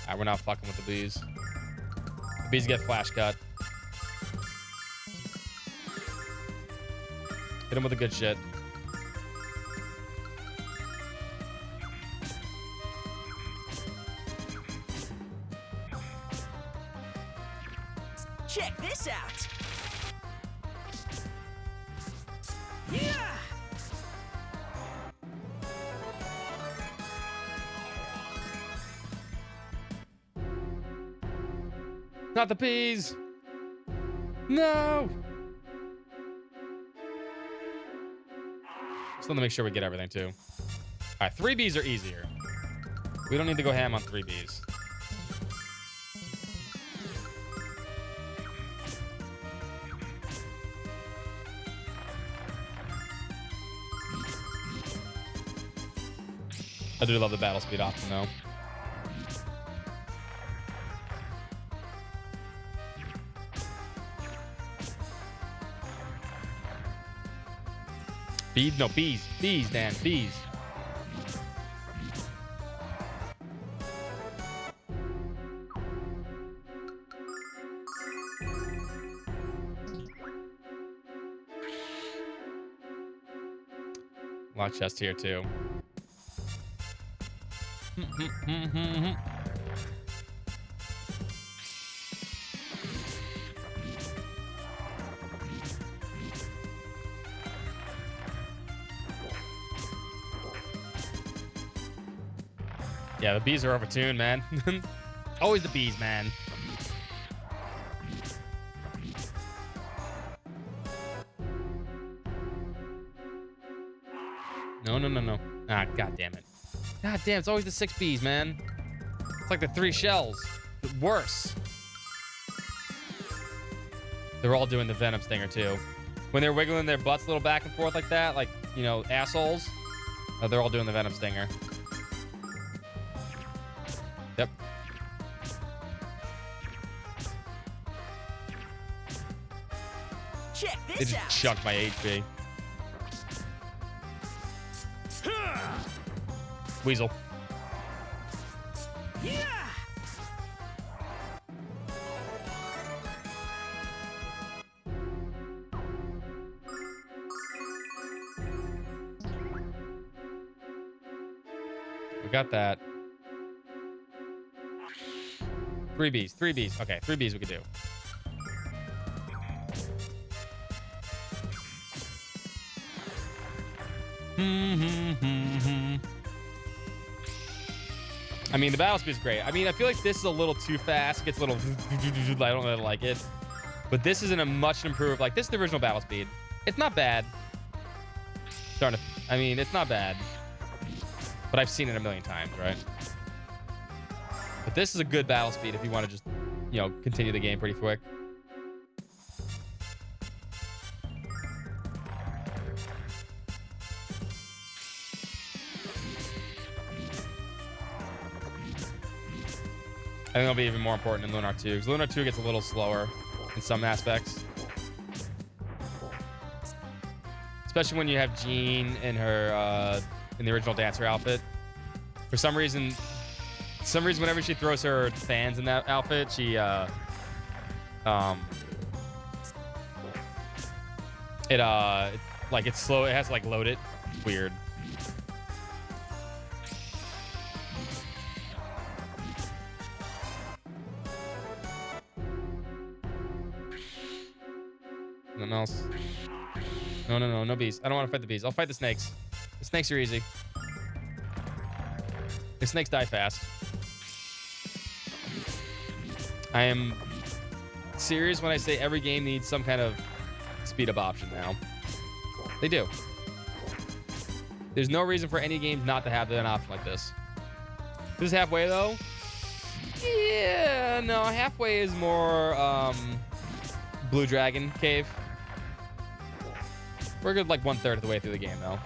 [SPEAKER 4] Alright, we're not fucking with the bees. The bees get flash cut. Hit them with the good shit.
[SPEAKER 5] Check this out. Yeah.
[SPEAKER 4] Not the peas. No. Just want to make sure we get everything too. All right, 3Bs are easier. We don't need to go ham on 3Bs. I do love the battle speed option though. Bees? No, bees. Bees, Dan. Bees. Lot chest here, too. Yeah, the bees are overtuned, man. Always the bees, man. No, no, no, no. Ah, god damn it. God damn, it's always the 6 bees, man. It's like the 3 shells. But worse. They're all doing the venom stinger, too. When they're wiggling their butts a little back and forth like that, like, you know, assholes, they're all doing the venom stinger. Yep.
[SPEAKER 5] Check this
[SPEAKER 4] They just
[SPEAKER 5] out.
[SPEAKER 4] chunked my HP. Weasel.
[SPEAKER 5] Yeah.
[SPEAKER 4] We got that. 3 bees. 3 bees. Okay, 3 bees we could do. I mean, the battle speed is great. I mean, I feel like this is a little too fast. It gets a little... I don't really like it. But this isn't a much improved... Like, this is the original battle speed. It's not bad. Starting to... I mean, it's not bad. But I've seen it a million times, right? But this is a good battle speed if you want to just, you know, continue the game pretty quick. I think it'll be even more important in Lunar 2, because Lunar 2 gets a little slower in some aspects. Especially when you have Jean in her, in the original dancer outfit. For some reason, whenever she throws her fans in that outfit, she, like, it's slow. It has to, like, load it. It's weird. Nothing else. No, no, no, no bees. I don't want to fight the bees. I'll fight the snakes. The snakes are easy. The snakes die fast. I am serious when I say every game needs some kind of speed up option now. They do. There's no reason for any game not to have an option like this. This is halfway though. Yeah, no, halfway is more Blue Dragon Cave. We're good like 1/3 of the way through the game though.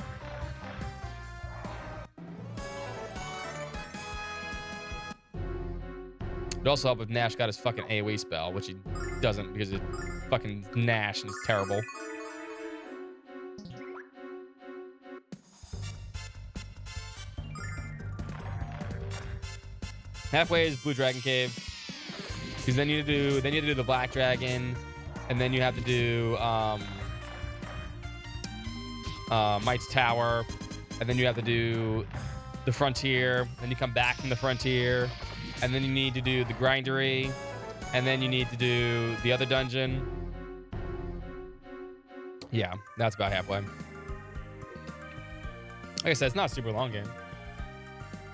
[SPEAKER 4] It'd also help if Nash got his fucking AoE spell, which he doesn't because it's fucking Nash and it's terrible. Halfway is Blue Dragon Cave. Because then you have to do the Black Dragon, and then you have to do Might's Tower, and then you have to do the Frontier, then you come back from the Frontier, and then you need to do the Grindery, and then you need to do the other dungeon. Yeah, that's about halfway. Like I said, it's not a super long game.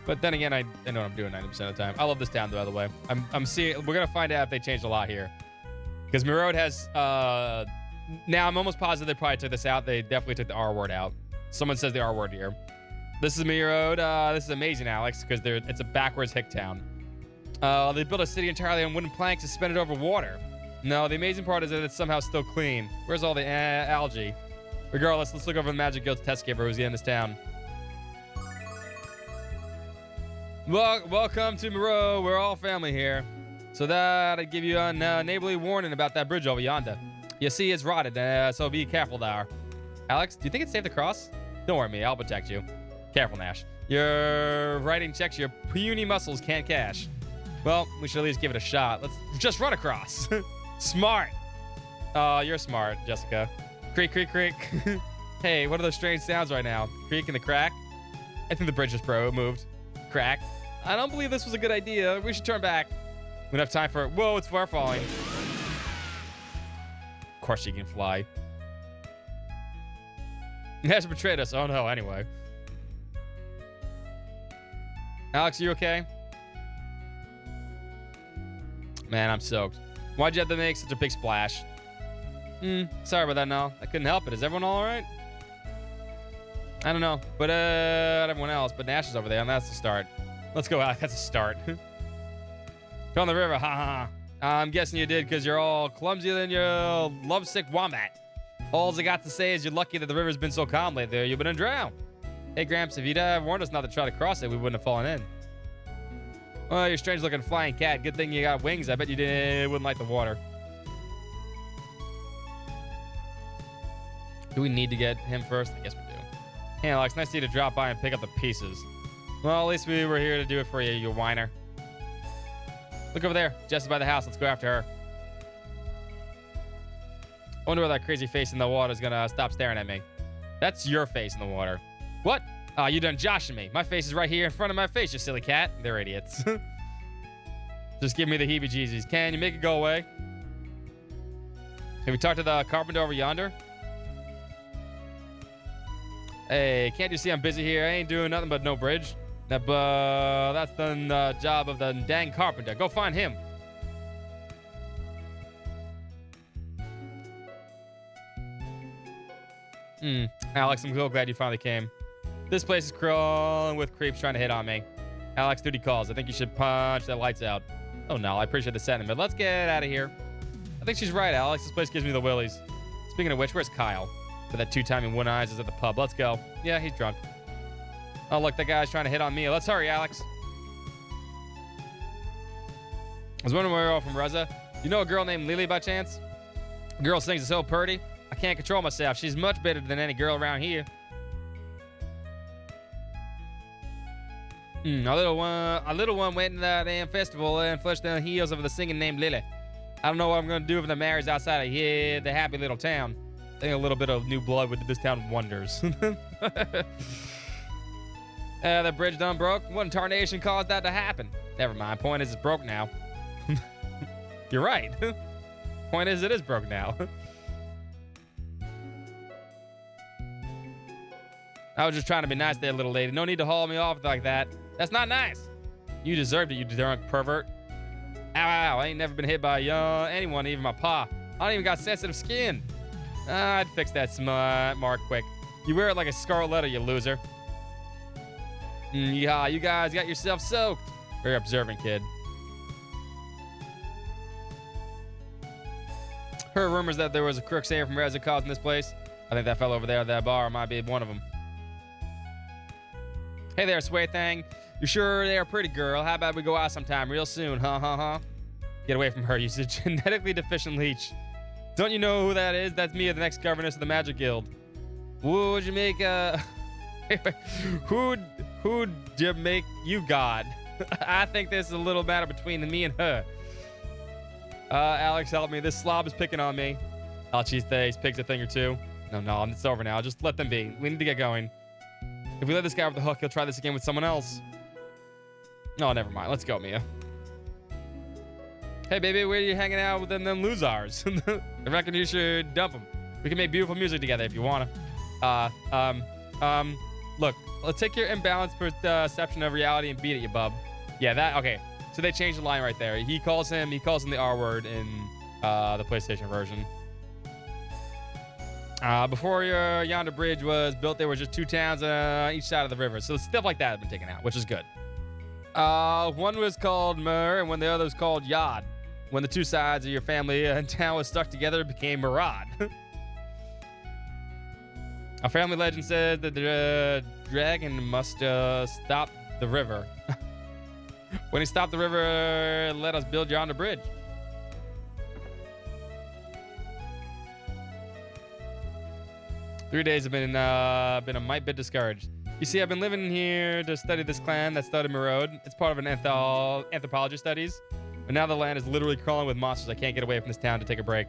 [SPEAKER 4] But then again, I know what I'm doing 90% of the time. I love this town, by the way. I'm seeing... We're going to find out if they changed a lot here. Because Mirode has... now, I'm almost positive they probably took this out. They definitely took the R word out. Someone says the R word here. This is Mirode. This is amazing, Alex, because it's a backwards hick town. They built a city entirely on wooden planks suspended over water. No, the amazing part is that it's somehow still clean. Where's all the algae? Regardless, let's look over the Magic Guild's test giver who's in this town. Welcome to Moreau. We're all family here. So that I give you a neighborly warning about that bridge over yonder. You see, it's rotted, so be careful there. Alex, do you think it's safe to cross? Don't worry, me. I'll protect you. Careful, Nash. Your writing checks your puny muscles can't cash. Well, we should at least give it a shot. Let's just run across. Smart. Oh, you're smart, Jessica. Creak, creak, creak. Hey, what are those strange sounds right now? Creak and the crack? I think the bridge is moved. Crack. I don't believe this was a good idea. We should turn back. We don't have time for it. Whoa, it's far falling. Of course she can fly. He has betrayed us. Oh no, anyway. Alex, are you okay? Man, I'm soaked. Why'd you have to make such a big splash? Sorry about that, no. I couldn't help it. Is everyone all right? I don't know. But, not everyone else. But Nash is over there, and that's the start. Let's go, Alex. That's a start. Go on the river. Ha ha ha. I'm guessing you did because you're all clumsier than your lovesick wombat. All I got to say is you're lucky that the river's been so calm lately. You've been drowned. Hey, Gramps, if you'd warned us not to try to cross it, we wouldn't have fallen in. Well, you're a strange-looking flying cat. Good thing you got wings. I bet you wouldn't like the water. Do we need to get him first? I guess we do. Hey, Alex, nice of you to drop by and pick up the pieces. Well, at least we were here to do it for you, you whiner. Look over there. Jess is by the house. Let's go after her. I wonder whether that crazy face in the water is going to stop staring at me. That's your face in the water. What? Oh, you done joshing me. My face is right here in front of my face, you silly cat. They're idiots. Just give me the heebie-jeebies. Can you make it go away? Have you talked to the carpenter over yonder? Hey, can't you see I'm busy here? I ain't doing nothing but no bridge. That's the job of the dang carpenter. Go find him. Alex, I'm so glad you finally came. This place is crawling with creeps trying to hit on me. Alex, duty calls. I think you should punch that lights out. Oh, no, I appreciate the sentiment. Let's get out of here. I think she's right, Alex. This place gives me the willies. Speaking of which, where's Kyle? For that two-timing one eyes is at the pub. Let's go. Yeah, he's drunk. Oh, look, that guy's trying to hit on me. Let's hurry, Alex. I was wondering where you're all from, Reza. You know a girl named Lily by chance? A girl sings so pretty. I can't control myself. She's much better than any girl around here. A little one went to the damn festival and flushed down the heels of the singing named Lily. I don't know what I'm going to do if the marriage outside of here, the happy little town. I think a little bit of new blood would do this town wonders. The bridge done broke. What in tarnation caused that to happen? Never mind. Point is, it's broke now. You're right. Point is, it is broke now. I was just trying to be nice there, little lady. No need to haul me off like that. That's not nice. You deserved it, you drunk pervert. Ow, ow, I ain't never been hit by anyone, even my pa. I don't even got sensitive skin. I'd fix that smart mark quick. You wear it like a scarlet letter, you loser. Yeah, you guys got yourself soaked. Very observant kid. Heard rumors that there was a crook sayer from Reza causing this place. I think that fellow over there at that bar might be one of them. Hey there, sway thing. You sure they're a pretty girl? How about we go out sometime real soon, huh? Get away from her, you genetically deficient leech. Don't you know who that is? That's me, the next governess of the Magic Guild. Would you make who'd you make you god? I think this is a little matter between me and her. Alex, help me. This slob is picking on me. Oh, cheese face, pigs a thing or two. No, it's over now. Just let them be. We need to get going. If we let this guy off the hook, he'll try this again with someone else. Oh, never mind. Let's go, Mia. Hey, baby, where are you hanging out with them losers? I reckon you should dump them. We can make beautiful music together if you want to. Look, let's take your imbalanced perception of reality and beat it, you bub. Yeah, okay. So they changed the line right there. He calls him the R word in the PlayStation version. Before yonder bridge was built, there were just two towns on each side of the river. So stuff like that has been taken out, which is good. One was called Mur, and when the other was called Yad. When the two sides of your family and town was stuck together, it became Murad. A family legend says that the dragon must stop the river. When he stopped the river, let us build yonder bridge. 3 days have been a mite bit discouraged. You see, I've been living here to study this clan that started my road. It's part of an anthropology studies. But now the land is literally crawling with monsters. I can't get away from this town to take a break.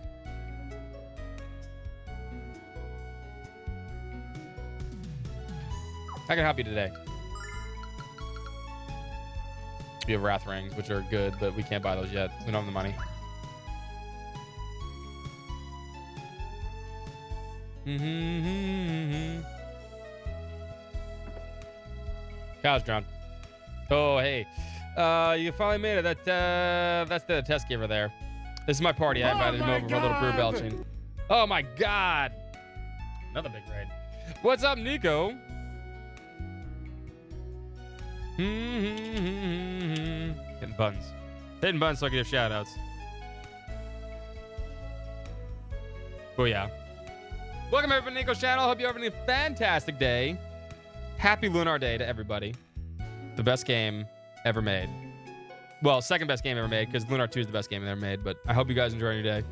[SPEAKER 4] How can I help you today? We have wrath rings, which are good, but we can't buy those yet. We don't have the money. Kyle's drunk. Oh, hey. You finally made it. That's the test giver there. This is my party. I invited him over for a little brew belching. Oh my god. Another big raid. What's up, Nico? Hitting buttons. Hitting buttons so I can give shout outs. Oh yeah. Welcome everybody to Nico's channel. Hope you're having a fantastic day. Happy Lunar Day to everybody. The best game ever made. Well, second best game ever made, because Lunar 2 is the best game ever made, but I hope you guys enjoy your day.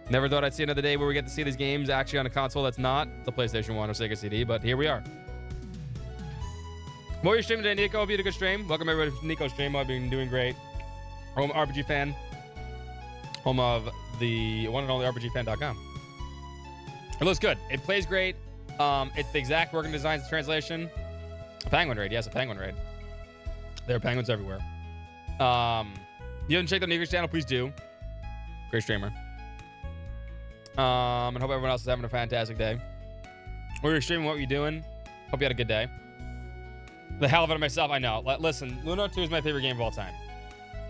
[SPEAKER 4] Never thought I'd see another day where we get to see these games actually on a console that's not the PlayStation 1 or Sega CD, but here we are. What are you streaming today, Nico? Hope you had a good stream. Welcome everybody to Nico's stream. I've been doing great. Home RPGFan. Home of the one and only RPGFan.com. It looks good. It plays great. It's the exact working designs translation. A penguin raid. Yes, a penguin raid. There are penguins everywhere. You haven't checked out Nico's channel, please do. Great streamer. And hope everyone else is having a fantastic day. What were you streaming? What were you doing? Hope you had a good day. The hell of it myself, I know. Listen, Lunar 2 is my favorite game of all time.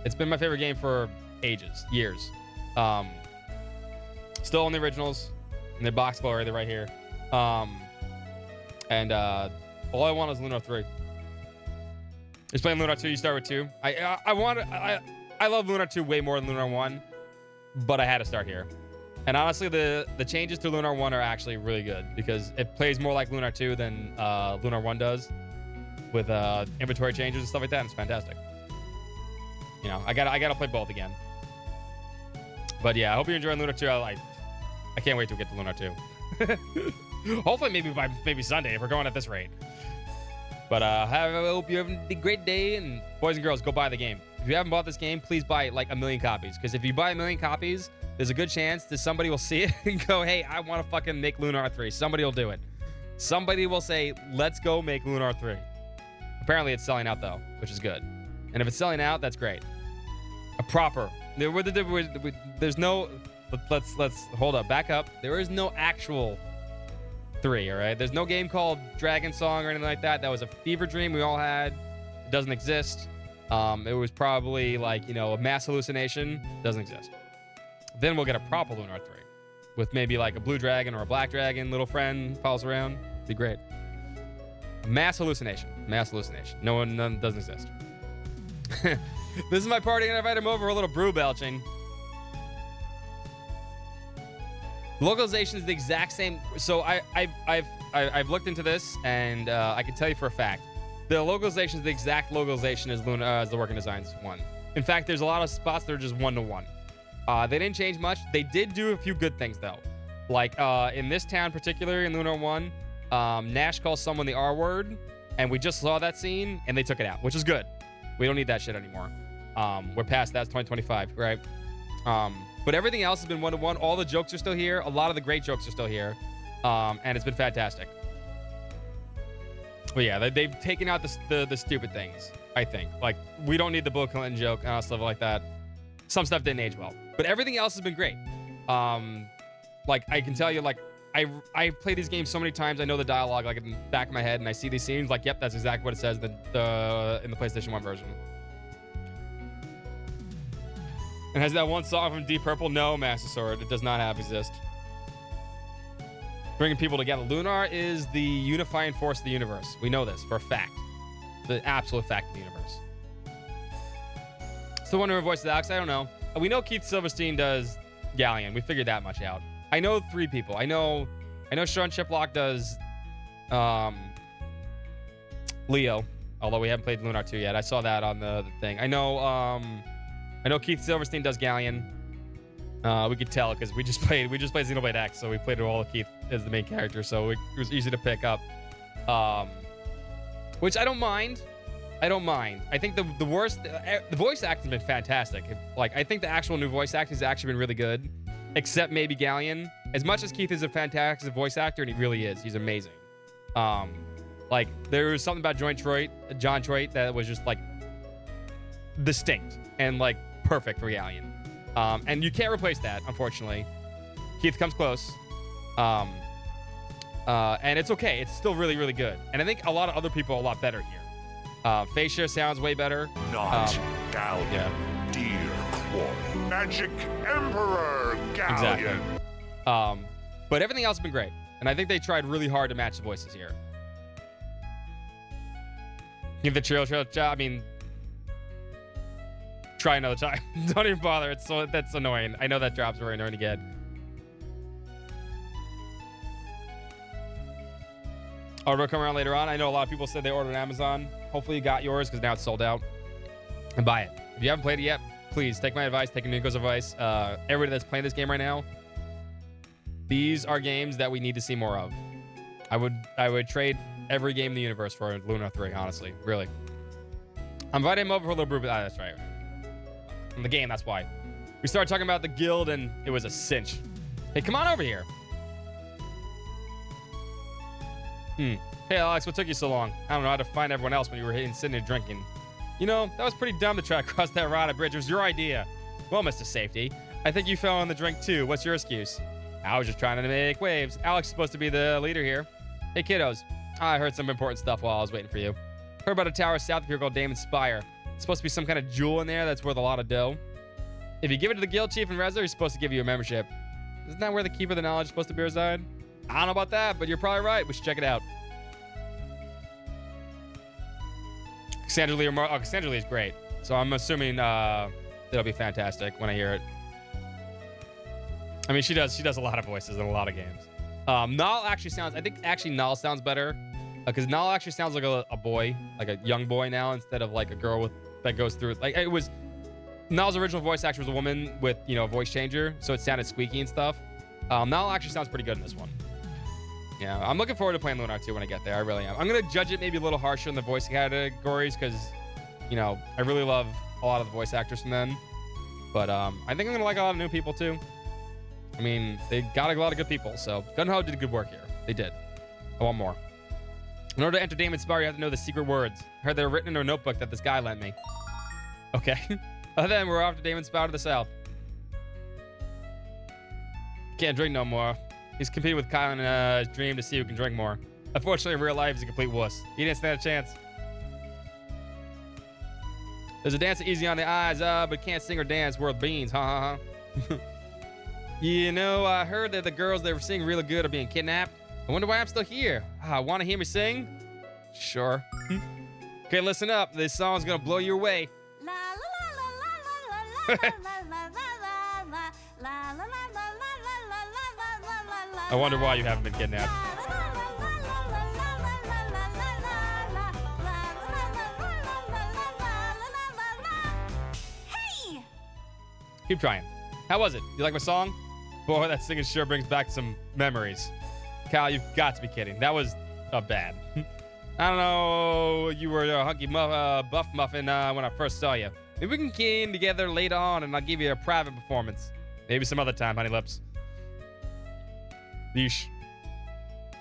[SPEAKER 4] It's been my favorite game for ages, years. Still on the originals. In the box glory, they're right here. All I want is Lunar 3. Just playing Lunar 2, you start with 2. I love Lunar 2 way more than Lunar 1, but I had to start here. And honestly, the changes to Lunar 1 are actually really good because it plays more like Lunar 2 than Lunar 1 does, with inventory changes and stuff like that, and it's fantastic. You know, I gotta play both again. But yeah, I hope you're enjoying Lunar 2. I can't wait to get to Lunar 2. Hopefully maybe Sunday if we're going at this rate. But I hope you're having a great day, and boys and girls, go buy the game. If you haven't bought this game, please buy like 1 million copies, because if you buy 1 million copies, there's a good chance that somebody will see it and go, hey, I want to fucking make Lunar 3. Somebody will do it. Somebody will say, let's go make Lunar 3. Apparently it's selling out though, which is good. And if it's selling out, that's great. A proper. There's no. Let's hold up. Back up. There is no actual 3. All right. There's no game called Dragon Song or anything like that. That was a fever dream we all had. It doesn't exist. It was probably like, you know, a mass hallucination. Doesn't exist. Then we'll get a proper Lunar 3 with maybe like a blue dragon or a black dragon. Little friend follows around. Be great. Mass hallucination. Mass hallucination. None doesn't exist. This is my party, and I invite him over for a little brew belching. Localization is the exact same. So I've looked into this, and I can tell you for a fact, the localization is the exact localization as the Working Designs one. In fact, there's a lot of spots that are just 1-to-1. They didn't change much. They did do a few good things though. Like in this town, particularly in Lunar 1, Nash calls someone the R word, and we just saw that scene, and they took it out, which is good. We don't need that shit anymore. We're past that. It's 2025, right? But everything else has been 1-to-1. All the jokes are still here. A lot of the great jokes are still here. And it's been fantastic. But yeah, they've taken out the stupid things, I think. Like, we don't need the Bill Clinton joke and stuff like that. Some stuff didn't age well. But everything else has been great. Like, I can tell you, like, I've played these games so many times. I know the dialogue, like, in the back of my head. And I see these scenes, like, yep, that's exactly what it says in the PlayStation 1 version. And has that one song from Deep Purple? No, Master Sword. It does not exist. Bringing people together. Lunar is the unifying force of the universe. We know this for a fact. The absolute fact of the universe. Still wondering who voices Alex? I don't know. We know Keith Silverstein does Galleon. We figured that much out. I know 3 people. I know Sean Chiplock does Leo, although we haven't played Lunar 2 yet. I saw that on the thing. I know Keith Silverstein does Galleon. We could tell because we just played Xenoblade X, so we played it all with Keith as the main character, so it was easy to pick up. Which I don't mind. I think the voice acting's been fantastic. Like, I think the actual new voice acting has actually been really good, except maybe Galleon. As much as Keith is a fantastic voice actor, and he really is, he's amazing. Like, there was something about John Troit that was just like distinct and like perfect for Galleon. And you can't replace that, unfortunately. Keith comes close. And it's okay. It's still really, really good. And I think a lot of other people are a lot better here. Facia sounds way better.
[SPEAKER 2] Not Galleon.
[SPEAKER 4] Yeah.
[SPEAKER 2] Dear Quark. Magic Emperor Galleon.
[SPEAKER 4] Exactly. But everything else has been great. And I think they tried really hard to match the voices here. Give the trail, I mean, try another time. Don't even bother. That's annoying. I know that drop's very annoying to get. Order will come around later on. I know a lot of people said they ordered on Amazon. Hopefully you got yours because now it's sold out. And buy it. If you haven't played it yet, please take my advice, take Nico's advice. Everybody that's playing this game right now, these are games that we need to see more of. I would trade every game in the universe for Lunar 3, honestly. Really. I'm inviting him over for a little brew. That's right. In the game, that's why. We started talking about the guild and it was a cinch. Hey, come on over here. Hey, Alex, what took you so long? I don't know how to find everyone else when you were sitting there drinking. You know, that was pretty dumb to try to cross that rotted bridge. It was your idea. Well, Mr. Safety, I think you fell in the drink too. What's your excuse? I was just trying to make waves. Alex is supposed to be the leader here. Hey, kiddos. I heard some important stuff while I was waiting for you. Heard about a tower south of here called Damon's Spire. It's supposed to be some kind of jewel in there that's worth a lot of dough. If you give it to the guild chief and Reza, he's supposed to give you a membership. Isn't that where the keeper of the knowledge is supposed to be reside? I don't know about that, but you're probably right. We should check it out. Cassandra is great. So I'm assuming it'll be fantastic when I hear it. I mean, she does a lot of voices in a lot of games. Nal actually sounds, I think actually Nal sounds better because Nal actually sounds like a boy, like a young boy now instead of like a girl that goes through, like it was, Nal's original voice actor was a woman with, you know, a voice changer. So it sounded squeaky and stuff. Nal actually sounds pretty good in this one. Yeah, I'm looking forward to playing Lunar 2 when I get there. I really am. I'm going to judge it maybe a little harsher in the voice categories because, you know, I really love a lot of the voice actors from then. But I think I'm going to like a lot of new people too. I mean, they got a lot of good people. So Gunho did good work here. They did. I want more. In order to enter Damon's Spire, you have to know the secret words. I heard they're written in a notebook that this guy lent me. Okay. Then we're off to Damon's Spire to the south. Can't drink no more. He's competing with Kyle in his dream to see who can drink more. Unfortunately, in real life, he's a complete wuss. He didn't stand a chance. There's a dancer easy on the eyes, but can't sing or dance worth beans. Ha ha ha. You know, I heard that the girls that were singing really good are being kidnapped. I wonder why I'm still here. Want to hear me sing? Sure. Okay, listen up. This song's gonna blow you away. I wonder why you haven't been kidnapped.
[SPEAKER 6] Hey!
[SPEAKER 4] Keep trying. How was it? You like my song? Boy, that singing sure brings back some memories. Cal, you've got to be kidding. That was bad. I don't know. You were a hunky buff muffin when I first saw you. Maybe we can key in together later on and I'll give you a private performance. Maybe some other time, honey lips. Yeesh.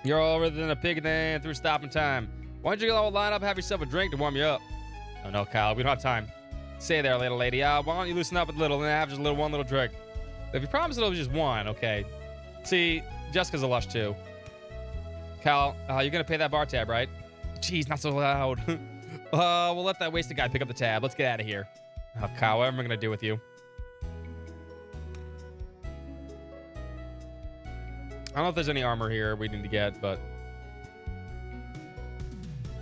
[SPEAKER 4] You're all rather than a pig then through stopping time. Why don't you all line up and have yourself a drink to warm you up? Oh no, Kyle, we don't have time. Say there, little lady. Why don't you loosen up a little and have just one little drink? If you promise it'll be just one, okay. See, Jessica's a lush too. Kyle, you're gonna pay that bar tab, right? Jeez, not so loud. We'll let that wasted guy pick up the tab. Let's get out of here. Oh, Kyle, what am I gonna do with you? I don't know if there's any armor here we need to get, but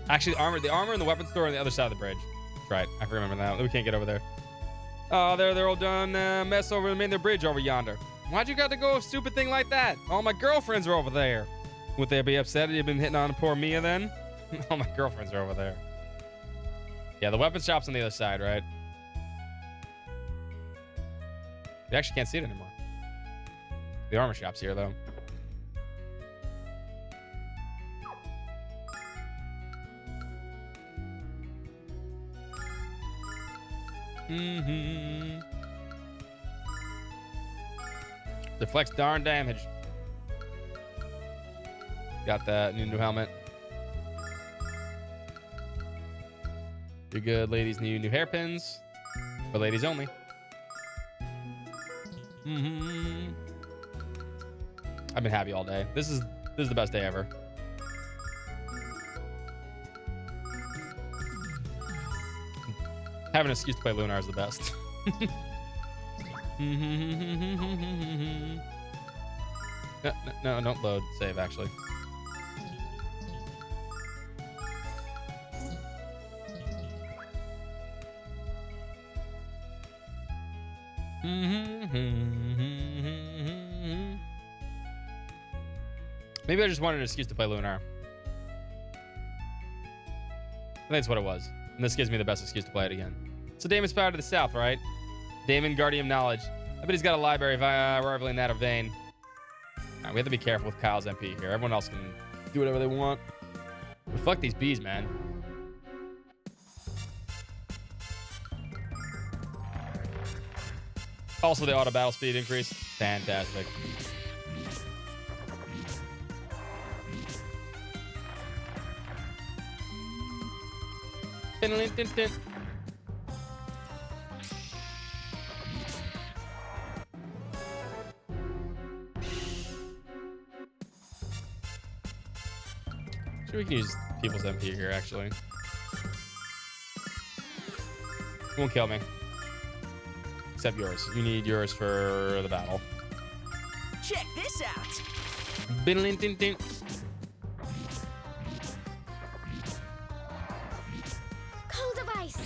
[SPEAKER 4] actually, the armor in the weapons store on the other side of the bridge. That's right. I remember that. We can't get over there. Oh, they're all done mess over and made their bridge over yonder. Why'd you got to go a stupid thing like that? All my girlfriends are over there. Would they be upset you've been hitting on poor Mia then? All my girlfriends are over there. Yeah, the weapon shop's on the other side, right? You actually can't see it anymore. The armor shop's here, though. Deflects darn damage. Got that new helmet. You're good, ladies. New hairpins, but ladies only. I've been happy all day. This is the best day ever. Having an excuse to play Lunar is the best. No, don't load. Save, actually. Maybe I just wanted an excuse to play Lunar. I think that's what it was. And this gives me the best excuse to play it again. So Damon's power to the south, right? Damon, Guardian of Knowledge. I bet he's got a library rivaling that of Vane. Right, we have to be careful with Kyle's MP here. Everyone else can do whatever they want. But fuck these bees, man. Also, the auto battle speed increase. Fantastic. Sure, we can use people's MP here, actually. It won't kill me. Except yours. You need yours for the battle.
[SPEAKER 5] Check this out.
[SPEAKER 8] Cold device.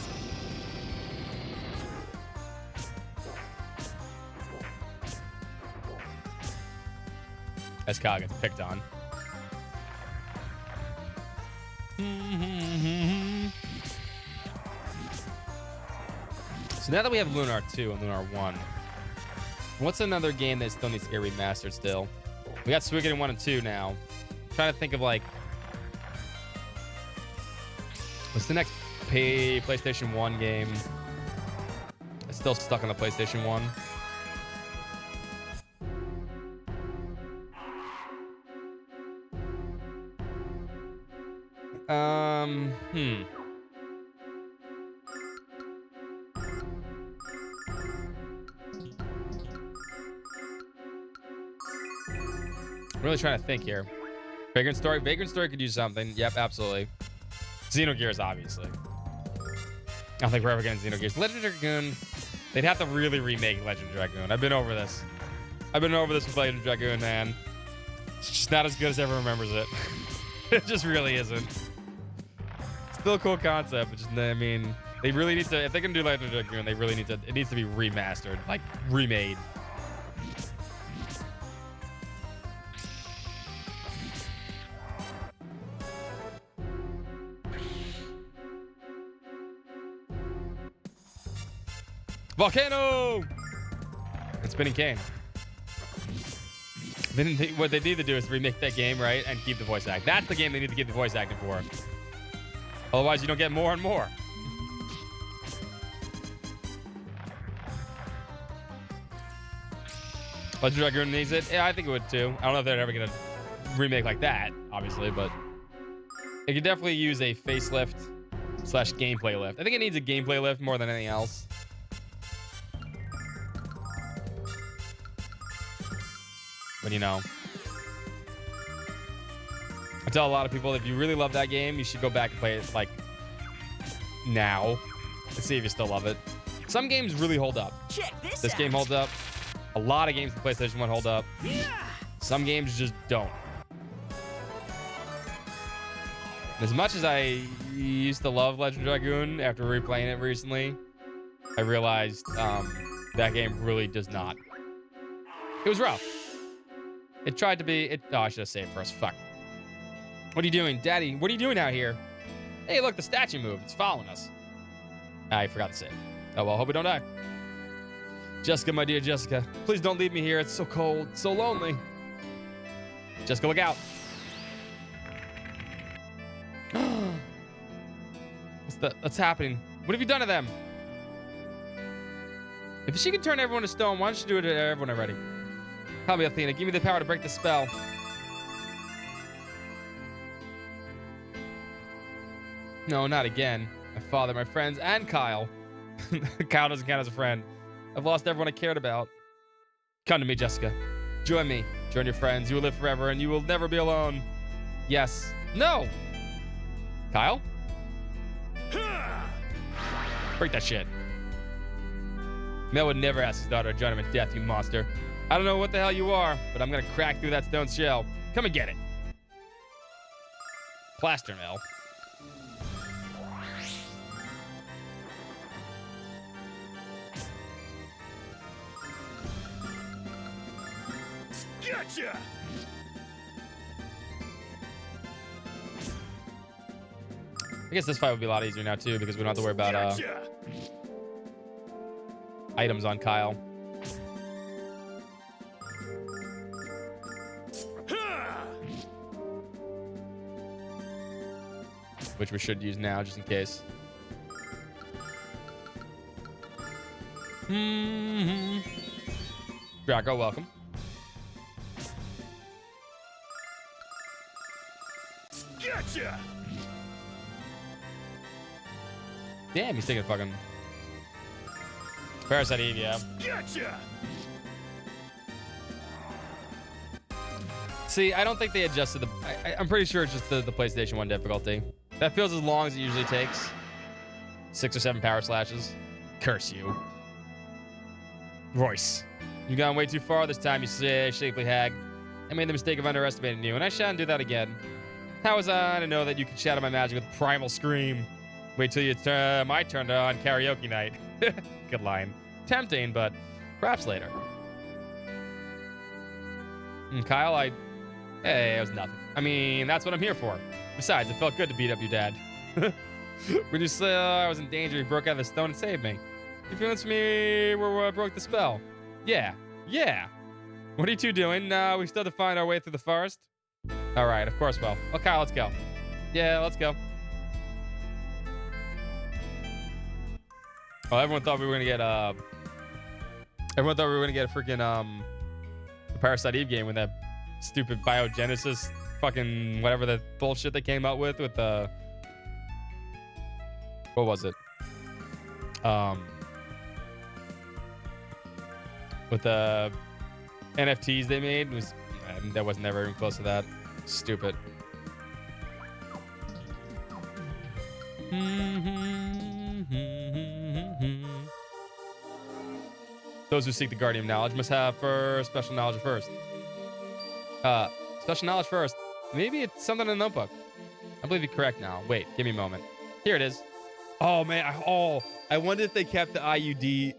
[SPEAKER 4] As Kyle gets picked on. So now that we have Lunar 2 and Lunar 1, what's another game that still needs to get remastered still? We got Suikoden 1 and 2 now. I'm trying to think of, like, what's the next PlayStation 1 game? It's still stuck on the PlayStation 1. I'm really trying to think here. Vagrant Story could use something. Yep, absolutely. Xenogears, obviously. I don't think we're ever getting Xenogears. Legend of Dragoon, they'd have to really remake Legend of Dragoon. I've been over this. I've been over this with Legend of Dragoon, man. It's just not as good as everyone remembers it. It just really isn't. Still a cool concept, but just, I mean, they really need to, if they can do Legend of Dragoon, they really need to, it needs to be remastered, like remade. Volcano! And Spinning Cane. What they need to do is remake that game, right? And keep the voice act. That's the game they need to keep the voice acting for. Otherwise, you don't get more and more. Legend of Dragoon needs it? Yeah, I think it would too. I don't know if they're ever going to remake like that, obviously, but it could definitely use a facelift / gameplay lift. I think it needs a gameplay lift more than anything else. But you know, I tell a lot of people, if you really love that game, you should go back and play it like now and see if you still love it. Some games really hold up.
[SPEAKER 5] Check this
[SPEAKER 4] This game holds up. A lot of games on PlayStation 1 hold up.
[SPEAKER 5] Yeah.
[SPEAKER 4] Some games just don't. As much as I used to love Legend of Dragoon, after replaying it recently, I realized that game really does not. It was rough. It tried to be. Oh, I should have saved first. Fuck. What are you doing, Daddy? What are you doing out here? Hey, look, the statue moved. It's following us. I forgot to save. Oh well, hope we don't die. Jessica, my dear Jessica, please don't leave me here. It's so cold, so lonely. Jessica, look out. What's happening? What have you done to them? If she can turn everyone to stone, why don't you do it to everyone already? Help me, Athena. Give me the power to break the spell. No, not again. My father, my friends, and Kyle. Kyle doesn't count as a friend. I've lost everyone I cared about. Come to me, Jessica. Join me. Join your friends. You will live forever, and you will never be alone. Yes. No. Kyle? Break that shit. Mel would never ask his daughter to join him in death, you monster. I don't know what the hell you are, but I'm gonna crack through that stone shell. Come and get it. Plaster, Mel.
[SPEAKER 7] Gotcha!
[SPEAKER 4] I guess this fight would be a lot easier now, too, because we don't have to worry about items on Kyle. Which we should use now, just in case. Draco, welcome.
[SPEAKER 7] Gotcha!
[SPEAKER 4] Damn, he's taking a fucking Parasite Eve, yeah.
[SPEAKER 7] Gotcha!
[SPEAKER 4] See, I don't think they adjusted the... I'm pretty sure it's just the PlayStation 1 difficulty. That feels as long as it usually takes. 6 or 7 power slashes. Curse you. Royce. You've gone way too far this time, you shapely hag. I made the mistake of underestimating you, and I shan't do that again. How was I to know that you could shatter my magic with Primal Scream? Wait till it's my turn on karaoke night. Good line. Tempting, but perhaps later. And Kyle, hey, it was nothing. I mean, that's what I'm here for. Besides, it felt good to beat up your dad. When you said I was in danger, he broke out of the stone and saved me. Your feelings for me were what broke the spell. Yeah. What are you two doing? We still have to find our way through the forest? All right, of course, well. Oh, Kyle, let's go. Yeah, let's go. Oh, everyone thought we were gonna get a freaking the Parasite Eve game with that stupid biogenesis fucking whatever the bullshit they came out with the what was it? With the NFTs they made that was never even close to that. Stupid. Those who seek the guardian of knowledge must have special knowledge first. Special knowledge first. Maybe it's something in the notebook. I believe you're correct now. Wait, give me a moment. Here it is. Oh man, I wonder if they kept the IUD.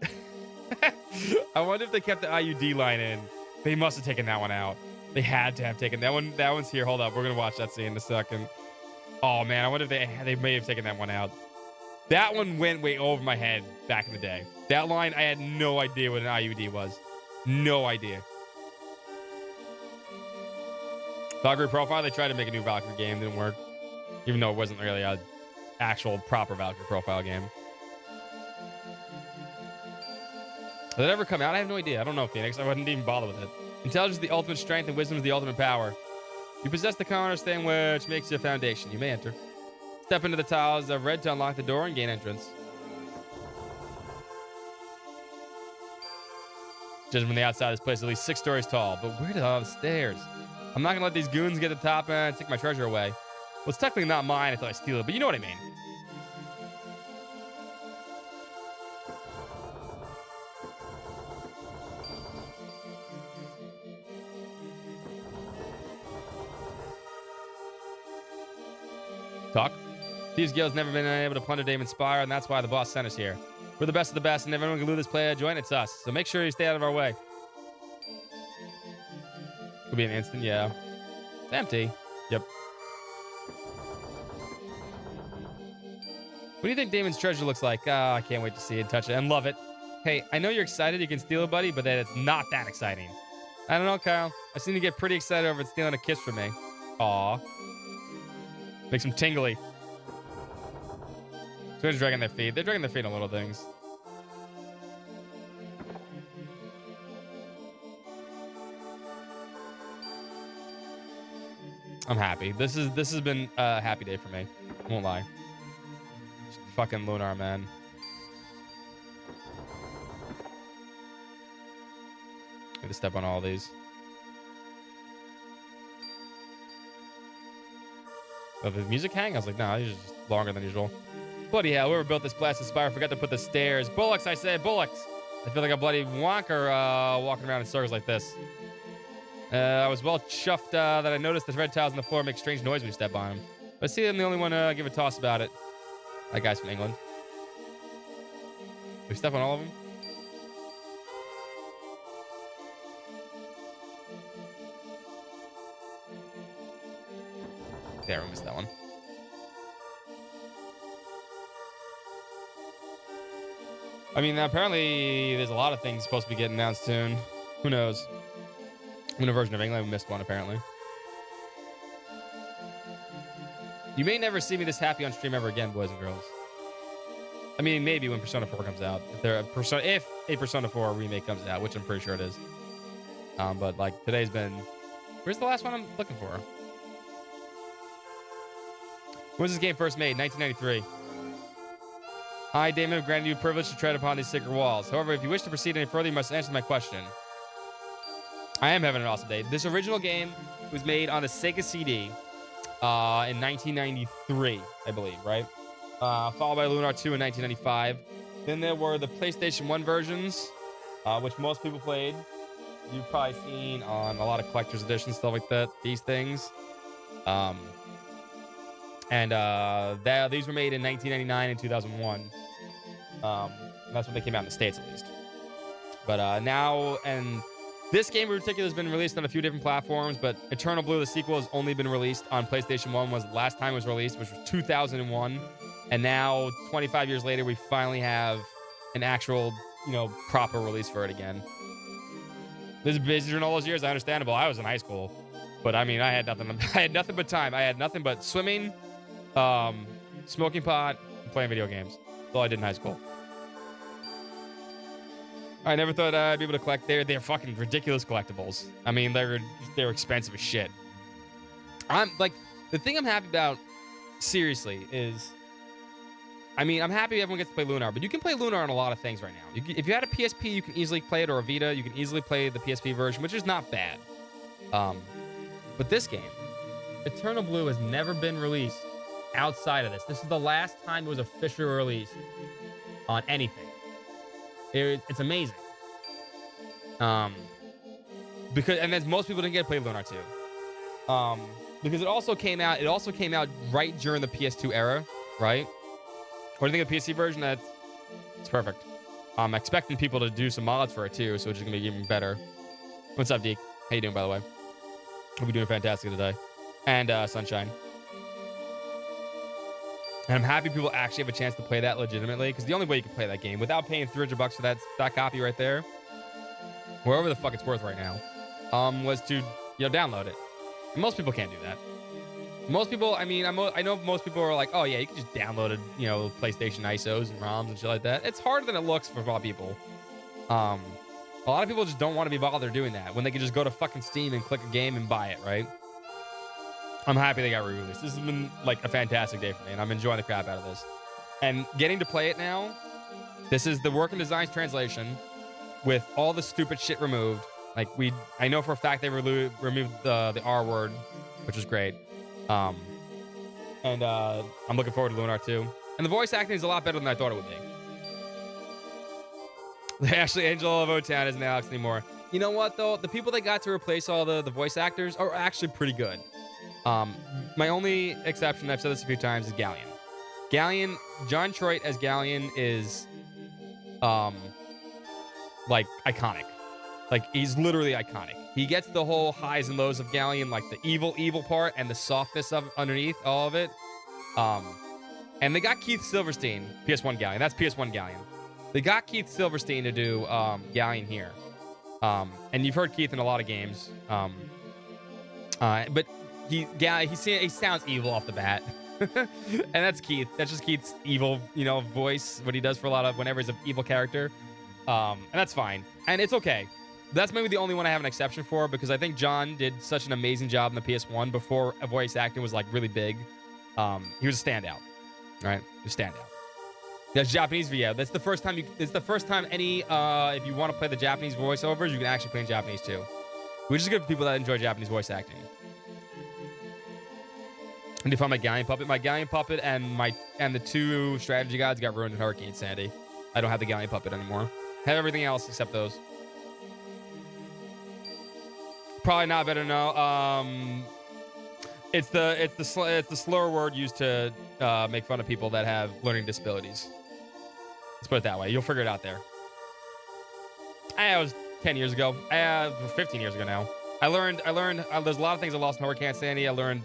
[SPEAKER 4] I wonder if they kept the IUD line in. They must have taken that one out. They had to have taken that one. That one's here. Hold up, we're gonna watch that scene in a second. Oh man, I wonder if they may have taken that one out. That one went way over my head back in the day. That line, I had no idea what an IUD was. No idea. Valkyrie Profile, they tried to make a new Valkyrie game, didn't work. Even though it wasn't really an actual proper Valkyrie Profile game. Did it ever come out? I have no idea. I don't know, Phoenix. I wouldn't even bother with it. Intelligence is the ultimate strength and wisdom is the ultimate power. You possess the cornerstone which makes you a foundation. You may enter. Step into the tiles of red to unlock the door and gain entrance. Judging from the outside, this place is at least 6 stories tall. But where are all the stairs? I'm not going to let these goons get to the top and take my treasure away. Well, it's technically not mine until I steal it, but you know what I mean. Talk. Thieves Guild's never been able to plunder Damon Spire, and that's why the boss sent us here. We're the best of the best, and if anyone can lure this player to join, it's us. So make sure you stay out of our way. Could be an instant, yeah. It's empty. Yep. What do you think Damon's treasure looks like? I can't wait to see it, touch it, and love it. Hey, I know you're excited you can steal a buddy, but that it's not that exciting. I don't know, Kyle. I seem to get pretty excited over stealing a kiss from me. Aw. Makes them tingly. So they're dragging their feet. They're dragging their feet on little things. I'm happy. This has been a happy day for me. Won't lie. Just fucking Lunar, man. Need to step on all these. Oh, the music hang? I was like, nah, these are just longer than usual. Bloody hell, whoever built this blasted spire forgot to put the stairs. Bullocks, I said, bullocks. I feel like a bloody wonker walking around in circles like this. I was well chuffed that I noticed the red tiles on the floor make strange noise when you step on them. But see, I'm the only one to give a toss about it. That guy's from England. We step on all of them? There, we missed that one. I mean, apparently there's a lot of things supposed to be getting announced soon. Who knows? In a version of England, we missed one, apparently. You may never see me this happy on stream ever again, boys and girls. I mean, maybe when Persona 4 comes out. If a Persona 4 remake comes out, which I'm pretty sure it is. But, like, today's been... Where's the last one I'm looking for? When was this game first made? 1993. I, Damon, have granted you the privilege to tread upon these sacred walls. However, if you wish to proceed any further, you must answer my question. I am having an awesome day. This original game was made on the Sega CD in 1993, I believe, right? Followed by Lunar 2 in 1995. Then there were the PlayStation 1 versions, which most people played. You've probably seen on a lot of collector's editions, stuff like that, these things. These were made in 1999 and 2001. That's when they came out in the States, at least. But now, and this game in particular has been released on a few different platforms, but Eternal Blue, the sequel, has only been released on PlayStation 1, was the last time it was released, which was 2001. And now, 25 years later, we finally have an actual, proper release for it again. This is busy during all those years, understandable. I was in high school. But I mean, I had nothing but time. I had nothing but swimming, smoking pot, and playing video games. That's all I did in high school. I never thought I'd be able to collect. They're fucking ridiculous collectibles. I mean, they're expensive as shit. The thing I'm happy about, seriously, is, I mean, I'm happy everyone gets to play Lunar, but you can play Lunar on a lot of things right now. If you had a PSP, you can easily play it, or a Vita, you can easily play the PSP version, which is not bad. But this game, Eternal Blue, has never been released outside of this. This is the last time it was officially released on anything. It's amazing. And then most people didn't get to play Lunar 2. Because it also came out right during the PS2 era, right? What do you think of the PC version? It's perfect. I'm expecting people to do some mods for it too, so it's just gonna be even better. What's up, Deke? How you doing, by the way? Hope you're doing fantastic today. And Sunshine. And I'm happy people actually have a chance to play that legitimately, because the only way you can play that game without paying $300 for that copy right there, wherever the fuck it's worth right now, was to download it. And most people can't do that. Most people, I mean, I know most people are like, oh yeah, you can just download it, PlayStation ISOs and ROMs and shit like that. It's harder than it looks for a lot of people. A lot of people just don't want to be bothered doing that when they can just go to fucking Steam and click a game and buy it, right? I'm happy they got re-released. This has been like a fantastic day for me, and I'm enjoying the crap out of this. And getting to play it now, this is the Work and Designs translation with all the stupid shit removed. Like I know for a fact they removed the R word, which is great. I'm looking forward to Lunar 2. And the voice acting is a lot better than I thought it would be. Actually, Angela of O-Town isn't Alex anymore. You know what, though? The people that got to replace all the voice actors are actually pretty good. My only exception, I've said this a few times, is Galleon. John Troit as Galleon is, iconic. Like, he's literally iconic. He gets the whole highs and lows of Galleon, like the evil part and the softness of underneath all of it. And they got Keith Silverstein, PS1 Galleon. That's PS1 Galleon. They got Keith Silverstein to do Galleon here. And you've heard Keith in a lot of games. But he sounds evil off the bat. And that's Keith. That's just Keith's evil, voice, what he does for a lot of whenever he's an evil character. And that's fine. And it's okay. That's maybe the only one I have an exception for, because I think John did such an amazing job in the PS1 before voice acting was like really big. He was a standout. Right? He was a standout. That's Japanese VO. That's the first time it's the first time any if you want to play the Japanese voiceovers, you can actually play in Japanese too. Which is good for people that enjoy Japanese voice acting. And to find my Galleon Puppet. My Galleon Puppet and the 2 strategy guides got ruined in Hurricane Sandy. I don't have the Galleon Puppet anymore. I have everything else except those. Probably not better to know. It's the slur word used to make fun of people that have learning disabilities. Let's put it that way. You'll figure it out there. It was 10 years ago. 15 years ago now. I learned. There's a lot of things I lost in Hurricane Sandy. I learned.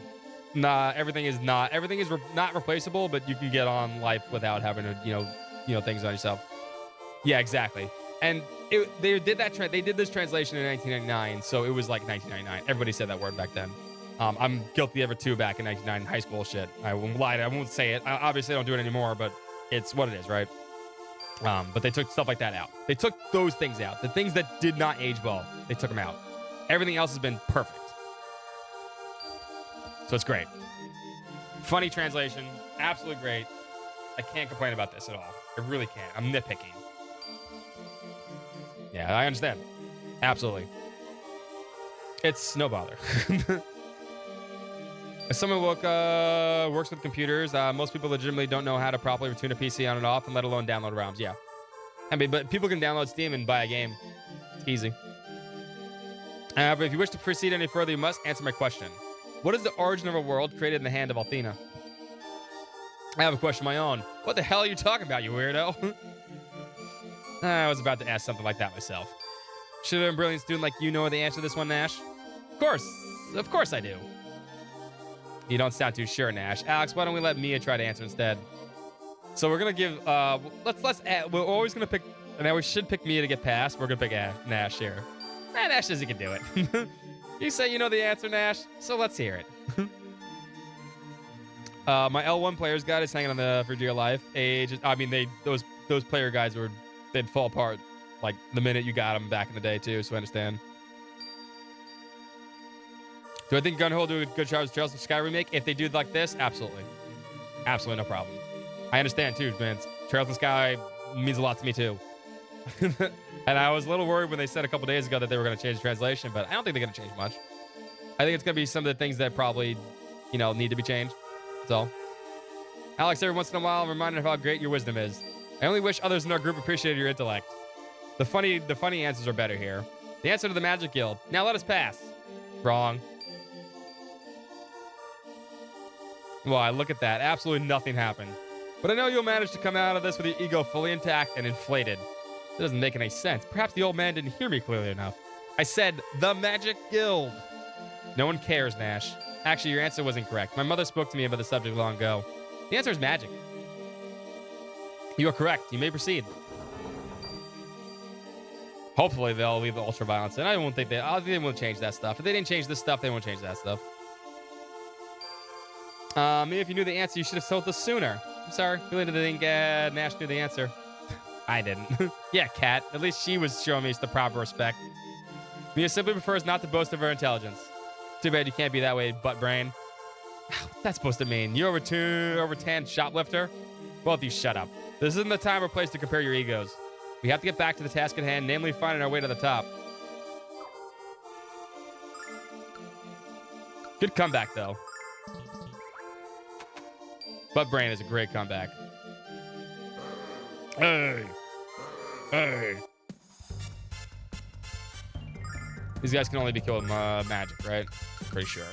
[SPEAKER 4] Everything is not replaceable, but you can get on life without having to, things on yourself. Yeah, exactly. And they did this translation in 1999, so it was like 1999. Everybody said that word back then. I'm guilty of it too back in 1999 high school shit. I won't lie. I won't say it. I obviously don't do it anymore, but it's what it is, right? But they took stuff like that out. They took those things out. The things that did not age well, they took them out. Everything else has been perfect. So it's great. Funny translation. Absolutely great. I can't complain about this at all. I really can't. I'm nitpicking. Yeah, I understand. Absolutely. It's no bother. As someone who works with computers, most people legitimately don't know how to properly tune a PC on and off, and let alone download ROMs. Yeah. I mean, but people can download Steam and buy a game. It's easy. But if you wish to proceed any further, you must answer my question. What is the origin of a world created in the hand of Althena? I have a question of my own. What the hell are you talking about, you weirdo? I was about to ask something like that myself. Should have been a brilliant student like you know the answer to this one, Nash? Of course I do. You don't sound too sure, Nash. Alex, why don't we let Mia try to answer instead? So we're gonna give we're always gonna pick, and we should pick Mia to get past. We're gonna pick Nash here. Nash says he can do it. You say you know the answer, Nash, so let's hear it. My L1 players guide is hanging on for dear life. Those player guides they'd fall apart like the minute you got them back in the day too, so I understand. Do I think Gunhole will do a good job as Trails of Sky remake? If they do like this, absolutely. Absolutely no problem. I understand too, man. Trails of Sky means a lot to me too. And I was a little worried when they said a couple days ago that they were going to change the translation, but I don't think they're going to change much. I think it's going to be some of the things that probably, need to be changed. That's all. Alex, every once in a while, I'm reminded of how great your wisdom is. I only wish others in our group appreciated your intellect. The funny answers are better here. The answer to the Magic Guild. Now let us pass. Wrong. Why, look at that. Absolutely nothing happened. But I know you'll manage to come out of this with your ego fully intact and inflated. It doesn't make any sense. Perhaps the old man didn't hear me clearly enough. I said the Magic Guild. No one cares, Nash. Actually, your answer was incorrect. My mother spoke to me about the subject long ago. The answer is magic. You are correct. You may proceed. Hopefully, they'll leave the ultraviolence in. I think they won't change that stuff. If they didn't change this stuff, they won't change that stuff. Maybe if you knew the answer, you should have told us sooner. I'm sorry. Really didn't think Nash knew the answer. I didn't. Yeah, Kat. At least she was showing me the proper respect. Mia simply prefers not to boast of her intelligence. Too bad you can't be that way, butt brain. What's that supposed to mean? You over tan shoplifter? Both of you shut up. This isn't the time or place to compare your egos. We have to get back to the task at hand, namely finding our way to the top. Good comeback, though. Butt brain is a great comeback. Hey. These guys can only be killed with magic, right? Pretty sure.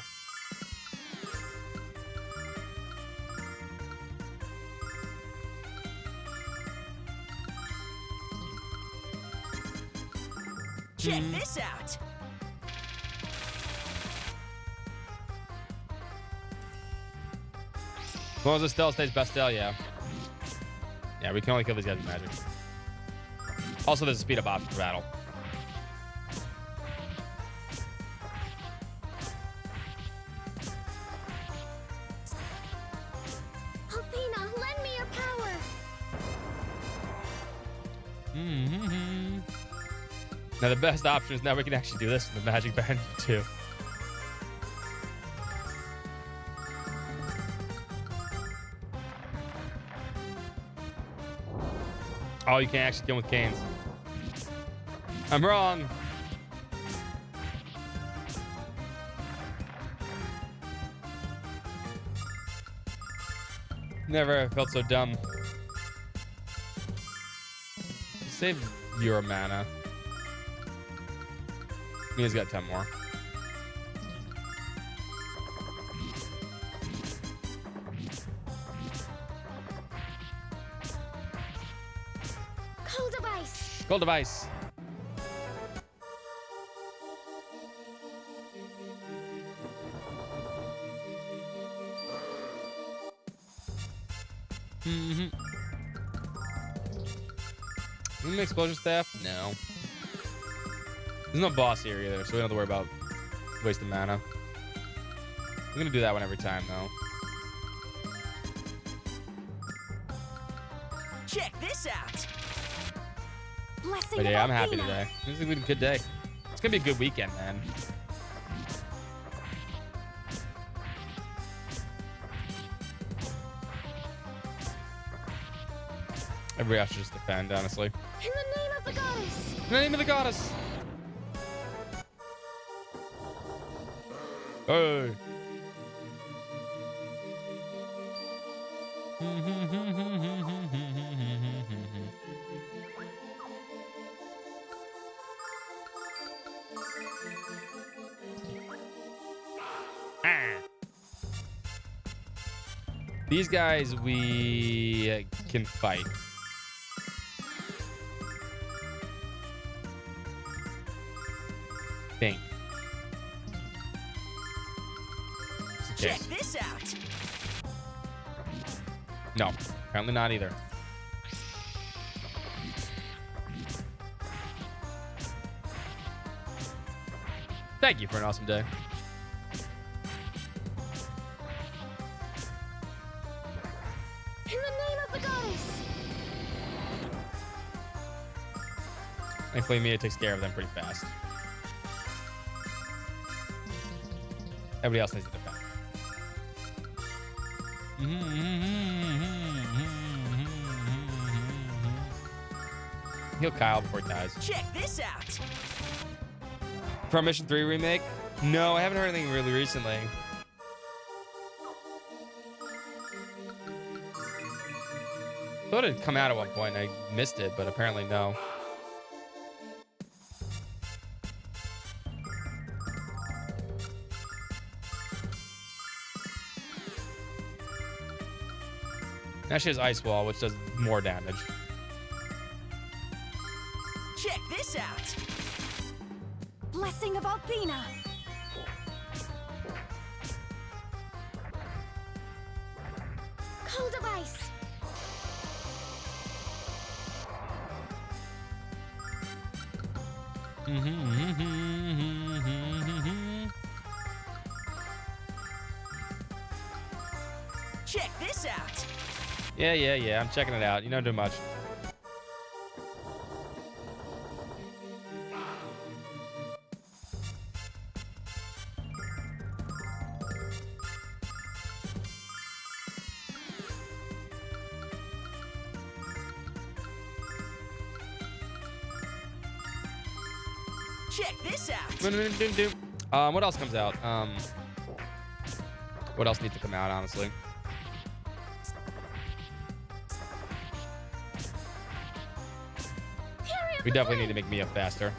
[SPEAKER 5] Check this out.
[SPEAKER 4] As long as Estelle stays Bastille, yeah. Yeah, we can only kill these guys with magic. Also, there's a speed up option for battle.
[SPEAKER 3] Athena, lend me your power.
[SPEAKER 4] Now the best option is now we can actually do this in the Magic Band too. Oh, you can't actually kill with canes. I'm wrong. Never felt so dumb. Save your mana. He's got 10 more.
[SPEAKER 3] Cold device.
[SPEAKER 4] Gold device. Any explosion staff? No. There's no boss here either, so we don't have to worry about wasting mana. I'm gonna do that one every time though.
[SPEAKER 5] Check this out.
[SPEAKER 4] But yeah, I'm happy today. This is gonna be a good day. It's gonna be a good weekend, man. Everybody else should just defend, honestly.
[SPEAKER 3] In the name of the goddess.
[SPEAKER 4] In the name of the goddess. Hey. These guys we can fight. Think.
[SPEAKER 5] Check this out.
[SPEAKER 4] No, apparently not either. Thank you for an awesome day.
[SPEAKER 3] In the name of the goddess.
[SPEAKER 4] Thankfully, Mia takes care of them pretty fast. Everybody else needs to defend. Heal Kyle before he dies.
[SPEAKER 5] Check this out.
[SPEAKER 4] From Mission 3 remake? No, I haven't heard anything really recently. Thought it'd come out at one point and I missed it, but apparently no. Now she has Ice Wall, which does more damage.
[SPEAKER 5] Check this out. Blessing of Athena.
[SPEAKER 3] Cold device.
[SPEAKER 5] Check this out.
[SPEAKER 4] Yeah. I'm checking it out. You don't do much.
[SPEAKER 5] Check this out.
[SPEAKER 4] What else comes out? What else needs to come out, honestly? We definitely need to make Mia faster.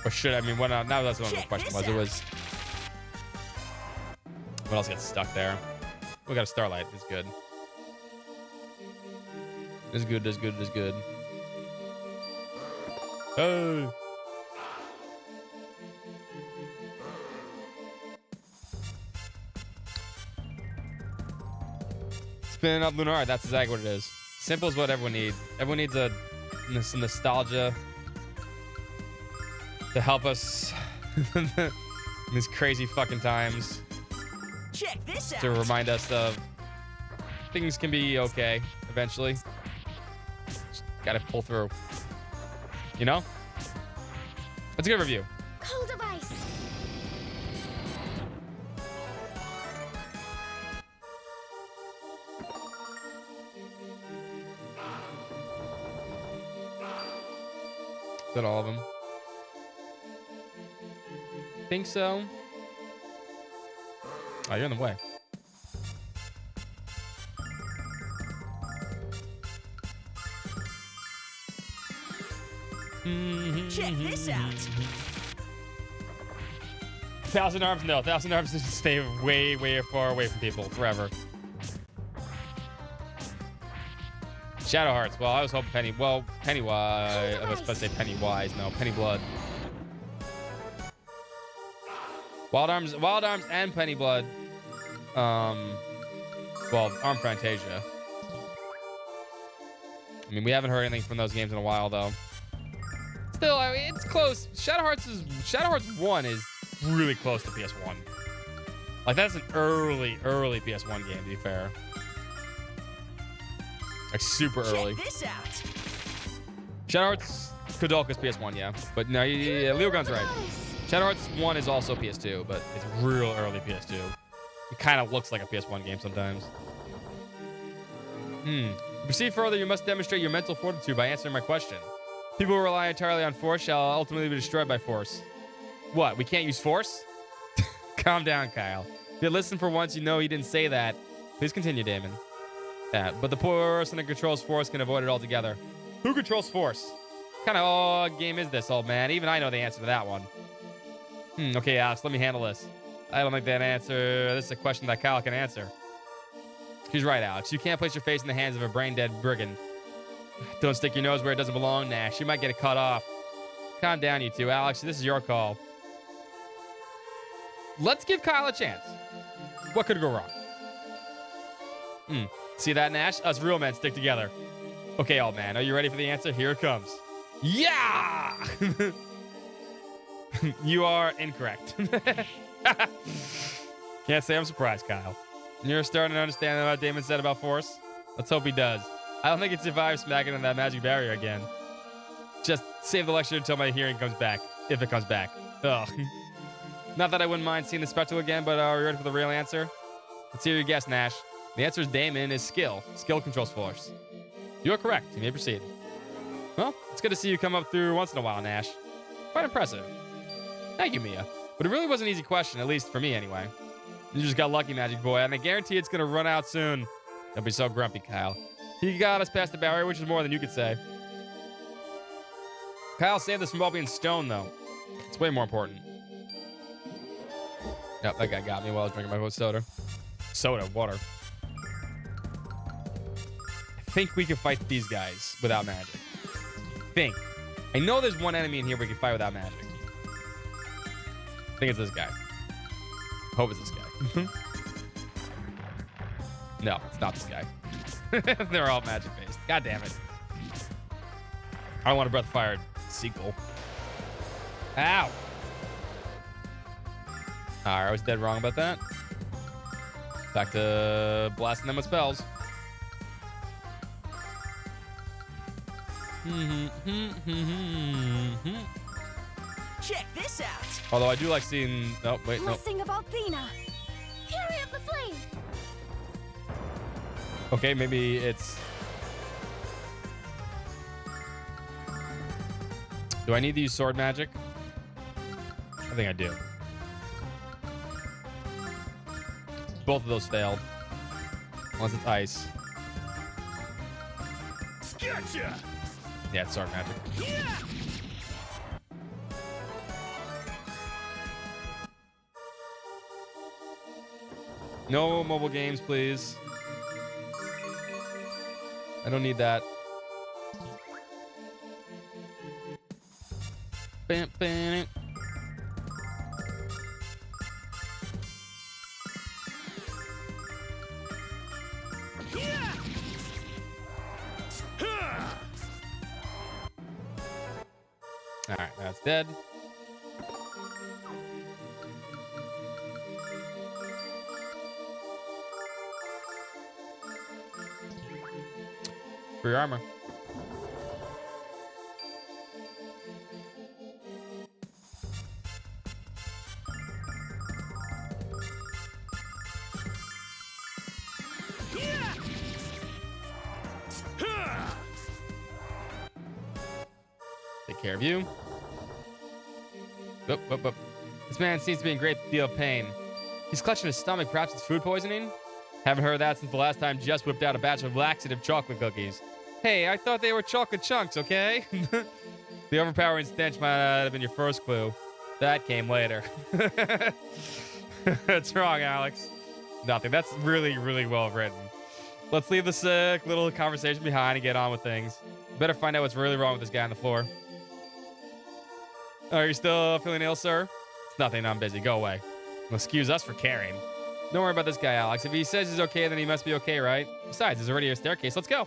[SPEAKER 4] Or should I mean, what? Now that's what the question was. It was. What else gets stuck there? We got a Starlight. It's good. It's good. It's good. It's good. Oh. Spinning up Lunar. That's exactly what it is. Simple is what everyone needs. Everyone needs some nostalgia to help us in these crazy fucking times.
[SPEAKER 5] Check this out.
[SPEAKER 4] To remind us of things can be okay eventually. Just gotta pull through. You know? That's a good review.
[SPEAKER 8] Cold of ice.
[SPEAKER 4] Is that all of them? Think so. Oh, you're in the way.
[SPEAKER 5] Check this out.
[SPEAKER 4] 1,000 arms? No, 1,000 arms is to stay way, way far away from people forever. Shadow Hearts. Well, I was hoping Pennywise. I was supposed to say Pennywise. No, Pennyblood. Wild Arms and Pennyblood. Well, Arm Fantasia. I mean, we haven't heard anything from those games in a while, though. Still, I mean, it's close. Shadow Hearts 1 is really close to PS1. Like, that's an early PS1 game, to be fair. Like, super early.
[SPEAKER 5] Check this out.
[SPEAKER 4] Shadow Hearts Kodolka's PS1, yeah. But no, yeah, Leo Gun's right. Shadow Hearts 1 is also PS2, but it's real early PS2. It kind of looks like a PS1 game sometimes. To proceed further, you must demonstrate your mental fortitude by answering my question. People who rely entirely on force shall ultimately be destroyed by force. What, we can't use force? Calm down, Kyle. If you listen for once, you know he didn't say that. Please continue, Damon. Yeah, but the person that controls force can avoid it altogether. Who controls force? What kind of game is this, old man? Even I know the answer to that one. Okay, Alex, let me handle this. I don't think that answer. This is a question that Kyle can answer. She's right, Alex. You can't place your face in the hands of a brain-dead brigand. Don't stick your nose where it doesn't belong, Nash. You might get it cut off. Calm down, you two. Alex, this is your call. Let's give Kyle a chance. What could go wrong? See that, Nash? Us real men stick together. Okay, old man. Are you ready for the answer? Here it comes. Yeah! You are incorrect. Can't say I'm surprised, Kyle. You're starting to understand what Damon said about force? Let's hope he does. I don't think it survives smacking on that magic barrier again. Just save the lecture until my hearing comes back. If it comes back. Ugh. Not that I wouldn't mind seeing the spectacle again, but are we ready for the real answer? Let's hear your guess, Nash. The answer is Damon is skill. Skill controls force. You are correct. You may proceed. Well, it's good to see you come up through once in a while, Nash. Quite impressive. Thank you, Mia. But it really was an easy question, at least for me anyway. You just got lucky, Magic Boy, and I guarantee it's going to run out soon. Don't be so grumpy, Kyle. He got us past the barrier, which is more than you could say. Kyle saved us from all being stoned, though. It's way more important. Yep, that guy got me while I was drinking my soda. Water. I think we can fight these guys without magic. I know there's one enemy in here we can fight without magic. I think it's this guy. Hope it's this guy. No, it's not this guy. They're all magic based. God damn it. I don't want a Breath of Fire sequel. Ow. Alright, I was dead wrong about that. Back to blasting them with spells.
[SPEAKER 5] Check this out.
[SPEAKER 4] Although I do like seeing. Oh, wait, no.
[SPEAKER 6] Blessing of Althena.
[SPEAKER 8] Fury of the flame.
[SPEAKER 4] Okay, maybe it's. Do I need to use sword magic? I think I do. Both of those failed. Unless it's ice.
[SPEAKER 2] Gotcha!
[SPEAKER 4] Yeah, it's sword magic.
[SPEAKER 2] Yeah!
[SPEAKER 4] No mobile games, please. I don't need that. Bam, bam.
[SPEAKER 2] Yeah!
[SPEAKER 4] All right, that's dead. Free armor. Take care of you. Whoop. This man seems to be in a great deal of pain. He's clutching his stomach. Perhaps it's food poisoning? Haven't heard that since the last time Jess whipped out a batch of laxative chocolate cookies. Hey, I thought they were chocolate chunks, okay? The overpowering stench might have been your first clue. That came later. That's wrong, Alex. Nothing. That's really, really well written. Let's leave this little conversation behind and get on with things. Better find out what's really wrong with this guy on the floor. Are you still feeling ill, sir? It's nothing. I'm busy. Go away. Well, excuse us for caring. Don't worry about this guy, Alex. If he says he's okay, then he must be okay, right? Besides, there's already a staircase. Let's go.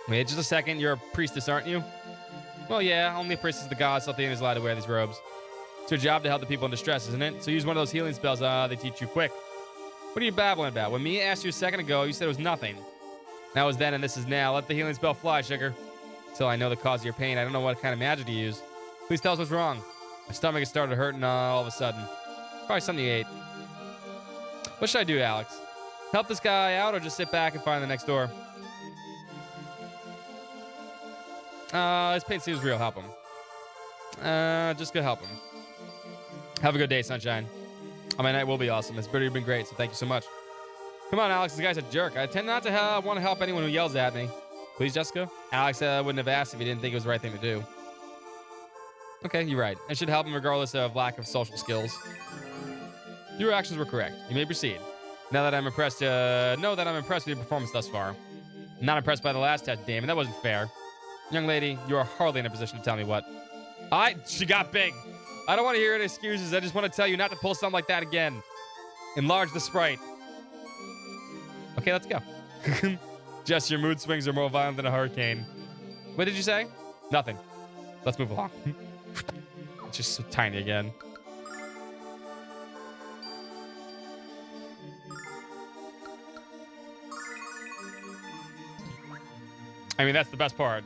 [SPEAKER 4] Wait just a second. You're a priestess, aren't you? Well, yeah. Only a priestess of the gods. So Athena is allowed to wear these robes. It's your job to help the people in distress, isn't it? So use one of those healing spells they teach you quick. What are you babbling about? When Mia asked you a second ago, you said it was nothing. That was then and this is now. Let the healing spell fly, sugar. Until I know the cause of your pain, I don't know what kind of magic to use. Please tell us what's wrong. My stomach has started hurting all of a sudden. Probably something you ate. What should I do, Alex? Help this guy out or just sit back and find the next door? His pain seems real. Help him. Just go help him. Have a good day, sunshine. My night will be awesome. It's pretty been great, so thank you so much. Come on, Alex. This guy's a jerk. I tend not to want to help anyone who yells at me. Please, Jessica? Alex wouldn't have asked if he didn't think it was the right thing to do. Okay, you're right. I should help him regardless of lack of social skills. Your actions were correct. You may proceed. Now that I'm impressed, know that I'm impressed with your performance thus far. I'm not impressed by the last test, Damon. That wasn't fair. Young lady, you are hardly in a position to tell me what. She got big. I don't want to hear any excuses. I just want to tell you not to pull something like that again. Enlarge the sprite. Okay, let's go. Jess, your mood swings are more violent than a hurricane. What did you say? Nothing. Let's move along. It's just so tiny again. I mean, that's the best part.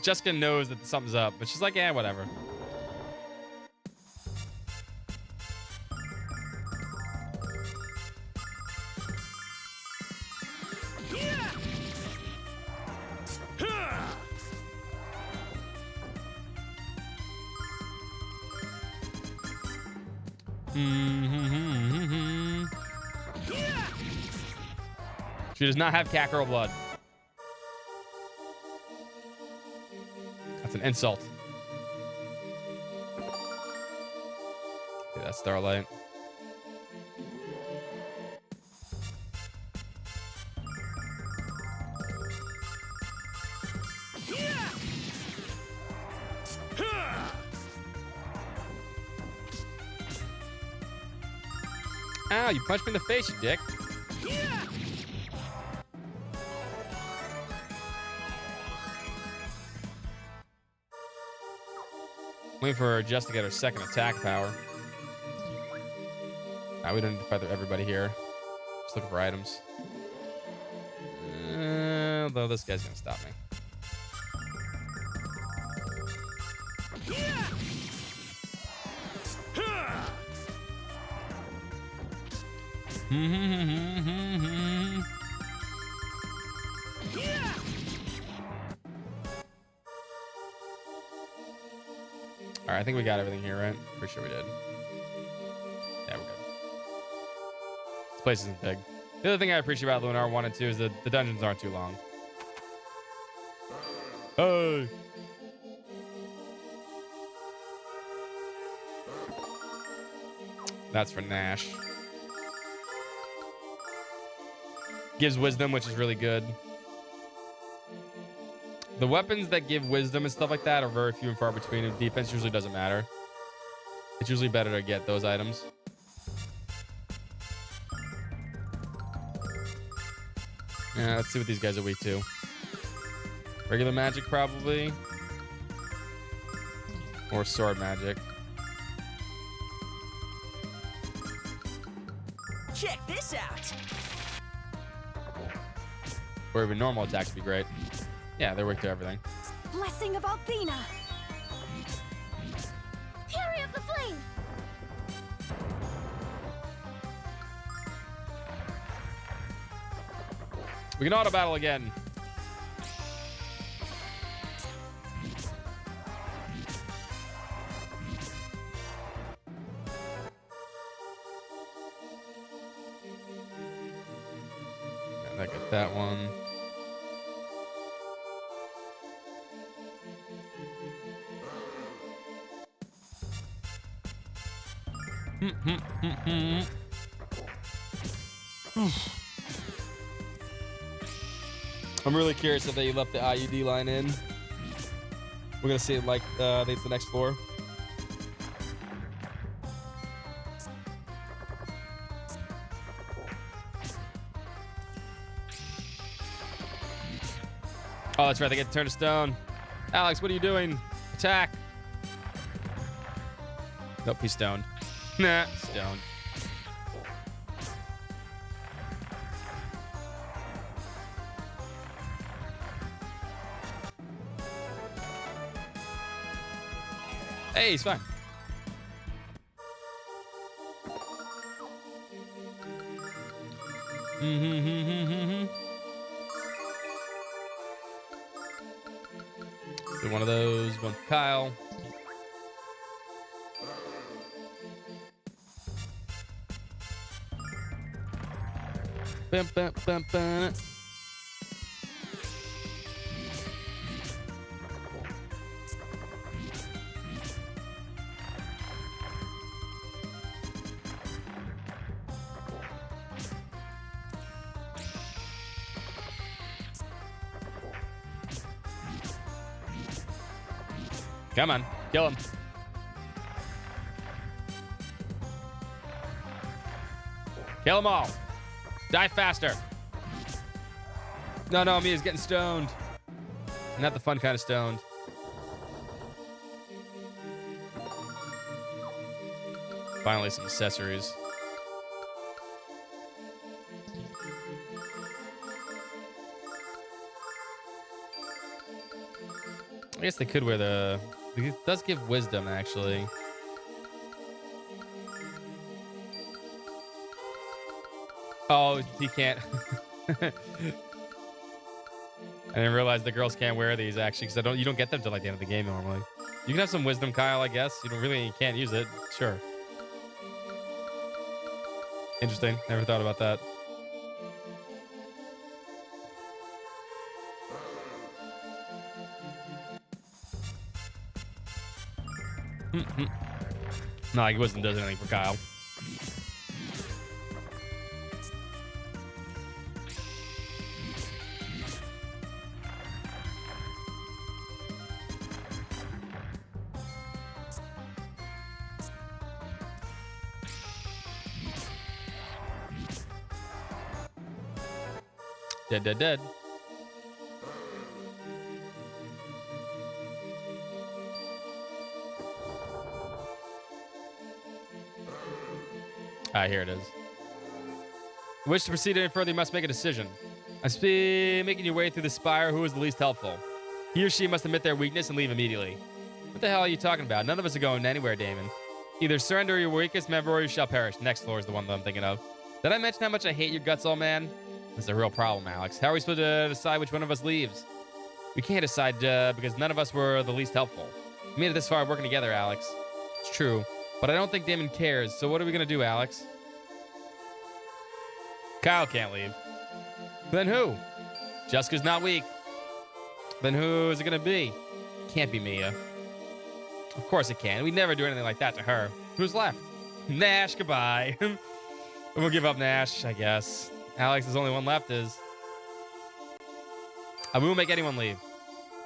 [SPEAKER 4] Jessica knows that something's up, but she's like, yeah, whatever. She does not have cat girl blood. That's an insult. Okay, that's Starlight. Ow, you punched me in the face, you dick. Waiting for Jess to get her second attack power. Nah, we don't need to fight everybody here. Just looking for items. Although this guy's gonna stop me. All right, I think we got everything here, right? Pretty sure we did. Yeah, we're good. This place isn't big. The other thing I appreciate about Lunar 1 and 2 is that the dungeons aren't too long. Hey! That's for Nash. Gives wisdom, which is really good. The weapons that give wisdom and stuff like that are very few and far between, and defense usually doesn't matter. It's usually better to get those items. Yeah, let's see what these guys are weak to. Regular magic, probably. Or sword magic.
[SPEAKER 5] Check this out.
[SPEAKER 4] Or even normal attacks would be great. Yeah, they're weak to everything.
[SPEAKER 12] Blessing of Althena.
[SPEAKER 3] Fury of the Flame!
[SPEAKER 4] We can auto battle again. I got that one. I'm really curious if they left the IUD line in. We're gonna see it like I think it's the next floor. Oh, that's right. They get to turn to stone. Alex, what are you doing? Attack. Nope, he's stoned. Nah, stoned. Hey, he's fine. Do one of those, one for Kyle. Bum, bum, bum, bum. Come on, kill him. Kill them all. Die faster. No, Mia's getting stoned. Not the fun kind of stoned. Finally, some accessories. I guess they could wear the... It does give wisdom, actually. Oh, he can't. I didn't realize the girls can't wear these, actually, because you don't get them till like the end of the game normally. You can have some wisdom, Kyle, I guess. You can't use it. Sure. Interesting. Never thought about that. No, like wisdom does anything for Kyle. Dead. Here it is. Wish to proceed any further, you must make a decision. Making your way through the spire, who is the least helpful? He or she must admit their weakness and leave immediately. What the hell are you talking about? None of us are going anywhere, Damon. Either surrender your weakest member or you shall perish. Next floor is the one that I'm thinking of. Did I mention how much I hate your guts, old man? This is a real problem, Alex. How are we supposed to decide which one of us leaves? We can't decide because none of us were the least helpful. We made it this far working together, Alex. It's true, but I don't think Damon cares, so what are we going to do, Alex? Kyle can't leave. Then who? Jessica's not weak. Then who is it going to be? Can't be Mia. Of course it can. We'd never do anything like that to her. Who's left? Nash, goodbye. We'll give up Nash, I guess. Alex, is only one left is... I won't make anyone leave.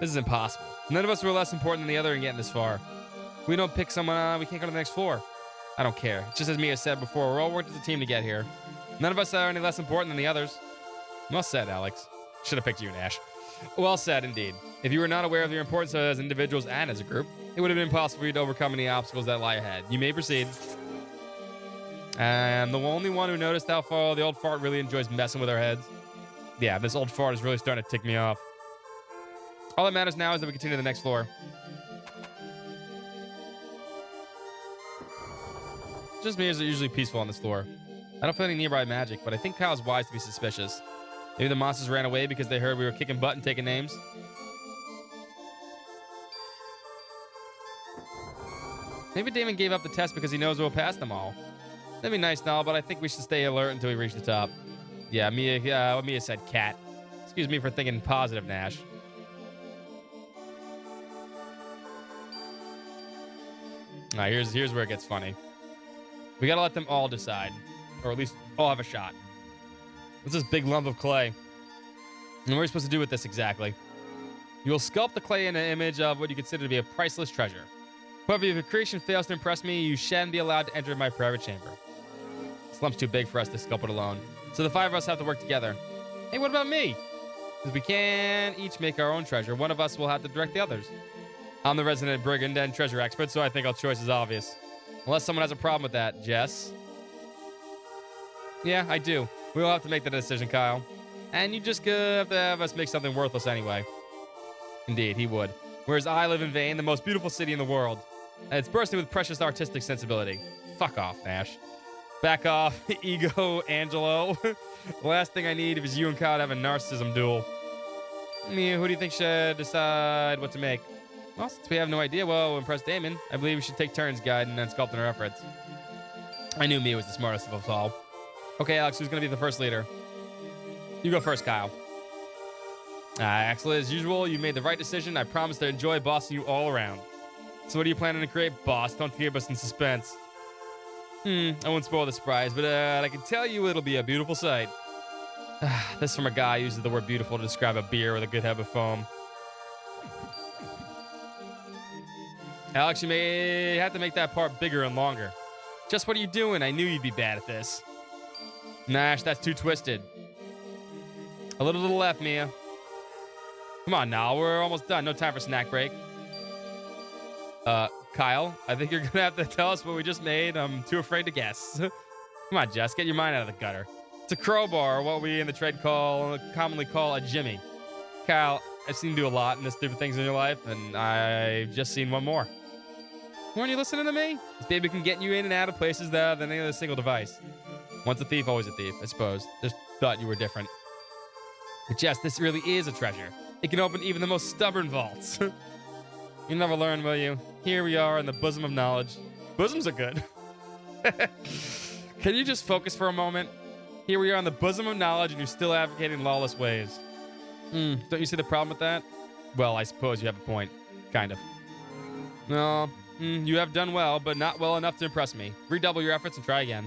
[SPEAKER 4] This is impossible. None of us were less important than the other in getting this far. If we don't pick someone on, we can't go to the next floor. I don't care. It's just as Mia said before, we're all worked as a team to get here. None of us are any less important than the others. Well said, Alex. Should have picked you, Nash. Well said, indeed. If you were not aware of your importance as individuals and as a group, it would have been impossible for you to overcome any obstacles that lie ahead. You may proceed. And the only one who noticed how far the old fart really enjoys messing with our heads. Yeah, this old fart is really starting to tick me off. All that matters now is that we continue to the next floor. Just me, is it usually peaceful on this floor? I don't feel any nearby magic, but I think Kyle's wise to be suspicious. Maybe the monsters ran away because they heard we were kicking butt and taking names. Maybe Damon gave up the test because he knows we'll pass them all. That'd be nice now, but I think we should stay alert until we reach the top. Yeah, Mia said cat. Excuse me for thinking positive, Nash. All right, here's where it gets funny. We gotta let them all decide, or at least all have a shot. What's this big lump of clay? And what are we supposed to do with this exactly? You will sculpt the clay in an image of what you consider to be a priceless treasure. However, if your creation fails to impress me, you shan't be allowed to enter my private chamber. This lump's too big for us to sculpt it alone, so the 5 of us have to work together. Hey, what about me? Because we can each make our own treasure, one of us will have to direct the others. I'm the resident brigand and treasure expert, so I think our choice is obvious. Unless someone has a problem with that, Jess. Yeah, I do. We'll have to make the decision, Kyle. And you just have to have us make something worthless anyway. Indeed, he would. Whereas I live in Vane, the most beautiful city in the world. And it's bursting with precious artistic sensibility. Fuck off, Nash. Back off, ego, Angelo. The last thing I need is you and Kyle to have a narcissism duel. Mia, who do you think should decide what to make? Well, since we have no idea, well, impress Damon. I believe we should take turns guiding and sculpting our efforts. I knew Mia was the smartest of us all. Okay, Alex, who's going to be the first leader? You go first, Kyle. Excellent. As usual, you made the right decision. I promise to enjoy bossing you all around. So what are you planning to create, boss? Don't keep us in suspense. I won't spoil the surprise, but I can tell you it'll be a beautiful sight. This from a guy who uses the word beautiful to describe a beer with a good head of foam. Alex, you may have to make that part bigger and longer. Just what are you doing? I knew you'd be bad at this. Nash, that's too twisted. A little to the left, Mia. Come on now, we're almost done. No time for snack break. Kyle, I think you're gonna have to tell us what we just made. I'm too afraid to guess. Come on, Jess, get your mind out of the gutter. It's a crowbar, or what we in the trade commonly call a jimmy. Kyle, I've seen you do a lot in this different things in your life, and I've just seen one more. Weren't you listening to me? This baby can get you in and out of places than any other single device. Once a thief, always a thief, I suppose. Just thought you were different. But Jess, this really is a treasure. It can open even the most stubborn vaults. You'll never learn, will you? Here we are in the bosom of knowledge. Bosoms are good. Can you just focus for a moment? Here we are in the bosom of knowledge and you're still advocating lawless ways. Don't you see the problem with that? Well, I suppose you have a point. Kind of. No, you have done well, but not well enough to impress me. Redouble your efforts and try again.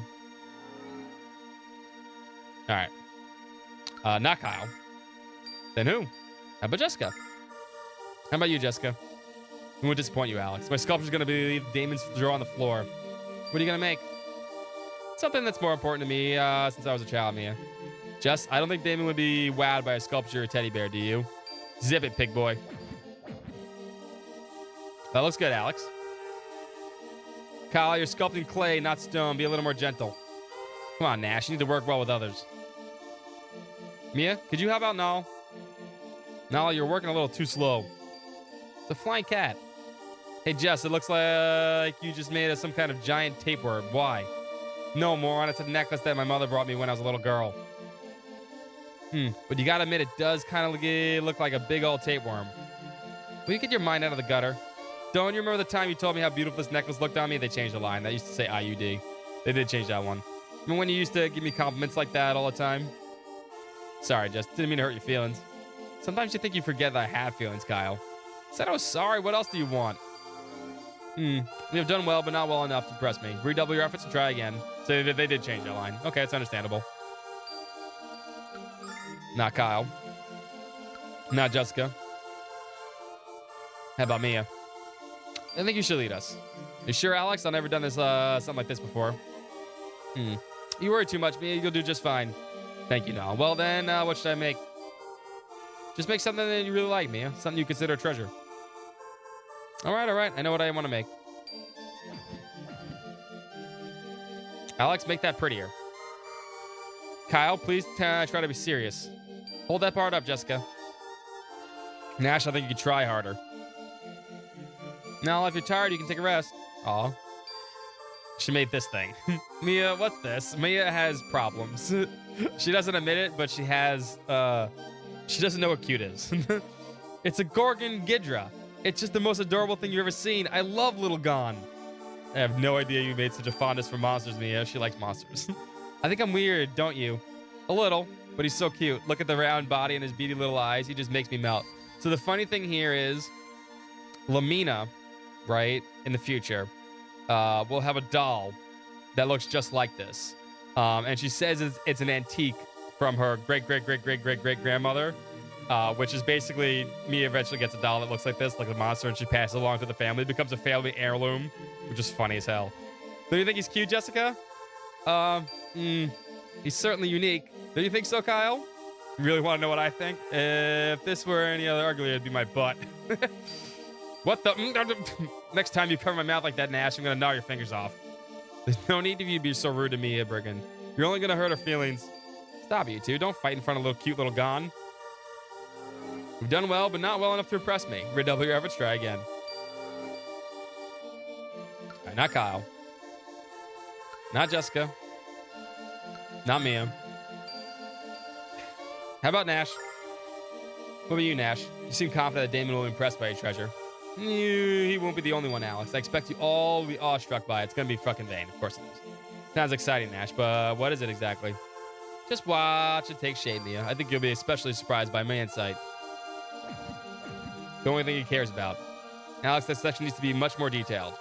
[SPEAKER 4] All right. Not Kyle. Then who? How about Jessica? How about you, Jessica? It won't disappoint you, Alex. My sculpture's gonna be Damon's draw on the floor. What are you gonna make? Something that's more important to me since I was a child, Mia. Jess, I don't think Damon would be wowed by a sculpture or teddy bear, do you? Zip it, pig boy. That looks good, Alex. Kyle, you're sculpting clay, not stone. Be a little more gentle. Come on, Nash. You need to work well with others. Mia, could you help out Nal? Nal, you're working a little too slow. It's a flying cat. Hey, Jess, it looks like you just made us some kind of giant tapeworm. Why? No, moron. It's a necklace that my mother brought me when I was a little girl. But you gotta admit, it does kind of look like a big old tapeworm. Will you get your mind out of the gutter? Don't you remember the time you told me how beautiful this necklace looked on me? They changed the line. That used to say IUD. They did change that one. Remember when you used to give me compliments like that all the time? Sorry, Jess. Didn't mean to hurt your feelings. Sometimes you think you forget that I have feelings, Kyle. Said I was sorry. What else do you want? You have done well, but not well enough to impress me. Redouble your efforts and try again. So they did change that line. Okay, it's understandable. Not Kyle. Not Jessica. How about Mia? I think you should lead us. You sure, Alex? I've never done this something like this before. You worry too much, Mia. You'll do just fine. Thank you, Noel. Well then, what should I make? Just make something that you really like, Mia. Something you consider a treasure. All right. I know what I want to make. Alex, make that prettier. Kyle, please try to be serious. Hold that part up, Jessica. Nash, I think you could try harder. Now, if you're tired, you can take a rest. Aw. She made this thing. Mia, what's this? Mia has problems. She doesn't admit it, but she has, she doesn't know what cute is. It's a Gorgon Ghidra. It's just the most adorable thing you've ever seen. I love Little Gon. I have no idea you made such a fondness for monsters, Mia. She likes monsters. I think I'm weird, don't you? A little, but he's so cute. Look at the round body and his beady little eyes. He just makes me melt. So the funny thing here is Lamina, right, in the future, will have a doll that looks just like this. And she says it's an antique from her great-great-great-great-great-great-grandmother, which is basically Mia eventually gets a doll that looks like this, like a monster, and she passes it along to the family. It becomes a family heirloom, which is funny as hell. Do you think he's cute, Jessica? He's certainly unique. Do you think so, Kyle? You really want to know what I think? If this were any other uglier, it'd be my butt. What the? Next time you cover my mouth like that, Nash, I'm going to gnaw your fingers off. There's no need for you to be so rude to me, Brigand. You're only going to hurt her feelings. Stop it, you two. Don't fight in front of cute little Gon. You've done well, but not well enough to impress me. Redouble your efforts. Try again. All right, not Kyle. Not Jessica. Not Mia. How about Nash? What about you, Nash? You seem confident that Damon will be impressed by your treasure. He won't be the only one, Alex. I expect you all to be awestruck by it. It's going to be fucking vain. Of course it is. Sounds exciting, Nash, but what is it exactly? Just watch it take shape, Mia. I think you'll be especially surprised by my insight. The only thing he cares about. Alex, that section needs to be much more detailed.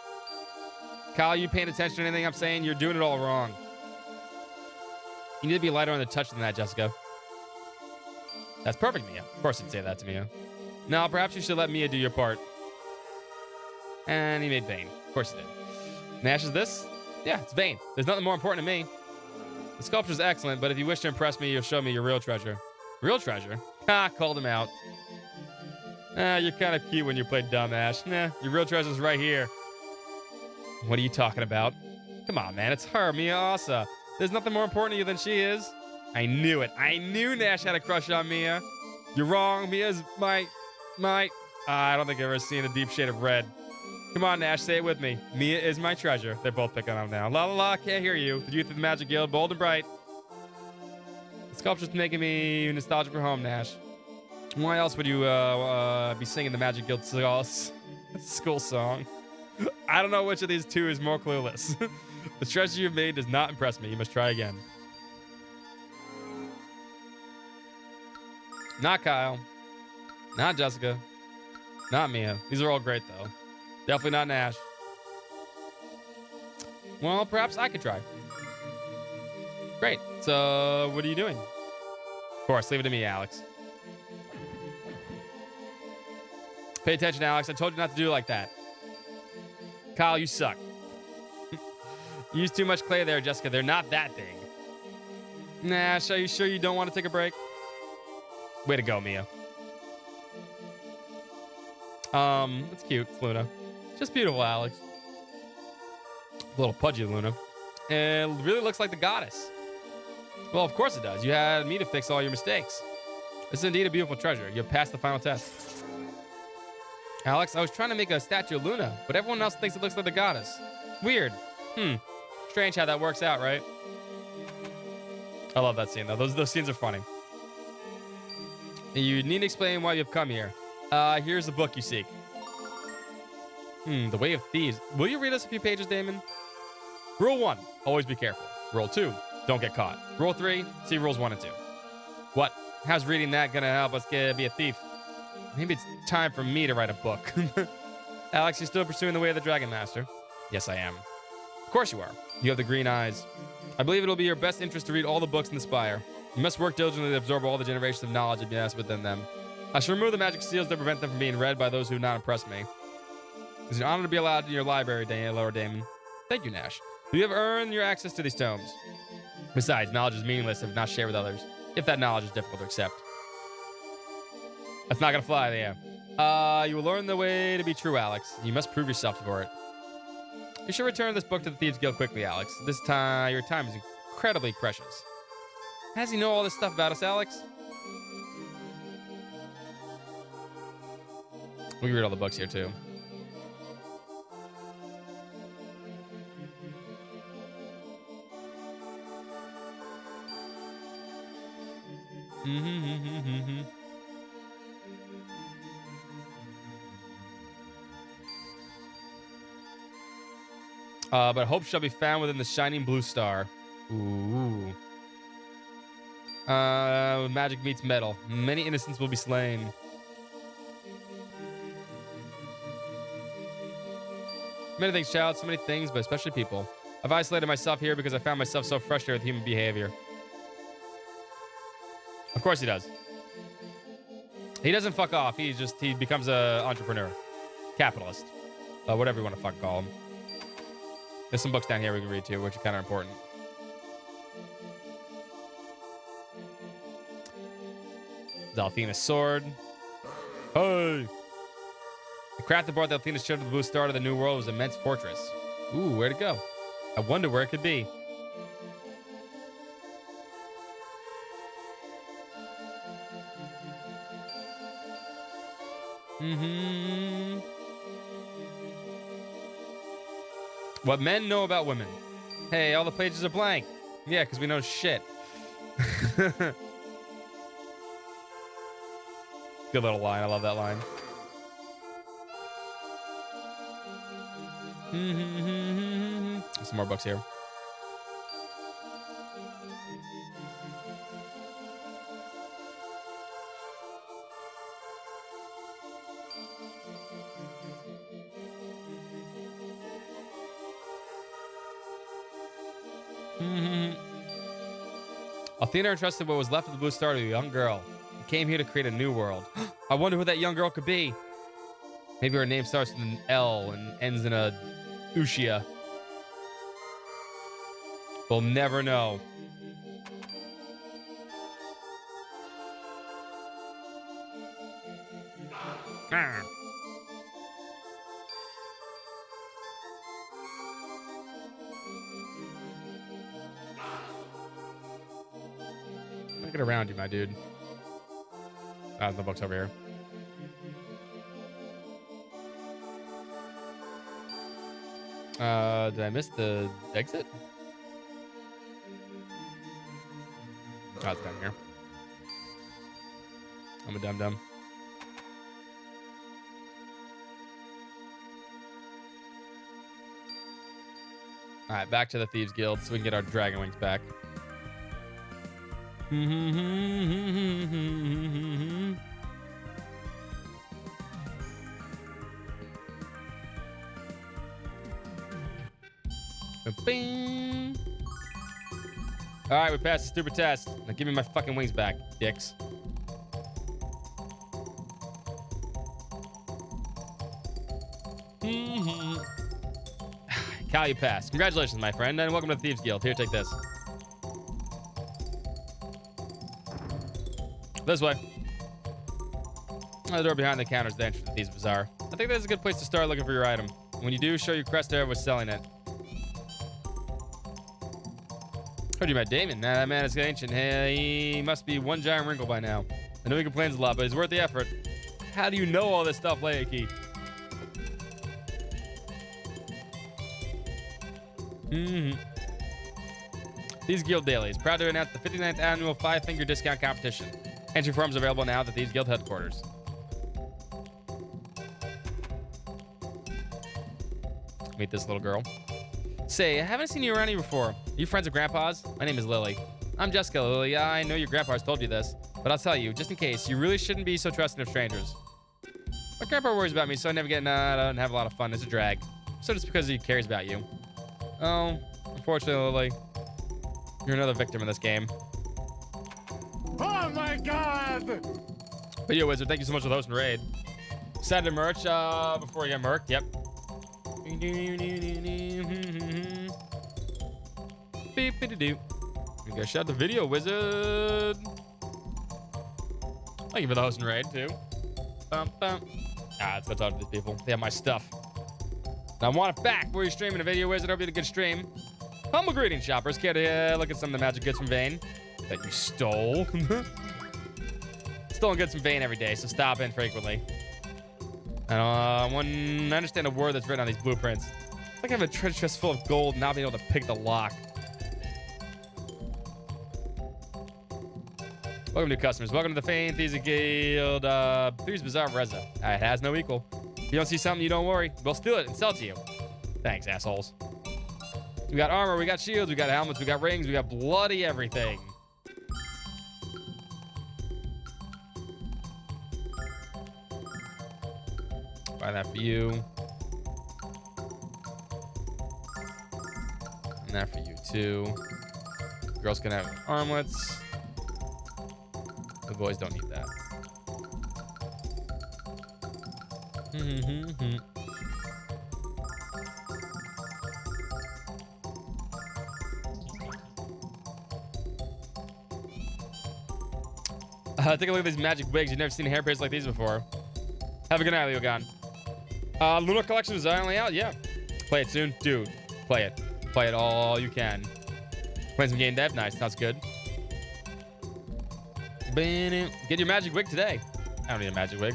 [SPEAKER 4] Kyle, you paying attention to anything I'm saying? You're doing it all wrong. You need to be lighter on the touch than that, Jessica. That's perfect, Mia. Of course you'd say that to Mia. No, perhaps you should let Mia do your part. And he made Vane. Of course he did. Nash is this? Yeah, it's Vane. There's nothing more important to me. The sculpture's excellent, but if you wish to impress me, you'll show me your real treasure. Real treasure? Ha, called him out. You're kind of cute when you play dumb, Ash. Nah, your real treasure's right here. What are you talking about? Come on, man. It's her, Mia Asa. There's nothing more important to you than she is. I knew it. I knew Nash had a crush on Mia. You're wrong. Mia's my... I don't think I've ever seen a deep shade of red. Come on, Nash. Say it with me. Mia is my treasure. They're both picking on him now. La la la. Can't hear you. The youth of the Magic Guild. Bold and bright. The sculpture's making me nostalgic for home, Nash. Why else would you be singing the Magic Guild school song? I don't know which of these two is more clueless. The treasure you've made does not impress me. You must try again. Not Kyle. Not Jessica. Not Mia. These are all great, though. Definitely not Nash. Well, perhaps I could try. Great. So, what are you doing? Of course, leave it to me, Alex. Pay attention, Alex. I told you not to do it like that. Kyle, you suck. You used too much clay there, Jessica. They're not that big. Nash, are you sure you don't want to take a break? Way to go, Mia. That's cute. It's Luna. Just beautiful, Alex. A little pudgy, Luna. It really looks like the goddess. Well, of course it does. You had me to fix all your mistakes. This is indeed a beautiful treasure. You have passed the final test. Alex, I was trying to make a statue of Luna, but everyone else thinks it looks like the goddess. Weird. Strange how that works out, right? I love that scene, though. Those scenes are funny. You need to explain why you've come here. Here's the book you seek. The Way of Thieves. Will you read us a few pages, Damon? Rule 1, always be careful. Rule 2, don't get caught. Rule 3, see rules 1 and 2. What? How's reading that gonna help us be a thief? Maybe it's time for me to write a book. Alex, you still pursuing the way of the Dragon Master? Yes, I am. Of course you are. You have the green eyes. I believe it'll be your best interest to read all the books in the Spire. You must work diligently to absorb all the generations of knowledge that nest within them. I shall remove the magic seals that prevent them from being read by those who do not impress me. It's an honor to be allowed in your library, Lord Damon. Thank you, Nash. You have earned your access to these tomes. Besides, knowledge is meaningless if not shared with others, if that knowledge is difficult to accept. That's not gonna fly, yeah. You will learn the way to be true, Alex. You must prove yourself for it. You should return this book to the Thieves Guild quickly, Alex. This time, your time is incredibly precious. How does he know all this stuff about us, Alex? We can read all the books here, too. But hope shall be found within the shining blue star. Ooh. Magic meets metal. Many innocents will be slain. Many things, child. So many things, but especially people. I've isolated myself here because I found myself so frustrated with human behavior. Of course he does. He doesn't fuck off. He becomes a entrepreneur. Capitalist. Whatever you want to fucking call him. There's some books down here we can read too, which are kind of important. Delphina's sword. Hey! The craft that brought Delphina's ship to the blue star to the new world was an immense fortress. Ooh, where'd it go? I wonder where it could be. What men know about women. Hey, all the pages are blank. Yeah, because we know shit. Good little line. I love that line. Some more books here. Athena entrusted what was left of the blue star to a young girl. He came here to create a new world. I wonder who that young girl could be. Maybe her name starts with an L and ends in a Ushia. We'll never know. Get around you, my dude. The book's over here. Did I miss the exit? Oh, it's down here. I'm a dum-dum. All right, back to the Thieves Guild so we can get our dragon wings back. Bing. All right, we passed the stupid test. Now give me my fucking wings back, dicks. Cal, you passed. Congratulations, my friend, and welcome to the Thieves Guild. Here, take this. This way. The door behind the counter is the entrance to Thieves Bazaar. I think that's a good place to start looking for your item. When you do, show your crest to whoever's selling it. Heard you met Damon. Nah, that man is ancient. Hey, he must be one giant wrinkle by now. I know he complains a lot, but he's worth the effort. How do you know all this stuff, Leiki? Thieves Guild Dailies. Proud to announce the 59th annual 5-finger discount competition. Entry forms available now at the Thieves Guild headquarters. Meet this little girl. Say, I haven't seen you around here before. Are you friends of Grandpa's? My name is Lily. I'm Jessica, Lily. I know your Grandpa's told you this, but I'll tell you, just in case, you really shouldn't be so trusting of strangers. My Grandpa worries about me, so I never get I don't have a lot of fun. It's a drag. So just because he cares about you. Oh, unfortunately, Lily, you're another victim in this game.
[SPEAKER 2] Oh my god!
[SPEAKER 4] Video Wizard, thank you so much for the host and raid. Saturday merch, before we get murked, yep. Beep-a-doo-doo. We go shout out the Video Wizard. Thank you for the host and raid, too. Let's go talk to these people. They have my stuff. And I want it back. Where are you streaming a video? Wizard? Hope you had a good stream. Humble greetings, shoppers. Care to look at some of the magic goods from Vane that you stole? Stolen goods from Vane every day, so stop in frequently. And I understand a word that's written on these blueprints. It's like having a treasure chest full of gold and not being able to pick the lock. Welcome, new customers. Welcome to the Fane Thieves Guild. Thieves Bazaar Reza. It has no equal. If you don't see something, you don't worry. We'll steal it and sell it to you. Thanks, assholes. We got armor, we got shields, we got helmets, we got rings, we got bloody everything. Buy that for you. And that for you too. Girls can have armlets. The boys don't need that. Take a look at these magic wigs. You've never seen hairpieces like these before. Have a good night, Leogon. Lunar Collection is only out? Yeah. Play it soon. Dude, play it. Play it all you can. Playing some game dev? Nice. Sounds good. Get your magic wig today. I don't need a magic wig.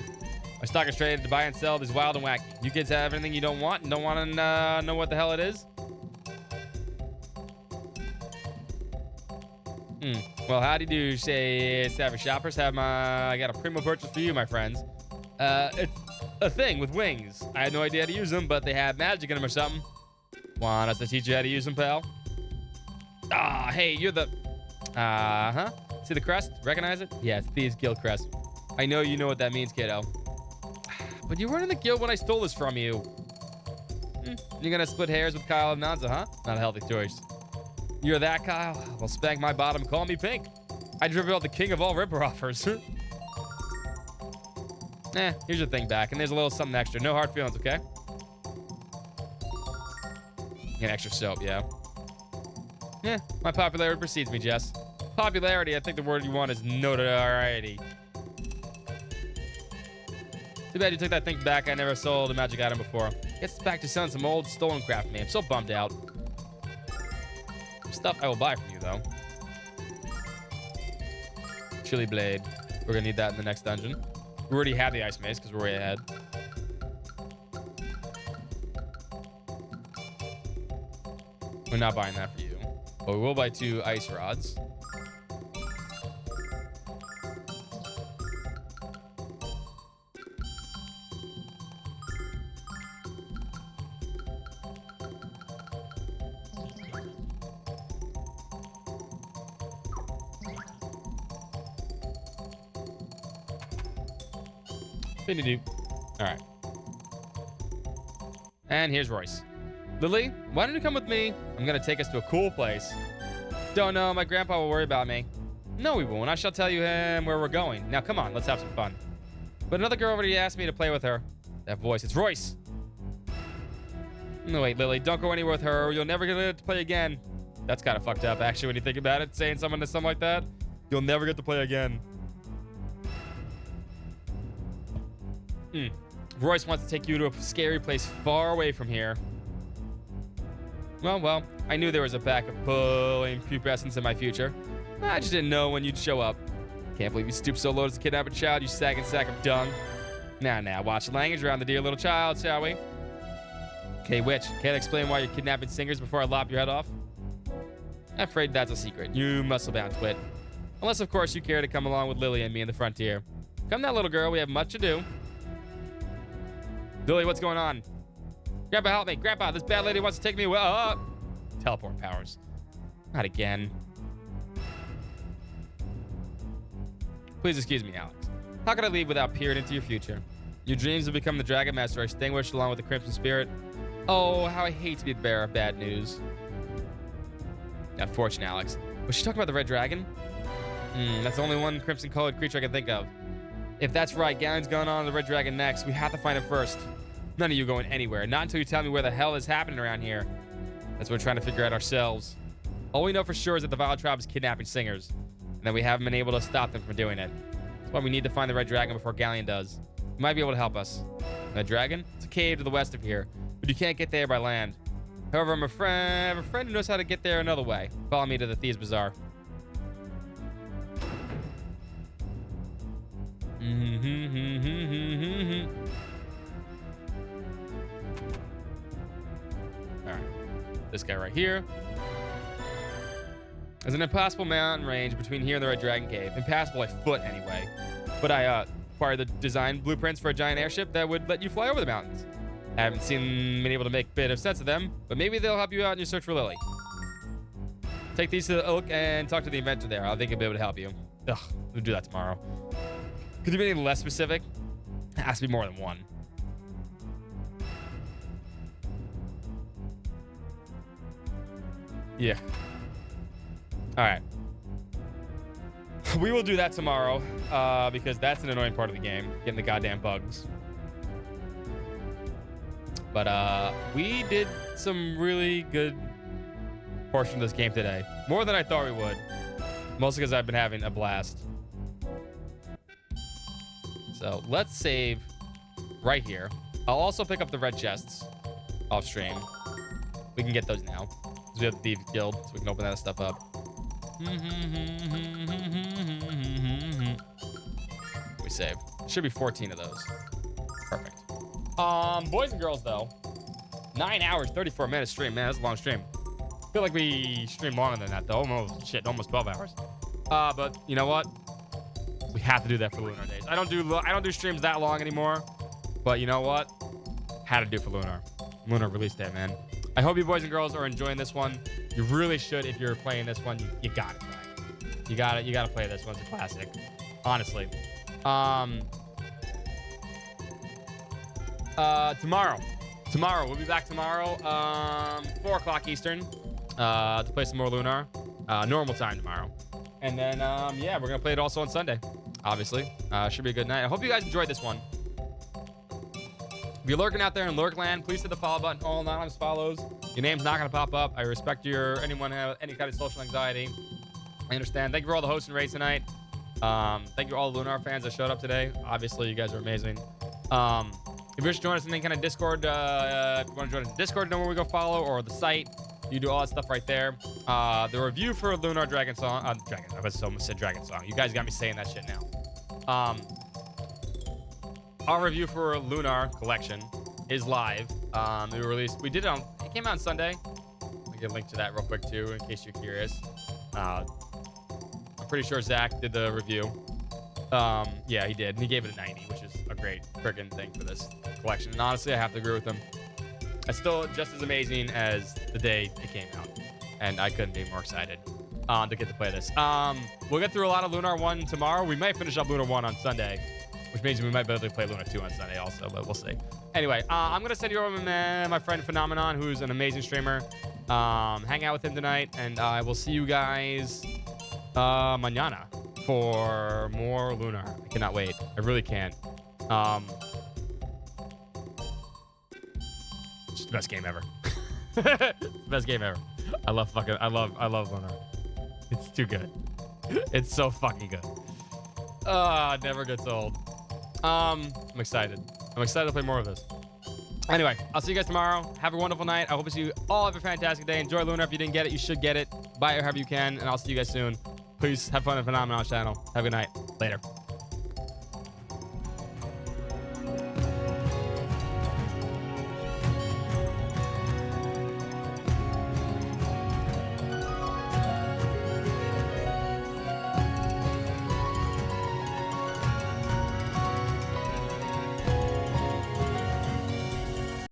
[SPEAKER 4] My stock is traded to buy and sell. This wild and wacky. You kids have everything you don't want and don't want to know what the hell it is? Well, how do you do, say, savage shoppers? I got a primo purchase for you, my friends. It's a thing with wings. I had no idea how to use them, but they have magic in them or something. Want us to teach you how to use them, pal? Ah, hey, you're the... See the crest? Recognize it? Yeah, it's Thieves Guild crest. I know you know what that means, kiddo. But you weren't in the guild when I stole this from you. You're gonna split hairs with Kyle and Nanza, huh? Not a healthy choice. You're that, Kyle? Well, spank my bottom, call me pink. I dribble out the king of all ripper offers. Here's your thing back, and there's a little something extra. No hard feelings, okay? An extra soap, yeah. My popularity precedes me, Jess. Popularity, I think the word you want is notoriety. Too bad you took that thing back. I never sold a magic item before. Gets back to selling some old stolen crap for me. I'm so bummed out. Some stuff I will buy from you, though. Chili blade. We're gonna need that in the next dungeon. We already have the ice mace because we're way ahead. We're not buying that for you. But we will buy 2 ice rods. All right. And here's Royce. Lily, why don't you come with me? I'm gonna take us to a cool place. Don't know, my grandpa will worry about me. No, he won't. I shall tell you him where we're going. Now, come on, let's have some fun. But another girl already asked me to play with her. That voice, it's Royce. No, wait, Lily, don't go anywhere with her or you'll never get to play again. That's kind of fucked up, actually, when you think about it. Saying something like that. You'll never get to play again. Royce wants to take you to a scary place far away from here. Well, I knew there was a pack of pulling pubescents in my future. I just didn't know when you'd show up. Can't believe you stooped so low to kidnap a child, you sagging sack of dung. Now, watch the language around the dear little child, shall we? Okay, witch, can't explain why you're kidnapping singers before I lop your head off? I'm afraid that's a secret. You muscle-bound twit. Unless, of course, you care to come along with Lily and me in the frontier. Come now, little girl, we have much to do. Lily, what's going on? Grandpa, help me. Grandpa, this bad lady wants to take me away. Teleport powers. Not again. Please excuse me, Alex. How could I leave without peering into your future? Your dreams of becoming the Dragon Master are extinguished along with the Crimson Spirit. Oh, how I hate to be the bearer of bad news. Unfortunate, Alex. Was she talking about the Red Dragon? That's the only one crimson-colored creature I can think of. If that's right, Galleon's going on to the Red Dragon next. We have to find him first. None of you going anywhere. Not until you tell me where the hell is happening around here. That's what we're trying to figure out ourselves. All we know for sure is that the Vile Tribe is kidnapping singers. And that we haven't been able to stop them from doing it. That's why we need to find the Red Dragon before Galleon does. You might be able to help us. A dragon? It's a cave to the west of here, but you can't get there by land. However, I have a friend who knows how to get there another way. Follow me to the Thieves' Bazaar. Alright. This guy right here. There's an impassable mountain range between here and the Red Dragon Cave. Impassable by foot, anyway. But I acquired the design blueprints for a giant airship that would let you fly over the mountains. I haven't seen many able to make a bit of sense of them, but maybe they'll help you out in your search for Lily. Take these to the Oak and talk to the inventor there. I think he'll be able to help you. Ugh, we'll do that tomorrow. Could you be any less specific? It has to be more than one. Yeah. All right. We will do that tomorrow because that's an annoying part of the game, getting the goddamn bugs. But we did some really good portion of this game today. More than I thought we would. Mostly because I've been having a blast. So let's save right here. I'll also pick up the red chests off stream. We can get those now. Because we have the Thieves Guild, so we can open that stuff up. We save. Should be 14 of those. Perfect. Boys and girls, though. 9 hours, 34 minutes stream. Man, that's a long stream. I feel like we streamed longer than that, though. Almost 12 hours. But you know what? We have to do that for Lunar days. I don't do streams that long anymore. But you know what? Had to do for Lunar. Lunar release day, man. I hope you boys and girls are enjoying this one. You really should if you're playing this one. You got it, right? You gotta play this one. It's a classic. Honestly. Tomorrow. We'll be back tomorrow. 4 o'clock Eastern. To play some more Lunar. Normal time tomorrow. And then, yeah, we're gonna play it also on Sunday. Obviously. Should be a good night. I hope you guys enjoyed this one. If you're lurking out there in Lurkland, please hit the follow button. All anonymous follows. Your name's not gonna pop up. I respect anyone have any kind of social anxiety. I understand. Thank you for all the hosts and raids tonight. Thank you to all the Lunar fans that showed up today. Obviously, you guys are amazing. If you're just joining us in any kind of Discord, if you want to join us in Discord, know where we go follow, or the site. You do all that stuff right there. The review for Lunar Dragon Song. I almost said Dragon Song. You guys got me saying that shit now. Our review for Lunar Collection is live. We did it on. It came out on Sunday. I'll get a link to that real quick too, in case you're curious. I'm pretty sure Zach did the review. Yeah, he did. And he gave it a 90, which is a great freaking thing for this collection. And honestly, I have to agree with him. It's still just as amazing as the day it came out. And I couldn't be more excited to get to play this. We'll get through a lot of Lunar 1 tomorrow. We might finish up Lunar 1 on Sunday, which means we might be able to play Lunar 2 on Sunday also, but we'll see. Anyway, I'm going to send you over my friend Phenomenon, who's an amazing streamer. Hang out with him tonight, and I will see you guys mañana for more Lunar. I cannot wait. I really can't. It's the best game ever. Best game ever. I love Lunar. It's too good. It's so fucking good. It never gets old. I'm excited. I'm excited to play more of this. Anyway, I'll see you guys tomorrow. Have a wonderful night. I hope you all have a fantastic day. Enjoy Lunar. If you didn't get it, you should get it. Buy it however you can, and I'll see you guys soon. Please have fun at Phenomenon channel. Have a good night. Later.